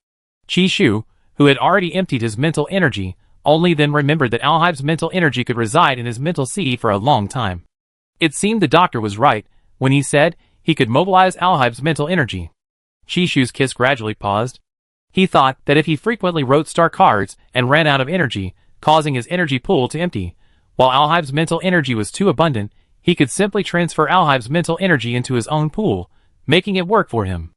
Chishu, who had already emptied his mental energy, only then remembered that Alhyde's mental energy could reside in his mental sea for a long time. It seemed the doctor was right when he said he could mobilize Alhyde's mental energy. Chishu's kiss gradually paused. He thought that if he frequently wrote star cards and ran out of energy, causing his energy pool to empty, while Alhyde's mental energy was too abundant, he could simply transfer Alhyde's mental energy into his own pool, making it work for him.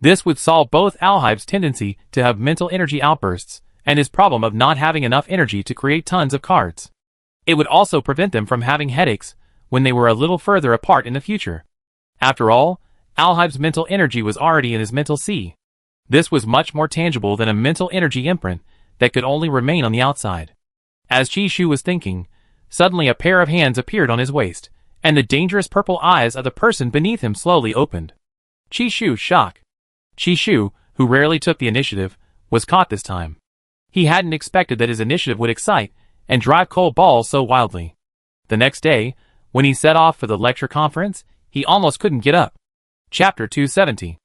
This would solve both Alhyde's tendency to have mental energy outbursts and his problem of not having enough energy to create tons of cards. It would also prevent them from having headaches when they were a little further apart in the future. After all, Alhyde's mental energy was already in his mental sea. This was much more tangible than a mental energy imprint that could only remain on the outside. As Chishu was thinking, suddenly a pair of hands appeared on his waist, and the dangerous purple eyes of the person beneath him slowly opened. Chishu's shock. Chishu, who rarely took the initiative, was caught this time. He hadn't expected that his initiative would excite and drive Cole Ball so wildly. The next day, when he set off for the lecture conference, he almost couldn't get up. Chapter 270.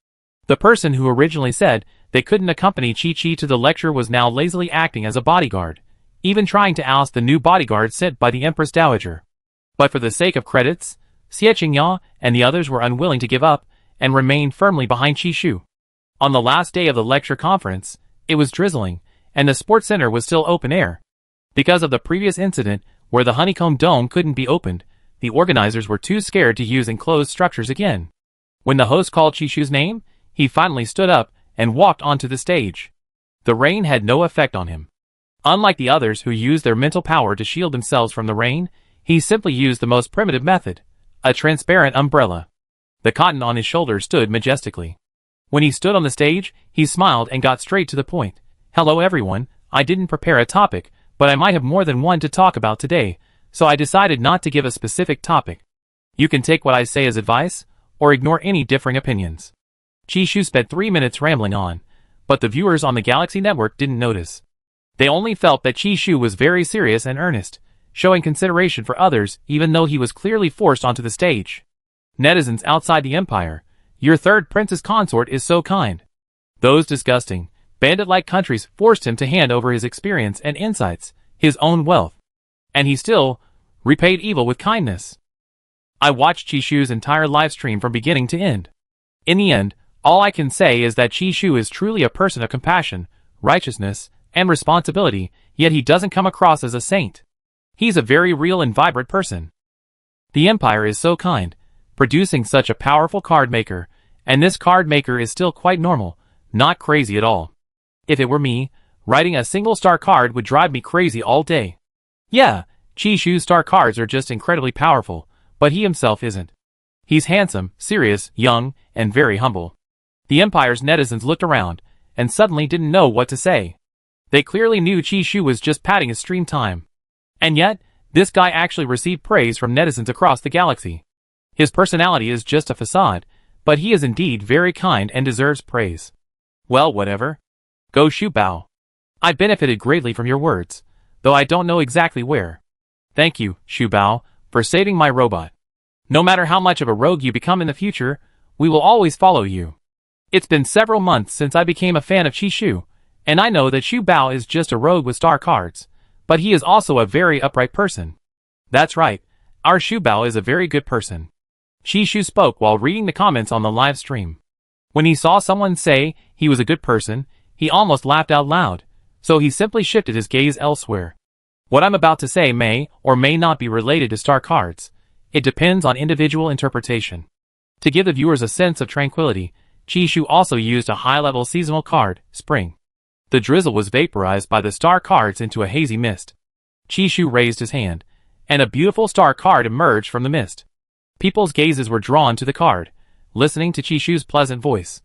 The person who originally said they couldn't accompany Chi-Chi to the lecture was now lazily acting as a bodyguard, even trying to oust the new bodyguard sent by the Empress Dowager. But for the sake of credits, Xie Qingya and the others were unwilling to give up and remained firmly behind Chishu. On the last day of the lecture conference, it was drizzling, and the sports center was still open air. Because of the previous incident where the honeycomb dome couldn't be opened, the organizers were too scared to use enclosed structures again. When the host called Chishu's name, he finally stood up and walked onto the stage. The rain had no effect on him. Unlike the others who used their mental power to shield themselves from the rain, he simply used the most primitive method, a transparent umbrella. The cotton on his shoulders stood majestically. When he stood on the stage, he smiled and got straight to the point. "Hello everyone, I didn't prepare a topic, but I might have more than one to talk about today, so I decided not to give a specific topic. You can take what I say as advice, or ignore any differing opinions." Chishu spent 3 minutes rambling on, but the viewers on the Galaxy Network didn't notice. They only felt that Chishu was very serious and earnest, showing consideration for others even though he was clearly forced onto the stage. "Netizens outside the Empire, your third prince's consort is so kind. Those disgusting, bandit-like countries forced him to hand over his experience and insights, his own wealth. And he still repaid evil with kindness. I watched Chishu's entire livestream from beginning to end. In the end, all I can say is that Chishu is truly a person of compassion, righteousness, and responsibility, yet he doesn't come across as a saint. He's a very real and vibrant person. The Empire is so kind, producing such a powerful card maker, and this card maker is still quite normal, not crazy at all. If it were me, writing a single star card would drive me crazy all day. Yeah, Chishu's star cards are just incredibly powerful, but he himself isn't. He's handsome, serious, young, and very humble. The Empire's netizens looked around, and suddenly didn't know what to say. They clearly knew Chishu was just padding his stream time. And yet, this guy actually received praise from netizens across the galaxy. His personality is just a facade, but he is indeed very kind and deserves praise. Well, whatever. Go Shubao. I benefited greatly from your words, though I don't know exactly where. Thank you, Shubao, for saving my robot. No matter how much of a rogue you become in the future, we will always follow you. It's been several months since I became a fan of Chishu, and I know that Shubao is just a rogue with star cards, but he is also a very upright person. That's right, our Shubao is a very good person. Chishu spoke while reading the comments on the live stream. When he saw someone say he was a good person, he almost laughed out loud, so he simply shifted his gaze elsewhere. What I'm about to say may or may not be related to star cards. It depends on individual interpretation. To give the viewers a sense of tranquility, Chishu also used a high-level seasonal card, Spring. The drizzle was vaporized by the star cards into a hazy mist. Chishu raised his hand, and a beautiful star card emerged from the mist. People's gazes were drawn to the card, listening to Chishu's pleasant voice.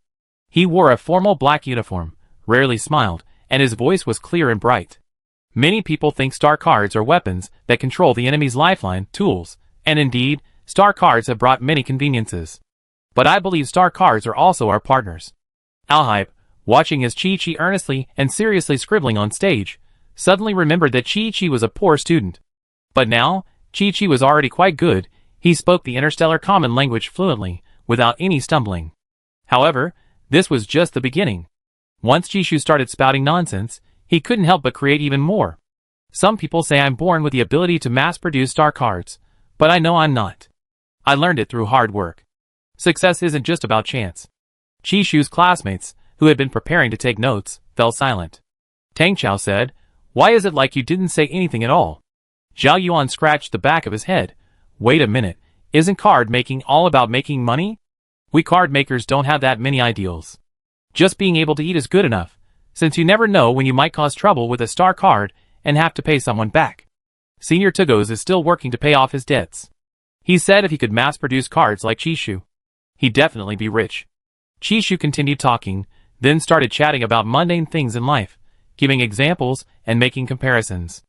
He wore a formal black uniform, rarely smiled, and his voice was clear and bright. Many people think star cards are weapons that control the enemy's lifeline, tools, and indeed, star cards have brought many conveniences. But I believe star cards are also our partners. Alhype, watching as Chi-Chi earnestly and seriously scribbling on stage, suddenly remembered that Chi-Chi was a poor student. But now, Chi-Chi was already quite good. He spoke the interstellar common language fluently, without any stumbling. However, this was just the beginning. Once Chishu started spouting nonsense, he couldn't help but create even more. Some people say I'm born with the ability to mass-produce star cards, but I know I'm not. I learned it through hard work. Success isn't just about chance. Chishu's classmates, who had been preparing to take notes, fell silent. Tang Chao said, "Why is it like you didn't say anything at all?" Zhao Yuan scratched the back of his head. Wait a minute, isn't card making all about making money? We card makers don't have that many ideals. Just being able to eat is good enough, since you never know when you might cause trouble with a star card and have to pay someone back. Senior Tugos is still working to pay off his debts. He said if he could mass-produce cards like Chishu, he'd definitely be rich. Chishu continued talking, then started chatting about mundane things in life, giving examples and making comparisons.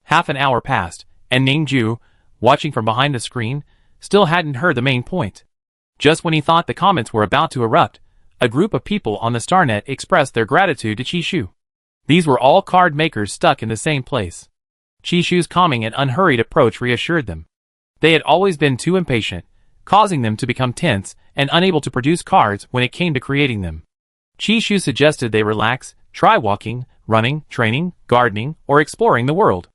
Half an hour passed, and Ningju, watching from behind the screen, still hadn't heard the main point. Just when he thought the comments were about to erupt, a group of people on the StarNet expressed their gratitude to Chishu. These were all card makers stuck in the same place. Chishu's calming and unhurried approach reassured them. They had always been too impatient, causing them to become tense and unable to produce cards when it came to creating them. Chishu suggested they relax, try walking, running, training, gardening, or exploring the world.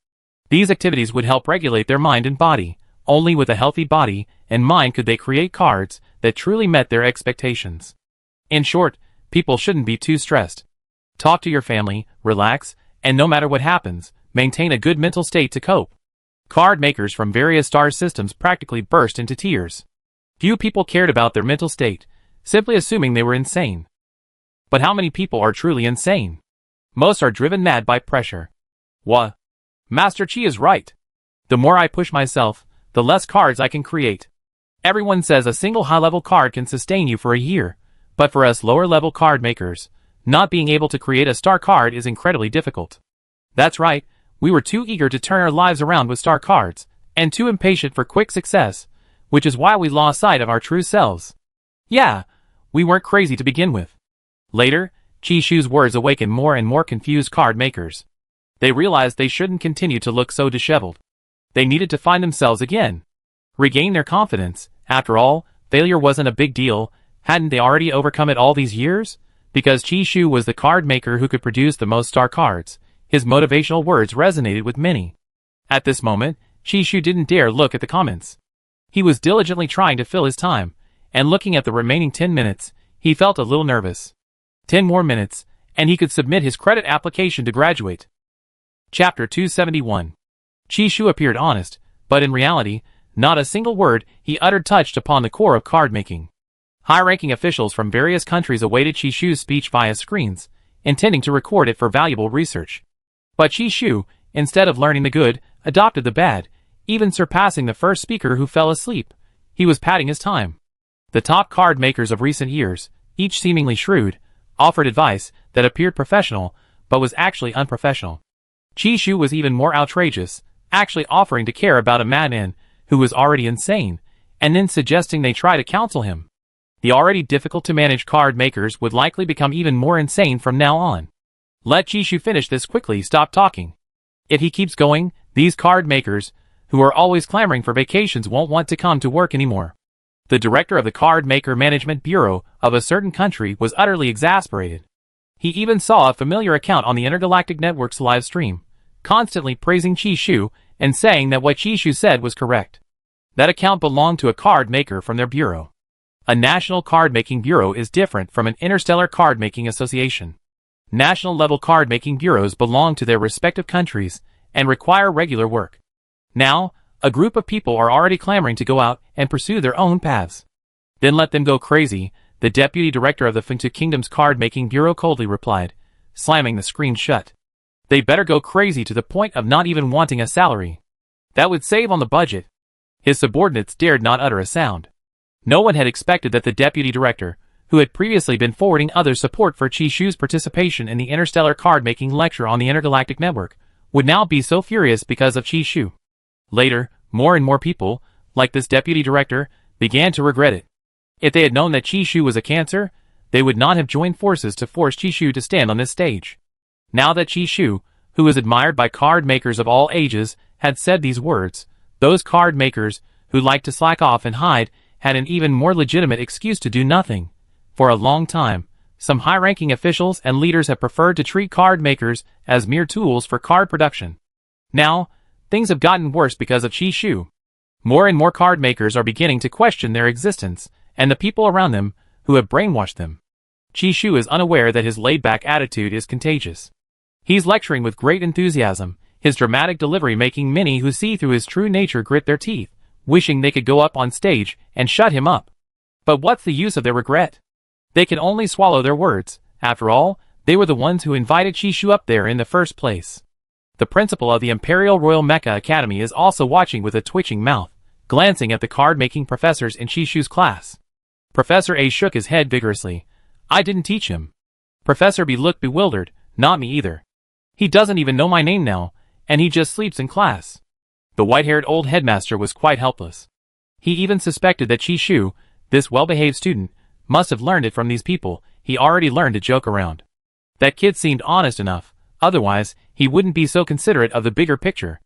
These activities would help regulate their mind and body. Only with a healthy body and mind could they create cards that truly met their expectations. In short, people shouldn't be too stressed. Talk to your family, relax, and no matter what happens, maintain a good mental state to cope. Card makers from various star systems practically burst into tears. Few people cared about their mental state, simply assuming they were insane. But how many people are truly insane? Most are driven mad by pressure. What? Master Chi is right. The more I push myself, the less cards I can create. Everyone says a single high-level card can sustain you for a year, but for us lower-level card makers, not being able to create a star card is incredibly difficult. That's right, we were too eager to turn our lives around with star cards, and too impatient for quick success, which is why we lost sight of our true selves. Yeah, we weren't crazy to begin with. Later, Chishu's words awakened more and more confused card makers. They realized they shouldn't continue to look so disheveled. They needed to find themselves again. Regain their confidence. After all, failure wasn't a big deal. Hadn't they already overcome it all these years? Because Qi Shu was the card maker who could produce the most star cards, his motivational words resonated with many. At this moment, Qi Shu didn't dare look at the comments. He was diligently trying to fill his time, and looking at the remaining 10 minutes, he felt a little nervous. 10 more minutes, and he could submit his credit application to graduate. Chapter 271. Qi Shu appeared honest, but in reality, not a single word he uttered touched upon the core of card making. High-ranking officials from various countries awaited Qi Shu's speech via screens, intending to record it for valuable research. But Qi Shu, instead of learning the good, adopted the bad, even surpassing the first speaker who fell asleep. He was padding his time. The top card makers of recent years, each seemingly shrewd, offered advice that appeared professional, but was actually unprofessional. Qi Shu was even more outrageous, actually offering to care about a madman who was already insane, and then suggesting they try to counsel him. The already difficult-to-manage card makers would likely become even more insane from now on. Let Qi Shu finish this quickly. Stop talking. If he keeps going, these card makers, who are always clamoring for vacations, won't want to come to work anymore. The director of the Card Maker Management Bureau of a certain country was utterly exasperated. He even saw a familiar account on the Intergalactic Network's live stream, constantly praising Qi Shu and saying that what Qi Shu said was correct. That account belonged to a card maker from their bureau. A national card-making bureau is different from an interstellar card-making association. National-level card-making bureaus belong to their respective countries and require regular work. Now, a group of people are already clamoring to go out and pursue their own paths. Then let them go crazy, the deputy director of the Fengtu Kingdom's card-making bureau coldly replied, slamming the screen shut. They better go crazy to the point of not even wanting a salary. That would save on the budget. His subordinates dared not utter a sound. No one had expected that the deputy director, who had previously been forwarding other support for Qi Shu's participation in the interstellar card-making lecture on the Intergalactic Network, would now be so furious because of Qi Shu. Later, more and more people, like this deputy director, began to regret it. If they had known that Qi Shu was a cancer, they would not have joined forces to force Qi Shu to stand on this stage. Now that Qi Shu, who was admired by card makers of all ages, had said these words, those card makers, who liked to slack off and hide, had an even more legitimate excuse to do nothing. For a long time, some high-ranking officials and leaders have preferred to treat card makers as mere tools for card production. Now, things have gotten worse because of Qi Shu. More and more card makers are beginning to question their existence, and the people around them, who have brainwashed them. Qi Shu is unaware that his laid-back attitude is contagious. He's lecturing with great enthusiasm, his dramatic delivery making many who see through his true nature grit their teeth, wishing they could go up on stage and shut him up. But what's the use of their regret? They can only swallow their words. After all, they were the ones who invited Qi Shu up there in the first place. The principal of the Imperial Royal Mecha Academy is also watching with a twitching mouth, glancing at the card-making professors in Qi Shu's class. Professor A shook his head vigorously. I didn't teach him. Professor B looked bewildered. Not me either. He doesn't even know my name now, and he just sleeps in class. The white-haired old headmaster was quite helpless. He even suspected that Qi Shu, this well-behaved student, must have learned it from these people. He already learned to joke around. That kid seemed honest enough, otherwise, he wouldn't be so considerate of the bigger picture.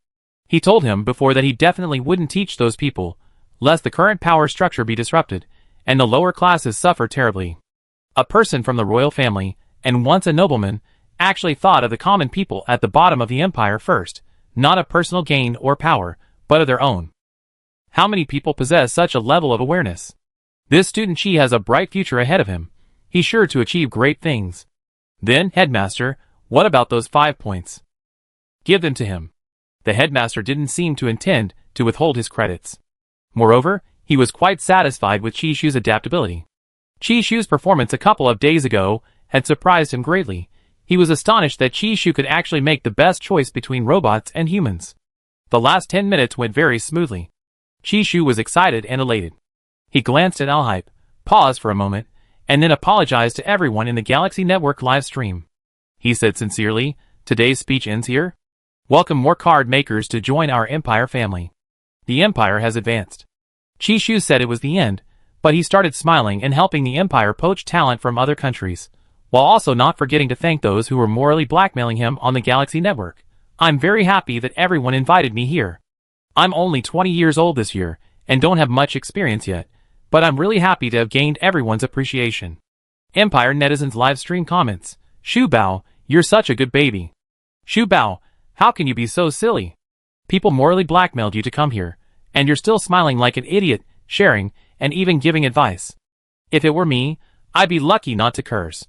He told him before that he definitely wouldn't teach those people, lest the current power structure be disrupted, and the lower classes suffer terribly. A person from the royal family, and once a nobleman, actually thought of the common people at the bottom of the empire first, not of personal gain or power, but of their own. How many people possess such a level of awareness? This student Qi has a bright future ahead of him. He's sure to achieve great things. Then, headmaster, what about those 5 points? Give them to him. The headmaster didn't seem to intend to withhold his credits. Moreover, he was quite satisfied with Qi Shu's adaptability. Qi Shu's performance a couple of days ago had surprised him greatly. He was astonished that Qi Shu could actually make the best choice between robots and humans. The last 10 minutes went very smoothly. Qi Shu was excited and elated. He glanced at Alhype, paused for a moment, and then apologized to everyone in the Galaxy Network live stream. He said sincerely, today's speech ends here. Welcome more card makers to join our Empire family. The Empire has advanced. Qi Shu said it was the end, but he started smiling and helping the Empire poach talent from other countries, while also not forgetting to thank those who were morally blackmailing him on the Galaxy Network. I'm very happy that everyone invited me here. I'm only 20 years old this year, and don't have much experience yet, but I'm really happy to have gained everyone's appreciation. Empire netizens live stream comments. Shu Bao, you're such a good baby. Shu Bao, how can you be so silly? People morally blackmailed you to come here, and you're still smiling like an idiot, sharing, and even giving advice. If it were me, I'd be lucky not to curse.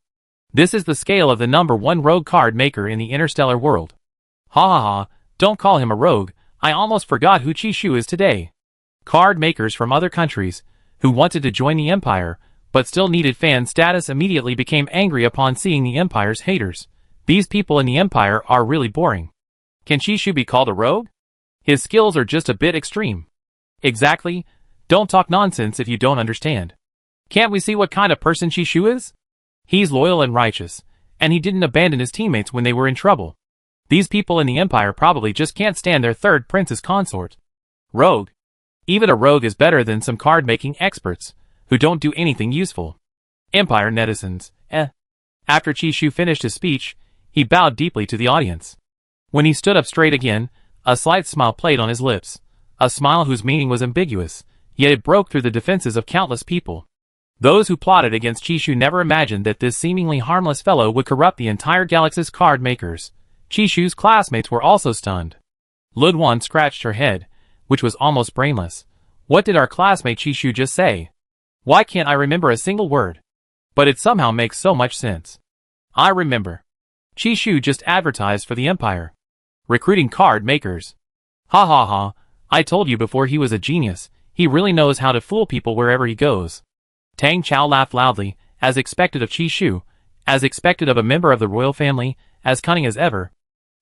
This is the scale of the #1 rogue card maker in the interstellar world. Ha ha ha, don't call him a rogue, I almost forgot who Chi Shu is today. Card makers from other countries, who wanted to join the Empire, but still needed fan status immediately became angry upon seeing the Empire's haters. These people in the Empire are really boring. Can Chi Shu be called a rogue? His skills are just a bit extreme. Exactly, don't talk nonsense if you don't understand. Can't we see what kind of person Chi Shu is? He's loyal and righteous, and he didn't abandon his teammates when they were in trouble. These people in the Empire probably just can't stand their third prince's consort. Rogue. Even a rogue is better than some card-making experts, who don't do anything useful. Empire netizens, After Chi Shu finished his speech, he bowed deeply to the audience. When he stood up straight again, a slight smile played on his lips, a smile whose meaning was ambiguous, yet it broke through the defenses of countless people. Those who plotted against Chi Shu never imagined that this seemingly harmless fellow would corrupt the entire galaxy's card makers. Chi Shu's classmates were also stunned. Ludwan scratched her head, which was almost brainless. What did our classmate Chi Shu just say? Why can't I remember a single word? But it somehow makes so much sense. I remember. Chi Shu just advertised for the Empire. Recruiting card makers. Ha ha ha, I told you before he was a genius. He really knows how to fool people wherever he goes. Tang Chao laughed loudly, as expected of Chi Shu, as expected of a member of the royal family, as cunning as ever.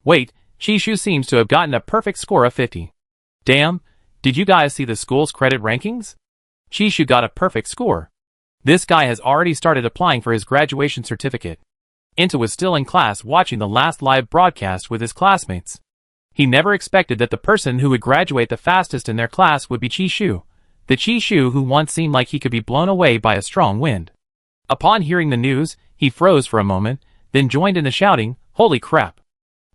Wait, Chi Shu seems to have gotten a perfect score of 50. Damn, did you guys see the school's credit rankings? Chi Shu got a perfect score. This guy has already started applying for his graduation certificate. Inta was still in class watching the last live broadcast with his classmates. He never expected that the person who would graduate the fastest in their class would be Chi Shu, the Chi Shu who once seemed like he could be blown away by a strong wind. Upon hearing the news, he froze for a moment, then joined in the shouting, "Holy crap!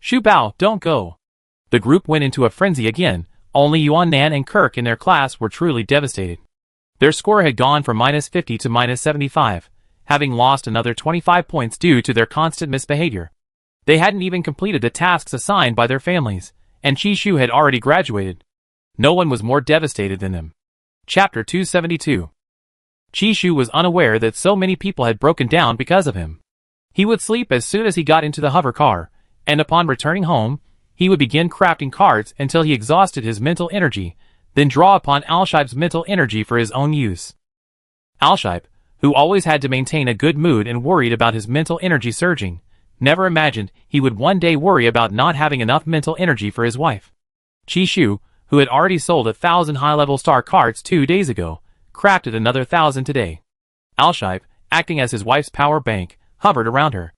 Shu Bao, don't go!" The group went into a frenzy again. Only Yuan Nan and Kirk in their class were truly devastated. Their score had gone from -50 to -75, having lost another 25 points due to their constant misbehavior. They hadn't even completed the tasks assigned by their families, and Chi Shu had already graduated. No one was more devastated than them. Chapter 272. Chi Shu was unaware that so many people had broken down because of him. He would sleep as soon as he got into the hover car, and upon returning home, he would begin crafting cards until he exhausted his mental energy, then draw upon Alshibe's mental energy for his own use. Alshibe, who always had to maintain a good mood and worried about his mental energy surging, never imagined he would one day worry about not having enough mental energy for his wife. Chi Shu, who had already sold 1,000 high-level star cards 2 days ago, crafted another 1,000 today. Alshibe, acting as his wife's power bank, hovered around her.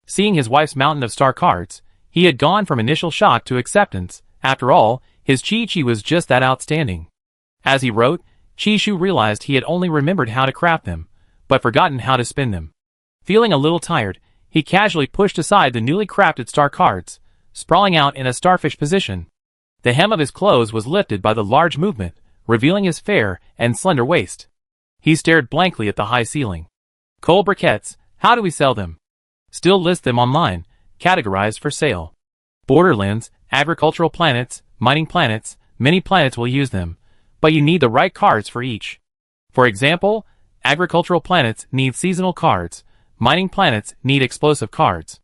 Seeing his wife's mountain of star cards, he had gone from initial shock to acceptance. After all, his Chi was just that outstanding. As he wrote, Chi Shu realized he had only remembered how to craft them, but forgotten how to spin them. Feeling a little tired, he casually pushed aside the newly crafted star cards, sprawling out in a starfish position. The hem of his clothes was lifted by the large movement, revealing his fair and slender waist. He stared blankly at the high ceiling. Coal briquettes, how do we sell them? Still list them online, categorized for sale. Borderlands, agricultural planets, mining planets, many planets will use them, but you need the right cards for each. For example, agricultural planets need seasonal cards, mining planets need explosive cards.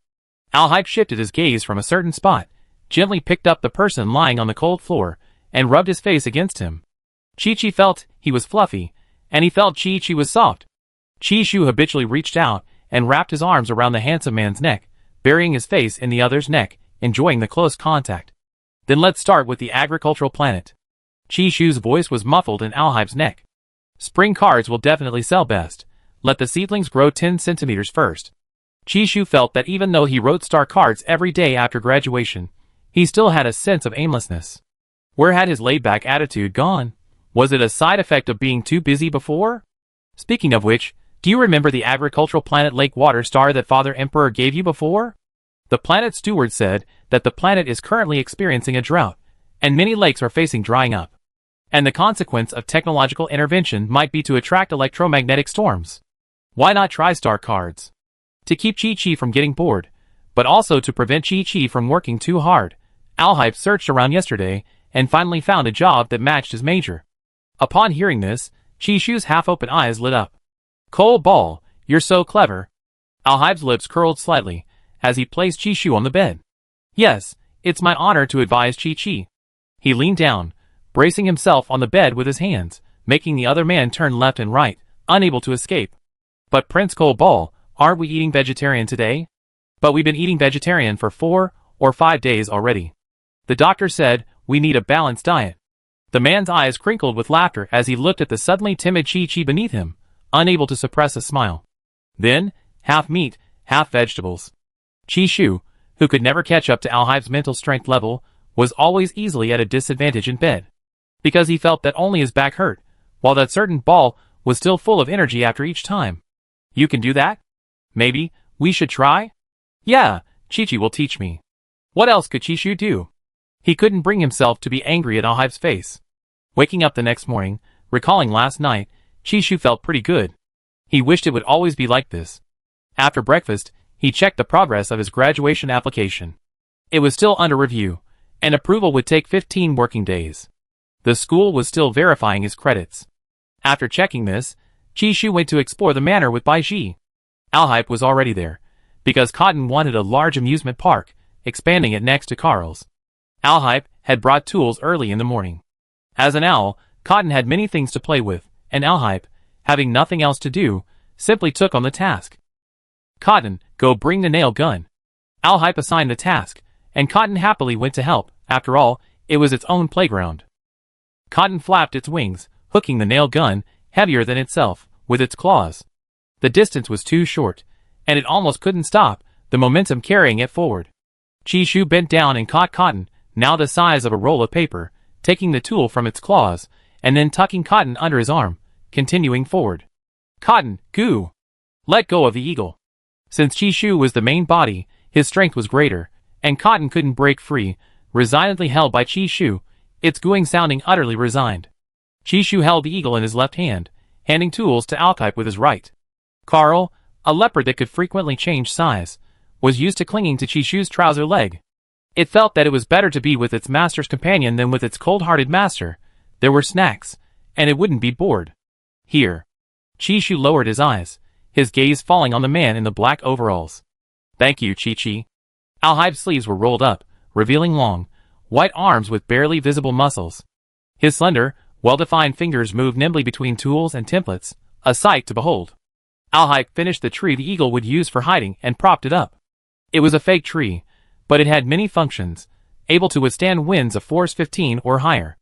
Alhype shifted his gaze from a certain spot, gently picked up the person lying on the cold floor, and rubbed his face against him. Chi felt he was fluffy, and he felt Chi was soft. Chi Shu habitually reached out and wrapped his arms around the handsome man's neck, burying his face in the other's neck, enjoying the close contact. Then let's start with the agricultural planet. Chi Shu's voice was muffled in Alhype's neck. Spring cards will definitely sell best. Let the seedlings grow 10 centimeters first. Chi Shu felt that even though he wrote star cards every day after graduation, he still had a sense of aimlessness. Where had his laid-back attitude gone? Was it a side effect of being too busy before? Speaking of which, do you remember the agricultural planet Lake Water Star that Father Emperor gave you before? The planet steward said that the planet is currently experiencing a drought, and many lakes are facing drying up. And the consequence of technological intervention might be to attract electromagnetic storms. Why not try star cards? To keep Chi-Chi from getting bored, but also to prevent Chi-Chi from working too hard, Alhype searched around yesterday and finally found a job that matched his major. Upon hearing this, Chi-Chu's half-open eyes lit up. Cole Ball, you're so clever. Alhype's lips curled slightly as he placed Chi-Chu on the bed. Yes, it's my honor to advise Chi-Chi. He leaned down, bracing himself on the bed with his hands, making the other man turn left and right, unable to escape. But Prince Cole Ball, aren't we eating vegetarian today? But we've been eating vegetarian for 4 or 5 days already. The doctor said we need a balanced diet. The man's eyes crinkled with laughter as he looked at the suddenly timid Chi-Chi beneath him, unable to suppress a smile. Then, half meat, half vegetables. Chi-Chu, who could never catch up to Alhype's mental strength level, was always easily at a disadvantage in bed. Because he felt that only his back hurt, while that certain Ball was still full of energy after each time. You can do that? Maybe we should try? Yeah, Chi-Chi will teach me. What else could Chi-Chu do? He couldn't bring himself to be angry at Alhype's face. Waking up the next morning, recalling last night, Chi-Chu felt pretty good. He wished it would always be like this. After breakfast, he checked the progress of his graduation application. It was still under review, and approval would take 15 working days. The school was still verifying his credits. After checking this, Chi-Chu went to explore the manor with Bai Ji. Alhype was already there, because Cotton wanted a large amusement park, expanding it next to Carl's. Alhype had brought tools early in the morning. As an owl, Cotton had many things to play with, and Alhype, having nothing else to do, simply took on the task. Cotton, go bring the nail gun. Alhype assigned the task, and Cotton happily went to help. After all, it was its own playground. Cotton flapped its wings, hooking the nail gun, heavier than itself, with its claws. The distance was too short, and it almost couldn't stop, the momentum carrying it forward. Chi-Chu bent down and caught Cotton, now the size of a roll of paper, taking the tool from its claws, and then tucking Cotton under his arm, continuing forward. Cotton, goo! Let go of the eagle. Since Chi-Chu was the main body, his strength was greater, and Cotton couldn't break free, resignedly held by Chi-Chu, its gooing sounding utterly resigned. Chi-Chu held the eagle in his left hand, handing tools to Alhype with his right. Carl, a leopard that could frequently change size, was used to clinging to Chi-Chu's trouser leg. It felt that it was better to be with its master's companion than with its cold-hearted master. There were snacks, and it wouldn't be bored. Here. Chi-Chu lowered his eyes, his gaze falling on the man in the black overalls. Thank you, Chi-Chi. Alhype's sleeves were rolled up, revealing long, white arms with barely visible muscles. His slender, well-defined fingers moved nimbly between tools and templates, a sight to behold. Alhype finished the tree the eagle would use for hiding and propped it up. It was a fake tree, but it had many functions, able to withstand winds of force 15 or higher.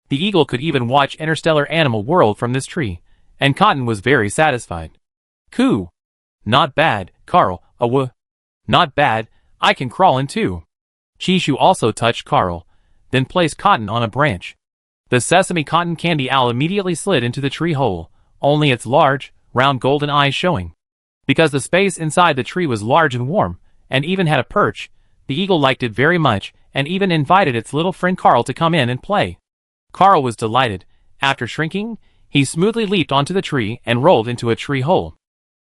The eagle could even watch interstellar animal world from this tree, and Cotton was very satisfied. Coo! Not bad, Carl, Not bad, I can crawl in too. Chi-Chu also touched Carl, then placed Cotton on a branch. The sesame cotton candy owl immediately slid into the tree hole, only its large, round golden eyes showing. Because the space inside the tree was large and warm, and even had a perch, the eagle liked it very much, and even invited its little friend Carl to come in and play. Carl was delighted. After shrinking, he smoothly leaped onto the tree and rolled into a tree hole.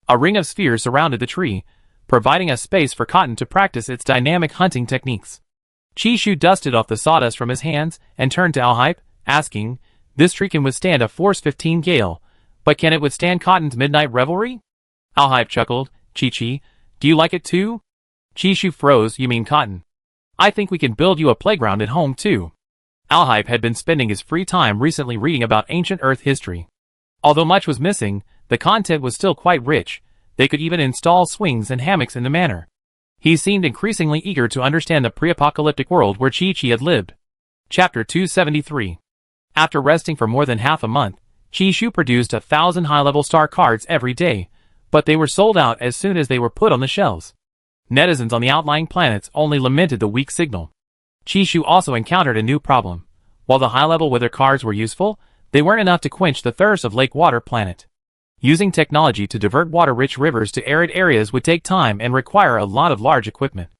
A ring of spheres surrounded the tree, providing a space for Cotton to practice its dynamic hunting techniques. Chi-Chu dusted off the sawdust from his hands and turned to Alhype, asking, "This tree can withstand a force 15 gale, but can it withstand Cotton's midnight revelry?" Alhype chuckled. Chi-Chi, do you like it too? Chi-Chu froze. You mean Cotton? I think we can build you a playground at home too. Alhype had been spending his free time recently reading about ancient Earth history. Although much was missing, the content was still quite rich. They could even install swings and hammocks in the manor. He seemed increasingly eager to understand the pre-apocalyptic world where Chi-Chi had lived. Chapter 273. After resting for more than half a month, Chi-Chu produced 1,000 high-level star cards every day, but they were sold out as soon as they were put on the shelves. Netizens on the outlying planets only lamented the weak signal. Chi-Chu also encountered a new problem. While the high-level weather cards were useful, they weren't enough to quench the thirst of Lake Water Planet. Using technology to divert water-rich rivers to arid areas would take time and require a lot of large equipment.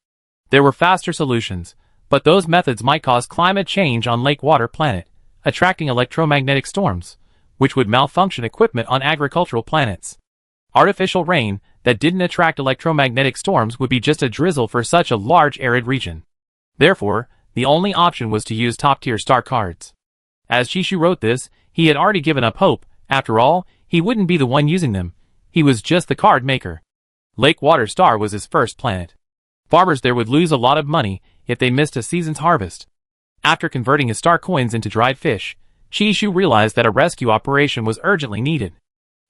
There were faster solutions, but those methods might cause climate change on Lake Water Planet, attracting electromagnetic storms, which would malfunction equipment on agricultural planets. Artificial rain that didn't attract electromagnetic storms would be just a drizzle for such a large arid region. Therefore, the only option was to use top-tier star cards. As Chishu wrote this, he had already given up hope. After all, he wouldn't be the one using them. He was just the card maker. Lake Water Star was his first planet. Farmers there would lose a lot of money if they missed a season's harvest. After converting his star coins into dried fish, Chishu realized that a rescue operation was urgently needed.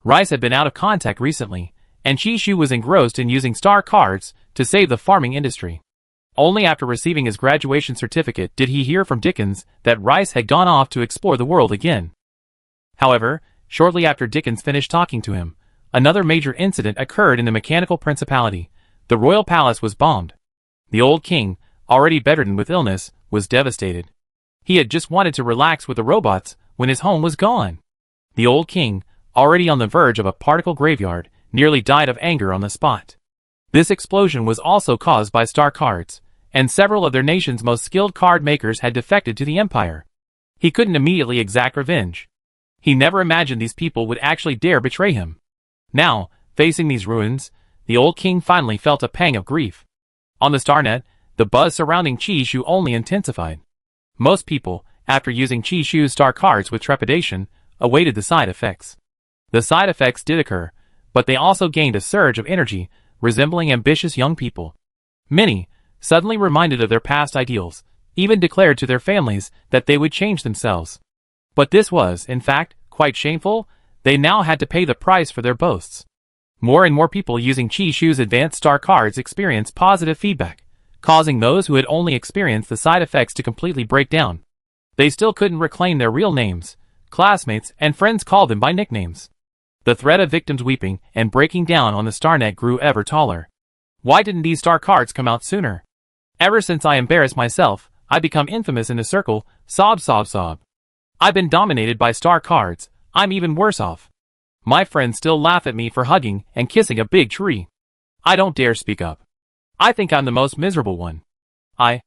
Rice had been out of contact recently, and Chishu was engrossed in using star cards to save the farming industry. Only after receiving his graduation certificate did he hear from Dickens that Rice had gone off to explore the world again. However, shortly after Dickens finished talking to him, another major incident occurred in the Mechanical Principality. The royal palace was bombed. The old king, already bedridden with illness, was devastated. He had just wanted to relax with the robots when his home was gone. The old king, already on the verge of a particle graveyard, nearly died of anger on the spot. This explosion was also caused by star cards, and several of their nation's most skilled card makers had defected to the empire. He couldn't immediately exact revenge. He never imagined these people would actually dare betray him. Now, facing these ruins, the old king finally felt a pang of grief. On the Starnet, the buzz surrounding Chishu only intensified. Most people, after using Chishu's star cards with trepidation, awaited the side effects. The side effects did occur, but they also gained a surge of energy, resembling ambitious young people. Many, suddenly reminded of their past ideals, even declared to their families that they would change themselves. But this was, in fact, quite shameful. They now had to pay the price for their boasts. More and more people using Chishu's advanced star cards experienced positive feedback, causing those who had only experienced the side effects to completely break down. They still couldn't reclaim their real names. Classmates and friends called them by nicknames. The threat of victims weeping and breaking down on the Starnet grew ever taller. Why didn't these star cards come out sooner? Ever since I embarrassed myself, I become infamous in the circle, sob sob sob. I've been dominated by star cards, I'm even worse off. My friends still laugh at me for hugging and kissing a big tree. I don't dare speak up. I think I'm the most miserable one. I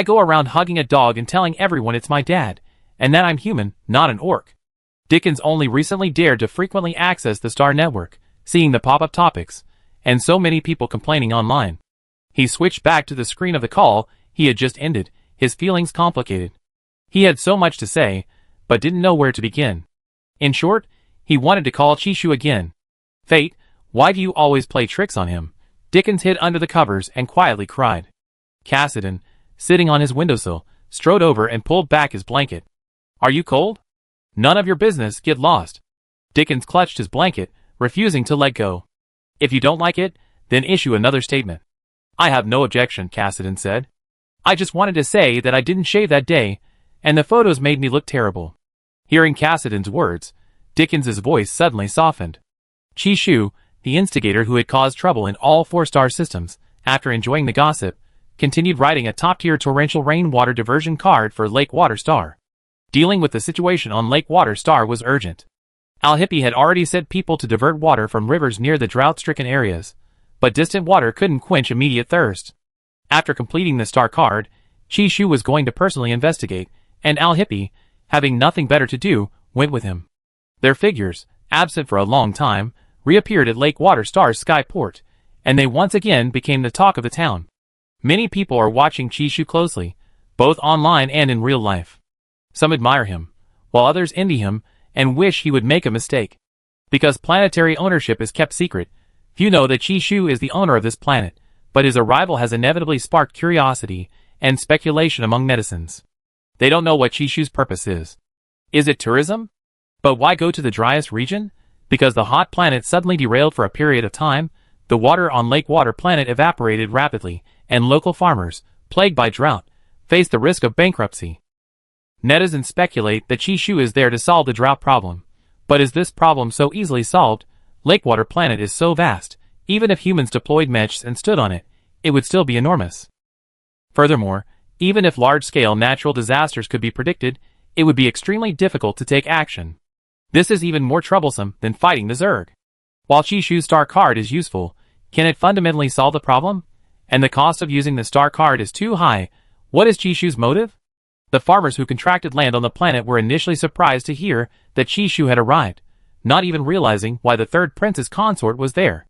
go around hugging a dog and telling everyone it's my dad, and that I'm human, not an orc. Dickens only recently dared to frequently access the Star Network, seeing the pop-up topics, and so many people complaining online. He switched back to the screen of the call he had just ended, his feelings complicated. He had so much to say, but didn't know where to begin. In short, he wanted to call Chishu again. Fate, why do you always play tricks on him? Dickens hid under the covers and quietly cried. Cassidy, sitting on his windowsill, strode over and pulled back his blanket. Are you cold? None of your business, get lost. Dickens clutched his blanket, refusing to let go. If you don't like it, then issue another statement. I have no objection, Cassidy said. I just wanted to say that I didn't shave that day, and the photos made me look terrible. Hearing Cassidy's words, Dickens's voice suddenly softened. Chishu, the instigator who had caused trouble in all 4-star systems, after enjoying the gossip, continued writing a top-tier torrential rainwater diversion card for Lake Water Star. Dealing with the situation on Lake Water Star was urgent. Al-Hippie had already sent people to divert water from rivers near the drought-stricken areas, but distant water couldn't quench immediate thirst. After completing the star card, Chishu was going to personally investigate, and Al-Hippie, having nothing better to do, went with him. Their figures, absent for a long time, reappeared at Lake Water Star's skyport, and they once again became the talk of the town. Many people are watching Chishu closely, both online and in real life. Some admire him, while others envy him and wish he would make a mistake. Because planetary ownership is kept secret, few know that Chishu is the owner of this planet, but his arrival has inevitably sparked curiosity and speculation among netizens. They don't know what Chishu's purpose is. Is it tourism? But why go to the driest region? Because the hot planet suddenly derailed for a period of time, the water on Lake Water Planet evaporated rapidly, and local farmers, plagued by drought, faced the risk of bankruptcy. Netizens speculate that Chishu is there to solve the drought problem. But is this problem so easily solved? Lake Water Planet is so vast, even if humans deployed mechs and stood on it, it would still be enormous. Furthermore, even if large-scale natural disasters could be predicted, it would be extremely difficult to take action. This is even more troublesome than fighting the Zerg. While Chishu's star card is useful, can it fundamentally solve the problem? And the cost of using the star card is too high. What is Chishu's motive? The farmers who contracted land on the planet were initially surprised to hear that Chishu had arrived. not even realizing why the third prince's consort was there.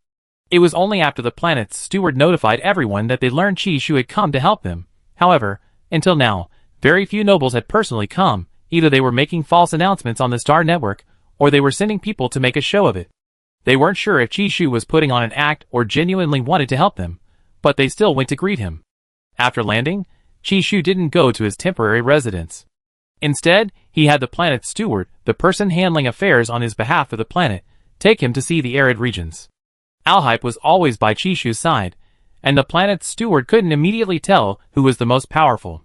It was only after the planet's steward notified everyone that they learned Chi-Shu had come to help them. However, until now, very few nobles had personally come. Either they were making false announcements on the Star Network, or they were sending people to make a show of it. They weren't sure if Chi-Shu was putting on an act or genuinely wanted to help them, but they still went to greet him. After landing, Chi-Shu didn't go to his temporary residence. Instead, he had the planet's steward, the person handling affairs on his behalf for the planet, take him to see the arid regions. Alhype was always by Chi-Shu's side, and the planet's steward couldn't immediately tell who was the most powerful.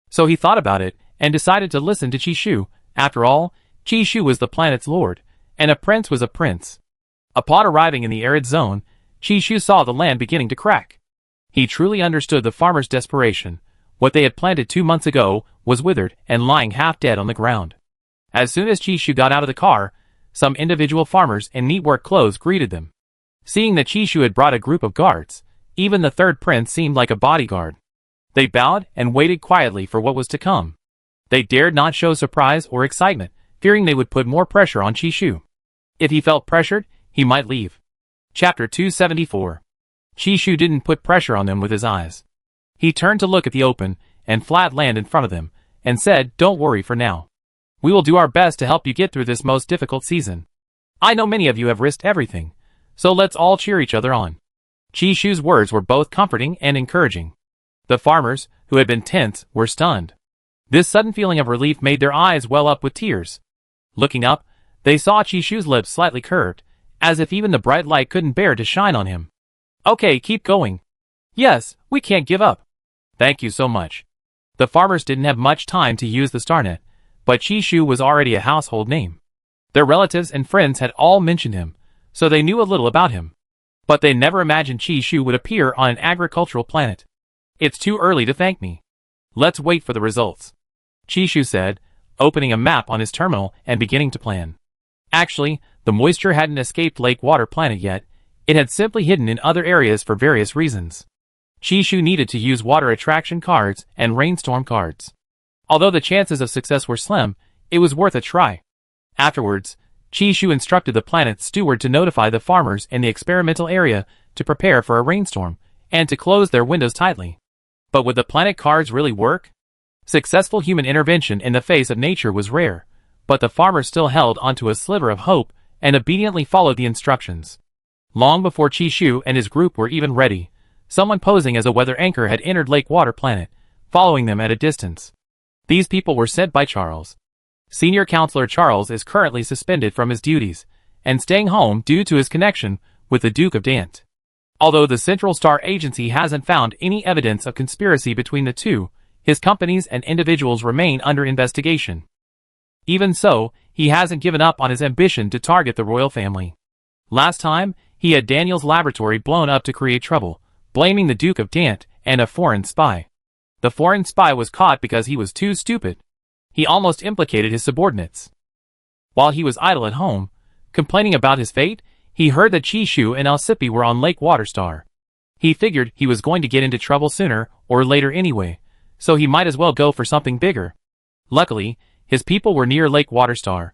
So he thought about it, and decided to listen to Chi-Shu. After all, Chi-Shu was the planet's lord, and a prince was a prince. Upon arriving in the arid zone, Chi-Shu saw the land beginning to crack. He truly understood the farmers' desperation. What they had planted 2 months ago was withered and lying half dead on the ground. As soon as Chi-Shu got out of the car, some individual farmers in neat work clothes greeted them. Seeing that Chi-Shu had brought a group of guards, even the third prince seemed like a bodyguard. They bowed and waited quietly for what was to come. They dared not show surprise or excitement, fearing they would put more pressure on Chi-Shu. If he felt pressured, he might leave. Chapter 274. Chi-Shu didn't put pressure on them with his eyes. He turned to look at the open and flat land in front of them, and said, "Don't worry for now. We will do our best to help you get through this most difficult season. I know many of you have risked everything, so let's all cheer each other on." Chi-Shu's words were both comforting and encouraging. The farmers, who had been tense, were stunned. This sudden feeling of relief made their eyes well up with tears. Looking up, they saw Chi-Shu's lips slightly curved, as if even the bright light couldn't bear to shine on him. "Okay, keep going. Yes, we can't give up. Thank you so much." The farmers didn't have much time to use the StarNet, but Chi-Shu was already a household name. Their relatives and friends had all mentioned him, so they knew a little about him. But they never imagined Chi-Shu would appear on an agricultural planet. "It's too early to thank me. Let's wait for the results," Chi-Shu said, opening a map on his terminal and beginning to plan. Actually, the moisture hadn't escaped Lake Water Planet yet. It had simply hidden in other areas for various reasons. Chi-Shu needed to use water attraction cards and rainstorm cards. Although the chances of success were slim, it was worth a try. Afterwards, Chi-Shu instructed the planet's steward to notify the farmers in the experimental area to prepare for a rainstorm, and to close their windows tightly. But would the planet cards really work? Successful human intervention in the face of nature was rare, but the farmers still held onto a sliver of hope and obediently followed the instructions. Long before Chi-Shu and his group were even ready, someone posing as a weather anchor had entered Lake Water Planet, following them at a distance. These people were sent by Charles. Senior Counselor Charles is currently suspended from his duties, and staying home due to his connection with the Duke of Dant. Although the Central Star Agency hasn't found any evidence of conspiracy between the two, his companies and individuals remain under investigation. Even so, he hasn't given up on his ambition to target the royal family. Last time, he had Daniel's laboratory blown up to create trouble, blaming the Duke of Dant and a foreign spy. The foreign spy was caught because he was too stupid. He almost implicated his subordinates. While he was idle at home, complaining about his fate, he heard that Chi-Shu and Alcippe were on Lake Waterstar. He figured he was going to get into trouble sooner or later anyway, so he might as well go for something bigger. Luckily, his people were near Lake Waterstar,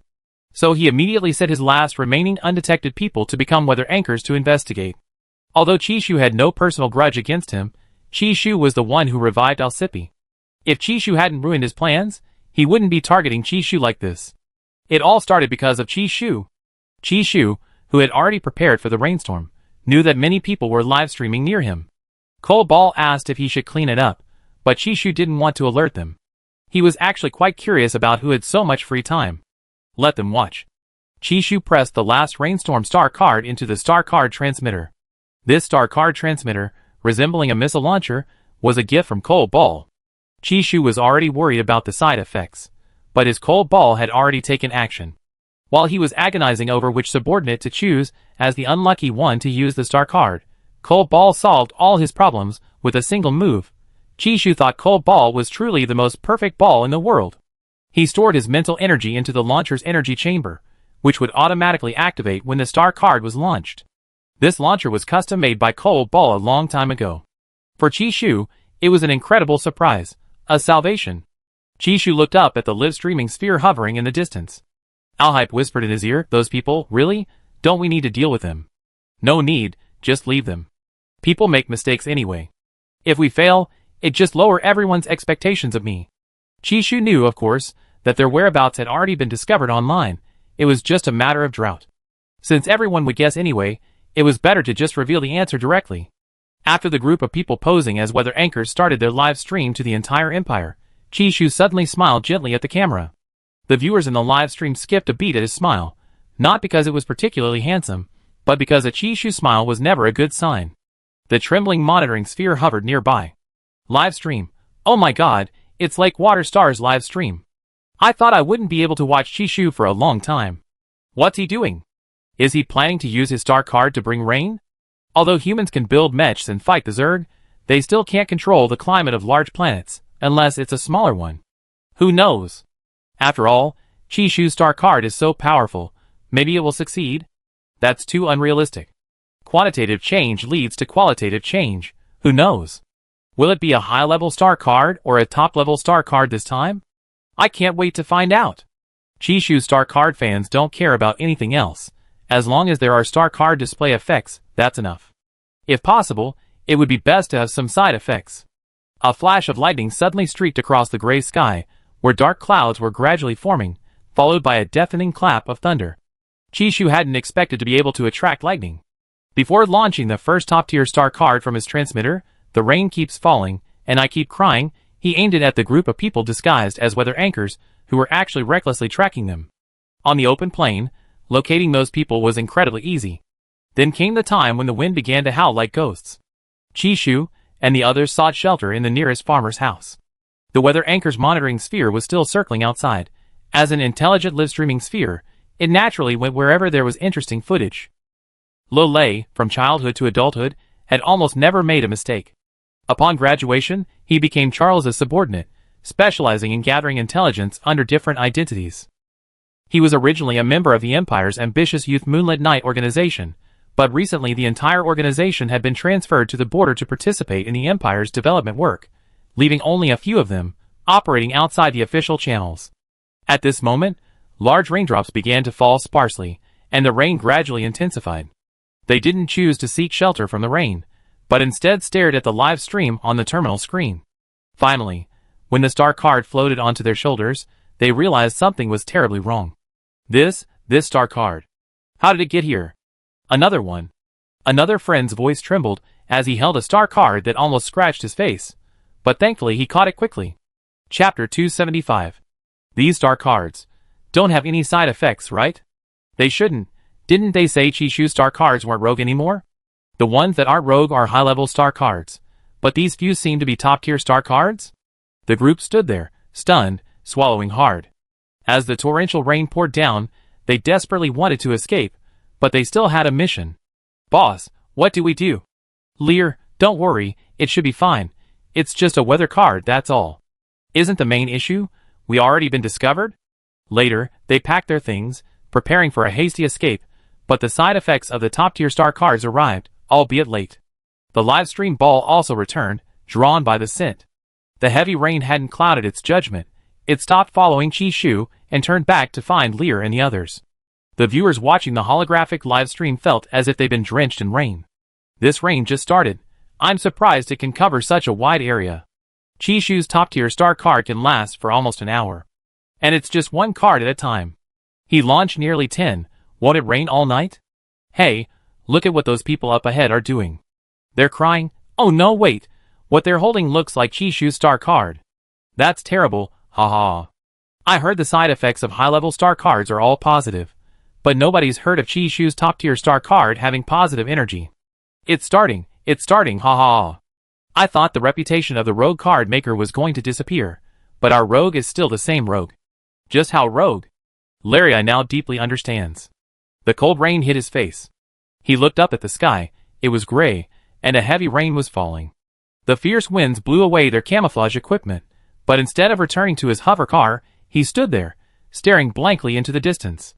so he immediately set his last remaining undetected people to become weather anchors to investigate. Although Chi-Shu had no personal grudge against him, Chi-Shu was the one who revived Alcippe. If Chi-Shu hadn't ruined his plans, he wouldn't be targeting Chi-Shu like this. It all started because of Chi-Shu. Chi-Shu, who had already prepared for the rainstorm, knew that many people were live streaming near him. Cole Ball asked if he should clean it up, but Chi-Shu didn't want to alert them. He was actually quite curious about who had so much free time. Let them watch. Chi-Shu pressed the last rainstorm star card into the star card transmitter. This star card transmitter, resembling a missile launcher, was a gift from Cole Ball. Chi-Shu was already worried about the side effects, but his Cole Ball had already taken action. While he was agonizing over which subordinate to choose as the unlucky one to use the star card, Cole Ball solved all his problems with a single move. Chi-Shu thought Cole Ball was truly the most perfect ball in the world. He stored his mental energy into the launcher's energy chamber, which would automatically activate when the star card was launched. This launcher was custom made by Cole Ball a long time ago. For Chi-Shu, it was an incredible surprise, a salvation. Chi-Shu looked up at the live streaming sphere hovering in the distance. Alhype whispered in his ear, those people, really? Don't we need to deal with them? No need, just leave them. People make mistakes anyway. If we fail, it just lower everyone's expectations of me. Chishu knew, of course, that their whereabouts had already been discovered online. It was just a matter of drought. Since everyone would guess anyway, it was better to just reveal the answer directly. After the group of people posing as weather anchors started their live stream to the entire empire, Chishu suddenly smiled gently at the camera. The viewers in the live stream skipped a beat at his smile, not because it was particularly handsome, but because a Chishu smile was never a good sign. The trembling monitoring sphere hovered nearby. Live stream. Oh my god, it's like Water Star's live stream. I thought I wouldn't be able to watch Chishu for a long time. What's he doing? Is he planning to use his star card to bring rain? Although humans can build mechs and fight the Zerg, they still can't control the climate of large planets, unless it's a smaller one. Who knows? After all, Chishu's star card is so powerful, maybe it will succeed? That's too unrealistic. Quantitative change leads to qualitative change, who knows? Will it be a high-level star card or a top-level star card this time? I can't wait to find out. Chishu's star card fans don't care about anything else. As long as there are star card display effects, that's enough. If possible, it would be best to have some side effects. A flash of lightning suddenly streaked across the gray sky, where dark clouds were gradually forming, followed by a deafening clap of thunder. Chishu hadn't expected to be able to attract lightning. Before launching the first top-tier star card from his transmitter, the rain keeps falling, and I keep crying, he aimed it at the group of people disguised as weather anchors, who were actually recklessly tracking them. On the open plain, locating those people was incredibly easy. Then came the time when the wind began to howl like ghosts. Chishu and the others sought shelter in the nearest farmer's house. The weather anchor's monitoring sphere was still circling outside. As an intelligent live-streaming sphere, it naturally went wherever there was interesting footage. Lolei, from childhood to adulthood, had almost never made a mistake. Upon graduation, he became Charles's subordinate, specializing in gathering intelligence under different identities. He was originally a member of the Empire's ambitious Youth Moonlit Night organization, but recently the entire organization had been transferred to the border to participate in the Empire's development work, leaving only a few of them, operating outside the official channels. At this moment, large raindrops began to fall sparsely, and the rain gradually intensified. They didn't choose to seek shelter from the rain, but instead stared at the live stream on the terminal screen. Finally, when the star card floated onto their shoulders, they realized something was terribly wrong. This star card. How did it get here? Another one. Another friend's voice trembled as he held a star card that almost scratched his face, but thankfully he caught it quickly. Chapter 275. These star cards don't have any side effects, right? They shouldn't. Didn't they say Chishu's star cards weren't rogue anymore? The ones that aren't rogue are high-level star cards, but these few seem to be top-tier star cards? The group stood there, stunned, swallowing hard. As the torrential rain poured down, they desperately wanted to escape, but they still had a mission. Boss, what do we do? Lear, don't worry, it should be fine. It's just a weather card, that's all. Isn't the main issue we already been discovered? Later, they packed their things, preparing for a hasty escape, but the side effects of the top-tier star cards arrived, albeit late. The live stream ball also returned, drawn by the scent. The heavy rain hadn't clouded its judgment. It stopped following Chishu and turned back to find Lear and the others. The viewers watching the holographic live stream felt as if they'd been drenched in rain. This rain just started. I'm surprised it can cover such a wide area. Chishu's top-tier star card can last for almost an hour. And it's just one card at a time. He launched nearly 10. Won't it rain all night? Hey, look at what those people up ahead are doing. They're crying. Oh no, wait. What they're holding looks like Chishu's star card. That's terrible, haha. I heard the side effects of high-level star cards are all positive, but nobody's heard of Chishu's top-tier star card having positive energy. It's starting, haha. I thought the reputation of the rogue card maker was going to disappear, but our rogue is still the same rogue. Just how rogue? Larry now deeply understands. The cold rain hit his face. He looked up at the sky. It was gray, and a heavy rain was falling. The fierce winds blew away their camouflage equipment, but instead of returning to his hover car, he stood there, staring blankly into the distance.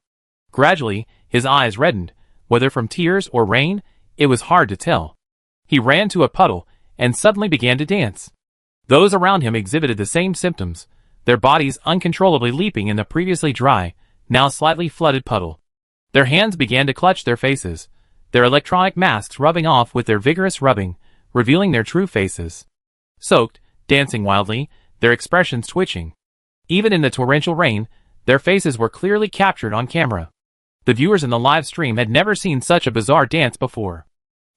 Gradually, his eyes reddened, whether from tears or rain, it was hard to tell. He ran to a puddle, and suddenly began to dance. Those around him exhibited the same symptoms, their bodies uncontrollably leaping in the previously dry, now slightly flooded puddle. Their hands began to clutch their faces, their electronic masks rubbing off with their vigorous rubbing, revealing their true faces. Soaked, dancing wildly, their expressions twitching. Even in the torrential rain, their faces were clearly captured on camera. The viewers in the live stream had never seen such a bizarre dance before.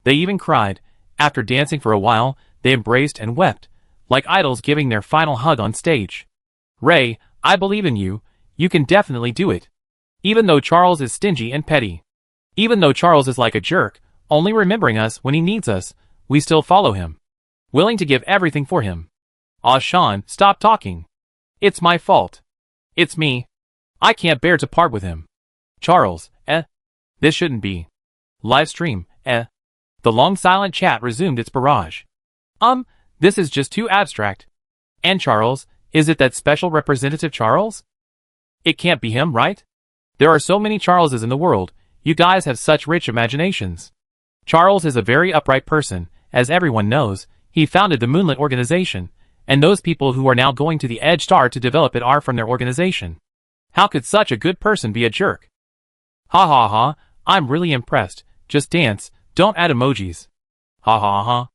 They even cried. After dancing for a while, they embraced and wept, like idols giving their final hug on stage. Ray, I believe in you. You can definitely do it. Even though Charles is stingy and petty. Even though Charles is like a jerk, only remembering us when he needs us, we still follow him. Willing to give everything for him. Aw Sean, stop talking. It's my fault. It's me. I can't bear to part with him. Charles, this shouldn't be. Live stream, The long silent chat resumed its barrage. This is just too abstract. And Charles, is it that special representative Charles? It can't be him, right? There are so many Charleses in the world, you guys have such rich imaginations. Charles is a very upright person, as everyone knows. He founded the Moonlit organization, and those people who are now going to the Edge Star to develop it are from their organization. How could such a good person be a jerk? Ha ha ha, I'm really impressed. Just dance, don't add emojis. Ha ha ha.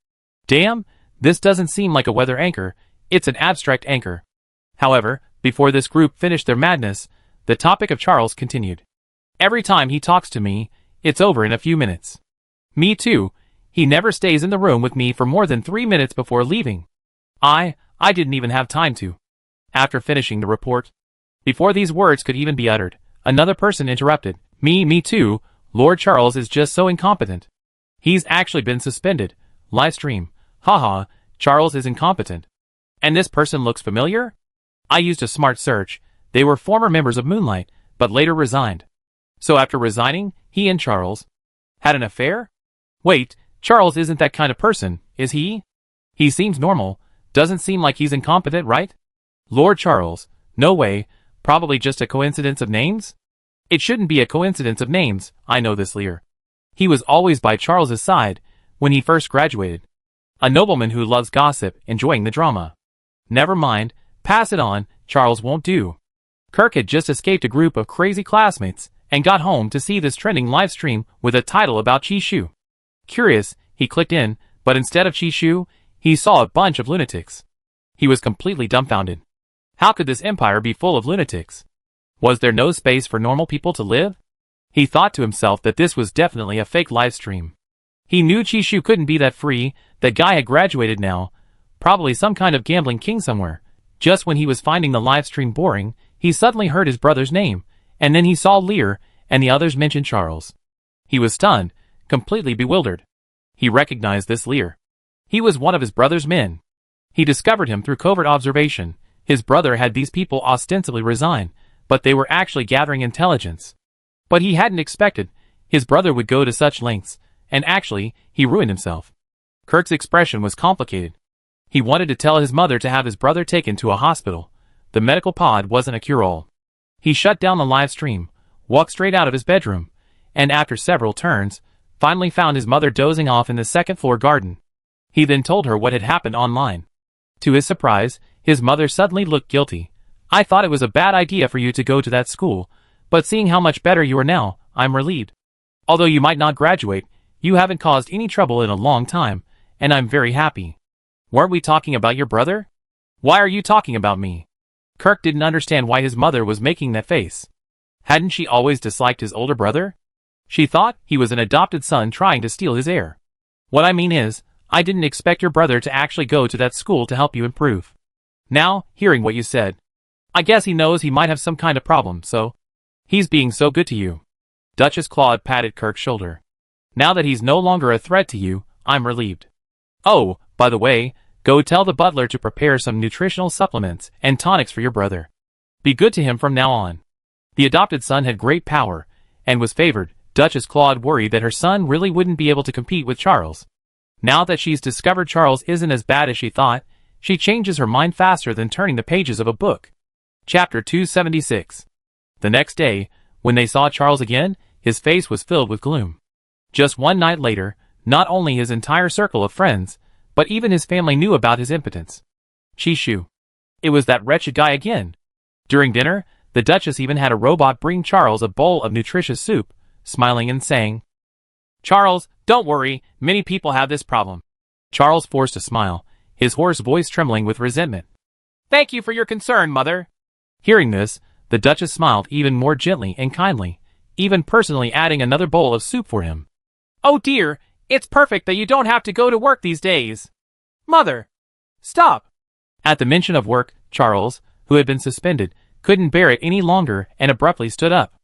Damn, this doesn't seem like a weather anchor, it's an abstract anchor. However, before this group finished their madness, the topic of Charles continued. Every time he talks to me, it's over in a few minutes. Me too, he never stays in the room with me for more than 3 minutes before leaving. I didn't even have time to. After finishing the report. Before these words could even be uttered, another person interrupted. Me too, Lord Charles is just so incompetent. He's actually been suspended. Live stream. Haha, Charles is incompetent. And this person looks familiar? I used a smart search. They were former members of Moonlight, but later resigned. So after resigning, he and Charles had an affair? Wait, Charles isn't that kind of person, is he? He seems normal. Doesn't seem like he's incompetent, right? Lord Charles, no way, probably just a coincidence of names? It shouldn't be a coincidence of names, I know this Lear. He was always by Charles's side when he first graduated. A nobleman who loves gossip, enjoying the drama. Never mind, pass it on, Charles won't do. Kirk had just escaped a group of crazy classmates and got home to see this trending live stream with a title about Chishu. Curious, he clicked in, but instead of Chishu, he saw a bunch of lunatics. He was completely dumbfounded. How could this empire be full of lunatics? Was there no space for normal people to live? He thought to himself that this was definitely a fake live stream. He knew Chishu couldn't be that free. That guy had graduated now. Probably some kind of gambling king somewhere. Just when he was finding the live stream boring, he suddenly heard his brother's name, and then he saw Lear, and the others mentioned Charles. He was stunned, completely bewildered. He recognized this Lear. He was one of his brother's men. He discovered him through covert observation. His brother had these people ostensibly resign, but they were actually gathering intelligence. But he hadn't expected his brother would go to such lengths, and actually, he ruined himself. Kirk's expression was complicated. He wanted to tell his mother to have his brother taken to a hospital. The medical pod wasn't a cure-all. He shut down the live stream, walked straight out of his bedroom, and after several turns, finally found his mother dozing off in the second-floor garden. He then told her what had happened online. To his surprise, his mother suddenly looked guilty. I thought it was a bad idea for you to go to that school, but seeing how much better you are now, I'm relieved. Although you might not graduate, you haven't caused any trouble in a long time, and I'm very happy. Weren't we talking about your brother? Why are you talking about me? Kirk didn't understand why his mother was making that face. Hadn't she always disliked his older brother? She thought he was an adopted son trying to steal his heir. What I mean is, I didn't expect your brother to actually go to that school to help you improve. Now, hearing what you said, I guess he knows he might have some kind of problem, so he's being so good to you. Duchess Claude patted Kirk's shoulder. Now that he's no longer a threat to you, I'm relieved. Oh, by the way, go tell the butler to prepare some nutritional supplements and tonics for your brother. Be good to him from now on. The adopted son had great power, and was favored. Duchess Claude worried that her son really wouldn't be able to compete with Charles. Now that she's discovered Charles isn't as bad as she thought, she changes her mind faster than turning the pages of a book. Chapter 276. The next day, when they saw Charles again, his face was filled with gloom. Just one night later, not only his entire circle of friends, but even his family knew about his impotence. Chishu. It was that wretched guy again. During dinner, The Duchess even had a robot bring Charles a bowl of nutritious soup, smiling and saying, "Charles, don't worry, many people have this problem." Charles forced a smile, his hoarse voice trembling with resentment. "Thank you for your concern, Mother." Hearing this, the Duchess smiled even more gently and kindly, even personally adding another bowl of soup for him. "Oh dear, it's perfect that you don't have to go to work these days." "Mother, stop." At the mention of work, Charles, who had been suspended, couldn't bear it any longer and abruptly stood up.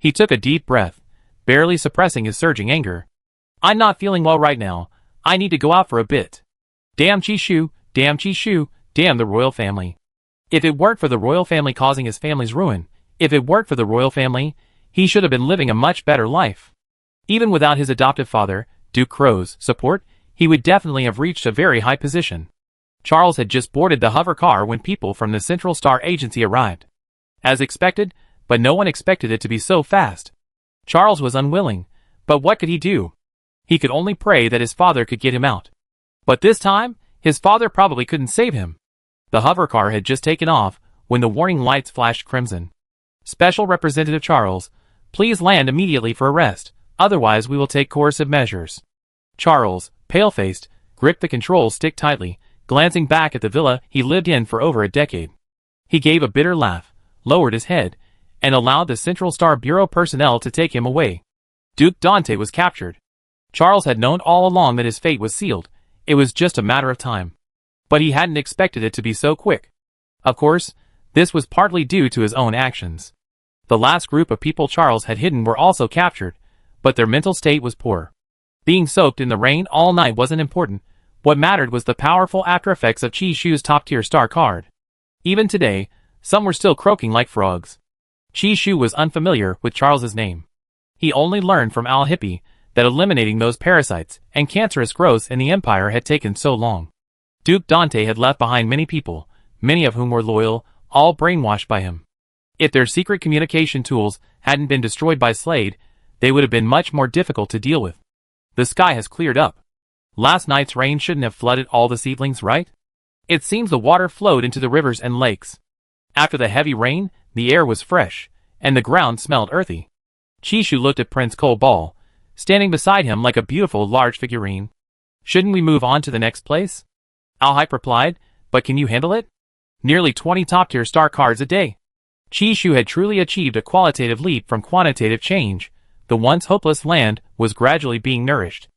He took a deep breath, barely suppressing his surging anger. "I'm not feeling well right now. I need to go out for a bit. Damn Chishu, damn Chishu, damn the royal family. If it weren't for the royal family causing his family's ruin, if it weren't for the royal family, he should have been living a much better life. Even without his adoptive father, Duke Crow's, support, he would definitely have reached a very high position." Charles had just boarded the hover car when people from the Central Star Agency arrived. As expected, but no one expected it to be so fast. Charles was unwilling, but what could he do? He could only pray that his father could get him out. But this time, his father probably couldn't save him. The hover car had just taken off when the warning lights flashed crimson. "Special Representative Charles, please land immediately for arrest, otherwise we will take coercive measures." Charles, pale-faced, gripped the control stick tightly, glancing back at the villa he lived in for over a decade. He gave a bitter laugh, lowered his head, and allowed the Central Star Bureau personnel to take him away. Duke Dante was captured. Charles had known all along that his fate was sealed. It was just a matter of time. But he hadn't expected it to be so quick. Of course, this was partly due to his own actions. The last group of people Charles had hidden were also captured, but their mental state was poor. Being soaked in the rain all night wasn't important. What mattered was the powerful aftereffects of Chishu's top-tier star card. Even today, some were still croaking like frogs. Chishu was unfamiliar with Charles's name. He only learned from Al-Hippie that eliminating those parasites and cancerous growths in the Empire had taken so long. Duke Dante had left behind many people, many of whom were loyal, all brainwashed by him. If their secret communication tools hadn't been destroyed by Slade, they would have been much more difficult to deal with. The sky has cleared up. Last night's rain shouldn't have flooded all the seedlings, right? It seems the water flowed into the rivers and lakes. After the heavy rain, the air was fresh, and the ground smelled earthy. Chishu looked at Prince Cobalt, standing beside him like a beautiful large figurine. "Shouldn't we move on to the next place?" Al-Hype replied, "But can you handle it? Nearly 20 top-tier star cards a day." Chishu had truly achieved a qualitative leap from quantitative change. The once hopeless land was gradually being nourished.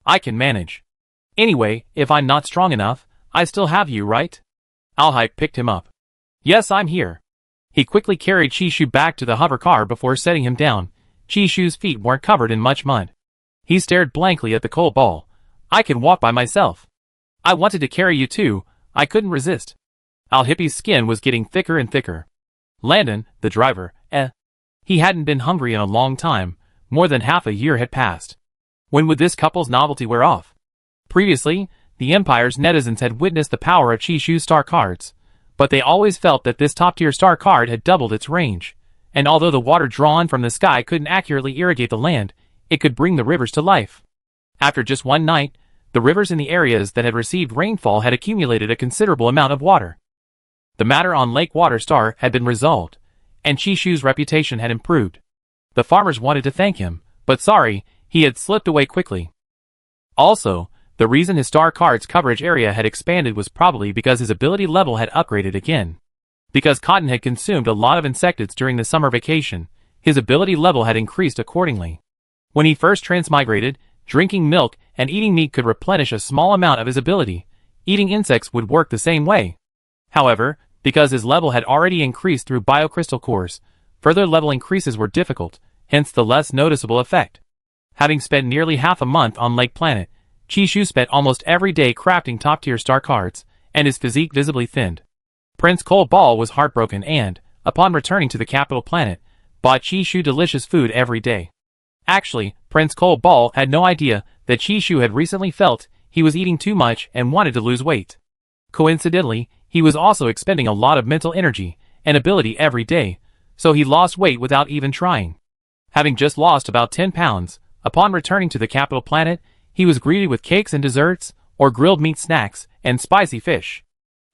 "I can manage. Anyway, if I'm not strong enough, I still have you, right?" Al-Hype picked him up. "Yes, I'm here." He quickly carried Chishu back to the hover car before setting him down. Chishu's feet weren't covered in much mud. He stared blankly at the cold ball. "I can walk by myself." "I wanted to carry you too, I couldn't resist." Al-Hippie's skin was getting thicker and thicker. Landon, the driver, He hadn't been hungry in a long time. More than half a year had passed. When would this couple's novelty wear off? Previously, the Empire's netizens had witnessed the power of Chishu's star cards, but they always felt that this top-tier star card had doubled its range, and although the water drawn from the sky couldn't accurately irrigate the land, it could bring the rivers to life. After just one night, the rivers in the areas that had received rainfall had accumulated a considerable amount of water. The matter on Lake Waterstar had been resolved, and Chishu's reputation had improved. The farmers wanted to thank him, but sorry, he had slipped away quickly. Also, the reason his star card's coverage area had expanded was probably because his ability level had upgraded again. Because Cotton had consumed a lot of insectids during the summer vacation, his ability level had increased accordingly. When he first transmigrated, drinking milk and eating meat could replenish a small amount of his ability. Eating insects would work the same way. However, because his level had already increased through biocrystal cores, further level increases were difficult, hence the less noticeable effect. Having spent nearly half a month on Lake Planet, Chishu spent almost every day crafting top-tier star cards, and his physique visibly thinned. Prince Cobalt was heartbroken and, upon returning to the capital planet, bought Chishu delicious food every day. Actually, Prince Cobalt had no idea that Chishu had recently felt he was eating too much and wanted to lose weight. Coincidentally, he was also expending a lot of mental energy and ability every day, so he lost weight without even trying. Having just lost about 10 pounds, upon returning to the capital planet, he was greeted with cakes and desserts, or grilled meat snacks, and spicy fish.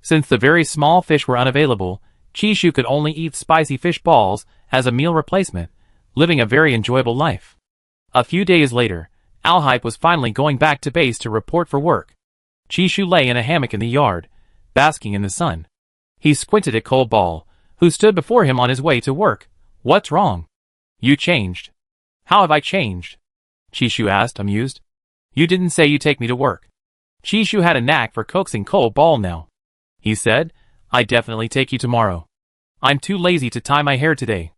Since the very small fish were unavailable, Chishu could only eat spicy fish balls as a meal replacement, living a very enjoyable life. A few days later, Alhype was finally going back to base to report for work. Chishu lay in a hammock in the yard, basking in the sun. He squinted at Cold Ball, who stood before him on his way to work. "What's wrong?" "You changed." "How have I changed?" Chishu asked, amused. "You didn't say you take me to work." Chishu had a knack for coaxing Cold Ball now. He said, "I definitely take you tomorrow. I'm too lazy to tie my hair today."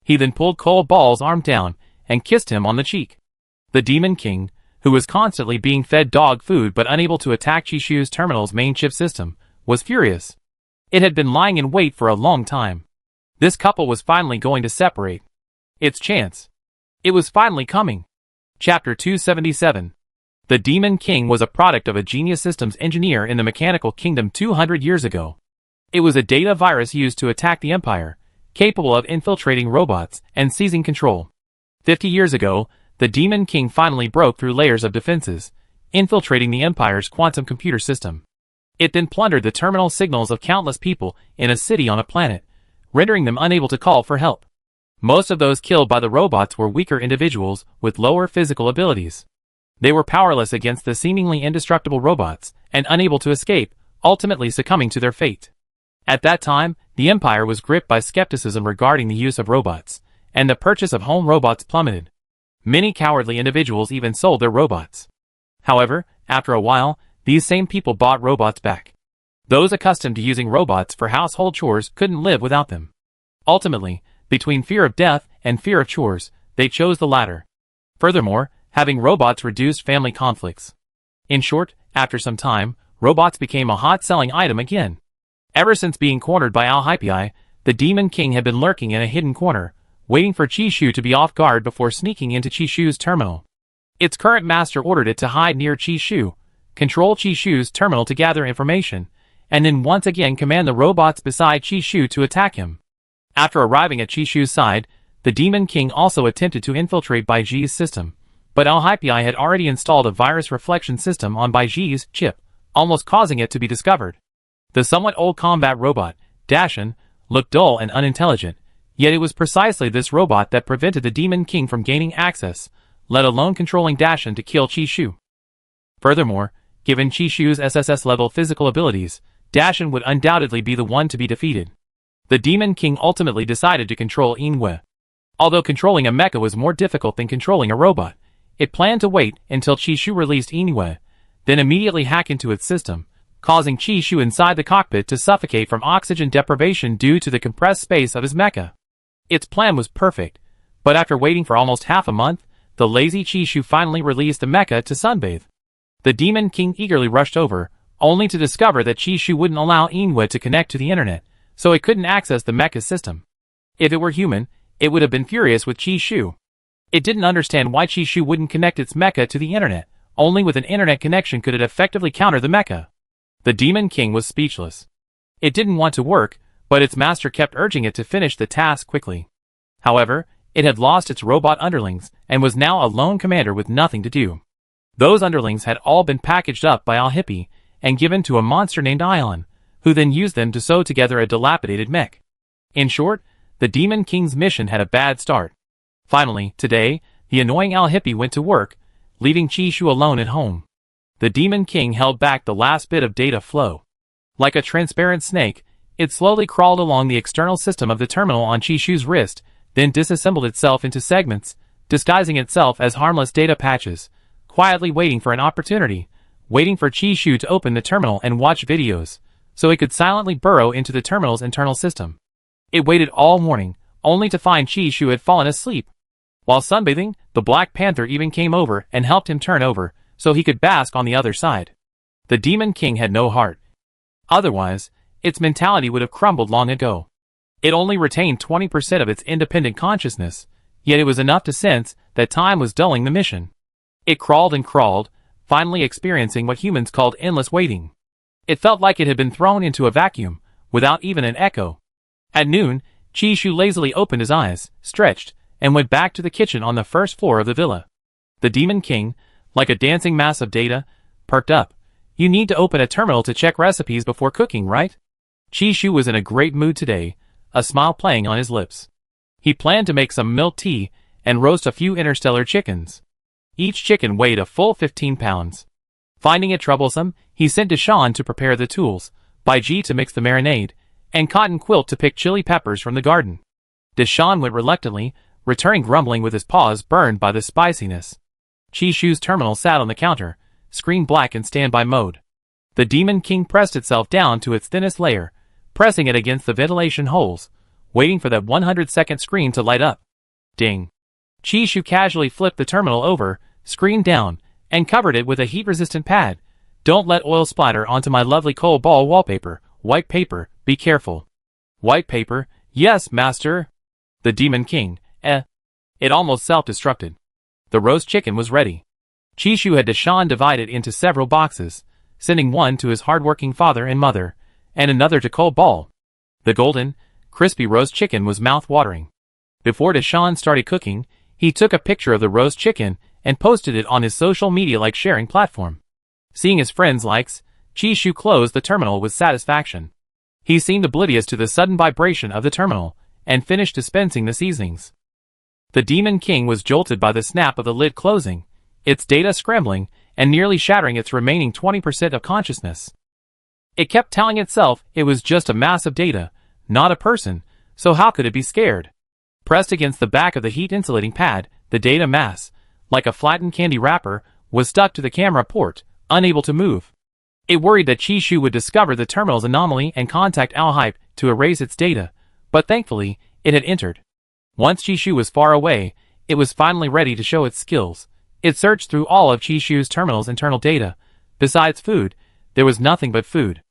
He then pulled Cold Ball's arm down and kissed him on the cheek. The Demon King, who was constantly being fed dog food but unable to attack Chishu's terminal's main chip system, was furious. It had been lying in wait for a long time. This couple was finally going to separate. Its chance. It was finally coming. Chapter 277. The Demon King was a product of a genius systems engineer in the Mechanical Kingdom 200 years ago. It was a data virus used to attack the Empire, capable of infiltrating robots and seizing control. 50 years ago, the Demon King finally broke through layers of defenses, infiltrating the Empire's quantum computer system. It then plundered the terminal signals of countless people in a city on a planet, rendering them unable to call for help. Most of those killed by the robots were weaker individuals with lower physical abilities. They were powerless against the seemingly indestructible robots and unable to escape, ultimately succumbing to their fate. At that time, the Empire was gripped by skepticism regarding the use of robots, and the purchase of home robots plummeted. Many cowardly individuals even sold their robots. However, after a while, these same people bought robots back. Those accustomed to using robots for household chores couldn't live without them. Ultimately, between fear of death and fear of chores, they chose the latter. Furthermore, having robots reduced family conflicts. In short, after some time, robots became a hot-selling item again. Ever since being cornered by Alhype, the Demon King had been lurking in a hidden corner, waiting for Chishu to be off guard before sneaking into Chishu's terminal. Its current master ordered it to hide near Chishu, control Chishu's terminal to gather information, and then once again command the robots beside Chishu to attack him. After arriving at Chishu's side, the Demon King also attempted to infiltrate Baiji's system, but Alhype had already installed a virus reflection system on Baiji's chip, almost causing it to be discovered. The somewhat old combat robot, Dashan, looked dull and unintelligent, yet it was precisely this robot that prevented the Demon King from gaining access, let alone controlling Dashan to kill Chishu. Furthermore, given Chishu's SSS-level physical abilities, Dashan would undoubtedly be the one to be defeated. The Demon King ultimately decided to control Inwe. Although controlling a mecha was more difficult than controlling a robot, it planned to wait until Chishu released Inwe, then immediately hack into its system, causing Chishu inside the cockpit to suffocate from oxygen deprivation due to the compressed space of his mecha. Its plan was perfect, but after waiting for almost half a month, the lazy Chishu finally released the mecha to sunbathe. The Demon King eagerly rushed over, only to discover that Chishu wouldn't allow Inwe to connect to the internet, so it couldn't access the mecha system. If it were human, it would have been furious with Chishu. It didn't understand why Chishu wouldn't connect its mecha to the internet. Only with an internet connection could it effectively counter the mecha. The Demon King was speechless. It didn't want to work, but its master kept urging it to finish the task quickly. However, it had lost its robot underlings and was now a lone commander with nothing to do. Those underlings had all been packaged up by Alhype and given to a monster named Ion, who then used them to sew together a dilapidated mech. In short, the Demon King's mission had a bad start. Finally, today, the annoying Alhype went to work, leaving Chishu alone at home. The Demon King held back the last bit of data flow. Like a transparent snake, it slowly crawled along the external system of the terminal on Chishu's wrist, then disassembled itself into segments, disguising itself as harmless data patches, quietly waiting for an opportunity, waiting for Chishu to open the terminal and watch videos, so it could silently burrow into the terminal's internal system. It waited all morning, only to find Chishu had fallen asleep. While sunbathing, the Black Panther even came over and helped him turn over, so he could bask on the other side. The Demon King had no heart. Otherwise, its mentality would have crumbled long ago. It only retained 20% of its independent consciousness, yet it was enough to sense that time was dulling the mission. It crawled and crawled, finally experiencing what humans called endless waiting. It felt like it had been thrown into a vacuum, without even an echo. At noon, Chishu lazily opened his eyes, stretched, and went back to the kitchen on the first floor of the villa. The Demon King, like a dancing mass of data, perked up. "You need to open a terminal to check recipes before cooking, right?" Chishu was in a great mood today, a smile playing on his lips. He planned to make some milk tea and roast a few interstellar chickens. Each chicken weighed a full 15 pounds. Finding it troublesome, he sent Deshawn to prepare the tools, Baiji to mix the marinade, and Cotton Quilt to pick chili peppers from the garden. Deshawn went reluctantly, returning grumbling with his paws burned by the spiciness. Chishu's terminal sat on the counter, screen black in standby mode. The Demon King pressed itself down to its thinnest layer, pressing it against the ventilation holes, waiting for that 100-second screen to light up. Ding. Chishu casually flipped the terminal over, screen down, and covered it with a heat-resistant pad. Don't let oil splatter onto my lovely coal ball wallpaper. White paper, be careful. White paper, yes, master. The Demon King, It almost self-destructed. The roast chicken was ready. Chishu had Deshawn divided into several boxes, sending one to his hard-working father and mother, and another to Coal Ball. The golden, crispy roast chicken was mouth-watering. Before Deshawn started cooking, he took a picture of the roast chicken and posted it on his social media-like sharing platform. Seeing his friends' likes, Chishu closed the terminal with satisfaction. He seemed oblivious to the sudden vibration of the terminal, and finished dispensing the seasonings. The Demon King was jolted by the snap of the lid closing, its data scrambling, and nearly shattering its remaining 20% of consciousness. It kept telling itself it was just a mass of data, not a person, so how could it be scared? Pressed against the back of the heat-insulating pad, the data mass, like a flattened candy wrapper, was stuck to the camera port, unable to move. It worried that Chishu would discover the terminal's anomaly and contact Alhype to erase its data, but thankfully, it had entered. Once Chishu was far away, it was finally ready to show its skills. It searched through all of Chishu's terminal's internal data. Besides food, there was nothing but food.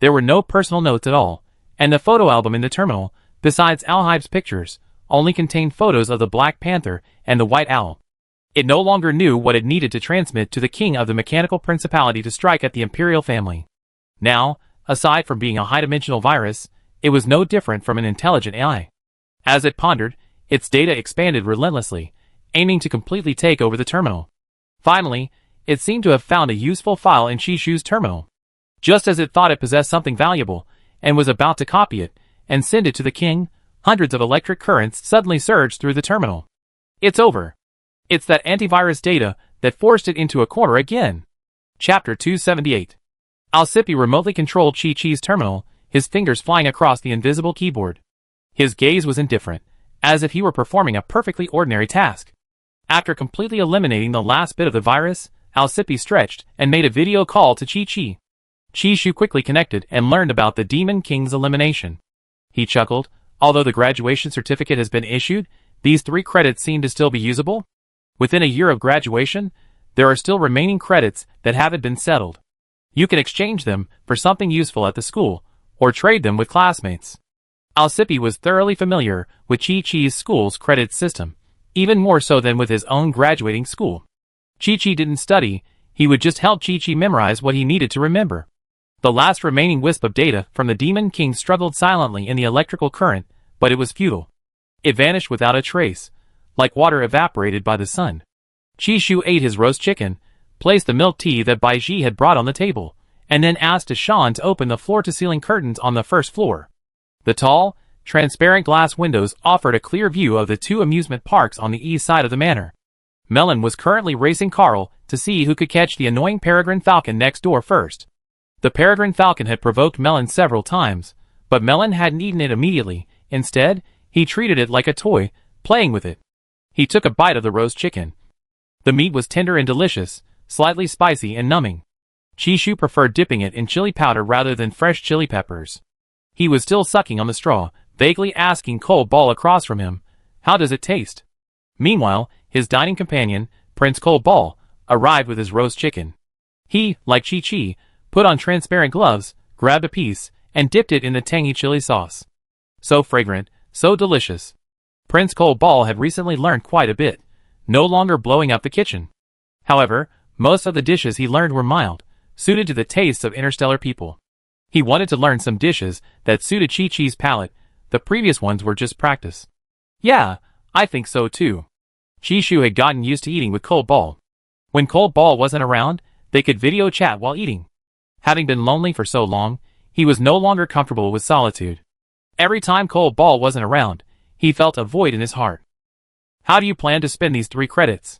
There were no personal notes at all, and the photo album in the terminal, besides Alhype's pictures, only contained photos of the Black Panther and the White Owl. It no longer knew what it needed to transmit to the king of the mechanical principality to strike at the imperial family. Now, aside from being a high-dimensional virus, it was no different from an intelligent AI. As it pondered, its data expanded relentlessly, aiming to completely take over the terminal. Finally, it seemed to have found a useful file in Chishu's terminal. Just as it thought it possessed something valuable, and was about to copy it, and send it to the king, hundreds of electric currents suddenly surged through the terminal. It's over. It's that antivirus data that forced it into a corner again. Chapter 278. Alcippe remotely controlled Chi-Chi's terminal, his fingers flying across the invisible keyboard. His gaze was indifferent, as if he were performing a perfectly ordinary task. After completely eliminating the last bit of the virus, Alcippe stretched and made a video call to Chi-Chi. Chishu quickly connected and learned about the Demon King's elimination. He chuckled. Although the graduation certificate has been issued, these 3 credits seem to still be usable. Within a year of graduation, there are still remaining credits that haven't been settled. You can exchange them for something useful at the school, or trade them with classmates. Alcippe was thoroughly familiar with Chi-Chi's school's credit system, even more so than with his own graduating school. Chi-Chi didn't study, he would just help Chi-Chi memorize what he needed to remember. The last remaining wisp of data from the Demon King struggled silently in the electrical current, but it was futile. It vanished without a trace, like water evaporated by the sun. Chishu ate his roast chicken, placed the milk tea that Baiji had brought on the table, and then asked Deshawn to open the floor-to-ceiling curtains on the first floor. The tall, transparent glass windows offered a clear view of the 2 amusement parks on the east side of the manor. Melon was currently racing Carl to see who could catch the annoying peregrine falcon next door first. The peregrine falcon had provoked Melon several times, but Melon hadn't eaten it immediately. Instead, he treated it like a toy, playing with it. He took a bite of the roast chicken. The meat was tender and delicious, slightly spicy and numbing. Chishu preferred dipping it in chili powder rather than fresh chili peppers. He was still sucking on the straw, vaguely asking Coal Ball across from him, "How does it taste?" Meanwhile, his dining companion, Prince Coal Ball, arrived with his roast chicken. He, like Chi-Chi, put on transparent gloves, grabbed a piece, and dipped it in the tangy chili sauce. So fragrant, so delicious. Prince Coal Ball had recently learned quite a bit, no longer blowing up the kitchen. However, most of the dishes he learned were mild, suited to the tastes of interstellar people. He wanted to learn some dishes that suited Chi-Chi's palate. The previous ones were just practice. Yeah, I think so too. Chishu had gotten used to eating with Coal Ball. When Coal Ball wasn't around, they could video chat while eating. Having been lonely for so long, He was no longer comfortable with solitude. Every time Cold Ball wasn't around, he felt a void in his heart. How do you plan to spend these 3 credits?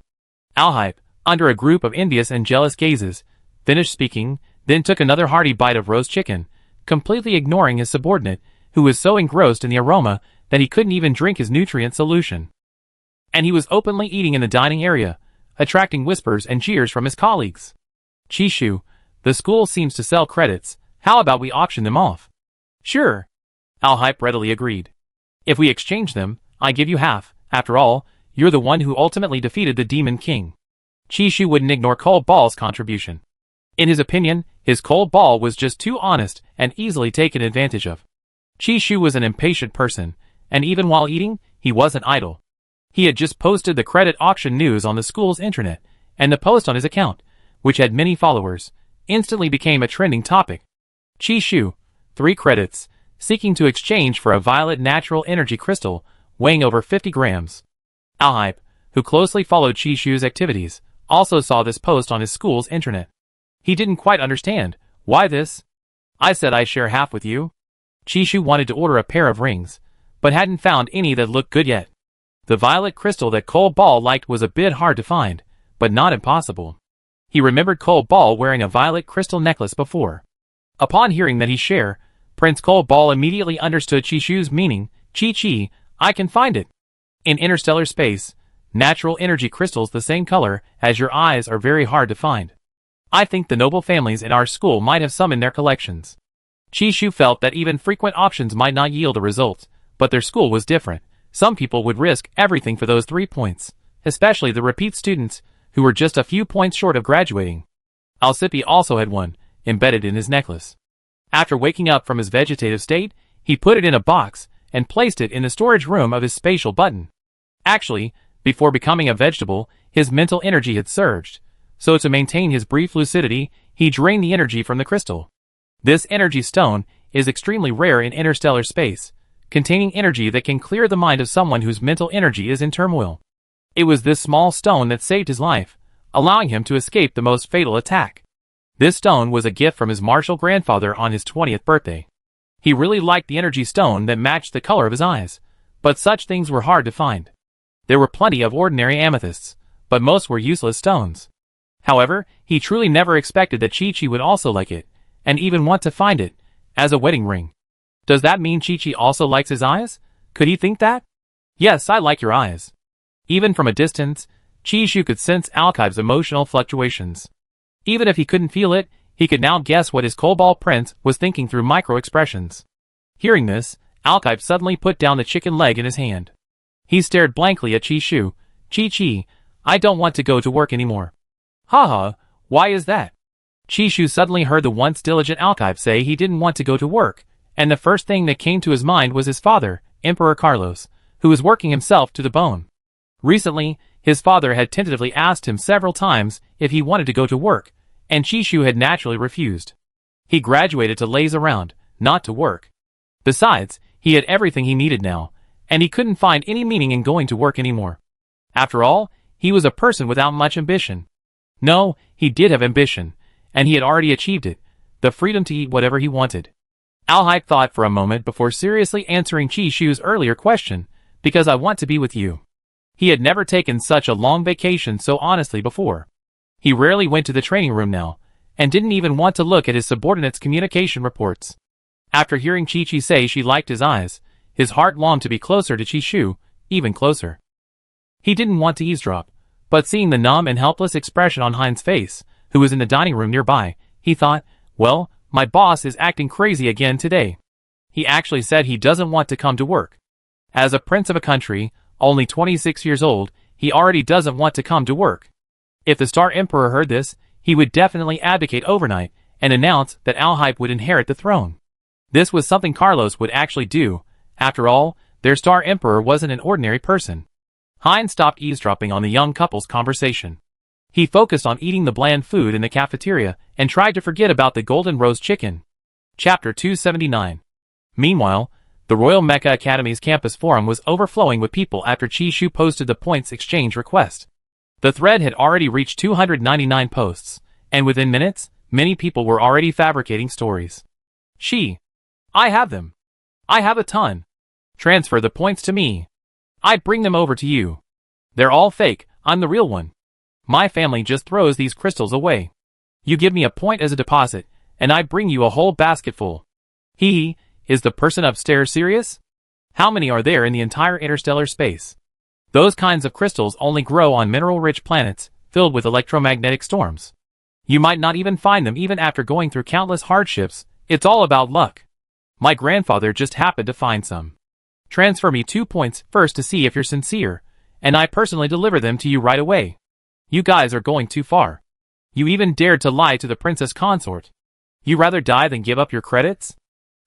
Alhype, under a group of envious and jealous gazes, finished speaking, then took another hearty bite of roast chicken, completely ignoring his subordinate, who was so engrossed in the aroma that he couldn't even drink his nutrient solution. And he was openly eating in the dining area, attracting whispers and jeers from his colleagues. Chishu, the school seems to sell credits, how about we auction them off? Sure. Alhype readily agreed. If we exchange them, I give you half. After all, you're the one who ultimately defeated the Demon King. Chishu wouldn't ignore Cold Ball's contribution. In his opinion, his Cold Ball was just too honest and easily taken advantage of. Chishu was an impatient person, and even while eating, he wasn't idle. He had just posted the credit auction news on the school's internet, and the post on his account, which had many followers, instantly became a trending topic. Chishu, 3 credits, seeking to exchange for a violet natural energy crystal, weighing over 50 grams. Alhype, who closely followed Chishu's activities, also saw this post on his school's internet. He didn't quite understand. Why this? I said I share half with you. Chishu wanted to order a pair of rings, but hadn't found any that looked good yet. The violet crystal that Cold Ball liked was a bit hard to find, but not impossible. He remembered Cold Ball wearing a violet crystal necklace before. Upon hearing that he share, Prince Cold Ball immediately understood Chishu's meaning. Chi, I can find it. In interstellar space, natural energy crystals the same color as your eyes are very hard to find. I think the noble families in our school might have some in their collections. Chishu felt that even frequent auctions might not yield a result, but their school was different. Some people would risk everything for those 3 points, especially the repeat students, who were just a few points short of graduating. Alcipi also had one, embedded in his necklace. After waking up from his vegetative state, he put it in a box and placed it in the storage room of his spatial button. Actually, before becoming a vegetable, his mental energy had surged, so to maintain his brief lucidity, he drained the energy from the crystal. This energy stone is extremely rare in interstellar space, containing energy that can clear the mind of someone whose mental energy is in turmoil. It was this small stone that saved his life, allowing him to escape the most fatal attack. This stone was a gift from his martial grandfather on his 20th birthday. He really liked the energy stone that matched the color of his eyes, but such things were hard to find. There were plenty of ordinary amethysts, but most were useless stones. However, he truly never expected that Chi would also like it, and even want to find it, as a wedding ring. Does that mean Chi also likes his eyes? Could he think that? Yes, I like your eyes. Even from a distance, Chishu could sense Alhype's emotional fluctuations. Even if he couldn't feel it, he could now guess what his Cold Ball prince was thinking through micro-expressions. Hearing this, Alhype suddenly put down the chicken leg in his hand. He stared blankly at Chishu. Chi, I don't want to go to work anymore. Haha, why is that? Chishu suddenly heard the once diligent Alhype say he didn't want to go to work, and the first thing that came to his mind was his father, Emperor Carlos, who was working himself to the bone. Recently, his father had tentatively asked him several times if he wanted to go to work, and Chishu had naturally refused. He graduated to laze around, not to work. Besides, he had everything he needed now, and he couldn't find any meaning in going to work anymore. After all, he was a person without much ambition. No, he did have ambition, and he had already achieved it, the freedom to eat whatever he wanted. Alhype thought for a moment before seriously answering Chishu's earlier question, because I want to be with you. He had never taken such a long vacation so honestly before. He rarely went to the training room now, and didn't even want to look at his subordinates' communication reports. After hearing Chi say she liked his eyes, his heart longed to be closer to Chishu, even closer. He didn't want to eavesdrop, but seeing the numb and helpless expression on Hein's face, who was in the dining room nearby, he thought, well, my boss is acting crazy again today. He actually said he doesn't want to come to work. As a prince of a country, only 26 years old, he already doesn't want to come to work. If the Star Emperor heard this, he would definitely abdicate overnight and announce that Alhype would inherit the throne. This was something Carlos would actually do. After all, their Star Emperor wasn't an ordinary person. Hein stopped eavesdropping on the young couple's conversation. He focused on eating the bland food in the cafeteria and tried to forget about the golden roast chicken. Chapter 279. Meanwhile, the Royal Mecha Academy's campus forum was overflowing with people after Chishu posted the points exchange request. The thread had already reached 299 posts, and within minutes, many people were already fabricating stories. I have them. I have a ton. Transfer the points to me. I bring them over to you. They're all fake, I'm the real one. My family just throws these crystals away. You give me a point as a deposit, and I bring you a whole basketful. Hee, is the person upstairs serious? How many are there in the entire interstellar space? Those kinds of crystals only grow on mineral-rich planets, filled with electromagnetic storms. You might not even find them even after going through countless hardships. It's all about luck. My grandfather just happened to find some. Transfer me 2 points first to see if you're sincere, and I personally deliver them to you right away. You guys are going too far. You even dared to lie to the princess consort. You rather die than give up your credits?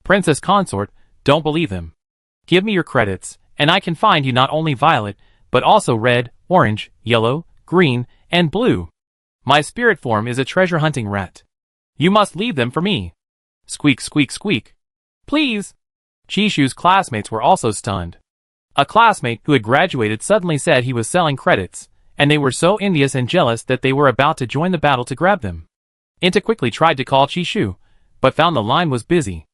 Princess consort, don't believe them. Give me your credits, and I can find you not only violet, but also red, orange, yellow, green, and blue. My spirit form is a treasure-hunting rat. You must leave them for me. Squeak, squeak, squeak. Please. Chishu's classmates were also stunned. A classmate who had graduated suddenly said he was selling credits, and they were so envious and jealous that they were about to join the battle to grab them. Inta quickly tried to call Chishu, but found the line was busy.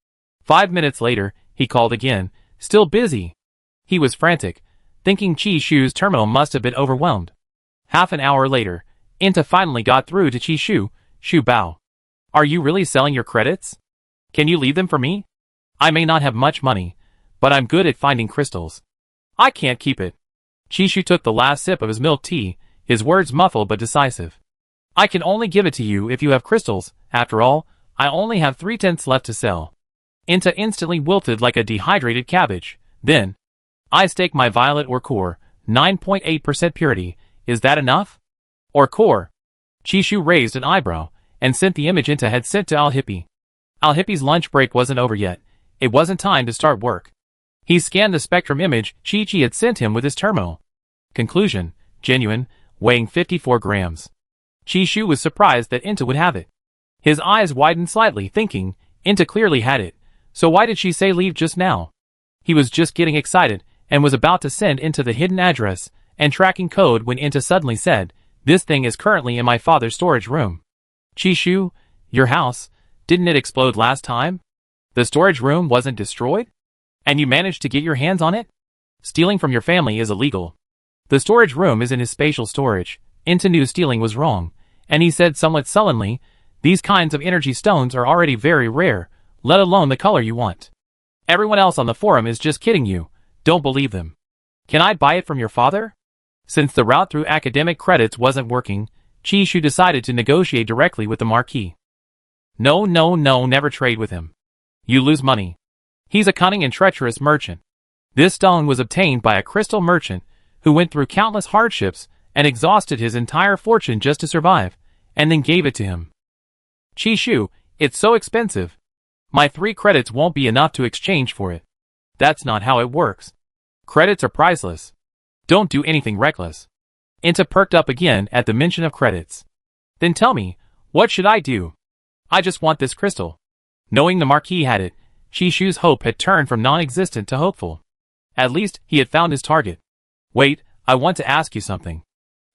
5 minutes later, he called again, still busy. He was frantic, thinking Chishu's terminal must have been overwhelmed. Half an hour later, Inta finally got through to Chishu. Shu Bao. Are you really selling your credits? Can you leave them for me? I may not have much money, but I'm good at finding crystals. I can't keep it. Chishu took the last sip of his milk tea, his words muffled but decisive. I can only give it to you if you have crystals. After all, I only have 3/10 left to sell. Inta instantly wilted like a dehydrated cabbage. Then, I stake my violet or core, 9.8% purity. Is that enough? Or core? Chishu raised an eyebrow, and sent the image Inta had sent to Al-Hippie. Al-Hippie's lunch break wasn't over yet. It wasn't time to start work. He scanned the spectrum image Chi-Chi had sent him with his terminal. Conclusion, genuine, weighing 54 grams. Chishu was surprised that Inta would have it. His eyes widened slightly, thinking, Inta clearly had it, so why did she say leave just now? He was just getting excited, and was about to send Inta the hidden address and tracking code when Inta suddenly said, this thing is currently in my father's storage room. Chishu, your house, didn't it explode last time? The storage room wasn't destroyed? And you managed to get your hands on it? Stealing from your family is illegal. The storage room is in his spatial storage. Inta knew stealing was wrong, and he said somewhat sullenly, these kinds of energy stones are already very rare, let alone the color you want. Everyone else on the forum is just kidding you, don't believe them. Can I buy it from your father? Since the route through academic credits wasn't working, Chishu decided to negotiate directly with the Marquis. No, never trade with him. You lose money. He's a cunning and treacherous merchant. This stone was obtained by a crystal merchant who went through countless hardships and exhausted his entire fortune just to survive, and then gave it to him. Chishu, it's so expensive. My 3 credits won't be enough to exchange for it. That's not how it works. Credits are priceless. Don't do anything reckless. Inta perked up again at the mention of credits. Then tell me, what should I do? I just want this crystal. Knowing the Marquis had it, Chishu's hope had turned from non-existent to hopeful. At least, he had found his target. Wait, I want to ask you something.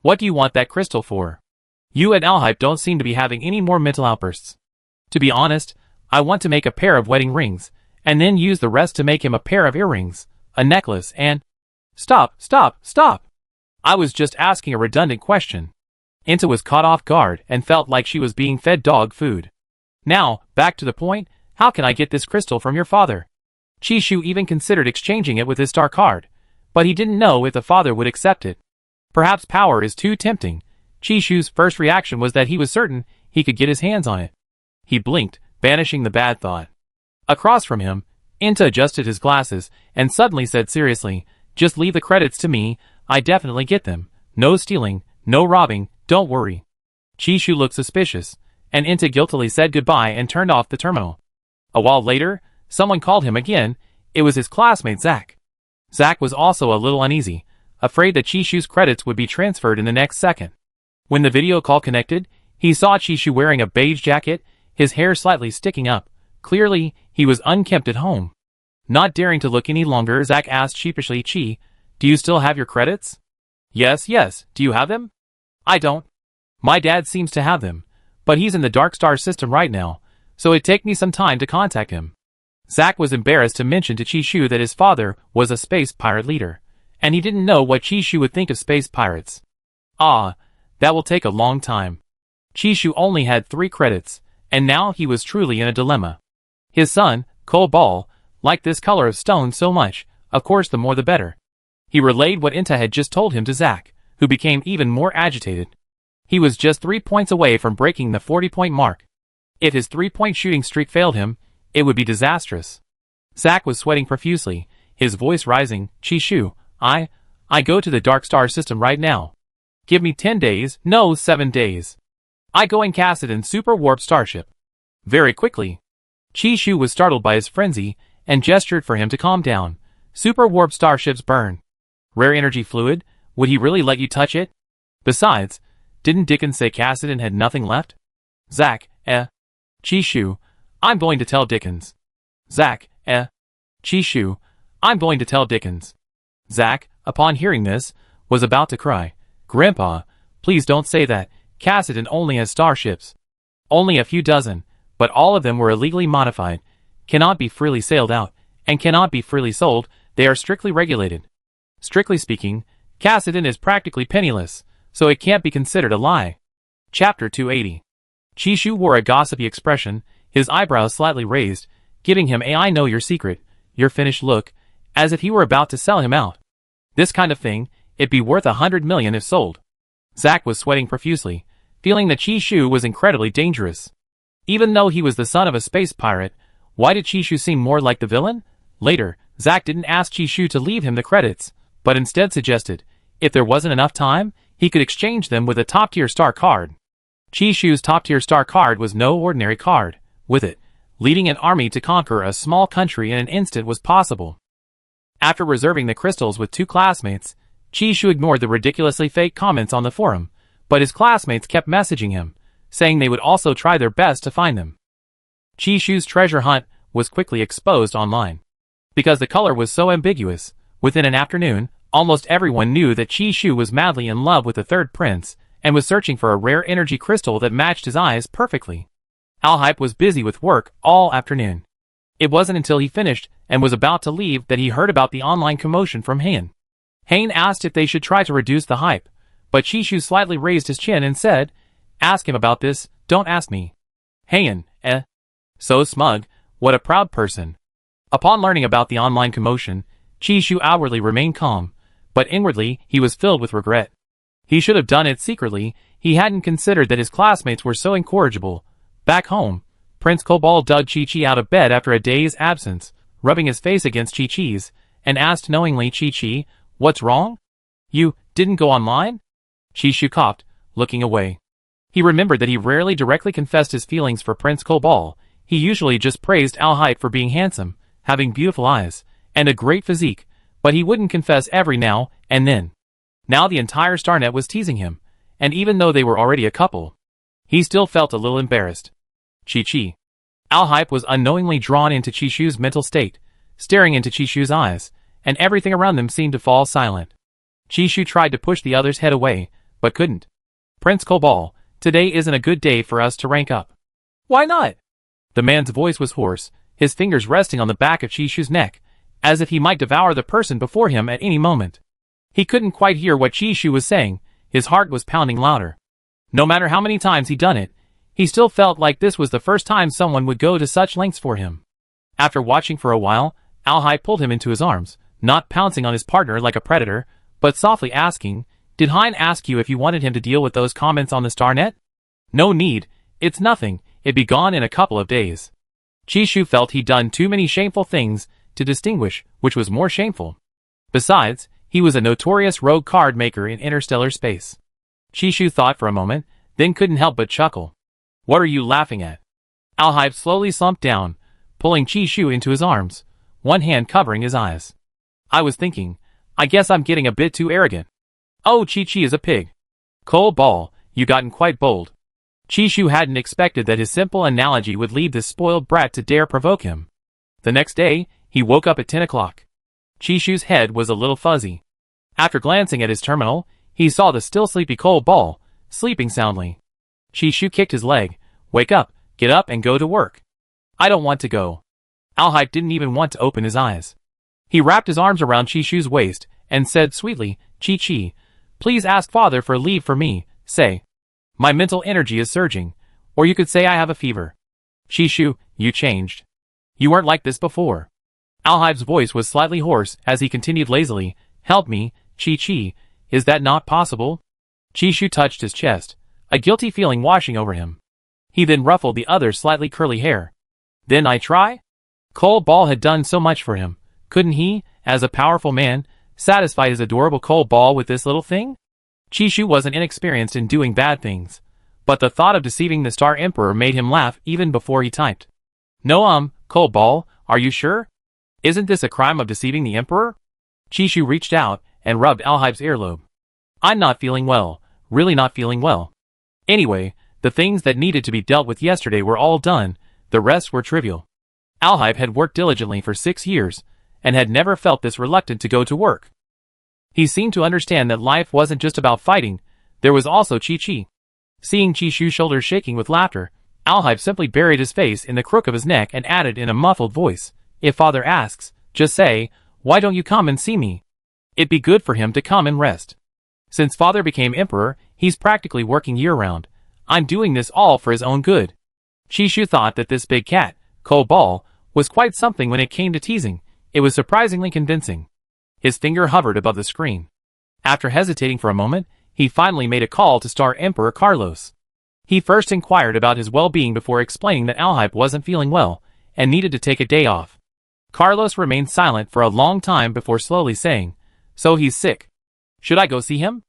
What do you want that crystal for? You and Alhype don't seem to be having any more mental outbursts. To be honest, I want to make a pair of wedding rings, and then use the rest to make him a pair of earrings, a necklace, and... Stop! I was just asking a redundant question. Inta was caught off guard and felt like she was being fed dog food. Now, back to the point, how can I get this crystal from your father? Chishu even considered exchanging it with his star card, but he didn't know if the father would accept it. Perhaps power is too tempting. Chishu's first reaction was that he was certain he could get his hands on it. He blinked, banishing the bad thought. Across from him, Inta adjusted his glasses and suddenly said seriously, just leave the credits to me, I definitely get them. No stealing, no robbing, don't worry. Chishu looked suspicious, and Inta guiltily said goodbye and turned off the terminal. A while later, someone called him again. It was his classmate Zach. Zach was also a little uneasy, afraid that Chishu's credits would be transferred in the next second. When the video call connected, he saw Chishu wearing a beige jacket, his hair slightly sticking up. Clearly, he was unkempt at home. Not daring to look any longer, Zach asked sheepishly, Chi, do you still have your credits? Yes, do you have them? I don't. My dad seems to have them, but he's in the Dark Star system right now, so it'd take me some time to contact him. Zack was embarrassed to mention to Chishu that his father was a space pirate leader, and he didn't know what Chishu would think of space pirates. Ah, that will take a long time. Chishu only had 3 credits, and now he was truly in a dilemma. His son, Cobalt, liked this color of stone so much, of course the more the better. He relayed what Inta had just told him to Zack, who became even more agitated. He was just 3 points away from breaking the 40-point mark. If his 3-point shooting streak failed him, it would be disastrous. Zack was sweating profusely, his voice rising. Chishu, I go to the Dark Star system right now. Give me 10 days, no 7 days. I go in Cassidon's super warp starship. Very quickly. Chishu was startled by his frenzy, and gestured for him to calm down. Super warp starships burn. Rare energy fluid, would he really let you touch it? Besides, didn't Dickens say Cassidon had nothing left? Zack, Chishu, I'm going to tell Dickens. Zack, Chishu, I'm going to tell Dickens. Zack, upon hearing this, was about to cry. Grandpa, please don't say that. Cassidon only has starships. Only a few dozen, but all of them were illegally modified, cannot be freely sailed out, and cannot be freely sold. They are strictly regulated. Strictly speaking, Cassidon is practically penniless, so it can't be considered a lie. Chapter 280. Chishu wore a gossipy expression, his eyebrows slightly raised, giving him a "I know your secret, your finished" look, as if he were about to sell him out. This kind of thing, it'd be worth 100 million if sold. Zack was sweating profusely, feeling that Chishu was incredibly dangerous. Even though he was the son of a space pirate, why did Chishu seem more like the villain? Later, Zack didn't ask Chishu to leave him the credits, but instead suggested, if there wasn't enough time, he could exchange them with a top-tier star card. Chishu's top-tier star card was no ordinary card. With it, leading an army to conquer a small country in an instant was possible. After reserving the crystals with 2 classmates, Chishu ignored the ridiculously fake comments on the forum, but his classmates kept messaging him, saying they would also try their best to find them. Chishu's treasure hunt was quickly exposed online. Because the color was so ambiguous, within an afternoon, almost everyone knew that Chishu was madly in love with the third prince, and was searching for a rare energy crystal that matched his eyes perfectly. Alhype was busy with work all afternoon. It wasn't until he finished and was about to leave that he heard about the online commotion from Hain. Hain asked if they should try to reduce the hype, but Chishu slightly raised his chin and said, "Ask him about this, don't ask me." Hain, so smug, what a proud person. Upon learning about the online commotion, Chishu outwardly remained calm, but inwardly he was filled with regret. He should have done it secretly. He hadn't considered that his classmates were so incorrigible. Back home, Prince Cobalt dug Chi-Chi out of bed after a day's absence, rubbing his face against Chi-Chi's, and asked knowingly, "Chi-Chi, what's wrong? You didn't go online?" Chishu coughed, looking away. He remembered that he rarely directly confessed his feelings for Prince Cobalt. He usually just praised Alhype for being handsome, having beautiful eyes, and a great physique, but he wouldn't confess every now and then. Now the entire Starnet was teasing him, and even though they were already a couple, he still felt a little embarrassed. Chi-Chi. Alhype was unknowingly drawn into Chishu's mental state, staring into Chishu's eyes, and everything around them seemed to fall silent. Chishu tried to push the other's head away, but couldn't. "Prince Cobalt, today isn't a good day for us to rank up." "Why not?" The man's voice was hoarse, his fingers resting on the back of Chishu's neck, as if he might devour the person before him at any moment. He couldn't quite hear what Chishu was saying, his heart was pounding louder. No matter how many times he'd done it, he still felt like this was the first time someone would go to such lengths for him. After watching for a while, Alhype pulled him into his arms, not pouncing on his partner like a predator, but softly asking, "Did Hein ask you if you wanted him to deal with those comments on the Starnet?" "No need, it's nothing, it'd be gone in a couple of days." Chishu felt he'd done too many shameful things to distinguish which was more shameful. Besides, he was a notorious rogue card maker in interstellar space. Chishu thought for a moment, then couldn't help but chuckle. "What are you laughing at?" Alhype slowly slumped down, pulling Chishu into his arms, one hand covering his eyes. "I was thinking, I guess I'm getting a bit too arrogant." "Oh, Chi-Chi is a pig." "Cobalt, you gotten quite bold." Chishu hadn't expected that his simple analogy would lead this spoiled brat to dare provoke him. The next day, he woke up at 10 o'clock. Chishu's head was a little fuzzy. After glancing at his terminal, he saw the still sleepy Cobalt, sleeping soundly. Chishu kicked his leg. "Wake up, get up and go to work." I don't want to go. Alhype didn't even want to open his eyes. He wrapped his arms around Chishu's waist and said sweetly, Chi, please ask father for leave for me, say. My mental energy is surging. Or you could say I have a fever. Chishu, you changed. You weren't like this before. Alhype's voice was slightly hoarse as he continued lazily, help me, Chi, is that not possible? Chishu touched his chest, a guilty feeling washing over him. He then ruffled the other's slightly curly hair. Then I try? Cole Ball had done so much for him. Couldn't he, as a powerful man, satisfy his adorable Cole Ball with this little thing? Chishu wasn't inexperienced in doing bad things, but the thought of deceiving the Star Emperor made him laugh even before he typed. No Cole Ball, are you sure? Isn't this a crime of deceiving the Emperor? Chishu reached out and rubbed Alhype's earlobe. I'm not feeling well, really not feeling well. Anyway, the things that needed to be dealt with yesterday were all done, the rest were trivial. Alhype had worked diligently for 6 years, and had never felt this reluctant to go to work. He seemed to understand that life wasn't just about fighting, there was also Chi. Seeing Chishu's shoulders shaking with laughter, Alhype simply buried his face in the crook of his neck and added in a muffled voice, if father asks, just say, why don't you come and see me? It'd be good for him to come and rest. Since father became emperor, he's practically working year-round. I'm doing this all for his own good. Chishu thought that this big cat, Cole Ball, was quite something when it came to teasing. It was surprisingly convincing. His finger hovered above the screen. After hesitating for a moment, he finally made a call to Star Emperor Carlos. He first inquired about his well-being before explaining that Alhype wasn't feeling well and needed to take a day off. Carlos remained silent for a long time before slowly saying, so he's sick. Should I go see him?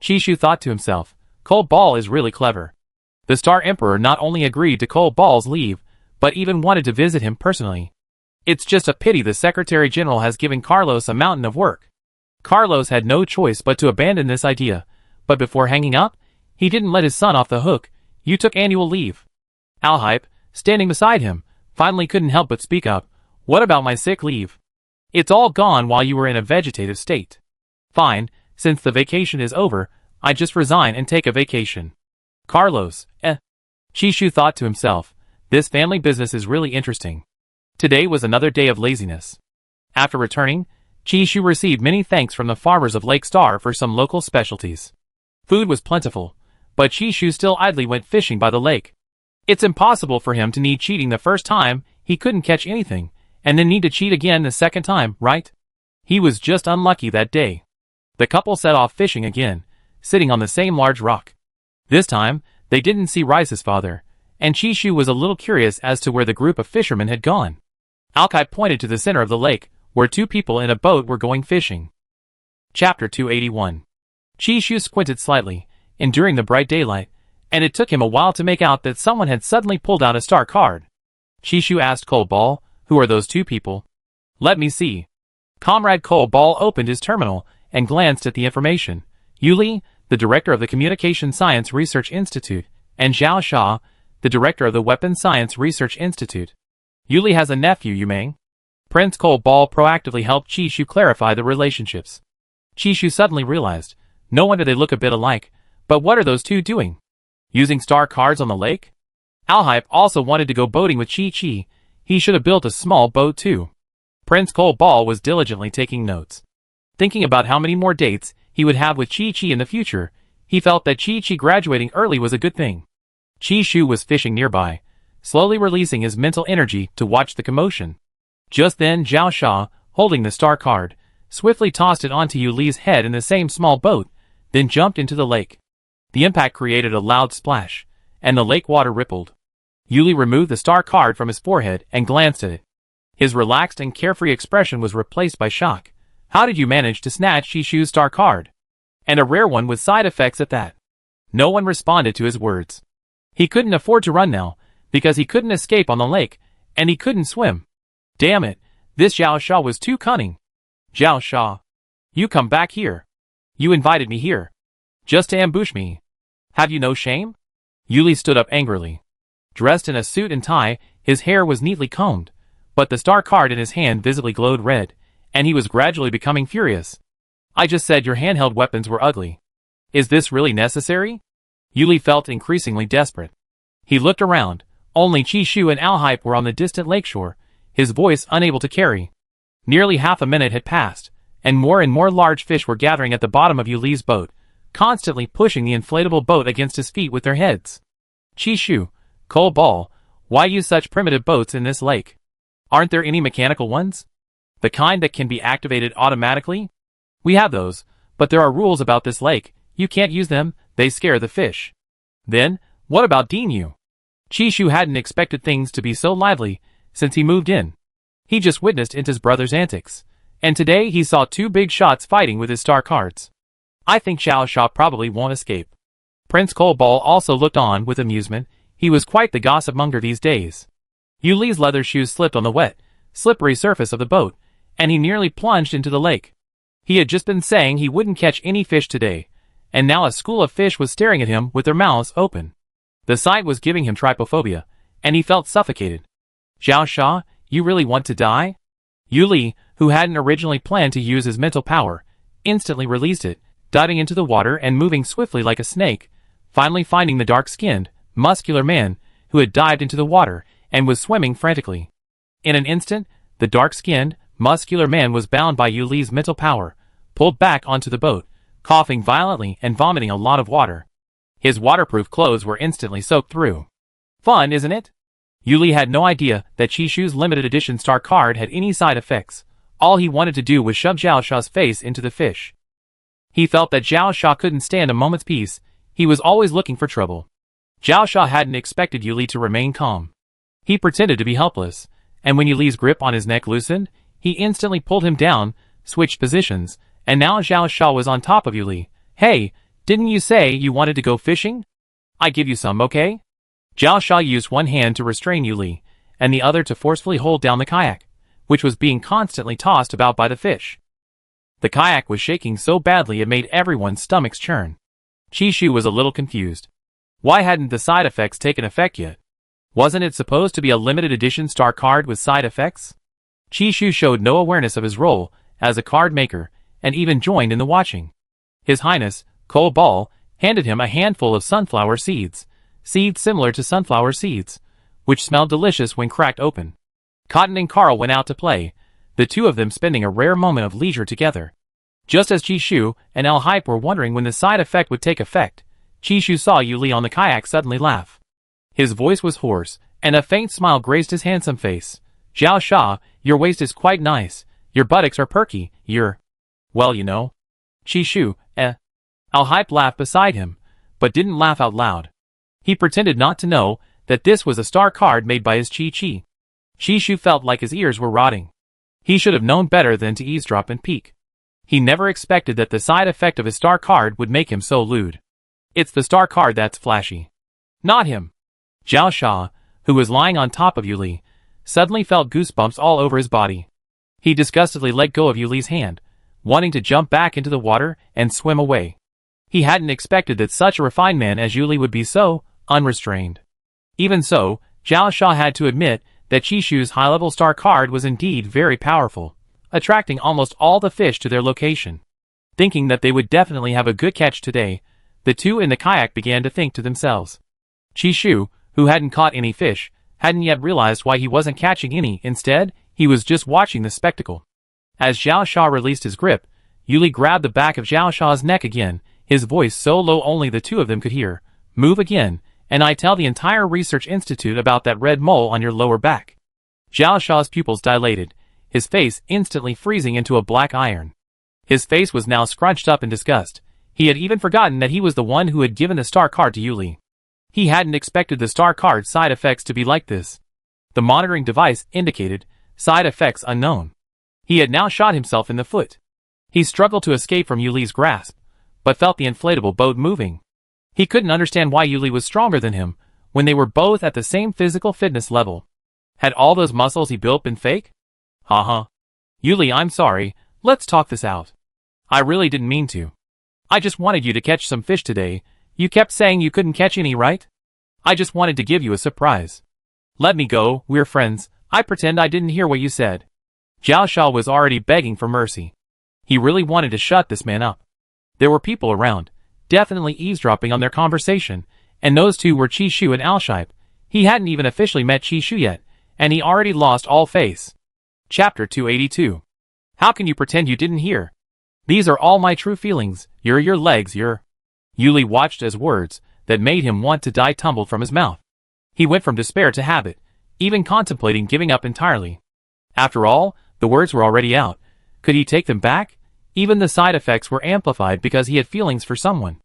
Chishu thought to himself, Cole Ball is really clever. The Star Emperor not only agreed to Cole Ball's leave, but even wanted to visit him personally. It's just a pity the Secretary General has given Carlos a mountain of work. Carlos had no choice but to abandon this idea, but before hanging up, he didn't let his son off the hook. You took annual leave. Alhype, standing beside him, finally couldn't help but speak up. What about my sick leave? It's all gone while you were in a vegetative state. Fine, since the vacation is over, I just resign and take a vacation. Carlos, Chishu thought to himself, this family business is really interesting. Today was another day of laziness. After returning, Chishu received many thanks from the farmers of Lake Star for some local specialties. Food was plentiful, but Chishu still idly went fishing by the lake. It's impossible for him to need cheating the first time he couldn't catch anything, and then need to cheat again the second time, right? He was just unlucky that day. The couple set off fishing again, sitting on the same large rock. This time, they didn't see Rice's father, and Chishu was a little curious as to where the group of fishermen had gone. Alhype pointed to the center of the lake, where 2 people in a boat were going fishing. Chapter 281. Chishu squinted slightly, enduring the bright daylight, and it took him a while to make out that someone had suddenly pulled out a star card. Chishu asked Cole Ball, who are those 2 people? Let me see. Comrade Cole Ball opened his terminal and glanced at the information. Yuli, the director of the Communication Science Research Institute, and Zhao Sha, the director of the Weapons Science Research Institute. Yuli has a nephew, Yumeng. Prince Cole Ball proactively helped Chishu clarify the relationships. Chishu suddenly realized, no wonder they look a bit alike, but what are those 2 doing? Using star cards on the lake? Alhype also wanted to go boating with Chi. He should have built a small boat too. Prince Cole Ball was diligently taking notes. Thinking about how many more dates he would have with Chi in the future, he felt that Chi graduating early was a good thing. Chishu was fishing nearby, slowly releasing his mental energy to watch the commotion. Just then Zhao Sha, holding the star card, swiftly tossed it onto Yuli's head in the same small boat, then jumped into the lake. The impact created a loud splash, and the lake water rippled. Yuli removed the star card from his forehead and glanced at it. His relaxed and carefree expression was replaced by shock. How did you manage to snatch Chishu's star card? And a rare one with side effects at that. No one responded to his words. He couldn't afford to run now, because he couldn't escape on the lake, and he couldn't swim. Damn it, this Zhao Sha was too cunning. Zhao Sha. You come back here. You invited me here. Just to ambush me. Have you no shame? Yuli stood up angrily. Dressed in a suit and tie, his hair was neatly combed, but the star card in his hand visibly glowed red, and he was gradually becoming furious. I just said your handheld weapons were ugly. Is this really necessary? Yuli felt increasingly desperate. He looked around, Only Chishu and Alhype were on the distant lakeshore, his voice unable to carry. Nearly half a minute had passed, and more large fish were gathering at the bottom of Yuli's boat, constantly pushing the inflatable boat against his feet with their heads. Chishu, Cole Ball, why use such primitive boats in this lake? Aren't there any mechanical ones? The kind that can be activated automatically? We have those, but there are rules about this lake. You can't use them, they scare the fish. Then, what about Dinu? Chishu hadn't expected things to be so lively since he moved in. He just witnessed his brother's antics, and today he saw two big shots fighting with his star cards. I think Xiao Sha probably won't escape. Prince Cole Ball also looked on with amusement. He was quite the gossip monger these days. Yuli's leather shoes slipped on the wet, slippery surface of the boat, and he nearly plunged into the lake. He had just been saying he wouldn't catch any fish today, and now a school of fish was staring at him with their mouths open. The sight was giving him trypophobia, and he felt suffocated. Xiao Sha, you really want to die? Yuli, who hadn't originally planned to use his mental power, instantly released it, diving into the water and moving swiftly like a snake, finally finding the dark-skinned, muscular man who had dived into the water and was swimming frantically. In an instant, the dark-skinned, muscular man was bound by Yuli's mental power, pulled back onto the boat, coughing violently and vomiting a lot of water. His waterproof clothes were instantly soaked through. Fun, isn't it? Yuli had no idea that Chishu's limited edition star card had any side effects. All he wanted to do was shove Xiao Sha's face into the fish. He felt that Xiao Sha couldn't stand a moment's peace. He was always looking for trouble. Xiao Sha hadn't expected Yuli to remain calm. He pretended to be helpless, and when Yuli's grip on his neck loosened, he instantly pulled him down, switched positions, and now Xiao Sha was on top of Yuli. Hey, didn't you say you wanted to go fishing? I give you some, okay? Xiao Sha used one hand to restrain Yuli, and the other to forcefully hold down the kayak, which was being constantly tossed about by the fish. The kayak was shaking so badly it made everyone's stomachs churn. Chishu was a little confused. Why hadn't the side effects taken effect yet? Wasn't it supposed to be a limited edition star card with side effects? Chishu showed no awareness of his role as a card maker, and even joined in the watching. His Highness, Cole Ball, handed him a handful of sunflower seeds, seeds similar to sunflower seeds, which smelled delicious when cracked open. Cotton and Carl went out to play, the two of them spending a rare moment of leisure together. Just as Chishu and Alhype were wondering when the side effect would take effect, Chishu saw Yuli on the kayak suddenly laugh. His voice was hoarse, and a faint smile graced his handsome face. Xiao Sha, your waist is quite nice, your buttocks are perky, you're... well, you know. Chishu, Alhype laughed beside him, but didn't laugh out loud. He pretended not to know that this was a star card made by his Chi-Chi. Chishu felt like his ears were rotting. He should have known better than to eavesdrop and peek. He never expected that the side effect of his star card would make him so lewd. It's the star card that's flashy. Not him. Xiao Sha, who was lying on top of Yuli, suddenly felt goosebumps all over his body. He disgustedly let go of Yuli's hand, wanting to jump back into the water and swim away. He hadn't expected that such a refined man as Yuli would be so unrestrained. Even so, Xiao Sha had to admit that Chishu's high-level star card was indeed very powerful, attracting almost all the fish to their location. Thinking that they would definitely have a good catch today, the two in the kayak began to think to themselves. Chishu, who hadn't caught any fish, hadn't yet realized why he wasn't catching any. Instead, he was just watching the spectacle. As Xiao Sha released his grip, Yuli grabbed the back of Xiao Sha's neck again, his voice so low only the two of them could hear. Move again, and I tell the entire research institute about that red mole on your lower back. Xiao Sha's pupils dilated, his face instantly freezing into a black iron. His face was now scrunched up in disgust. He had even forgotten that he was the one who had given the star card to Yuli. He hadn't expected the star card's side effects to be like this. The monitoring device indicated side effects unknown. He had now shot himself in the foot. He struggled to escape from Yuli's grasp, but felt the inflatable boat moving. He couldn't understand why Yuli was stronger than him, when they were both at the same physical fitness level. Had all those muscles he built been fake? Haha. Yuli, I'm sorry, let's talk this out. I really didn't mean to. I just wanted you to catch some fish today. You kept saying you couldn't catch any, right? I just wanted to give you a surprise. Let me go, we're friends. I pretend I didn't hear what you said. Xiao Sha was already begging for mercy. He really wanted to shut this man up. There were people around, definitely eavesdropping on their conversation, and those two were Chishu and Alhype. He hadn't even officially met Chishu yet, and he already lost all face. Chapter 282. How can you pretend you didn't hear? These are all my true feelings, your legs, Yuli watched as words that made him want to die tumbled from his mouth. He went from despair to habit, even contemplating giving up entirely. After all, the words were already out. Could he take them back? Even the side effects were amplified because he had feelings for someone.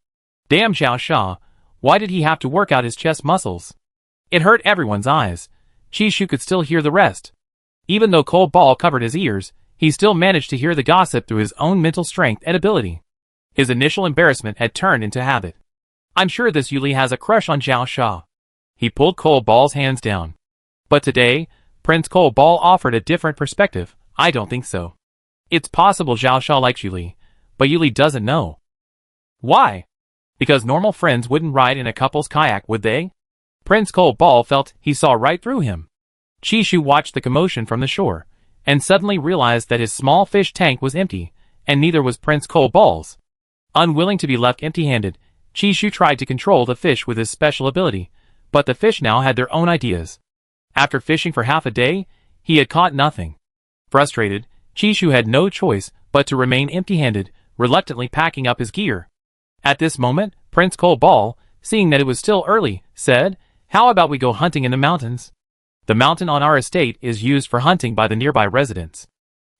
Damn Xiao Sha, why did he have to work out his chest muscles? It hurt everyone's eyes. Chishu could still hear the rest. Even though cold ball covered his ears, he still managed to hear the gossip through his own mental strength and ability. His initial embarrassment had turned into habit. I'm sure this Yuli has a crush on Xiao Sha. He pulled Cold Ball's hands down. But today, Prince Cold Ball offered a different perspective. I don't think so. It's possible Xiao Sha likes Yuli, but Yuli doesn't know. Why? Because normal friends wouldn't ride in a couple's kayak, would they? Prince Cold Ball felt he saw right through him. Chishu watched the commotion from the shore, and suddenly realized that his small fish tank was empty, and neither was Prince Cold Ball's. Unwilling to be left empty-handed, Chishu tried to control the fish with his special ability, but the fish now had their own ideas. After fishing for half a day, he had caught nothing. Frustrated, Chishu had no choice but to remain empty-handed, reluctantly packing up his gear. At this moment, Prince Cold Ball, seeing that it was still early, said, "How about we go hunting in the mountains? The mountain on our estate is used for hunting by the nearby residents."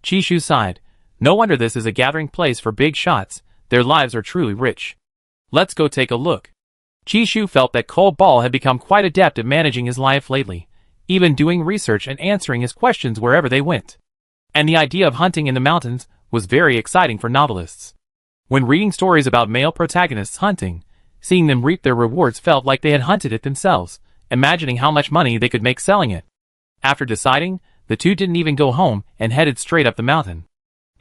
Chishu sighed. No wonder this is a gathering place for big shots. Their lives are truly rich. Let's go take a look. Chishu felt that Cold Ball had become quite adept at managing his life lately, even doing research and answering his questions wherever they went. And the idea of hunting in the mountains was very exciting for novelists. When reading stories about male protagonists hunting, seeing them reap their rewards felt like they had hunted it themselves, imagining how much money they could make selling it. After deciding, the two didn't even go home and headed straight up the mountain.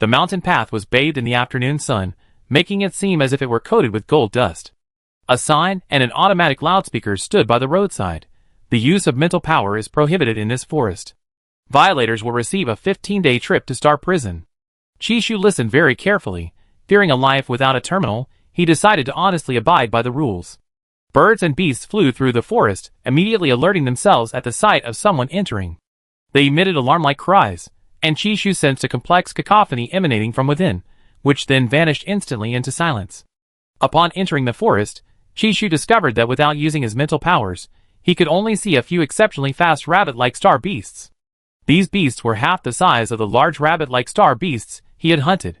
The mountain path was bathed in the afternoon sun, making it seem as if it were coated with gold dust. A sign and an automatic loudspeaker stood by the roadside. The use of mental power is prohibited in this forest. Violators will receive a 15-day trip to Star Prison. Chishu listened very carefully. Fearing a life without a terminal, he decided to honestly abide by the rules. Birds and beasts flew through the forest, immediately alerting themselves at the sight of someone entering. They emitted alarm-like cries, and Chishu sensed a complex cacophony emanating from within, which then vanished instantly into silence. Upon entering the forest, Chishu discovered that without using his mental powers, he could only see a few exceptionally fast rabbit-like star beasts. These beasts were half the size of the large rabbit-like star beasts he had hunted.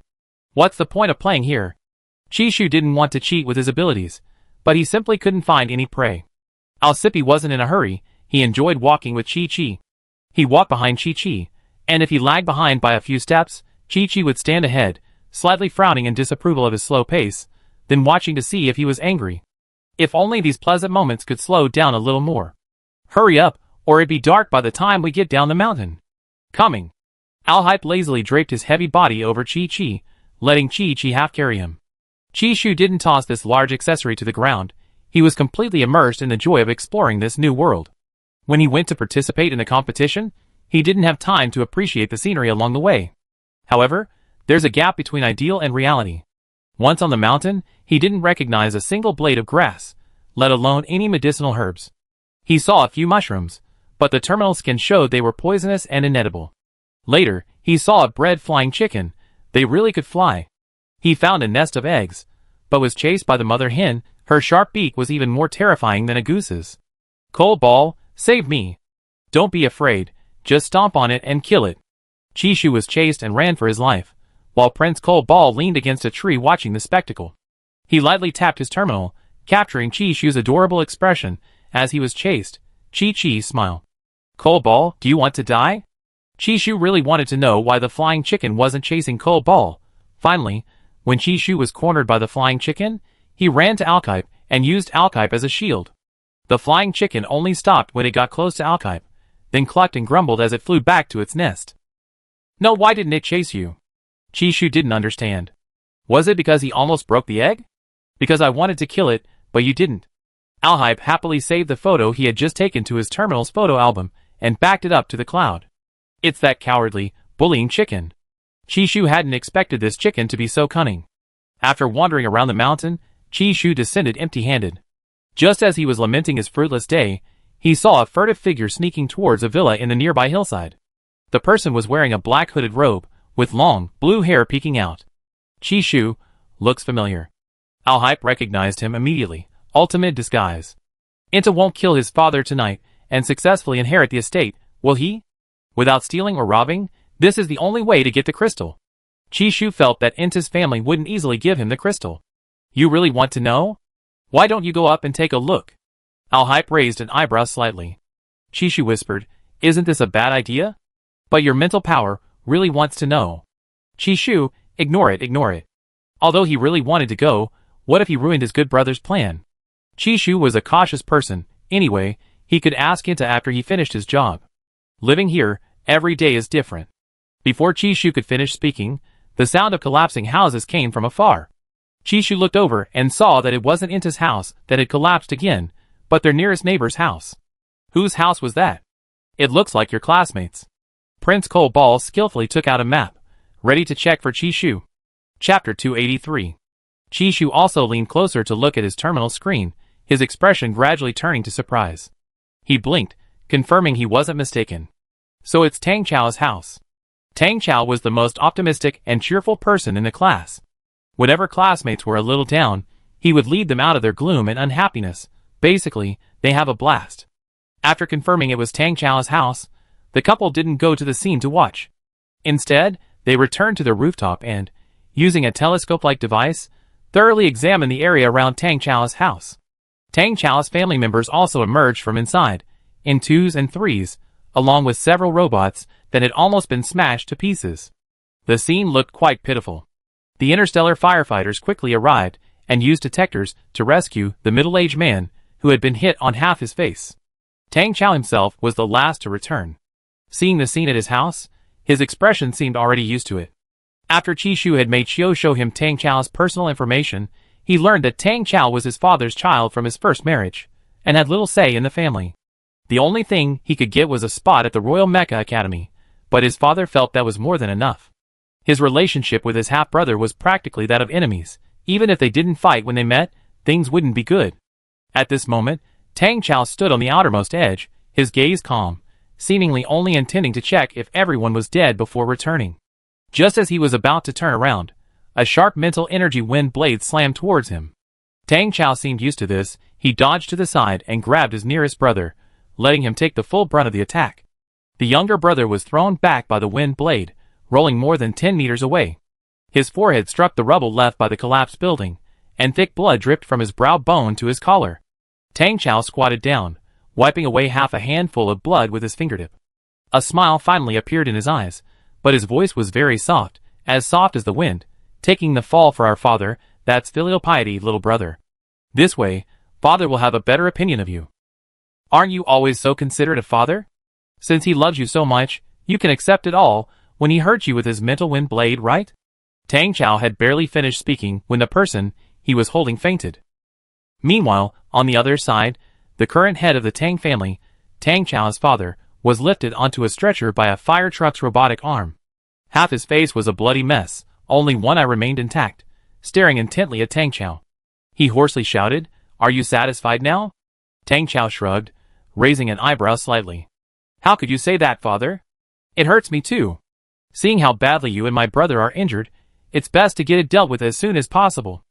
What's the point of playing here? Chishu didn't want to cheat with his abilities, but he simply couldn't find any prey. Alcippe wasn't in a hurry. He enjoyed walking with Chi-Chi. He walked behind Chi-Chi, and if he lagged behind by a few steps, Chi-Chi would stand ahead, slightly frowning in disapproval of his slow pace, then watching to see if he was angry. If only these pleasant moments could slow down a little more. Hurry up, or it'd be dark by the time we get down the mountain. Coming. Alhype lazily draped his heavy body over Chi-Chi, letting Chi-Chi half carry him. Chishu didn't toss this large accessory to the ground. He was completely immersed in the joy of exploring this new world. When he went to participate in the competition, he didn't have time to appreciate the scenery along the way. However, there's a gap between ideal and reality. Once on the mountain, he didn't recognize a single blade of grass, let alone any medicinal herbs. He saw a few mushrooms, but the terminal skin showed they were poisonous and inedible. Later, he saw a bred flying chicken. They really could fly. He found a nest of eggs, but was chased by the mother hen. Her sharp beak was even more terrifying than a goose's. Cold Ball, save me. Don't be afraid, just stomp on it and kill it. Chishu was chased and ran for his life, while Prince Cold Ball leaned against a tree watching the spectacle. He lightly tapped his terminal, capturing Chishu's adorable expression as he was chased. Chi-Chi smiled. Cold Ball, do you want to die? Chishu really wanted to know why the flying chicken wasn't chasing Cold Ball. Finally, when Chishu was cornered by the flying chicken, he ran to Alkype and used Alkype as a shield. The flying chicken only stopped when it got close to Alkype, then clucked and grumbled as it flew back to its nest. No, why didn't it chase you? Chishu didn't understand. Was it because he almost broke the egg? Because I wanted to kill it, but you didn't. Alhype happily saved the photo he had just taken to his terminal's photo album and backed it up to the cloud. It's that cowardly, bullying chicken. Chishu hadn't expected this chicken to be so cunning. After wandering around the mountain, Chishu descended empty-handed. Just as he was lamenting his fruitless day, he saw a furtive figure sneaking towards a villa in the nearby hillside. The person was wearing a black hooded robe, with long, blue hair peeking out. Chi-Shu, looks familiar. Al-Hype recognized him immediately. Ultimate disguise. Inta won't kill his father tonight, and successfully inherit the estate, will he? Without stealing or robbing, this is the only way to get the crystal. Chi-Shu felt that Inta's family wouldn't easily give him the crystal. You really want to know? Why don't you go up and take a look? Al-Hype raised an eyebrow slightly. Chi-Shu whispered, isn't this a bad idea? But your mental power really wants to know. Chi-Shu, ignore it. Although he really wanted to go, what if he ruined his good brother's plan? Chi-Shu was a cautious person. Anyway, he could ask Inta after he finished his job. Living here, every day is different. Before Chi-Shu could finish speaking, the sound of collapsing houses came from afar. Chi-Shu looked over and saw that it wasn't Inta's house that had collapsed again, but their nearest neighbor's house. Whose house was that? It looks like your classmates. Prince Cole Ball skillfully took out a map, ready to check for Chi-Shu. Chapter 283. Chi-Shu also leaned closer to look at his terminal screen, his expression gradually turning to surprise. He blinked, confirming he wasn't mistaken. So it's Tang Chao's house. Tang Chao was the most optimistic and cheerful person in the class. Whenever classmates were a little down, he would lead them out of their gloom and unhappiness. Basically, they have a blast. After confirming it was Tang Chao's house, the couple didn't go to the scene to watch. Instead, they returned to their rooftop and, using a telescope-like device, thoroughly examined the area around Tang Chao's house. Tang Chao's family members also emerged from inside, in twos and threes, along with several robots that had almost been smashed to pieces. The scene looked quite pitiful. The interstellar firefighters quickly arrived and used detectors to rescue the middle-aged man who had been hit on half his face. Tang Chao himself was the last to return. Seeing the scene at his house, his expression seemed already used to it. After Chi-Shu had made Xiao show him Tang Chao's personal information, he learned that Tang Chao was his father's child from his first marriage, and had little say in the family. The only thing he could get was a spot at the Royal Mecha Academy, but his father felt that was more than enough. His relationship with his half-brother was practically that of enemies. Even if they didn't fight when they met, things wouldn't be good. At this moment, Tang Chao stood on the outermost edge, his gaze calm, seemingly only intending to check if everyone was dead before returning. Just as he was about to turn around, a sharp mental energy wind blade slammed towards him. Tang Chao seemed used to this. He dodged to the side and grabbed his nearest brother, letting him take the full brunt of the attack. The younger brother was thrown back by the wind blade, rolling more than 10 meters away. His forehead struck the rubble left by the collapsed building, and thick blood dripped from his brow bone to his collar. Tang Chao squatted down, wiping away half a handful of blood with his fingertip. A smile finally appeared in his eyes, but his voice was very soft as the wind. Taking the fall for our father, that's filial piety, little brother. This way, father will have a better opinion of you. Aren't you always so considerate of father? Since he loves you so much, you can accept it all when he hurts you with his mental wind blade, right? Tang Chao had barely finished speaking when the person he was holding fainted. Meanwhile, on the other side, the current head of the Tang family, Tang Chao's father, was lifted onto a stretcher by a fire truck's robotic arm. Half his face was a bloody mess, only one eye remained intact, staring intently at Tang Chao. He hoarsely shouted, "Are you satisfied now?" Tang Chao shrugged, raising an eyebrow slightly. "How could you say that, father? It hurts me too. Seeing how badly you and my brother are injured, it's best to get it dealt with as soon as possible.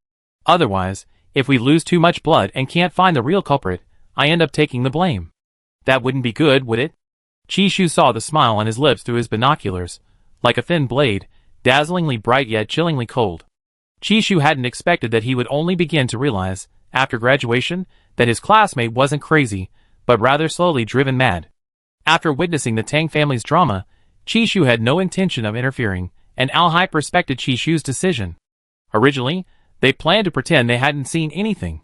Otherwise, if we lose too much blood and can't find the real culprit, I end up taking the blame. That wouldn't be good, would it?" Chi-Shu saw the smile on his lips through his binoculars, like a thin blade, dazzlingly bright yet chillingly cold. Chi-Shu hadn't expected that he would only begin to realize, after graduation, that his classmate wasn't crazy, but rather slowly driven mad. After witnessing the Tang family's drama, Chi-Shu had no intention of interfering, and Al-Hype respected Chi-Shu's decision. Originally, they planned to pretend they hadn't seen anything.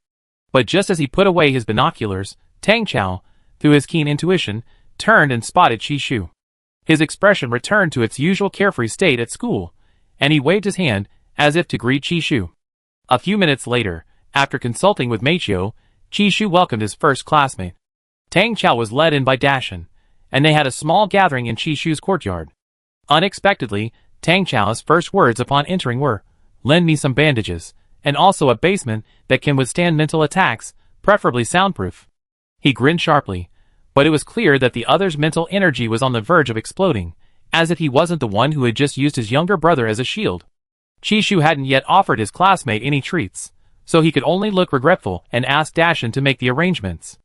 But just as he put away his binoculars, Tang Chao, through his keen intuition, turned and spotted Chi-Shu. His expression returned to its usual carefree state at school, and he waved his hand as if to greet Chi-Shu. A few minutes later, after consulting with Meichio, Chi-Shu welcomed his first classmate. Tang Chao was led in by Dashan, and they had a small gathering in Chi-Shu's courtyard. Unexpectedly, Tang Chao's first words upon entering were, "Lend me some bandages, and also a basement that can withstand mental attacks, preferably soundproof." He grinned sharply, But it was clear that the other's mental energy was on the verge of exploding, as if he wasn't the one who had just used his younger brother as a shield. Chishu hadn't yet offered his classmate any treats, so he could only look regretful and ask Dashan to make the arrangements.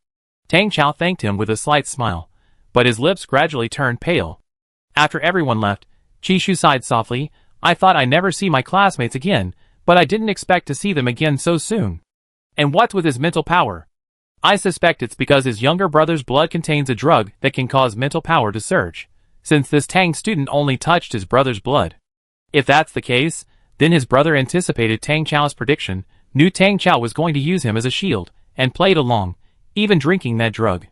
Tang Chao thanked him with a slight smile, but his lips gradually turned pale. After everyone left, Chishu sighed softly. I thought I'd never see my classmates again, but I didn't expect to see them again so soon. And what's with his mental power? I suspect it's because his younger brother's blood contains a drug that can cause mental power to surge, since this Tang student only touched his brother's blood. If that's the case, then his brother anticipated Tang Chao's prediction, knew Tang Chao was going to use him as a shield, and played along, even drinking that drug.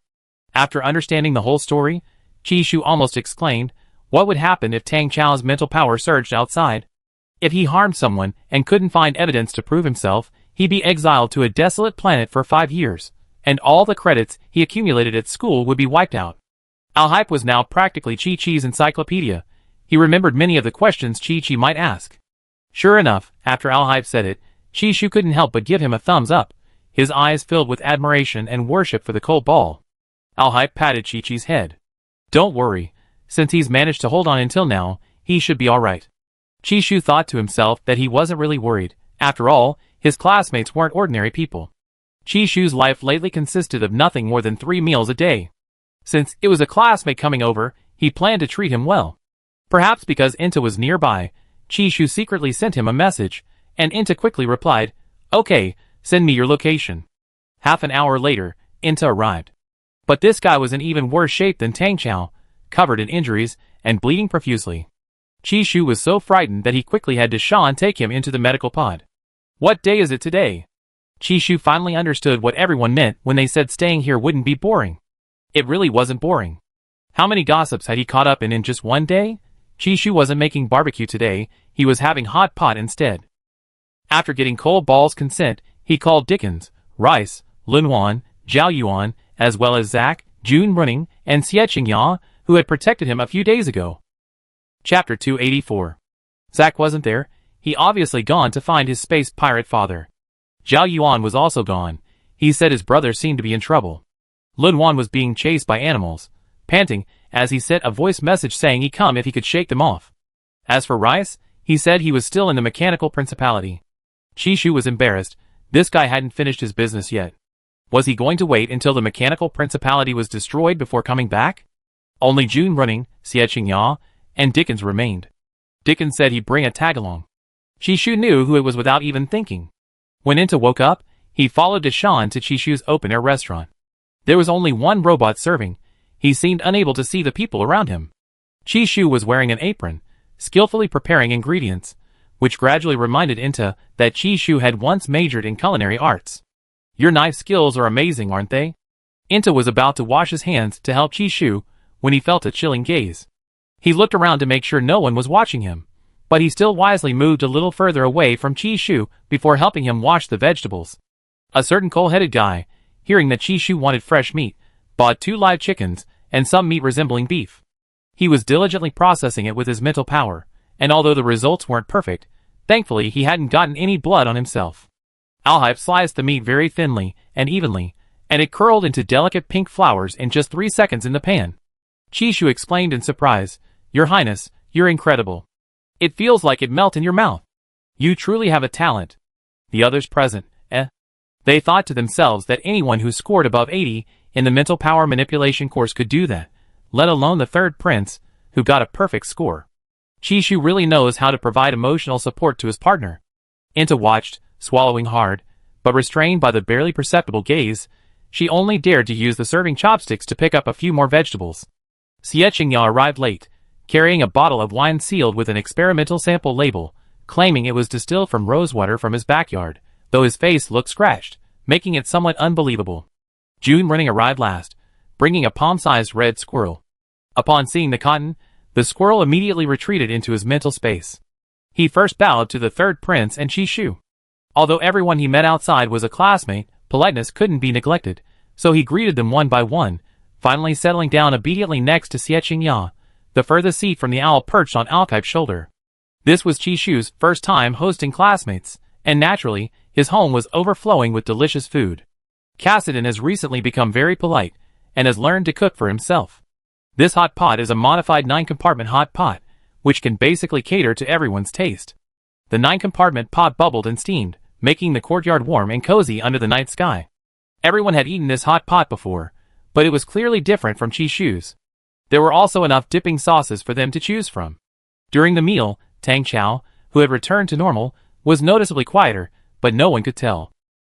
After understanding the whole story, Chishu almost exclaimed, what would happen if Tang Chao's mental power surged outside? If he harmed someone and couldn't find evidence to prove himself, he'd be exiled to a desolate planet for 5 years, and all the credits he accumulated at school would be wiped out. Al-Hype was now practically Chi-Chi's encyclopedia. He remembered many of the questions Chi-Chi might ask. Sure enough, after Al-Hype said it, Chishu couldn't help but give him a thumbs up, his eyes filled with admiration and worship for the cold ball. Al-Hype patted Chi-Chi's head. Don't worry, since he's managed to hold on until now, he should be alright. Chishu thought to himself that he wasn't really worried. After all, his classmates weren't ordinary people. Chishu's life lately consisted of nothing more than 3 meals a day. Since it was a classmate coming over, he planned to treat him well. Perhaps because Inta was nearby, Chishu secretly sent him a message, and Inta quickly replied, okay, send me your location. Half an hour later, Inta arrived. But this guy was in even worse shape than Tang Chao, covered in injuries and bleeding profusely. Chishu was so frightened that he quickly had Dashan take him into the medical pod. What day is it today? Chishu finally understood what everyone meant when they said staying here wouldn't be boring. It really wasn't boring. How many gossips had he caught up in just one day? Chishu wasn't making barbecue today, he was having hot pot instead. After getting Cold Ball's consent, he called Dickens, Rice, Lunwan, Zhao Yuan, as well as Zack, Jun Running, and Xie Ya, who had protected him a few days ago. Chapter 284. Zack wasn't there, he obviously gone to find his space pirate father. Zhao Yuan was also gone, he said his brother seemed to be in trouble. Lunwan was being chased by animals, panting, as he sent a voice message saying he'd come if he could shake them off. As for Rice, he said he was still in the mechanical principality. Chishu was embarrassed, this guy hadn't finished his business yet. Was he going to wait until the mechanical principality was destroyed before coming back? Only Jun Running, Xie Ya, and Dickens remained. Dickens said he'd bring a tag-along. Chishu knew who it was without even thinking. When Inta woke up, he followed Dashan to Chishu's open-air restaurant. There was only one robot serving. He seemed unable to see the people around him. Chishu was wearing an apron, skillfully preparing ingredients, which gradually reminded Inta that Chishu had once majored in culinary arts. Your knife skills are amazing, aren't they? Inta was about to wash his hands to help Chishu when he felt a chilling gaze. He looked around to make sure no one was watching him, but he still wisely moved a little further away from Chishu before helping him wash the vegetables. A certain cold-headed guy, hearing that Chishu wanted fresh meat, bought 2 live chickens and some meat resembling beef. He was diligently processing it with his mental power, and although the results weren't perfect, thankfully he hadn't gotten any blood on himself. Al-Hype sliced the meat very thinly and evenly, and it curled into delicate pink flowers in just 3 seconds in the pan. Chishu exclaimed in surprise, Your Highness, you're incredible. It feels like it melt in your mouth. You truly have a talent. The others present, They thought to themselves that anyone who scored above 80 in the mental power manipulation course could do that, let alone the third prince, who got a perfect score. Chishu really knows how to provide emotional support to his partner. Inta watched, swallowing hard, but restrained by the barely perceptible gaze, she only dared to use the serving chopsticks to pick up a few more vegetables. Xie Ya arrived late, carrying a bottle of wine sealed with an experimental sample label, claiming it was distilled from rosewater from his backyard, though his face looked scratched, making it somewhat unbelievable. Jun Running arrived last, bringing a palm-sized red squirrel. Upon seeing the cotton, the squirrel immediately retreated into his mental space. He first bowed to the third prince and Chishu. Although everyone he met outside was a classmate, politeness couldn't be neglected, so he greeted them one by one, finally settling down obediently next to Xie Ya, the furthest seat from the owl perched on Al-Hype's shoulder. This was Chishu's first time hosting classmates, and naturally, his home was overflowing with delicious food. Cassidon has recently become very polite, and has learned to cook for himself. This hot pot is a modified 9-compartment hot pot, which can basically cater to everyone's taste. The 9-compartment pot bubbled and steamed, making the courtyard warm and cozy under the night sky. Everyone had eaten this hot pot before, but it was clearly different from Chishu's. There were also enough dipping sauces for them to choose from. During the meal, Tang Chao, who had returned to normal, was noticeably quieter, but no one could tell.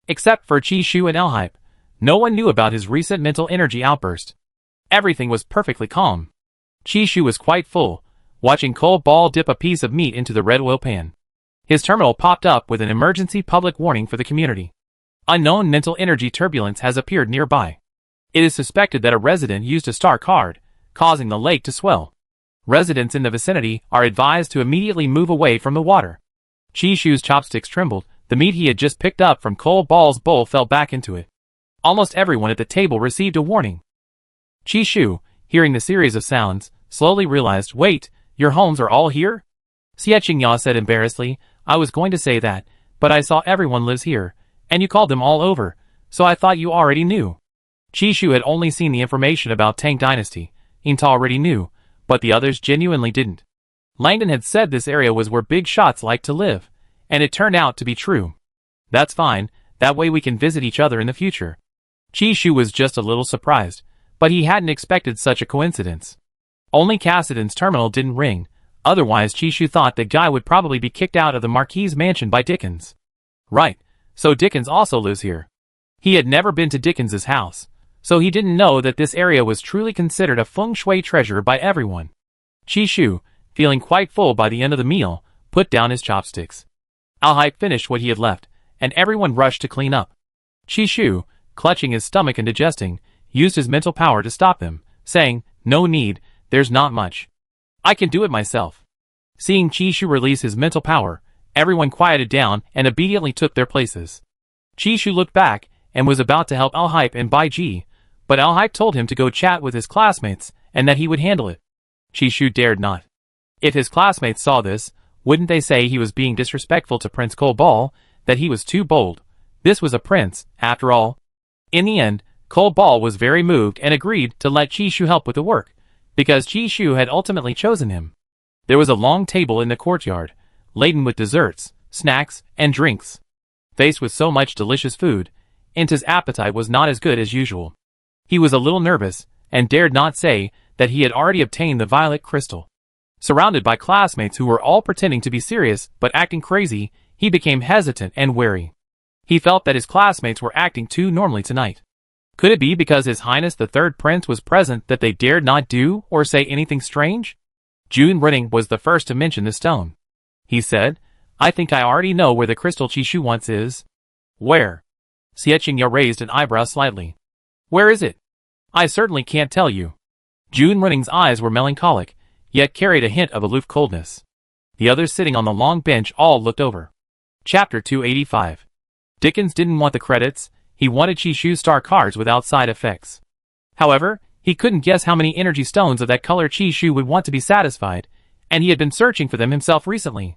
Except for Chishu and Alhype, no one knew about his recent mental energy outburst. Everything was perfectly calm. Chishu was quite full, watching Cole Ball dip a piece of meat into the red oil pan. His terminal popped up with an emergency public warning for the community. Unknown mental energy turbulence has appeared nearby. It is suspected that a resident used a star card, causing the lake to swell. Residents in the vicinity are advised to immediately move away from the water. Chishu's chopsticks trembled. The meat he had just picked up from Cole Ball's bowl fell back into it. Almost everyone at the table received a warning. Chishu, hearing the series of sounds, slowly realized, "Wait, your homes are all here?" Xie Qingya said embarrassedly, "I was going to say that, but I saw everyone lives here, and you called them all over, so I thought you already knew." Chishu had only seen the information about Tang Dynasty. Inta already knew, but the others genuinely didn't. Langdon had said this area was where big shots like to live, and it turned out to be true. That's fine, that way we can visit each other in the future. Chishu was just a little surprised, but he hadn't expected such a coincidence. Only Cassidon's terminal didn't ring, otherwise Chishu thought the guy would probably be kicked out of the Marquis' mansion by Dickens. Right, so Dickens also lives here. He had never been to Dickens's house, so he didn't know that this area was truly considered a feng shui treasure by everyone. Chishu, feeling quite full by the end of the meal, put down his chopsticks. Alhype finished what he had left, and everyone rushed to clean up. Chishu, clutching his stomach and digesting, used his mental power to stop them, saying, "No need, there's not much. I can do it myself." Seeing Chishu release his mental power, everyone quieted down and obediently took their places. Chishu looked back and was about to help Alhype and Bai Ji, but Alhype told him to go chat with his classmates and that he would handle it. Chishu dared not. If his classmates saw this, wouldn't they say he was being disrespectful to Prince Cole Ball, that he was too bold? This was a prince, after all. In the end, Cole Ball was very moved and agreed to let Chishu help with the work, because Chishu had ultimately chosen him. There was a long table in the courtyard, laden with desserts, snacks, and drinks. Faced with so much delicious food, Inta's appetite was not as good as usual. He was a little nervous, and dared not say that he had already obtained the violet crystal. Surrounded by classmates who were all pretending to be serious but acting crazy, he became hesitant and wary. He felt that his classmates were acting too normally tonight. Could it be because His Highness the Third Prince was present that they dared not do or say anything strange? Jun Renning was the first to mention the stone. He said, "I think I already know where the crystal Chishu wants is." "Where?" Xie Qingya raised an eyebrow slightly. "Where is it?" "I certainly can't tell you." Jun Renning's eyes were melancholic, yet carried a hint of aloof coldness. The others sitting on the long bench all looked over. Chapter 285. Dickens didn't want the credits, he wanted Chishu's star cards without side effects. However, he couldn't guess how many energy stones of that color Chishu would want to be satisfied, and he had been searching for them himself recently.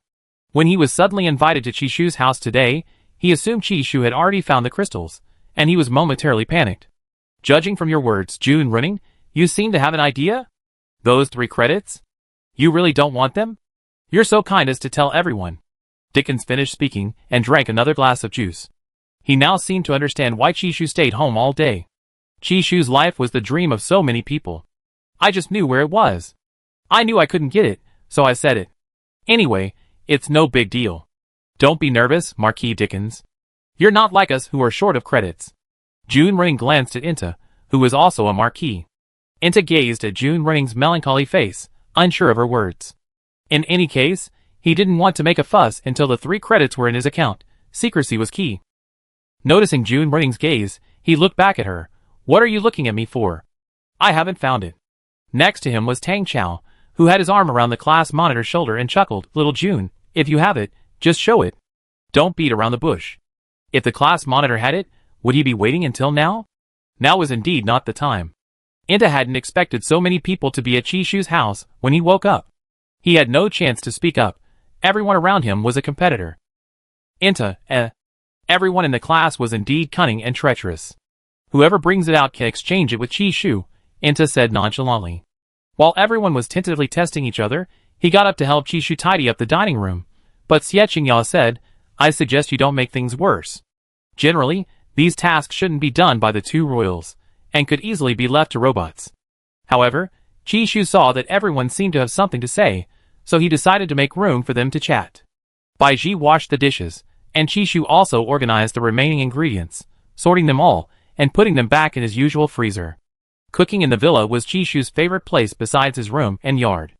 When he was suddenly invited to Chishu's house today, he assumed Chishu had already found the crystals, and he was momentarily panicked. "Judging from your words, Jun Renning, you seem to have an idea? Those 3 credits? You really don't want them? You're so kind as to tell everyone." Dickens finished speaking and drank another glass of juice. He now seemed to understand why Chishu stayed home all day. Chishu's life was the dream of so many people. "I just knew where it was. I knew I couldn't get it, so I said it. Anyway, it's no big deal. Don't be nervous, Marquis Dickens. You're not like us who are short of credits." Jun Renning glanced at Inta, who was also a Marquis. Inta gazed at Jun Renning's melancholy face, unsure of her words. In any case, he didn't want to make a fuss until the 3 credits were in his account. Secrecy was key. Noticing Jun Renning's gaze, he looked back at her. "What are you looking at me for? I haven't found it." Next to him was Tang Chao, who had his arm around the class monitor's shoulder and chuckled. "Little Jun, if you have it, just show it. Don't beat around the bush." If the class monitor had it, would he be waiting until now? Now was indeed not the time. Inta hadn't expected so many people to be at Chishu's house when he woke up. He had no chance to speak up. Everyone around him was a competitor. Inta, Everyone in the class was indeed cunning and treacherous. Whoever brings it out can exchange it with Chi-Shu, Inta said nonchalantly. While everyone was tentatively testing each other, he got up to help Chi-Shu tidy up the dining room. But Xie Qingya said, I suggest you don't make things worse. Generally, these tasks shouldn't be done by the two royals, and could easily be left to robots. However, Chi-Shu saw that everyone seemed to have something to say, so he decided to make room for them to chat. Bai Ji washed the dishes, and Chi-Shu also organized the remaining ingredients, sorting them all, and putting them back in his usual freezer. Cooking in the villa was Chi-Shu's favorite place besides his room and yard.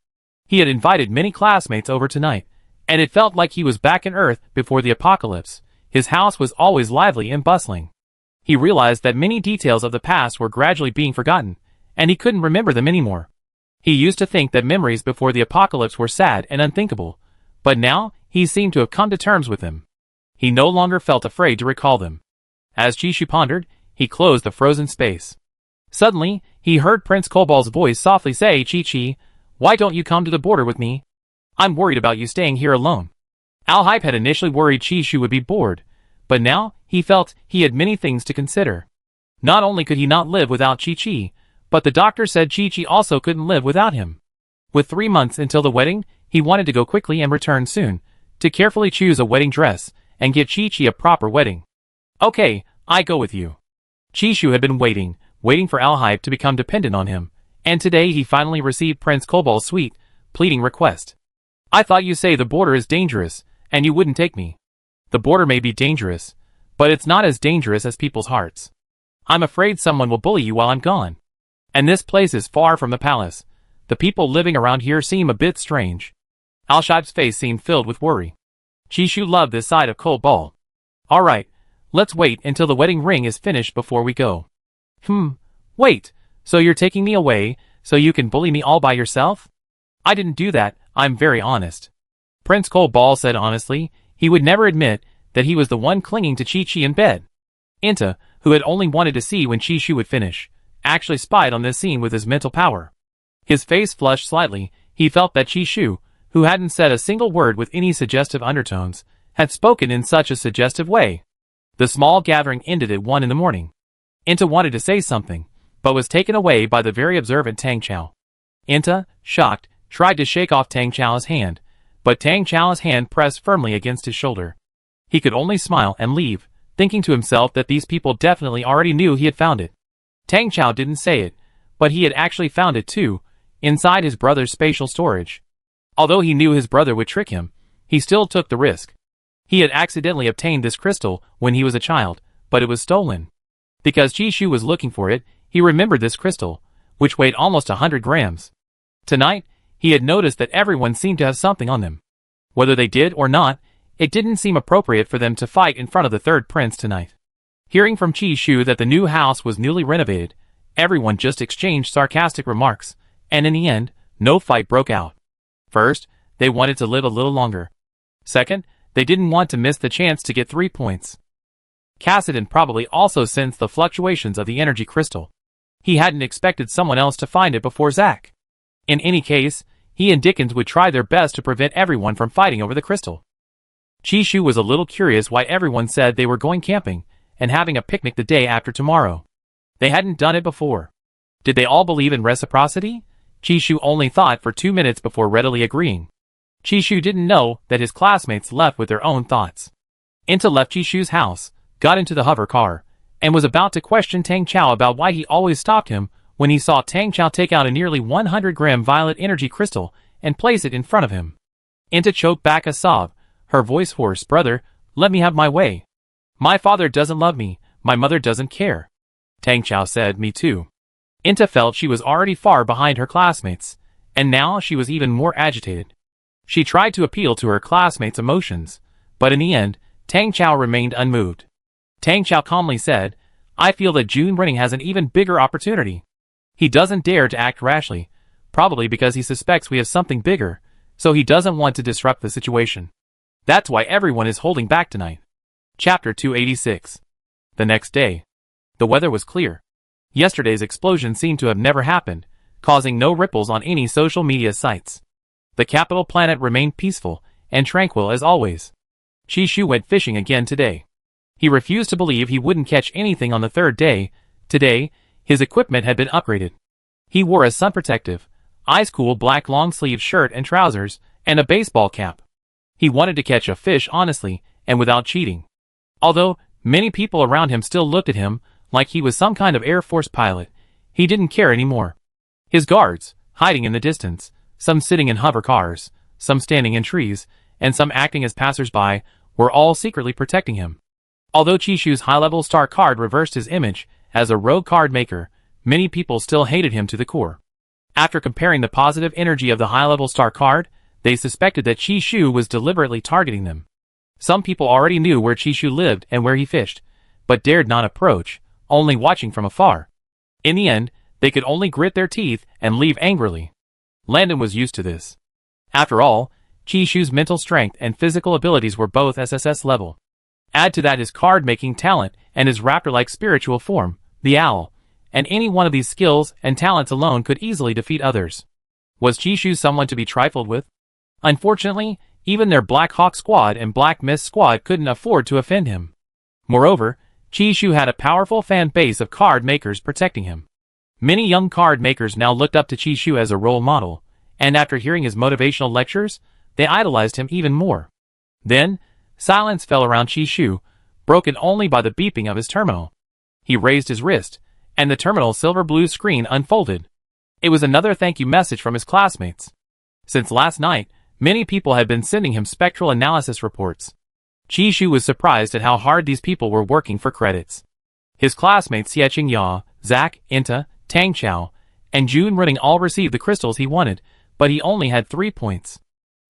He had invited many classmates over tonight, and it felt like he was back in Earth before the apocalypse. His house was always lively and bustling. He realized that many details of the past were gradually being forgotten, and he couldn't remember them anymore. He used to think that memories before the apocalypse were sad and unthinkable, but now he seemed to have come to terms with them. He no longer felt afraid to recall them. As Chi-Shu pondered, he closed the frozen space. Suddenly, he heard Prince Kobal's voice softly say, Chi-Chi, why don't you come to the border with me? I'm worried about you staying here alone. Al-Hype had initially worried Chi-Shu would be bored, but now he felt he had many things to consider. Not only could he not live without Chi-Chi, but the doctor said Chi-Chi also couldn't live without him. With 3 months until the wedding, he wanted to go quickly and return soon, to carefully choose a wedding dress, and give Chi-Chi a proper wedding. Okay, I go with you. Chi-Shu had been waiting for Al-Hype to become dependent on him, and today he finally received Prince Kobal's sweet, pleading request. I thought you say the border is dangerous, and you wouldn't take me. The border may be dangerous, but it's not as dangerous as people's hearts. I'm afraid someone will bully you while I'm gone. And this place is far from the palace. The people living around here seem a bit strange. Al-Hype's face seemed filled with worry. Chi-Shu loved this side of Kobal. Alright, let's wait until the wedding ring is finished before we go. Wait, so you're taking me away, so you can bully me all by yourself? I didn't do that, I'm very honest. Prince Kobal said honestly, he would never admit that he was the one clinging to Chi-Chi in bed. Inta, who had only wanted to see when Chi-Shu would finish, actually spied on this scene with his mental power. His face flushed slightly. He felt that Chi-Shu, who hadn't said a single word with any suggestive undertones, had spoken in such a suggestive way. The small gathering ended at 1 in the morning. Inta wanted to say something, but was taken away by the very observant Tang Chao. Inta, shocked, tried to shake off Tang Chao's hand, but Tang Chao's hand pressed firmly against his shoulder. He could only smile and leave, thinking to himself that these people definitely already knew he had found it. Tang Chao didn't say it, but he had actually found it too, inside his brother's spatial storage. Although he knew his brother would trick him, he still took the risk. He had accidentally obtained this crystal when he was a child, but it was stolen. Because Chi-Shu was looking for it, he remembered this crystal, which weighed almost 100 grams. Tonight, he had noticed that everyone seemed to have something on them. Whether they did or not, it didn't seem appropriate for them to fight in front of the third prince tonight. Hearing from Chi-Shu that the new house was newly renovated, everyone just exchanged sarcastic remarks, and in the end, no fight broke out. First, they wanted to live a little longer. Second, they didn't want to miss the chance to get 3 points. Cassidon probably also sensed the fluctuations of the energy crystal. He hadn't expected someone else to find it before Zack. In any case, he and Dickens would try their best to prevent everyone from fighting over the crystal. Chi-Shu was a little curious why everyone said they were going camping and having a picnic the day after tomorrow. They hadn't done it before. Did they all believe in reciprocity? Chi-Shu only thought for 2 minutes before readily agreeing. Chi-Shu didn't know that his classmates left with their own thoughts. Inta left Chi-Shu's house, got into the hover car, and was about to question Tang Chao about why he always stopped him when he saw Tang Chao take out a nearly 100-gram violet energy crystal and place it in front of him. Inta choked back a sob, her voice hoarse. Brother, let me have my way. My father doesn't love me, my mother doesn't care. Tang Chao said, me too. Inta felt she was already far behind her classmates, and now she was even more agitated. She tried to appeal to her classmates' emotions, but in the end, Tang Chao remained unmoved. Tang Chao calmly said, I feel that Jun Renning has an even bigger opportunity. He doesn't dare to act rashly, probably because he suspects we have something bigger, so he doesn't want to disrupt the situation. That's why everyone is holding back tonight. Chapter 286. The next day. The weather was clear. Yesterday's explosion seemed to have never happened, causing no ripples on any social media sites. The capital planet remained peaceful and tranquil as always. Chi-Shu went fishing again today. He refused to believe he wouldn't catch anything on the third day, Today, his equipment had been upgraded. He wore a sun-protective, ice-cool black long-sleeved shirt and trousers, and a baseball cap. He wanted to catch a fish honestly and without cheating. Although many people around him still looked at him like he was some kind of Air Force pilot, he didn't care anymore. His guards, hiding in the distance, some sitting in hover cars, some standing in trees, and some acting as passers-by, were all secretly protecting him. Although Chishu's high-level star card reversed his image as a rogue card maker, many people still hated him to the core. After comparing the positive energy of the high-level star card, they suspected that Chishu was deliberately targeting them. Some people already knew where Chishu lived and where he fished, but dared not approach, only watching from afar. In the end, they could only grit their teeth and leave angrily. Landon was used to this. After all, Chishu's mental strength and physical abilities were both SSS level. Add to that his card-making talent and his raptor-like spiritual form, the owl, and any one of these skills and talents alone could easily defeat others. Was Chishu someone to be trifled with? Unfortunately, even their Black Hawk squad and Black Mist squad couldn't afford to offend him. Moreover, Chishu had a powerful fan base of card makers protecting him. Many young card makers now looked up to Chishu as a role model, and after hearing his motivational lectures, they idolized him even more. Then, silence fell around Chishu, broken only by the beeping of his terminal. He raised his wrist, and the terminal's silver-blue screen unfolded. It was another thank you message from his classmates. Since last night, many people had been sending him spectral analysis reports. Chishu was surprised at how hard these people were working for credits. His classmates Xieching Ya, Zach, Inta, Tang Chao, and Jun Running all received the crystals he wanted, but he only had 3 points.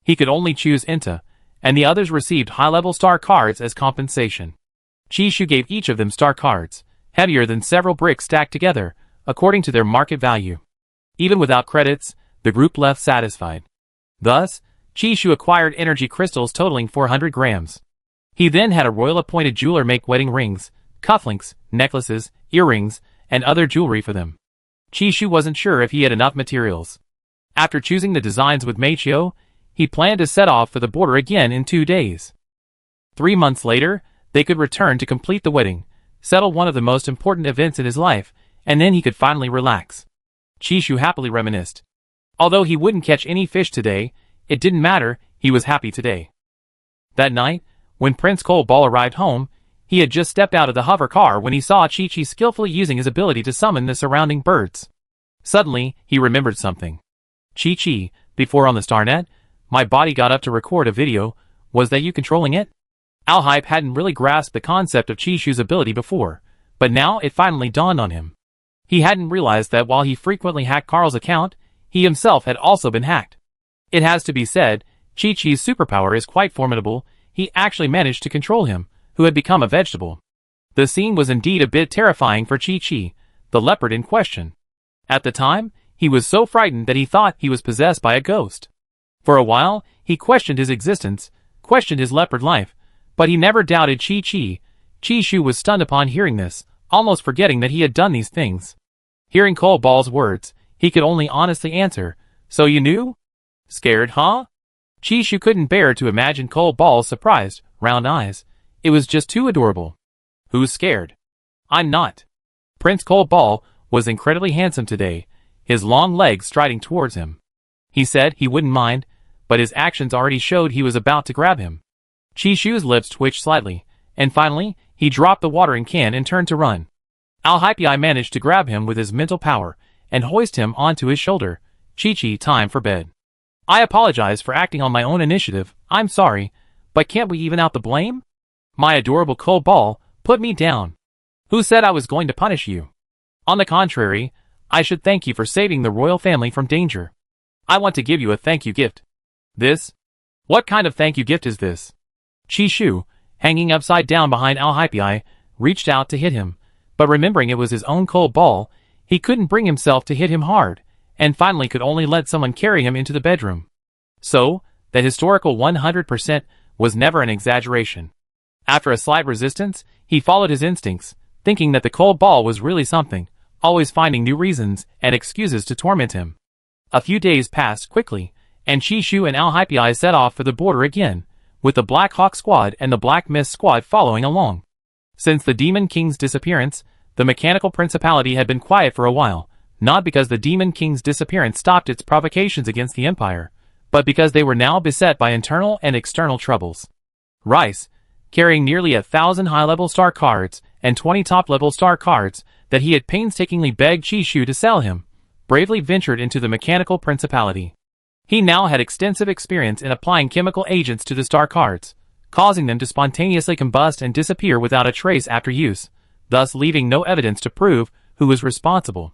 He could only choose Inta, and the others received high-level star cards as compensation. Chishu gave each of them star cards, heavier than several bricks stacked together, according to their market value. Even without credits, the group left satisfied. Thus, Chishu acquired energy crystals totaling 400 grams. He then had a royal-appointed jeweler make wedding rings, cufflinks, necklaces, earrings, and other jewelry for them. Chishu wasn't sure if he had enough materials. After choosing the designs with Meichio, he planned to set off for the border again in 2 days. 3 months later, they could return to complete the wedding, settle one of the most important events in his life, and then he could finally relax. Chishu happily reminisced. Although he wouldn't catch any fish today, it didn't matter, he was happy today. That night, when Prince Cole-Ball arrived home, he had just stepped out of the hover car when he saw Chi-Chi skillfully using his ability to summon the surrounding birds. Suddenly, he remembered something. Chi-Chi, before on the StarNet, my body got up to record a video, was that you controlling it? Al-Hype hadn't really grasped the concept of Chishu's ability before, but now it finally dawned on him. He hadn't realized that while he frequently hacked Carl's account, he himself had also been hacked. It has to be said, Chi-Chi's superpower is quite formidable. He actually managed to control him, who had become a vegetable. The scene was indeed a bit terrifying for Chi-Chi, the leopard in question. At the time, he was so frightened that he thought he was possessed by a ghost. For a while, he questioned his existence, questioned his leopard life, but he never doubted Chi-Chi. Chishu was stunned upon hearing this, almost forgetting that he had done these things. Hearing Cole-Ball's words, he could only honestly answer, "So you knew? Scared, huh?" Chishu couldn't bear to imagine Cole-Ball's surprised, round eyes. It was just too adorable. "Who's scared?" "I'm not." Prince Cole-Ball was incredibly handsome today, his long legs striding towards him. He said he wouldn't mind, but his actions already showed he was about to grab him. Chishu's lips twitched slightly, and finally, he dropped the watering can and turned to run. Al-Hypei managed to grab him with his mental power and hoist him onto his shoulder. "Chi-Chi, time for bed." "I apologize for acting on my own initiative, I'm sorry, but can't we even out the blame? My adorable Cole-Ball, put me down. Who said I was going to punish you? On the contrary, I should thank you for saving the royal family from danger. I want to give you a thank you gift." "This? What kind of thank you gift is this?" Chishu, hanging upside down behind Al-Hypei, reached out to hit him, but remembering it was his own Cole-Ball, he couldn't bring himself to hit him hard, and finally could only let someone carry him into the bedroom. So, that historical 100% was never an exaggeration. After a slight resistance, he followed his instincts, thinking that the Cole-Ball was really something, always finding new reasons and excuses to torment him. A few days passed quickly, and Chishu and Al-Hypei set off for the border again, with the Black Hawk squad and the Black Mist squad following along. Since the Demon King's disappearance, the mechanical principality had been quiet for a while, not because the Demon King's disappearance stopped its provocations against the Empire, but because they were now beset by internal and external troubles. Rice, carrying nearly 1,000 high-level star cards and 20 top-level star cards that he had painstakingly begged Chishu to sell him, bravely ventured into the mechanical principality. He now had extensive experience in applying chemical agents to the star cards, causing them to spontaneously combust and disappear without a trace after use, thus leaving no evidence to prove who was responsible.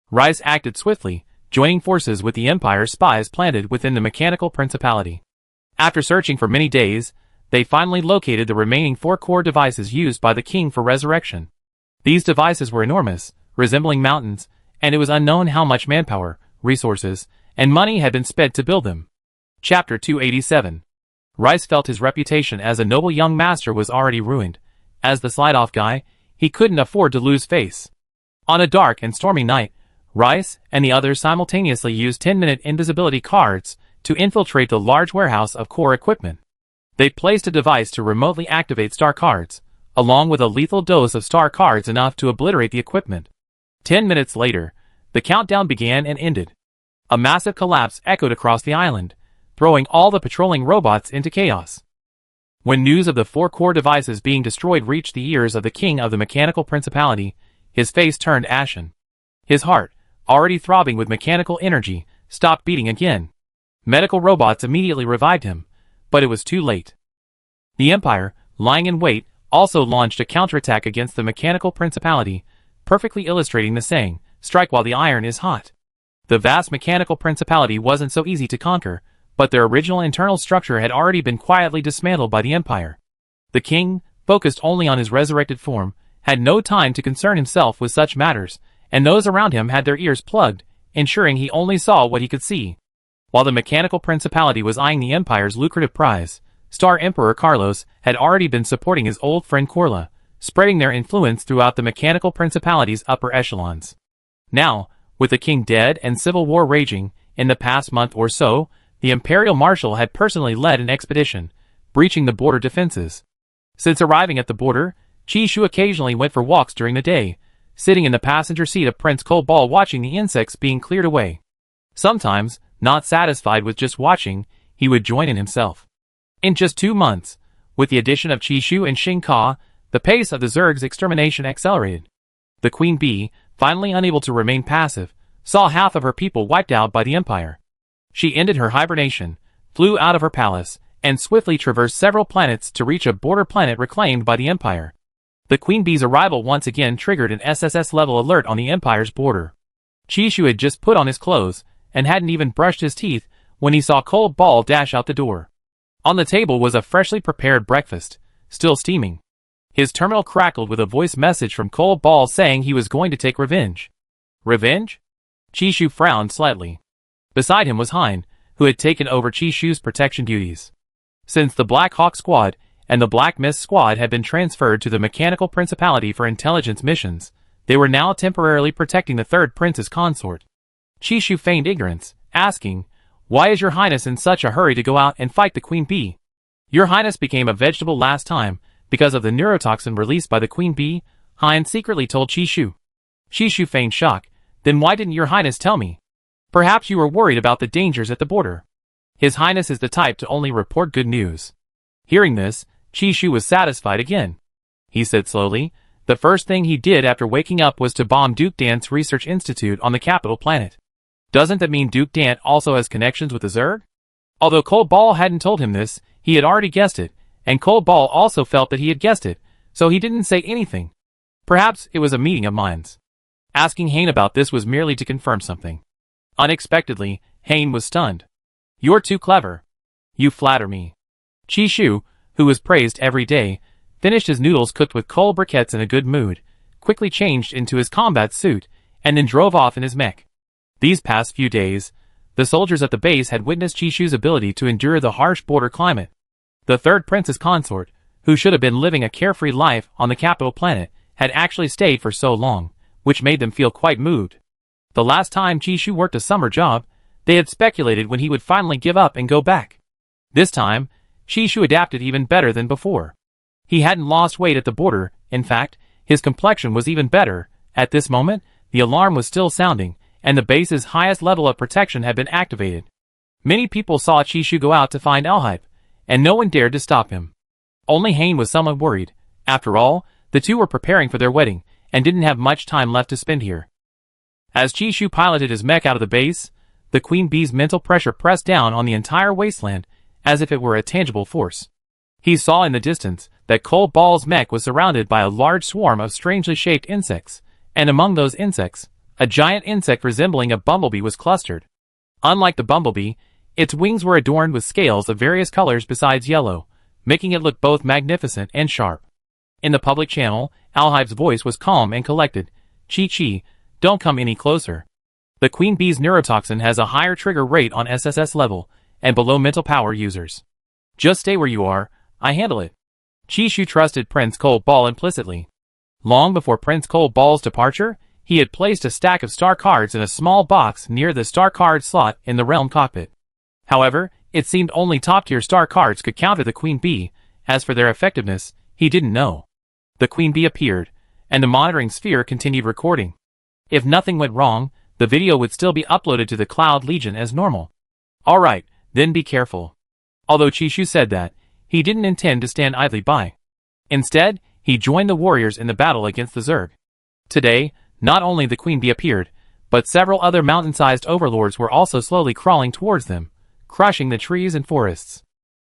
Rice acted swiftly, joining forces with the Empire's spies planted within the mechanical principality. After searching for many days, they finally located the remaining 4 core devices used by the king for resurrection. These devices were enormous, resembling mountains, and it was unknown how much manpower, resources, and money had been spent to build them. Chapter 287. Rice felt his reputation as a noble young master was already ruined. As the slide-off guy, he couldn't afford to lose face. On a dark and stormy night, Rice and the others simultaneously used 10-minute invisibility cards to infiltrate the large warehouse of core equipment. They placed a device to remotely activate star cards, along with a lethal dose of star cards enough to obliterate the equipment. 10 minutes later, the countdown began and ended. A massive collapse echoed across the island, throwing all the patrolling robots into chaos. When news of the 4 core devices being destroyed reached the ears of the king of the mechanical principality, his face turned ashen. His heart, already throbbing with mechanical energy, stopped beating again. Medical robots immediately revived him, but it was too late. The Empire, lying in wait, also launched a counterattack against the mechanical principality, perfectly illustrating the saying, "Strike while the iron is hot." The vast mechanical principality wasn't so easy to conquer, but their original internal structure had already been quietly dismantled by the Empire. The king, focused only on his resurrected form, had no time to concern himself with such matters, and those around him had their ears plugged, ensuring he only saw what he could see. While the mechanical principality was eyeing the Empire's lucrative prize, Star Emperor Carlos had already been supporting his old friend Corla, spreading their influence throughout the mechanical principality's upper echelons. Now, with the king dead and civil war raging, in the past month or so, the Imperial Marshal had personally led an expedition, breaching the border defenses. Since arriving at the border, Chishu occasionally went for walks during the day, sitting in the passenger seat of Prince Cobalt watching the insects being cleared away. Sometimes, not satisfied with just watching, he would join in himself. In just 2 months, with the addition of Chishu and Xingka, the pace of the Zerg's extermination accelerated. The Queen Bee, finally unable to remain passive, saw half of her people wiped out by the Empire. She ended her hibernation, flew out of her palace, and swiftly traversed several planets to reach a border planet reclaimed by the Empire. The Queen Bee's arrival once again triggered an SSS-level alert on the Empire's border. Chishu had just put on his clothes, and hadn't even brushed his teeth, when he saw Cold Ball dash out the door. On the table was a freshly prepared breakfast, still steaming. His terminal crackled with a voice message from Cold Ball saying he was going to take revenge. Revenge? Chishu frowned slightly. Beside him was Hein, who had taken over Chishu's protection duties. Since the Black Hawk Squad and the Black Mist Squad had been transferred to the Mechanical Principality for intelligence missions, they were now temporarily protecting the third prince's consort. Chishu feigned ignorance, asking, "Why is your highness in such a hurry to go out and fight the Queen Bee?" "Your highness became a vegetable last time, because of the neurotoxin released by the Queen Bee," Hein secretly told Chishu. Chishu feigned shock. "Then why didn't your highness tell me?" "Perhaps you were worried about the dangers at the border." His highness is the type to only report good news. Hearing this, Chishu was satisfied again. He said slowly, "The first thing he did after waking up was to bomb Duke Dant's research institute on the capital planet." Doesn't that mean Duke Dant also has connections with the Zerg? Although Cold Ball hadn't told him this, he had already guessed it, and Cold Ball also felt that he had guessed it, so he didn't say anything. Perhaps it was a meeting of minds. Asking Hein about this was merely to confirm something. Unexpectedly, Hein was stunned. "You're too clever. You flatter me." Chishu, who was praised every day, finished his noodles cooked with coal briquettes in a good mood, quickly changed into his combat suit, and then drove off in his mech. These past few days, the soldiers at the base had witnessed Chishu's ability to endure the harsh border climate. The third prince's consort, who should have been living a carefree life on the capital planet, had actually stayed for so long, which made them feel quite moved. The last time Chishu worked a summer job, they had speculated when he would finally give up and go back. This time, Chishu adapted even better than before. He hadn't lost weight at the border. In fact, His complexion was even better. At this moment, the alarm was still sounding, and the base's highest level of protection had been activated. Many people saw Chishu go out to find Alhype, and no one dared to stop him. Only Hane was somewhat worried. After all, the two were preparing for their wedding, and didn't have much time left to spend here. As Chishu piloted his mech out of the base, the Queen Bee's mental pressure pressed down on the entire wasteland, as if it were a tangible force. He saw in the distance that Cole Ball's mech was surrounded by a large swarm of strangely shaped insects, and among those insects, a giant insect resembling a bumblebee was clustered. Unlike the bumblebee, its wings were adorned with scales of various colors besides yellow, making it look both magnificent and sharp. In the public channel, Alhype's voice was calm and collected. Chi, don't come any closer. The Queen Bee's neurotoxin has a higher trigger rate on SSS level, and below mental power users. Just stay where you are, I handle it. Chishu trusted Prince Cole Ball implicitly. Long before Prince Cole Ball's departure, he had placed a stack of star cards in a small box near the star card slot in the realm cockpit. However, it seemed only top-tier star cards could counter the Queen Bee. As for their effectiveness, he didn't know. The Queen Bee appeared, and the monitoring sphere continued recording. If nothing went wrong, the video would still be uploaded to the Cloud Legion as normal. Alright, then be careful. Although Chishu said that, he didn't intend to stand idly by. Instead, he joined the warriors in the battle against the Zerg. Today, not only the Queen Bee appeared, but several other mountain-sized overlords were also slowly crawling towards them, crushing the trees and forests.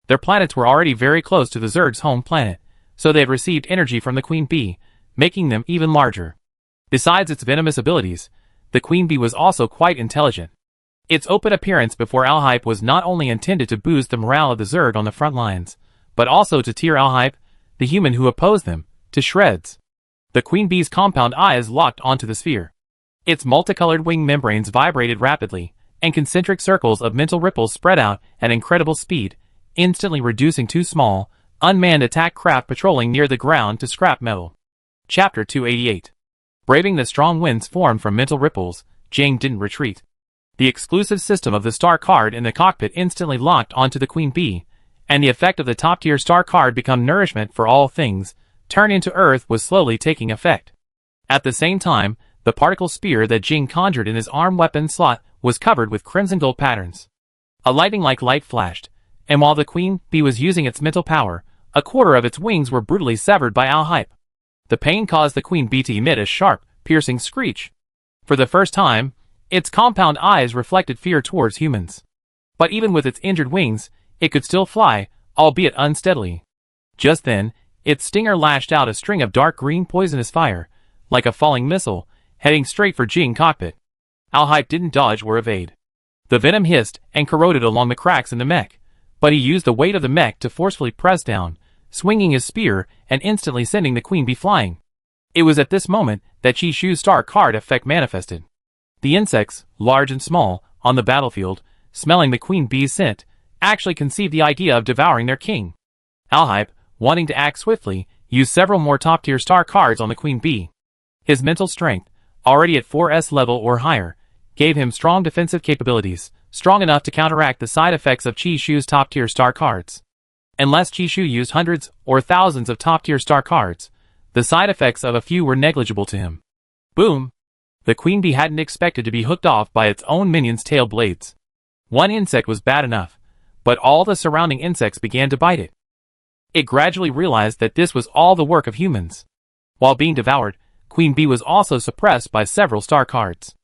Their planets were already very close to the Zerg's home planet, so they had received energy from the Queen Bee, making them even larger. Besides its venomous abilities, the Queen Bee was also quite intelligent. Its open appearance before Alhype was not only intended to boost the morale of the Zerg on the front lines, but also to tear Alhype, the human who opposed them, to shreds. The Queen Bee's compound eyes locked onto the sphere. Its multicolored wing membranes vibrated rapidly, and concentric circles of mental ripples spread out at incredible speed, instantly reducing two small, unmanned attack craft patrolling near the ground to scrap metal. Chapter 288. Braving the strong winds formed from mental ripples, Jing didn't retreat. The exclusive system of the star card in the cockpit instantly locked onto the Queen Bee, and the effect of the top-tier star card become nourishment for all things, turn into earth was slowly taking effect. At the same time, the particle spear that Jing conjured in his arm weapon slot was covered with crimson gold patterns. A lightning-like light flashed, and while the Queen Bee was using its mental power, a quarter of its wings were brutally severed by Alhype. The pain caused the Queen Bee to emit a sharp, piercing screech. For the first time, its compound eyes reflected fear towards humans. But even with its injured wings, it could still fly, albeit unsteadily. Just then, its stinger lashed out a string of dark green poisonous fire, like a falling missile, heading straight for Jing cockpit. Alhype didn't dodge or evade. The venom hissed and corroded along the cracks in the mech, but he used the weight of the mech to forcefully press down, swinging his spear and instantly sending the Queen Bee flying. It was at this moment that Chishu's star card effect manifested. The insects, large and small, on the battlefield, smelling the Queen Bee's scent, actually conceived the idea of devouring their king. Alhype, wanting to act swiftly, used several more top-tier star cards on the Queen Bee. His mental strength, already at 4S level or higher, gave him strong defensive capabilities, strong enough to counteract the side effects of Chishu's top-tier star cards. Unless Chishu used hundreds or thousands of top-tier star cards, the side effects of a few were negligible to him. Boom! The Queen Bee hadn't expected to be hooked off by its own minion's tail blades. One insect was bad enough, but all the surrounding insects began to bite it. It gradually realized that this was all the work of humans. While being devoured, Queen Bee was also suppressed by several star cards.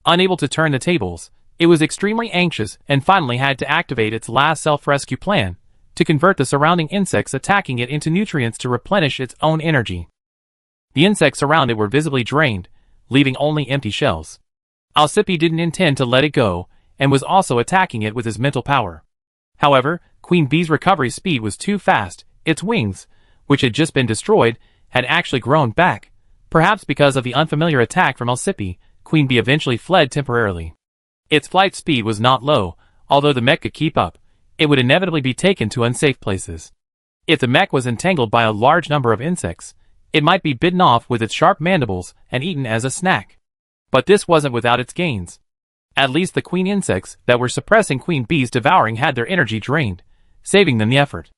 Unable to turn the tables, it was extremely anxious and finally had to activate its last self-rescue plan, to convert the surrounding insects attacking it into nutrients to replenish its own energy. The insects around it were visibly drained, leaving only empty shells. Alcippe didn't intend to let it go, and was also attacking it with his mental power. However, Queen Bee's recovery speed was too fast. Its wings, which had just been destroyed, had actually grown back. Perhaps because of the unfamiliar attack from Alcippe, Queen Bee eventually fled temporarily. Its flight speed was not low, although the mech could keep up. It would inevitably be taken to unsafe places. If the mech was entangled by a large number of insects, it might be bitten off with its sharp mandibles and eaten as a snack. But this wasn't without its gains. At least the queen insects that were suppressing Queen Bee's devouring had their energy drained, saving them the effort.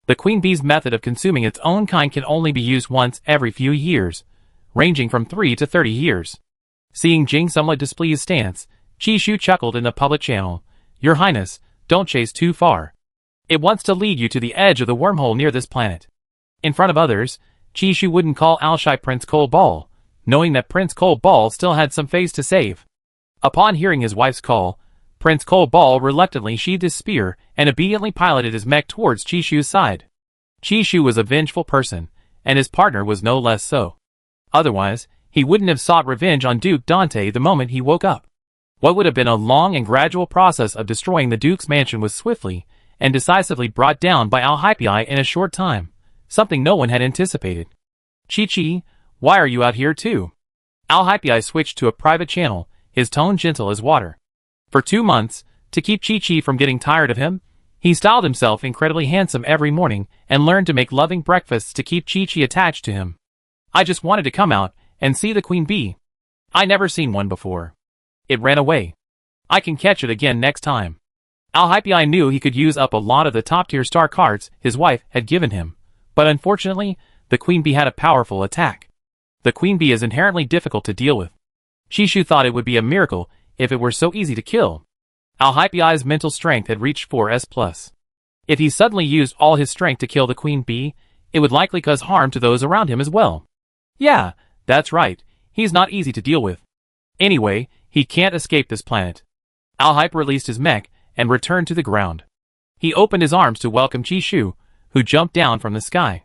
The Queen Bee's method of consuming its own kind can only be used once every few years, ranging from 3 to 30 years. Seeing Jing's somewhat displeased stance, Qishu chuckled in the public channel. Your Highness, don't chase too far. It wants to lead you to the edge of the wormhole near this planet. In front of others, Qishu wouldn't call Alshai Prince Cold Ball, knowing that Prince Cold Ball still had some face to save. Upon hearing his wife's call, Prince Cold Ball reluctantly sheathed his spear and obediently piloted his mech towards Qishu's side. Qishu was a vengeful person, and his partner was no less so. Otherwise, he wouldn't have sought revenge on Duke Dante the moment he woke up. What would have been a long and gradual process of destroying the Duke's mansion was swiftly and decisively brought down by Alhypii in a short time, something no one had anticipated. Chi-Chi, why are you out here too? Alhypii switched to a private channel, his tone gentle as water. For 2 months, to keep Chi-Chi from getting tired of him, he styled himself incredibly handsome every morning and learned to make loving breakfasts to keep Chi-Chi attached to him. I just wanted to come out and see the queen bee. I never seen one before. It ran away. I can catch it again next time. Alhypii knew he could use up a lot of the top-tier star cards his wife had given him, but unfortunately, the queen bee had a powerful attack. The queen bee is inherently difficult to deal with. Qishu thought it would be a miracle if it were so easy to kill. Alhypii's mental strength had reached 4S+. If he suddenly used all his strength to kill the queen bee, it would likely cause harm to those around him as well. Yeah, that's right, he's not easy to deal with. Anyway, he can't escape this planet. Alhype released his mech and returned to the ground. He opened his arms to welcome Qishu, who jumped down from the sky.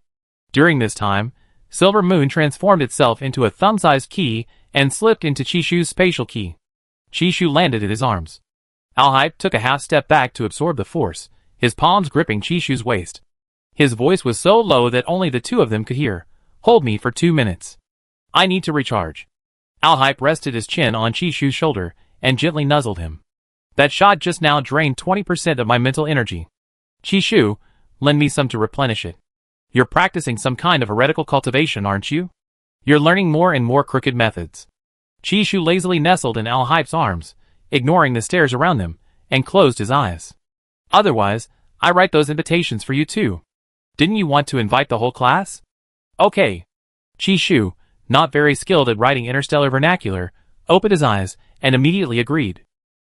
During this time, Silver Moon transformed itself into a thumb-sized key and slipped into Qishu's spatial key. Qishu landed in his arms. Alhype took a half step back to absorb the force, his palms gripping Qishu's waist. His voice was so low that only the two of them could hear. Hold me for 2 minutes. I need to recharge. Alhype rested his chin on Qishu's shoulder and gently nuzzled him. That shot just now drained 20% of my mental energy. Qishu, lend me some to replenish it. You're practicing some kind of heretical cultivation, aren't you? You're learning more and more crooked methods. Qishu lazily nestled in Alhype's arms, ignoring the stares around them, and closed his eyes. Otherwise, I write those invitations for you too. Didn't you want to invite the whole class? Okay. Qishu, not very skilled at writing interstellar vernacular, opened his eyes and immediately agreed.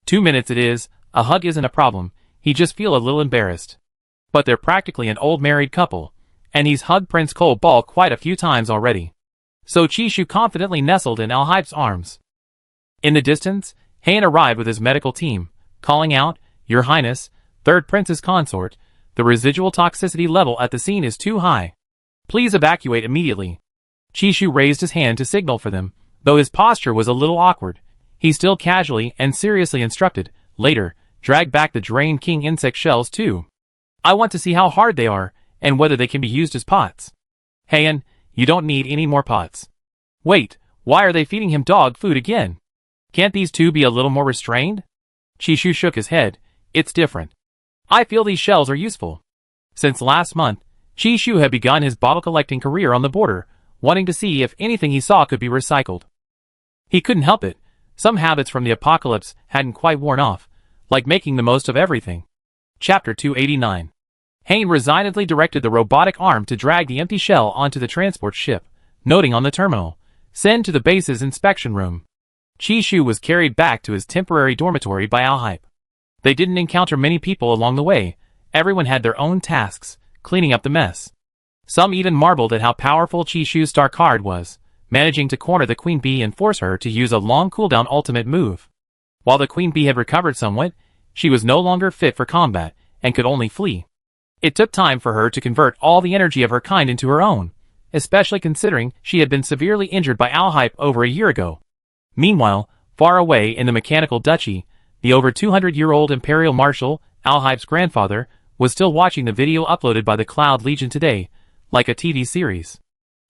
2 minutes it is, a hug isn't a problem, he just feel a little embarrassed. But they're practically an old married couple, and he's hugged Prince Cold Ball quite a few times already. So Qishu confidently nestled in Alhype's arms. In the distance, Hain arrived with his medical team, calling out, Your Highness, Third Prince's consort, the residual toxicity level at the scene is too high. Please evacuate immediately. Qishu raised his hand to signal for them, though his posture was a little awkward. He still casually and seriously instructed, later, drag back the drained king insect shells too. I want to see how hard they are, and whether they can be used as pots. Hain, you don't need any more pots. Wait, why are they feeding him dog food again? Can't these two be a little more restrained? Qishu shook his head. It's different. I feel these shells are useful. Since last month, Qishu had begun his bottle collecting career on the border, wanting to see if anything he saw could be recycled. He couldn't help it. Some habits from the apocalypse hadn't quite worn off, like making the most of everything. Chapter 289. Hain resignedly directed the robotic arm to drag the empty shell onto the transport ship, noting on the terminal, Send to the base's inspection room. Qishu was carried back to his temporary dormitory by Alhype. They didn't encounter many people along the way. Everyone had their own tasks, cleaning up the mess. Some even marveled at how powerful Qishu's star card was, managing to corner the queen bee and force her to use a long cooldown ultimate move. While the queen bee had recovered somewhat, she was no longer fit for combat, and could only flee. It took time for her to convert all the energy of her kind into her own, especially considering she had been severely injured by Alhype over a year ago. Meanwhile, far away in the Mechanical Duchy, the over 200-year-old Imperial Marshal, Alhype's grandfather, was still watching the video uploaded by the Cloud Legion today, like a TV series.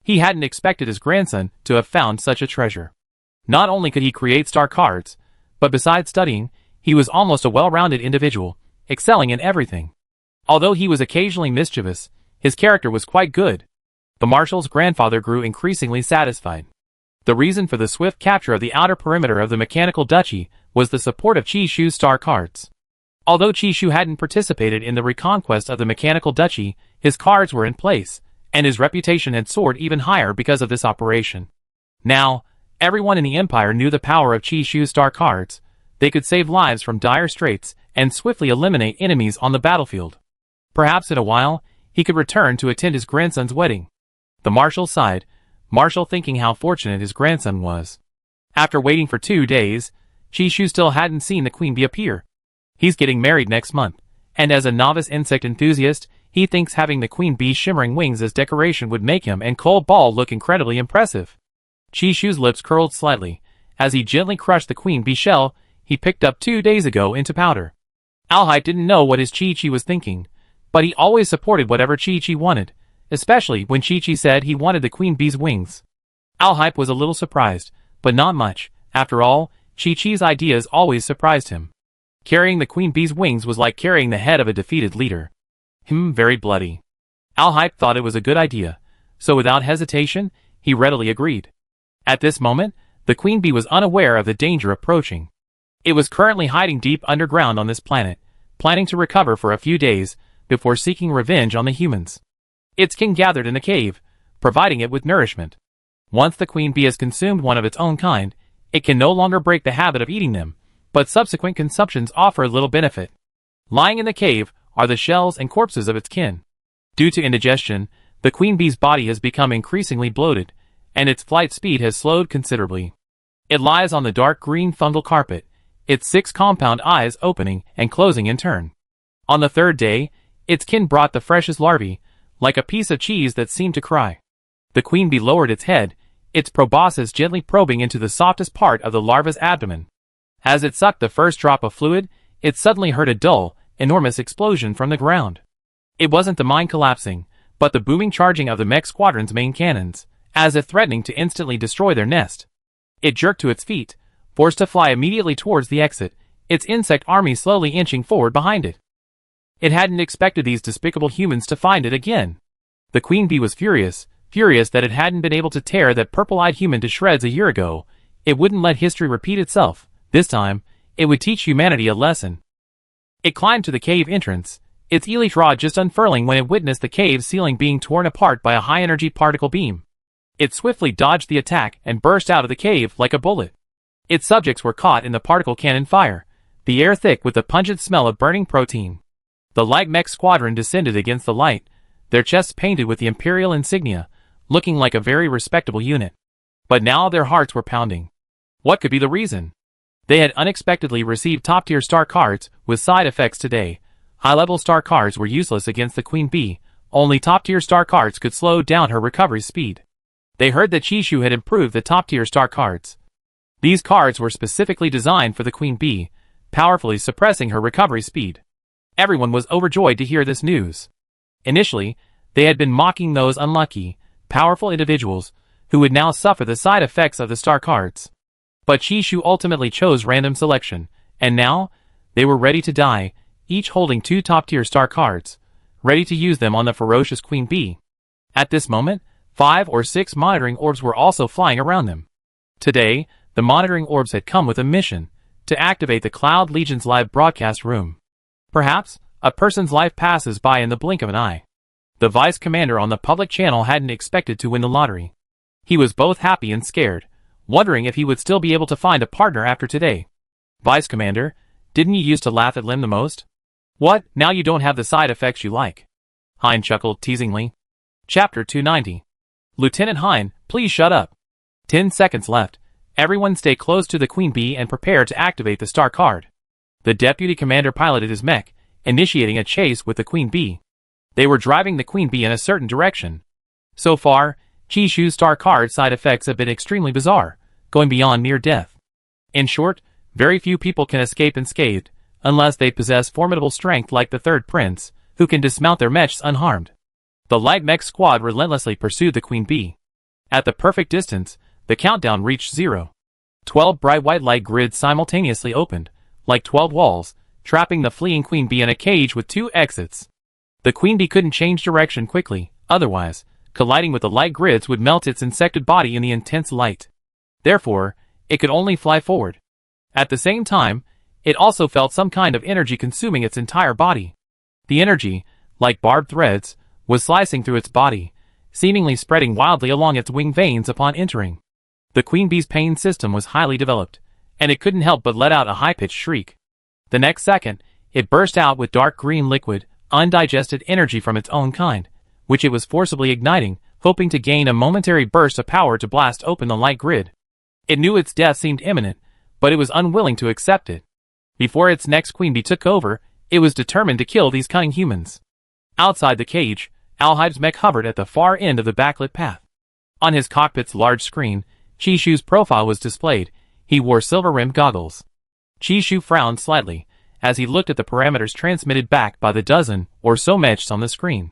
He hadn't expected his grandson to have found such a treasure. Not only could he create star cards, but besides studying, he was almost a well-rounded individual, excelling in everything. Although he was occasionally mischievous, his character was quite good. The Marshal's grandfather grew increasingly satisfied. The reason for the swift capture of the outer perimeter of the Mechanical Duchy was the support of Qishu's star cards. Although Qishu hadn't participated in the reconquest of the Mechanical Duchy, his cards were in place, and his reputation had soared even higher because of this operation. Now, everyone in the Empire knew the power of Chishu's star cards. They could save lives from dire straits and swiftly eliminate enemies on the battlefield. Perhaps in a while, he could return to attend his grandson's wedding. The Marshal sighed, Marshal thinking how fortunate his grandson was. After waiting for 2 days, Chishu still hadn't seen the queen bee appear. He's getting married next month, and as a novice insect enthusiast, he thinks having the queen bee's shimmering wings as decoration would make him and Cold Ball look incredibly impressive. Chishu's lips curled slightly, as he gently crushed the queen bee shell he picked up 2 days ago into powder. Alhype didn't know what his Chi-Chi was thinking, but he always supported whatever Chi-Chi wanted, especially when Chi-Chi said he wanted the queen bee's wings. Alhype was a little surprised, but not much. After all, Chi-Chi's ideas always surprised him. Carrying the queen bee's wings was like carrying the head of a defeated leader. Very bloody. Alhype thought it was a good idea, so without hesitation, he readily agreed. At this moment, the queen bee was unaware of the danger approaching. It was currently hiding deep underground on this planet, planning to recover for a few days before seeking revenge on the humans. Its king gathered in the cave, providing it with nourishment. Once the queen bee has consumed one of its own kind, it can no longer break the habit of eating them, but subsequent consumptions offer little benefit. Lying in the cave are the shells and corpses of its kin. Due to indigestion, the queen bee's body has become increasingly bloated, and its flight speed has slowed considerably. It lies on the dark green fungal carpet, its 6 compound eyes opening and closing in turn. On the 3rd day, its kin brought the freshest larvae, like a piece of cheese that seemed to cry. The queen bee lowered its head, its proboscis gently probing into the softest part of the larva's abdomen. As it sucked the first drop of fluid, it suddenly heard a dull, enormous explosion from the ground. It wasn't the mine collapsing, but the booming charging of the mech squadron's main cannons, as if threatening to instantly destroy their nest. It jerked to its feet, forced to fly immediately towards the exit, its insect army slowly inching forward behind it. It hadn't expected these despicable humans to find it again. The queen bee was furious that it hadn't been able to tear that purple-eyed human to shreds a year ago. It wouldn't let history repeat itself. This time, it would teach humanity a lesson. It climbed to the cave entrance, its elytra just unfurling when it witnessed the cave ceiling being torn apart by a high-energy particle beam. It swiftly dodged the attack and burst out of the cave like a bullet. Its subjects were caught in the particle cannon fire, the air thick with the pungent smell of burning protein. The light mech squadron descended against the light, their chests painted with the Imperial insignia, looking like a very respectable unit. But now their hearts were pounding. What could be the reason? They had unexpectedly received top-tier star cards with side effects today. High-level star cards were useless against the queen bee. Only top-tier star cards could slow down her recovery speed. They heard that Chishu had improved the top-tier star cards. These cards were specifically designed for the queen bee, powerfully suppressing her recovery speed. Everyone was overjoyed to hear this news. Initially, they had been mocking those unlucky, powerful individuals who would now suffer the side effects of the star cards. But Chishu ultimately chose random selection, and now, they were ready to die, each holding 2 top-tier star cards, ready to use them on the ferocious queen bee. At this moment, 5 or 6 monitoring orbs were also flying around them. Today, the monitoring orbs had come with a mission, to activate the Cloud Legion's live broadcast room. Perhaps, a person's life passes by in the blink of an eye. The vice commander on the public channel hadn't expected to win the lottery. He was both happy and scared, wondering if he would still be able to find a partner after today. Vice commander, didn't you used to laugh at Lim the most? What, now you don't have the side effects you like? Hein chuckled teasingly. Chapter 290. Lieutenant Hein, please shut up. 10 seconds left. Everyone stay close to the queen bee and prepare to activate the star card. The deputy commander piloted his mech, initiating a chase with the queen bee. They were driving the queen bee in a certain direction. So far, Chishu's star card side effects have been extremely bizarre, going beyond near death. In short, very few people can escape unscathed, unless they possess formidable strength like the third prince, who can dismount their mechs unharmed. The light mech squad relentlessly pursued the queen bee. At the perfect distance, the countdown reached 0. 12 bright white light grids simultaneously opened, like 12 walls, trapping the fleeing queen bee in a cage with 2 exits. The queen bee couldn't change direction quickly, otherwise, colliding with the light grids would melt its insected body in the intense light. Therefore, it could only fly forward. At the same time, it also felt some kind of energy consuming its entire body. The energy, like barbed threads, was slicing through its body, seemingly spreading wildly along its wing veins upon entering. The queen bee's pain system was highly developed, and it couldn't help but let out a high-pitched shriek. The next second, it burst out with dark green liquid, undigested energy from its own kind, which it was forcibly igniting, hoping to gain a momentary burst of power to blast open the light grid. It knew its death seemed imminent, but it was unwilling to accept it. Before its next queen bee took over, it was determined to kill these cunning humans. Outside the cage, Alhibe's mech hovered at the far end of the backlit path. On his cockpit's large screen, Chishu's profile was displayed. He wore silver-rimmed goggles. Chishu frowned slightly as he looked at the parameters transmitted back by the dozen or so mechs on the screen.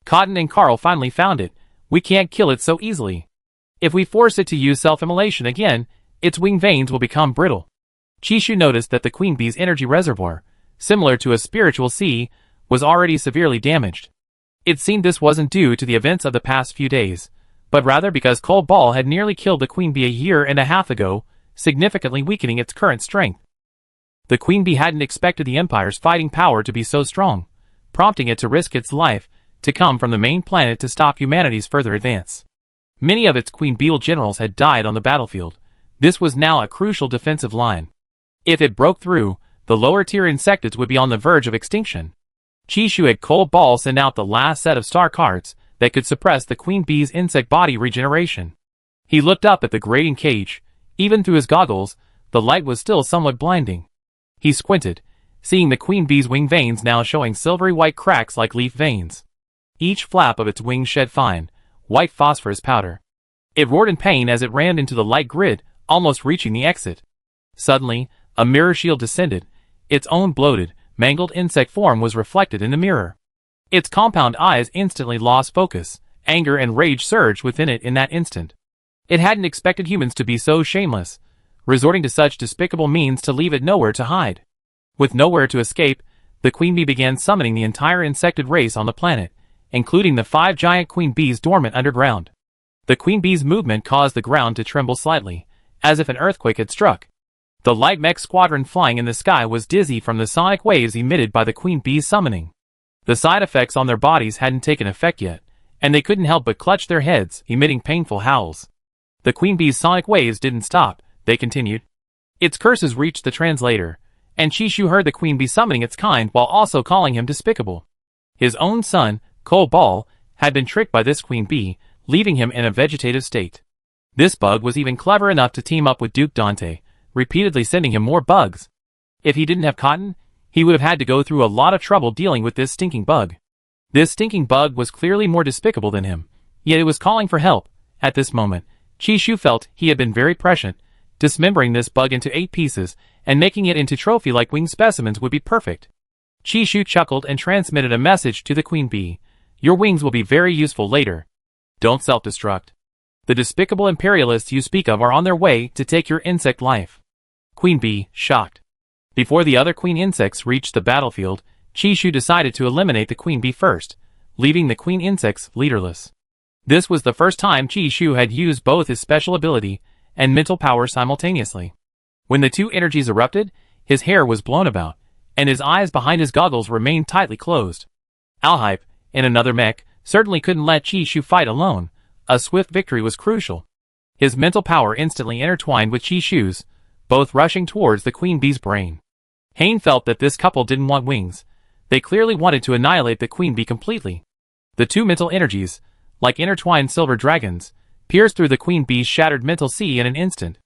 Cotton and Carl finally found it. We can't kill it so easily. If we force it to use self-immolation again, its wing veins will become brittle. Chishu noticed that the queen bee's energy reservoir, similar to a spiritual sea, was already severely damaged. It seemed this wasn't due to the events of the past few days, but rather because Cold Ball had nearly killed the queen bee a year and a half ago, significantly weakening its current strength. The queen bee hadn't expected the Empire's fighting power to be so strong, prompting it to risk its life to come from the main planet to stop humanity's further advance. Many of its queen bee generals had died on the battlefield. This was now a crucial defensive line. If it broke through, the lower-tier insectids would be on the verge of extinction. Chishu had Cold Ball send out the last set of star cards that could suppress the queen bee's insect body regeneration. He looked up at the grating cage. Even through his goggles, the light was still somewhat blinding. He squinted, seeing the queen bee's wing veins now showing silvery white cracks like leaf veins. Each flap of its wings shed fine, white phosphorus powder. It roared in pain as it ran into the light grid, almost reaching the exit. Suddenly, a mirror shield descended. Its own bloated, mangled insect form was reflected in the mirror. Its compound eyes instantly lost focus. Anger and rage surged within it in that instant. It hadn't expected humans to be so shameless, resorting to such despicable means to leave it nowhere to hide. With nowhere to escape, the queen bee began summoning the entire insected race on the planet, including the 5 giant queen bees dormant underground. The queen bee's movement caused the ground to tremble slightly, as if an earthquake had struck. The light mech squadron flying in the sky was dizzy from the sonic waves emitted by the queen bee's summoning. The side effects on their bodies hadn't taken effect yet, and they couldn't help but clutch their heads, emitting painful howls. The queen bee's sonic waves didn't stop, they continued. Its curses reached the translator, and Chishu heard the queen bee summoning its kind while also calling him despicable. His own son, Cold Ball, had been tricked by this queen bee, leaving him in a vegetative state. This bug was even clever enough to team up with Duke Dante, repeatedly sending him more bugs. If he didn't have Cotton, he would have had to go through a lot of trouble dealing with this stinking bug. This stinking bug was clearly more despicable than him, yet it was calling for help. At this moment, Chishu felt he had been very prescient. Dismembering this bug into 8 pieces and making it into trophy-like winged specimens would be perfect. Chishu chuckled and transmitted a message to the queen bee. Your wings will be very useful later. Don't self-destruct. The despicable imperialists you speak of are on their way to take your insect life. Queen bee, shocked. Before the other queen insects reached the battlefield, Chishu decided to eliminate the queen bee first, leaving the queen insects leaderless. This was the first time Chishu had used both his special ability and mental power simultaneously. When the two energies erupted, his hair was blown about, and his eyes behind his goggles remained tightly closed. Alhibe, in another mech, certainly couldn't let Chishu fight alone. A swift victory was crucial. His mental power instantly intertwined with Chishu's, both rushing towards the queen bee's brain. Hayne felt that this couple didn't want wings. They clearly wanted to annihilate the queen bee completely. The two mental energies, like intertwined silver dragons, pierced through the queen bee's shattered mental sea in an instant.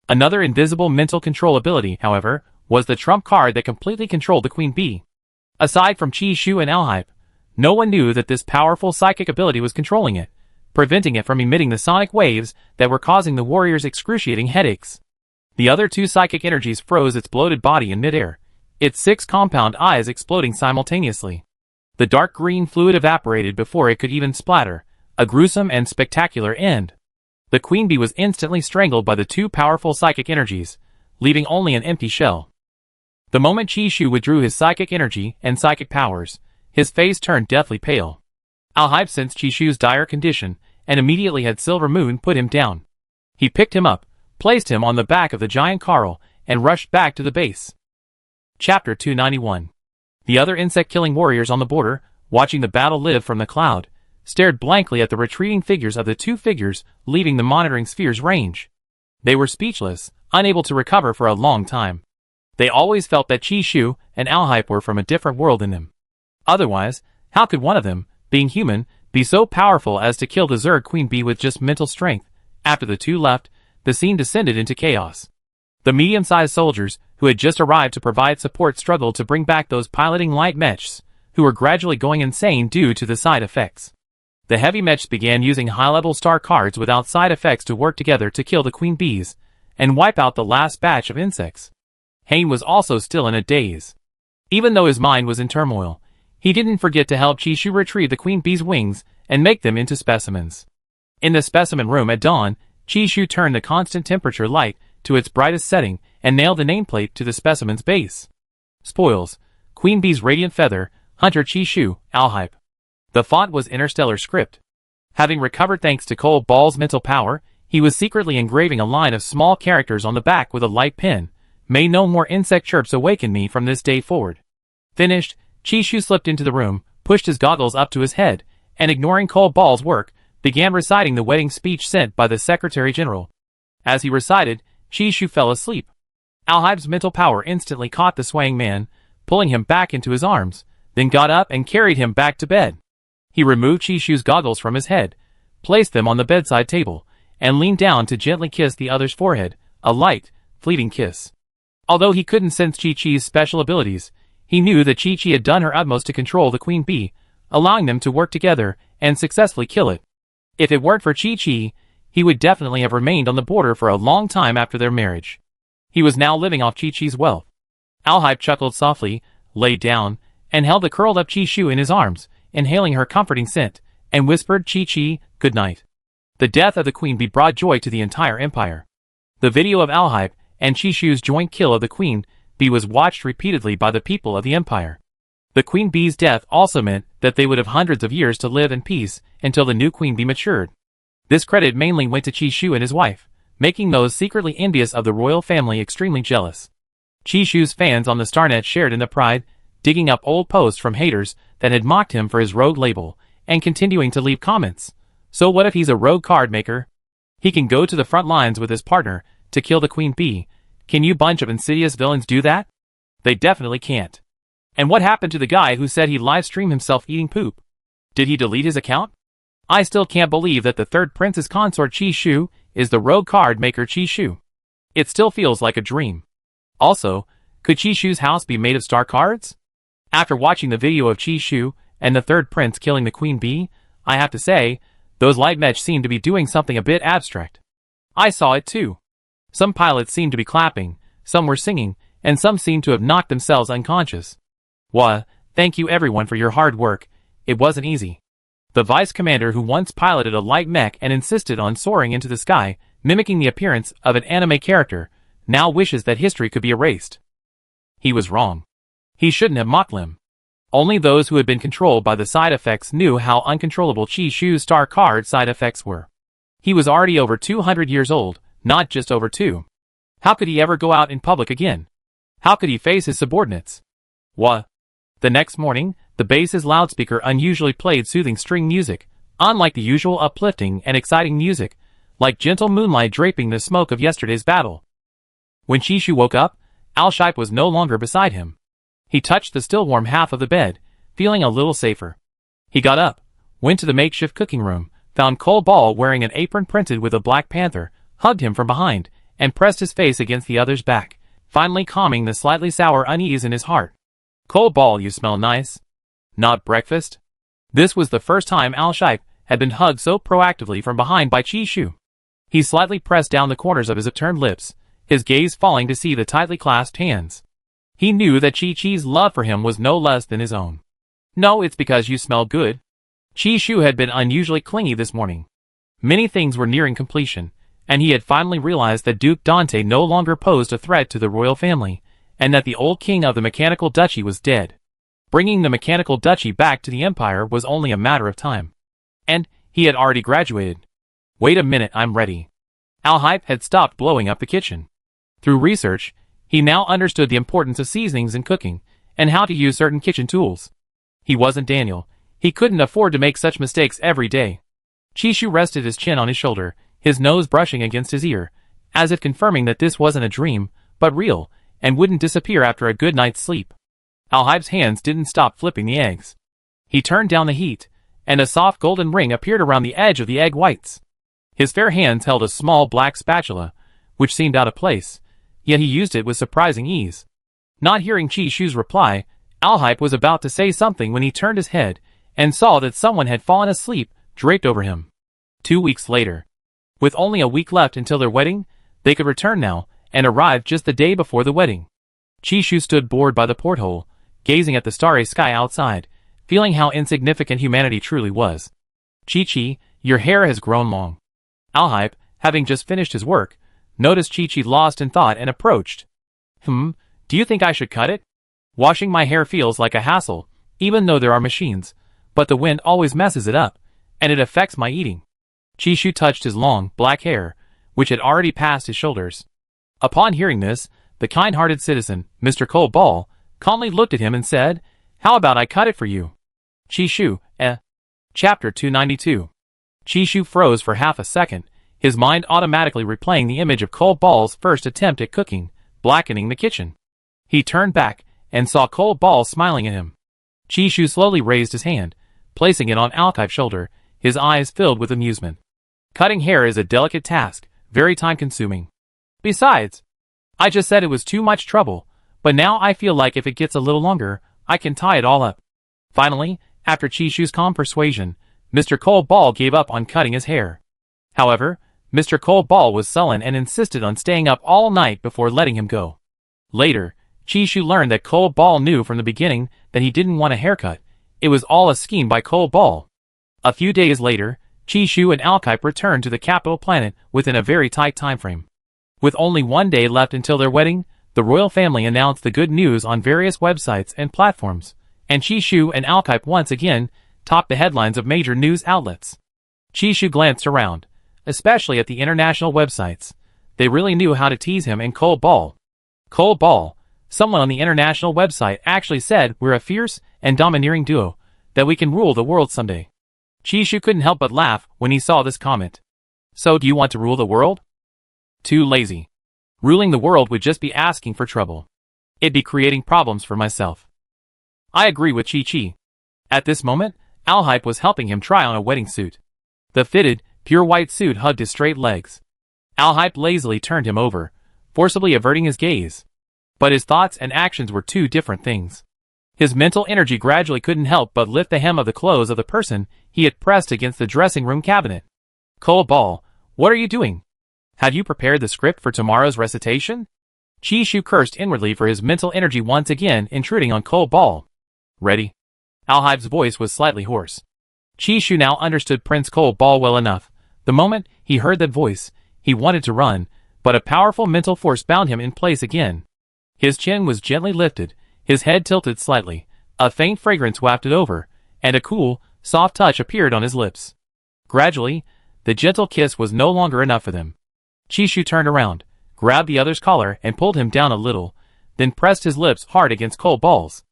Another invisible mental control ability, however, was the trump card that completely controlled the queen bee. Aside from Chishu and Alhibe, no one knew that this powerful psychic ability was controlling it, preventing it from emitting the sonic waves that were causing the warrior's excruciating headaches. The other two psychic energies froze its bloated body in midair, its 6 compound eyes exploding simultaneously. The dark green fluid evaporated before it could even splatter, a gruesome and spectacular end. The queen bee was instantly strangled by the two powerful psychic energies, leaving only an empty shell. The moment Chishu withdrew his psychic energy and psychic powers, his face turned deathly pale. Alhibe sensed Chishu's dire condition, and immediately had Silver Moon put him down. He picked him up, placed him on the back of the giant Carl, and rushed back to the base. Chapter 291. The other insect-killing warriors on the border, watching the battle live from the cloud, stared blankly at the retreating figures of the two figures leaving the monitoring sphere's range. They were speechless, unable to recover for a long time. They always felt that Chi-Shu and Alhype were from a different world than them. Otherwise, how could one of them, being human, be so powerful as to kill the Zerg Queen Bee with just mental strength? After the two left, the scene descended into chaos. The medium-sized soldiers, who had just arrived to provide support, struggled to bring back those piloting light mechs, who were gradually going insane due to the side effects. The heavy mechs began using high-level star cards without side effects to work together to kill the queen bees, and wipe out the last batch of insects. Hayne was also still in a daze. Even though his mind was in turmoil, he didn't forget to help Chi-Shu retrieve the queen bee's wings and make them into specimens. In the specimen room at dawn, Chi-Shu turned the constant temperature light to its brightest setting and nailed the nameplate to the specimen's base. Spoils: Queen Bee's Radiant Feather, Hunter Chi-Shu, Alhype. The font was Interstellar Script. Having recovered thanks to Cole Ball's mental power, he was secretly engraving a line of small characters on the back with a light pen. May no more insect chirps awaken me from this day forward. Finished, Chi-Shu slipped into the room, pushed his goggles up to his head, and ignoring Cole Ball's work, began reciting the wedding speech sent by the Secretary General. As he recited, Chi-Shu fell asleep. Alhype's mental power instantly caught the swaying man, pulling him back into his arms, then got up and carried him back to bed. He removed Chi-Shu's goggles from his head, placed them on the bedside table, and leaned down to gently kiss the other's forehead, a light, fleeting kiss. Although he couldn't sense Chi-Chi's special abilities, he knew that Chi-Chi had done her utmost to control the queen bee, allowing them to work together and successfully kill it. If it weren't for Chi-Chi, he would definitely have remained on the border for a long time after their marriage. He was now living off Chi-Chi's wealth. Alhype chuckled softly, laid down, and held the curled-up Chi-Shu in his arms, inhaling her comforting scent, and whispered, "Chi-Chi, good night." The death of the queen bee brought joy to the entire empire. The video of Alhype and Chi-Shu's joint kill of the queen bee was watched repeatedly by the people of the empire. The queen bee's death also meant that they would have hundreds of years to live in peace until the new queen bee matured. This credit mainly went to Chi-Shu and his wife, making those secretly envious of the royal family extremely jealous. Chi-Shu's fans on the Starnet shared in the pride, digging up old posts from haters that had mocked him for his rogue label, and continuing to leave comments. So what if he's a rogue card maker? He can go to the front lines with his partner to kill the queen bee. Can you bunch of insidious villains do that? They definitely can't. And what happened to the guy who said he'd live-stream himself eating poop? Did he delete his account? I still can't believe that the third prince's consort Chi-Shu is the rogue card maker Chi-Shu. It still feels like a dream. Also, could Chi-Shu's house be made of star cards? After watching the video of Chi-Shu and the third prince killing the queen bee, I have to say, those light mech seem to be doing something a bit abstract. I saw it too. Some pilots seemed to be clapping, some were singing, and some seemed to have knocked themselves unconscious. Thank you everyone for your hard work. It wasn't easy. The vice commander who once piloted a light mech and insisted on soaring into the sky, mimicking the appearance of an anime character, now wishes that history could be erased. He was wrong. He shouldn't have mocked them. Only those who had been controlled by the side effects knew how uncontrollable Chi-Shu's star card side effects were. He was already over 200 years old, not just over 2. How could he ever go out in public again? How could he face his subordinates? The next morning, the base's loudspeaker unusually played soothing string music, unlike the usual uplifting and exciting music, like gentle moonlight draping the smoke of yesterday's battle. When Chi-Shu woke up, Alhype was no longer beside him. He touched the still warm half of the bed, feeling a little safer. He got up, went to the makeshift cooking room, found Cole Ball wearing an apron printed with a Black Panther, hugged him from behind, and pressed his face against the other's back, finally calming the slightly sour unease in his heart. "Cole Ball, you smell nice. Not breakfast?" This was the first time Alhype had been hugged so proactively from behind by Chi-Shu. He slightly pressed down the corners of his upturned lips, his gaze falling to see the tightly clasped hands. He knew that Chi-Chi's love for him was no less than his own. "No, it's because you smell good." Chi-Shu had been unusually clingy this morning. Many things were nearing completion, and he had finally realized that Duke Dante no longer posed a threat to the royal family, and that the old king of the Mechanical Duchy was dead. Bringing the Mechanical Duchy back to the Empire was only a matter of time. And he had already graduated. "Wait a minute, I'm ready." Alhype had stopped blowing up the kitchen. Through research, he now understood the importance of seasonings in cooking, and how to use certain kitchen tools. He wasn't Daniel. He couldn't afford to make such mistakes every day. Chi-Shu rested his chin on his shoulder, his nose brushing against his ear, as if confirming that this wasn't a dream, but real, and wouldn't disappear after a good night's sleep. Alhype's hands didn't stop flipping the eggs. He turned down the heat, and a soft golden ring appeared around the edge of the egg whites. His fair hands held a small black spatula, which seemed out of place, yet he used it with surprising ease. Not hearing Chi-Shu's reply, Alhype was about to say something when he turned his head and saw that someone had fallen asleep, draped over him. 2 weeks later. With only a week left until their wedding, they could return now, and arrived just the day before the wedding. Chi-Shu stood bored by the porthole, gazing at the starry sky outside, feeling how insignificant humanity truly was. Chi-Chi, your hair has grown long. Alhype, having just finished his work, noticed Chi-Chi lost in thought and approached. Do you think I should cut it? Washing my hair feels like a hassle, even though there are machines, but the wind always messes it up, and it affects my eating. Chi-Shu touched his long, black hair, which had already passed his shoulders. Upon hearing this, the kind-hearted citizen, Mr. Cole Ball, calmly looked at him and said, "How about I cut it for you?" Chi-Shu, Chapter 292. Chi-Shu froze for half a second, his mind automatically replaying the image of Cole Ball's first attempt at cooking, blackening the kitchen. He turned back and saw Cole Ball smiling at him. Chi-Shu slowly raised his hand, placing it on Alhype's shoulder, his eyes filled with amusement. Cutting hair is a delicate task, very time-consuming. Besides, I just said it was too much trouble, but now I feel like if it gets a little longer, I can tie it all up. Finally, after Chi-Shu's calm persuasion, Mr. Cole Ball gave up on cutting his hair. However, Mr. Cole Ball was sullen and insisted on staying up all night before letting him go. Later, Chi-Shu learned that Cole Ball knew from the beginning that he didn't want a haircut. It was all a scheme by Cole Ball. A few days later, Chi-Shu and Alhype returned to the capital planet within a very tight time frame. With only 1 day left until their wedding, the royal family announced the good news on various websites and platforms, and Chi-Shu and Alhype once again topped the headlines of major news outlets. Chi-Shu glanced around, especially at the international websites. They really knew how to tease him and Cole Ball. Cole Ball, someone on the international website actually said we're a fierce and domineering duo, that we can rule the world someday. Chi-Shu couldn't help but laugh when he saw this comment. So do you want to rule the world? Too lazy. Ruling the world would just be asking for trouble. It'd be creating problems for myself. I agree with Chi-Chi. At this moment, Alhype was helping him try on a wedding suit. The fitted, pure white suit hugged his straight legs. Alhype lazily turned him over, forcibly averting his gaze. But his thoughts and actions were two different things. His mental energy gradually couldn't help but lift the hem of the clothes of the person he had pressed against the dressing room cabinet. Cole Ball, what are you doing? Have you prepared the script for tomorrow's recitation? Chi-Shu cursed inwardly for his mental energy once again intruding on Cole Ball. Ready? Alhype's voice was slightly hoarse. Chi-Shu now understood Prince Cole Ball well enough. The moment he heard that voice, he wanted to run, but a powerful mental force bound him in place again. His chin was gently lifted, his head tilted slightly, a faint fragrance wafted over, and a cool, soft touch appeared on his lips. Gradually, the gentle kiss was no longer enough for them. Chi-Shu turned around, grabbed the other's collar and pulled him down a little, then pressed his lips hard against Cole Ball's.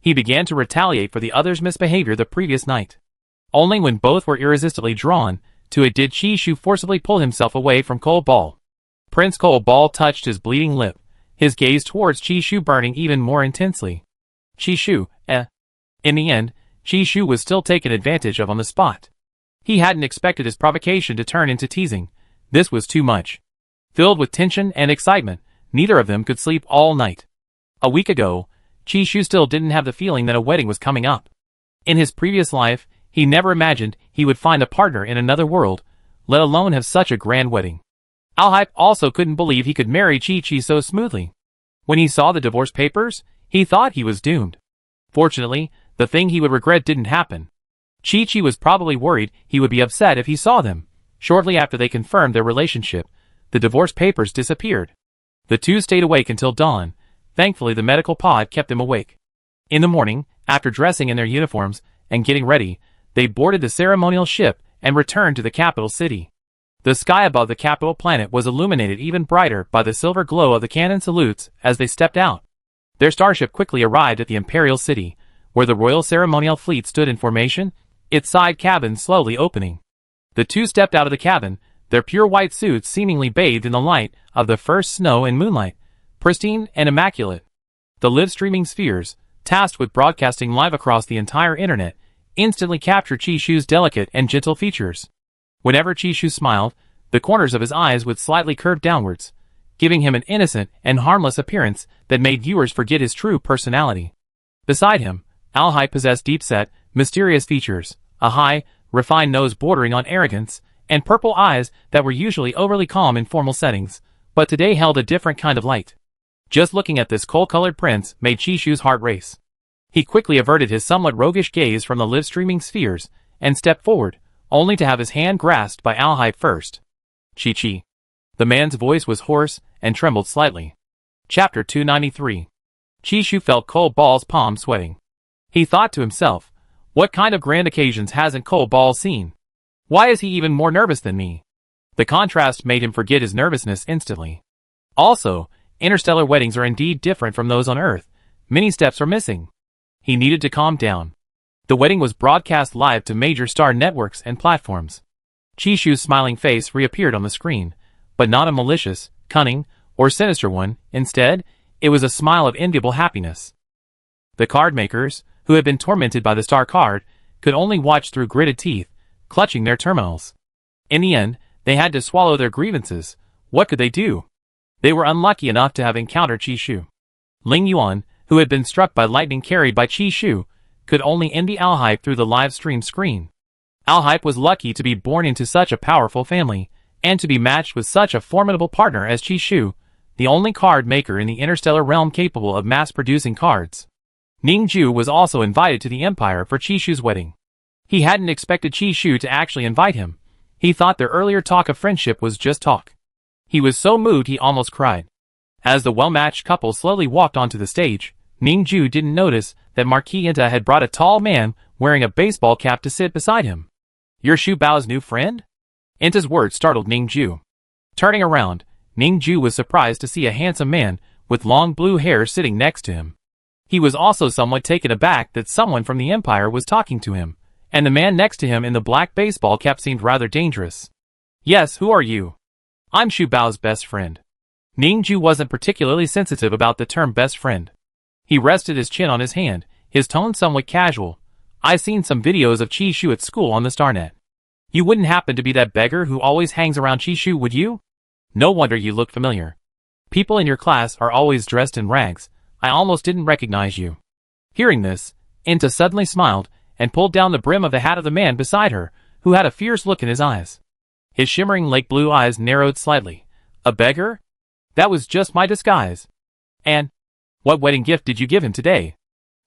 He began to retaliate for the other's misbehavior the previous night. Only when both were irresistibly drawn to it did Chi-Shu forcibly pull himself away from Cole Ball. Prince Cole Ball touched his bleeding lip, his gaze towards Chi-Shu burning even more intensely. Chi-Shu, In the end, Chi-Shu was still taken advantage of on the spot. He hadn't expected his provocation to turn into teasing. This was too much. Filled with tension and excitement, neither of them could sleep all night. A week ago, Chi-Shu still didn't have the feeling that a wedding was coming up. In his previous life, he never imagined he would find a partner in another world, let alone have such a grand wedding. Alhype also couldn't believe he could marry Chi-Chi so smoothly. When he saw the divorce papers, he thought he was doomed. Fortunately, the thing he would regret didn't happen. Chi-Chi was probably worried he would be upset if he saw them. Shortly after they confirmed their relationship, the divorce papers disappeared. The two stayed awake until dawn. Thankfully, the medical pod kept them awake. In the morning, after dressing in their uniforms and getting ready, they boarded the ceremonial ship and returned to the capital city. The sky above the capital planet was illuminated even brighter by the silver glow of the cannon salutes as they stepped out. Their starship quickly arrived at the imperial city, where the royal ceremonial fleet stood in formation, its side cabin slowly opening. The two stepped out of the cabin, their pure white suits seemingly bathed in the light of the first snow and moonlight, pristine and immaculate. The live-streaming spheres, tasked with broadcasting live across the entire internet, instantly captured Chishu's delicate and gentle features. Whenever Chishu smiled, the corners of his eyes would slightly curve downwards, giving him an innocent and harmless appearance that made viewers forget his true personality. Beside him, Alhype possessed deep-set, mysterious features, a high, refined nose bordering on arrogance, and purple eyes that were usually overly calm in formal settings, but today held a different kind of light. Just looking at this coal-colored prince made Chishu's heart race. He quickly averted his somewhat roguish gaze from the live-streaming spheres and stepped forward, only to have his hand grasped by Alhype first. Chi-Chi. The man's voice was hoarse and trembled slightly. Chapter 293. Chishu felt Cold Ball's palm sweating. He thought to himself, what kind of grand occasions hasn't Cold Ball seen? Why is he even more nervous than me? The contrast made him forget his nervousness instantly. Also, interstellar weddings are indeed different from those on Earth. Many steps are missing. He needed to calm down. The wedding was broadcast live to major star networks and platforms. Chishu's smiling face reappeared on the screen, but not a malicious, cunning, or sinister one. Instead, it was a smile of enviable happiness. The card makers, who had been tormented by the star card, could only watch through gritted teeth, clutching their terminals. In the end, they had to swallow their grievances. What could they do? They were unlucky enough to have encountered Chishu. Ling Yuan, who had been struck by lightning carried by Chishu, could only envy Alhype through the live stream screen. Alhype was lucky to be born into such a powerful family, and to be matched with such a formidable partner as Chishu, the only card maker in the interstellar realm capable of mass-producing cards. Ningju was also invited to the Empire for Chishu's wedding. He hadn't expected Chishu to actually invite him. He thought their earlier talk of friendship was just talk. He was so moved he almost cried. As the well-matched couple slowly walked onto the stage, Ningju didn't notice that Marquis Inta had brought a tall man wearing a baseball cap to sit beside him. You're Shu Bao's new friend? Inta's words startled Ningju. Turning around, Ningju was surprised to see a handsome man with long blue hair sitting next to him. He was also somewhat taken aback that someone from the Empire was talking to him, and the man next to him in the black baseball cap seemed rather dangerous. Yes, who are you? I'm Shu Bao's best friend. Ningju wasn't particularly sensitive about the term best friend. He rested his chin on his hand, his tone somewhat casual. I've seen some videos of Chishu at school on the Starnet. You wouldn't happen to be that beggar who always hangs around Chishu, would you? No wonder you look familiar. People in your class are always dressed in rags. I almost didn't recognize you. Hearing this, Inta suddenly smiled and pulled down the brim of the hat of the man beside her, who had a fierce look in his eyes. His shimmering lake blue eyes narrowed slightly. A beggar? That was just my disguise. And what wedding gift did you give him today?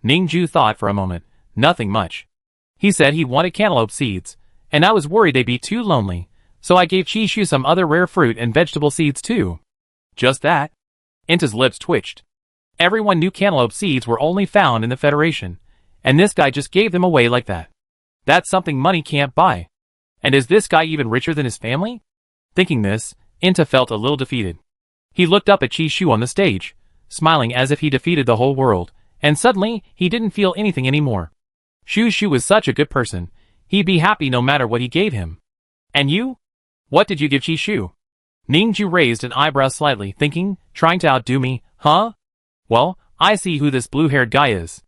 Ningju thought for a moment. Nothing much. He said he wanted cantaloupe seeds, and I was worried they'd be too lonely, so I gave Chishu some other rare fruit and vegetable seeds too. Just that? Inta's lips twitched. Everyone knew cantaloupe seeds were only found in the Federation, and this guy just gave them away like that. That's something money can't buy. And is this guy even richer than his family? Thinking this, Inta felt a little defeated. He looked up at Chishu on the stage, smiling as if he defeated the whole world, and suddenly, he didn't feel anything anymore. Shu was such a good person, he'd be happy no matter what he gave him. And you? What did you give Chishu? Ningju raised an eyebrow slightly, thinking, trying to outdo me, huh? Well, I see who this blue-haired guy is.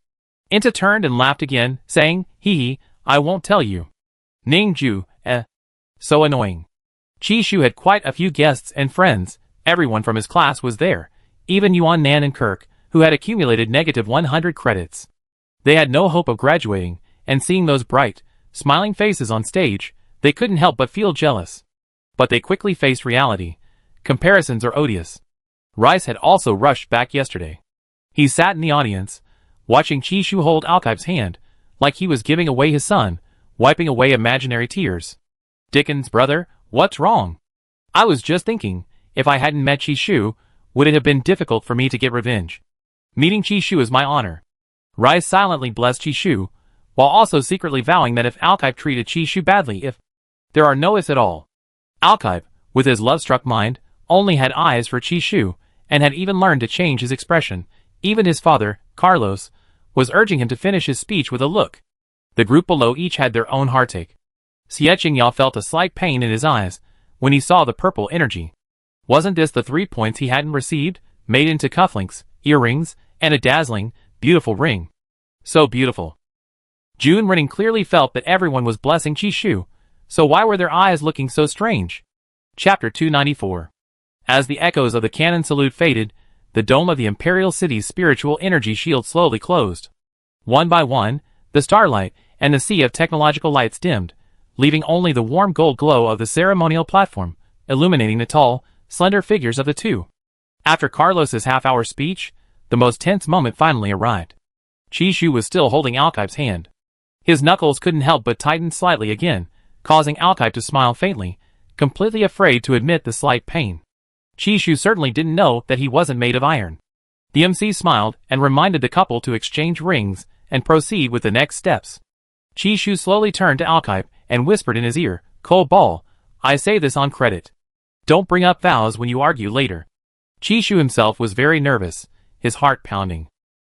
Inta turned and laughed again, saying, hee, I won't tell you. Ningju, so annoying. Chishu had quite a few guests and friends. Everyone from his class was there, even Yuan Nan and Kirk, who had accumulated negative 100 credits. They had no hope of graduating, and seeing those bright, smiling faces on stage, they couldn't help but feel jealous. But they quickly faced reality. Comparisons are odious. Rice had also rushed back yesterday. He sat in the audience, watching Chishu hold Alhype's hand, like he was giving away his son, wiping away imaginary tears. Dickens, brother, what's wrong? I was just thinking, if I hadn't met Chishu, would it have been difficult for me to get revenge? Meeting Chishu is my honor. Rice silently blessed Chishu, while also secretly vowing that if Alhype treated Chishu badly, there are no ifs at all. Alhype, with his love-struck mind, only had eyes for Chishu, and had even learned to change his expression. Even his father, Carlos, was urging him to finish his speech with a look. The group below each had their own heartache. Xie Qingyao felt a slight pain in his eyes when he saw the purple energy. Wasn't this the 3 points he hadn't received, made into cufflinks, earrings, and a dazzling, beautiful ring? So beautiful. June Renning clearly felt that everyone was blessing Chishu, so why were their eyes looking so strange? Chapter 294. As the echoes of the cannon salute faded, the dome of the Imperial City's spiritual energy shield slowly closed. One by one, the starlight and the sea of technological lights dimmed, leaving only the warm gold glow of the ceremonial platform, illuminating the tall, slender figures of the two. After Carlos's half-hour speech, the most tense moment finally arrived. Chishu was still holding Alkipe's hand. His knuckles couldn't help but tighten slightly again, causing Alkipe to smile faintly, completely afraid to admit the slight pain. Chishu certainly didn't know that he wasn't made of iron. The MC smiled and reminded the couple to exchange rings and proceed with the next steps. Chishu slowly turned to Alkipe and whispered in his ear, "Cole Ball, I say this on credit. Don't bring up vows when you argue later." Chishu himself was very nervous, his heart pounding.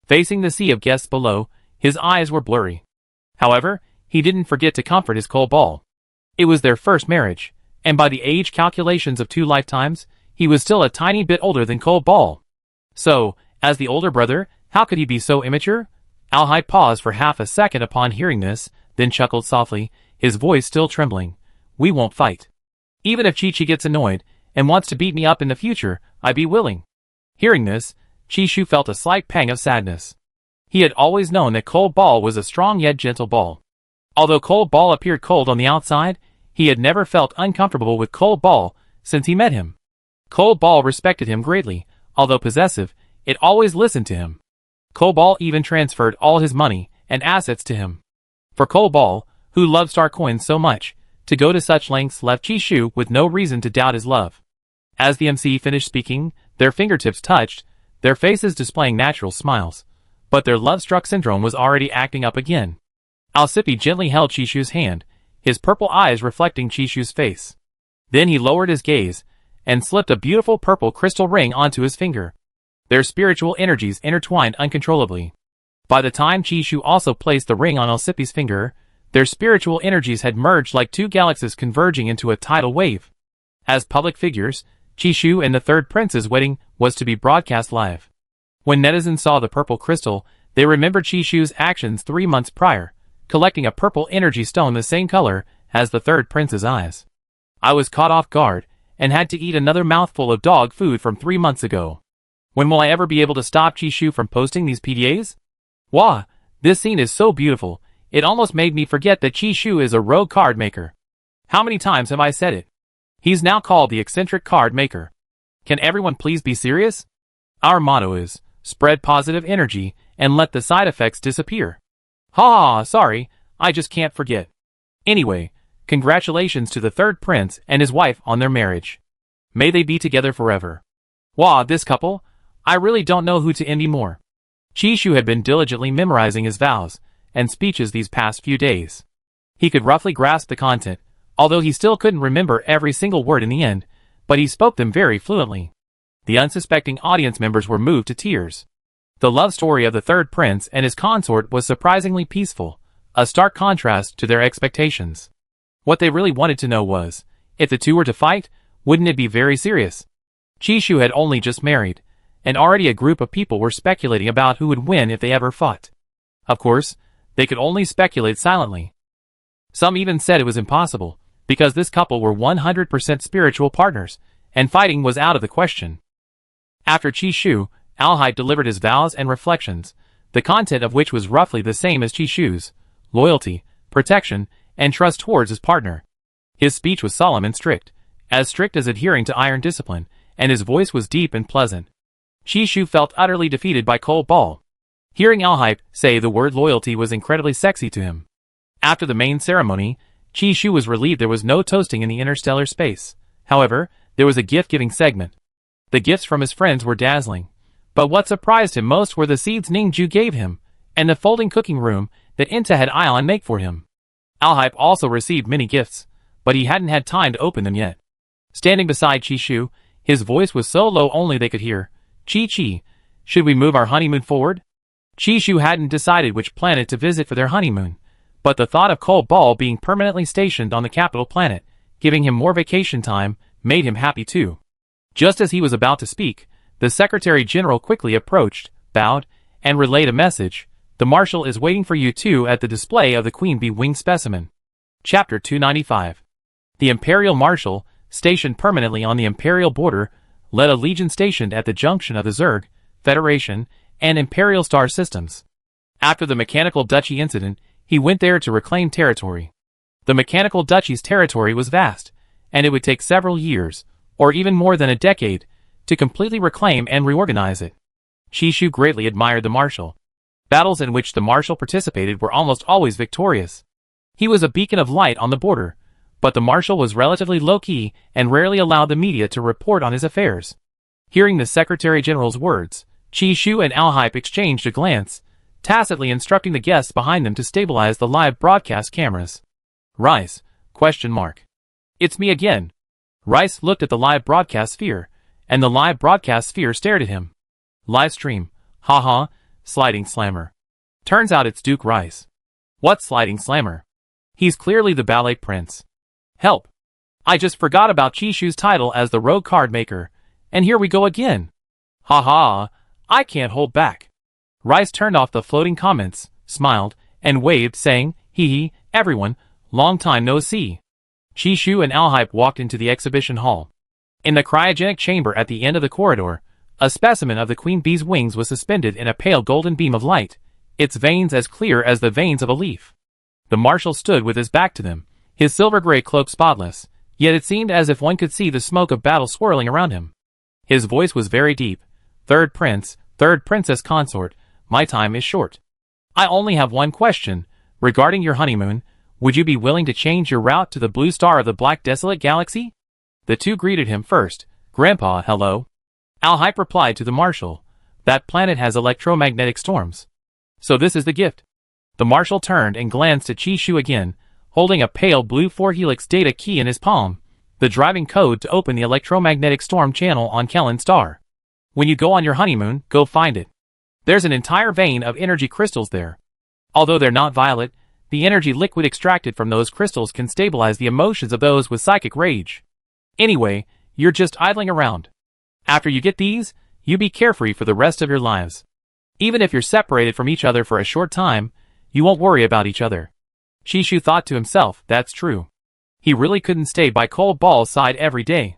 Facing the sea of guests below, his eyes were blurry. However, he didn't forget to comfort his Cole Ball. It was their first marriage, and by the age calculations of 2 lifetimes, he was still a tiny bit older than Cole Ball. So, as the older brother, how could he be so immature? Alkipe paused for half a second upon hearing this, then chuckled softly, his voice still trembling. "We won't fight. Even if Chi-Chi gets annoyed and wants to beat me up in the future, I'd be willing." Hearing this, Chishu felt a slight pang of sadness. He had always known that Cole Ball was a strong yet gentle Ball. Although Cole Ball appeared cold on the outside, he had never felt uncomfortable with Cole Ball since he met him. Cole Ball respected him greatly, although possessive, it always listened to him. Cole Ball even transferred all his money and assets to him. For Cole Ball, who loved star coins so much, to go to such lengths left Chishu with no reason to doubt his love. As the MC finished speaking, their fingertips touched, their faces displaying natural smiles. But their love-struck syndrome was already acting up again. Alcippe gently held Chishu's hand, his purple eyes reflecting Chishu's face. Then he lowered his gaze, and slipped a beautiful purple crystal ring onto his finger. Their spiritual energies intertwined uncontrollably. By the time Chishu also placed the ring on Alcippe's finger, their spiritual energies had merged like 2 galaxies converging into a tidal wave. As public figures, Chishu and the third prince's wedding was to be broadcast live. When netizens saw the purple crystal, they remembered Chishu's actions 3 months prior, collecting a purple energy stone the same color as the third prince's eyes. "I was caught off guard, and had to eat another mouthful of dog food from 3 months ago. When will I ever be able to stop Chishu from posting these PDAs? Wah, this scene is so beautiful, it almost made me forget that Chishu is a rogue card maker. How many times have I said it? He's now called the eccentric card maker. Can everyone please be serious? Our motto is, spread positive energy, and let the side effects disappear. Ha, sorry, I just can't forget. Anyway, congratulations to the third prince and his wife on their marriage. May they be together forever. Wow, this couple, I really don't know who to envy more." Chishu had been diligently memorizing his vows and speeches these past few days. He could roughly grasp the content, although he still couldn't remember every single word in the end, but he spoke them very fluently. The unsuspecting audience members were moved to tears. The love story of the third prince and his consort was surprisingly peaceful, a stark contrast to their expectations. What they really wanted to know was, if the two were to fight, wouldn't it be very serious? Chishu had only just married, and already a group of people were speculating about who would win if they ever fought. Of course, they could only speculate silently. Some even said it was impossible, because this couple were 100% spiritual partners, and fighting was out of the question. After Chishu, Alkipe delivered his vows and reflections, the content of which was roughly the same as Chishu's: loyalty, protection, and trust towards his partner. His speech was solemn and strict as adhering to iron discipline, and his voice was deep and pleasant. Chishu felt utterly defeated by Cole Ball. Hearing Alkipe say the word loyalty was incredibly sexy to him. After the main ceremony, Chishu was relieved there was no toasting in the interstellar space. However, there was a gift-giving segment. The gifts from his friends were dazzling. But what surprised him most were the seeds Ningju gave him, and the folding cooking room that Inta had Ion make for him. Alkipe also received many gifts, but he hadn't had time to open them yet. Standing beside Chishu, his voice was so low only they could hear, "Chi-Chi, should we move our honeymoon forward?" Chishu hadn't decided which planet to visit for their honeymoon, but the thought of Cole Ball being permanently stationed on the capital planet giving him more vacation time, made him happy too. Just as he was about to speak, the Secretary General quickly approached, bowed, and relayed a message. The Marshal is waiting for you two at the display of the Queen Bee wing specimen. Chapter 295. The Imperial Marshal, stationed permanently on the Imperial border, led a legion stationed at the junction of the Zerg, Federation, and Imperial Star systems. After the Mechanical Duchy incident, he went there to reclaim territory. The Mechanical Duchy's territory was vast, and it would take several years, or even more than a decade, to completely reclaim and reorganize it. Chishu greatly admired the Marshal. Battles in which the Marshal participated were almost always victorious. He was a beacon of light on the border, but the Marshal was relatively low-key and rarely allowed the media to report on his affairs. Hearing the Secretary General's words, Chishu and Alhype exchanged a glance, tacitly instructing the guests behind them to stabilize the live broadcast cameras. Rice? ? It's me again. Rice looked at the live broadcast sphere, and the live broadcast sphere stared at him. Live stream. Haha, sliding slammer. Turns out it's Duke Rice. What sliding slammer? He's clearly the ballet prince. Help. I just forgot about Chishu's title as the rogue card maker, and here we go again. Haha, I can't hold back. Rice turned off the floating comments, smiled, and waved, saying, hee hee, everyone, long time no see. Chishu and Alhype walked into the exhibition hall. In the cryogenic chamber at the end of the corridor, a specimen of the Queen Bee's wings was suspended in a pale golden beam of light, its veins as clear as the veins of a leaf. The Marshal stood with his back to them, his silver-gray cloak spotless, yet it seemed as if one could see the smoke of battle swirling around him. His voice was very deep. Third Prince, Third Princess Consort, my time is short. I only have one question. Regarding your honeymoon, would you be willing to change your route to the blue star of the Black Desolate Galaxy? The two greeted him first. Grandpa, hello. Alhype replied to the Marshal. That planet has electromagnetic storms. So this is the gift. The Marshal turned and glanced at Chishu again, holding a pale blue 4-helix data key in his palm, the driving code to open the electromagnetic storm channel on Kellen Star. When you go on your honeymoon, go find it. There's an entire vein of energy crystals there. Although they're not violet, the energy liquid extracted from those crystals can stabilize the emotions of those with psychic rage. Anyway, you're just idling around. After you get these, you be carefree for the rest of your lives. Even if you're separated from each other for a short time, you won't worry about each other. Chishu thought to himself, that's true. He really couldn't stay by Cole Ball's side every day.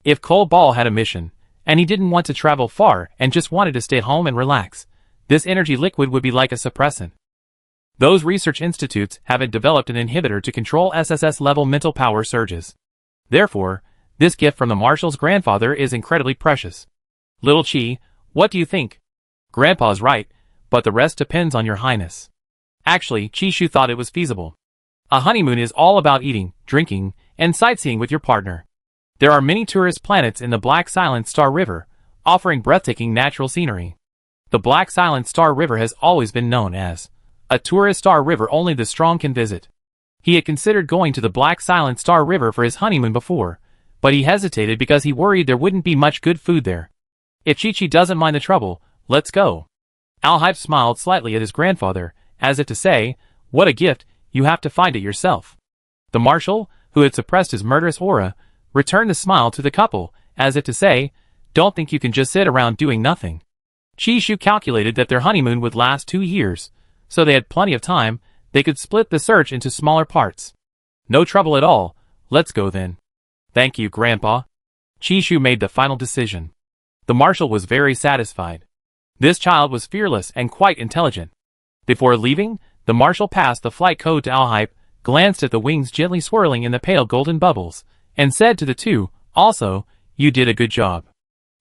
If Cole Ball had a mission, and he didn't want to travel far and just wanted to stay home and relax, this energy liquid would be like a suppressant. Those research institutes haven't developed an inhibitor to control SSS-level mental power surges. Therefore, this gift from the Marshal's grandfather is incredibly precious. Little Chi, what do you think? Grandpa's right, but the rest depends on your highness. Actually, Chishu thought it was feasible. A honeymoon is all about eating, drinking, and sightseeing with your partner. There are many tourist planets in the Black Silent Star River, offering breathtaking natural scenery. The Black Silent Star River has always been known as a tourist star river only the strong can visit. He had considered going to the Black Silent Star River for his honeymoon before, but he hesitated because he worried there wouldn't be much good food there. If Chi-Chi doesn't mind the trouble, let's go. Alhype smiled slightly at his grandfather, as if to say, what a gift, you have to find it yourself. The Marshal, who had suppressed his murderous aura, returned the smile to the couple, as if to say, don't think you can just sit around doing nothing. Chishu calculated that their honeymoon would last 2 years, so they had plenty of time. They could split the search into smaller parts. No trouble at all, let's go then. Thank you, Grandpa. Chishu made the final decision. The Marshal was very satisfied. This child was fearless and quite intelligent. Before leaving, the Marshal passed the flight code to Alhype, glanced at the wings gently swirling in the pale golden bubbles, and said to the two, also, you did a good job.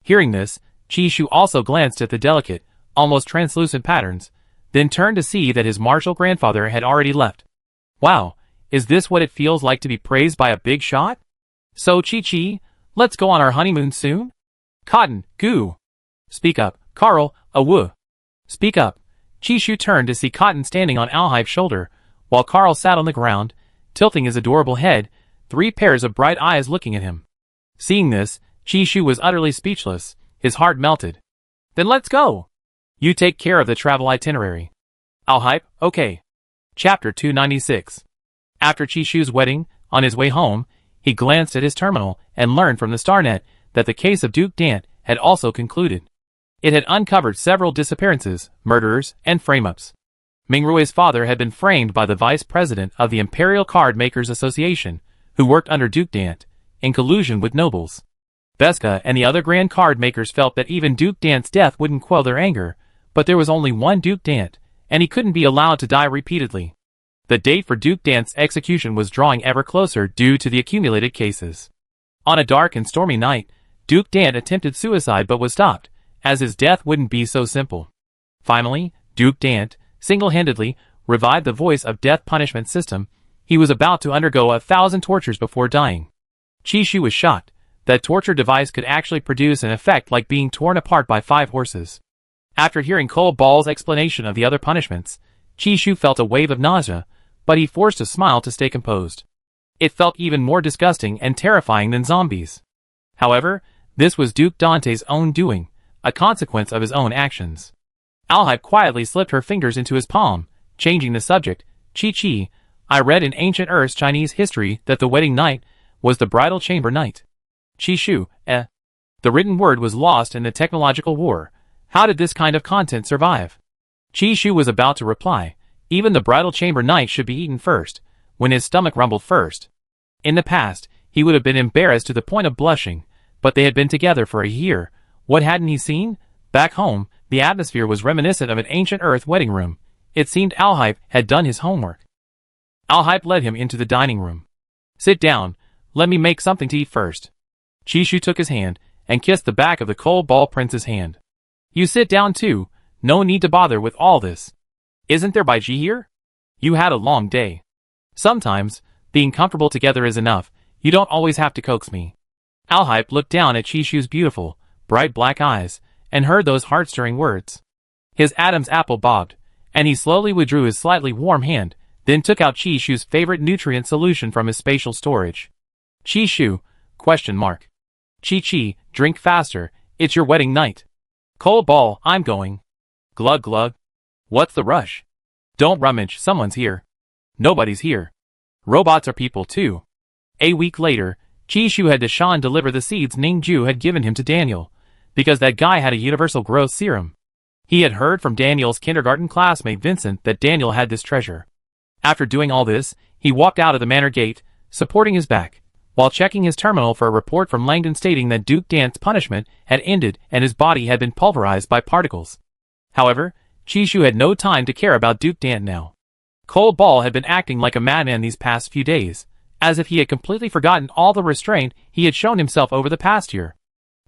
Hearing this, Chishu also glanced at the delicate, almost translucent patterns, then turned to see that his Marshal grandfather had already left. Wow, is this what it feels like to be praised by a big shot? So Chi-Chi, let's go on our honeymoon soon? Cotton, goo. Speak up, Carl, woo. Speak up. Chishu turned to see Cotton standing on Alhype's shoulder, while Carl sat on the ground, tilting his adorable head, 3 pairs of bright eyes looking at him. Seeing this, Chishu was utterly speechless, his heart melted. Then let's go. You take care of the travel itinerary. Alhype, okay. Chapter 296. After Chishu's wedding, on his way home, He glanced at his terminal and learned from the StarNet that the case of Duke Dant had also concluded. It had uncovered several disappearances, murderers, and frame-ups. Mingrui's father had been framed by the vice president of the Imperial Card Makers Association, who worked under Duke Dant, in collusion with nobles. Beska and the other grand card makers felt that even Duke Dant's death wouldn't quell their anger, but there was only one Duke Dant, and he couldn't be allowed to die repeatedly. The date for Duke Dant's execution was drawing ever closer due to the accumulated cases. On a dark and stormy night, Duke Dant attempted suicide but was stopped, as his death wouldn't be so simple. Finally, Duke Dant, single-handedly, revived the voice of death punishment system. He was about to undergo 1,000 tortures before dying. Chishu was shocked. That torture device could actually produce an effect like being torn apart by 5 horses. After hearing Cole Ball's explanation of the other punishments, Chishu felt a wave of nausea, but he forced a smile to stay composed. It felt even more disgusting and terrifying than zombies. However, this was Duke Dante's own doing, a consequence of his own actions. Quietly slipped her fingers into his palm, changing the subject. Chi-Chi, I read in ancient Earth's Chinese history that the wedding night was the bridal chamber night. Chishu, The written word was lost in the technological war. How did this kind of content survive? Chishu was about to reply. Even the bridal chamber night should be eaten first, when his stomach rumbled first. In the past, he would have been embarrassed to the point of blushing, but they had been together for a year. What hadn't he seen? Back home, the atmosphere was reminiscent of an ancient Earth wedding room. It seemed Alhype had done his homework. Alhype led him into the dining room. Sit down, let me make something to eat first. Chishu took his hand and kissed the back of the Cold Ball Prince's hand. You sit down too, no need to bother with all this. Isn't there Baiji here? You had a long day. Sometimes, being comfortable together is enough, you don't always have to coax me. Alhype looked down at Chishu's beautiful, bright black eyes, and heard those heart-stirring words. His Adam's apple bobbed, and he slowly withdrew his slightly warm hand, then took out Chishu's favorite nutrient solution from his spatial storage. Chishu? ? Chi-Chi, drink faster, it's your wedding night. Cold Ball, I'm going. Glug glug. What's the rush? Don't rummage, someone's here. Nobody's here. Robots are people too. A week later, Chishu had Deshawn deliver the seeds Ningju had given him to Daniel, because that guy had a universal growth serum. He had heard from Daniel's kindergarten classmate Vincent that Daniel had this treasure. After doing all this, he walked out of the manor gate, supporting his back, while checking his terminal for a report from Langdon stating that Duke Dant's punishment had ended and his body had been pulverized by particles. However, Chishu had no time to care about Duke Dant now. Cold Ball had been acting like a madman these past few days, as if he had completely forgotten all the restraint he had shown himself over the past year.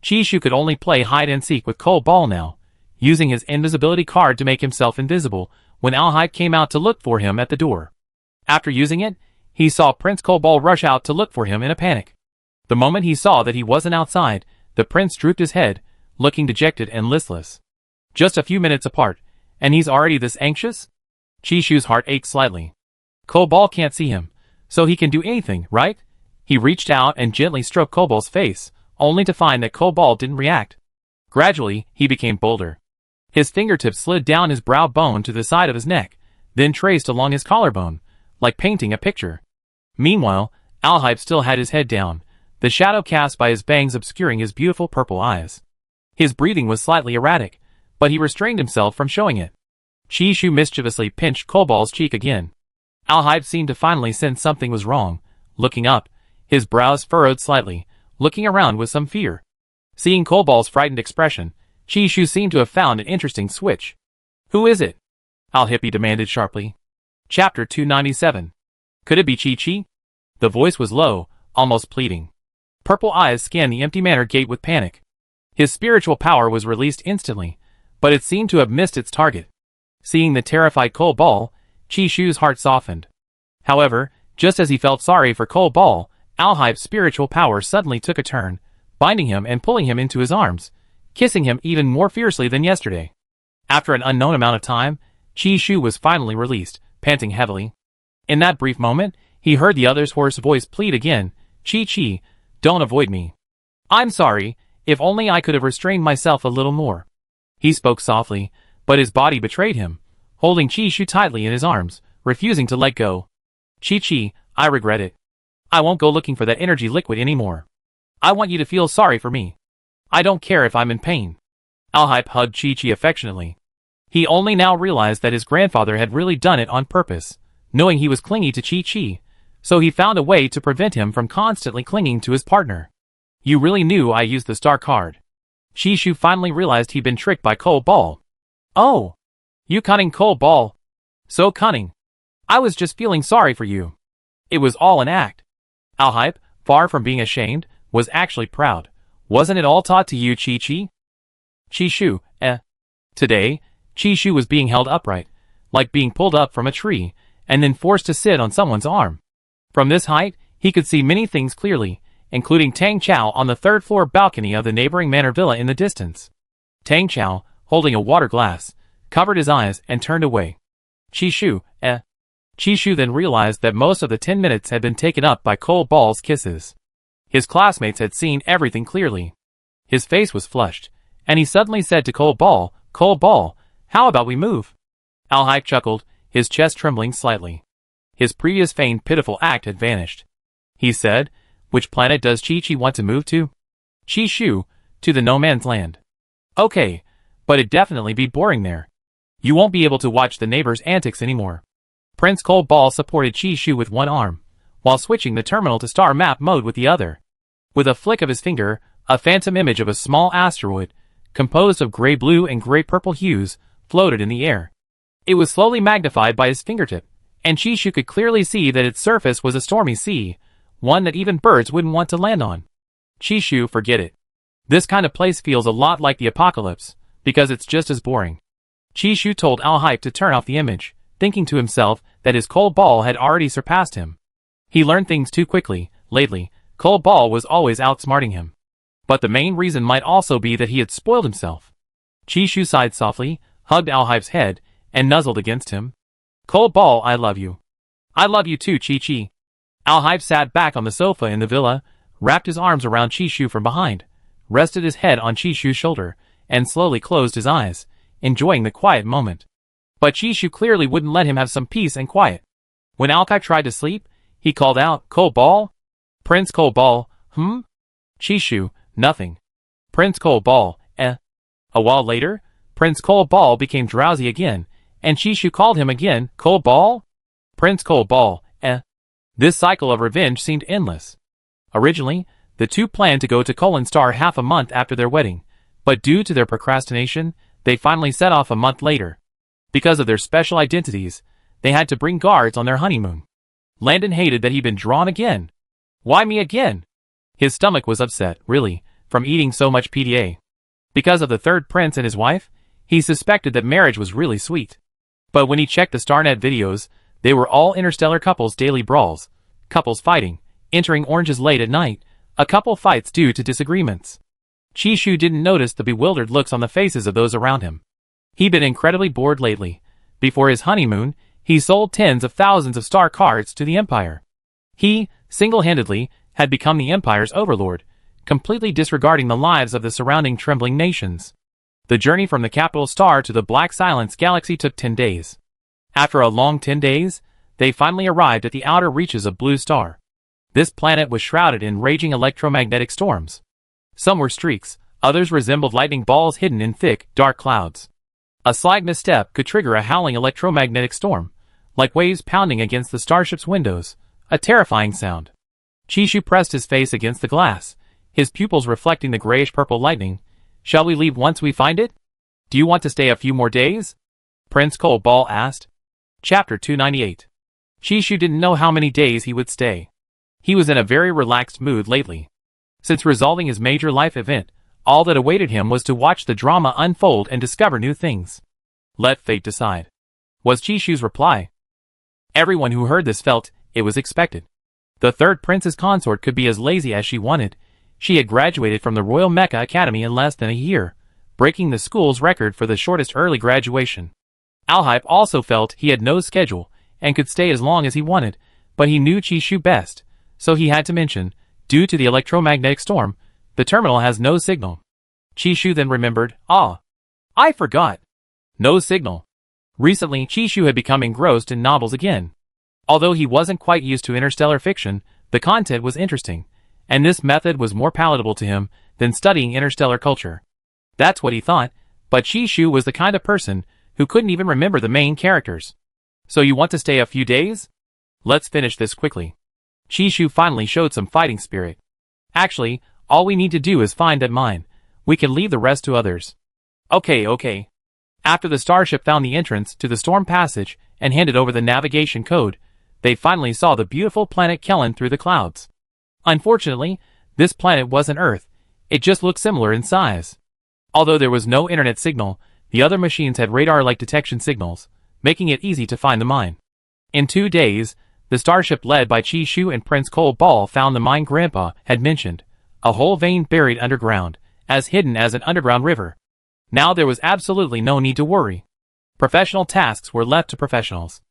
Chishu could only play hide-and-seek with Cold Ball now, using his invisibility card to make himself invisible when Alhype came out to look for him at the door. After using it, he saw Prince Cold Ball rush out to look for him in a panic. The moment he saw that he wasn't outside, the prince drooped his head, looking dejected and listless. Just a few minutes apart, and he's already this anxious? Chishu's heart ached slightly. Cold Ball can't see him, so he can do anything, right? He reached out and gently stroked Cold Ball's face, only to find that Cold Ball didn't react. Gradually, he became bolder. His fingertips slid down his brow bone to the side of his neck, then traced along his collarbone, like painting a picture. Meanwhile, Alhype still had his head down, the shadow cast by his bangs obscuring his beautiful purple eyes. His breathing was slightly erratic, but he restrained himself from showing it. Chishu mischievously pinched Cold Ball's cheek again. Alhype seemed to finally sense something was wrong. Looking up, his brows furrowed slightly, looking around with some fear. Seeing Cold Ball's frightened expression, Chishu seemed to have found an interesting switch. Who is it? Alhype demanded sharply. Chapter 297. Could it be Chi-Chi? The voice was low, almost pleading. Purple eyes scanned the empty manor gate with panic. His spiritual power was released instantly, but it seemed to have missed its target. Seeing the terrified Cold Ball, Chishu's heart softened. However, just as he felt sorry for Cold Ball, Alhype's spiritual power suddenly took a turn, binding him and pulling him into his arms, kissing him even more fiercely than yesterday. After an unknown amount of time, Chishu was finally released, panting heavily. In that brief moment, he heard the other's hoarse voice plead again, Chi-Chi, don't avoid me. I'm sorry, if only I could have restrained myself a little more. He spoke softly, but his body betrayed him, holding Chishu tightly in his arms, refusing to let go. Chi-Chi, I regret it. I won't go looking for that energy liquid anymore. I want you to feel sorry for me. I don't care if I'm in pain. Alhype hugged Chi-Chi affectionately. He only now realized that his grandfather had really done it on purpose, knowing he was clingy to Chi-Chi, so he found a way to prevent him from constantly clinging to his partner. You really knew I used the star card. Chi-Chu finally realized he'd been tricked by Cole Ball. Oh! You cunning Cole Ball. So cunning. I was just feeling sorry for you. It was all an act. Alhype, far from being ashamed, was actually proud. Wasn't it all taught to you, Chi-Chi? Chi-Chu, Today, Chi-Chu was being held upright, like being pulled up from a tree, and then forced to sit on someone's arm. From this height, he could see many things clearly, including Tang Chao on the third-floor balcony of the neighboring manor villa in the distance. Tang Chao, holding a water glass, covered his eyes and turned away. Chi-Chu, Chi-Chu then realized that most of the 10 minutes had been taken up by Cole Ball's kisses. His classmates had seen everything clearly. His face was flushed, and he suddenly said to Cole Ball, "Cole Ball, how about we move?" Alhype chuckled, his chest trembling slightly. His previous feigned pitiful act had vanished. He said, "Which planet does Chi-Chi want to move to?" "Chi-Chu, to the no man's land." "Okay, but it'd definitely be boring there. You won't be able to watch the neighbors' antics anymore." Prince Cole Ball supported Chi-Chu with one arm, while switching the terminal to star map mode with the other. With a flick of his finger, a phantom image of a small asteroid, composed of gray-blue and gray-purple hues, floated in the air. It was slowly magnified by his fingertip, and Chi-Chu could clearly see that its surface was a stormy sea, one that even birds wouldn't want to land on. Chi-Chu, forget it. This kind of place feels a lot like the apocalypse, because it's just as boring. Chi-Chu told Alhype to turn off the image, thinking to himself that his Cole Ball had already surpassed him. He learned things too quickly. Lately, Cole Ball was always outsmarting him. But the main reason might also be that he had spoiled himself. Chi-Chu sighed softly, hugged Alhype's head, and nuzzled against him. "Cole Ball, I love you. I love you too, Chi-Chi." Alhype sat back on the sofa in the villa, wrapped his arms around Chi-Chu from behind, rested his head on Chi-Chu's shoulder, and slowly closed his eyes, enjoying the quiet moment. But Chi-Chu clearly wouldn't let him have some peace and quiet. When Alhype tried to sleep, he called out, "Cole Ball? Prince Cole Ball, Chi-Chu, nothing. Prince Cole Ball, A while later, Prince Cole Ball became drowsy again, and Chi-Chu called him again, "Cole Ball? Prince Cole Ball, This cycle of revenge seemed endless. Originally, the two planned to go to Colin Star half a month after their wedding, but due to their procrastination, they finally set off a month later. Because of their special identities, they had to bring guards on their honeymoon. Landon hated that he'd been drawn again. Why me again? His stomach was upset, really, from eating so much PDA. Because of the third prince and his wife, he suspected that marriage was really sweet. But when he checked the Starnet videos, they were all interstellar couples' daily brawls, couples fighting, entering oranges late at night, a couple fights due to disagreements. Chi-Chu didn't notice the bewildered looks on the faces of those around him. He'd been incredibly bored lately. Before his honeymoon, he sold tens of thousands of star cards to the Empire. He, single-handedly, had become the Empire's overlord, completely disregarding the lives of the surrounding trembling nations. The journey from the capital star to the Black Silence galaxy took 10 days. After a long 10 days, they finally arrived at the outer reaches of Blue Star. This planet was shrouded in raging electromagnetic storms. Some were streaks, others resembled lightning balls hidden in thick, dark clouds. A slight misstep could trigger a howling electromagnetic storm, like waves pounding against the starship's windows, a terrifying sound. Chi-Chu pressed his face against the glass, his pupils reflecting the grayish-purple lightning. "Shall we leave once we find it? Do you want to stay a few more days?" Prince Cole Ball asked. Chapter 298. Chi-Chu didn't know how many days he would stay. He was in a very relaxed mood lately. Since resolving his major life event, all that awaited him was to watch the drama unfold and discover new things. "Let fate decide," was Chi-Chu's reply. Everyone who heard this felt it was expected. The third prince's consort could be as lazy as she wanted. She had graduated from the Royal Mecha Academy in less than a year, breaking the school's record for the shortest early graduation. Alhype also felt he had no schedule and could stay as long as he wanted, but he knew Chi-Chu best, so he had to mention, due to the electromagnetic storm, the terminal has no signal. Chi-Chu then remembered, I forgot. No signal. Recently, Chi-Chu had become engrossed in novels again. Although he wasn't quite used to interstellar fiction, The content was interesting, and this method was more palatable to him than studying interstellar culture. That's what he thought, but Chishu was the kind of person who couldn't even remember the main characters. So you want to stay a few days? Let's finish this quickly. Chishu finally showed some fighting spirit. Actually, all we need to do is find that mine. We can leave the rest to others. Okay. After the starship found the entrance to the storm passage and handed over the navigation code, they finally saw the beautiful planet Kellen through the clouds. Unfortunately, this planet wasn't Earth. It just looked similar in size. Although there was no internet signal, the other machines had radar-like detection signals, making it easy to find the mine. In 2 days, the starship led by Chishu and Prince Cole Ball found the mine Grandpa had mentioned, a whole vein buried underground, as hidden as an underground river. Now there was absolutely no need to worry. Professional tasks were left to professionals.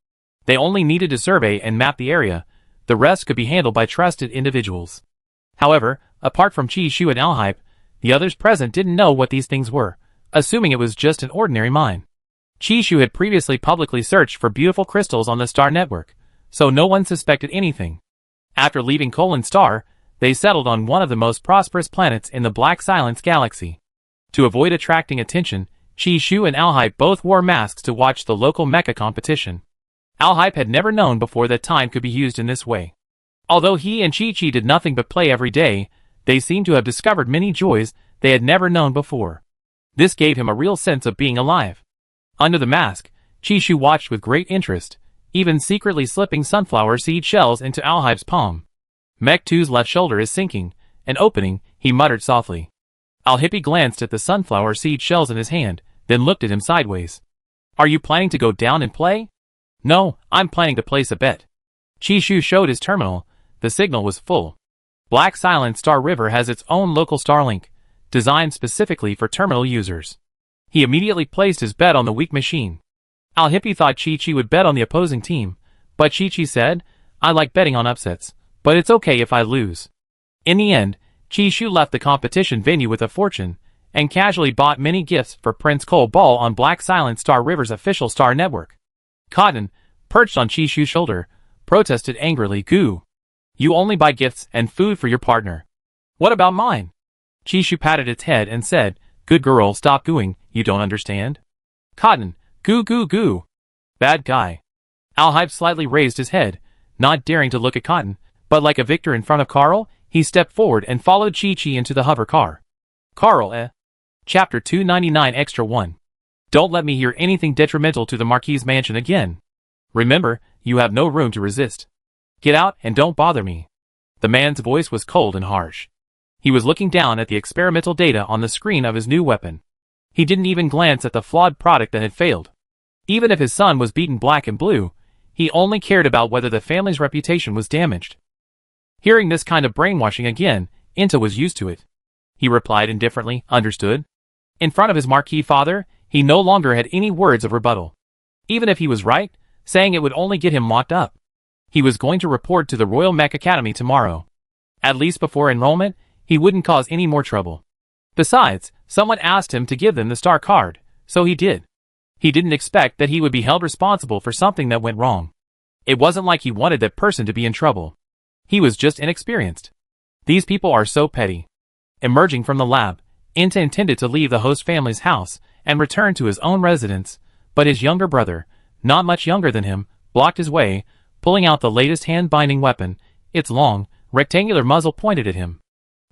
They only needed to survey and map the area. The rest could be handled by trusted individuals. However, apart from Chishu and Alhype, the others present didn't know what these things were, assuming it was just an ordinary mine. Chishu had previously publicly searched for beautiful crystals on the star network, so no one suspected anything. After leaving Colon Star, they settled on one of the most prosperous planets in the Black Silence galaxy. To avoid attracting attention, Chishu and Alhype both wore masks to watch the local mecha competition. Alhype had never known before that time could be used in this way. Although he and Chi-Chi did nothing but play every day, they seemed to have discovered many joys they had never known before. This gave him a real sense of being alive. Under the mask, Chishu watched with great interest, even secretly slipping sunflower seed shells into Alhype's palm. Mech 2's left shoulder is sinking, and opening, he muttered softly. Alhype glanced at the sunflower seed shells in his hand, then looked at him sideways. Are you planning to go down and play? No, I'm planning to place a bet. Chishu showed his terminal. The signal was full. Black Silence Star River has its own local Starlink, designed specifically for terminal users. He immediately placed his bet on the weak machine. Alhype thought Chi-Chi would bet on the opposing team, but Chi-Chi said, I like betting on upsets, but it's okay if I lose. In the end, Chishu left the competition venue with a fortune, and casually bought many gifts for Prince Cole Ball on Black Silence Star River's official star network. Cotton, perched on Chishu's shoulder, protested angrily, Goo. You only buy gifts and food for your partner. What about mine? Chishu patted its head and said, Good girl, stop gooing, you don't understand. Cotton, goo. Bad guy. Alhype slightly raised his head, not daring to look at Cotton, but like a victor in front of Carl, he stepped forward and followed Chi-Chi into the hover car. Carl, Chapter 299 Extra 1. Don't let me hear anything detrimental to the Marquis mansion again. Remember, you have no room to resist. Get out and don't bother me. The man's voice was cold and harsh. He was looking down at the experimental data on the screen of his new weapon. He didn't even glance at the flawed product that had failed. Even if his son was beaten black and blue, he only cared about whether the family's reputation was damaged. Hearing this kind of brainwashing again, Inta was used to it. He replied indifferently, understood. In front of his Marquis father, he no longer had any words of rebuttal. Even if he was right, saying it would only get him locked up. He was going to report to the Royal Mech Academy tomorrow. At least before enrollment, he wouldn't cause any more trouble. Besides, someone asked him to give them the star card, so he did. He didn't expect that he would be held responsible for something that went wrong. It wasn't like he wanted that person to be in trouble. He was just inexperienced. These people are so petty. Emerging from the lab, Inta intended to leave the host family's house and return to his own residence, but his younger brother, not much younger than him, blocked his way, pulling out the latest hand-binding weapon, its long, rectangular muzzle pointed at him.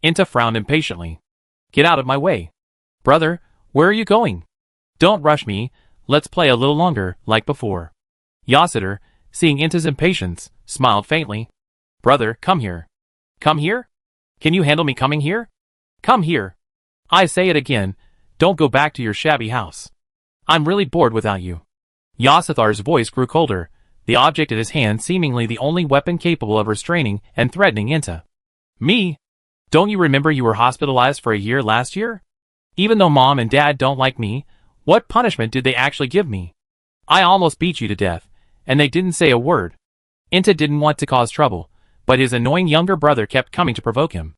Inta frowned impatiently. Get out of my way. Brother, where are you going? Don't rush me, let's play a little longer, like before. Yasser, seeing Inta's impatience, smiled faintly. Brother, come here. Come here? Can you handle me coming here? Come here. I say it again, don't go back to your shabby house. I'm really bored without you. Yassethar's voice grew colder, the object at his hand seemingly the only weapon capable of restraining and threatening Inta. Me? Don't you remember you were hospitalized for a year last year? Even though Mom and Dad don't like me, what punishment did they actually give me? I almost beat you to death, and they didn't say a word. Inta didn't want to cause trouble, but his annoying younger brother kept coming to provoke him.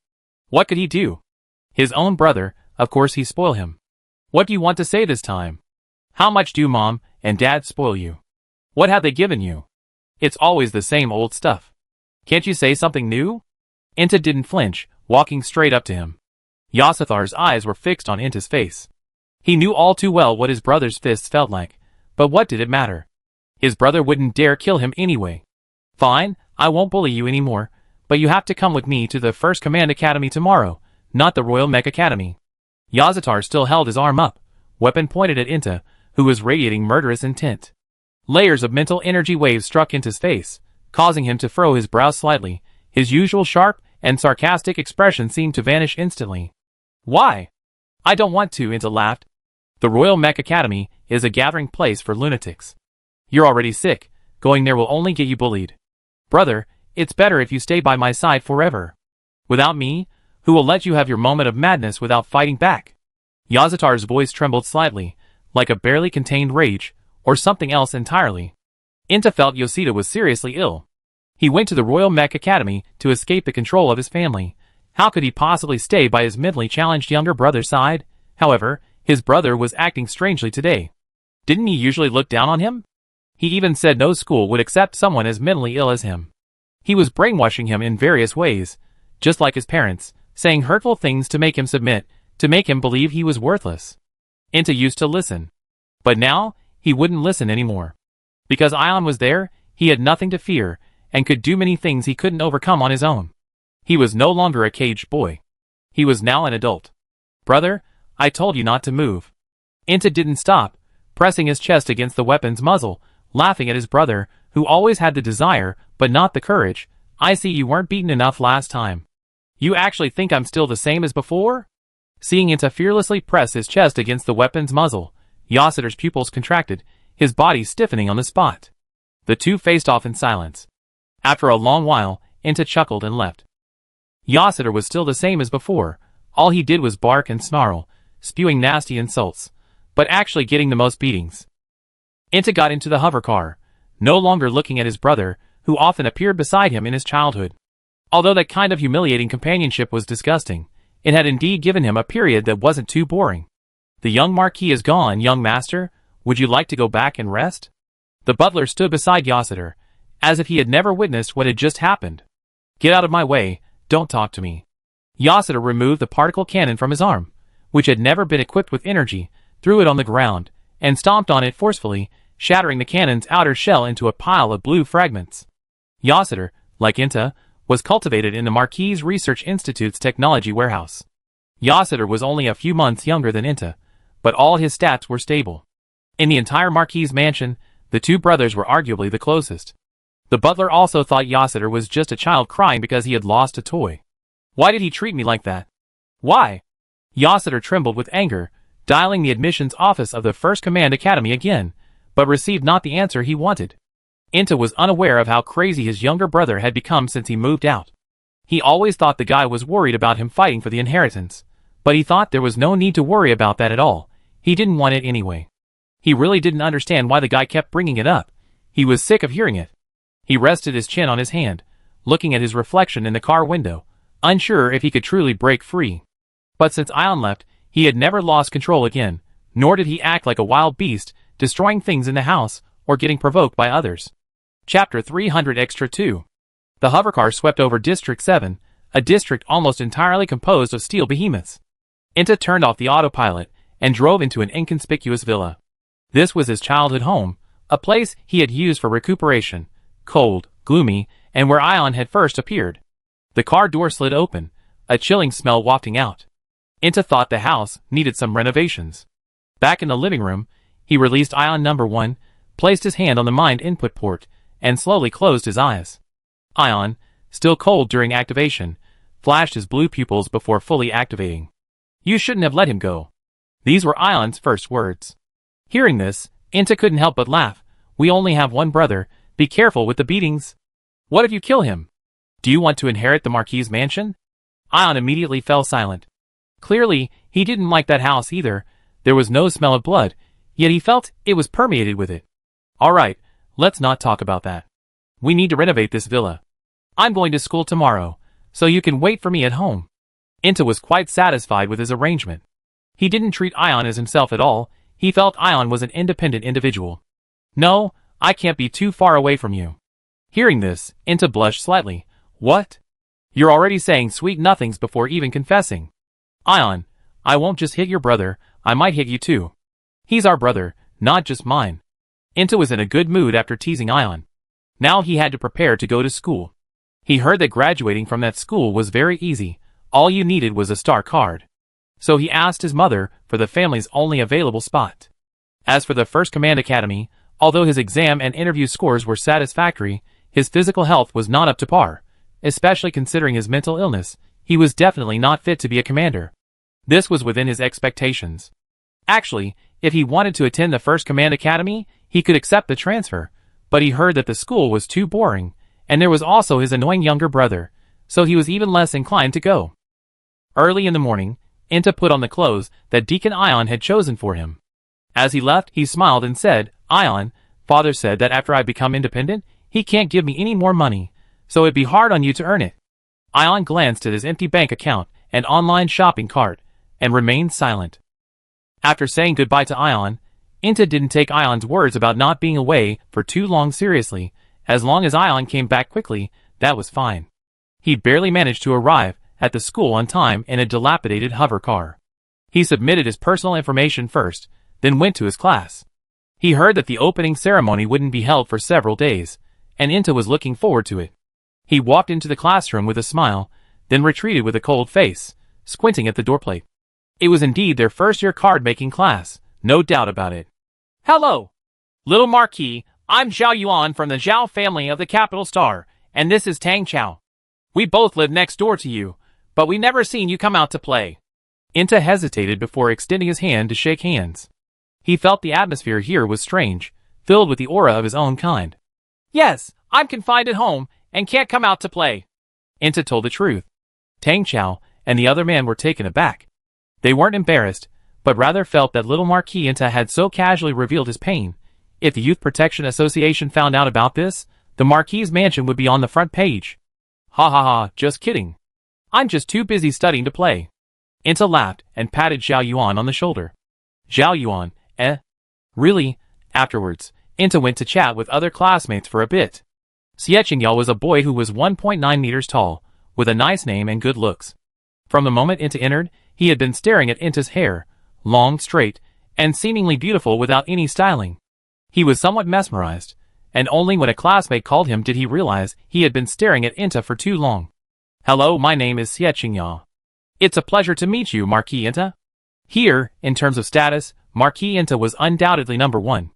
What could he do? His own brother, of course he'd spoil him. What do you want to say this time? How much do Mom and Dad spoil you? What have they given you? It's always the same old stuff. Can't you say something new? Inta didn't flinch, walking straight up to him. Yasathar's eyes were fixed on Inta's face. He knew all too well what his brother's fists felt like, but what did it matter? His brother wouldn't dare kill him anyway. Fine, I won't bully you anymore, but you have to come with me to the 1st Command Academy tomorrow, not the Royal Mech Academy. Yazatar still held his arm up, weapon pointed at Inta, who was radiating murderous intent. Layers of mental energy waves struck Inta's face, causing him to furrow his brow slightly. His usual sharp and sarcastic expression seemed to vanish instantly. Why? I don't want to, Inta laughed. The Royal Mech Academy is a gathering place for lunatics. You're already sick, going there will only get you bullied. Brother, it's better if you stay by my side forever. Without me, who will let you have your moment of madness without fighting back? Yazatar's voice trembled slightly, like a barely contained rage, or something else entirely. Inta felt Yoshida was seriously ill. He went to the Royal Mech Academy to escape the control of his family. How could he possibly stay by his mentally challenged younger brother's side? However, his brother was acting strangely today. Didn't he usually look down on him? He even said no school would accept someone as mentally ill as him. He was brainwashing him in various ways, just like his parents, saying hurtful things to make him submit, to make him believe he was worthless. Inta used to listen. But now, he wouldn't listen anymore. Because Ion was there, he had nothing to fear, and could do many things he couldn't overcome on his own. He was no longer a caged boy. He was now an adult. Brother, I told you not to move. Inta didn't stop, pressing his chest against the weapon's muzzle, laughing at his brother, who always had the desire, but not the courage. I see you weren't beaten enough last time. You actually think I'm still the same as before? Seeing Inta fearlessly press his chest against the weapon's muzzle, Yasatar's pupils contracted, his body stiffening on the spot. The two faced off in silence. After a long while, Inta chuckled and left. Yasatar was still the same as before. All he did was bark and snarl, spewing nasty insults, but actually getting the most beatings. Inta got into the hover car, no longer looking at his brother, who often appeared beside him in his childhood. Although that kind of humiliating companionship was disgusting, it had indeed given him a period that wasn't too boring. The young Marquis is gone, young master. Would you like to go back and rest? The butler stood beside Yasatar, as if he had never witnessed what had just happened. Get out of my way, don't talk to me. Yasatar removed the particle cannon from his arm, which had never been equipped with energy, threw it on the ground, and stomped on it forcefully, shattering the cannon's outer shell into a pile of blue fragments. Yasatar, like Inta, was cultivated in the Marquis Research Institute's technology warehouse. Yasatar was only a few months younger than Inta, but all his stats were stable. In the entire Marquis mansion, the two brothers were arguably the closest. The butler also thought Yasatar was just a child crying because he had lost a toy. Why did he treat me like that? Why? Yasatar trembled with anger, dialing the admissions office of the 1st Command Academy again, but received not the answer he wanted. Inta was unaware of how crazy his younger brother had become since he moved out. He always thought the guy was worried about him fighting for the inheritance, but he thought there was no need to worry about that at all. He didn't want it anyway. He really didn't understand why the guy kept bringing it up. He was sick of hearing it. He rested his chin on his hand, looking at his reflection in the car window, unsure if he could truly break free. But since Ion left, he had never lost control again, nor did he act like a wild beast, destroying things in the house, or getting provoked by others. Chapter 300 Extra 2. The hovercar swept over District 7, a district almost entirely composed of steel behemoths. Inta turned off the autopilot, and drove into an inconspicuous villa. This was his childhood home, a place he had used for recuperation, cold, gloomy, and where Ion had first appeared. The car door slid open, a chilling smell wafting out. Inta thought the house needed some renovations. Back in the living room, he released Ion number 1, placed his hand on the mind input port, and slowly closed his eyes. Ion, still cold during activation, flashed his blue pupils before fully activating. You shouldn't have let him go. These were Ion's first words. Hearing this, Inta couldn't help but laugh. We only have one brother, be careful with the beatings. What if you kill him? Do you want to inherit the Marquis mansion? Ion immediately fell silent. Clearly, he didn't like that house either. There was no smell of blood, yet he felt it was permeated with it. All right, let's not talk about that. We need to renovate this villa. I'm going to school tomorrow, so you can wait for me at home. Inta was quite satisfied with his arrangement. He didn't treat Ion as himself at all. He felt Ion was an independent individual. No, I can't be too far away from you. Hearing this, Inta blushed slightly, What? You're already saying sweet nothings before even confessing. Ion, I won't just hit your brother, I might hit you too. He's our brother, not just mine. Inta was in a good mood after teasing Ion. Now he had to prepare to go to school. He heard that graduating from that school was very easy, all you needed was a star card. So he asked his mother for the family's only available spot. As for the First Command Academy, although his exam and interview scores were satisfactory, his physical health was not up to par. Especially considering his mental illness, he was definitely not fit to be a commander. This was within his expectations. Actually, if he wanted to attend the First Command Academy, he could accept the transfer, but he heard that the school was too boring, and there was also his annoying younger brother, so he was even less inclined to go. Early in the morning, Inta put on the clothes that Deacon Ion had chosen for him. As he left, he smiled and said, Ion, Father said that after I become independent, he can't give me any more money, so it'd be hard on you to earn it. Ion glanced at his empty bank account and online shopping cart, and remained silent. After saying goodbye to Ion, Inta didn't take Ion's words about not being away for too long seriously. As long as Ion came back quickly, that was fine. He barely managed to arrive at the school on time in a dilapidated hover car. He submitted his personal information first, then went to his class. He heard that the opening ceremony wouldn't be held for several days, and Inta was looking forward to it. He walked into the classroom with a smile, then retreated with a cold face, squinting at the doorplate. It was indeed their first-year card-making class, no doubt about it. Hello, little Marquis, I'm Zhao Yuan from the Zhao family of the Capital Star, and this is Tang Chao. We both live next door to you, but we never seen you come out to play. Inta hesitated before extending his hand to shake hands. He felt the atmosphere here was strange, filled with the aura of his own kind. Yes, I'm confined at home, and can't come out to play. Inta told the truth. Tang Chao and the other man were taken aback. They weren't embarrassed, but rather felt that little Marquis Inta had so casually revealed his pain. If the Youth Protection Association found out about this, the Marquis' mansion would be on the front page. Ha ha ha, just kidding. I'm just too busy studying to play. Inta laughed and patted Zhao Yuan on the shoulder. Zhao Yuan, eh? Really? Afterwards, Inta went to chat with other classmates for a bit. Xie Qingyao was a boy who was 1.9 meters tall, with a nice name and good looks. From the moment Inta entered, he had been staring at Inta's hair, long, straight, and seemingly beautiful without any styling. He was somewhat mesmerized, and only when a classmate called him did he realize he had been staring at Inta for too long. Hello, my name is Xie Qingyao. It's a pleasure to meet you, Marquis Inta. Here, in terms of status, Marquis Inta was undoubtedly number one.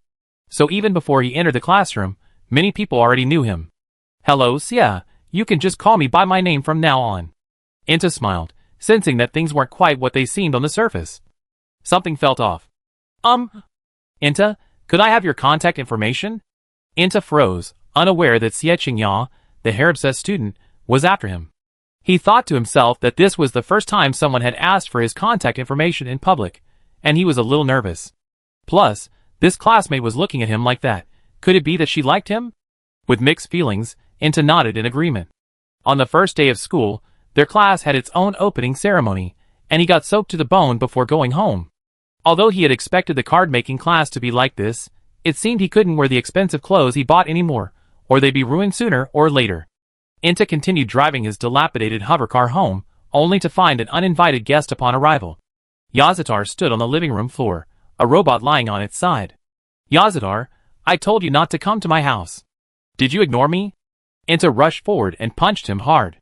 So even before he entered the classroom, many people already knew him. Hello, Xie, you can just call me by my name from now on. Inta smiled, sensing that things weren't quite what they seemed on the surface. Something felt off. Inta, could I have your contact information? Inta froze, unaware that Xie Qingyao, the hair-obsessed student, was after him. He thought to himself that this was the first time someone had asked for his contact information in public, and he was a little nervous. Plus, this classmate was looking at him like that. Could it be that she liked him? With mixed feelings, Inta nodded in agreement. On the first day of school, their class had its own opening ceremony, and he got soaked to the bone before going home. Although he had expected the card-making class to be like this, it seemed he couldn't wear the expensive clothes he bought anymore, or they'd be ruined sooner or later. Inta continued driving his dilapidated hovercar home, only to find an uninvited guest upon arrival. Yazitar stood on the living room floor, a robot lying on its side. Yazitar, I told you not to come to my house. Did you ignore me? Inta rushed forward and punched him hard.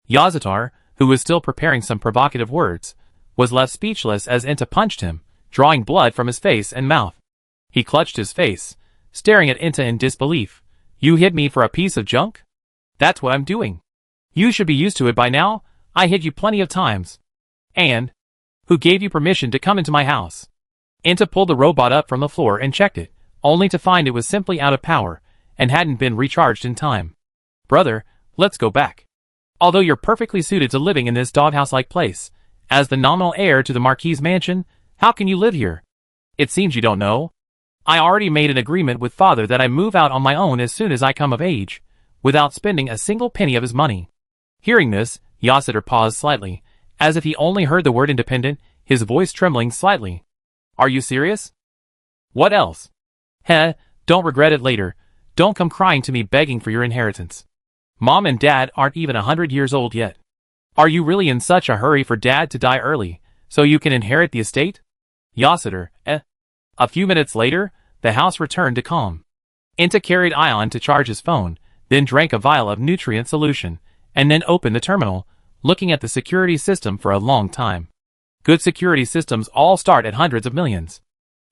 Yazitar, who was still preparing some provocative words, was left speechless as Inta punched him, drawing blood from his face and mouth. He clutched his face, staring at Inta in disbelief. You hit me for a piece of junk? That's what I'm doing. You should be used to it by now. I hit you plenty of times. And who gave you permission to come into my house? Inta pulled the robot up from the floor and checked it, only to find it was simply out of power, and hadn't been recharged in time. Brother, let's go back. Although you're perfectly suited to living in this doghouse-like place, as the nominal heir to the Marquis' mansion, how can you live here? It seems you don't know. I already made an agreement with Father that I move out on my own as soon as I come of age, without spending a single penny of his money. Hearing this, Yazitar paused slightly, as if he only heard the word independent, his voice trembling slightly. Are you serious? What else? Heh, don't regret it later. Don't come crying to me begging for your inheritance. Mom and Dad aren't even 100 years old yet. Are you really in such a hurry for Dad to die early, so you can inherit the estate? Yossiter, eh? A few minutes later, the house returned to calm. Inta carried Ion to charge his phone, then drank a vial of nutrient solution, and then opened the terminal, looking at the security system for a long time. Good security systems all start at hundreds of millions.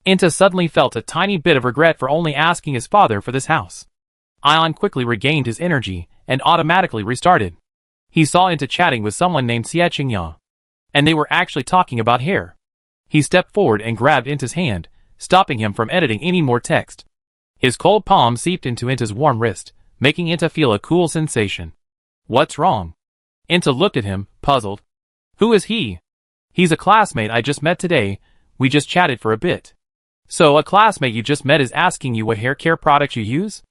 Inta suddenly felt a tiny bit of regret for only asking his father for this house. Ion quickly regained his energy and automatically restarted. He saw Inta chatting with someone named Xiaqingya, and they were actually talking about hair. He stepped forward and grabbed Inta's hand, stopping him from editing any more text. His cold palm seeped into Inta's warm wrist, making Inta feel a cool sensation. What's wrong? Inta looked at him, puzzled. Who is he? He's a classmate I just met today. We just chatted for a bit. So a classmate you just met is asking you what hair care products you use?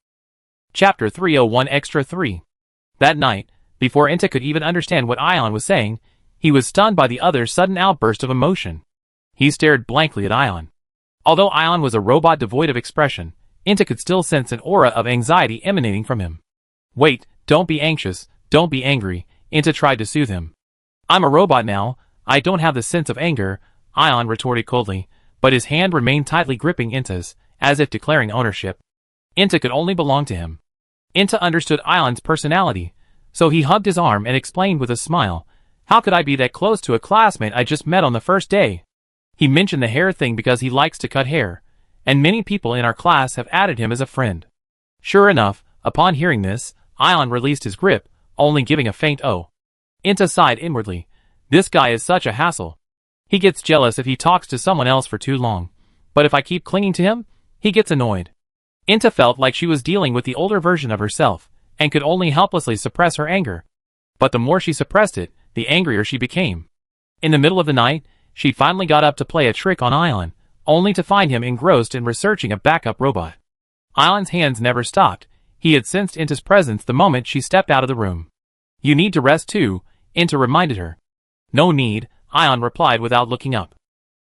Chapter 301 Extra 3. That night, before Inta could even understand what Ion was saying, he was stunned by the other's sudden outburst of emotion. He stared blankly at Ion. Although Ion was a robot devoid of expression, Inta could still sense an aura of anxiety emanating from him. Wait, don't be anxious, don't be angry, Inta tried to soothe him. I'm a robot now, I don't have the sense of anger, Ion retorted coldly, but his hand remained tightly gripping Inta's, as if declaring ownership. Inta could only belong to him. Inta understood Ion's personality, so he hugged his arm and explained with a smile, how could I be that close to a classmate I just met on the first day? He mentioned the hair thing because he likes to cut hair, and many people in our class have added him as a friend. Sure enough, upon hearing this, Ion released his grip, only giving a faint "oh." Inta sighed inwardly. This guy is such a hassle. He gets jealous if he talks to someone else for too long, but if I keep clinging to him, he gets annoyed. Inta felt like she was dealing with the older version of herself, and could only helplessly suppress her anger. But the more she suppressed it, the angrier she became. In the middle of the night, she finally got up to play a trick on Ion, only to find him engrossed in researching a backup robot. Ion's hands never stopped. He had sensed Inta's presence the moment she stepped out of the room. You need to rest too, Inta reminded her. No need, Ion replied without looking up.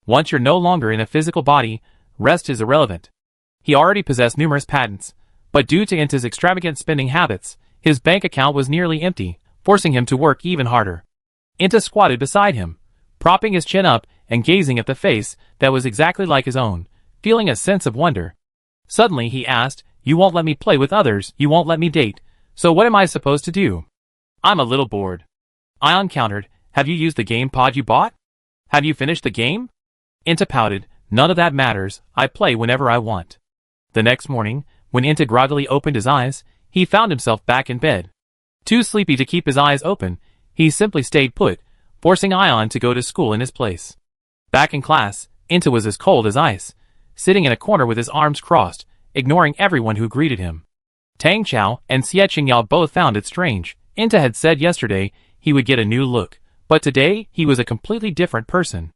Once you're no longer in a physical body, rest is irrelevant. He already possessed numerous patents, but due to Inta's extravagant spending habits, his bank account was nearly empty, forcing him to work even harder. Inta squatted beside him, propping his chin up and gazing at the face that was exactly like his own, feeling a sense of wonder. Suddenly he asked, You won't let me play with others, you won't let me date, so what am I supposed to do? I'm a little bored. Ion countered, Have you used the game pod you bought? Have you finished the game? Inta pouted, None of that matters, I play whenever I want. The next morning, when Inta groggily opened his eyes, he found himself back in bed. Too sleepy to keep his eyes open, he simply stayed put, forcing Ion to go to school in his place. Back in class, Inta was as cold as ice, sitting in a corner with his arms crossed, ignoring everyone who greeted him. Tang Chao and Xiaqingya both found it strange. Inta had said yesterday he would get a new look, but today he was a completely different person.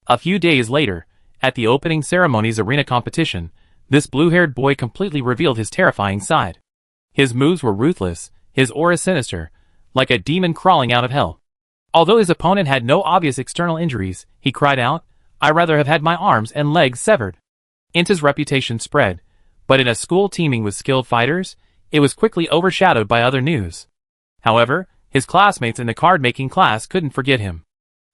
A few days later, at the opening ceremony's arena competition, this blue-haired boy completely revealed his terrifying side. His moves were ruthless, his aura sinister, like a demon crawling out of hell. Although his opponent had no obvious external injuries, he cried out, I'd rather have had my arms and legs severed. Inta's reputation spread, but in a school teeming with skilled fighters, it was quickly overshadowed by other news. However, his classmates in the card-making class couldn't forget him.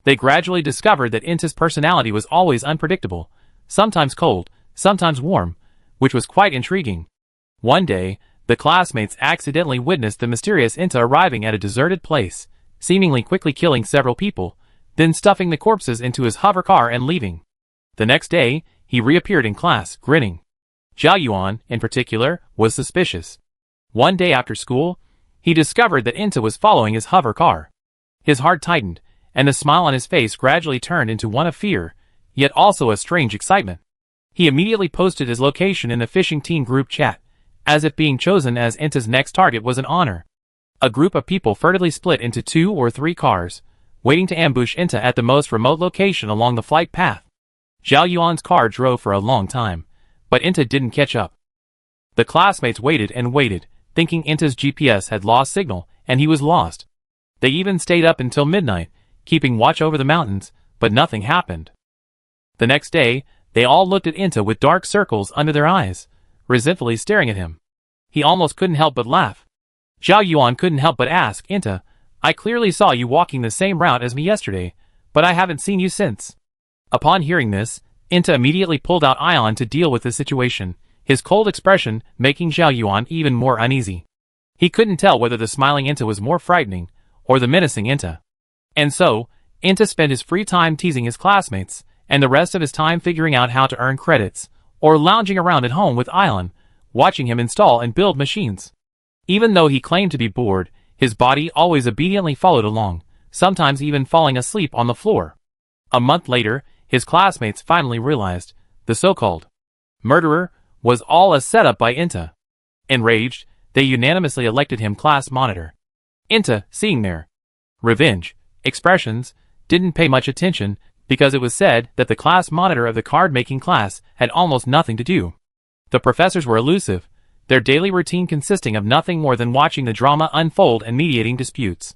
They gradually discovered that Inta's personality was always unpredictable, sometimes cold, sometimes warm, which was quite intriguing. One day, the classmates accidentally witnessed the mysterious Inta arriving at a deserted place, seemingly quickly killing several people, then stuffing the corpses into his hover car and leaving. The next day, he reappeared in class, grinning. Zhao Yuan, in particular, was suspicious. One day after school, he discovered that Inta was following his hover car. His heart tightened, and the smile on his face gradually turned into one of fear, yet also a strange excitement. He immediately posted his location in the fishing team group chat, as if being chosen as Inta's next target was an honor. A group of people furtively split into 2 or 3 cars, waiting to ambush Inta at the most remote location along the flight path. Zhao Yuan's car drove for a long time, but Inta didn't catch up. The classmates waited and waited, thinking Inta's GPS had lost signal, and he was lost. They even stayed up until midnight, keeping watch over the mountains, but nothing happened. The next day, they all looked at Inta with dark circles under their eyes, resentfully staring at him. He almost couldn't help but laugh. Zhao Yuan couldn't help but ask, Inta, I clearly saw you walking the same route as me yesterday, but I haven't seen you since. Upon hearing this, Inta immediately pulled out Ion to deal with the situation, his cold expression making Zhao Yuan even more uneasy. He couldn't tell whether the smiling Inta was more frightening, or the menacing Inta. And so, Inta spent his free time teasing his classmates, and the rest of his time figuring out how to earn credits, or lounging around at home with Ion, watching him install and build machines. Even though he claimed to be bored, his body always obediently followed along, sometimes even falling asleep on the floor. A month later, his classmates finally realized the so-called murderer was all a setup by Inta. Enraged, they unanimously elected him class monitor. Inta, seeing their revenge expressions, didn't pay much attention because it was said that the class monitor of the card-making class had almost nothing to do. The professors were elusive, their daily routine consisting of nothing more than watching the drama unfold and mediating disputes.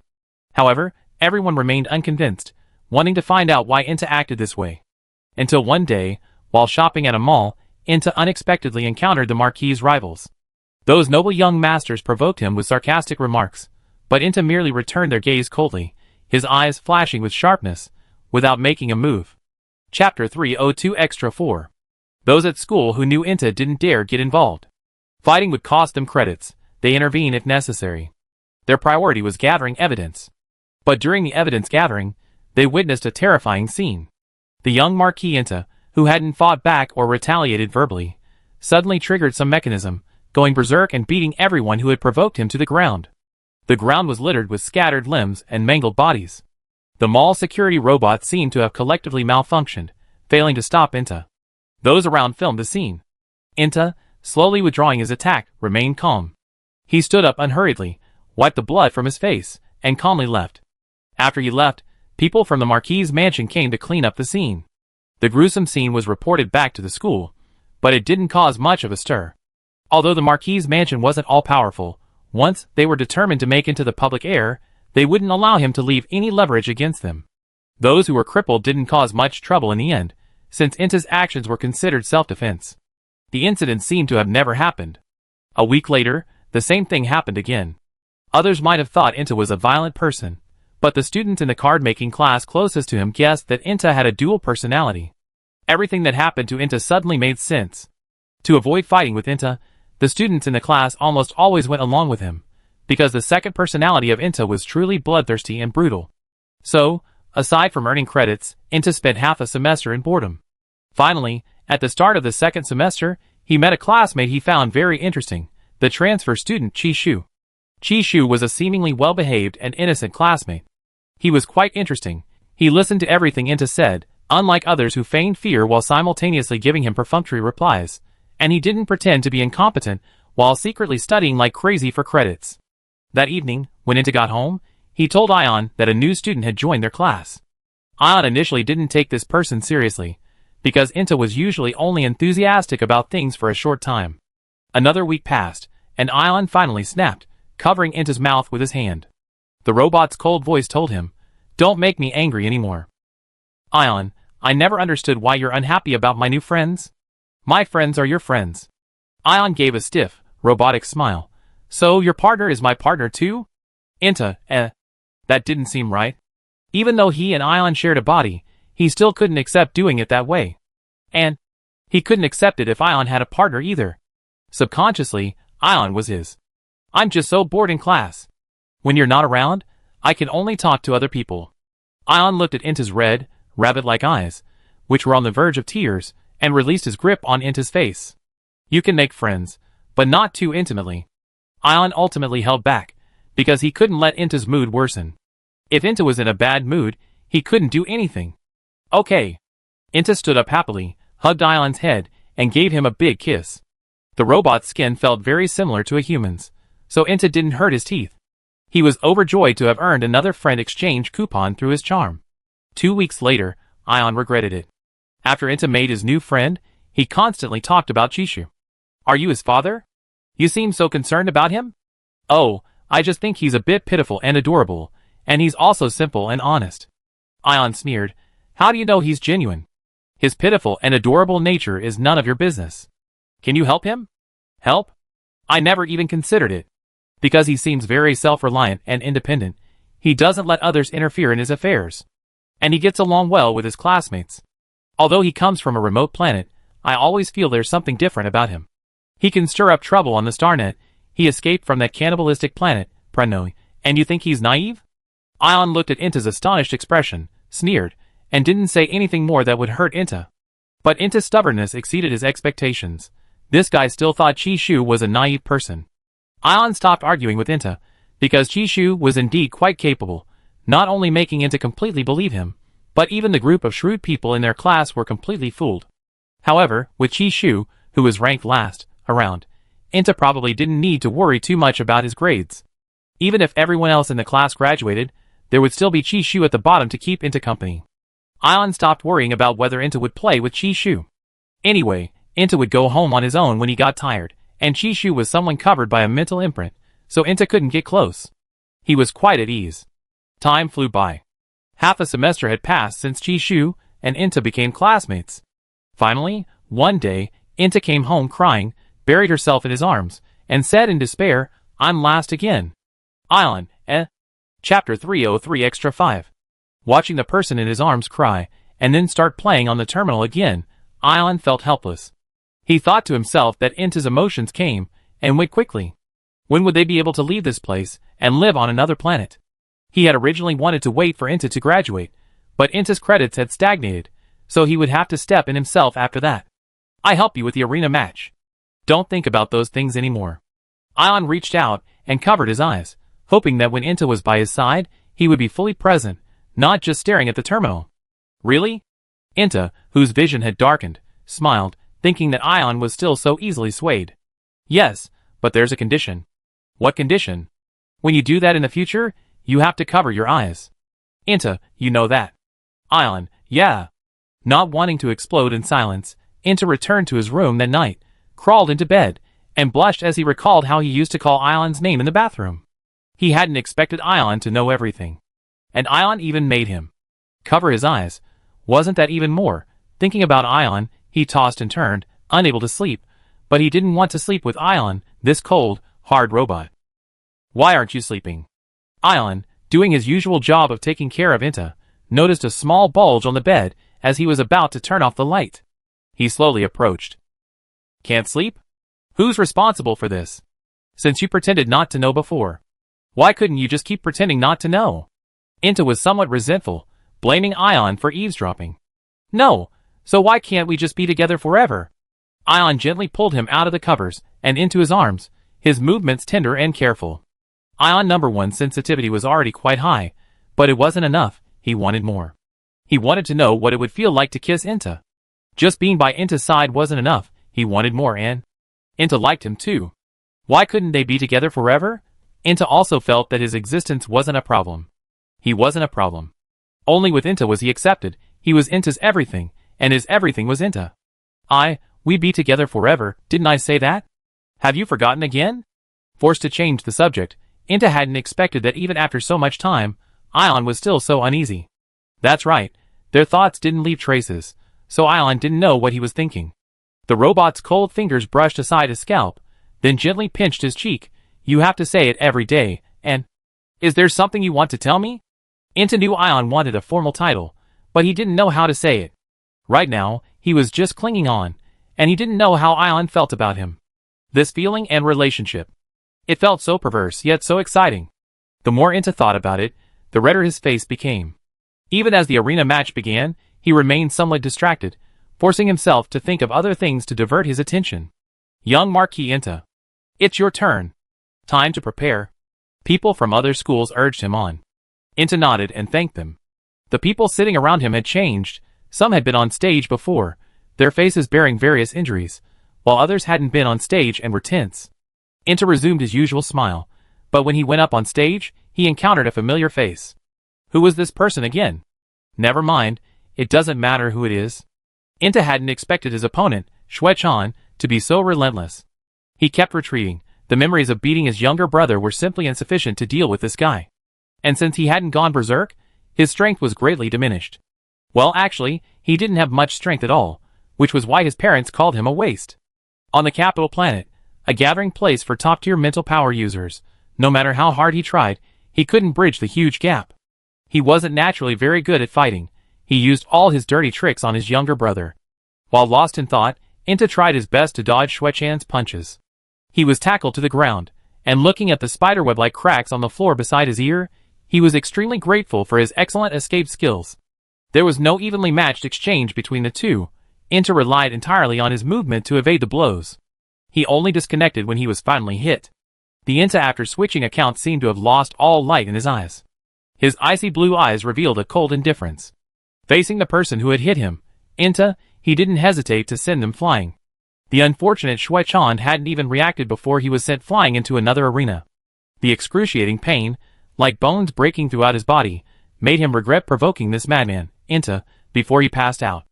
However, everyone remained unconvinced, wanting to find out why Inta acted this way. Until one day, while shopping at a mall, Inta unexpectedly encountered the Marquis' rivals. Those noble young masters provoked him with sarcastic remarks, but Inta merely returned their gaze coldly, his eyes flashing with sharpness, without making a move. Chapter 302 Extra 4. Those at school who knew Inta didn't dare get involved. Fighting would cost them credits, they intervened if necessary. Their priority was gathering evidence. But during the evidence gathering, they witnessed a terrifying scene. The young Marquis Inta, who hadn't fought back or retaliated verbally, suddenly triggered some mechanism, going berserk and beating everyone who had provoked him to the ground. The ground was littered with scattered limbs and mangled bodies. The mall security robots seemed to have collectively malfunctioned, failing to stop Inta. Those around filmed the scene. Inta, slowly withdrawing his attack, remained calm. He stood up unhurriedly, wiped the blood from his face, and calmly left. After he left, people from the Marquis' mansion came to clean up the scene. The gruesome scene was reported back to the school, but it didn't cause much of a stir. Although the Marquis' mansion wasn't all-powerful, once they were determined to make into the public air, they wouldn't allow him to leave any leverage against them. Those who were crippled didn't cause much trouble in the end, since Inta's actions were considered self-defense. The incident seemed to have never happened. A week later, the same thing happened again. Others might have thought Inta was a violent person, but the students in the card-making class closest to him guessed that Inta had a dual personality. Everything that happened to Inta suddenly made sense. To avoid fighting with Inta, the students in the class almost always went along with him, because the second personality of Inta was truly bloodthirsty and brutal. So, aside from earning credits, Inta spent half a semester in boredom. Finally, at the start of the second semester, he met a classmate he found very interesting, the transfer student Chi Shu. Chi Shu was a seemingly well-behaved and innocent classmate. He was quite interesting. He listened to everything Inta said, unlike others who feigned fear while simultaneously giving him perfunctory replies, and he didn't pretend to be incompetent while secretly studying like crazy for credits. That evening, when Inta got home, he told Ion that a new student had joined their class. Ion initially didn't take this person seriously, because Inta was usually only enthusiastic about things for a short time. Another week passed, and Ion finally snapped, covering Inta's mouth with his hand. The robot's cold voice told him, "Don't make me angry anymore." "Ion, I never understood why you're unhappy about my new friends. My friends are your friends." Ion gave a stiff, robotic smile. "So your partner is my partner too?" Inta, that didn't seem right. Even though he and Ion shared a body, he still couldn't accept doing it that way. And he couldn't accept it if Ion had a partner either. Subconsciously, Ion was his. "I'm just so bored in class. When you're not around, I can only talk to other people." Ion looked at Inta's red, rabbit-like eyes, which were on the verge of tears, and released his grip on Inta's face. "You can make friends, but not too intimately." Ion ultimately held back, because he couldn't let Inta's mood worsen. If Inta was in a bad mood, he couldn't do anything. "Okay." Inta stood up happily, hugged Ion's head, and gave him a big kiss. The robot's skin felt very similar to a human's, so Inta didn't hurt his teeth. He was overjoyed to have earned another friend exchange coupon through his charm. 2 weeks later, Ion regretted it. After Inta made his new friend, he constantly talked about Chishu. "Are you his father? You seem so concerned about him?" "Oh, I just think he's a bit pitiful and adorable, and he's also simple and honest." Ion sneered. "How do you know he's genuine? His pitiful and adorable nature is none of your business. Can you help him?" "Help? I never even considered it. Because he seems very self-reliant and independent, he doesn't let others interfere in his affairs. And he gets along well with his classmates. Although he comes from a remote planet, I always feel there's something different about him. He can stir up trouble on the Starnet. He escaped from that cannibalistic planet, Pranoi, and you think he's naive? Ion looked at Inta's astonished expression, sneered, and didn't say anything more that would hurt Inta. But Inta's stubbornness exceeded his expectations. This guy still thought Chishu was a naive person. Ion stopped arguing with Inta, because Chishu was indeed quite capable, not only making Inta completely believe him, but even the group of shrewd people in their class were completely fooled. However, with Chishu, who was ranked last, around, Inta probably didn't need to worry too much about his grades. Even if everyone else in the class graduated, there would still be Chishu at the bottom to keep Inta company. Ion stopped worrying about whether Inta would play with Chishu. Anyway, Inta would go home on his own when he got tired, and Chishu was someone covered by a mental imprint, so Inta couldn't get close. He was quite at ease. Time flew by. Half a semester had passed since Chishu and Inta became classmates. Finally, one day, Inta came home crying, buried herself in his arms, and said in despair, "I'm last again." Ion, Chapter 303 Extra 5. Watching the person in his arms cry, and then start playing on the terminal again, Ion felt helpless. He thought to himself that Inta's emotions came and went quickly. When would they be able to leave this place and live on another planet? He had originally wanted to wait for Inta to graduate, but Inta's credits had stagnated, so he would have to step in himself after that. "I help you with the arena match. Don't think about those things anymore." Ion reached out and covered his eyes, hoping that when Inta was by his side, he would be fully present, not just staring at the terminal. "Really?" Inta, whose vision had darkened, smiled, thinking that Ion was still so easily swayed. "Yes, but there's a condition." "What condition?" "When you do that in the future, you have to cover your eyes." "Inta, you know that." Ion, "Yeah." Not wanting to explode in silence, Inta returned to his room that night, crawled into bed, and blushed as he recalled how he used to call Ion's name in the bathroom. He hadn't expected Ion to know everything. And Ion even made him cover his eyes. Wasn't that even more? Thinking about Ion, he tossed and turned, unable to sleep, but he didn't want to sleep with Ion, this cold, hard robot. "Why aren't you sleeping?" Ion, doing his usual job of taking care of Inta, noticed a small bulge on the bed as he was about to turn off the light. He slowly approached. "Can't sleep? Who's responsible for this? Since you pretended not to know before. Why couldn't you just keep pretending not to know?" Inta was somewhat resentful, blaming Ion for eavesdropping. "No, so why can't we just be together forever?" Ion gently pulled him out of the covers and into his arms, his movements tender and careful. Ion number 1 sensitivity was already quite high, but it wasn't enough. He wanted more. He wanted to know what it would feel like to kiss Inta. Just being by Inta's side wasn't enough. He wanted more, and Inta liked him too. Why couldn't they be together forever? Inta also felt that his existence wasn't a problem. He wasn't a problem. Only with Inta was he accepted. He was Inta's everything, and his everything was Inta. We'd be together forever, didn't I say that? Have you forgotten again?" Forced to change the subject, Inta hadn't expected that even after so much time, Ion was still so uneasy. That's right, their thoughts didn't leave traces, so Ion didn't know what he was thinking. The robot's cold fingers brushed aside his scalp, then gently pinched his cheek. "You have to say it every day, and is there something you want to tell me?" Inta knew Ion wanted a formal title, but he didn't know how to say it. Right now, he was just clinging on, and he didn't know how Ion felt about him. This feeling and relationship. It felt so perverse yet so exciting. The more Inta thought about it, the redder his face became. Even as the arena match began, he remained somewhat distracted, forcing himself to think of other things to divert his attention. Young Marquis Inta. "It's your turn. Time to prepare." People from other schools urged him on. Inta nodded and thanked them. The people sitting around him had changed. Some had been on stage before, their faces bearing various injuries, while others hadn't been on stage and were tense. Inta resumed his usual smile, but when he went up on stage, he encountered a familiar face. Who was this person again? Never mind, it doesn't matter who it is. Inta hadn't expected his opponent, Shuechan, to be so relentless. He kept retreating. The memories of beating his younger brother were simply insufficient to deal with this guy. And since he hadn't gone berserk, his strength was greatly diminished. Well, actually, he didn't have much strength at all, which was why his parents called him a waste. On the capital planet, a gathering place for top-tier mental power users, no matter how hard he tried, he couldn't bridge the huge gap. He wasn't naturally very good at fighting. He used all his dirty tricks on his younger brother. While lost in thought, Inta tried his best to dodge Shuechan's punches. He was tackled to the ground, and looking at the spiderweb-like cracks on the floor beside his ear, he was extremely grateful for his excellent escape skills. There was no evenly matched exchange between the two. Inta relied entirely on his movement to evade the blows. He only disconnected when he was finally hit. The Inta after switching accounts seemed to have lost all light in his eyes. His icy blue eyes revealed a cold indifference. Facing the person who had hit him, Inta, he didn't hesitate to send them flying. The unfortunate Shuechan hadn't even reacted before he was sent flying into another arena. The excruciating pain, like bones breaking throughout his body, made him regret provoking this madman, Inta, before he passed out.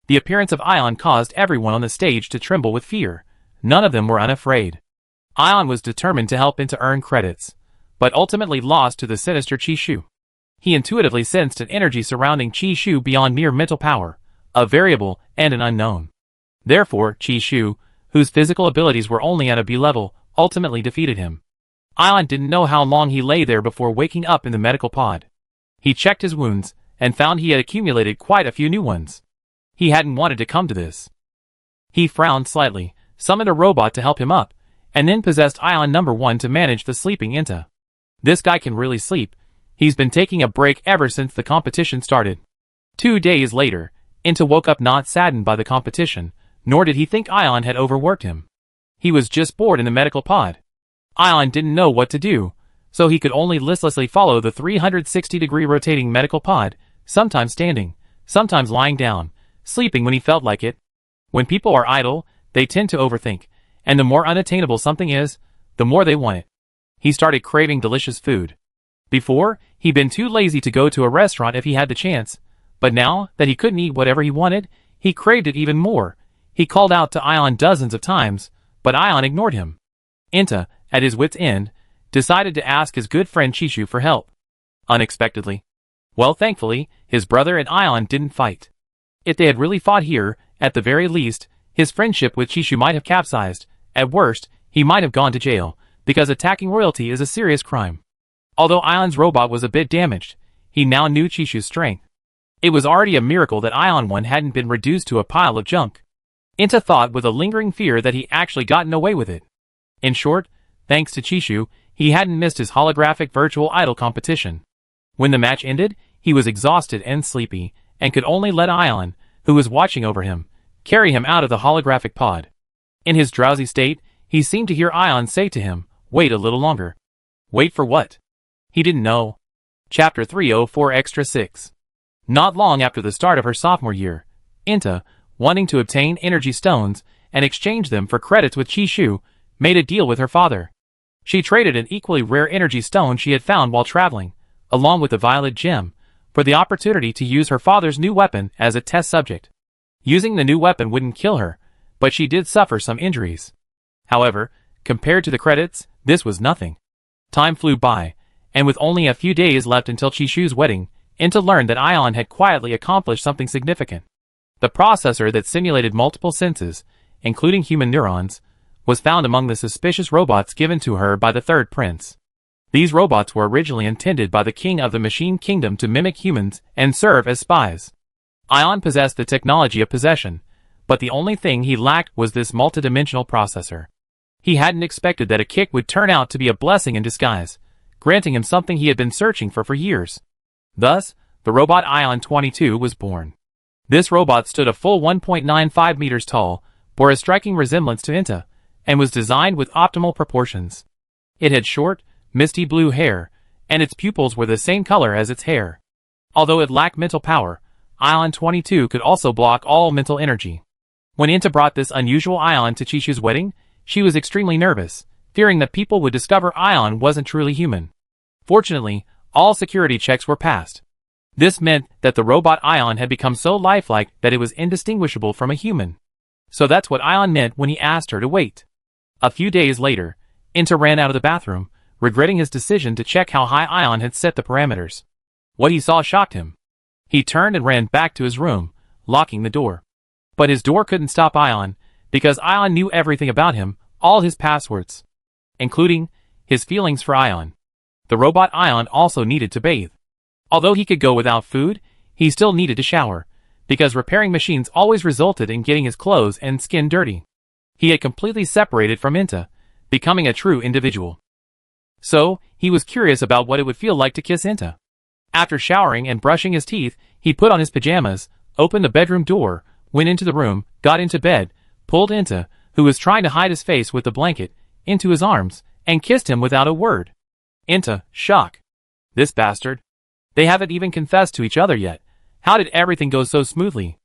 The appearance of Ion caused everyone on the stage to tremble with fear. None of them were unafraid. Ion was determined to help Inta earn credits, but ultimately lost to the sinister Chishu. He intuitively sensed an energy surrounding Chishu beyond mere mental power, a variable and an unknown. Therefore, Chishu, whose physical abilities were only at a B level, ultimately defeated him. Ion didn't know how long he lay there before waking up in the medical pod. He checked his wounds, and found he had accumulated quite a few new ones. He hadn't wanted to come to this. He frowned slightly, summoned a robot to help him up, and then possessed Ion number 1 to manage the sleeping Inta. This guy can really sleep. He's been taking a break ever since the competition started. 2 days later, Inta woke up not saddened by the competition, nor did he think Ion had overworked him. He was just bored in the medical pod. Ion didn't know what to do, so he could only listlessly follow the 360-degree rotating medical pod, sometimes standing, sometimes lying down, sleeping when he felt like it. When people are idle, they tend to overthink, and the more unattainable something is, the more they want it. He started craving delicious food. Before, he'd been too lazy to go to a restaurant if he had the chance, but now that he couldn't eat whatever he wanted, he craved it even more. He called out to Ion dozens of times, but Ion ignored him. Inta, at his wit's end, decided to ask his good friend Chishu for help. Unexpectedly. Well, thankfully, his brother and Ion didn't fight. If they had really fought here, at the very least, his friendship with Chishu might have capsized. At worst, he might have gone to jail, because attacking royalty is a serious crime. Although Ion's robot was a bit damaged, he now knew Chishu's strength. It was already a miracle that Ion 1 hadn't been reduced to a pile of junk. Inta thought with a lingering fear that he actually gotten away with it. In short, thanks to Chishu, he hadn't missed his holographic virtual idol competition. When the match ended, he was exhausted and sleepy, and could only let Ion, who was watching over him, carry him out of the holographic pod. In his drowsy state, he seemed to hear Ion say to him, "Wait a little longer." Wait for what? He didn't know. Chapter 304 Extra 6. Not long after the start of her sophomore year, Inta, wanting to obtain energy stones and exchange them for credits with Chishu, made a deal with her father. She traded an equally rare energy stone she had found while traveling, along with a violet gem, for the opportunity to use her father's new weapon as a test subject. Using the new weapon wouldn't kill her, but she did suffer some injuries. However, compared to the credits, this was nothing. Time flew by, and with only a few days left until Chishu's wedding, Inta learned that Ion had quietly accomplished something significant. The processor that simulated multiple senses, including human neurons, was found among the suspicious robots given to her by the third prince. These robots were originally intended by the king of the machine kingdom to mimic humans and serve as spies. Ion possessed the technology of possession, but the only thing he lacked was this multidimensional processor. He hadn't expected that a kick would turn out to be a blessing in disguise, granting him something he had been searching for years. Thus, the robot Ion 22 was born. This robot stood a full 1.95 meters tall, bore a striking resemblance to Inta, and was designed with optimal proportions. It had short, misty blue hair, and its pupils were the same color as its hair. Although it lacked mental power, Ion 22 could also block all mental energy. When Inta brought this unusual Ion to Chishu's wedding, she was extremely nervous, fearing that people would discover Ion wasn't truly human. Fortunately, all security checks were passed. This meant that the robot Ion had become so lifelike that it was indistinguishable from a human. So that's what Ion meant when he asked her to wait. A few days later, Inta ran out of the bathroom, regretting his decision to check how high Ion had set the parameters. What he saw shocked him. He turned and ran back to his room, locking the door. But his door couldn't stop Ion, because Ion knew everything about him, all his passwords. Including his feelings for Ion. The robot Ion also needed to bathe. Although he could go without food, he still needed to shower, because repairing machines always resulted in getting his clothes and skin dirty. He had completely separated from Inta, becoming a true individual. So, he was curious about what it would feel like to kiss Inta. After showering and brushing his teeth, he put on his pajamas, opened the bedroom door, went into the room, got into bed, pulled Inta, who was trying to hide his face with the blanket, into his arms, and kissed him without a word. Inta, shock. This bastard. They haven't even confessed to each other yet. How did everything go so smoothly?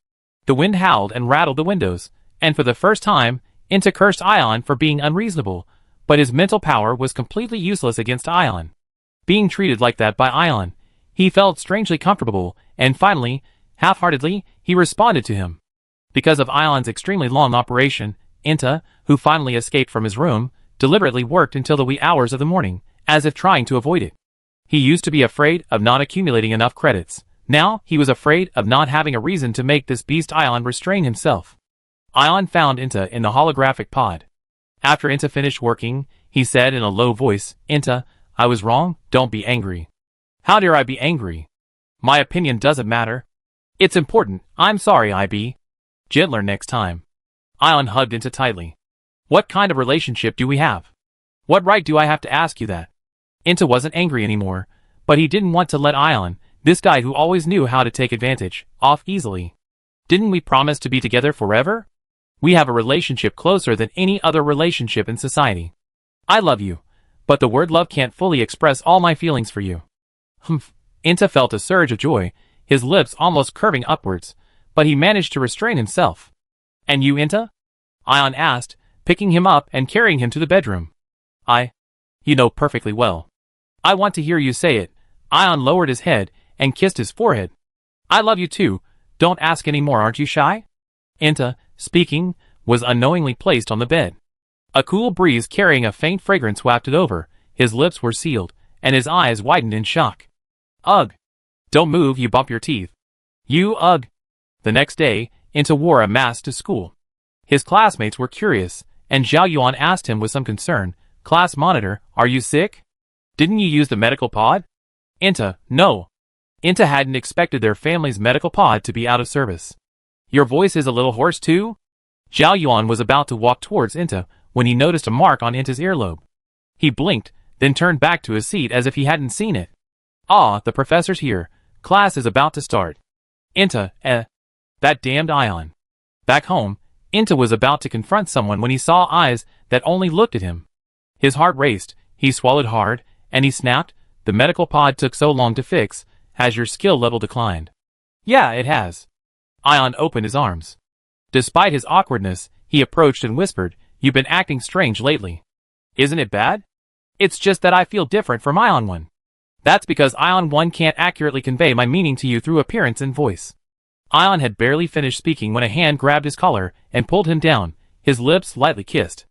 The wind howled and rattled the windows, and for the first time, Inta cursed Ion for being unreasonable, but his mental power was completely useless against Ion. Being treated like that by Ion, he felt strangely comfortable, and finally, half-heartedly, he responded to him. Because of Ion's extremely long operation, Inta, who finally escaped from his room, deliberately worked until the wee hours of the morning, as if trying to avoid it. He used to be afraid of not accumulating enough credits. Now, he was afraid of not having a reason to make this beast Ion restrain himself. Ion found Inta in the holographic pod. After Inta finished working, he said in a low voice, "Inta, I was wrong, don't be angry." "How dare I be angry? My opinion doesn't matter. It's important, I'm sorry IB. Gentler next time." Ion hugged Inta tightly. "What kind of relationship do we have? What right do I have to ask you that?" Inta wasn't angry anymore, but he didn't want to let Ion, this guy who always knew how to take advantage, off easily. "Didn't we promise to be together forever? We have a relationship closer than any other relationship in society. I love you, but the word love can't fully express all my feelings for you." Humph. Inta felt a surge of joy, his lips almost curving upwards, but he managed to restrain himself. "And you, Inta?" Ion asked, picking him up and carrying him to the bedroom. You know perfectly well. I want to hear you say it." Ion lowered his head and kissed his forehead. "I love you too, don't ask any more, aren't you shy?" Inta, speaking, was unknowingly placed on the bed. A cool breeze carrying a faint fragrance wafted over, his lips were sealed, and his eyes widened in shock. "Ugh! Don't move, you bump your teeth. You ugh!" The next day, Inta wore a mask to school. His classmates were curious, and Zhao Yuan asked him with some concern, "Class monitor, are you sick? Didn't you use the medical pod?" Inta, no. Inta hadn't expected their family's medical pod to be out of service. "Your voice is a little hoarse too?" Zhao Yuan was about to walk towards Inta when he noticed a mark on Inta's earlobe. He blinked, then turned back to his seat as if he hadn't seen it. "Ah, the professor's here. Class is about to start." Inta, that damned Ion. Back home, Inta was about to confront someone when he saw eyes that only looked at him. His heart raced, he swallowed hard, and he snapped, "The medical pod took so long to fix, has your skill level declined?" "Yeah, it has." Ion opened his arms. Despite his awkwardness, he approached and whispered, "You've been acting strange lately." "Isn't it bad?" "It's just that I feel different from Ion 1. That's because Ion 1 can't accurately convey my meaning to you through appearance and voice." Ion had barely finished speaking when a hand grabbed his collar and pulled him down, his lips lightly kissed.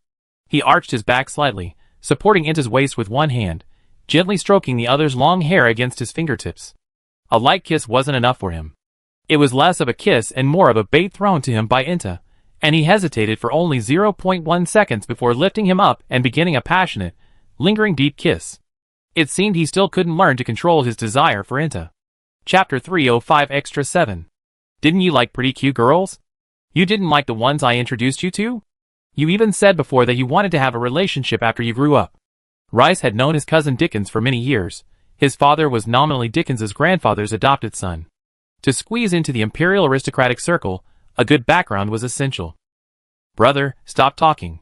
He arched his back slightly, supporting Inta's waist with one hand, gently stroking the other's long hair against his fingertips. A light kiss wasn't enough for him. It was less of a kiss and more of a bait thrown to him by Inta, and he hesitated for only 0.1 seconds before lifting him up and beginning a passionate, lingering deep kiss. It seemed he still couldn't learn to control his desire for Inta. Chapter 305 Extra 7. Didn't you like pretty cute girls? You didn't like the ones I introduced you to? You even said before that you wanted to have a relationship after you grew up. Rice had known his cousin Dickens for many years. His father was nominally Dickens's grandfather's adopted son. To squeeze into the imperial aristocratic circle, a good background was essential. "Brother, stop talking."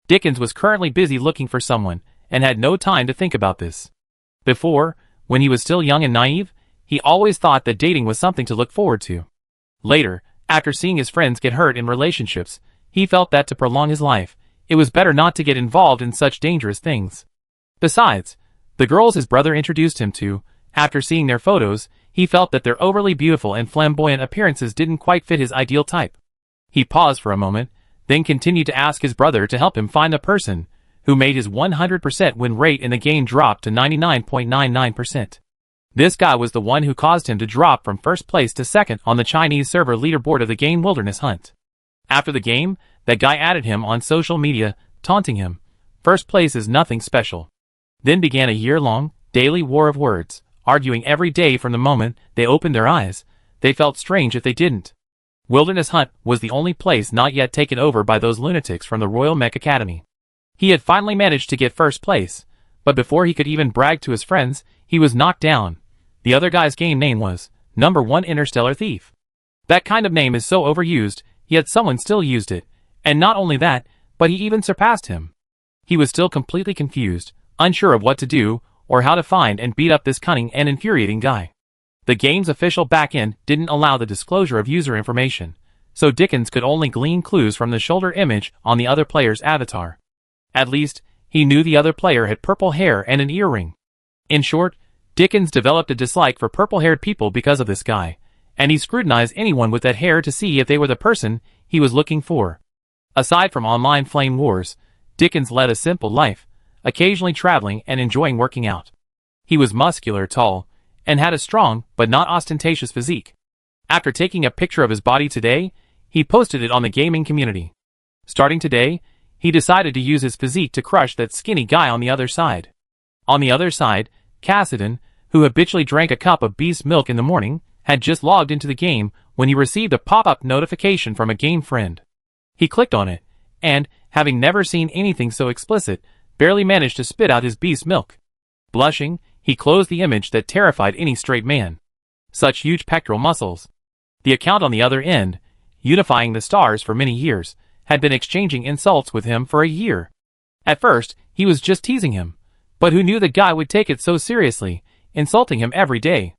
Dickens was currently busy looking for someone, and had no time to think about this. Before, when he was still young and naive, he always thought that dating was something to look forward to. Later, after seeing his friends get hurt in relationships, he felt that to prolong his life, it was better not to get involved in such dangerous things. Besides, the girls his brother introduced him to, after seeing their photos, he felt that their overly beautiful and flamboyant appearances didn't quite fit his ideal type. He paused for a moment, then continued to ask his brother to help him find a person who made his 100% win rate in the game drop to 99.99%. This guy was the one who caused him to drop from first place to second on the Chinese server leaderboard of the game Wilderness Hunt. After the game, that guy added him on social media, taunting him. "First place is nothing special. Then began a year-long, daily war of words, arguing every day from the moment they opened their eyes. They felt strange if they didn't. Wilderness Hunt was the only place not yet taken over by those lunatics from the Royal Mech Academy. He had finally managed to get first place, but before he could even brag to his friends, he was knocked down. The other guy's game name was Number 1 Interstellar Thief. That kind of name is so overused, yet someone still used it, and not only that, but he even surpassed him. He was still completely confused, unsure of what to do, or how to find and beat up this cunning and infuriating guy. The game's official backend didn't allow the disclosure of user information, so Dickens could only glean clues from the shoulder image on the other player's avatar. At least, he knew the other player had purple hair and an earring. In short, Dickens developed a dislike for purple-haired people because of this guy, and he scrutinized anyone with that hair to see if they were the person he was looking for. Aside from online flame wars, Dickens led a simple life, occasionally traveling and enjoying working out. He was muscular, tall, and had a strong but not ostentatious physique. After taking a picture of his body today, he posted it on the gaming community. Starting today, he decided to use his physique to crush that skinny guy on the other side. On the other side, Cassidy, who habitually drank a cup of beast milk in the morning, had just logged into the game when he received a pop-up notification from a game friend. He clicked on it, and, having never seen anything so explicit, barely managed to spit out his beast milk. Blushing, he closed the image that terrified any straight man. Such huge pectoral muscles. The account on the other end, unifying the stars for many years, had been exchanging insults with him for a year. At first, he was just teasing him, but who knew the guy would take it so seriously, insulting him every day.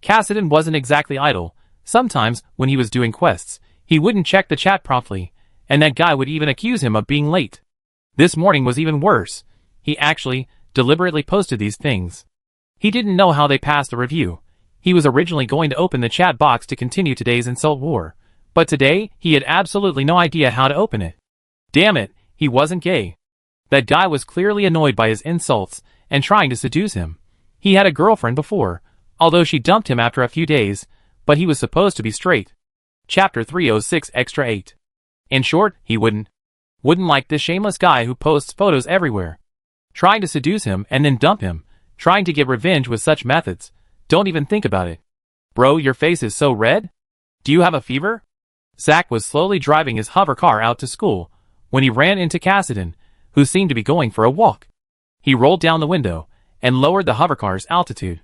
Cassidy wasn't exactly idle. Sometimes, when he was doing quests, he wouldn't check the chat promptly, and that guy would even accuse him of being late. This morning was even worse. He actually, deliberately posted these things. He didn't know how they passed the review. He was originally going to open the chat box to continue today's insult war, but today, he had absolutely no idea how to open it. Damn it, he wasn't gay. That guy was clearly annoyed by his insults and trying to seduce him. He had a girlfriend before, although she dumped him after a few days, but he was supposed to be straight. Chapter 306 Extra 8. In short, he wouldn't like this shameless guy who posts photos everywhere. Trying to seduce him and then dump him, trying to get revenge with such methods. Don't even think about it. Bro, your face is so red? Do you have a fever? Zach was slowly driving his hover car out to school when he ran into Cassidy, who seemed to be going for a walk. He rolled down the window and lowered the hovercar's altitude.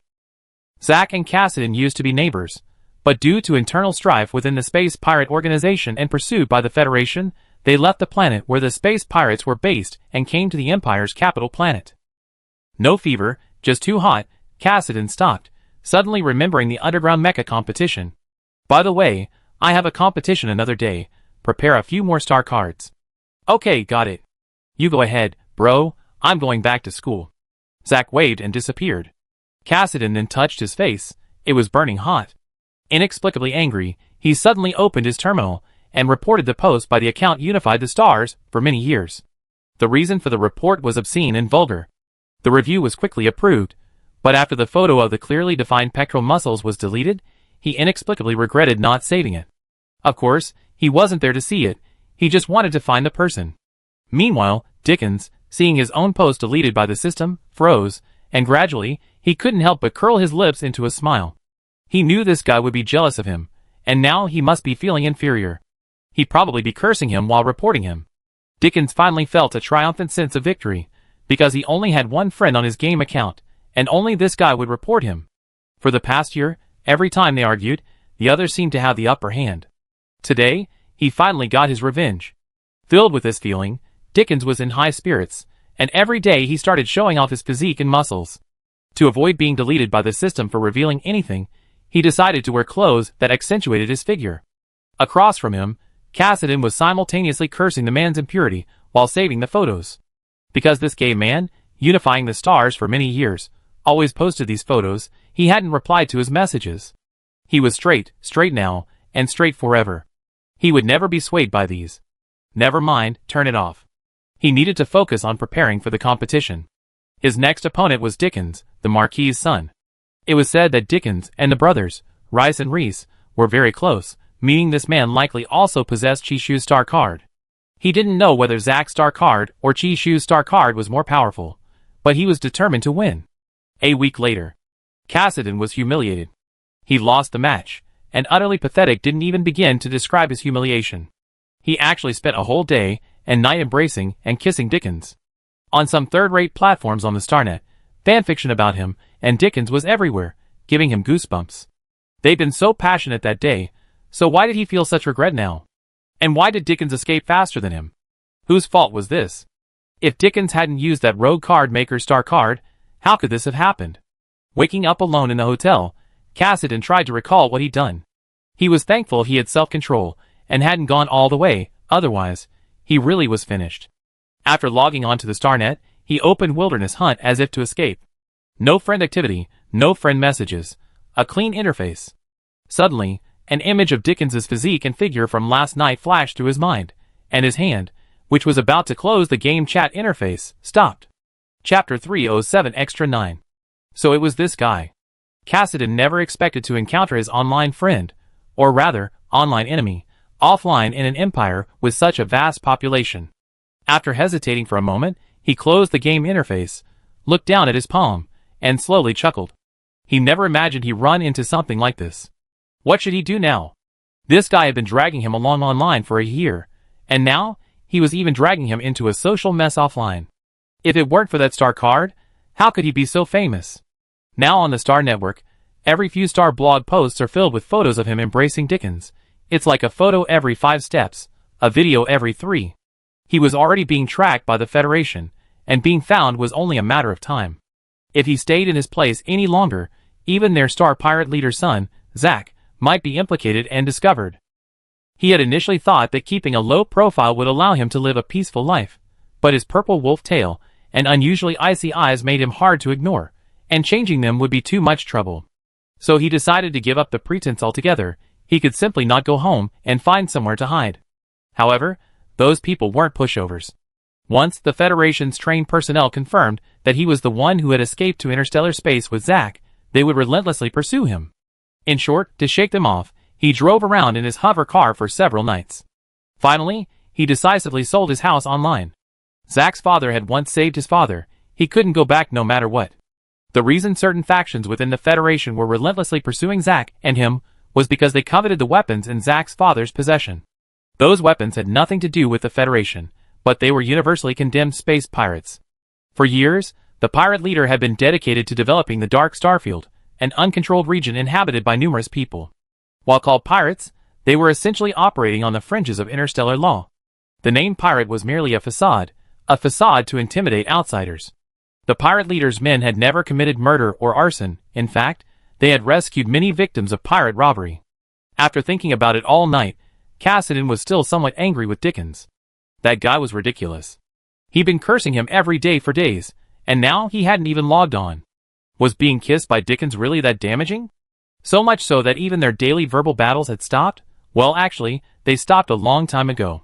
Zach and Cassidy used to be neighbors, but due to internal strife within the Space Pirate Organization and pursued by the Federation, they left the planet where the Space Pirates were based and came to the Empire's capital planet. No fever, just too hot, Cassidy stopped, suddenly remembering the underground mecha competition. By the way, I have a competition another day. Prepare a few more star cards. Okay, got it. You go ahead, bro, I'm going back to school. Zach waved and disappeared. Cassidy then touched his face. It was burning hot. Inexplicably angry, he suddenly opened his terminal and reported the post by the account unified the stars for many years. The reason for the report was obscene and vulgar. The review was quickly approved, but after the photo of the clearly defined pectoral muscles was deleted, he inexplicably regretted not saving it. Of course, he wasn't there to see it, he just wanted to find the person. Meanwhile, Dickens, seeing his own post deleted by the system, froze, and gradually, he couldn't help but curl his lips into a smile. He knew this guy would be jealous of him, and now he must be feeling inferior. He'd probably be cursing him while reporting him. Dickens finally felt a triumphant sense of victory, because he only had one friend on his game account, and only this guy would report him. For the past year, every time they argued, the other seemed to have the upper hand. Today, he finally got his revenge. Filled with this feeling, Dickens was in high spirits, and every day he started showing off his physique and muscles. To avoid being deleted by the system for revealing anything, he decided to wear clothes that accentuated his figure. Across from him, Cassidy was simultaneously cursing the man's impurity while saving the photos. Because this gay man, unifying the stars for many years, always posted these photos, he hadn't replied to his messages. He was straight now, and straight forever. He would never be swayed by these. Never mind, turn it off. He needed to focus on preparing for the competition. His next opponent was Dickens, the Marquis's son. It was said that Dickens and the brothers, Rice and Reese, were very close, meaning this man likely also possessed Chishu's star card. He didn't know whether Zach's star card or Chishu's star card was more powerful, but he was determined to win. A week later, Cassidy was humiliated. He lost the match, and utterly pathetic didn't even begin to describe his humiliation. He actually spent a whole day and night embracing and kissing Dickens. On some third-rate platforms on the Starnet, fanfiction about him and Dickens was everywhere, giving him goosebumps. They'd been so passionate that day, so why did he feel such regret now? And why did Dickens escape faster than him? Whose fault was this? If Dickens hadn't used that rogue card maker's star card, how could this have happened? Waking up alone in the hotel, Cassidy tried to recall what he'd done. He was thankful he had self-control and hadn't gone all the way, otherwise, he really was finished. After logging onto the Starnet, he opened Wilderness Hunt as if to escape. No friend activity, no friend messages, a clean interface. Suddenly, an image of Dickens's physique and figure from last night flashed through his mind, and his hand, which was about to close the game chat interface, stopped. Chapter 307 Extra 9. So it was this guy. Cassidy never expected to encounter his online friend, or rather, online enemy, offline in an empire with such a vast population. After hesitating for a moment, he closed the game interface, looked down at his palm, and slowly chuckled. He never imagined he'd run into something like this. What should he do now? This guy had been dragging him along online for a year, and now, he was even dragging him into a social mess offline. If it weren't for that star card, how could he be so famous? Now on the Star Network, every few Star blog posts are filled with photos of him embracing Dickens. It's like a photo every 5 steps, a video every 3. He was already being tracked by the Federation, and being found was only a matter of time. If he stayed in his place any longer, even their star pirate leader's son, Zack, might be implicated and discovered. He had initially thought that keeping a low profile would allow him to live a peaceful life, but his purple wolf tail and unusually icy eyes made him hard to ignore, and changing them would be too much trouble. So he decided to give up the pretense altogether. He could simply not go home and find somewhere to hide. However, those people weren't pushovers. Once the Federation's trained personnel confirmed that he was the one who had escaped to interstellar space with Zack, they would relentlessly pursue him. In short, to shake them off, he drove around in his hover car for several nights. Finally, he decisively sold his house online. Zack's father had once saved his father. He couldn't go back no matter what. The reason certain factions within the Federation were relentlessly pursuing Zack and him was because they coveted the weapons in Zack's father's possession. Those weapons had nothing to do with the Federation, but they were universally condemned space pirates. For years, the pirate leader had been dedicated to developing the Dark Starfield, an uncontrolled region inhabited by numerous people. While called pirates, they were essentially operating on the fringes of interstellar law. The name pirate was merely a facade to intimidate outsiders. The pirate leader's men had never committed murder or arson. In fact, they had rescued many victims of pirate robbery. After thinking about it all night, Cassidy was still somewhat angry with Dickens. That guy was ridiculous. He'd been cursing him every day for days, and now he hadn't even logged on. Was being kissed by Dickens really that damaging? So much so that even their daily verbal battles had stopped? Well, actually, they stopped a long time ago.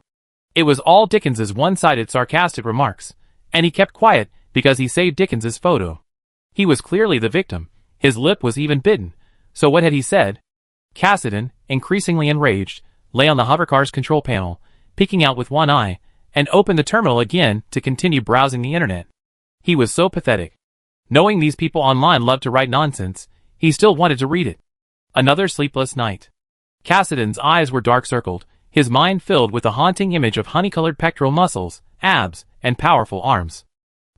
It was all Dickens's one-sided sarcastic remarks, and he kept quiet because he saved Dickens's photo. He was clearly the victim. His lip was even bitten. So what had he said? Cassidy, increasingly enraged, lay on the hovercar's control panel, peeking out with one eye, and opened the terminal again to continue browsing the internet. He was so pathetic. Knowing these people online loved to write nonsense, he still wanted to read it. Another sleepless night. Cassidy's eyes were dark-circled, his mind filled with the haunting image of honey-colored pectoral muscles, abs, and powerful arms.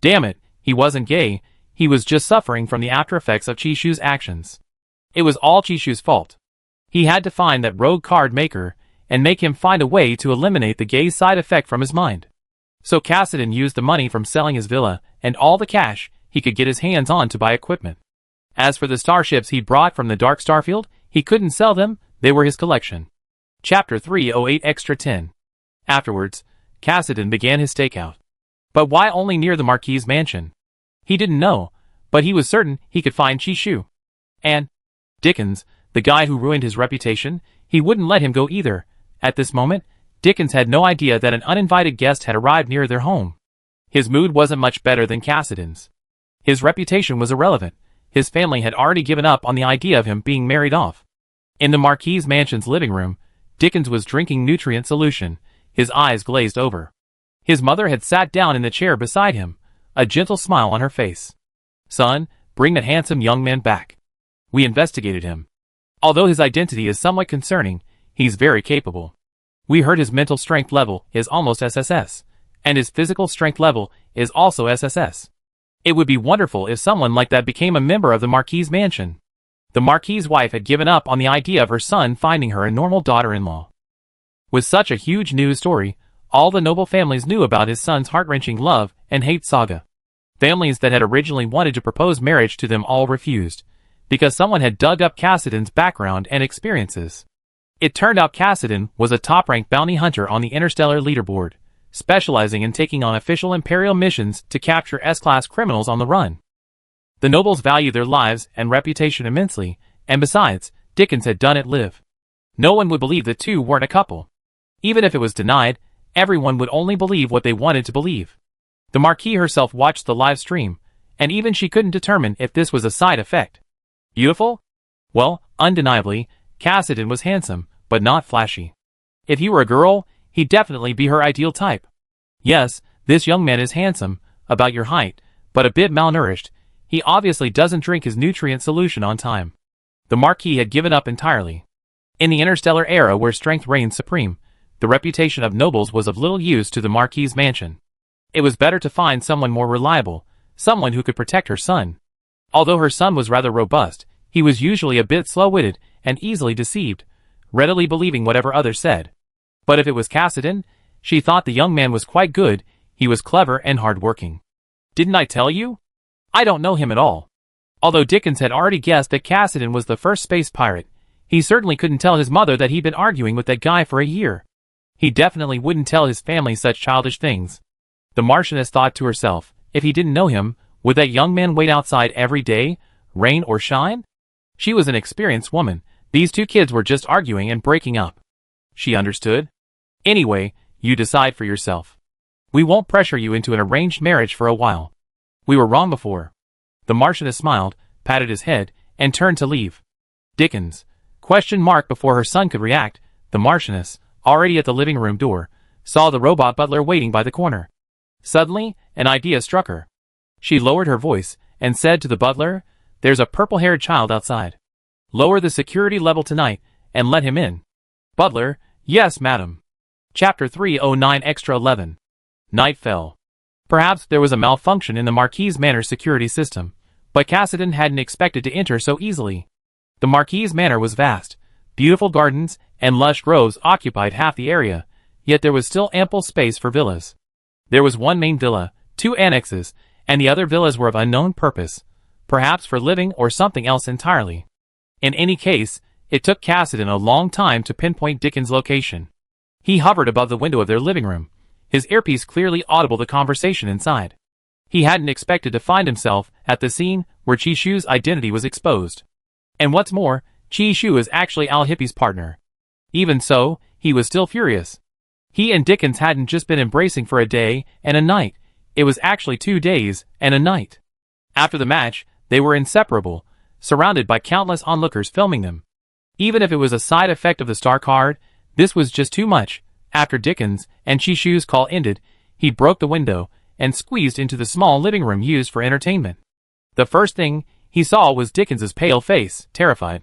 Damn it, he wasn't gay, he was just suffering from the after-effects of Chishu's actions. It was all Chishu's fault. He had to find that rogue card maker, and make him find a way to eliminate the gay side effect from his mind. So Cassidy used the money from selling his villa, and all the cash he could get his hands on to buy equipment. As for the starships he brought from the Dark Starfield, he couldn't sell them, they were his collection. Chapter 308 Extra 10. Afterwards, Cassidy began his stakeout. But why only near the Marquis' mansion? He didn't know, but he was certain he could find Chishu. And Dickens, the guy who ruined his reputation, he wouldn't let him go either. At this moment, Dickens had no idea that an uninvited guest had arrived near their home. His mood wasn't much better than Cassidy's. His reputation was irrelevant. His family had already given up on the idea of him being married off. In the Marquis' mansion's living room, Dickens was drinking nutrient solution, his eyes glazed over. His mother had sat down in the chair beside him, a gentle smile on her face. "Son, bring that handsome young man back. We investigated him. Although his identity is somewhat concerning, he's very capable. We heard his mental strength level is almost SSS, and his physical strength level is also SSS. It would be wonderful if someone like that became a member of the Marquis' mansion." The Marquis' wife had given up on the idea of her son finding her a normal daughter-in-law. With such a huge news story, all the noble families knew about his son's heart-wrenching love and hate saga. Families that had originally wanted to propose marriage to them all refused, because someone had dug up Cassidon's background and experiences. It turned out Cassidon was a top-ranked bounty hunter on the Interstellar Leaderboard, specializing in taking on official Imperial missions to capture S-class criminals on the run. The nobles valued their lives and reputation immensely, and besides, Dickens had done it live. No one would believe the two weren't a couple. Even if it was denied, everyone would only believe what they wanted to believe. The Marquis herself watched the live stream, and even she couldn't determine if this was a side effect. Beautiful? Well, undeniably, Cassidon was handsome, but not flashy. If he were a girl, he'd definitely be her ideal type. Yes, this young man is handsome, about your height, but a bit malnourished. He obviously doesn't drink his nutrient solution on time. The Marquis had given up entirely. In the interstellar era where strength reigned supreme, the reputation of nobles was of little use to the Marquis' mansion. It was better to find someone more reliable, someone who could protect her son. Although her son was rather robust, he was usually a bit slow-witted and easily deceived, readily believing whatever others said. But if it was Cassidon, she thought the young man was quite good. He was clever and hard-working. "Didn't I tell you? I don't know him at all." Although Dickens had already guessed that Cassidon was the first space pirate, he certainly couldn't tell his mother that he'd been arguing with that guy for a year. He definitely wouldn't tell his family such childish things. The Marchioness thought to herself, if he didn't know him, would that young man wait outside every day, rain or shine? She was an experienced woman. These two kids were just arguing and breaking up. She understood. "Anyway, you decide for yourself. We won't pressure you into an arranged marriage for a while. We were wrong before." The Marchioness smiled, patted his head, and turned to leave. Dickens? Before her son could react, the Marchioness, already at the living room door, saw the robot butler waiting by the corner. Suddenly, an idea struck her. She lowered her voice and said to the butler, "There's a purple-haired child outside. Lower the security level tonight and let him in." Butler: "Yes, madam." Chapter 309 Extra 11. Night fell. Perhaps there was a malfunction in the Marquis' Manor security system, but Cassidon hadn't expected to enter so easily. The Marquis' Manor was vast. Beautiful gardens and lush groves occupied half the area, yet there was still ample space for villas. There was one main villa, 2 annexes, and the other villas were of unknown purpose, perhaps for living or something else entirely. In any case, it took Cassidon a long time to pinpoint Dickens' location. He hovered above the window of their living room, his earpiece clearly audible the conversation inside. He hadn't expected to find himself at the scene where Chi-Shu's identity was exposed. And what's more, Chi-Shu is actually Al-Hippie's partner. Even so, he was still furious. He and Dickens hadn't just been embracing for a day and a night, it was actually 2 days and a night. After the match, they were inseparable, surrounded by countless onlookers filming them. Even if it was a side effect of the star card, this was just too much. After Dickens and Chi-Shu's call ended, he broke the window and squeezed into the small living room used for entertainment. The first thing he saw was Dickens's pale face, terrified.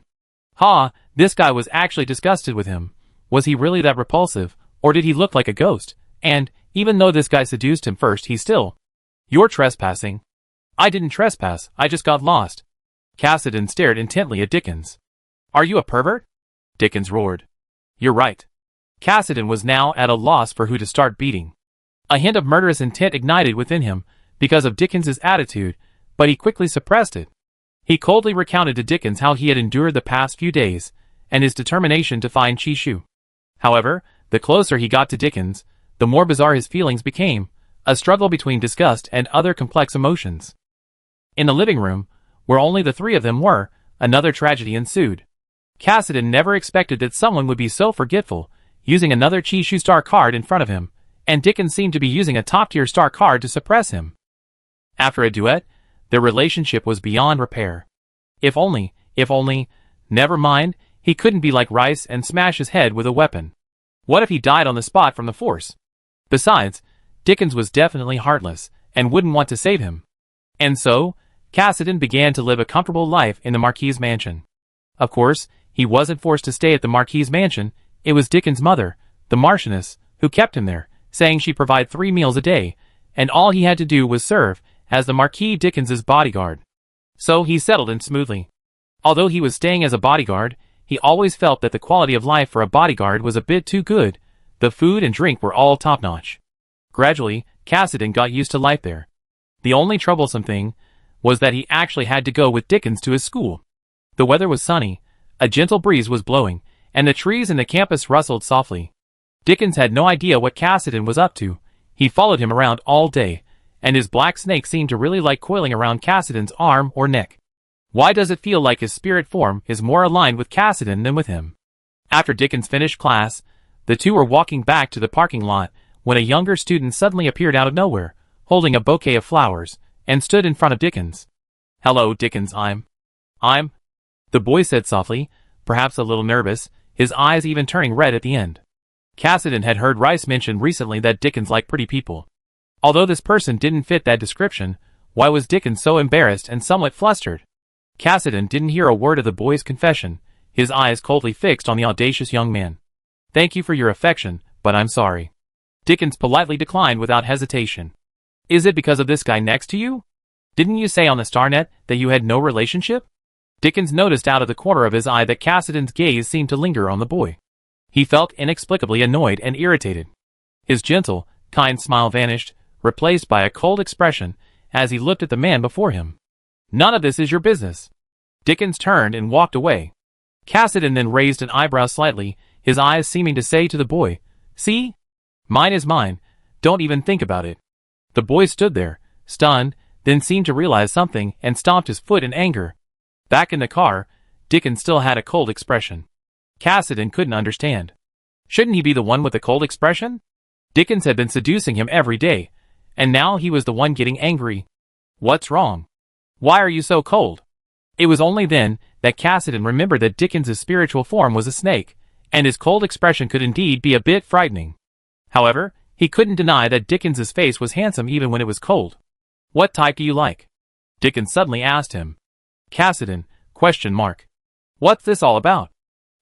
This guy was actually disgusted with him. Was he really that repulsive, or did he look like a ghost? And, even though this guy seduced him first, he still... "You're trespassing." "I didn't trespass, I just got lost." Cassidon stared intently at Dickens. "Are you a pervert?" Dickens roared. "You're right." Cassidon was now at a loss for who to start beating. A hint of murderous intent ignited within him because of Dickens's attitude, but he quickly suppressed it. He coldly recounted to Dickens how he had endured the past few days, and his determination to find Chi-Shu. However, the closer he got to Dickens, the more bizarre his feelings became, a struggle between disgust and other complex emotions. In the living room, where only the three of them were, another tragedy ensued. Cassidon never expected that someone would be so forgetful, using another Chi-Shu star card in front of him, and Dickens seemed to be using a top-tier star card to suppress him. After a duet, their relationship was beyond repair. If only, never mind, he couldn't be like Rice and smash his head with a weapon. What if he died on the spot from the force? Besides, Dickens was definitely heartless, and wouldn't want to save him. And so, Cassidy began to live a comfortable life in the Marquis mansion. Of course, he wasn't forced to stay at the Marquis mansion. It was Dickens' mother, the Marchioness, who kept him there, saying she'd provide 3 meals a day, and all he had to do was serve as the Marquis Dickens's bodyguard. So he settled in smoothly. Although he was staying as a bodyguard, he always felt that the quality of life for a bodyguard was a bit too good. The food and drink were all top-notch. Gradually, Cassidy got used to life there. The only troublesome thing was that he actually had to go with Dickens to his school. The weather was sunny, a gentle breeze was blowing, and the trees in the campus rustled softly. Dickens had no idea what Cassidy was up to. He followed him around all day, and his black snake seemed to really like coiling around Cassidy's arm or neck. Why does it feel like his spirit form is more aligned with Cassidy than with him? After Dickens finished class, the two were walking back to the parking lot when a younger student suddenly appeared out of nowhere, holding a bouquet of flowers, and stood in front of Dickens. "Hello, Dickens, I'm..." the boy said softly, perhaps a little nervous, his eyes even turning red at the end. Cassidy had heard Rice mention recently that Dickens liked pretty people. Although this person didn't fit that description, why was Dickens so embarrassed and somewhat flustered? Cassidy didn't hear a word of the boy's confession, his eyes coldly fixed on the audacious young man. "Thank you for your affection, but I'm sorry." Dickens politely declined without hesitation. "Is it because of this guy next to you? Didn't you say on the Starnet that you had no relationship?" Dickens noticed out of the corner of his eye that Cassidy's gaze seemed to linger on the boy. He felt inexplicably annoyed and irritated. His gentle, kind smile vanished, replaced by a cold expression, as he looked at the man before him. "None of this is your business." Dickens turned and walked away. Cassidy then raised an eyebrow slightly, his eyes seeming to say to the boy, "See? Mine is mine, don't even think about it." The boy stood there, stunned, then seemed to realize something and stomped his foot in anger. Back in the car, Dickens still had a cold expression. Cassidy couldn't understand. Shouldn't he be the one with the cold expression? Dickens had been seducing him every day, and now he was the one getting angry. What's wrong? Why are you so cold? It was only then that Cassidy remembered that Dickens's spiritual form was a snake, and his cold expression could indeed be a bit frightening. However, he couldn't deny that Dickens's face was handsome even when it was cold. "What type do you like?" Dickens suddenly asked him. Cassidy, ? "What's this all about?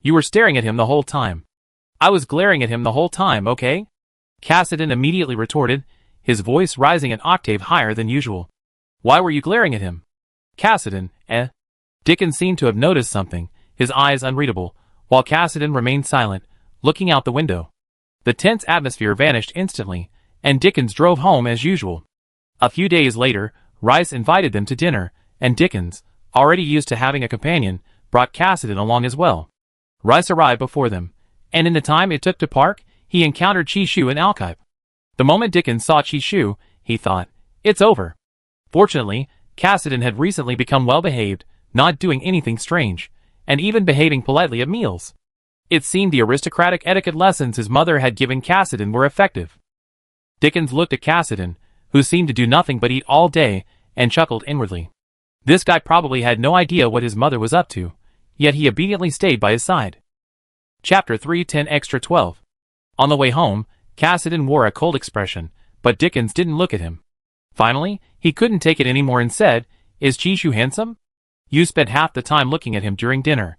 You were staring at him the whole time." "I was glaring at him the whole time, okay?" Cassidy immediately retorted, his voice rising an octave higher than usual. "Why were you glaring at him?" Cassidy, Dickens seemed to have noticed something, his eyes unreadable, while Cassidy remained silent, looking out the window. The tense atmosphere vanished instantly, and Dickens drove home as usual. A few days later, Rice invited them to dinner, and Dickens, already used to having a companion, brought Cassidy along as well. Rice arrived before them, and in the time it took to park, he encountered Chishu and Alkipe. The moment Dickens saw Chishu, he thought, "It's over." Fortunately, Cassidy had recently become well-behaved, not doing anything strange, and even behaving politely at meals. It seemed the aristocratic etiquette lessons his mother had given Cassidy were effective. Dickens looked at Cassidy, who seemed to do nothing but eat all day, and chuckled inwardly. This guy probably had no idea what his mother was up to, yet he obediently stayed by his side. Chapter 310 Extra 12. On the way home, Cassidy wore a cold expression, but Dickens didn't look at him. Finally, he couldn't take it anymore and said, "Is Chishu handsome? You spent half the time looking at him during dinner.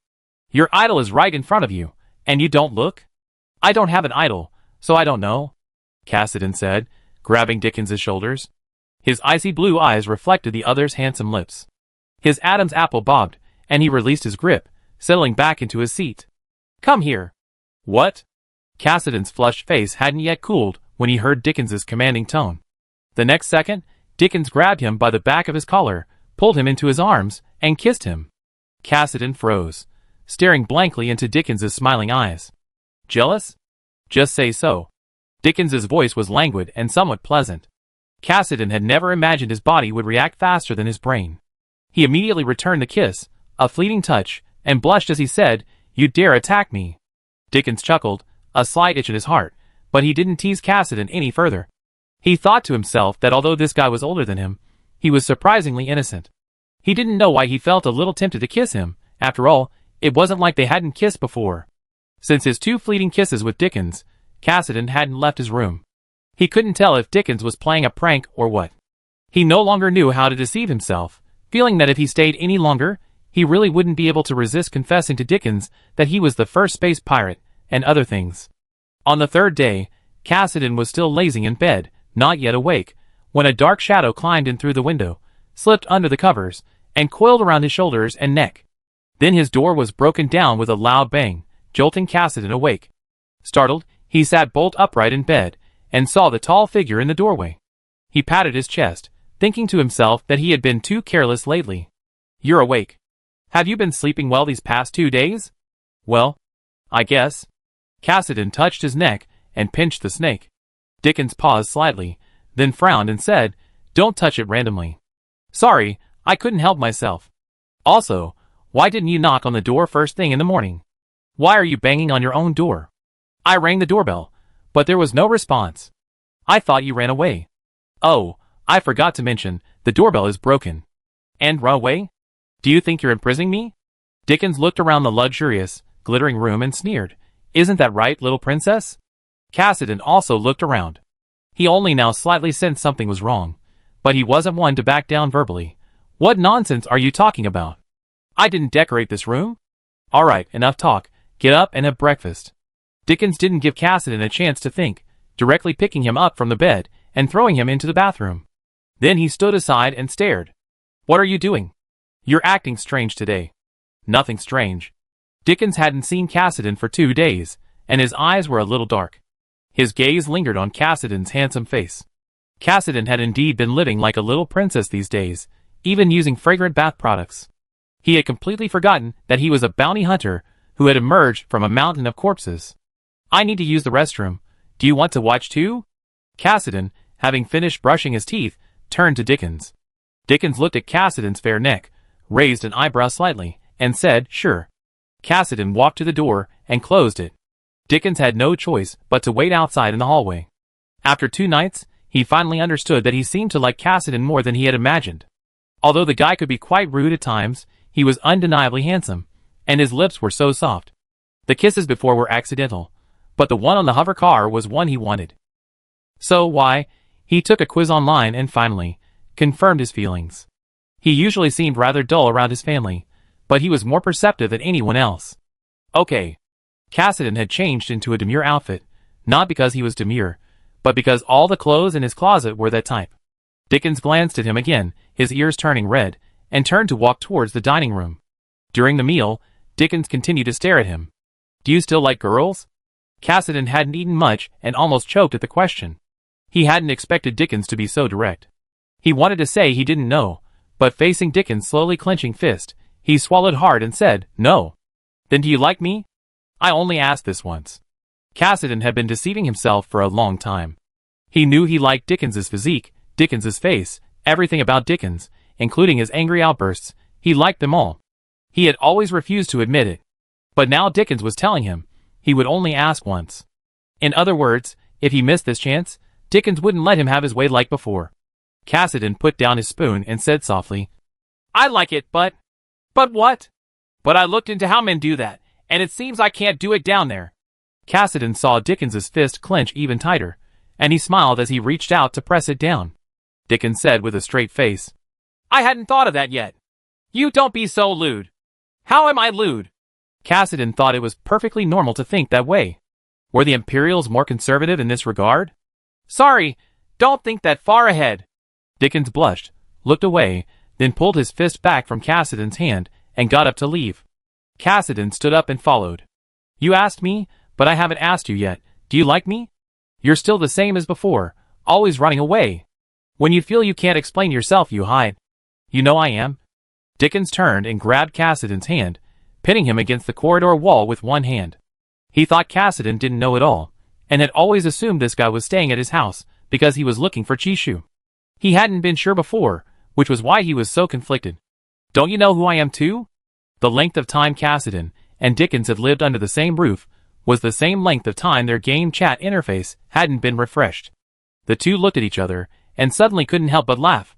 Your idol is right in front of you, and you don't look?" "I don't have an idol, so I don't know," Cassidy said, grabbing Dickens's shoulders. His icy blue eyes reflected the other's handsome lips. His Adam's apple bobbed, and he released his grip, settling back into his seat. "Come here." "What?" Cassidy's flushed face hadn't yet cooled when he heard Dickens's commanding tone. The next second, Dickens grabbed him by the back of his collar, pulled him into his arms, and kissed him. Cassidy froze, staring blankly into Dickens's smiling eyes. "Jealous?" "Just say so." Dickens's voice was languid and somewhat pleasant. Cassidy had never imagined his body would react faster than his brain. He immediately returned the kiss, a fleeting touch, and blushed as he said, "You dare attack me." Dickens chuckled, a slight itch in his heart, but he didn't tease Cassidy any further. He thought to himself that although this guy was older than him, he was surprisingly innocent. He didn't know why he felt a little tempted to kiss him. After all, it wasn't like they hadn't kissed before. Since his 2 fleeting kisses with Dickens, Cassidy hadn't left his room. He couldn't tell if Dickens was playing a prank or what. He no longer knew how to deceive himself, feeling that if he stayed any longer, he really wouldn't be able to resist confessing to Dickens that he was the first space pirate, and other things. On the third day, Cassidy was still lazing in bed, not yet awake, when a dark shadow climbed in through the window, slipped under the covers, and coiled around his shoulders and neck. Then his door was broken down with a loud bang, jolting Cassidy awake. Startled, he sat bolt upright in bed, and saw the tall figure in the doorway. He patted his chest, thinking to himself that he had been too careless lately. "You're awake. Have you been sleeping well these past 2 days?" "Well, I guess." Cassidy touched his neck and pinched the snake. Dickens paused slightly, then frowned and said, "Don't touch it randomly." "Sorry, I couldn't help myself. Also, why didn't you knock on the door first thing in the morning? Why are you banging on your own door?" "I rang the doorbell, but there was no response. I thought you ran away." "Oh, I forgot to mention, the doorbell is broken." "And run away? Do you think you're imprisoning me?" Dickens looked around the luxurious, glittering room and sneered. "Isn't that right, little princess?" Cassidy also looked around. He only now slightly sensed something was wrong, but he wasn't one to back down verbally. "What nonsense are you talking about? I didn't decorate this room." "All right, enough talk. Get up and have breakfast." Dickens didn't give Cassidy a chance to think, directly picking him up from the bed and throwing him into the bathroom. Then he stood aside and stared. "What are you doing? You're acting strange today." "Nothing strange." Dickens hadn't seen Cassidy for 2 days, and his eyes were a little dark. His gaze lingered on Cassidy's handsome face. Cassidy had indeed been living like a little princess these days, even using fragrant bath products. He had completely forgotten that he was a bounty hunter who had emerged from a mountain of corpses. "I need to use the restroom. Do you want to watch too?" Cassidy, having finished brushing his teeth, turned to Dickens. Dickens looked at Cassidy's fair neck, raised an eyebrow slightly, and said, "Sure." Cassidy walked to the door and closed it. Dickens had no choice but to wait outside in the hallway. After 2 nights, he finally understood that he seemed to like Cassidy more than he had imagined. Although the guy could be quite rude at times, he was undeniably handsome, and his lips were so soft. The kisses before were accidental, but the one on the hover car was one he wanted. So why, he took a quiz online and finally confirmed his feelings. He usually seemed rather dull around his family, but he was more perceptive than anyone else. Okay. Cassidy had changed into a demure outfit, not because he was demure, but because all the clothes in his closet were that type. Dickens glanced at him again, his ears turning red, and turned to walk towards the dining room. During the meal, Dickens continued to stare at him. "Do you still like girls?" Cassidy hadn't eaten much and almost choked at the question. He hadn't expected Dickens to be so direct. He wanted to say he didn't know, but facing Dickens' slowly clenching fist, he swallowed hard and said, "No." "Then do you like me?" "I only asked this once." Cassidy had been deceiving himself for a long time. He knew he liked Dickens's physique, Dickens's face, everything about Dickens, including his angry outbursts. He liked them all. He had always refused to admit it. But now Dickens was telling him he would only ask once. In other words, if he missed this chance, Dickens wouldn't let him have his way like before. Cassidy put down his spoon and said softly, "I like it, but..." "But what?" "But I looked into how men do that, and it seems I can't do it down there." Cassidy saw Dickens's fist clench even tighter, and he smiled as he reached out to press it down. Dickens said with a straight face, "I hadn't thought of that yet." "You don't be so lewd." "How am I lewd?" Cassidy thought it was perfectly normal to think that way. Were the Imperials more conservative in this regard? "Sorry, don't think that far ahead." Dickens blushed, looked away, then pulled his fist back from Cassidy's hand and got up to leave. Cassidy stood up and followed. "You asked me, but I haven't asked you yet. Do you like me?" "You're still the same as before, always running away. When you feel you can't explain yourself, you hide." "You know I am." Dickens turned and grabbed Cassidy's hand, pinning him against the corridor wall with one hand. He thought Cassidy didn't know it all, and had always assumed this guy was staying at his house because he was looking for Chishu. He hadn't been sure before, which was why he was so conflicted. "Don't you know who I am too?" The length of time Cassidy and Dickens had lived under the same roof was the same length of time their game chat interface hadn't been refreshed. The two looked at each other and suddenly couldn't help but laugh.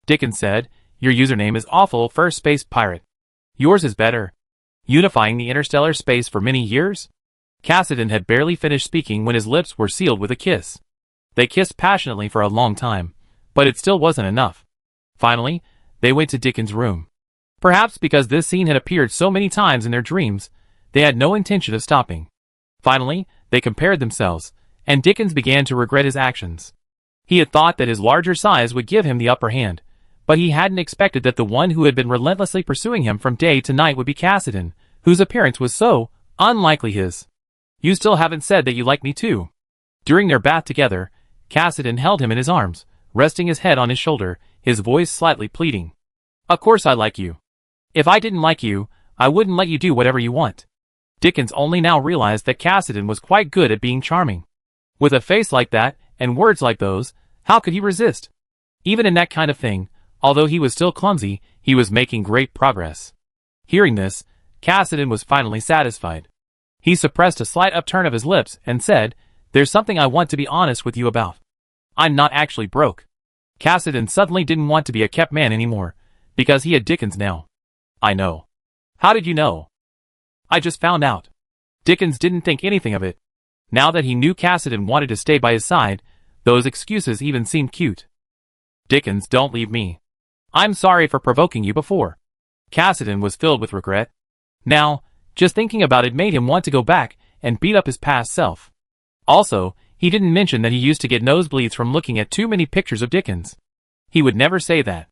Dickens said, "Your username is awful first space pirate. Yours is better. Unifying the interstellar space for many years?" Cassidy had barely finished speaking when his lips were sealed with a kiss. They kissed passionately for a long time, But it still wasn't enough. Finally, they went to Dickens' room. Perhaps because this scene had appeared so many times in their dreams, they had no intention of stopping. Finally, they compared themselves, and Dickens began to regret his actions. He had thought that his larger size would give him the upper hand, but he hadn't expected that the one who had been relentlessly pursuing him from day to night would be Cassidy, whose appearance was so unlikely his. "You still haven't said that you like me too." During their bath together, Cassidy held him in his arms, resting his head on his shoulder, his voice slightly pleading. "Of course I like you. If I didn't like you, I wouldn't let you do whatever you want." Dickens only now realized that Cassidy was quite good at being charming. With a face like that, and words like those, how could he resist? Even in that kind of thing, although he was still clumsy, he was making great progress. Hearing this, Cassidy was finally satisfied. He suppressed a slight upturn of his lips and said, "There's something I want to be honest with you about. I'm not actually broke." Cassidy suddenly didn't want to be a kept man anymore, because he had Dickens now. "I know." "How did you know?" "I just found out." Dickens didn't think anything of it. Now that he knew Cassidy wanted to stay by his side, those excuses even seemed cute. "Dickens, don't leave me. I'm sorry for provoking you before." Cassidy was filled with regret. Now, just thinking about it made him want to go back and beat up his past self. Also, he didn't mention that he used to get nosebleeds from looking at too many pictures of Dickens. He would never say that.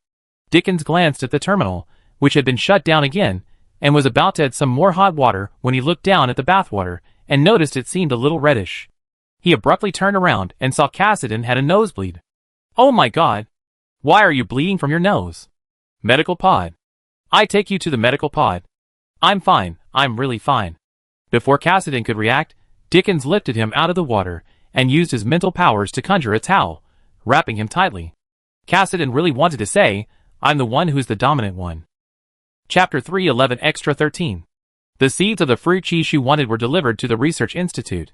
Dickens glanced at the terminal, which had been shut down again, and was about to add some more hot water when he looked down at the bathwater and noticed it seemed a little reddish. He abruptly turned around and saw Cassidy had a nosebleed. "Oh my God! Why are you bleeding from your nose?" "Medical pod." "I take you to the medical pod." "I'm fine, I'm really fine." Before Cassidy could react, Dickens lifted him out of the water and used his mental powers to conjure a towel, wrapping him tightly. Cassidy really wanted to say, "I'm the one who's the dominant one." Chapter 311 Extra 13. The seeds of the fruit Chishu wanted were delivered to the Research Institute.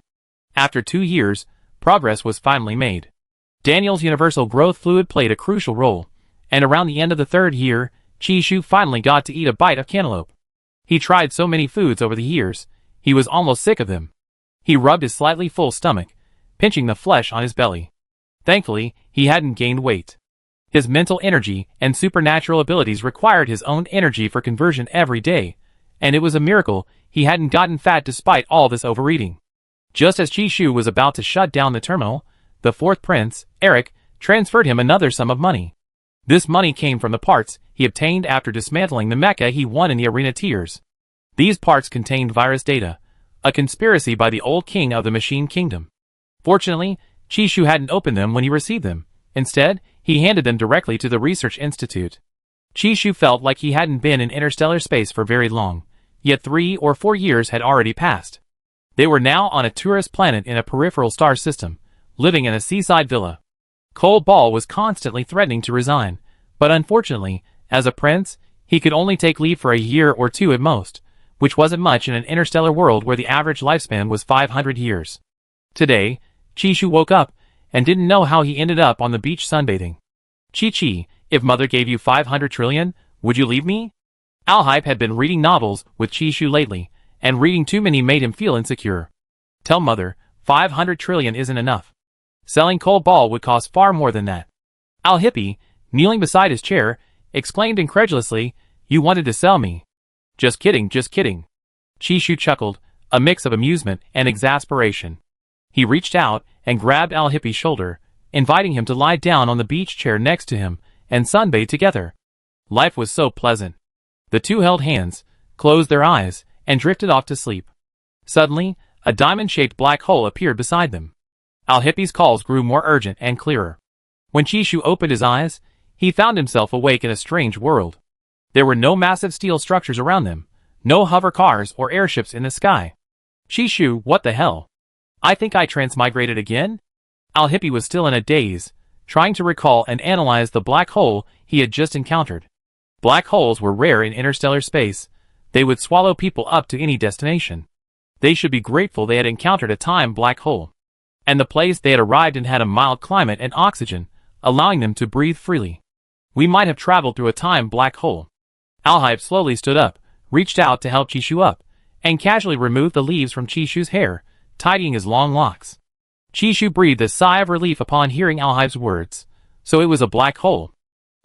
After 2 years, progress was finally made. Daniel's universal growth fluid played a crucial role, and around the end of the 3rd year, Chishu finally got to eat a bite of cantaloupe. He tried so many foods over the years, he was almost sick of them. He rubbed his slightly full stomach, pinching the flesh on his belly. Thankfully, he hadn't gained weight. His mental energy and supernatural abilities required his own energy for conversion every day, and it was a miracle he hadn't gotten fat despite all this overeating. Just as Chishu was about to shut down the terminal, the 4th prince, Eric, transferred him another sum of money. This money came from the parts he obtained after dismantling the mecha he won in the arena tiers. These parts contained virus data, a conspiracy by the old king of the Machine Kingdom. Fortunately, Chishu hadn't opened them when he received them. Instead, he handed them directly to the Research Institute. Chishu felt like he hadn't been in interstellar space for very long, yet 3 or 4 years had already passed. They were now on a tourist planet in a peripheral star system, living in a seaside villa. Cole Ball was constantly threatening to resign, but unfortunately, as a prince, he could only take leave for a year or 2 at most, which wasn't much in an interstellar world where the average lifespan was 500 years. Today, Chishu woke up and didn't know how he ended up on the beach sunbathing. "Chi-Chi, if mother gave you 500 trillion, would you leave me?" Alhype had been reading novels with Chishu lately, and reading too many made him feel insecure. "Tell mother, 500 trillion isn't enough. Selling Cole Ball would cost far more than that." Alhype, kneeling beside his chair, exclaimed incredulously, "You wanted to sell me." Just kidding, just kidding." Chishu chuckled, a mix of amusement and exasperation. He reached out and grabbed Alhype's shoulder, inviting him to lie down on the beach chair next to him and sunbathe together. Life was so pleasant. The two held hands, closed their eyes, and drifted off to sleep. Suddenly, a diamond-shaped black hole appeared beside them. Alhype's calls grew more urgent and clearer. When Chishu opened his eyes, he found himself awake in a strange world. There were no massive steel structures around them, no hover cars or airships in the sky. "Chishu, what the hell? I think I transmigrated again?" Alhype was still in a daze, trying to recall and analyze the black hole he had just encountered. Black holes were rare in interstellar space. They would swallow people up to any destination. They should be grateful they had encountered a time black hole. And the place they had arrived in had a mild climate and oxygen, allowing them to breathe freely. "We might have traveled through a time black hole." Alhype slowly stood up, reached out to help Chishu up, and casually removed the leaves from Chishu's hair, tidying his long locks. Chishu breathed a sigh of relief upon hearing Alhype's words. So it was a black hole.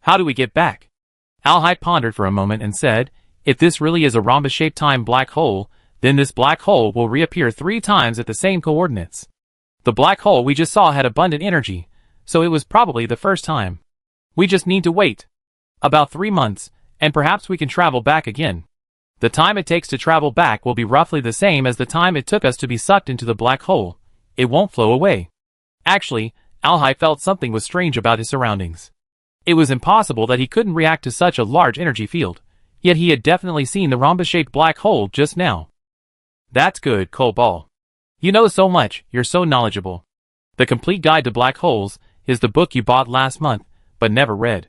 How do we get back? Alhype pondered for a moment and said, if this really is a rhombus-shaped time black hole, then this black hole will reappear 3 times at the same coordinates. The black hole we just saw had abundant energy, so it was probably the first time. We just need to wait. About 3 months, and perhaps we can travel back again. The time it takes to travel back will be roughly the same as the time it took us to be sucked into the black hole. It won't flow away. Actually, Alhype felt something was strange about his surroundings. It was impossible that he couldn't react to such a large energy field, yet he had definitely seen the rhombus-shaped black hole just now. That's good, Cobalt. You know so much, you're so knowledgeable. The Complete Guide to Black Holes is the book you bought last month, but never read.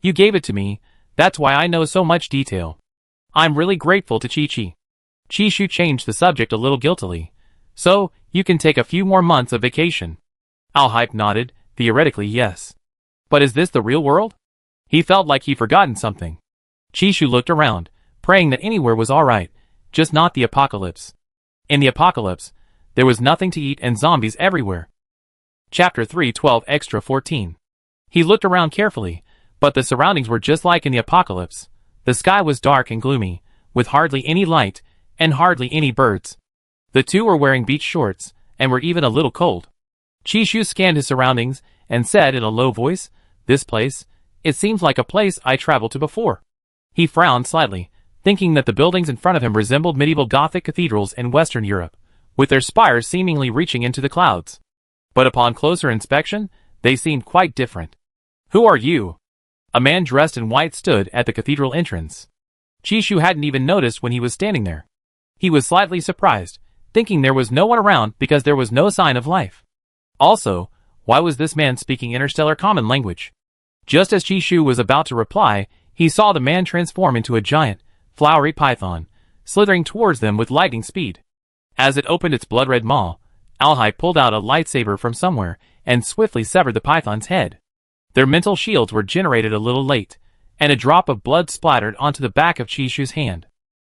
You gave it to me, that's why I know so much detail. I'm really grateful to Chi-Chi. Chi-Shu changed the subject a little guiltily. So, you can take a few more months of vacation. Alhype nodded, theoretically yes. But is this the real world? He felt like he'd forgotten something. Chi-Shu looked around, praying that anywhere was alright, just not the apocalypse. In the apocalypse, there was nothing to eat and zombies everywhere. Chapter 3:12 Extra 14. He looked around carefully, but the surroundings were just like in the apocalypse. The sky was dark and gloomy, with hardly any light, and hardly any birds. The two were wearing beach shorts, and were even a little cold. Chi-Shu scanned his surroundings, and said in a low voice, this place, it seems like a place I traveled to before. He frowned slightly, thinking that the buildings in front of him resembled medieval Gothic cathedrals in Western Europe, with their spires seemingly reaching into the clouds. But upon closer inspection, they seemed quite different. Who are you? A man dressed in white stood at the cathedral entrance. Chi-Shu hadn't even noticed when he was standing there. He was slightly surprised, thinking there was no one around because there was no sign of life. Also, why was this man speaking interstellar common language? Just as Chi-Shu was about to reply, he saw the man transform into a giant, flowery python, slithering towards them with lightning speed. As it opened its blood-red maw, Alhype pulled out a lightsaber from somewhere and swiftly severed the python's head. Their mental shields were generated a little late, and a drop of blood splattered onto the back of Chi-Shu's hand.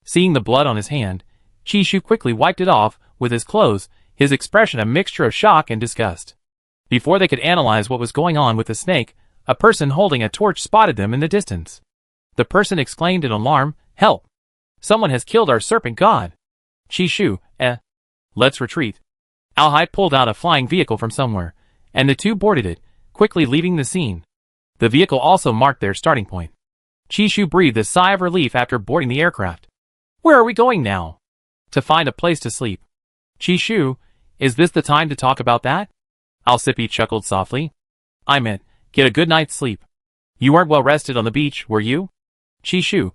Seeing the blood on his hand, Chi-Shu quickly wiped it off with his clothes, his expression a mixture of shock and disgust. Before they could analyze what was going on with the snake, a person holding a torch spotted them in the distance. The person exclaimed in alarm, "Help! Someone has killed our serpent god!" Chi-Shu, let's retreat. Alhype pulled out a flying vehicle from somewhere, and the two boarded it, quickly leaving the scene. The vehicle also marked their starting point. Chi-Shu breathed a sigh of relief after boarding the aircraft. Where are we going now? To find a place to sleep. Chi-Shu, is this the time to talk about that? Alcippe chuckled softly. I meant, get a good night's sleep. You weren't well rested on the beach, were you? Chi-Shu,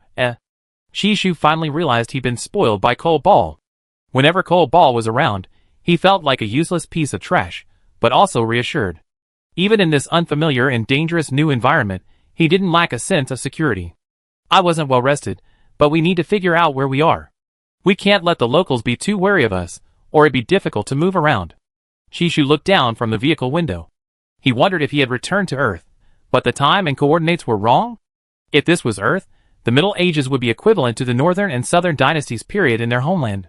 Chi-Shu finally realized he'd been spoiled by Cobalt. Whenever Cobalt was around, he felt like a useless piece of trash, but also reassured. Even in this unfamiliar and dangerous new environment, he didn't lack a sense of security. I wasn't well rested, but we need to figure out where we are. We can't let the locals be too wary of us, or it'd be difficult to move around. Chi-Shu looked down from the vehicle window. He wondered if he had returned to Earth, but the time and coordinates were wrong? If this was Earth, the Middle Ages would be equivalent to the Northern and Southern dynasties period in their homeland.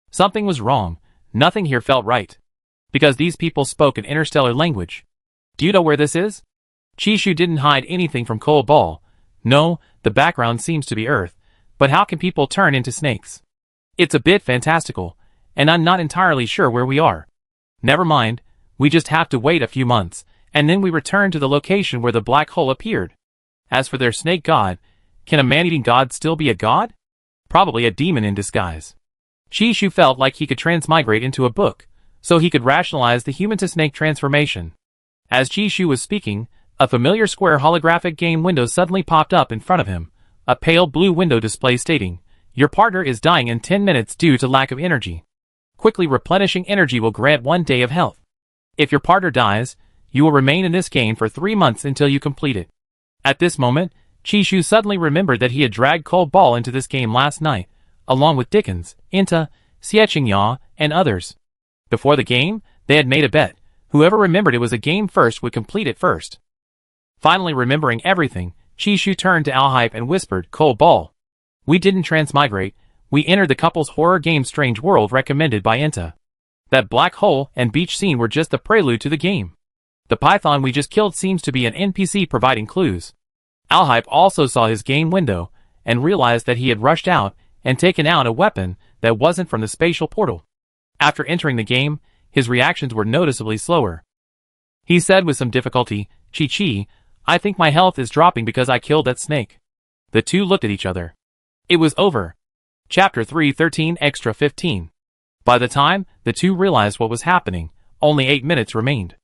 Something was wrong, nothing here felt right. Because these people spoke an interstellar language. Do you know where this is? Chi-Shu didn't hide anything from Cobalt. No, the background seems to be Earth, but how can people turn into snakes? It's a bit fantastical, and I'm not entirely sure where we are. Never mind, we just have to wait a few months, and then we return to the location where the black hole appeared. As for their snake god, can a man-eating god still be a god? Probably a demon in disguise. Chi-Shu felt like he could transmigrate into a book, so he could rationalize the human-to-snake transformation. As Chi-Shu was speaking, a familiar square holographic game window suddenly popped up in front of him, a pale blue window display stating, "Your partner is dying in 10 minutes due to lack of energy. Quickly replenishing energy will grant 1 day of health. If your partner dies, you will remain in this game for 3 months until you complete it." At this moment, Chi-Shu suddenly remembered that he had dragged Cobalt into this game last night, along with Dickens, Inta, Xiechingya, and others. Before the game, they had made a bet. Whoever remembered it was a game first would complete it first. Finally remembering everything, Chi-Shu turned to Alhype and whispered, "Cobalt. We didn't transmigrate, we entered the couple's horror game Strange World recommended by Inta. That black hole and beach scene were just the prelude to the game. The python we just killed seems to be an NPC providing clues. Alhype also saw his game window and realized that he had rushed out and taken out a weapon that wasn't from the spatial portal. After entering the game, his reactions were noticeably slower. He said with some difficulty, "Chi-Chi, I think my health is dropping because I killed that snake." The two looked at each other. It was over. Chapter 313 Extra 15. By the time the two realized what was happening, only 8 minutes remained.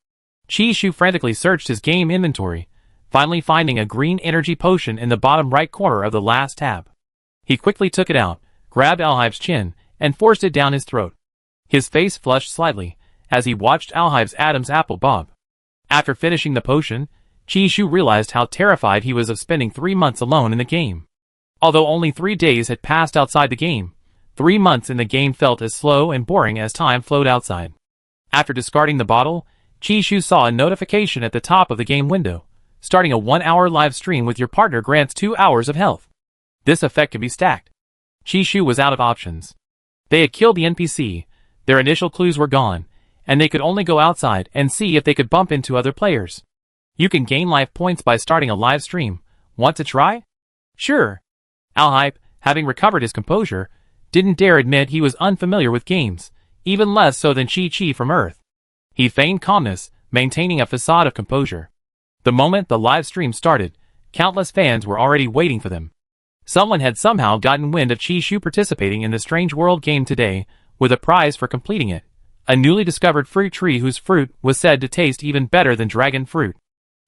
Chi-Shu frantically searched his game inventory, finally finding a green energy potion in the bottom right corner of the last tab. He quickly took it out, grabbed Alhype's chin, and forced it down his throat. His face flushed slightly as he watched Alhype's Adam's apple bob. After finishing the potion, Chi-Shu realized how terrified he was of spending 3 months alone in the game. Although only 3 days had passed outside the game, 3 months in the game felt as slow and boring as time flowed outside. After discarding the bottle, Chi-Shu saw a notification at the top of the game window. Starting a 1-hour live stream with your partner grants 2 hours of health. This effect can be stacked. Chi-Shu was out of options. They had killed the NPC, their initial clues were gone, and they could only go outside and see if they could bump into other players. You can gain life points by starting a live stream. Want to try? Sure. Alhype, having recovered his composure, didn't dare admit he was unfamiliar with games, even less so than Chi-Chi from Earth. He feigned calmness, maintaining a facade of composure. The moment the live stream started, countless fans were already waiting for them. Someone had somehow gotten wind of Chi-Shu participating in the Strange World game today, with a prize for completing it. A newly discovered fruit tree whose fruit was said to taste even better than dragon fruit.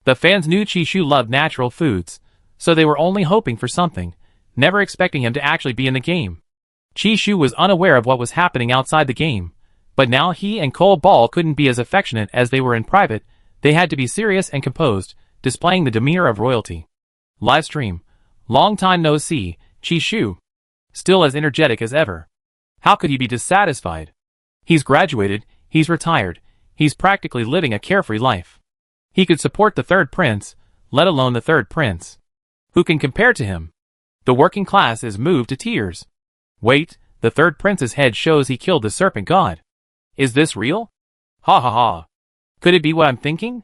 The fans knew Chi-Shu loved natural foods, so they were only hoping for something, never expecting him to actually be in the game. Chi-Shu was unaware of what was happening outside the game, but now he and Cole Ball couldn't be as affectionate as they were in private. They had to be serious and composed, displaying the demeanor of royalty. Live stream. Long time no see, Chi-Shu. Still as energetic as ever. How could he be dissatisfied? He's graduated, he's retired, he's practically living a carefree life. He could support the third prince, let alone the third prince. Who can compare to him? The working class is moved to tears. Wait, the third prince's head shows he killed the serpent god. Is this real? Ha ha ha. Could it be what I'm thinking?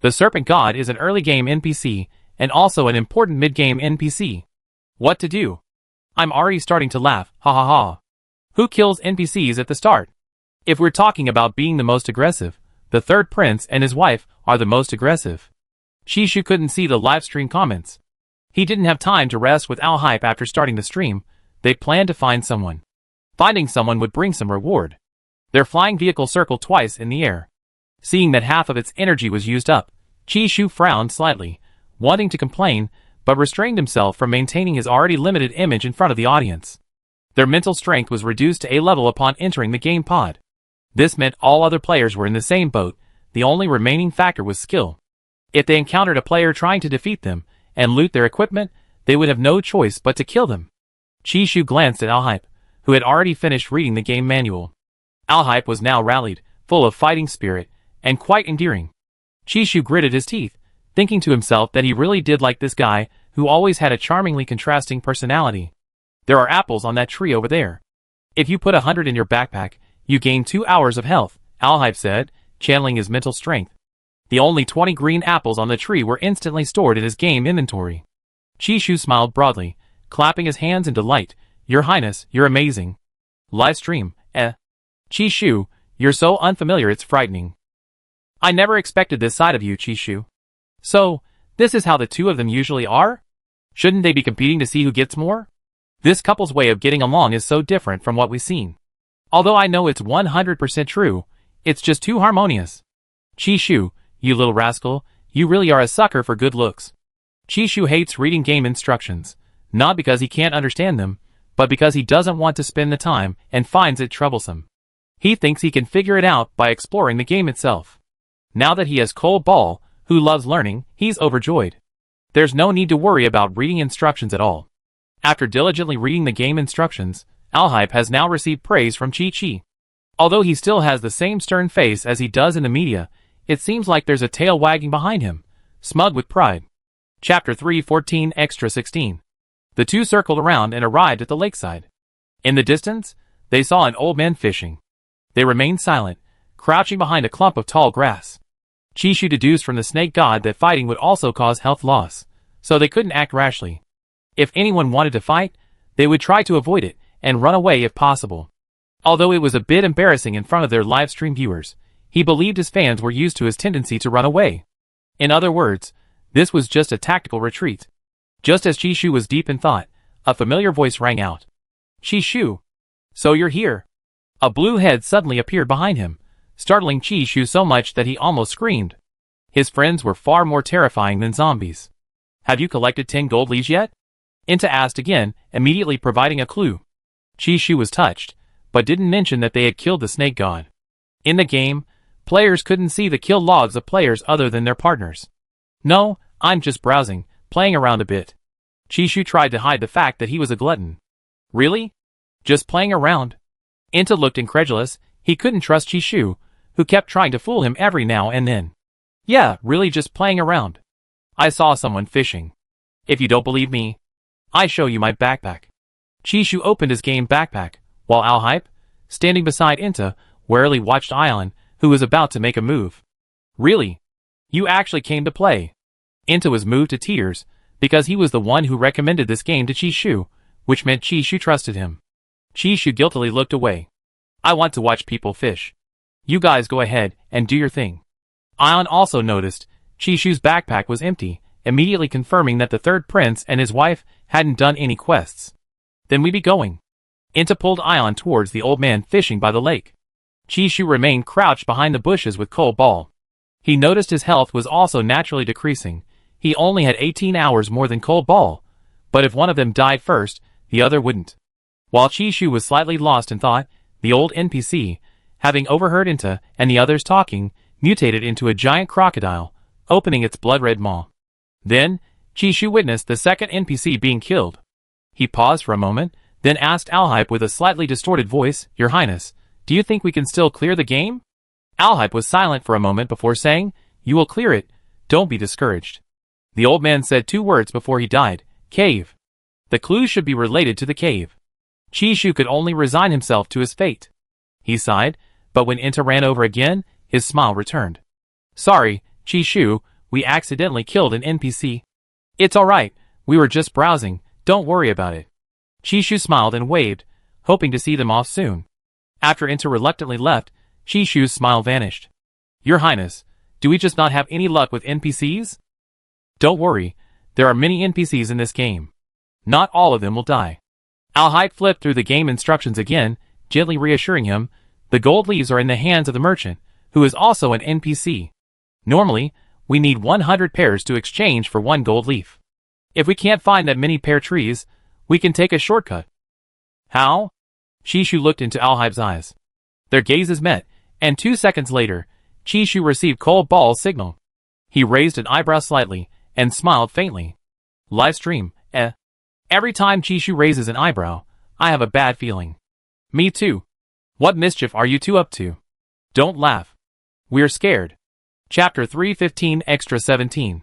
The serpent god is an early game NPC, and also an important mid-game NPC. What to do? I'm already starting to laugh, ha ha ha. Who kills NPCs at the start? If we're talking about being the most aggressive, the third prince and his wife are the most aggressive. Chi-Shu couldn't see the livestream comments. He didn't have time to rest with Alhype after starting the stream. They planned to find someone. Finding someone would bring some reward. Their flying vehicle circled twice in the air. Seeing that half of its energy was used up, Chi-Shu frowned slightly, wanting to complain, but restrained himself from maintaining his already limited image in front of the audience. Their mental strength was reduced to A level upon entering the game pod. This meant all other players were in the same boat. The only remaining factor was skill. If they encountered a player trying to defeat them and loot their equipment, they would have no choice but to kill them. Chi-Shu glanced at Alhype, who had already finished reading the game manual. Alhype was now rallied, full of fighting spirit, and quite endearing. Chi-Shu gritted his teeth, thinking to himself that he really did like this guy, who always had a charmingly contrasting personality. There are apples on that tree over there. If you put 100 in your backpack, you gain 2 hours of health, Alhype said, channeling his mental strength. The only 20 green apples on the tree were instantly stored in his game inventory. Chi-Shu smiled broadly, clapping his hands in delight. Your Highness, you're amazing. Live stream, Chi-Shu, you're so unfamiliar it's frightening. I never expected this side of you, Chi-Shu. So, this is how the two of them usually are? Shouldn't they be competing to see who gets more? This couple's way of getting along is so different from what we've seen. Although I know it's 100% true, it's just too harmonious. Chi-Shu, you little rascal, you really are a sucker for good looks. Chi-Shu hates reading game instructions, not because he can't understand them, but because he doesn't want to spend the time and finds it troublesome. He thinks he can figure it out by exploring the game itself. Now that he has Cole Ball, who loves learning, he's overjoyed. There's no need to worry about reading instructions at all. After diligently reading the game instructions, Alhype has now received praise from Chi-Chi. Although he still has the same stern face as he does in the media, it seems like there's a tail wagging behind him, smug with pride. Chapter 314 Extra 16. The two circled around and arrived at the lakeside. In the distance, they saw an old man fishing. They remained silent, crouching behind a clump of tall grass. Chishu deduced from the snake god that fighting would also cause health loss, so they couldn't act rashly. If anyone wanted to fight, they would try to avoid it and run away if possible. Although it was a bit embarrassing in front of their live stream viewers, he believed his fans were used to his tendency to run away. In other words, this was just a tactical retreat. Just as Chishu was deep in thought, a familiar voice rang out. Chishu! So you're here! A blue head suddenly appeared behind him, startling Chishu so much that he almost screamed. His friends were far more terrifying than zombies. Have you collected 10 gold leaves yet? Inta asked again, immediately providing a clue. Chishu was touched, but didn't mention that they had killed the snake god. In the game, players couldn't see the kill logs of players other than their partners. No, I'm just browsing, playing around a bit. Chishu tried to hide the fact that he was a glutton. Really? Just playing around? Inta looked incredulous. He couldn't trust Chishu, who kept trying to fool him every now and then. Yeah, really just playing around. I saw someone fishing. If you don't believe me, I show you my backpack. Chishu opened his game backpack, while Alhype, standing beside Inta, warily watched Ion, who was about to make a move. Really? You actually came to play? Inta was moved to tears, because he was the one who recommended this game to Chishu, which meant Chishu trusted him. Chishu guiltily looked away. I want to watch people fish. You guys go ahead and do your thing. Ion also noticed Chishu's backpack was empty, immediately confirming that the third prince and his wife hadn't done any quests. Then we be going. Inta pulled Ion towards the old man fishing by the lake. Chishu remained crouched behind the bushes with Cold Ball. He noticed his health was also naturally decreasing. He only had 18 hours more than Cold Ball, but if one of them died first, the other wouldn't. While Chishu was slightly lost in thought, the old NPC, having overheard Inta and the others talking, mutated into a giant crocodile, opening its blood-red maw. Then, Chishu witnessed the second NPC being killed. He paused for a moment, then asked Alhype with a slightly distorted voice, Your Highness, do you think we can still clear the game? Alhype was silent for a moment before saying, You will clear it, don't be discouraged. The old man said 2 words before he died, Cave. The clue should be related to the cave. Chishu could only resign himself to his fate. He sighed, but when Inta ran over again, his smile returned. Sorry, Chishu, we accidentally killed an NPC. It's alright, we were just browsing, don't worry about it. Chishu smiled and waved, hoping to see them off soon. After Inta reluctantly left, Chishu's smile vanished. Your Highness, do we just not have any luck with NPCs? Don't worry, there are many NPCs in this game. Not all of them will die. Alhype flipped through the game instructions again, gently reassuring him, the gold leaves are in the hands of the merchant, who is also an NPC. Normally, we need 100 pears to exchange for 1 gold leaf. If we can't find that many pear trees, we can take a shortcut. How? Chishu looked into Alhype's eyes. Their gazes met, and 2 seconds later, Chishu received Cold Ball's signal. He raised an eyebrow slightly, and smiled faintly. Livestream, eh? Every time Chishu raises an eyebrow, I have a bad feeling. Me too. What mischief are you two up to? Don't laugh. We're scared. Chapter 315 Extra 17.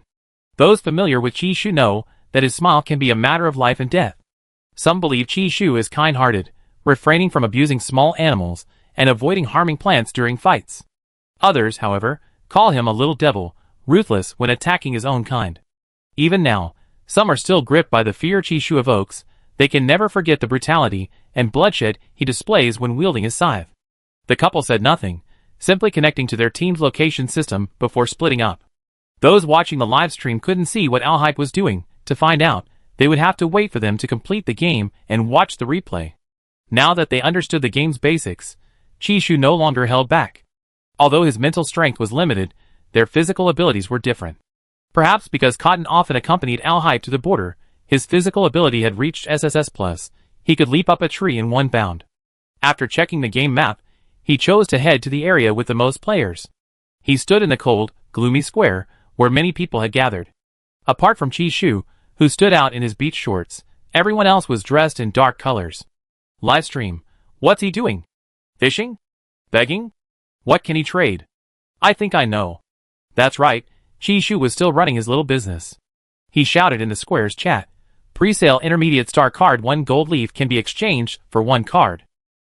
Those familiar with Chishu know that his smile can be a matter of life and death. Some believe Chishu is kind-hearted, refraining from abusing small animals and avoiding harming plants during fights. Others, however, call him a little devil, ruthless when attacking his own kind. Even now, some are still gripped by the fear Chishu evokes. They can never forget the brutality and bloodshed he displays when wielding his scythe. The couple said nothing, simply connecting to their team's location system before splitting up. Those watching the live stream couldn't see what Alhype was doing. To find out, they would have to wait for them to complete the game and watch the replay. Now that they understood the game's basics, Chishu no longer held back. Although his mental strength was limited, their physical abilities were different. Perhaps because Cotton often accompanied Alhype to the border, his physical ability had reached SSS+, he could leap up a tree in 1 bound. After checking the game map, he chose to head to the area with the most players. He stood in the cold, gloomy square, where many people had gathered. Apart from Chishu, who stood out in his beach shorts, everyone else was dressed in dark colors. Livestream, what's he doing? Fishing? Begging? What can he trade? I think I know. That's right, Chishu was still running his little business. He shouted in the square's chat. Pre-sale intermediate star card 1 gold leaf can be exchanged for 1 card.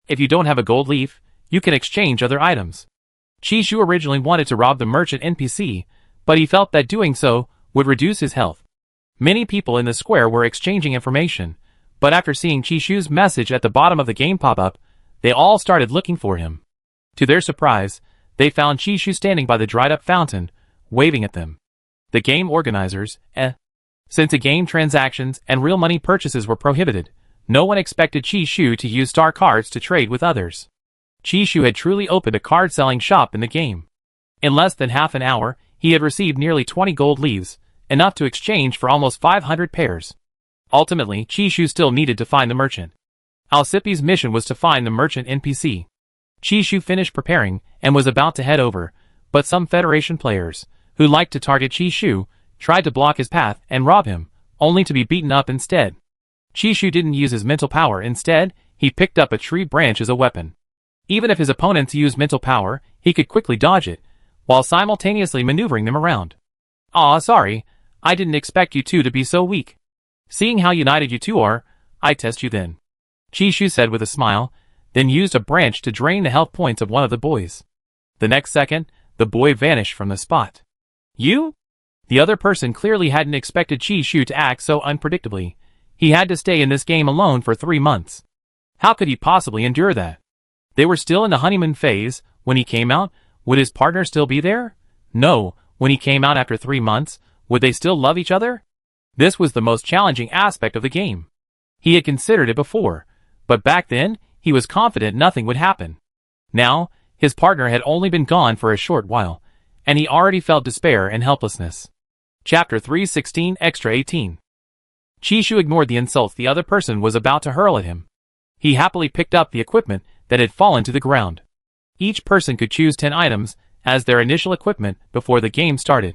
If you don't have a gold leaf, you can exchange other items. Chishu originally wanted to rob the merchant NPC, but he felt that doing so would reduce his health. Many people in the square were exchanging information, but after seeing Chishu's message at the bottom of the game pop up, they all started looking for him. To their surprise, they found Chishu standing by the dried-up fountain, waving at them. The game organizers, since the-game transactions and real money purchases were prohibited, no one expected Chishu to use star cards to trade with others. Chishu had truly opened a card-selling shop in the game. In less than half an hour, he had received nearly 20 gold leaves, enough to exchange for almost 500 pairs. Ultimately, Chishu still needed to find the merchant. Alcipi's mission was to find the merchant NPC. Chishu finished preparing and was about to head over, but some Federation players, who liked to target Chishu, tried to block his path and rob him, only to be beaten up instead. Chishu didn't use his mental power. Instead, he picked up a tree branch as a weapon. Even if his opponents used mental power, he could quickly dodge it, while simultaneously maneuvering them around. "Aw, sorry, I didn't expect you two to be so weak. Seeing how united you two are, I test you then," Chishu said with a smile, then used a branch to drain the health points of one of the boys. The next second, the boy vanished from the spot. "You?" The other person clearly hadn't expected Chishu to act so unpredictably. He had to stay in this game alone for 3 months. How could he possibly endure that? They were still in the honeymoon phase. When he came out, would his partner still be there? No. When he came out after 3 months, would they still love each other? This was the most challenging aspect of the game. He had considered it before, but back then, he was confident nothing would happen. Now, his partner had only been gone for a short while, and he already felt despair and helplessness. Chapter 316 Extra 18. Chishu ignored the insults the other person was about to hurl at him. He happily picked up the equipment that had fallen to the ground. Each person could choose 10 items as their initial equipment before the game started.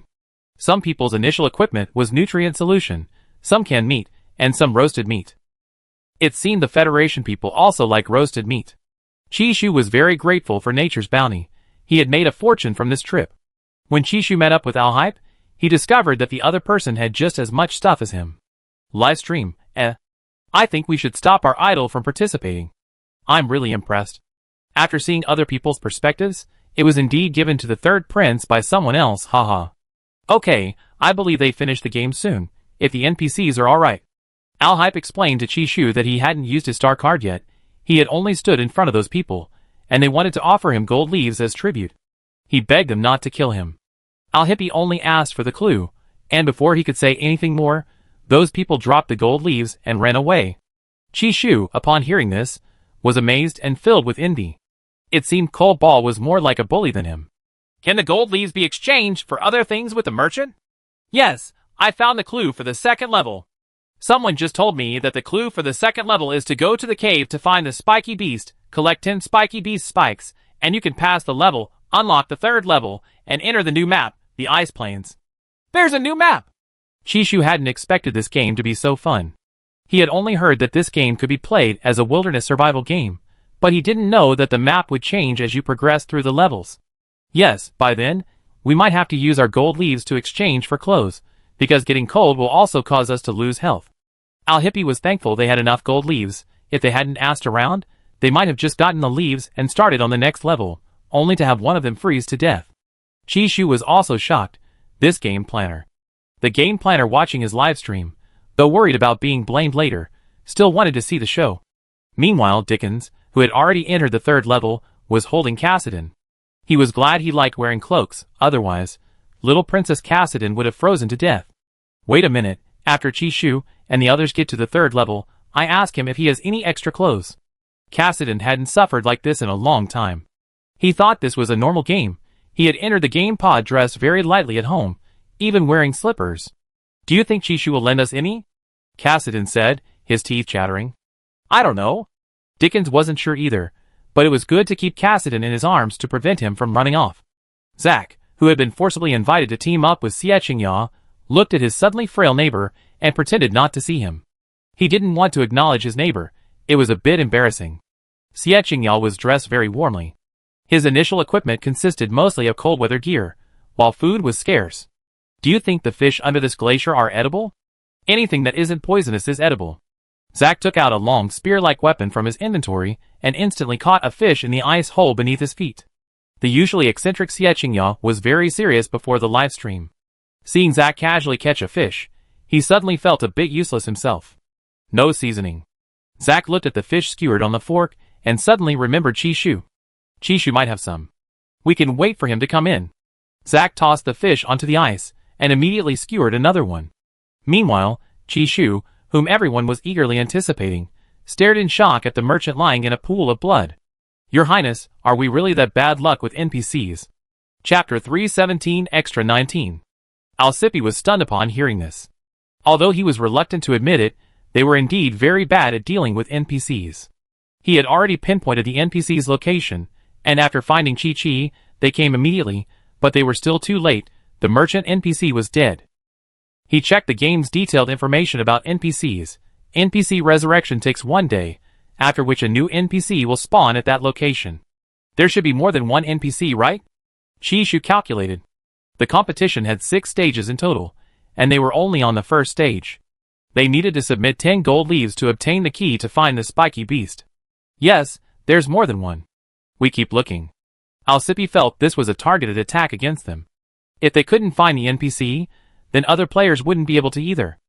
Some people's initial equipment was nutrient solution, some canned meat, and some roasted meat. It seemed the Federation people also liked roasted meat. Chishu was very grateful for nature's bounty. He had made a fortune from this trip. When Chishu met up with Alhype, he discovered that the other person had just as much stuff as him. Livestream, I think we should stop our idol from participating. I'm really impressed. After seeing other people's perspectives, it was indeed given to the third prince by someone else, haha. Okay, I believe they finish the game soon, if the NPCs are alright. Alhype explained to Chishu that he hadn't used his star card yet. He had only stood in front of those people, and they wanted to offer him gold leaves as tribute. He begged them not to kill him. Alhype only asked for the clue, and before he could say anything more, those people dropped the gold leaves and ran away. Chishu, upon hearing this, was amazed and filled with envy. It seemed Cold Ball was more like a bully than him. "Can the gold leaves be exchanged for other things with the merchant?" "Yes, I found the clue for the second level. Someone just told me that the clue for the second level is to go to the cave to find the spiky beast, collect 10 spiky beast spikes, and you can pass the level, unlock the third level, and enter the new map, the Ice Plains." "There's a new map!" Chishu hadn't expected this game to be so fun. He had only heard that this game could be played as a wilderness survival game, but he didn't know that the map would change as you progress through the levels. Yes, by then, we might have to use our gold leaves to exchange for clothes, because getting cold will also cause us to lose health. Alhype was thankful they had enough gold leaves. If they hadn't asked around, they might have just gotten the leaves and started on the next level, only to have one of them freeze to death. Chishu was also shocked. This game planner. The game planner watching his livestream, though worried about being blamed later, still wanted to see the show. Meanwhile, Dickens, who had already entered the third level, was holding Cassidon. He was glad he liked wearing cloaks, otherwise, little Princess Cassidon would have frozen to death. Wait a minute, after Chishu and the others get to the third level, I ask him if he has any extra clothes. Cassidon hadn't suffered like this in a long time. He thought this was a normal game. He had entered the game pod dressed very lightly at home, even wearing slippers. "Do you think Chishu will lend us any?" Cassidon said, his teeth chattering. "I don't know." Dickens wasn't sure either, but it was good to keep Cassidon in his arms to prevent him from running off. Zack, who had been forcibly invited to team up with Xiechingya, looked at his suddenly frail neighbor and pretended not to see him. He didn't want to acknowledge his neighbor. It was a bit embarrassing. Xiechingya was dressed very warmly. His initial equipment consisted mostly of cold weather gear, while food was scarce. "Do you think the fish under this glacier are edible?" "Anything that isn't poisonous is edible." Zack took out a long spear-like weapon from his inventory and instantly caught a fish in the ice hole beneath his feet. The usually eccentric Xiechingya was very serious before the livestream. Seeing Zack casually catch a fish, he suddenly felt a bit useless himself. No seasoning. Zack looked at the fish skewered on the fork and suddenly remembered Chishu. Chishu might have some. We can wait for him to come in. Zack tossed the fish onto the ice and immediately skewered another one. Meanwhile, Chishu, whom everyone was eagerly anticipating, stared in shock at the merchant lying in a pool of blood. Your Highness, are we really that bad luck with NPCs? Chapter 317 Extra 19. Alcippe was stunned upon hearing this. Although he was reluctant to admit it, they were indeed very bad at dealing with NPCs. He had already pinpointed the NPC's location, and after finding Chi-Chi, they came immediately, but they were still too late. The merchant NPC was dead. He checked the game's detailed information about NPCs. NPC resurrection takes 1 day, after which a new NPC will spawn at that location. There should be more than one NPC, right? Chishu calculated. The competition had 6 stages in total, and they were only on the first stage. They needed to submit 10 gold leaves to obtain the key to find the spiky beast. Yes, there's more than one. We keep looking. Alcippe felt this was a targeted attack against them. If they couldn't find the NPC, then other players wouldn't be able to either.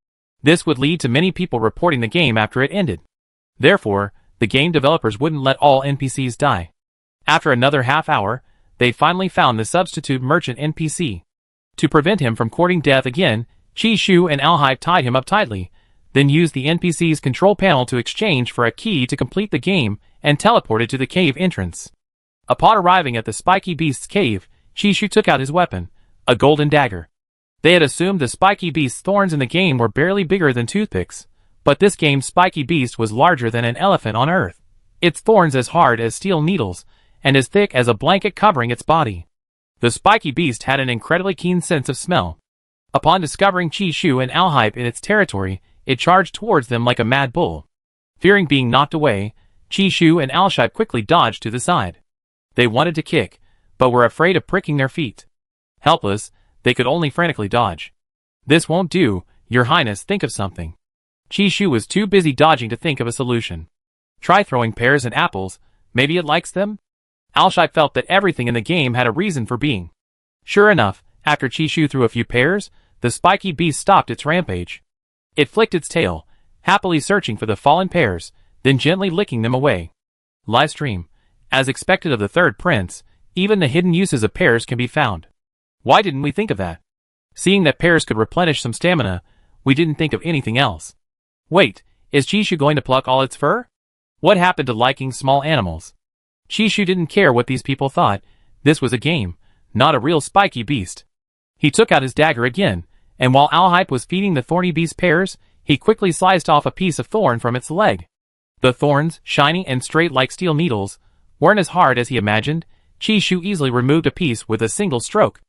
This would lead to many people reporting the game after it ended. Therefore, the game developers wouldn't let all NPCs die. After another half hour, they finally found the substitute merchant NPC. To prevent him from courting death again, Chishu and Alhype tied him up tightly, then used the NPC's control panel to exchange for a key to complete the game and teleported to the cave entrance. Upon arriving at the spiky beast's cave, Chishu took out his weapon, a golden dagger. They had assumed the spiky beast's thorns in the game were barely bigger than toothpicks, but this game's spiky beast was larger than an elephant on Earth. Its thorns as hard as steel needles, and as thick as a blanket covering its body. The spiky beast had an incredibly keen sense of smell. Upon discovering Chishu and Alhype in its territory, it charged towards them like a mad bull. Fearing being knocked away, Chishu and Alhype quickly dodged to the side. They wanted to kick, but were afraid of pricking their feet. Helpless, they could only frantically dodge. This won't do, Your Highness, think of something. Chishu was too busy dodging to think of a solution. Try throwing pears and apples, maybe it likes them? Alhype felt that everything in the game had a reason for being. Sure enough, after Chishu threw a few pears, the spiky beast stopped its rampage. It flicked its tail, happily searching for the fallen pears, then gently licking them away. Livestream. As expected of the third prince, even the hidden uses of pears can be found. Why didn't we think of that? Seeing that pears could replenish some stamina, we didn't think of anything else. Wait, is Chishu going to pluck all its fur? What happened to liking small animals? Chishu didn't care what these people thought. This was a game, not a real spiky beast. He took out his dagger again, and while Alhype was feeding the thorny beast pears, he quickly sliced off a piece of thorn from its leg. The thorns, shiny and straight like steel needles, weren't as hard as he imagined. Chishu easily removed a piece with a single stroke.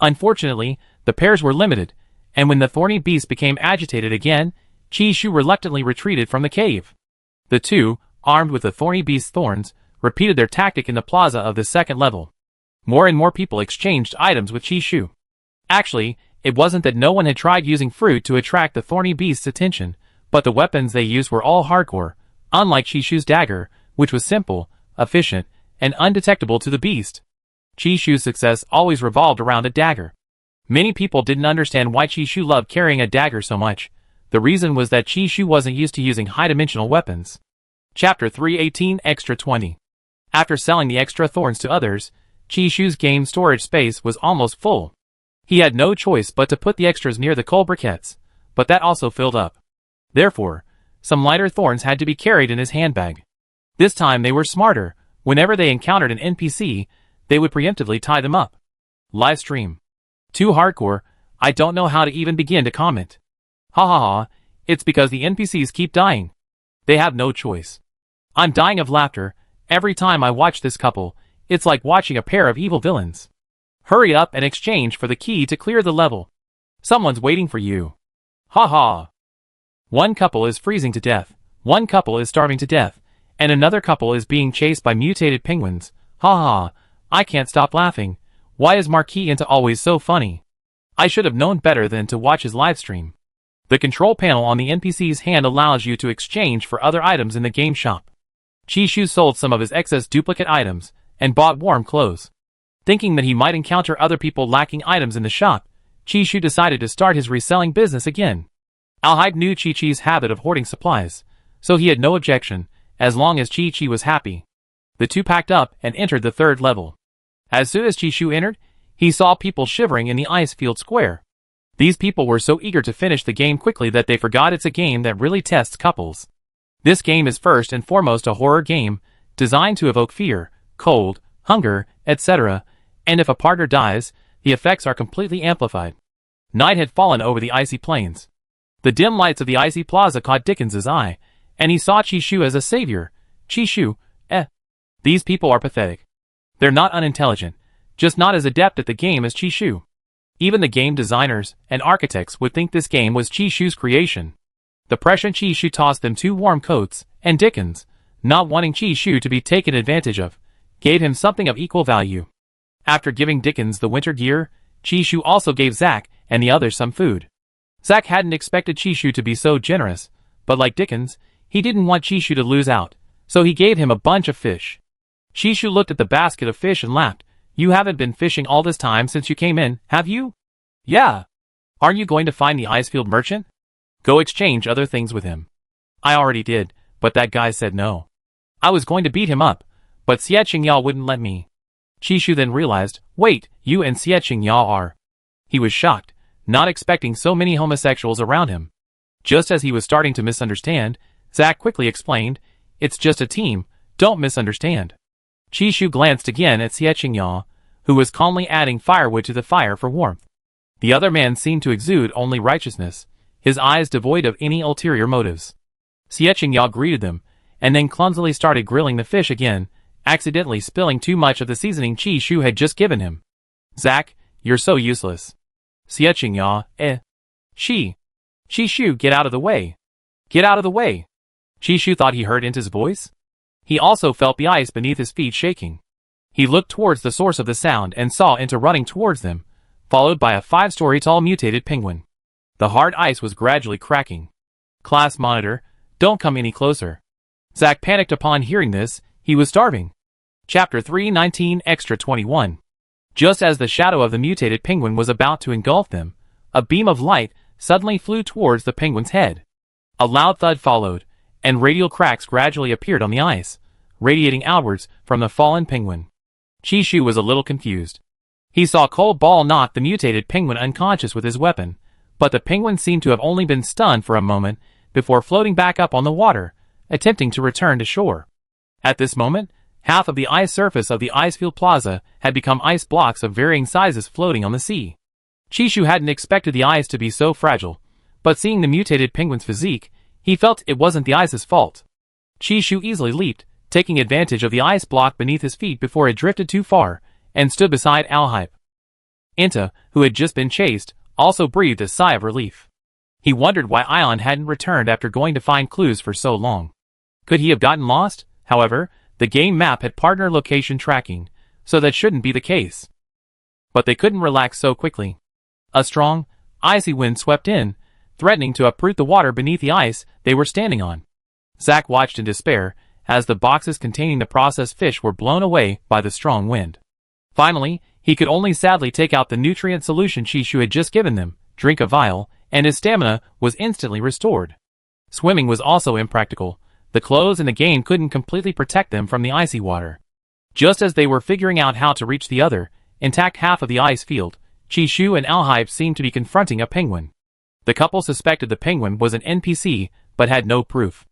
Unfortunately, the pears were limited, and when the thorny beast became agitated again, Chishu reluctantly retreated from the cave. The two, armed with the thorny beast's thorns, repeated their tactic in the plaza of the second level. More and more people exchanged items with Chishu. Actually, it wasn't that no one had tried using fruit to attract the thorny beast's attention, but the weapons they used were all hardcore, unlike Chishu's dagger, which was simple, efficient, and undetectable to the beast. Chishu's success always revolved around a dagger. Many people didn't understand why Chishu loved carrying a dagger so much. The reason was that Chishu wasn't used to using high-dimensional weapons. Chapter 318 Extra 20. After selling the extra thorns to others, Chishu's game storage space was almost full. He had no choice but to put the extras near the coal briquettes, but that also filled up. Therefore, some lighter thorns had to be carried in his handbag. This time they were smarter. Whenever they encountered an NPC, they would preemptively tie them up. Livestream. Too hardcore, I don't know how to even begin to comment. Ha ha ha, it's because the NPCs keep dying. They have no choice. I'm dying of laughter. Every time I watch this couple, it's like watching a pair of evil villains. Hurry up and exchange for the key to clear the level. Someone's waiting for you. Ha ha. One couple is freezing to death, one couple is starving to death, and another couple is being chased by mutated penguins. Ha ha, I can't stop laughing. Why is Marquis into always so funny? I should have known better than to watch his livestream. The control panel on the NPC's hand allows you to exchange for other items in the game shop. Chishu sold some of his excess duplicate items, and bought warm clothes. Thinking that he might encounter other people lacking items in the shop, Chi-Shu decided to start his reselling business again. Al-Hype knew Chi-Chi's habit of hoarding supplies, so he had no objection, as long as Chi-Chi was happy. The two packed up and entered the third level. As soon as Chi-Shu entered, he saw people shivering in the ice field square. These people were so eager to finish the game quickly that they forgot it's a game that really tests couples. This game is first and foremost a horror game, designed to evoke fear, cold, hunger, etc., and if a partner dies, the effects are completely amplified. Night had fallen over the icy plains. The dim lights of the icy plaza caught Dickens's eye, and he saw Chi-Shu as a savior. Chi-Shu, These people are pathetic. They're not unintelligent, just not as adept at the game as Chi-Shu. Even the game designers and architects would think this game was Chi-Shu's creation. The prescient Chi-Shu tossed them 2 warm coats, and Dickens, not wanting Chi-Shu to be taken advantage of, gave him something of equal value. After giving Dickens the winter gear, Chi-Shu also gave Zack and the others some food. Zack hadn't expected Chi-Shu to be so generous, but like Dickens, he didn't want Chi-Shu to lose out, so he gave him a bunch of fish. Chi-Shu looked at the basket of fish and laughed. You haven't been fishing all this time since you came in, have you? Yeah. Aren't you going to find the Icefield merchant? Go exchange other things with him. I already did, but that guy said no. I was going to beat him up, but Xie wouldn't let me. Chi-Shu then realized, wait, you and Xie are. He was shocked, not expecting so many homosexuals around him. Just as he was starting to misunderstand, Zack quickly explained, it's just a team, don't misunderstand. Chi-Shu glanced again at Xie, who was calmly adding firewood to the fire for warmth. The other man seemed to exude only righteousness, his eyes devoid of any ulterior motives. Xie greeted them, and then clumsily started grilling the fish again, accidentally spilling too much of the seasoning Chi-Shu had just given him. Zack, you're so useless. Xie, Chi-Shu, get out of the way. Get out of the way. Chi-Shu thought he heard Inta's voice. He also felt the ice beneath his feet shaking. He looked towards the source of the sound and saw Inta running towards them, followed by a 5-story tall mutated penguin. The hard ice was gradually cracking. Class monitor, don't come any closer. Zack panicked upon hearing this, he was starving. Chapter 319 Extra 21. Just as the shadow of the mutated penguin was about to engulf them, a beam of light suddenly flew towards the penguin's head. A loud thud followed, and radial cracks gradually appeared on the ice, radiating outwards from the fallen penguin. Chi-Shu was a little confused. He saw Cold Ball knock the mutated penguin unconscious with his weapon, but the penguin seemed to have only been stunned for a moment before floating back up on the water, attempting to return to shore. At this moment, half of the ice surface of the Icefield Plaza had become ice blocks of varying sizes floating on the sea. Chi-Shu hadn't expected the ice to be so fragile, but seeing the mutated penguin's physique, he felt it wasn't the ice's fault. Chi-Shu easily leaped, taking advantage of the ice block beneath his feet before it drifted too far, and stood beside Al-Hype. Inta, who had just been chased, also breathed a sigh of relief. He wondered why Ion hadn't returned after going to find clues for so long. Could he have gotten lost? However, the game map had partner location tracking, so that shouldn't be the case. But they couldn't relax so quickly. A strong, icy wind swept in, threatening to uproot the water beneath the ice they were standing on. Zack watched in despair as the boxes containing the processed fish were blown away by the strong wind. Finally, he could only sadly take out the nutrient solution Chi-Shu had just given them, drink a vial, and his stamina was instantly restored. Swimming was also impractical. The clothes in the game couldn't completely protect them from the icy water. Just as they were figuring out how to reach the other, intact half of the ice field, Chi-Shu and Al-Hype seemed to be confronting a penguin. The couple suspected the penguin was an NPC, but had no proof.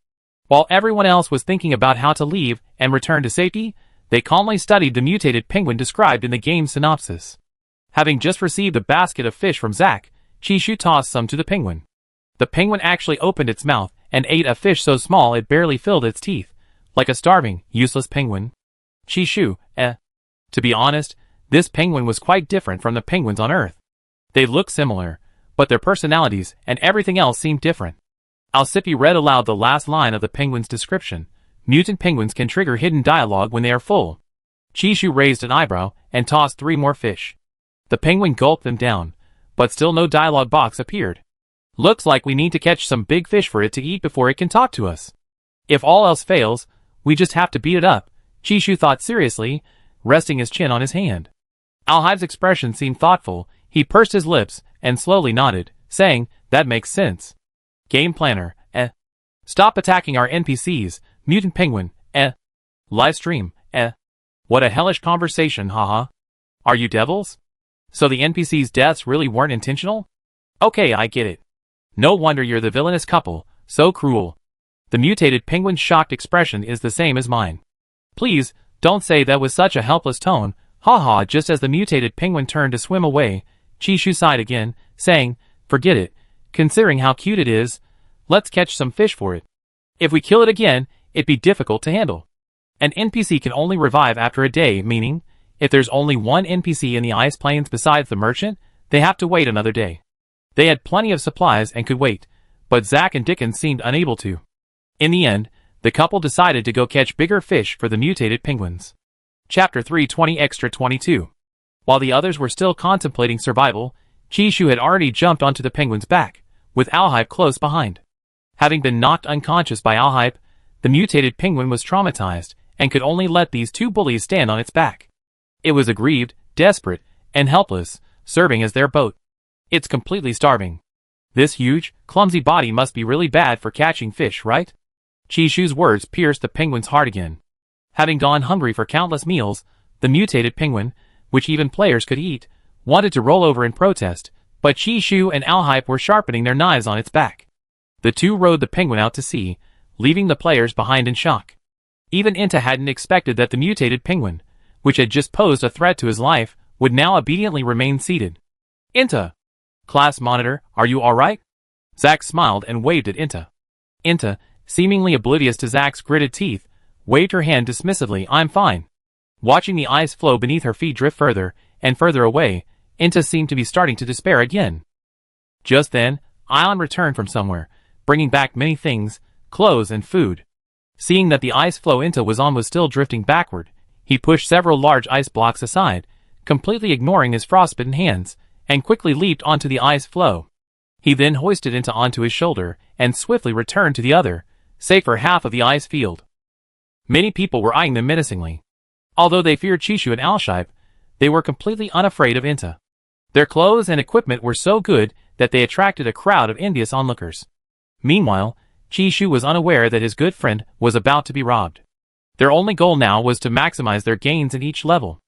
While everyone else was thinking about how to leave and return to safety, they calmly studied the mutated penguin described in the game's synopsis. Having just received a basket of fish from Zack, Chi-Shu tossed some to the penguin. The penguin actually opened its mouth and ate a fish so small it barely filled its teeth, like a starving, useless penguin. Chi-Shu, To be honest, this penguin was quite different from the penguins on Earth. They looked similar, but their personalities and everything else seemed different. Alcippe read aloud the last line of the penguin's description. Mutant penguins can trigger hidden dialogue when they are full. Chi-Shu raised an eyebrow and tossed 3 more fish. The penguin gulped them down, but still no dialogue box appeared. Looks like we need to catch some big fish for it to eat before it can talk to us. If all else fails, we just have to beat it up, Chi-Shu thought seriously, resting his chin on his hand. Alhibe's expression seemed thoughtful. He pursed his lips and slowly nodded, saying, "That makes sense. Game planner, eh. Stop attacking our NPCs, mutant penguin, eh. Livestream, eh. What a hellish conversation, haha. Are you devils? So the NPCs' deaths really weren't intentional? Okay, I get it. No wonder you're the villainous couple, so cruel. The mutated penguin's shocked expression is the same as mine. Please, don't say that with such a helpless tone, haha." Just as the mutated penguin turned to swim away, Chishu sighed again, saying, "Forget it. Considering how cute it is, let's catch some fish for it. If we kill it again, it'd be difficult to handle. An NPC can only revive after a day, meaning, if there's only one NPC in the ice plains besides the merchant, they have to wait another day." They had plenty of supplies and could wait, but Zack and Dickens seemed unable to. In the end, the couple decided to go catch bigger fish for the mutated penguins. Chapter 320 Extra 22. While the others were still contemplating survival, Chishu had already jumped onto the penguin's back, with Alhibe close behind. Having been knocked unconscious by Alhibe, the mutated penguin was traumatized and could only let these two bullies stand on its back. It was aggrieved, desperate, and helpless, serving as their boat. It's completely starving. This huge, clumsy body must be really bad for catching fish, right? Chishu's words pierced the penguin's heart again. Having gone hungry for countless meals, the mutated penguin, which even players could eat, wanted to roll over in protest, but Chishu and Alhibe were sharpening their knives on its back. The two rowed the penguin out to sea, leaving the players behind in shock. Even Inta hadn't expected that the mutated penguin, which had just posed a threat to his life, would now obediently remain seated. "Inta! Class monitor, are you alright?" Zack smiled and waved at Inta. Inta, seemingly oblivious to Zack's gritted teeth, waved her hand dismissively. "I'm fine." Watching the ice flow beneath her feet drift further and further away, Inta seemed to be starting to despair again. Just then, Ion returned from somewhere, bringing back many things, clothes and food. Seeing that the ice flow Inta was on was still drifting backward, he pushed several large ice blocks aside, completely ignoring his frostbitten hands, and quickly leaped onto the ice flow. He then hoisted Inta onto his shoulder and swiftly returned to the other, safer half of the ice field. Many people were eyeing them menacingly. Although they feared Chishu and Alhibe, they were completely unafraid of Inta. Their clothes and equipment were so good that they attracted a crowd of envious onlookers. Meanwhile, Chishu was unaware that his good friend was about to be robbed. Their only goal now was to maximize their gains in each level.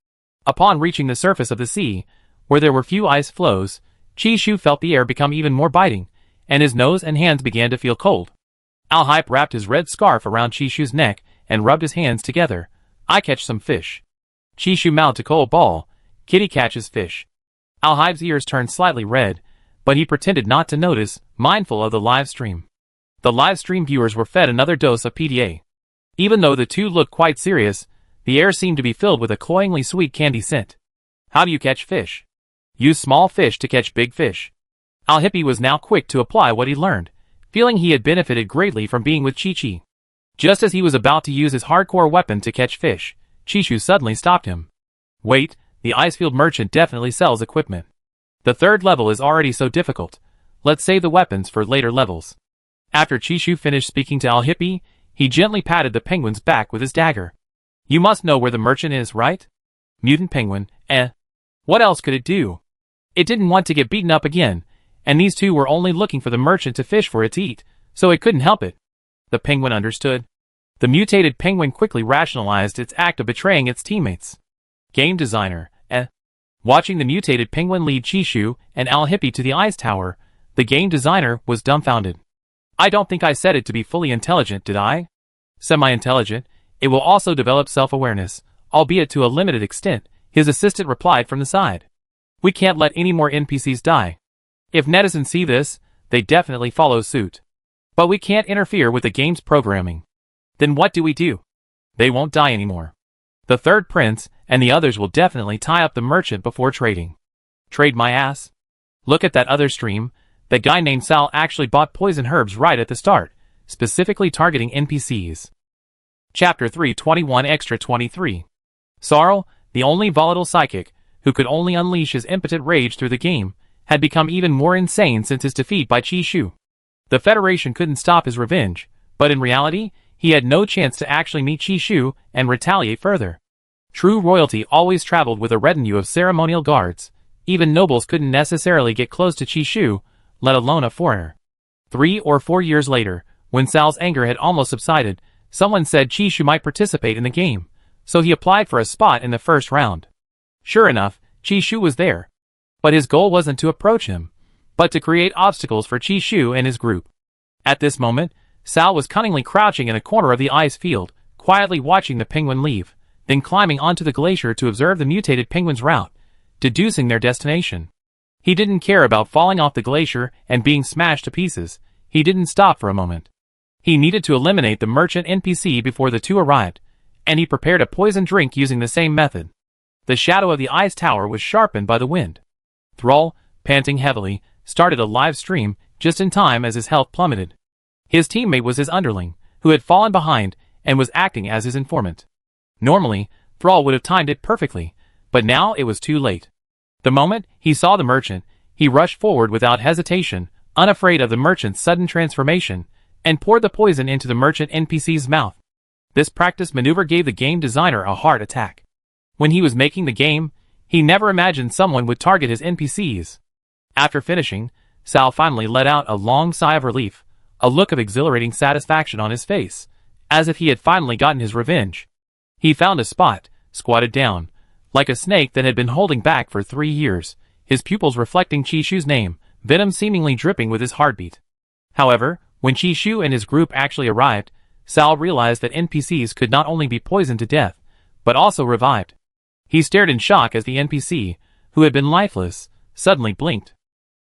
Upon reaching the surface of the sea, where there were few ice flows, Chishu felt the air become even more biting, and his nose and hands began to feel cold. Alhibe wrapped his red scarf around Chishu's neck and rubbed his hands together. "I catch some fish." Chishu mouthed to Cole Ball, "Kitty catches fish." Alhibe's ears turned slightly red, but he pretended not to notice, mindful of the live stream. The live stream viewers were fed another dose of PDA. Even though the two looked quite serious, the air seemed to be filled with a cloyingly sweet candy scent. "How do you catch fish?" "Use small fish to catch big fish." Alhibe was now quick to apply what he learned, feeling he had benefited greatly from being with Chi-Chi. Just as he was about to use his hardcore weapon to catch fish, Chishu suddenly stopped him. "Wait, the Icefield merchant definitely sells equipment. The third level is already so difficult. Let's save the weapons for later levels." After Chishu finished speaking to Alhibe, he gently patted the penguin's back with his dagger. "You must know where the merchant is, right? Mutant penguin, eh? What else could it do? It didn't want to get beaten up again, and these two were only looking for the merchant to fish for it to eat, so it couldn't help it." The penguin understood. The mutated penguin quickly rationalized its act of betraying its teammates. "Game designer, eh?" Watching the mutated penguin lead Chishu and Alhibe to the ice tower, the game designer was dumbfounded. "I don't think I said it to be fully intelligent, did I?" "Semi-intelligent. It will also develop self-awareness, albeit to a limited extent," his assistant replied from the side. "We can't let any more NPCs die. If netizens see this, they definitely follow suit. But we can't interfere with the game's programming." "Then what do we do?" "They won't die anymore. The third prince and the others will definitely tie up the merchant before trading." "Trade my ass. Look at that other stream. That guy named Sal actually bought poison herbs right at the start, specifically targeting NPCs. Chapter 321 Extra 23. Sarl, the only volatile psychic, who could only unleash his impotent rage through the game, had become even more insane since his defeat by Chishu. The Federation couldn't stop his revenge, but in reality, he had no chance to actually meet Chishu and retaliate further. True royalty always traveled with a retinue of ceremonial guards. Even nobles couldn't necessarily get close to Chishu, let alone a foreigner. 3 or 4 years later, when Sal's anger had almost subsided, someone said Chishu might participate in the game, so he applied for a spot in the first round. Sure enough, Chishu was there. But his goal wasn't to approach him, but to create obstacles for Chishu and his group. At this moment, Sal was cunningly crouching in a corner of the ice field, quietly watching the penguin leave, then climbing onto the glacier to observe the mutated penguin's route, deducing their destination. He didn't care about falling off the glacier and being smashed to pieces. He didn't stop for a moment. He needed to eliminate the merchant NPC before the two arrived, and he prepared a poison drink using the same method. The shadow of the ice tower was sharpened by the wind. Thrall, panting heavily, started a live stream just in time as his health plummeted. His teammate was his underling, who had fallen behind and was acting as his informant. Normally, Thrall would have timed it perfectly, but now it was too late. The moment he saw the merchant, he rushed forward without hesitation, unafraid of the merchant's sudden transformation, and poured the poison into the merchant NPC's mouth. This practice maneuver gave the game designer a heart attack. When he was making the game, he never imagined someone would target his NPCs. After finishing, Sal finally let out a long sigh of relief, a look of exhilarating satisfaction on his face, as if he had finally gotten his revenge. He found a spot, squatted down, like a snake that had been holding back for 3 years, his pupils reflecting Chishu's name, venom seemingly dripping with his heartbeat. However, when Chishu and his group actually arrived, Sal realized that NPCs could not only be poisoned to death, but also revived. He stared in shock as the NPC, who had been lifeless, suddenly blinked.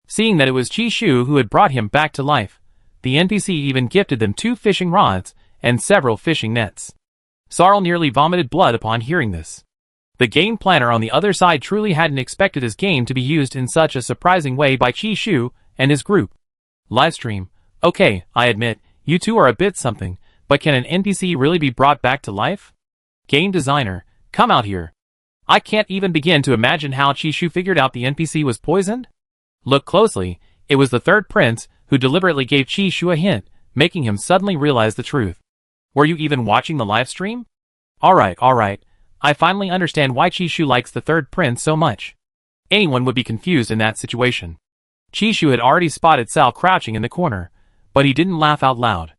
Seeing that it was Chishu who had brought him back to life, the NPC even gifted them 2 fishing rods and several fishing nets. Sarl nearly vomited blood upon hearing this. The game planner on the other side truly hadn't expected his game to be used in such a surprising way by Chishu and his group. Livestream. Okay, I admit, you two are a bit something, but can an NPC really be brought back to life? Game designer, come out here. I can't even begin to imagine how Chishu figured out the NPC was poisoned. Look closely, it was the third prince who deliberately gave Chishu a hint, making him suddenly realize the truth. Were you even watching the live stream? Alright. I finally understand why Chishu likes the third prince so much. Anyone would be confused in that situation. Chishu had already spotted Sal crouching in the corner, but he didn't laugh out loud.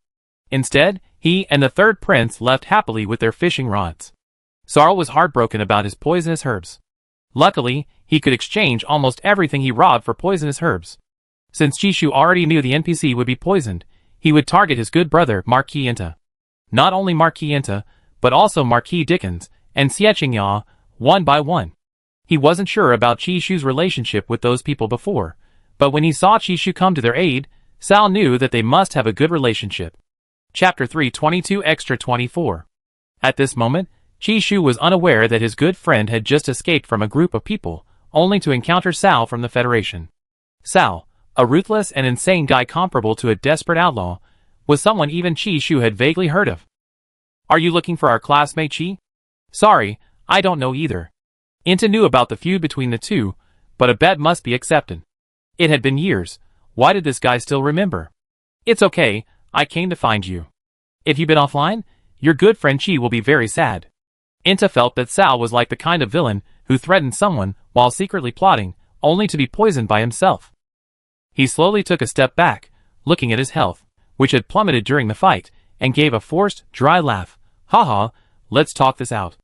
Instead, he and the third prince left happily with their fishing rods. Sarl was heartbroken about his poisonous herbs. Luckily, he could exchange almost everything he robbed for poisonous herbs. Since Chishu already knew the NPC would be poisoned, he would target his good brother Marquis Inta. Not only Marquis Inta, but also Marquis Dickens and Xiechingya, one by one. He wasn't sure about Chishu's relationship with those people before, but when he saw Chishu come to their aid, Sal knew that they must have a good relationship. Chapter 322 Extra 24. At this moment, Chishu was unaware that his good friend had just escaped from a group of people, only to encounter Sal from the Federation. Sal, a ruthless and insane guy comparable to a desperate outlaw, was someone even Chishu had vaguely heard of. Are you looking for our classmate Chi? Sorry, I don't know either. Inta knew about the feud between the two, but a bet must be accepted. It had been years. Why did this guy still remember? It's okay, I came to find you. If you've been offline, your good friend Chi will be very sad. Inta felt that Sal was like the kind of villain who threatened someone while secretly plotting, only to be poisoned by himself. He slowly took a step back, looking at his health, which had plummeted during the fight, and gave a forced, dry laugh. Haha, let's talk this out.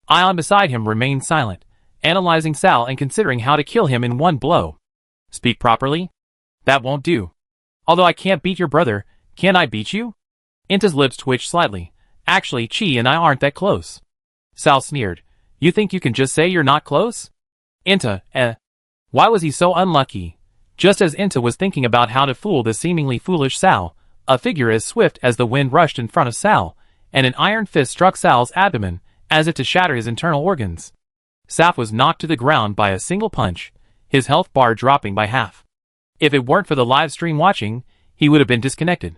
Ion beside him remained silent, analyzing Sal and considering how to kill him in one blow. Speak properly? That won't do. Although I can't beat your brother, can I beat you? Inta's lips twitched slightly. Actually, Chi and I aren't that close. Sal sneered. You think you can just say you're not close? Inta, Why was he so unlucky? Just as Inta was thinking about how to fool the seemingly foolish Sal, a figure as swift as the wind rushed in front of Sal, and an iron fist struck Sal's abdomen, as if to shatter his internal organs. Sal was knocked to the ground by a single punch, his health bar dropping by half. If it weren't for the live stream watching, he would have been disconnected.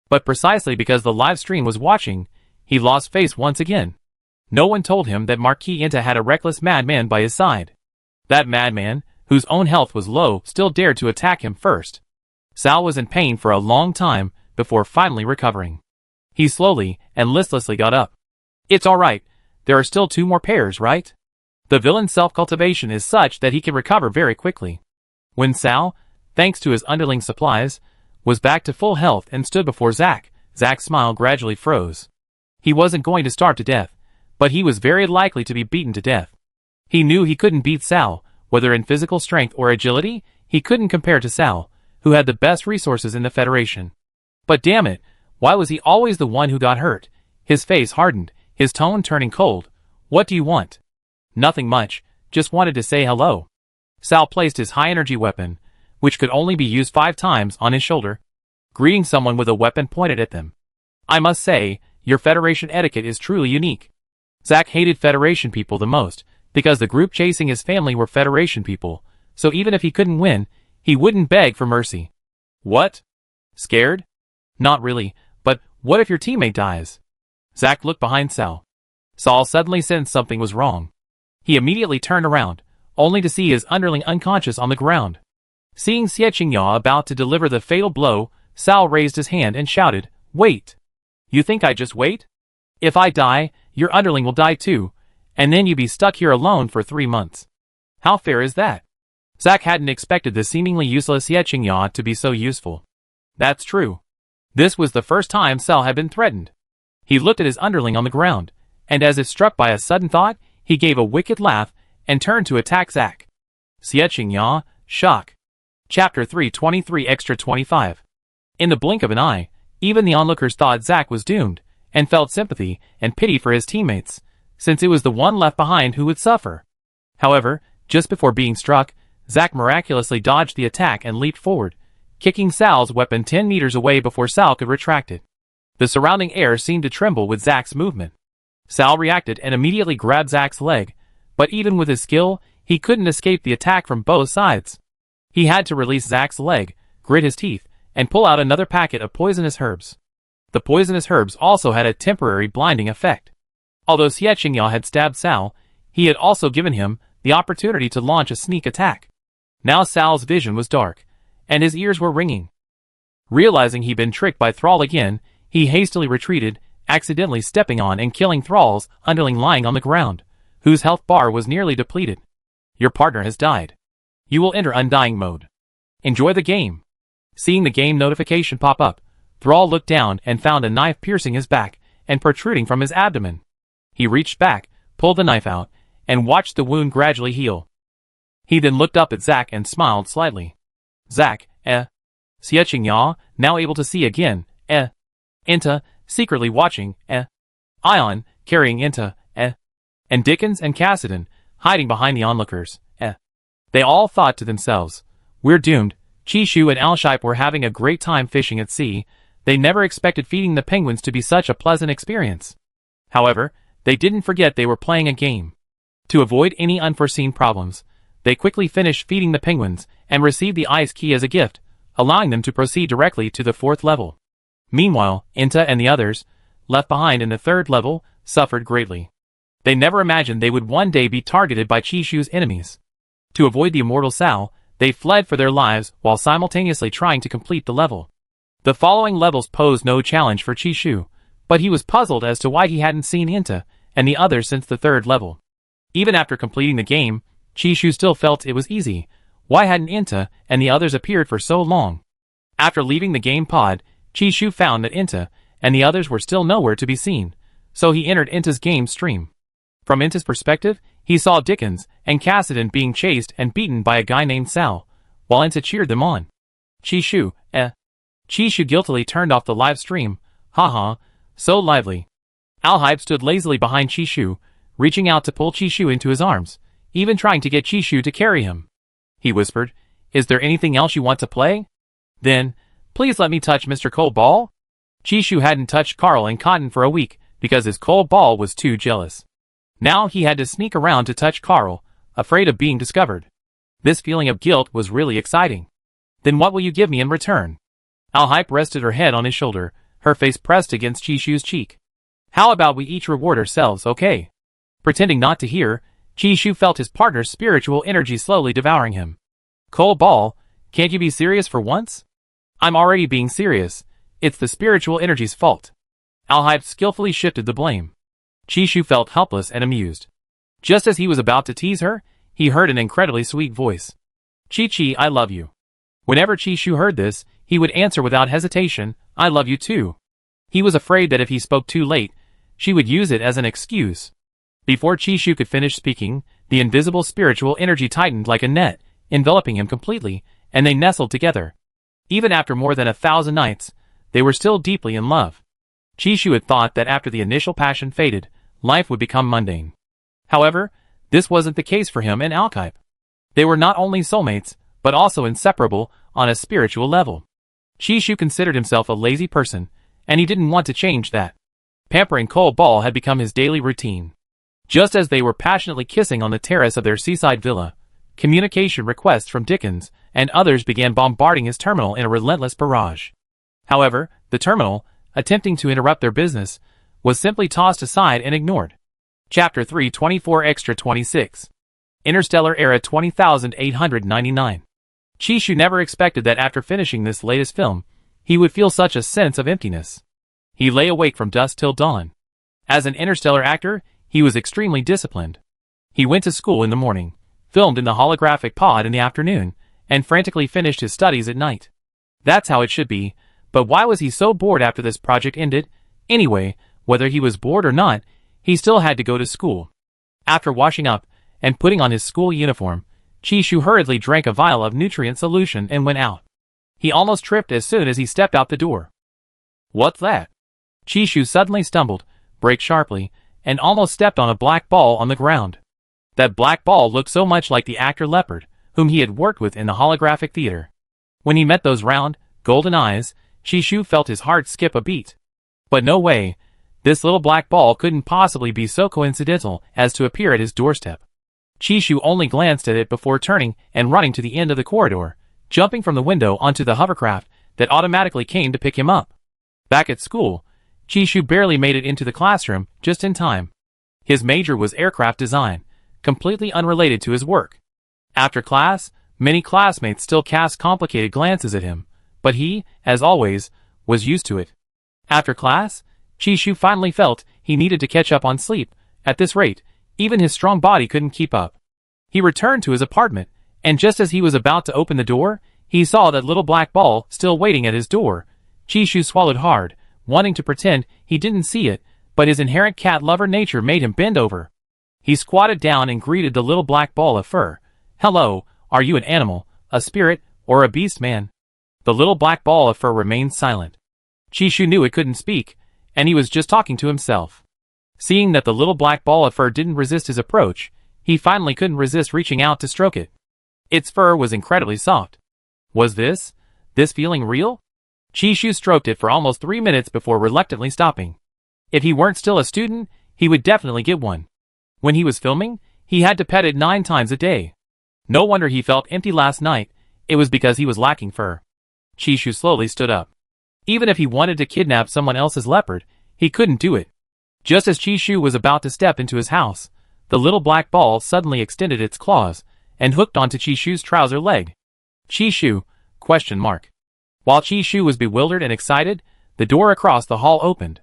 But precisely because the live stream was watching, he lost face once again. No one told him that Marquis Inta had a reckless madman by his side. That madman, whose own health was low, still dared to attack him first. Sal was in pain for a long time before finally recovering. He slowly and listlessly got up. It's alright, There are still 2 more pairs, right? The villain's self-cultivation is such that he can recover very quickly. When Sal, thanks to his underling supplies, was back to full health and stood before Zack, Zack's smile gradually froze. He wasn't going to starve to death, but he was very likely to be beaten to death. He knew he couldn't beat Sal, whether in physical strength or agility, he couldn't compare to Sal, who had the best resources in the Federation. But damn it, why was he always the one who got hurt? His face hardened, his tone turning cold. What do you want? Nothing much, just wanted to say hello. Sal placed his high-energy weapon, which could only be used 5 times, on his shoulder, greeting someone with a weapon pointed at them. I must say, your Federation etiquette is truly unique. Zack hated Federation people the most, because the group chasing his family were Federation people, so even if he couldn't win, he wouldn't beg for mercy. What? Scared? Not really, but what if your teammate dies? Zack looked behind Sal. Sal suddenly sensed something was wrong. He immediately turned around, only to see his underling unconscious on the ground. Seeing Xiechingya about to deliver the fatal blow, Sal raised his hand and shouted, Wait! You think I just wait? If I die, your underling will die too, and then you be stuck here alone for 3 months. How fair is that? Zack hadn't expected the seemingly useless Xiechingya to be so useful. That's true. This was the first time Sal had been threatened. He looked at his underling on the ground, and as if struck by a sudden thought, he gave a wicked laugh and turned to attack Zack. Xiechingya, shock. Chapter 323 Extra 25. In the blink of an eye, even the onlookers thought Zack was doomed, and felt sympathy and pity for his teammates, since it was the one left behind who would suffer. However, just before being struck, Zack miraculously dodged the attack and leaped forward, kicking Sal's weapon 10 meters away before Sal could retract it. The surrounding air seemed to tremble with Zack's movement. Sal reacted and immediately grabbed Zack's leg, but even with his skill, he couldn't escape the attack from both sides. He had to release Zack's leg, grit his teeth, and pull out another packet of poisonous herbs. The poisonous herbs also had a temporary blinding effect. Although Xiechingya had stabbed Sal, he had also given him the opportunity to launch a sneak attack. Now Sal's vision was dark, and his ears were ringing. Realizing he'd been tricked by Thrall again, he hastily retreated, accidentally stepping on and killing Thrall's underling lying on the ground, whose health bar was nearly depleted. Your partner has died. You will enter undying mode. Enjoy the game. Seeing the game notification pop up, Thrall looked down and found a knife piercing his back and protruding from his abdomen. He reached back, pulled the knife out, and watched the wound gradually heal. He then looked up at Zack and smiled slightly. Zack, Xiechingya, now able to see again, Inta, secretly watching, Ion, carrying Inta, and Dickens and Cassidon, hiding behind the onlookers, They all thought to themselves, we're doomed. Chishu and Alshipe were having a great time fishing at sea. They never expected feeding the penguins to be such a pleasant experience. However, they didn't forget they were playing a game. To avoid any unforeseen problems, they quickly finished feeding the penguins and received the ice key as a gift, allowing them to proceed directly to the 4th level. Meanwhile, Inta and the others, left behind in the 3rd level, suffered greatly. They never imagined they would one day be targeted by Chishu's enemies. To avoid the immortal Sal, they fled for their lives while simultaneously trying to complete the level. The following levels posed no challenge for Chishu, but he was puzzled as to why he hadn't seen Inta and the others since the 3rd level. Even after completing the game, Chishu still felt it was easy. Why hadn't Inta and the others appeared for so long? After leaving the game pod, Chishu found that Inta and the others were still nowhere to be seen, so he entered Inta's game stream. From Inta's perspective, he saw Dickens and Cassidon being chased and beaten by a guy named Sal, while Inta cheered them on. Chishu, Chishu guiltily turned off the live stream. Haha, so lively. Alhype stood lazily behind Chishu, reaching out to pull Chishu into his arms, even trying to get Chishu to carry him. He whispered, Is there anything else you want to play? Then, please let me touch Mr. Cold Ball? Chishu hadn't touched Carl and Cotton for a week because his Cold Ball was too jealous. Now he had to sneak around to touch Carl, afraid of being discovered. This feeling of guilt was really exciting. Then what will you give me in return? Alhype rested her head on his shoulder, her face pressed against Chishu's cheek. How about we each reward ourselves, okay? Pretending not to hear, Chishu felt his partner's spiritual energy slowly devouring him. Cold Ball, can't you be serious for once? I'm already being serious. It's the spiritual energy's fault. Alhype skillfully shifted the blame. Chishu felt helpless and amused. Just as he was about to tease her, he heard an incredibly sweet voice. Chi-Chi, I love you. Whenever Chishu heard this, he would answer without hesitation, I love you too. He was afraid that if he spoke too late, she would use it as an excuse. Before Chishu could finish speaking, the invisible spiritual energy tightened like a net, enveloping him completely, and they nestled together. Even after more than 1,000 nights, they were still deeply in love. Chishu had thought that after the initial passion faded, life would become mundane. However, this wasn't the case for him and Alkype. They were not only soulmates, but also inseparable on a spiritual level. Chishu considered himself a lazy person, and he didn't want to change that. Pampering Cole Ball had become his daily routine. Just as they were passionately kissing on the terrace of their seaside villa, communication requests from Dickens and others began bombarding his terminal in a relentless barrage. However, the terminal, attempting to interrupt their business, was simply tossed aside and ignored. Chapter 324 Extra 26 Interstellar Era 20899 Chishu never expected that after finishing this latest film, he would feel such a sense of emptiness. He lay awake from dusk till dawn. As an interstellar actor, he was extremely disciplined. He went to school in the morning, filmed in the holographic pod in the afternoon, and frantically finished his studies at night. That's how it should be, but why was he so bored after this project ended? Anyway, whether he was bored or not, he still had to go to school. After washing up and putting on his school uniform, Chishu hurriedly drank a vial of nutrient solution and went out. He almost tripped as soon as he stepped out the door. What's that? Chishu suddenly stumbled, braked sharply, and almost stepped on a black ball on the ground. That black ball looked so much like the actor Leopard, whom he had worked with in the holographic theater. When he met those round, golden eyes, Chishu felt his heart skip a beat. But no way, this little black ball couldn't possibly be so coincidental as to appear at his doorstep. Chishu only glanced at it before turning and running to the end of the corridor, jumping from the window onto the hovercraft that automatically came to pick him up. Back at school, Chishu barely made it into the classroom just in time. His major was aircraft design, completely unrelated to his work. After class, many classmates still cast complicated glances at him, but he, as always, was used to it. After class, Chishu finally felt he needed to catch up on sleep. At this rate, even his strong body couldn't keep up. He returned to his apartment, and just as he was about to open the door, he saw that little black ball still waiting at his door. Chishu swallowed hard, wanting to pretend he didn't see it, but his inherent cat lover nature made him bend over. He squatted down and greeted the little black ball of fur. Hello, are you an animal, a spirit, or a beast man? The little black ball of fur remained silent. Chishu knew it couldn't speak, and he was just talking to himself. Seeing that the little black ball of fur didn't resist his approach, he finally couldn't resist reaching out to stroke it. Its fur was incredibly soft. Was this feeling real? Chishu stroked it for almost 3 minutes before reluctantly stopping. If he weren't still a student, he would definitely get one. When he was filming, he had to pet it 9 times a day. No wonder he felt empty last night, it was because he was lacking fur. Chishu slowly stood up. Even if he wanted to kidnap someone else's leopard, he couldn't do it. Just as Chishu was about to step into his house, the little black ball suddenly extended its claws and hooked onto Chishu's trouser leg. Chishu? ? While Chishu was bewildered and excited, the door across the hall opened.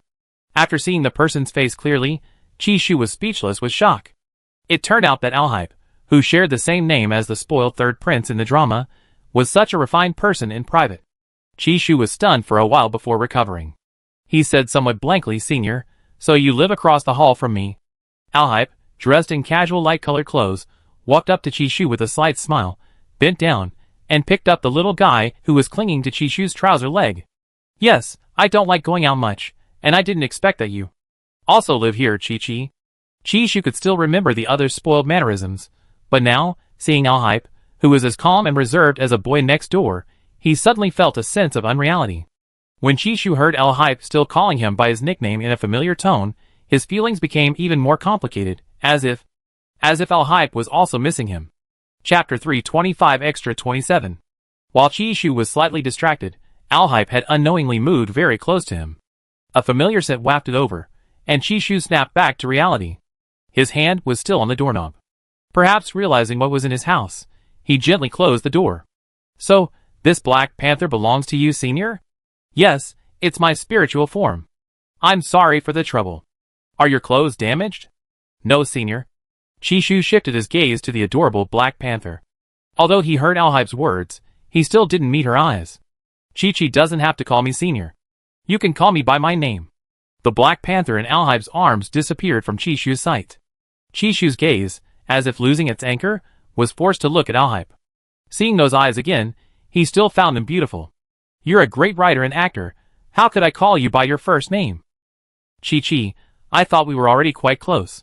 After seeing the person's face clearly, Chishu was speechless with shock. It turned out that Alhype, who shared the same name as the spoiled third prince in the drama, was such a refined person in private. Chishu was stunned for a while before recovering. He said somewhat blankly, Senior, so you live across the hall from me. Alhype, dressed in casual light-colored clothes, walked up to Chishu with a slight smile, bent down, and picked up the little guy who was clinging to Chishu's trouser leg. Yes, I don't like going out much, and I didn't expect that you also live here, Chi-Chi. Chishu could still remember the other's spoiled mannerisms, but now, seeing Alhype, who was as calm and reserved as a boy next door, he suddenly felt a sense of unreality. When Chishu heard Alhype still calling him by his nickname in a familiar tone, his feelings became even more complicated, as if Alhype was also missing him. Chapter 325 Extra 27 While Chishu was slightly distracted, Alhype had unknowingly moved very close to him. A familiar scent wafted over, and Chishu snapped back to reality. His hand was still on the doorknob. Perhaps realizing what was in his house, he gently closed the door. So, this Black Panther belongs to you, Senior? Yes, it's my spiritual form. I'm sorry for the trouble. Are your clothes damaged? No, senior. Chishu shifted his gaze to the adorable Black Panther. Although he heard Alhype's words, he still didn't meet her eyes. Chi-Chi doesn't have to call me senior. You can call me by my name. The Black Panther in Alhype's arms disappeared from Chishu's sight. Chishu's gaze, as if losing its anchor, was forced to look at Alhype. Seeing those eyes again, he still found them beautiful. You're a great writer and actor. How could I call you by your first name? Chi-Chi, I thought we were already quite close.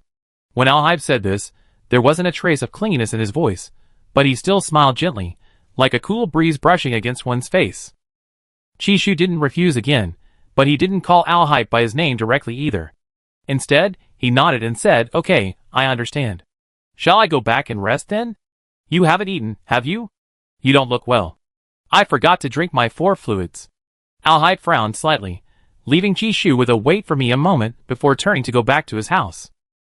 When Alhype said this, there wasn't a trace of clinginess in his voice, but he still smiled gently, like a cool breeze brushing against one's face. Chishu didn't refuse again, but he didn't call Alhype by his name directly either. Instead, he nodded and said, Okay, I understand. Shall I go back and rest then? You haven't eaten, have you? You don't look well. I forgot to drink my 4 fluids. Alhype frowned slightly, leaving Chishu with a wait for me a moment before turning to go back to his house.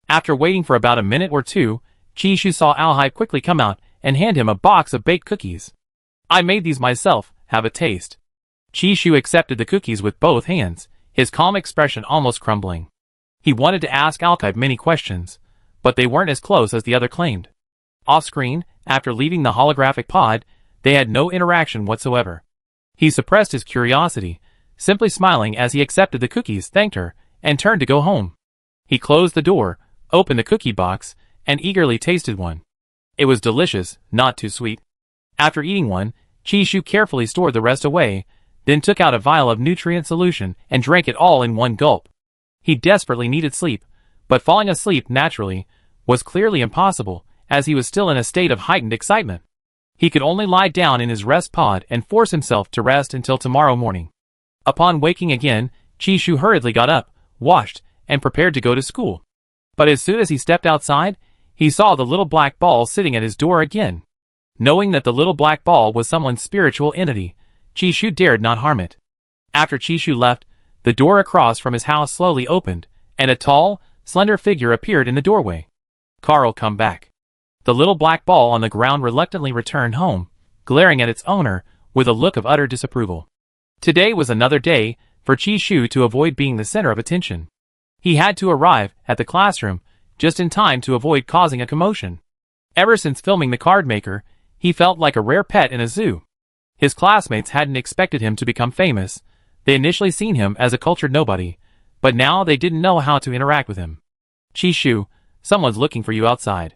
After waiting for about a minute or two, Chishu saw Alhype quickly come out and hand him a box of baked cookies. I made these myself, have a taste. Chishu accepted the cookies with both hands, his calm expression almost crumbling. He wanted to ask Alhype many questions, but they weren't as close as the other claimed. Off-screen, after leaving the holographic pod, they had no interaction whatsoever. He suppressed his curiosity, simply smiling as he accepted the cookies, thanked her, and turned to go home. He closed the door, opened the cookie box, and eagerly tasted one. It was delicious, not too sweet. After eating one, Chishu carefully stored the rest away, then took out a vial of nutrient solution and drank it all in one gulp. He desperately needed sleep, but falling asleep naturally was clearly impossible, as he was still in a state of heightened excitement. He could only lie down in his rest pod and force himself to rest until tomorrow morning. Upon waking again, Chishu hurriedly got up, washed, and prepared to go to school. But as soon as he stepped outside, he saw the little black ball sitting at his door again. Knowing that the little black ball was someone's spiritual entity, Chishu dared not harm it. After Chishu left, the door across from his house slowly opened, and a tall, slender figure appeared in the doorway. Carl, come back. The little black ball on the ground reluctantly returned home, glaring at its owner with a look of utter disapproval. Today was another day for Chishu to avoid being the center of attention. He had to arrive at the classroom just in time to avoid causing a commotion. Ever since filming The Card Maker, he felt like a rare pet in a zoo. His classmates hadn't expected him to become famous. They initially seen him as a cultured nobody, but now they didn't know how to interact with him. Chishu, someone's looking for you outside.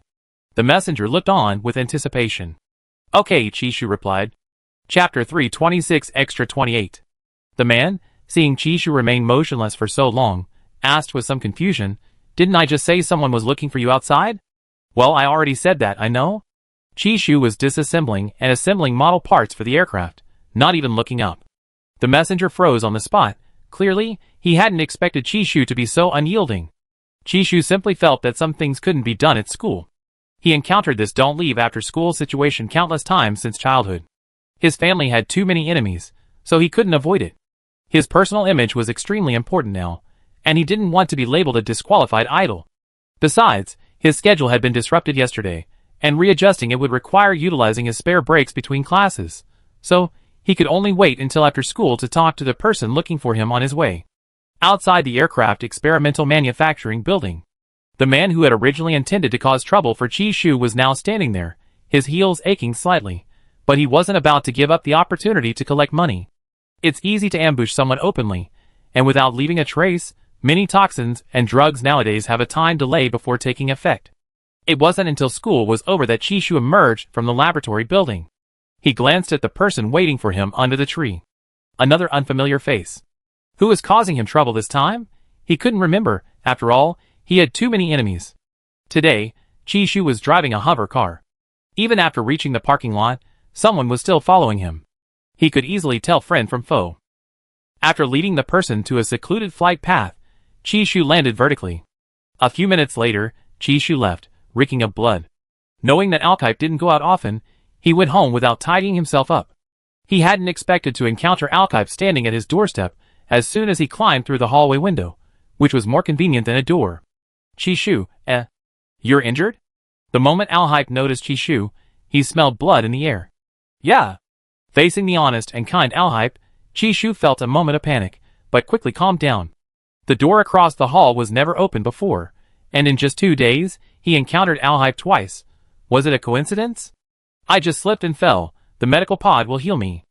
The messenger looked on with anticipation. Okay, Chishu replied. Chapter 326 Extra 28. The man, seeing Chishu remain motionless for so long, asked with some confusion, Didn't I just say someone was looking for you outside? Well, I already said that, I know. Chishu was disassembling and assembling model parts for the aircraft, not even looking up. The messenger froze on the spot. Clearly, he hadn't expected Chishu to be so unyielding. Chishu simply felt that some things couldn't be done at school. He encountered this don't leave after school situation countless times since childhood. His family had too many enemies, so he couldn't avoid it. His personal image was extremely important now, and he didn't want to be labeled a disqualified idol. Besides, his schedule had been disrupted yesterday, and readjusting it would require utilizing his spare breaks between classes, so he could only wait until after school to talk to the person looking for him on his way. Outside the aircraft experimental manufacturing building, the man who had originally intended to cause trouble for Chishu was now standing there, his heels aching slightly, but he wasn't about to give up the opportunity to collect money. It's easy to ambush someone openly, and without leaving a trace. Many toxins and drugs nowadays have a time delay before taking effect. It wasn't until school was over that Chishu emerged from the laboratory building. He glanced at the person waiting for him under the tree. Another unfamiliar face. Who was causing him trouble this time? He couldn't remember. After all, he had too many enemies. Today, Chishu was driving a hover car. Even after reaching the parking lot, someone was still following him. He could easily tell friend from foe. After leading the person to a secluded flight path, Chishu landed vertically. A few minutes later, Chishu left, reeking of blood. Knowing that Alhype didn't go out often, he went home without tidying himself up. He hadn't expected to encounter Alhype standing at his doorstep as soon as he climbed through the hallway window, which was more convenient than a door. Chishu, you're injured? The moment Alhype noticed Chishu, he smelled blood in the air. Yeah. Facing the honest and kind Alhype, Chishu felt a moment of panic, but quickly calmed down. The door across the hall was never opened before, and in just 2 days, he encountered Alhype twice. Was it a coincidence? I just slipped and fell. The medical pod will heal me.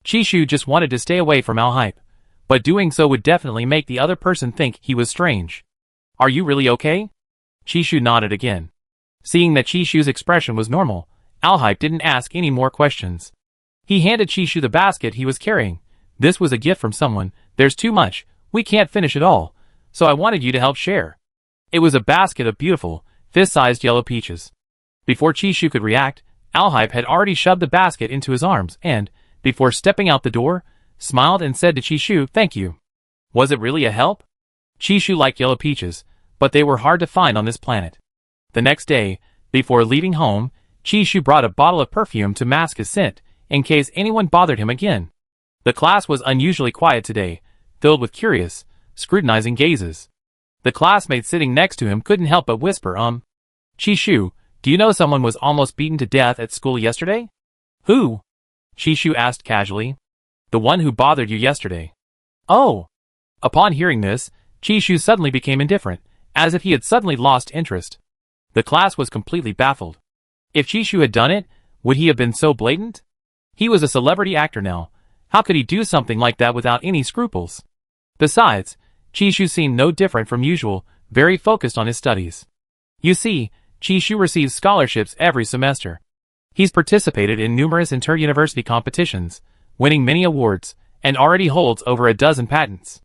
Chishu just wanted to stay away from Alhype, but doing so would definitely make the other person think he was strange. Are you really okay? Chishu nodded again. Seeing that Chishu's expression was normal, Alhype didn't ask any more questions. He handed Chishu the basket he was carrying. This was a gift from someone. There's too much. We can't finish it all, so I wanted you to help share. It was a basket of beautiful, fist-sized yellow peaches. Before Chishu could react, Alhype had already shoved the basket into his arms and, before stepping out the door, smiled and said to Chishu, "Thank you." Was it really a help? Chishu liked yellow peaches, but they were hard to find on this planet. The next day, before leaving home, Chishu brought a bottle of perfume to mask his scent, in case anyone bothered him again. The class was unusually quiet today, filled with curious, scrutinizing gazes. The classmate sitting next to him couldn't help but whisper, Chishu, do you know someone was almost beaten to death at school yesterday? Who? Chishu asked casually. The one who bothered you yesterday. Oh! Upon hearing this, Chishu suddenly became indifferent, as if he had suddenly lost interest. The class was completely baffled. If Chishu had done it, would he have been so blatant? He was a celebrity actor now. How could he do something like that without any scruples? Besides, Chishu seemed no different from usual, very focused on his studies. You see, Chishu receives scholarships every semester. He's participated in numerous inter-university competitions, winning many awards, and already holds over a dozen patents.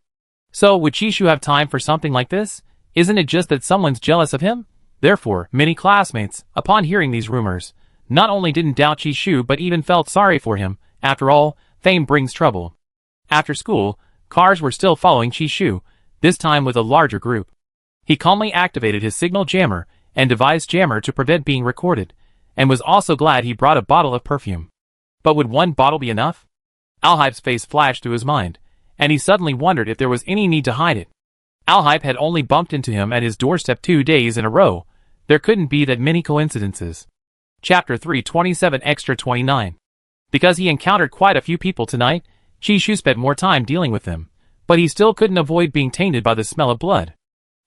So, would Chishu have time for something like this? Isn't it just that someone's jealous of him? Therefore, many classmates, upon hearing these rumors, not only didn't doubt Chishu but even felt sorry for him. After all, fame brings trouble. After school, cars were still following Chishu, this time with a larger group. He calmly activated his signal jammer and device jammer to prevent being recorded, and was also glad he brought a bottle of perfume. But would one bottle be enough? Alhype's face flashed through his mind, and he suddenly wondered if there was any need to hide it. Alhype had only bumped into him at his doorstep 2 days in a row. There couldn't be that many coincidences. Chapter 327 Extra 29. Because he encountered quite a few people tonight, Chishu spent more time dealing with them, but he still couldn't avoid being tainted by the smell of blood.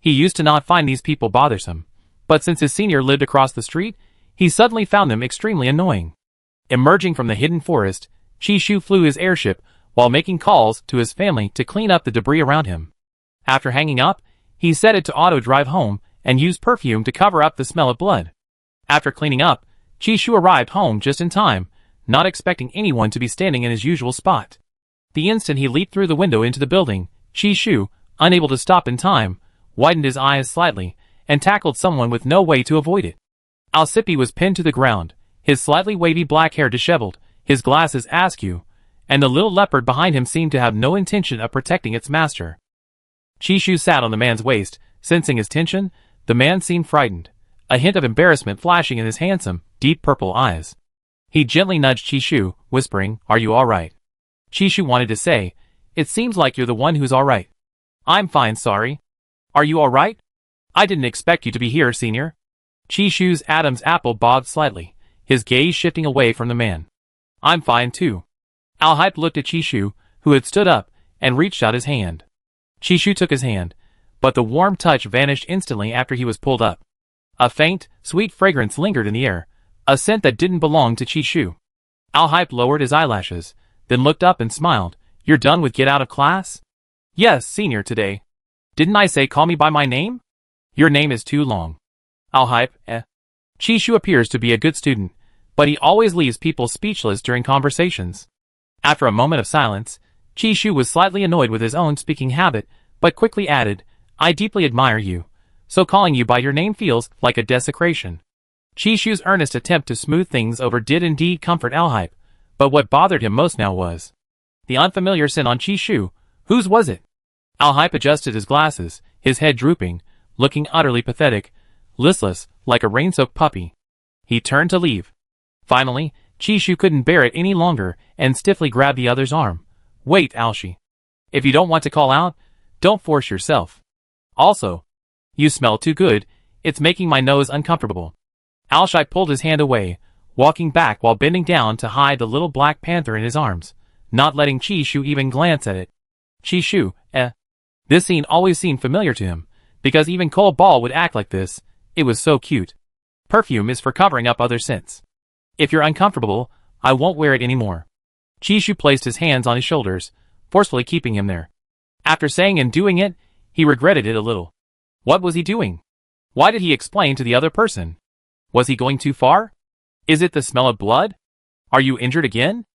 He used to not find these people bothersome, but since his senior lived across the street, he suddenly found them extremely annoying. Emerging from the hidden forest, Chishu flew his airship while making calls to his family to clean up the debris around him. After hanging up, he set it to auto-drive home and used perfume to cover up the smell of blood. After cleaning up, Chishu arrived home just in time, not expecting anyone to be standing in his usual spot. The instant he leaped through the window into the building, Chishu, unable to stop in time, widened his eyes slightly, and tackled someone with no way to avoid it. Alcippe was pinned to the ground, his slightly wavy black hair disheveled, his glasses askew, and the little leopard behind him seemed to have no intention of protecting its master. Chishu sat on the man's waist, sensing his tension. The man seemed frightened, a hint of embarrassment flashing in his handsome, deep purple eyes. He gently nudged Chishu, whispering, "Are you all right?" Chishu wanted to say, "It seems like you're the one who's all right." "I'm fine, sorry." "Are you all right?" "I didn't expect you to be here, senior." Chishu's Adam's apple bobbed slightly, his gaze shifting away from the man. "I'm fine too." Alhype looked at Chishu, who had stood up, and reached out his hand. Chishu took his hand, but the warm touch vanished instantly after he was pulled up. A faint, sweet fragrance lingered in the air, a scent that didn't belong to Chishu. Alhype lowered his eyelashes, then looked up and smiled. "You're done with get out of class?" "Yes, senior, today." "Didn't I say call me by my name?" "Your name is too long." Alhype, Chishu appears to be a good student, but he always leaves people speechless during conversations. After a moment of silence, Chishu was slightly annoyed with his own speaking habit, but quickly added, "I deeply admire you, so calling you by your name feels like a desecration." Chishu's earnest attempt to smooth things over did indeed comfort Alhype, but what bothered him most now was the unfamiliar scent on Chishu. Whose was it? Alhype adjusted his glasses, his head drooping, looking utterly pathetic, listless, like a rain-soaked puppy. He turned to leave. Finally, Chishu couldn't bear it any longer and stiffly grabbed the other's arm. "Wait, Alshi. If you don't want to call out, don't force yourself. Also, you smell too good, it's making my nose uncomfortable." Alshi pulled his hand away, walking back while bending down to hide the little black panther in his arms, not letting Chishu even glance at it. "Chishu, This scene always seemed familiar to him, because even Cole Ball would act like this. It was so cute. Perfume is for covering up other scents. If you're uncomfortable, I won't wear it anymore. Chishu placed his hands on his shoulders, forcefully keeping him there. After saying and doing it, he regretted it a little. What was he doing? Why did he explain to the other person? Was he going too far? Is it the smell of blood? Are you injured again?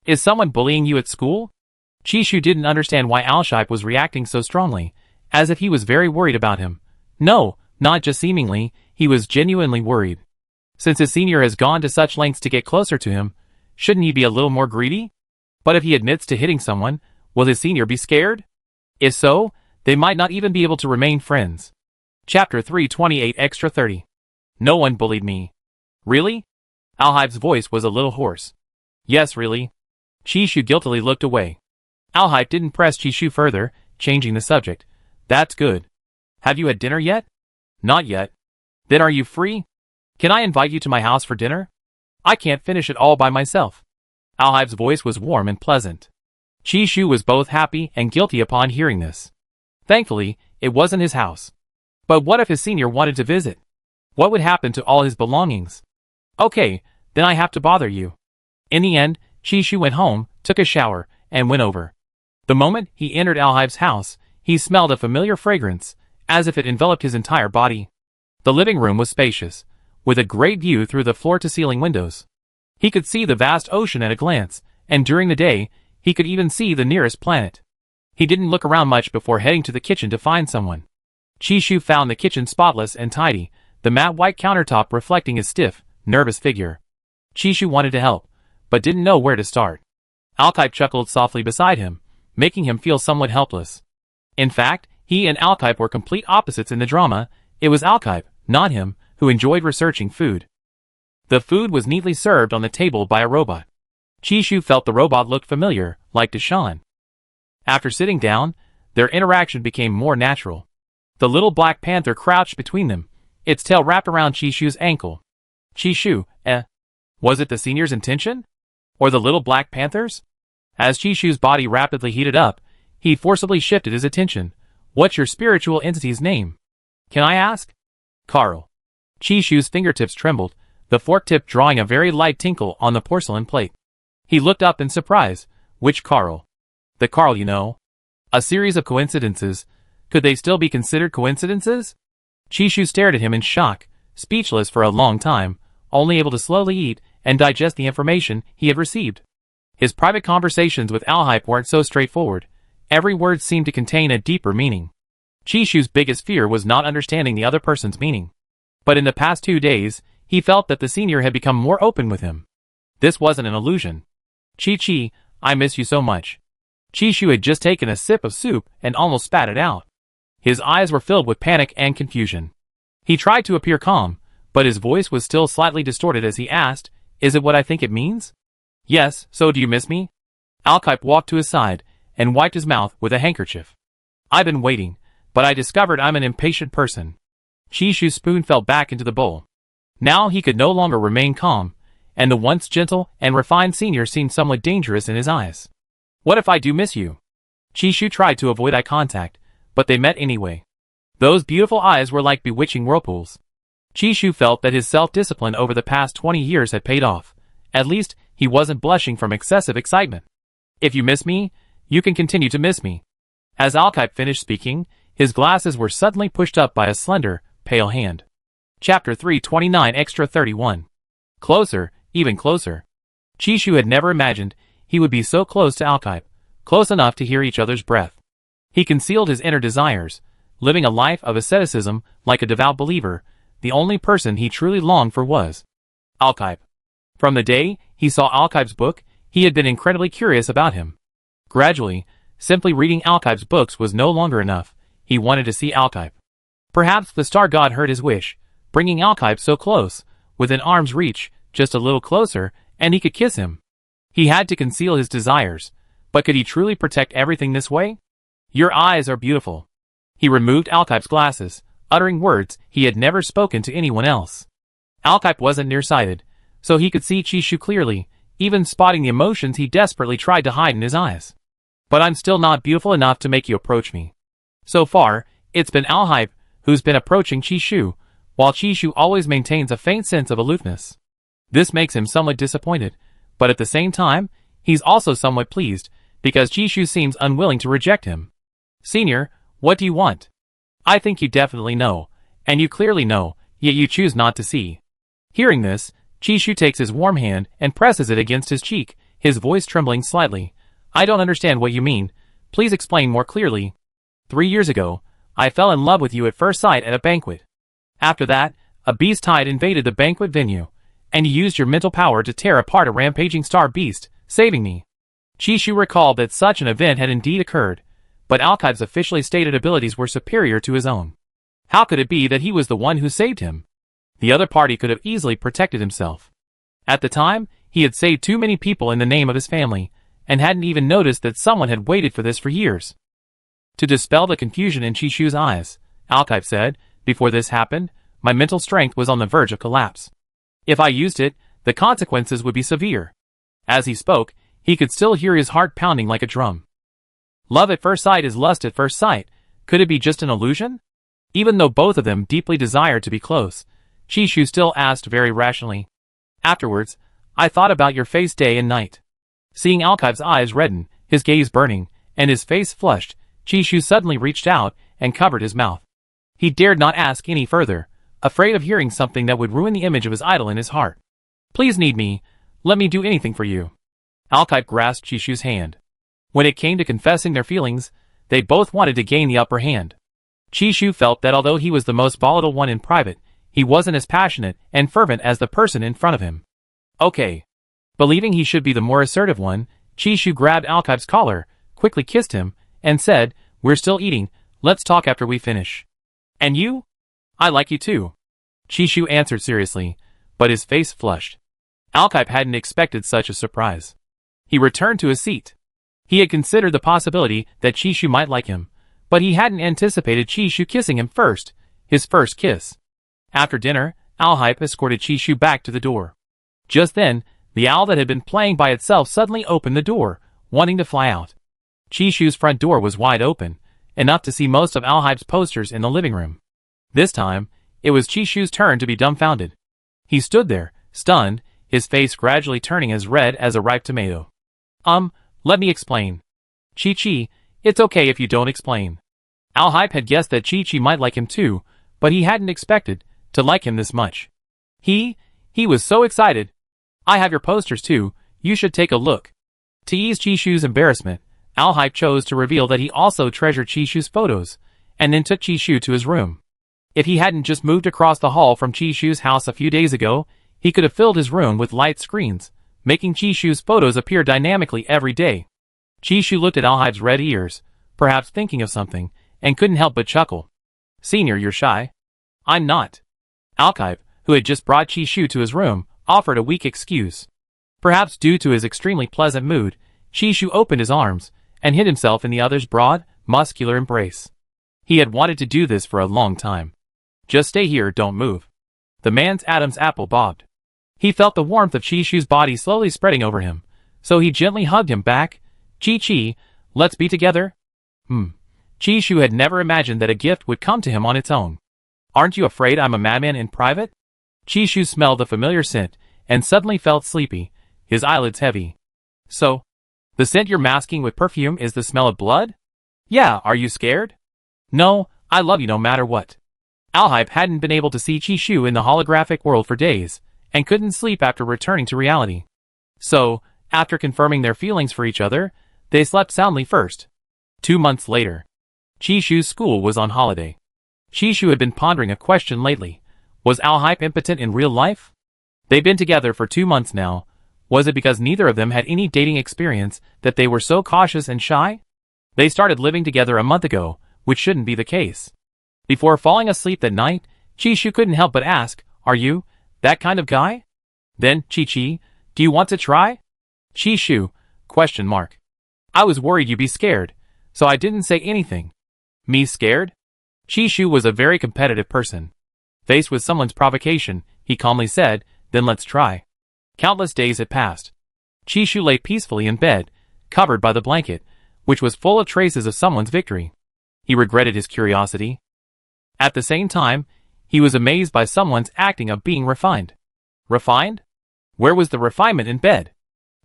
Is someone bullying you at school? Chishu didn't understand why Alshype was reacting so strongly, as if he was very worried about him. No, not just seemingly, he was genuinely worried. Since his senior has gone to such lengths to get closer to him, shouldn't he be a little more greedy? But if he admits to hitting someone, will his senior be scared? If so, they might not even be able to remain friends. Chapter 328 Extra 30. No one bullied me. Really? Alhype's voice was a little hoarse. Yes, really. Chishu guiltily looked away. Alhype didn't press Chishu further, changing the subject. That's good. Have you had dinner yet? Not yet. Then are you free? Can I invite you to my house for dinner? I can't finish it all by myself. Alhype's voice was warm and pleasant. Chishu was both happy and guilty upon hearing this. Thankfully, it wasn't his house. But what if his senior wanted to visit? What would happen to all his belongings? Okay, then I have to bother you. In the end, Chishu went home, took a shower, and went over. The moment he entered Alhype's house, he smelled a familiar fragrance, as if it enveloped his entire body. The living room was spacious, with a great view through the floor-to-ceiling windows. He could see the vast ocean at a glance, and during the day, he could even see the nearest planet. He didn't look around much before heading to the kitchen to find someone. Chishu found the kitchen spotless and tidy, the matte white countertop reflecting his stiff, nervous figure. Chishu wanted to help, but didn't know where to start. Alhype chuckled softly beside him, making him feel somewhat helpless. In fact, he and Alhype were complete opposites in the drama. It was Alhype, not him, who enjoyed researching food. The food was neatly served on the table by a robot. Chishu felt the robot looked familiar, like Deshawn. After sitting down, their interaction became more natural. The little black panther crouched between them, its tail wrapped around Chishu's ankle. Chishu, was it the senior's intention? Or the little black panther's? As Chishu's body rapidly heated up, he forcibly shifted his attention. What's your spiritual entity's name? Can I ask? Carl. Chishu's fingertips trembled, the fork tip drawing a very light tinkle on the porcelain plate. He looked up in surprise. Which Carl? The Carl you know. A series of coincidences. Could they still be considered coincidences? Chishu stared at him in shock, speechless for a long time, only able to slowly eat and digest the information he had received. His private conversations with Alhype weren't so straightforward. Every word seemed to contain a deeper meaning. Chishu's biggest fear was not understanding the other person's meaning. But in the past 2 days, he felt that the senior had become more open with him. This wasn't an illusion. Chi, I miss you so much. Chishu had just taken a sip of soup and almost spat it out. His eyes were filled with panic and confusion. He tried to appear calm, but his voice was still slightly distorted as he asked, Is it what I think it means? Yes, so do you miss me? Alhype walked to his side and wiped his mouth with a handkerchief. I've been waiting, but I discovered I'm an impatient person. Chishu's spoon fell back into the bowl. Now he could no longer remain calm, and the once gentle and refined senior seemed somewhat dangerous in his eyes. What if I do miss you? Chishu tried to avoid eye contact, but they met anyway. Those beautiful eyes were like bewitching whirlpools. Chishu felt that his self-discipline over the past 20 years had paid off. At least, he wasn't blushing from excessive excitement. If you miss me, you can continue to miss me. As Alhype finished speaking, his glasses were suddenly pushed up by a slender, pale hand. Chapter 329 Extra 31. Closer, even closer. Chishu had never imagined he would be so close to Alhype, close enough to hear each other's breath. He concealed his inner desires, living a life of asceticism like a devout believer. The only person he truly longed for was Alhype. From the day he saw Alhype's book, he had been incredibly curious about him. Gradually, simply reading Alhype's books was no longer enough. He wanted to see Alhype. Perhaps the star god heard his wish, bringing Alhype so close, within arm's reach, just a little closer, and he could kiss him. He had to conceal his desires, but could he truly protect everything this way? Your eyes are beautiful. He removed Alhype's glasses, uttering words he had never spoken to anyone else. Alhype wasn't nearsighted, so he could see Chishu clearly, even spotting the emotions he desperately tried to hide in his eyes. But I'm still not beautiful enough to make you approach me. So far, it's been Alhype who's been approaching Chishu, while Chishu always maintains a faint sense of aloofness. This makes him somewhat disappointed, but at the same time, he's also somewhat pleased, because Chishu seems unwilling to reject him. Senior, what do you want? I think you definitely know, and you clearly know, yet you choose not to see. Hearing this, Chishu takes his warm hand and presses it against his cheek, his voice trembling slightly. I don't understand what you mean. Please explain more clearly. 3 years ago, I fell in love with you at first sight at a banquet. After that, a beast tide invaded the banquet venue, and you used your mental power to tear apart a rampaging star beast, saving me. Chishu recalled that such an event had indeed occurred, but Alhype's officially stated abilities were superior to his own. How could it be that he was the one who saved him? The other party could have easily protected himself. At the time, he had saved too many people in the name of his family, and hadn't even noticed that someone had waited for this for years. To dispel the confusion in Chishu's eyes, Alhype said, before this happened, my mental strength was on the verge of collapse. If I used it, the consequences would be severe. As he spoke, he could still hear his heart pounding like a drum. Love at first sight is lust at first sight. Could it be just an illusion? Even though both of them deeply desired to be close, Chishu still asked very rationally. Afterwards, I thought about your face day and night. Seeing Alhype's eyes redden, his gaze burning, and his face flushed, Chishu suddenly reached out and covered his mouth. He dared not ask any further, afraid of hearing something that would ruin the image of his idol in his heart. Please need me. Let me do anything for you. Alhype grasped Chishu's hand. When it came to confessing their feelings, they both wanted to gain the upper hand. Chishu felt that although he was the most volatile one in private, he wasn't as passionate and fervent as the person in front of him. Okay. Believing he should be the more assertive one, Chishu grabbed Alhype's collar, quickly kissed him, and said, We're still eating, let's talk after we finish. And you? I like you too. Chishu answered seriously, but his face flushed. Alhype hadn't expected such a surprise. He returned to his seat. He had considered the possibility that Chishu might like him, but he hadn't anticipated Chishu kissing him first, his first kiss. After dinner, Alhype escorted Chishu back to the door. Just then, the owl that had been playing by itself suddenly opened the door, wanting to fly out. Chishu's front door was wide open, enough to see most of Alhype's posters in the living room. This time, it was Chishu's turn to be dumbfounded. He stood there, stunned, his face gradually turning as red as a ripe tomato. Let me explain. Chi-Chi, it's okay if you don't explain. Alhype had guessed that Chi-Chi might like him too, but he hadn't expected to like him this much. He was so excited. I have your posters too, you should take a look. To ease Chishu's embarrassment, Alhype chose to reveal that he also treasured Chishu's photos, and then took Chishu to his room. If he hadn't just moved across the hall from Chishu's house a few days ago, he could have filled his room with light screens, making Chishu's photos appear dynamically every day. Chishu looked at Alhype's red ears, perhaps thinking of something, and couldn't help but chuckle. Senior, you're shy. I'm not. Alhype, who had just brought Chishu to his room, offered a weak excuse. Perhaps due to his extremely pleasant mood, Chishu opened his arms, and hid himself in the other's broad, muscular embrace. He had wanted to do this for a long time. Just stay here, don't move. The man's Adam's apple bobbed. He felt the warmth of Chishu's body slowly spreading over him, so he gently hugged him back. Chi-Chi, let's be together? Chishu had never imagined that a gift would come to him on its own. Aren't you afraid I'm a madman in private? Chishu smelled the familiar scent, and suddenly felt sleepy, his eyelids heavy. So, the scent you're masking with perfume is the smell of blood? Yeah, are you scared? No, I love you no matter what. Alhype hadn't been able to see Chishu in the holographic world for days, and couldn't sleep after returning to reality. So, after confirming their feelings for each other, they slept soundly first. 2 months later, Chishu's school was on holiday. Chishu had been pondering a question lately. Was Alhype impotent in real life? They'd been together for 2 months now. Was it because neither of them had any dating experience that they were so cautious and shy? They started living together a month ago, which shouldn't be the case. Before falling asleep that night, Chishu couldn't help but ask, Are you that kind of guy? Then, Chi-Chi, do you want to try? Chishu, ? I was worried you'd be scared, so I didn't say anything. Me scared? Chishu was a very competitive person. Faced with someone's provocation, he calmly said, Then let's try. Countless days had passed. Chishu lay peacefully in bed, covered by the blanket, which was full of traces of someone's victory. He regretted his curiosity. At the same time, he was amazed by someone's acting of being refined. Refined? Where was the refinement in bed?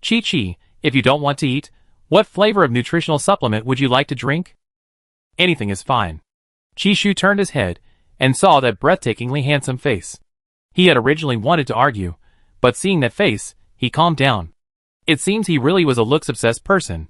Chi, if you don't want to eat, what flavor of nutritional supplement would you like to drink? Anything is fine. Chi turned his head and saw that breathtakingly handsome face. He had originally wanted to argue, but seeing that face, he calmed down. It seems he really was a looks-obsessed person.